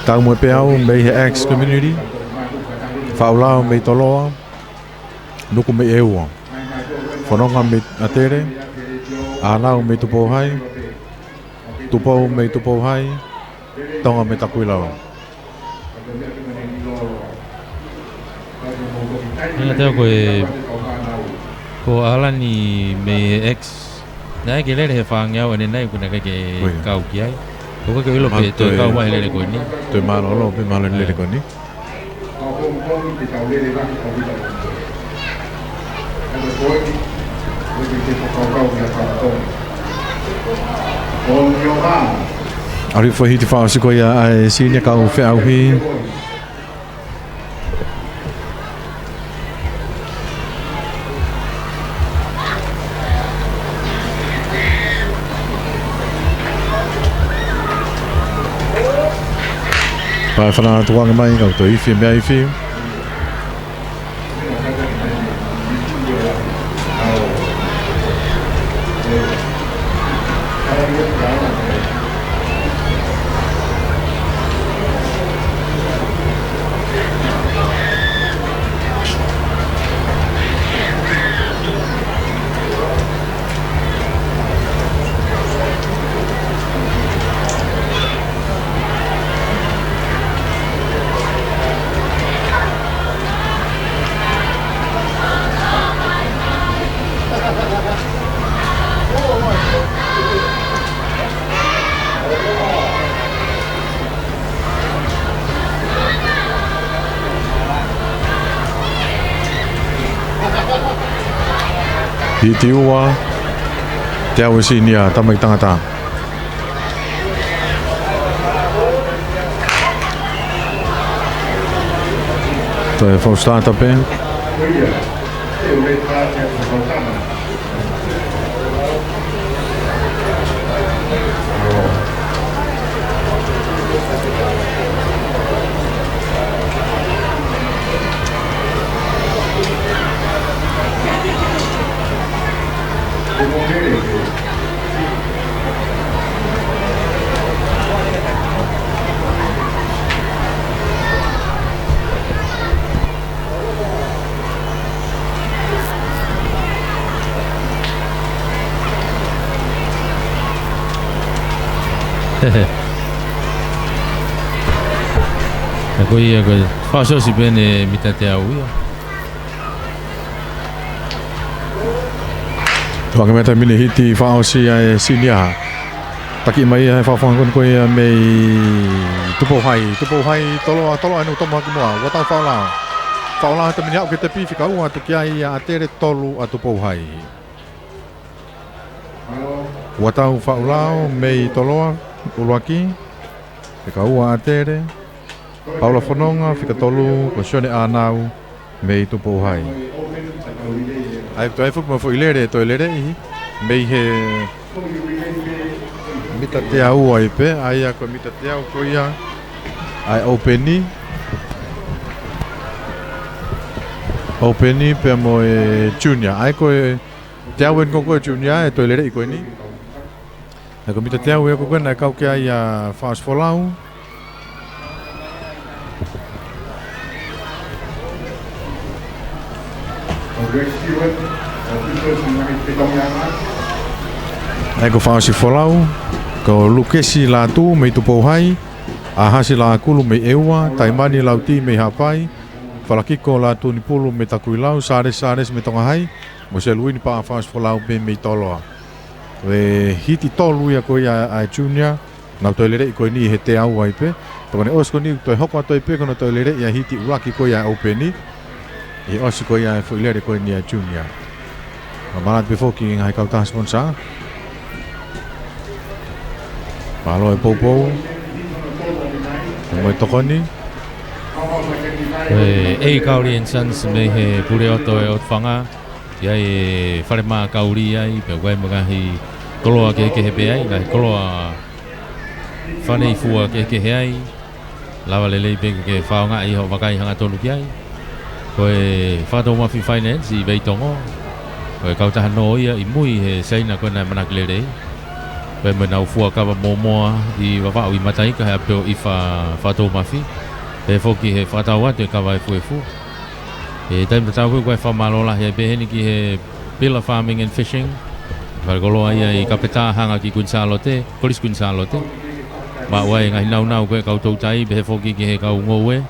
Tau mo peau me ex community. Faulao me toloa. Nuku me eua. Whanonga me atere. Anau me tupou hai. Tupou me tupou hai. Tonga me takuilau. Nga teo ko alani me ex nai ke lere he whangau ane nai kuna ke kau ki ai ko ka ilo pe to kau mai lere ko ni to malo pe malo lere ko ni Ari fo hiti Fauci ko ya ai senior kau fe au hi. Pai whanā tuanga mai kau to iwi mea iwi. Hiti ua te au sinia tamai tangata. Toi Faustata pe. Ako ia ko faso si bene mitate au ia. Waka meta mini hiti whaosi ai sinia. Taki mai ai whawhangon koe mei tupo hai tolo anu tomo haki moa. Watau whaolao. Whaolao te mini au ke te pifika ua tu ki ai a tere tolu a tupo hai. Watau whaolao mei toloa uluaki. Fika ua a tere. Paula Fononga, fika tolu, ko sione anau mei tupo hai. Ai to ai fumo foi lere to lere I mei he mita te au ai pe ai ko mita te au ko ia ai openi pe mo junior ai ko te au en ko junior e to lere I ko ni ai ko mita te au ko na ka ke ai fast folau ai ko whaasi wholau, ko lukesi la tu mei tupo hai, a hasi la kulu mei ewa, taimani lau ti mei hapai, whalakiko la tu ni pulu me takui lau, sares me tonga hai, mo se luini pa a whaasi wholau mei toloa. We hiti tolu ia ko ia ai junior, nau toilere I ko ni he te au ai pe, toko ne osko ni toi hoko toi pe kono toilere ia hiti ulaki ko ia openi, I osi ko ia whailere ko ni ai junior. Malat before ki ngai kau ta sponsor. Malo e popo. Mo tokoni. E kauri en sans me he pure oto e otfanga. Ia e whare maa kauri ai pe wai magahi koloa ke he pe ai, ngai koloa whane I fua ke he ai. Lawa lelei pe ke whaonga I ho wakai hanga tonu ki ai. Koe whato mafi finance I veitongo. Koe kau taha no ia I mui he seina koe nai manakilere. Koe me nau fua kawa momoa I wawau I matai ka he apeo I whato mafi. Pe foki he whatau atu e kawa e fu. E taim ta tau koe whamalola he beheni ki he Pillar Farming and Fishing. Wharekoloa ia I kapeta hanga ki Kunsalote, Kolis Kunsalote. Ma wai ngai nau koe kau tautai pe foki ki he kau ngowe.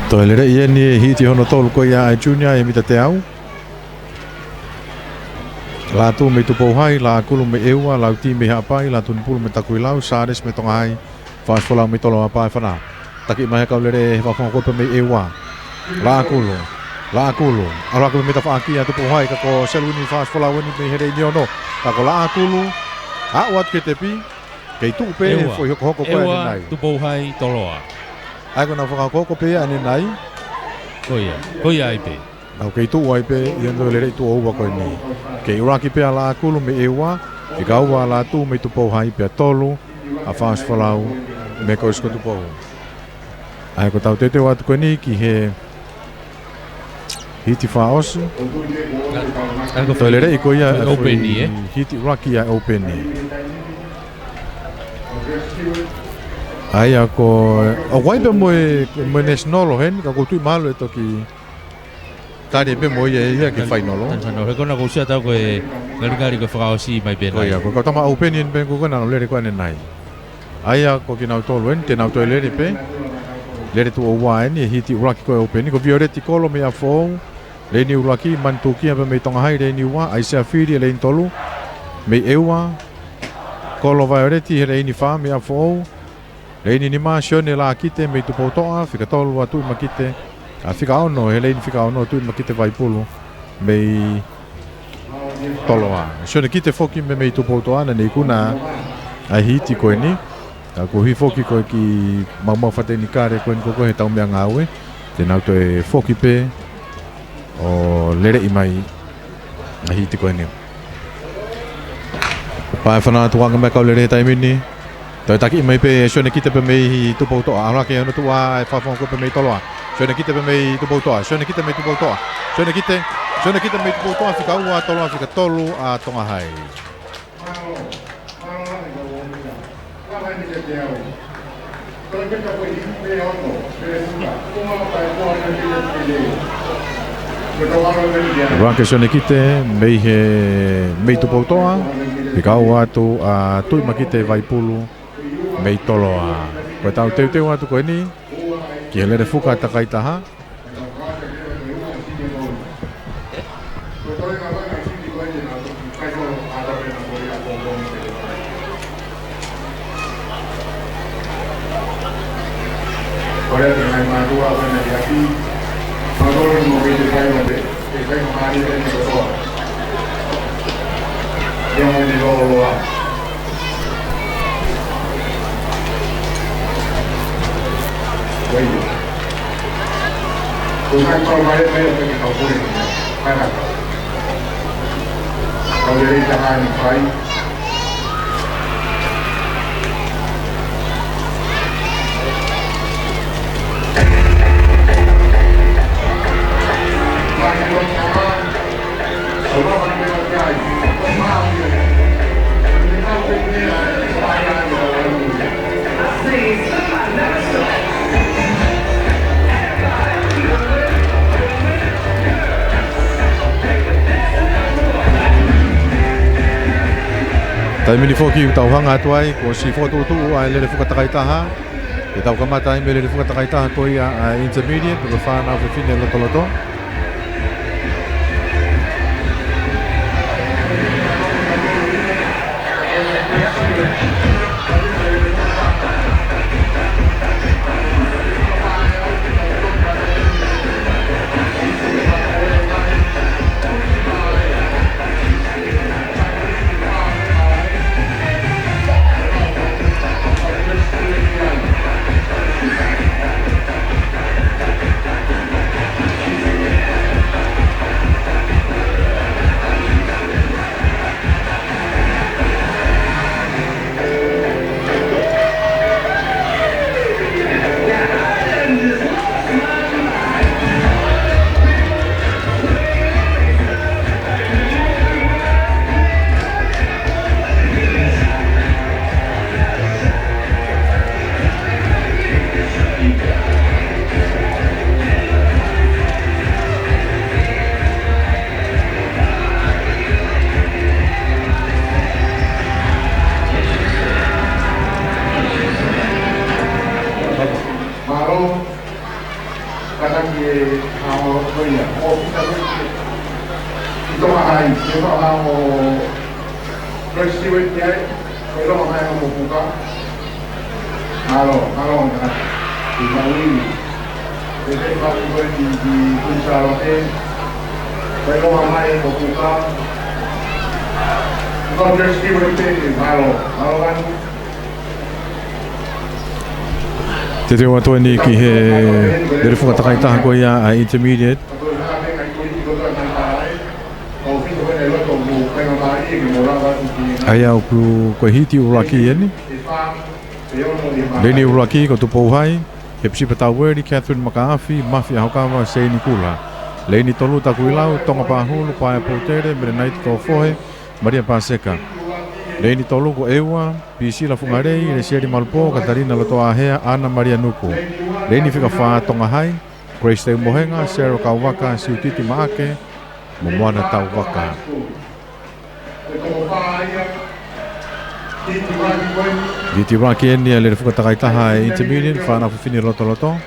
Toi lere ia ni hiti hono tolu ko ia ai junior e mita te au. La tu me tupo hai, la kulu me ewa, la ti me hapai, la tu pulu me takui lau, sares me tonga hai, fas folau me tolo hapai whana. Taki mai kau lere he whawhanga koe me ewa. La kulu. Ala kulu me ta whaaki a tupo hai, kako seluni fas folau ni me here ni ono. Kako la kulu, a wat ke te pi, kei tu pe foi hoko koe ni nai. Ewa tupo hai toloa. Ai ko na whakakoko pe ane nai. Koia ai pe. Nau kei tu ai pe, I ando lere tu oua koe ni. Kei uraki pe a la kulu me ewa, I gaua la tu me tupo hai pe a tolu, a whaas whalau, me ko isko tupo. Ai ko tau tete watu koe ni ki he hiti whaosu. Toi lere I ko ia openi hiti uraki a openi. Ai ako o waipe mo nesnolo hen ka ko tu malo toki tari pe mo ia ke fainolo no re kona ko sia ta ko ngari ko frausi mai ben ai ko tama opinion ben ko na le ko ne nai ai ako ki na tolo en te na to le pe le tu o wa ni hiti uraki ko openi ko vioreti kolo me afo le ni uraki man tu ki me tonga hai le ni wa ai se afiri le tolu me ewa kolo vioreti le ni fa me afo Leini ni maa sione la kite mei tu potoa, fika tolu atu ima kite. A fika ono, he leini fika ono atu ima kite vaipulu. Mei toloa. Sione kite foki me mei tu potoa na nei kuna ai hiti koe ni. Ko hi foki koe ki mau whateni kāre koe ni koko he tau mea ngāue. Te nau to e foki pe o lere i mai ai hiti koe ni. Pae whanā tuanga mea kau lere taimini. Tau taki i mai pe shone kita pe mei hi tupau toa. Aurake anu tua e whawhonga koe pe mei toloa. Shone kita pe mei tupau toa. Shone kita mei tupau toa. Shone kita mei tupau toa. Whika ua toloa whika tolu a tonga hai. Rake shone kite mei he mei tupau toa. Whika ua atu a tui makite vaipulu. Mei toloa. Koe tau teu atu koe ni. Ki he lere fuka takai taha. Korea dengan madua dengan hati, madura mungkin saya nanti, saya kemarin ini berdoa, yang mau dibawa, baik, bukan kalau bayar pergi kau boleh, mana? Kau jadi jangan baik. Tai mini foki tau hanga atuai ko si foto tu ai le fuka takai taha. Ke tau kamata ai le fuka takai taha ko ia intermediate ko fa na fine loto. Te reo atua ni ki he lere fuka takai taha ko ia a intermediate. Ai au ku ko hiti uraki eni. Leni uraki ko tupou hai. He psi pataweri Catherine McAfee, Mafi Ahokawa, Seini Kula. Leni tolu takuilau, tonga pahulu, pae potere, merenait tofohe, Maria Paseka. Leni tolu ko ewa, pisi la fungarei, le siari malpo, Katarina Lotoa Ahea, Ana Maria Nuku. Leni fika faa tonga hai, Grace Teu Mohenga, Sarah Kauwaka, Siutiti Maake, Momoana Tauwaka. Giti raki eni le fuka takai taha e intermediate, whana fufini loto.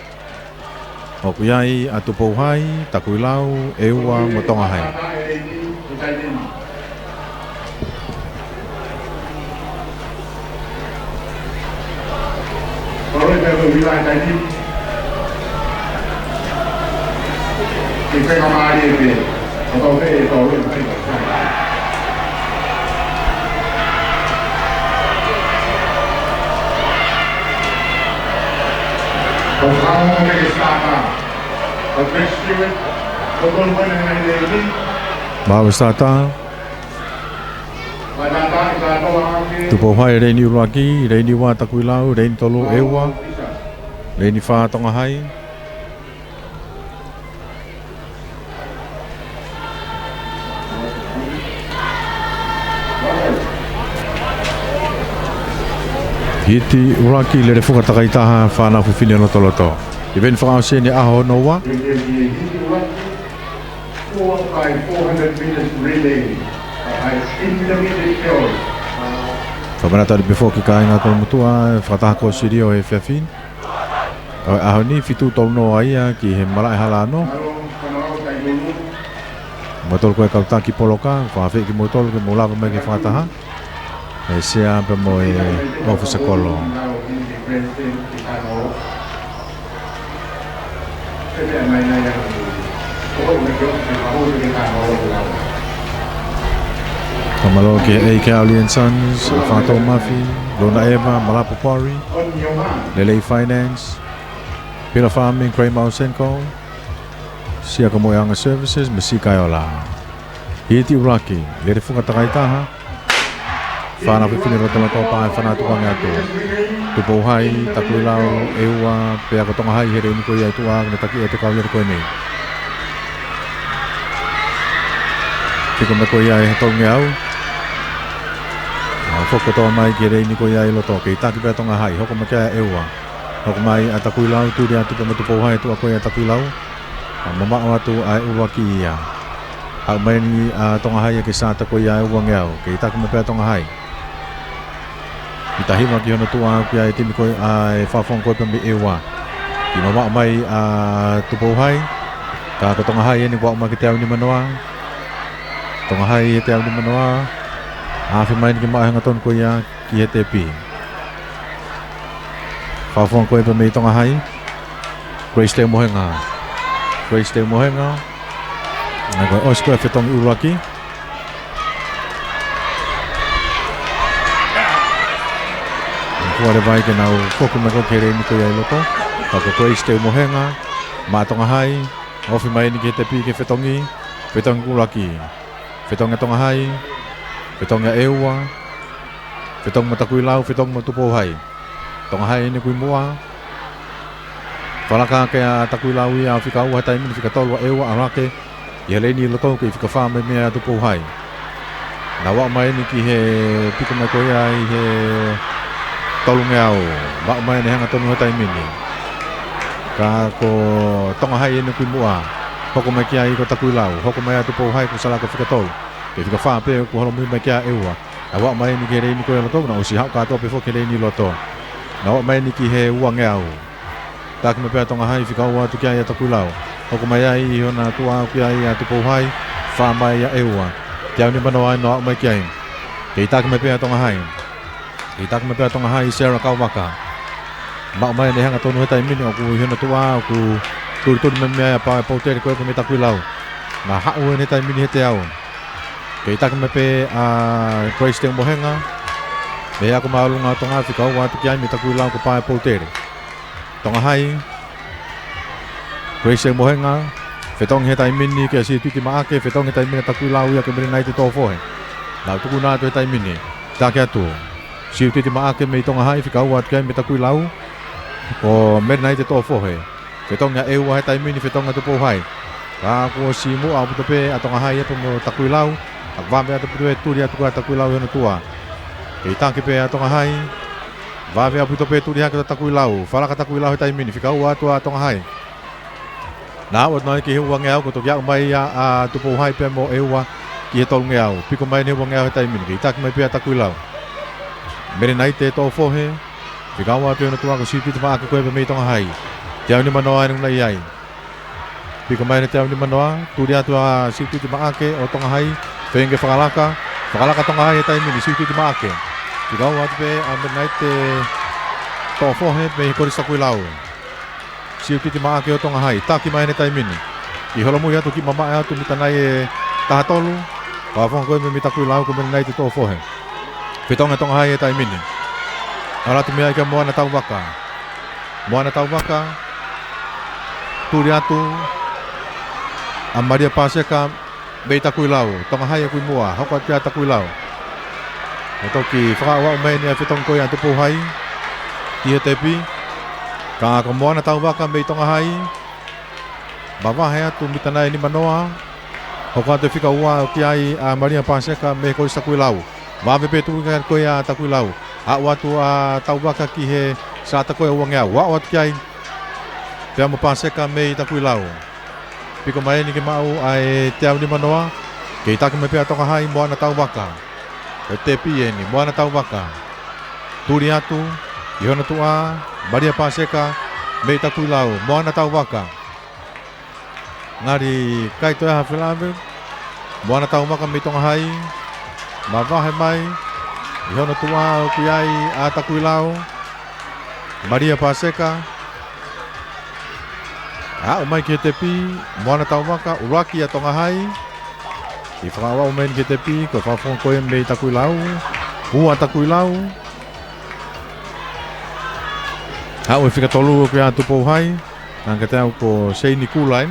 O kuyai atu pouhai, takuilau, ewa, motonga hai. Vamos a regresar al Chris Stewart. Total bueno en el de Bawa Stata, Tupo Hai Reini Uraki, Reini Wa Takuilau, Reini Tolu Ewa, Reini Fa Tonga Hai. Hiti Uraki le refuka takaitaha whana whiwhine loto. I ven whakaose ni aho noa. 400 meters relay. Intermediate field. Whamanata le before ki kāinga tō mutua, whakataha ko siri o e whiawhin. O aho ni whitu tō no aia ki he mara e hala anō. Motol koe kautaki poloka, whawhi ki motol ki molawa mai ke whakataha. E sea pa mo e ofisa kolo. Kamalo ke AK Ali and Sons, Fato Mafi, Lona Eva, Malapu Quarry, Lele Finance, Pila Farming, Kramer Senko, Sia Kamoyanga Services, Mesikayola. Hiti Uraki, Lere Funga Takaitaha, Fana Pipini Rotopa, Fana Tuangato, Tupo Hai, Takuilao, Ewa, Peakotonga Hai, Here Nikoya Tuang, Nataki Etakaler Koine. Tiko Makoya Tongyao. Foko to mai ke rei ni ko ia ilo to ke taki pe tonga hai hoko makia ewa hoko mai atakuilau tu dia tu pematu po hai tu ako ia atakuilau mama wa tu ai uwa ki ia au mai ni tonga hai ke sa ta ko ia uwa ngau ke taki pe tonga hai itahi ma ki hono tu a ki ai ti ko ai fa fon ko pe mi ewa ki mama mai tu po hai ka ko tonga hai ni ko ma ki te ni manoa tonga hai te ni manoa Afi main ki mai ngaton ko ia ki ETP. Fafon ko pe me tonga hai. Grace te mohenga. Grace te mohenga. Na ko osko fe tong Uraki. Ko vai ke nau foku me ko kere ni ko ia loto. Ka ko Grace te mohenga. Ma tonga hai. Afi main ki ETP ke fe tongi. Fe tong Uraki. Fe tonga tonga hai. Fetong ya ewa, fetong matakuilau, fetong matupo hai. Tong hai ni kui mua. Falaka kaya takuilau ya fika ua tai min fika tolwa ewa arake. Ya leni loto ke fika fa me me tupo hai. Nawa mai ni ki he piko mai koya he tolungau. Ba mai ni hanga tonu tai min ni. Ka ko tong hai ni kui mua. Hoko mai ki ai ko takuilau, hoko mai tupo hai ko sala ko fika tol. Ke fika fa pe ko holo mi mai kia ewa. Awa mai ni kere ni ko loto na usi hau ka to pe fo kere ni loto. Na mai ni ki he ua ngau. Tak me pe tonga hai fika ua tu kia ya takulau. Hoko mai ai hona tua kia ya tu po hai fa mai ya ewa. Kia ni manoa no mai kia. Ke tak me pe tonga hai. Ke tak me pe tonga hai Sarah Kawaka. Ma mai ni hanga tonu tai mini aku hona tua aku tur me me pa poter ko me takulau. Na hau ni tai mini he te au. Kei taka me pe Grace te mohenga. Me ako maulunga tonga fika ua tu kiai me takuilau ko pae poutere. Tonga hai. Grace te mohenga. Fetong he tai mini ke si tuki maake. Fetong he tai mini takuilau ia ke mene nai te tofohe. Nau tuku nā tu he tai mini. Take atu. Si tuki maake me tonga hai fika ua tu kiai me takuilau. Ko mene nai te tofohe. Fetong ya ewa he tai mini fetong atu po hai. Ka ko si mu a puto pe atonga hai e mo takuilau. Vame atu puto e turi atu kua takuilau hena tua. Kei tanki pe atonga hai. Vame atu puto pe turi haka takuilau. Falaka takuilau he tai mini. Fika ua atu atonga hai. Nā wat noi ki he ua ngeau. Koto kia umai a tupo hai pe mo e ua ki he tolu ngeau. Piko mai ne ua ngeau he tai mini. Kei tanki mai pe takuilau. Mere nai te tō fohe. Fika ua atu hena tua ko sipi tuma ake koe pe mei tonga hai. Te au ni manoa nung nai ai. Piko mai ne te au ni manoa. Turi atu a sipi tuma ake o tonga hai. Fenge whakalaka tonga hai e tai mini, siuti te maake. Ki gau atu pe a menai te tōwhohe me hi kori sakuilau. Siuti te maake o tonga hai, taki mai ne tai mini. Ki holomui atu ki mamae atu mita nai e tahatolu. Wawhonga koe me mi takuilau ko menai te tōwhohe. Whitonga tonga hai e tai mini. Aratu mea ika moana tau waka. Moana tau waka. turi atu a Maria Paseka me takui lau tonga hai kui mua hoko tia takui lau o toki whakawa o mei ni a whetong koe a tupu hai tia tepi ka ko moana tau waka me tonga hai bawahe atu mitanai ni manoa hoko ate whika ua o ki ai a Maria Paseka me koe takui lau wawe pe tu koe a takui lau a watu a tau waka ki he sa ta koe uangea wa o ki ai pia mo Paseka me takui lau piko mai ni ke mau ai te au ni manoa ke taka me pia toka hai moana tau waka e te pie ni moana tau waka turi atu i hona tua Maria Paseka me takui lau moana tau waka ngari kai to ha filave moana tau waka me tonga hai ma vahe mai i hona tua o ki ai a takui lau Maria Paseka o mai ke te pi moana tau waka uraki a tonga hai i whakawa o mai ke te pi ko whawhong koe mei takui lau hua takui lau o e whika tolu o kia tupou hai nanga te au ko Seini Kulain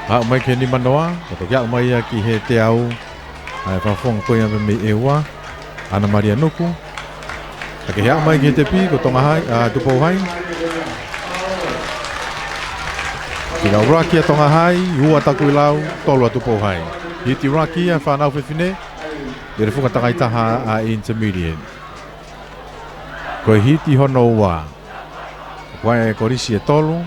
o mai ke ni manoa o to kia o mai ki he te au ai whawhong koe a mei ewa Ana Maria Nuku ke hea mai ke te pi ko tonga hai tupou hai Tika uraki a tonga hai, hua takui lau, tolu atu pou hai. Hiti uraki a whanau whiwhine, e refuka takaitaha a intermediate. Koe hiti hono ua. Koe e korisi e tolu.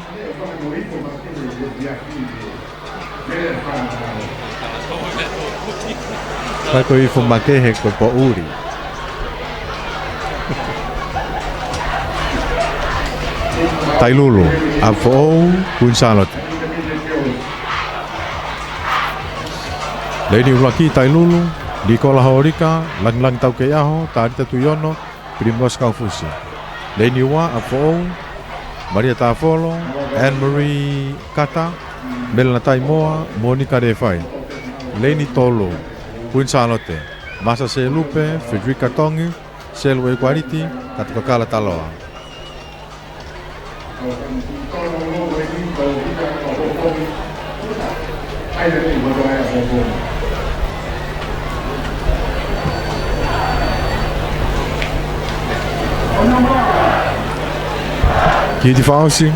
Koe koe ifu makehe koe po uri. Tailulu, a fo'ou, Queen Charlotte. Lady Uraki Tailulu, Nicola Haorika, lang tau ke aho, Tarita Tuyono, Primos Kaufusi. Lady Ua, a fo'ou, Maria Tafolo, Anne-Marie Kata, Melana Taimoa, Monica Refai. Lady Tolo, Queen Charlotte, Masa Selupe, Frederica Tongi, Selwe Guariti, Katukakala Taloa. Kiti Fauci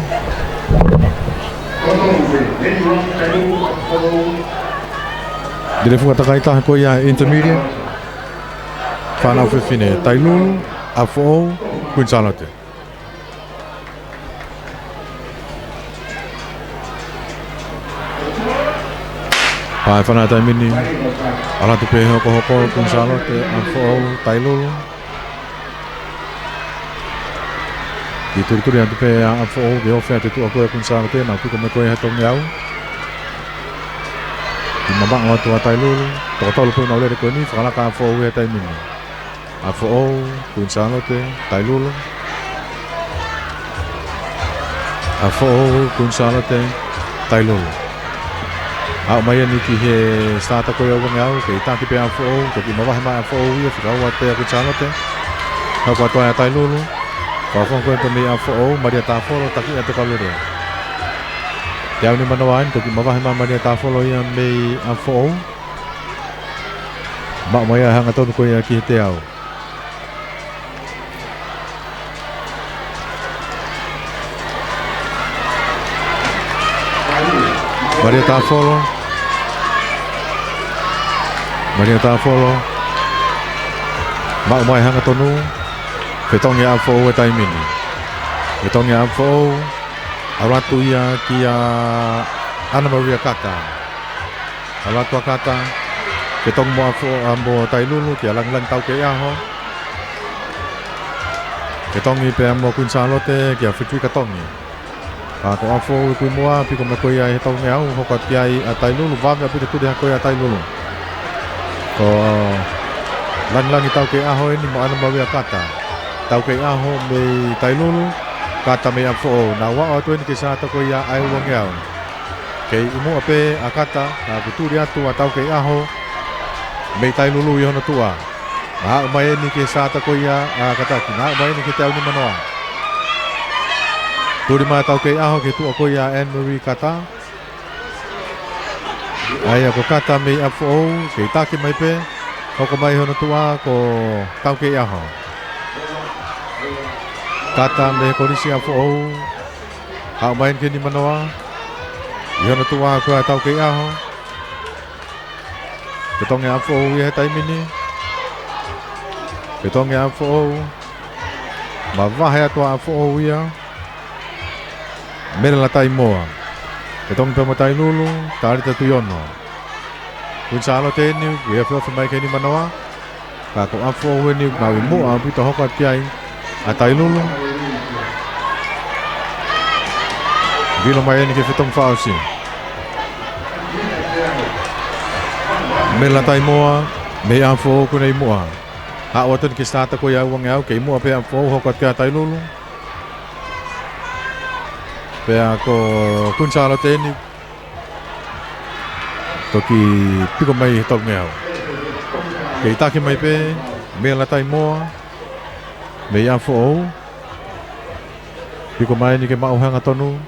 Direfu atakaita ko ya intermediate Whanau whiwhine Tailulu Afo Queen Charlotte Pai whanau taimini Alatu pe hoko Queen Charlotte Afo Tailulu Di turi atu pe a fo de ofe atu a koe Queen Charlotte na ku me koe hatong yau. Di mabang o tu Tailulu, to tolu pe na ole ko ni fala ka fo we tai mini. A fo Queen Charlotte Tailulu. A fo Queen Charlotte Tailulu. A mai ni ki he stata ko yo ngau ke ta ki pe a fo ko ki mabah ma a fo we fika wa pe Queen Charlotte. Ha ko to Tailulu. Whawhong koe pami a fo'ou, Maria Tafolo, taki a te kalurea. Te au ni manawain, toki mawahima Maria Tafolo ia mei a fo'ou. Mak mai a hanga tonu koe a ki he te au. Maria Tafolo. Maria Tafolo. Mak mai hanga tonu. Petong ya fo e tai mini. Petong ya fo aratu ia kia Ana Maria Kata. Aratu Kata. Petong mo fo ambo Tailulu kia lang tau ke aho. Petong i pe ambo Queen Charlotte kia fitui katongi. Ko afo ku moa pi ko me ko ia he tong au ho ka kia i Tailulu va me pi tu de ko ia Tailulu. Ko lang tau ke aho ni mo Ana Maria Kata. Tau kei aho me Tailulu kata me a fo'ou na wa o tueni ke sa ta ko ia ai wangau kei imu ape a kata na buturi atu a tau kei aho me Tailulu i hono tua a mai ni ke sa ta ko ia a kata ki na mai ni ke tau ni manoa Turi mai tau kei aho ke tu ako ia Anne-Marie Kata. Ai ako kata mei afo kei taki mai pe. Hoko mai hono tua ko tau kei aho. Kata me korisi afo hau main ke ni manoa. Hono tua ko tau kei aho. Ketonge afo ia tai mini. Ketonge afo. Ma vahe atua afo ia. Mera la tai moa. Ketonge pe mo tai lulu, tari te tuyono. Kun salo teni, ia fio mai ke ni manoa. Ka ko afo ni ma mo a pito hoko tiai. A tai lulu. Vilo mai ni ke fitong fausi. Mera la tai moa, me afo ko nei moa. Ha watan ke stata ko ya wang yau ke mo pe afo hoko tia tai lulu. Pe ako kun salo teni toki piko mai tok ngau. Ke taki mai pe me la tai moa me ya fo piko mai ni ke mau hanga tonu.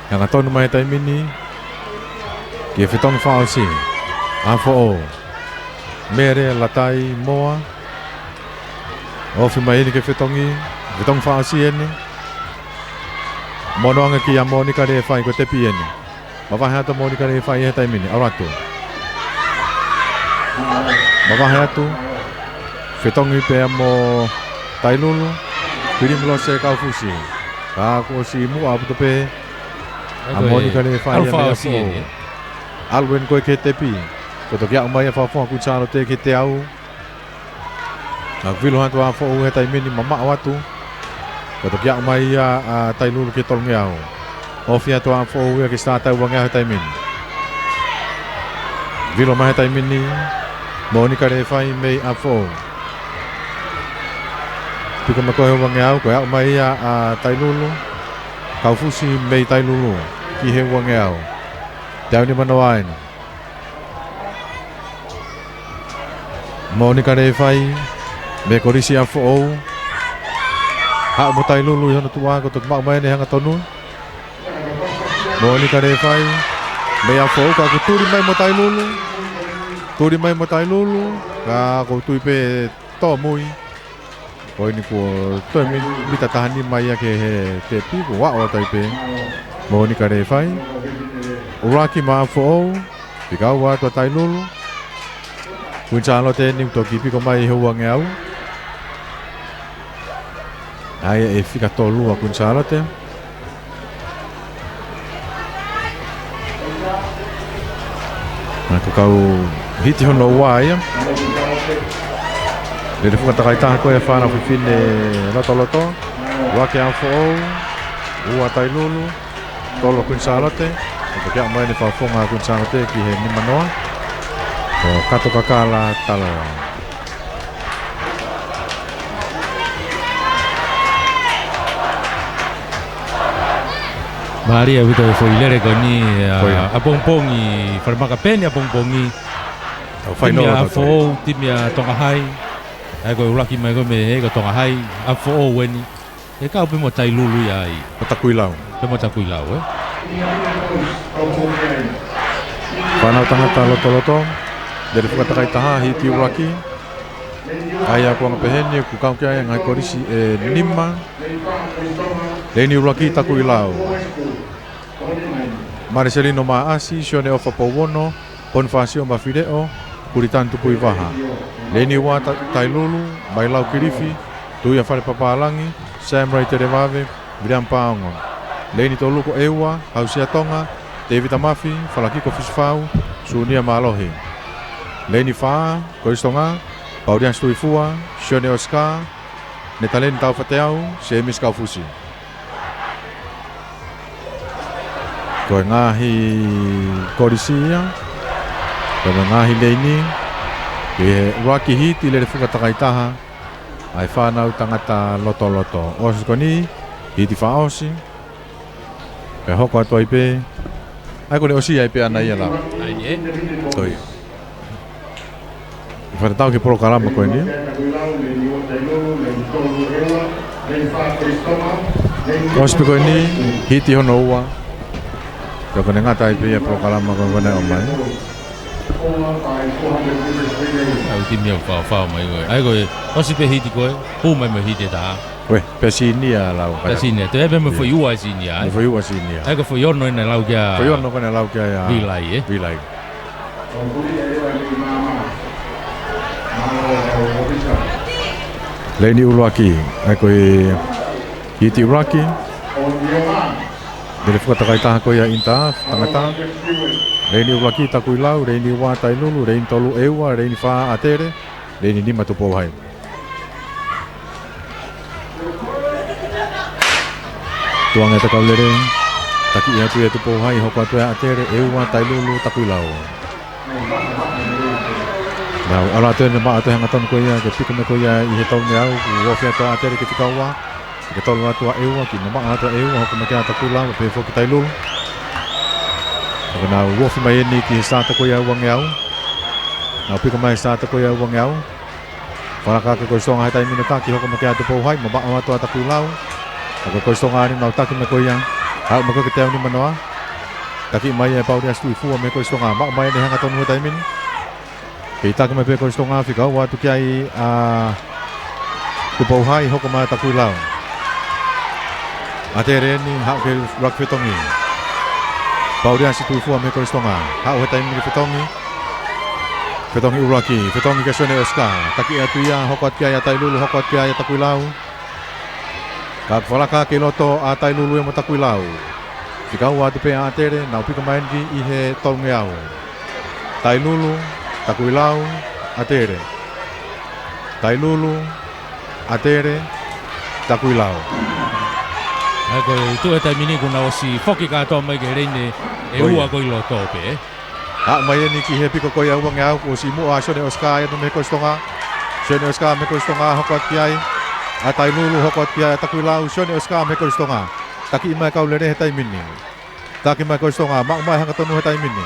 Hanga tonu mai tai mini ke fitong fausi. Afo mere la tai moa. Ofi mai ni ke fitong fausi ni. Monoanga ki a Monica re fai ko te pieni. Mawahe atu Monica re fai e taimini, auratu. Mawahe atu, whetongi pe mo tailulu, pirim lo se kau fusi. Ka ko si mu apu pe a Monica re fai e mea fo. Alwen koe ke te pi. Ko toki au mai a whawhonga kucharo te ke te au. Ka vilo hantu a fo e taimini mama awatu. Ko toki au mai a tailulu ke tolnge au. Ofia to a fo ke stata wanga he taimin. Vilo mai taimin ni Monica re fai mei a fo. Piko ma ko wanga au ko au mai a tailulu. Kau fusi mei tailulu ki he wanga au. Tau ni manoain. Monica re fai me korisi a fo. Ha mo tailulu hono tua ko tok mau mai ne hanga tonu. Monica re fai me a fo ka ko turi mai mo tailulu. Turi mai mo tailulu ka ko tui pe to mui. Oi ni ko to mi ta tahani mai ya ke he te pi ko wa o tai pe. Monica re fai uraki ma fo pika wa to tailulu. Kun chalo te ni to ki pi ko mai ho wang au. Ai e fica tolu a kun chalo te. Ko kau hiti hono waia. Le fuka takai taha koe e whana whiwhine loto. Wake a fo ua tailulu. Tolo kun salote. Ko kia mai ni whawhonga kun salote ki he nimanoa. Ko kato kakala tala. Maria vito foi lere koni a pongpongi farmaka peni a pongpongi fai no a fo timia tonga hai ai ko ulaki mai ko me e ko tonga hai a fo weni e ka pe mo tai lulu ya ai Takuilau. pe mo takuilau Whanau tangata loto. Dere fuka takai taha hiti uraki. Ai a kuanga peheni ku kau kia ngai korisi e nima. Leni uraki takuilau. Marcelino Maasi, Sione Ofa Pauono, Bonfacio Mafideo, Puritan Tupui Vaha. Leni Wata Tailulu, Bailau Kirifi, Tuia Fale Papalangi, Sam Rai Terevave, Brian Paongo. Leni Toluko Ewa, Hausia Tonga, David Amafi, Falakiko Fisfau, Sunia Malohi. Leni Faa, Koristonga, Paudian Stuifua, Sione Oscar, Netalen Tau Fateau, Semis Kaufusi. Ko ngahi korisia ko ngahi leini ke waki hiti le fuka takai taha ai whanau tangata loto os koni hiti whaosi ke hoko atu ai pe ai kone osi ai pe ana ia la ai e toi whanatau ke prokarama koe ni Kos piko ini hiti hono ua. Joko nenga tai pia prokalama kona omai. Au timia whao mai koe. Ai koe, osi pe hiti koe, hu mai me hiti tā. We, pe sinia lau. Pe sinia, te ebe me whai ua sinia. Me whai ua sinia. Ai koe whai ono ina lau kia... Whai ono kona lau kia ya... Vilai, Vilai. Leini Uluaki, ai koe hiti Uluaki. Dele whakatakai taha koe a inta, tangata. Reini Uluaki taku i lau, reini wā tai lulu, reini tolu eua, reini wha atere, reini nima tupo hai. Tuanga e takau lere, taki i atu e tupo hai, hoko atu e atere, eua, tai lulu, taku i lau. Nau, ala atu e ne maa atu hanga tonu koe ia, ke pika me koe ia i he tau ne au, uofi atu a atere ke whikau wā, ke tolu atu a eua, ki ne maa atu a eua, hoko me kia taku i lau, pe whoki tai lulu. Nau wofi mai ni ki sata ko ya wang yau. Nau pika mai sata ko ya wang yau. Faraka ko stonga hai tai mina ta ki hoko me kia tupo hai, maba ma to ataku lau. Ko stonga ni nau taki me ko ya. Ha ma ko ke teu ni manoa. Taki mai e pau dia stu fu me ko stonga ma mai ni hanga tonu tai min. Ke taki me pe ko stonga fika wa tu ki ai a tupo hai hoko ma ataku lau. Atere ni ha ke rak fetongi. Paudia si tuifua me koristonga. Hau hetai mi fetongi. Fetongi Uluaki, fetongi ke Sone Oscar. Taki atu ia hokot kia ya tai lulu, hokot kia ya takui lau. Kak falaka ke loto a tai lulu e mo takui lau. Fikau atu pe a atere, nau pika main ki i he tolunge au. Tai lulu, takui lau, atere. Tai lulu, atere, takui lau. Ai koe, tu e tai mini kuna o si whoki katoa mai ke reine e ua koi lo tōpe, Ha mai ni ki he piko koe au wange au, o si mua Sone Oscar e no me koistonga. Sone Oscar me koistonga hokot ki ai. A tai lulu hokot ki ai takui lau, Sone Oscar me koistonga. Taki mai kau lere he tai mini. Taki mai koistonga, mak mai hanga tonu he tai mini.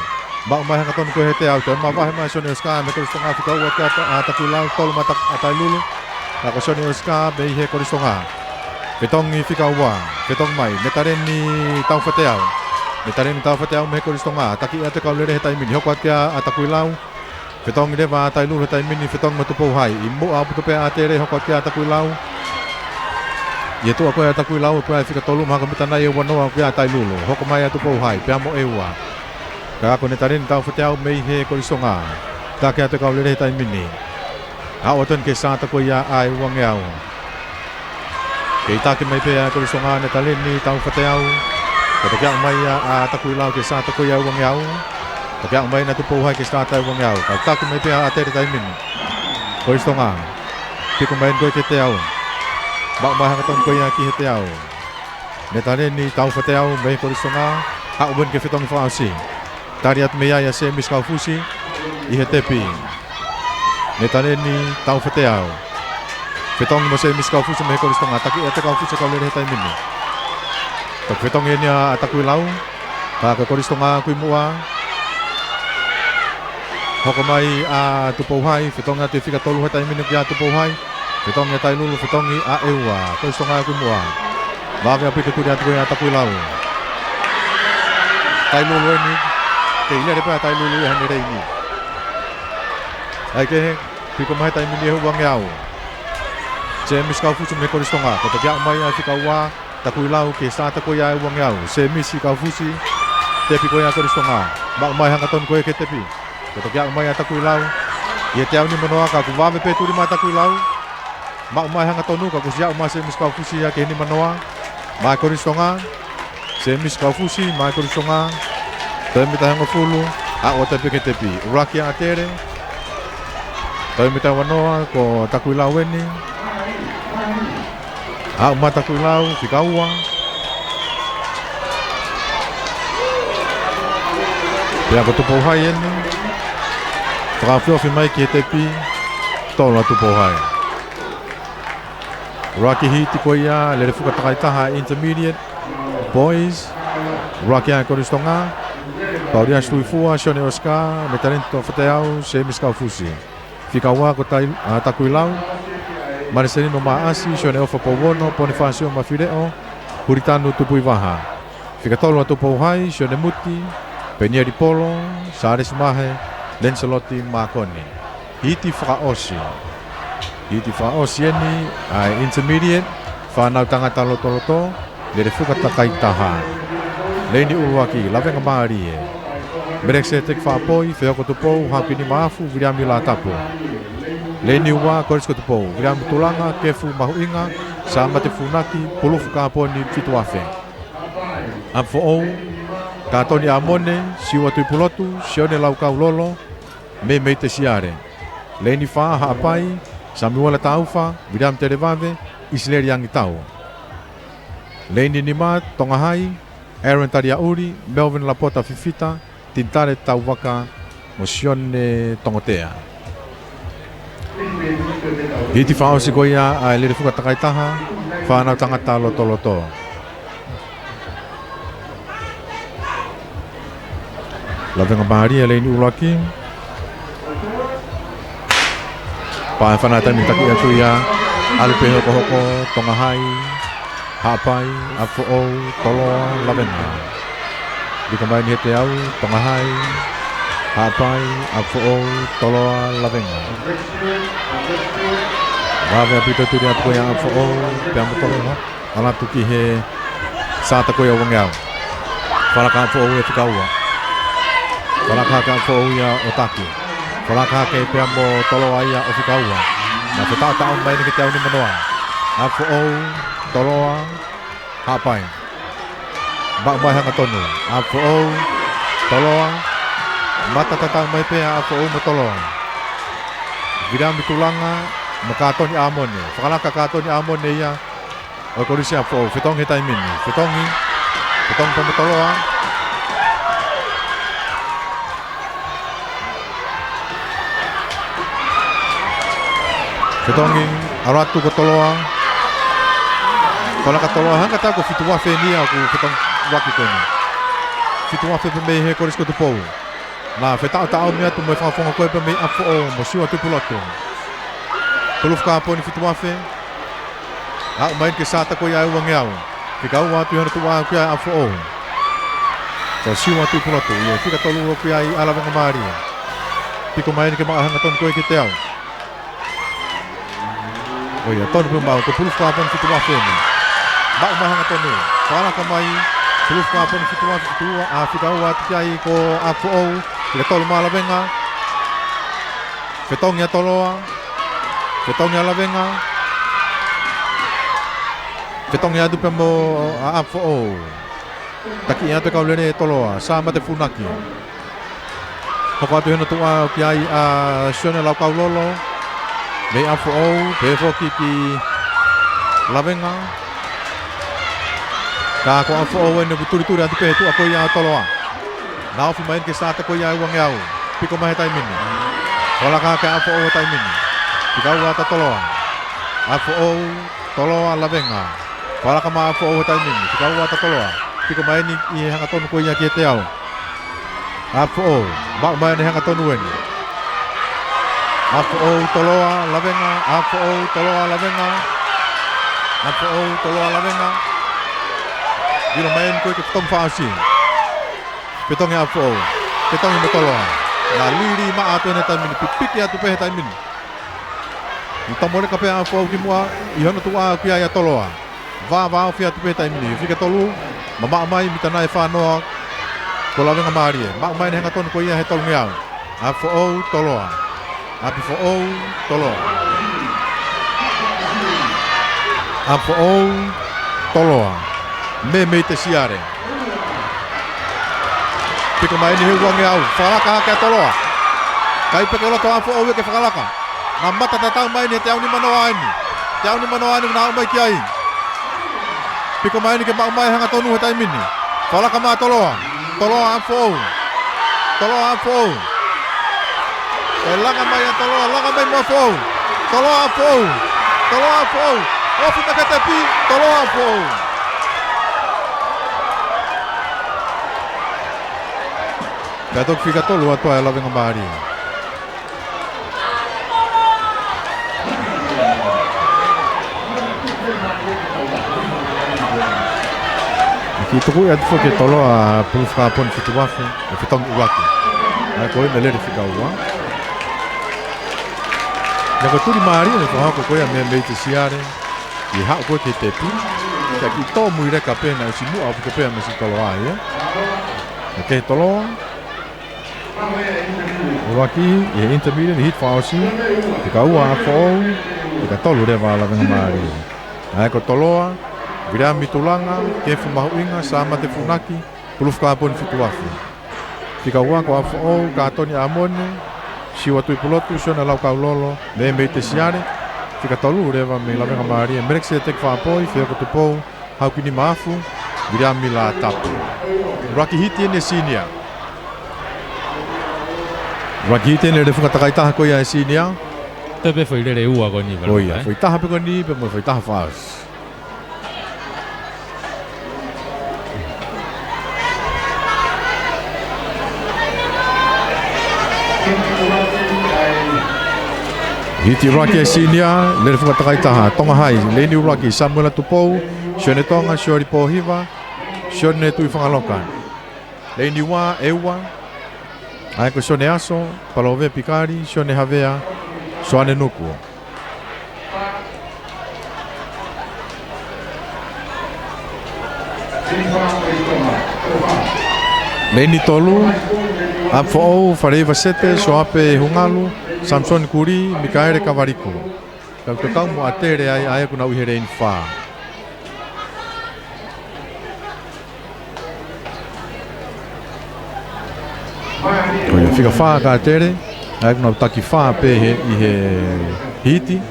Mak mai hanga tonu koe he te au, te ma wahe mai Sone Oscar me koistonga fika ua ki a takui lau, tolu ma a tai lulu. Nako Sone Oscar me i he koistonga. Fetongi fika ua, fetong mai, metareni tau whateau. Metareni tau whateau me koristonga, taki ate kau lere he tai mini, hoko atia a takui lau. Fetongi lewa a tai lulu he tai mini, fetong matupou hai. I mua apu tope a tere, hoko atia a takui lau. Ia tua koe a takui lau, koe a fika tolu, maka mitana e wanoa koe a tai lulu. Hoko mai a tupou hai, pia mo e ua. Ka ako netareni tau whateau me he koristonga. Taki ate kau lere he tai mini. Hao ton ke sata koe ia ai wangeau. Kei taki mai pea koristonga ne taleni tau whateau. Ka takiak mai a takui lau ke sa takui au wangeau. Takiak mai na tupou hai ke sa tai wangeau. Ka taki mai pea a tere tai mini. Koristonga. Piko mai koe ke te au. Bak mai hangaton koe ia ki he te au. Ne taleni tau whateau mai koristonga. Hau ben ke whetongi whaasi. Tari atu mea ia se miskau fusi. I he tepi. Ne taleni tau whateau. Fetongi mo se miskau fusi me koristonga taki e te kau fusi kau lere he tai mini. Tak fetongi ni a takui lau. Ka koristonga kui mua. Hoko mai a tupou hai. Fetongi atu e fika tolu he tai mini ki a tupou hai. Fetongi a tai lulu, fetongi a eua. Koristonga kui mua. Wake api ke turi atu koe a takui lau. Tai lulu e ni. Ke ile repa tai lulu e hane rei ni. Ai ke piko mai tai mini e huwange au. Se miskau fusi me koristonga, ko takia mai a fika ua, takui lau ke sa takui ai wang yau. Se misi kau fusi, tepi koe a koristonga, mak mai hanga ton koe ke tepi. Ko takia mai a takui lau, ia te au ni manoa ka ku wawe pe turi mai takui lau. Mak mai hanga tonu ka ku siau mai se miskau fusi ya ke ni manoa. Mai koristonga, se miskau fusi, mai koristonga. Toi mita hanga fulu, a o tepi ke tepi. Uraki a tere. Toi mita wanoa ko takui lau weni. Hau mata kui lau, fika ua. Pea ko tupou hai eni. Whakawhiofi mai ki he tepi. Tōna tupou hai. Raki hiti ko ia, lere whukatakai taha intermediate. Boys. Raki a koristonga. Pauria stuifua, Sone Oscar. Me talento whateau, se miskau fusi. Fika ua ko takui lau. Marcelino Maasi, Sione Ofa Pauono, Bonifacio Mafireo, Huritano Tupuivaha. Fikatolo atu Pauhai, Sione Muti, Penieri Polo, Saris Mahe, Lencelotti Makoni. Hiti Whakaosi. Hiti Whakaosi eni, intermediate, whanau tangata loto, le fukata kaitaha. Leini uruaki, lavenga maarie. Merekse tek whapoi, whioko tupou, hapini maafu, viriami la tapo. Leini ua, korisko tupou, viriami tulanga, kefu mahuinga, sama te funaki, pulufu kaponi, fituafe. Amfo ou, katoni amone, siwa tuipulotu, sione laukau lolo, me meite siare. Leini wha, haapai, samiwala taufa, viriami terevave, isleri yangi tau. Leini nima, tongahai, Aaron Tariauri, Melvin Lapota Fifita, Tintare Tauwaka, Mosione Tongotea. Hiti whao sikoia a lere fuka takaitaha, whanau tangata loto. Lavenga Maharia leini ulaki. Pae whanau tani taki atu ia, alupe hoko tongahai, hapai, afo'ou, toloa, lavenga. Di kembali hete au, tongahai, hapai, afo'ou, toloa, lavenga. Wave apito tu dia tukoya afo'ou, piamu toloa, ala tuki he sa takoya wangau. Falaka afo'ou e fikaua. Falaka ka afo'ou ya otaki. Falaka ke piamu toloa ia o fikaua. Na fitau taon mai ni kitau ni manoa. Afo'ou, toloa, hapai. Bak mai hanga tonu. Afo'ou, toloa, mata tatang mai pea afo'ou matoloa. Vidam bitulanga, makatoni amone. Fakalaka katoni amone ia. O korisi afo'ou, fitong hitai mini. Fitong pamatoloa. Fitongi, aratu katoloa. Kalau kata orang kata aku fitua fe ni aku petang waktu kini. Fitua fe pemei he koris ko tupou. Na fe tau mea tu me fa fonga ko pemei afo o mosiwa tu puloto. Puluf ka poni fitua fe. A main ke sata ko ya wang yau. Fika wa tu hanu tu wa ku ya afo o. So siwa tu puloto. Ye fika tolu ku ya ala wang mari. Piko main ke ma hanga ton ko ke teu. Oh ya ton pembau ko puluf ka pon fitua fe ni. Bak mahanga tonu. Fala kamai suluf ka pon fitua fitawa tiai ko afo le tol mala venga. Fetong ya toloa. Fetong ya la venga. Fetong ya du pembo afo. Taki ya te ka le toloa sama te funaki. Ko atu hena tua kiai a sione lau kaulolo. Me afo pe foki ki la venga. Ka ko afo o ne buturi atu pe tu ako ya toloa. Na ofi main ke sa ta ko ya wang yau. Piko mai tai mini. Wala ka afo o tai mini. Pika wa ta toloa. Afo o toloa la venga. Wala ka ma afo o tai mini. Pika wa ta toloa. Piko mai ni I hanga tonu ko ya ke te au. Afo o ba mai ni hanga tonu wen. Afo o toloa la venga. Afo o toloa la venga. Afo o toloa la venga. Dilo main ko ke tong fasi. Petong ya afo. Petong ni toloa. Na liri ma ato ne tamin pipik ya tu pe tamin. Ni tomole ka pe afo ki moa I hono tu a ku ya toloa. Va fi tu pe tamin. Fika tolu mama mai mitana e fa no. Ko la venga marie. Ma mai ne ngaton ko ia he tol ngiau. Afo toloa. Afo toloa. Afo toloa. Me te siare. Piko mai ni huang yau. Falaka ka toloa. Kai pe ko to afo o ke falaka. Na mata tatang mai ni te au ni manoa ni. Te au ni manoa ni na mai kiai. Piko mai ni ke mai hanga tonu tai mini. Falaka ma toloa. Toloa afo. Toloa afo. Langa mai toloa, langa mai mo afo. Toloa afo. Toloa afo. Ofi makatapi. Toloa afo. Dato fica tolo a tua ela vem a Maria. Ki tuku ia tuku ke tolo a pulufa pon fituafu e fitong uraki. Ai ko me le fika ua. Na ko turi mari ne ko ha ko ia me te siare. I ha ko ke te pi. Ka ki to mu ire ka pena si mu a ko pena me si tolo ai. Ke tolo. Uraki e intermediate hit for osi. Ka ua fo. Ka tolo re va la venga mari. Ai ko toloa. Vira mitulanga ke fumahuinga sama te funaki puluf ka pon fituafu. Tika ua ko afo o ka toni amone si watu pilotu sona lau ka lolo me te siare. Tika tolu reva me la venga mari merek se tek fa poi fe ko te po hau kini mafu vira mi la tapu. Raki hiti ne sinia. Raki hiti ne refu ka takaita ko ya sinia. Tepe foi le ua ko ni. Oi, foi taha pe ko ni pe mo foi taha fas. Hiti Raki e sinia, le fuka takai taha, tonga hai, leni Raki, Samuela tupou, sione tonga, siori pohiva, sione tui whangalokan. Leni wā, ewa, ai ko sione aso, palove pikari, sione havea, soane nuku. Leni tolu, apfo ou, whareva sete, soape hungalu, Samson Kuri, Mikaere Kavariku. Kau te kau mo atere ai kuna uhere in wha. Koia whika wha ka atere, ai kuna utaki wha pe i he hiti.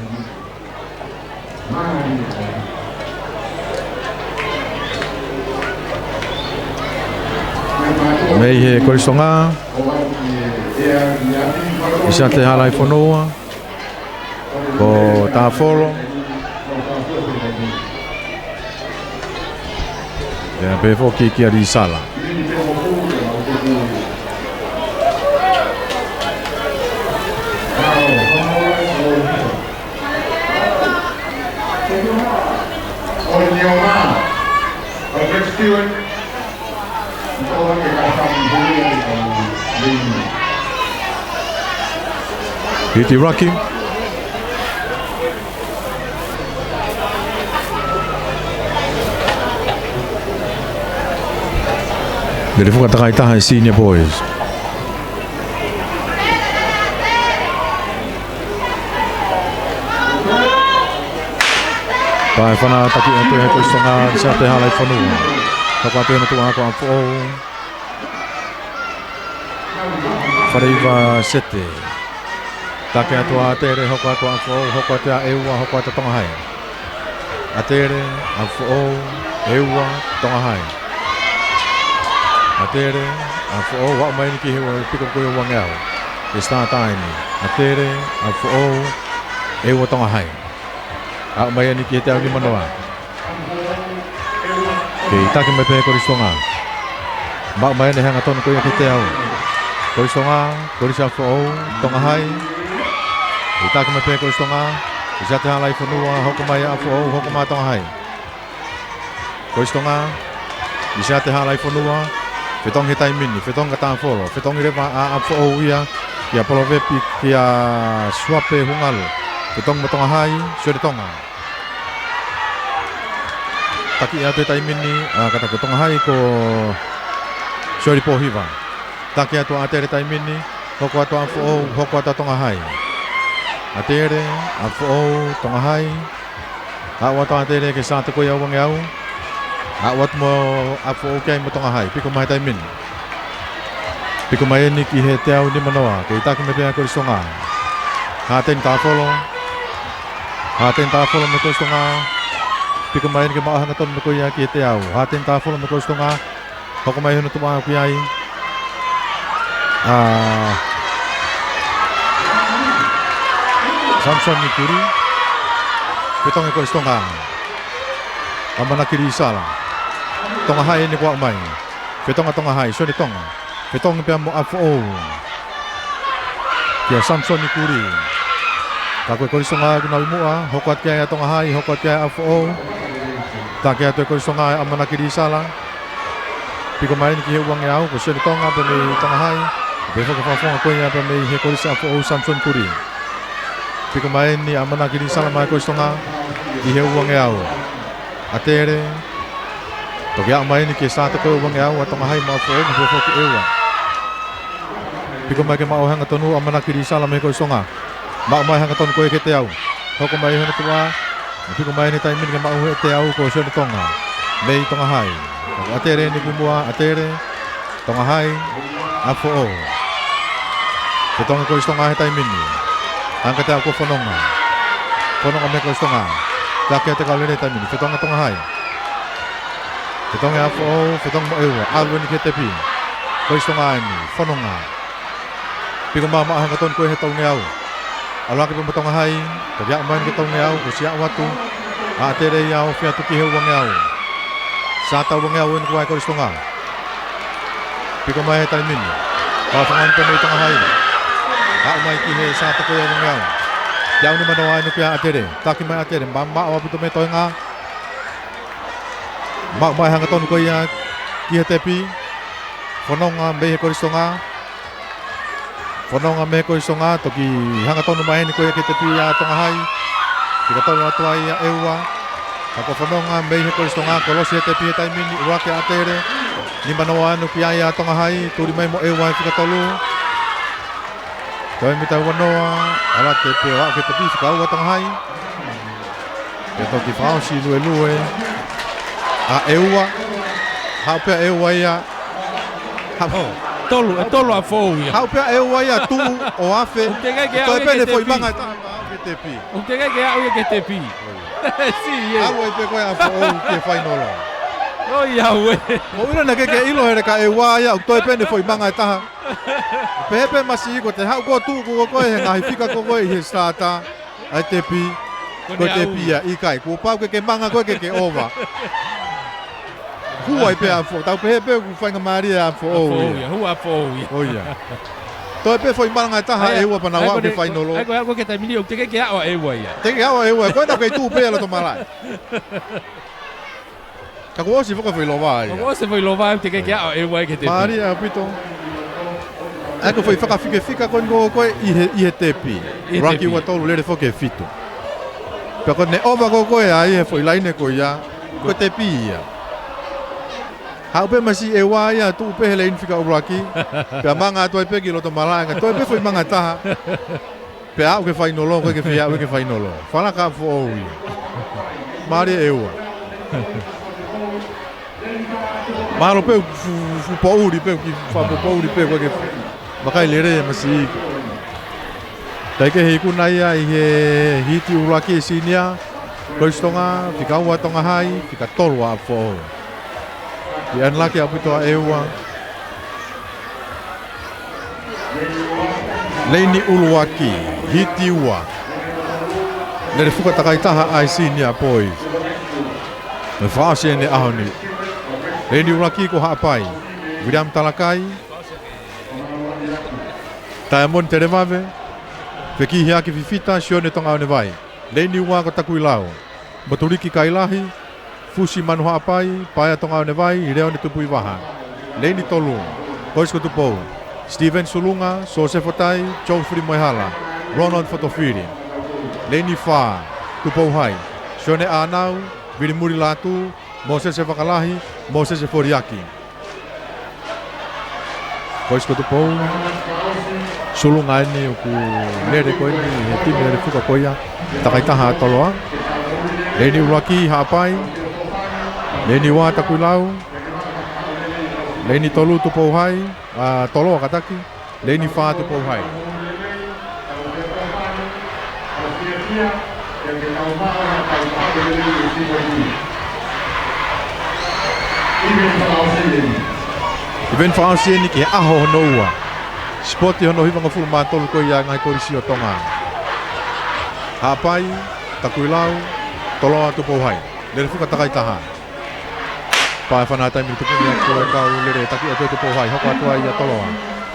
Mei he korisonga. Isa te hala i whanoa, ko tā whoro. Ia pefo ki ari sala. Hiti Raki. Dari fuka takai taha senior boys. Pai whana taki atu e koe songa sa te halai whanua. Tako atu e matu ako ampo. Whareiva sete. Take atua atere hoko atua ampo, hoko atua eua, hoko atua tonga hai. Atere, ampo, eua, tonga hai. Atere, ampo, wak mai ni ki hewa piko koe wangau. Te star time. Atere, ampo, eua tonga hai. Ak mai ni ki te au ni manoa. Ke take mai pe korisonga. Mak mai ni hanga ton koe ki te au. Korisonga, korisa ampo, tonga hai. Ita kama pe ko stonga, isa te halai whanua, hoko mai a fo, hoko mai tonga hai. Ko stonga, isa te halai whanua, whetong he taimini, whetong ka tā whoro, whetong i rewa a fo ia, kia polo vepi, kia suape hungalu, whetong ma tonga hai, sure tonga. Taki a te taimini, kata ko tonga hai ko sure pohiva. Taki a tua a tere taimini, hoko a tua fo, hoko a tonga hai. Atere, afu tonga hai. Awat atere ke sa te koe au wangi au. Awat mo afu kai mo tonga hai. Piko mai taimin. Piko mai ni ki he te au ni manoa. Ke itaki me pia korisonga. Haten ta folo. Haten ta folo me korisonga. Piko mai ni ke maahanga ton me koe ia ki he te au. Haten ta folo me korisonga. Hoko mai hunu tuma au ki ai. Samson ni kuri. Petong ko istonga. Amana kiri sala. Tonga hai ni kwa mai. Petong tonga hai so ni tonga. Petong pe mo afo. Kia Samson ni kuri. Ka ko istonga kuna mua, hokot kia tonga hai, hokot kia afo. Ta kia to ko istonga amana kiri sala. Piko mai ni ki he uang au ko sene tonga pe me tonga hai. Be fo ka fa ko ia pe me he ko sa fo Samson Kuri. Piko mai ni amana ki sala mai ko stonga i he uang au. Atere to ya mai ni ki sa ta ko uang au tonga hai ma fo ni fo ki ewa. Piko mai ke ma o hanga tonu amana ki sala mai ko stonga. Ma mai hanga tonu ko ke te au. Hoko mai hanga tua. Piko mai ni tai min ke ma o te au ko sene tonga. Mei tonga hai. Atere ni kumua atere tonga hai afo o te tonga ko istonga he tai mini angka te ako fononga me ko istonga ka ke te kalene tai mini te tonga hai te tonga afo o te tonga mo ewa alwe ni ke te pi ko istonga ni fononga piko mama hanga ton ko he tonga au ala ke mo tonga hai ka ya man ke tonga au ko sia watu atere ya o fia tu ki he wanga au Sata wang ya wen kuai ko istonga. Piko mai tai min. Ka fangan pe mai tanga hai. Ha mai ki he sata ko wang ya. Ya ni manawa ni pia atere. Taki mai atere mama wa pito me toinga. Ma mai hanga ton ko ya ki he tepi. Fononga me ko istonga. Fononga me ko istonga to ki hanga ton mai ni ko ya ki tepi ya tonga hai. Ki ka ton atua ya ewa. Ako fononga mei he ko istonga kolosi te pi tai mini wa ke atere ni manawa no pia ya tonga hai turi mai mo e wa fika tolu toi mi tau noa ala te pe wa ke te pi fika wa tonga hai e to ki fao si lue a ewa ha pe ewa ya ha Tolu a fo ia. ha pe ewa ya tu o afe toi pe ne foi manga ta ke te pi O te ke au ke te pi. Si ye. Awe pe ko ya fo ke fai nolo. O ia we. O ina na ke ilo here ka e wa ya toi pe ne foi manga ta. Pe masi ko te ha ko tu ko he ngai fika ko he stata. Ai te pi. Ko te pi ya i kai ko pa ke manga ko ke ova. Huai pe a fo ta pe ku fai ngamaria fo o. Hua fo ia. O ia. Toi pe foi manga ta ha e wa pana wa ke fai nolo. Ai ko ke ta mini o te ke au e wa ia. Te ke au e wa ko na ke tu pe la to malai. Ka ko si foka foi lo vai. Ko se foi lo vai te ke au e wa ke te. Maria pito. Ai ko foi faka fika ko i he tepi. Rocky wa tolu le fo ke fito. Pe ko ne ova ko ai foi laine ko ya. Ko tepi ya. Hau pe masi e wa ya tu pe hele fika o Rocky. Pe manga toi pe ki lo to malanga. Toi pe foi manga ta. Pe au ke fai no lo ko ke fia ke fai no lo. Fala ka fo wi. Maria e wa. Maro pe fu pauri pe ki fa pauri pe ko ke makai lere masi. Dai ke he kunai ai he hiti Rocky sinia. Ko istonga fika wa tonga hai fika tolwa fo. Ian laki apu toa ewa. Leini Uluwaki, hiti ua. Nere fuka takai taha ai sini apoi. Me whaase ne ahoni. Leini Uluwaki ko haapai. William Talakai. Taemon Teremave. Peki hiaki fifita sione tonga one vai. Leini ua ko takui lao. Moturiki kailahi. Fusi manu haapai, paia tonga one vai, reo ne tupui waha. Leini Tolu, Koisko Tupou, Steven Sulunga, Sosefo Tai, Joffrey Moihala, Ronald Fotofiri. Leini Fa, Tupou Hai, Sione Anau, Virimuri Latu, Moses Fakalahi, Moses Foriaki. Koisko Tupou, Sulunga ini ku lere ko ini, tim lere fuka koia, takai taha toloa. Leini Uluwaki haapai, Leini wa takui lau. Leini Tolu tupou hai. Tolo kataki. Leini Fa tupou hai. Iben Fausieni ki aho noua. Spoti hono hivanga fulu matolu ko ia ngai korisi o tonga. Hapai takui lau. Tolo tupou hai. Lere fuka takai taha. Pai whanā taimi tupu ni ako e kau lere taki o te pohai. Hoko atua i a toloa.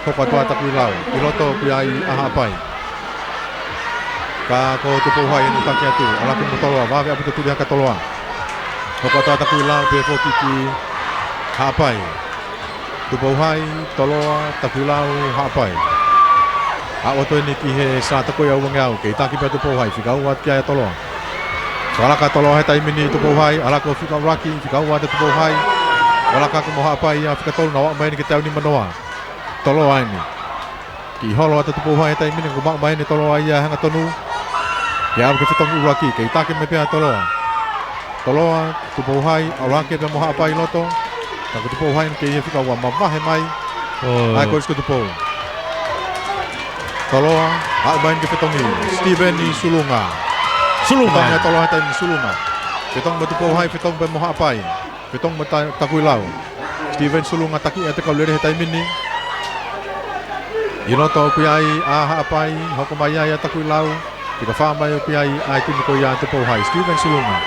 Hoko atua takui lau. I loto kui ai aha pai. Ka ko te pohai enu taki atu. Alaki mo toloa. Wawe apu te turi haka toloa. Hoko atua takui lau pe fokiki ha pai. Tupauhai, Toloa, Takulau, Hapai. Awa toi ni ki he sa tako ia wangau ke taki pe Tupauhai fikau wat kia Toloa. Walaka Toloa he taimini Tupauhai, alako fikau raki fikau wat Tupauhai. Walaka ko Hapai ia fikatol na wa mai ni ke tau ni manoa. Toloa ini. Ki holo at Tupauhai he taimini ko mai ni Toloa ia hanga tonu. Ke au ke fitong uraki ke taki me pe Toloa. Toloa Tupauhai alake pe Hapai loto. Ka Tupauhai ke ia fikau wa mavahe mai. Ai ko isko Tupau. Toloa, main ke Fetongi, Steven ni Sulunga. Sulunga Toloa tan Sulunga. Fetong Tupauhai, Fetong be Hapai. Fetong Takuilau. Steven Sulunga taki ate kau lere hetai mini. Inoto piai Hapai, hokomaya ya Takuilau. Tika fama yo piai ai tini ko ya Tupauhai, Steven Sulunga.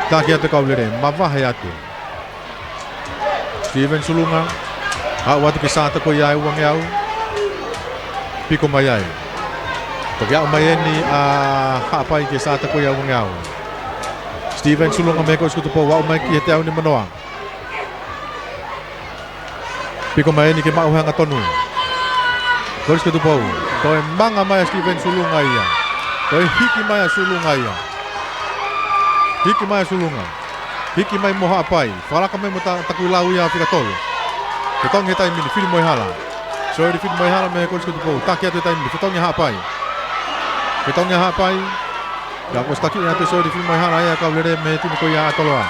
Taki ate kau lere mavahe ate. Steven Sulunga. Hawat ke sa ko ya uang yau. Piko mayai. Tokia umayeni Hapai ke sa tako ia wangau. Steven Sulunga meko isku tupo wa umai ki heteau ni manoa. Piko mayeni ke mau hanga tonu. Koris ke tupo. Toi manga maya Steven Sulunga ia. Toi hiki maya Sulunga ia. Hiki maya Sulunga. Hiki mai mo Hapai. Falaka mai mo takuilau ia fikatol. Ketong hetai mini fili moi hala. So di fit mai hala me koris ko tupo taki atu time fitong ya Hapai ya ko staki atu so di fit mai hala ya ka lere me tu ko ya Toloa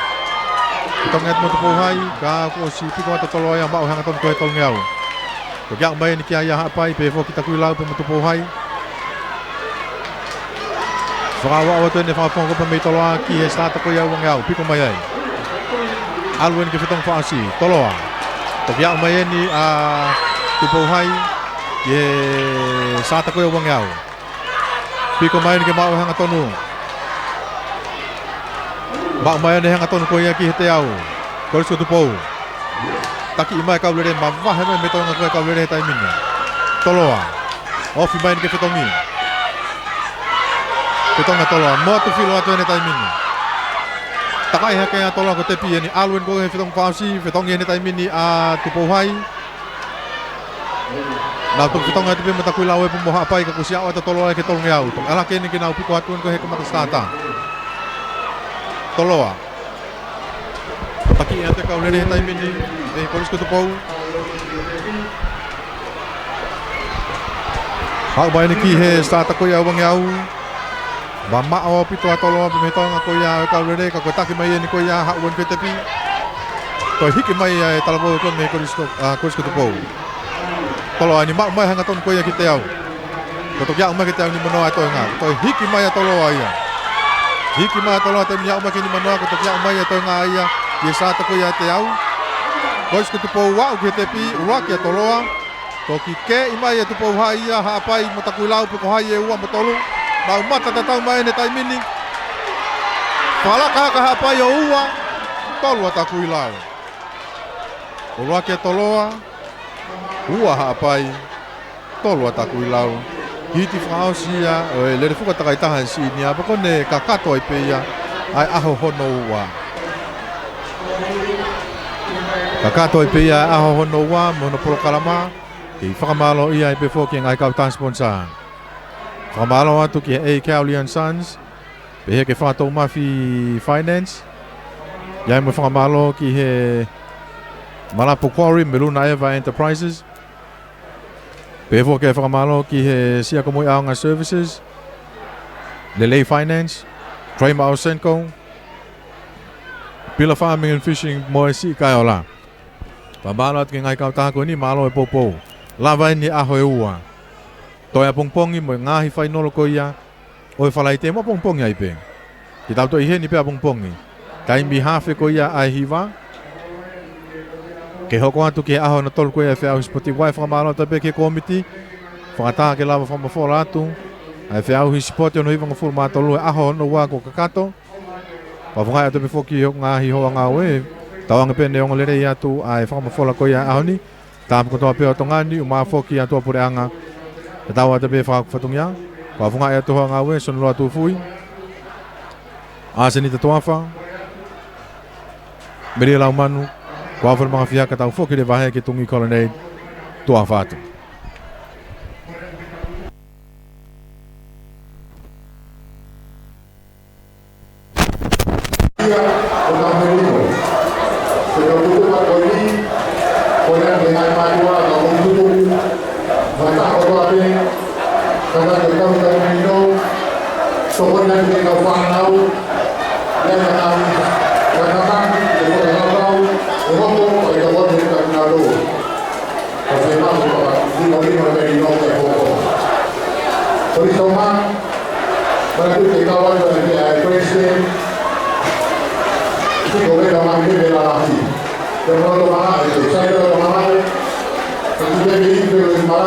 fitong at mo tupo hai ka ko si piko atu Toloa ya mau hanga ton ko tol ngau ko ya mai ni kia ya Hapai pe fo kita kuilau pe mo tupo hai Frawa wa ne fa fon ko pe me Toloa ki he sta ko ya ngau piko mai ai alwen ke fitong fa si Toloa ko ya mai ni Tupauhai ye sa tako yo wangau. Piko mai ke mau hanga tonu. Ba mai ne hanga tonu ko ya ki heteau. Ko so Tupau. Taki mai ka lere ma va he me tonga ko ka lere tai minna. Toloa. Ofi mai ke fetongi. Fetonga Toloa mo tu filo atu ne tai minna. Takai ha ke Toloa ko tepi ni alwen ko he fetong pausi fetongi ne tai minni Tupauhai. Na tu fitong ati pe matakuilau e mo Hapai ka kusia o Toloa ke tol ngiau. Tong ala ke ni ke nau piko atun ko he ka matastata. Toloa. Taki ate ka lere tai mini e koris ko Tupau. Hau bai ni ki he stata ko ya wang yau. Ba ma o pito Toloa pe metong ko ya ka lere ka ko taki mai ni ko ya hau wen ke tepi. To hiki mai talabo ko me koris ko Tupau. Toloa ni mak mai hanga ton ko ya kiteau. Ko to ya umai kiteau ni manoa to nga. To hiki mai Toloa ia. Hiki mai Toloa te ya umai ni manoa ko to ya umai to nga ia. Ye sa ta ko ya teau. Ko isku Tupau wa ke tepi ura ke Toloa. To ki ke imai tu po hai ia Hapai matakuilau pe ko hai e ua motolu. Ba mata ta mai ne tai mini. Pala ka Hapai o ua. Tolu atakuilau. Ura ke Toloa. Ua Hapai Toloa takuilau hiti frausia o le fuka takai tahan si ni apa kone kakato ai pe ia ai aho hono ua kakato ai pe ia aho hono ua mono pro kalama ki whakamalo ia ai pe fo ki ngai kau tan sponsor whakamalo atu ki e Cowley & Sons pe he ke whātou mafi finance ia mo whakamalo ki he Malapo Quarry Meluna Eva Enterprises Pevo ke whakamalo ki he sia komoi aonga services Lele Finance Kramer Ausenko Pila Farming and Fishing mo si kai ola Pamalo at ngai kau tako ni malo e popo Lava ni aho e ua Toia pongpongi mo ngahi whai nolo ko ia O e whalai te mo pongpongi ai pe Ki tau to ihe ni pe a pongpongi Kai mi hafe ko ia ai hiva Ke hoko atu ke aho na tolu koe e whiau Spotify whakamalo tape ke komiti Whakataha ke lava whamafola atu Ai whiau hi Spotify ono hiwanga fulu mātolu e aho no wā ko kakato Wawungai atu befoki hoko ngāhi hoa ngā we Tawanga pene onga lere i atu ai whakamafola koe a aho ni Tāpu kotoa peo tongani o māfoki atu apure anga Te tawa atu be whakafatungia Wawungai atu hoa ngā we sonolo atu fui Asa ni tatuafa Meria lau manu Kua whare mga whiaka tau whoki le wahe ke tungi kolonei tua whātu. Saya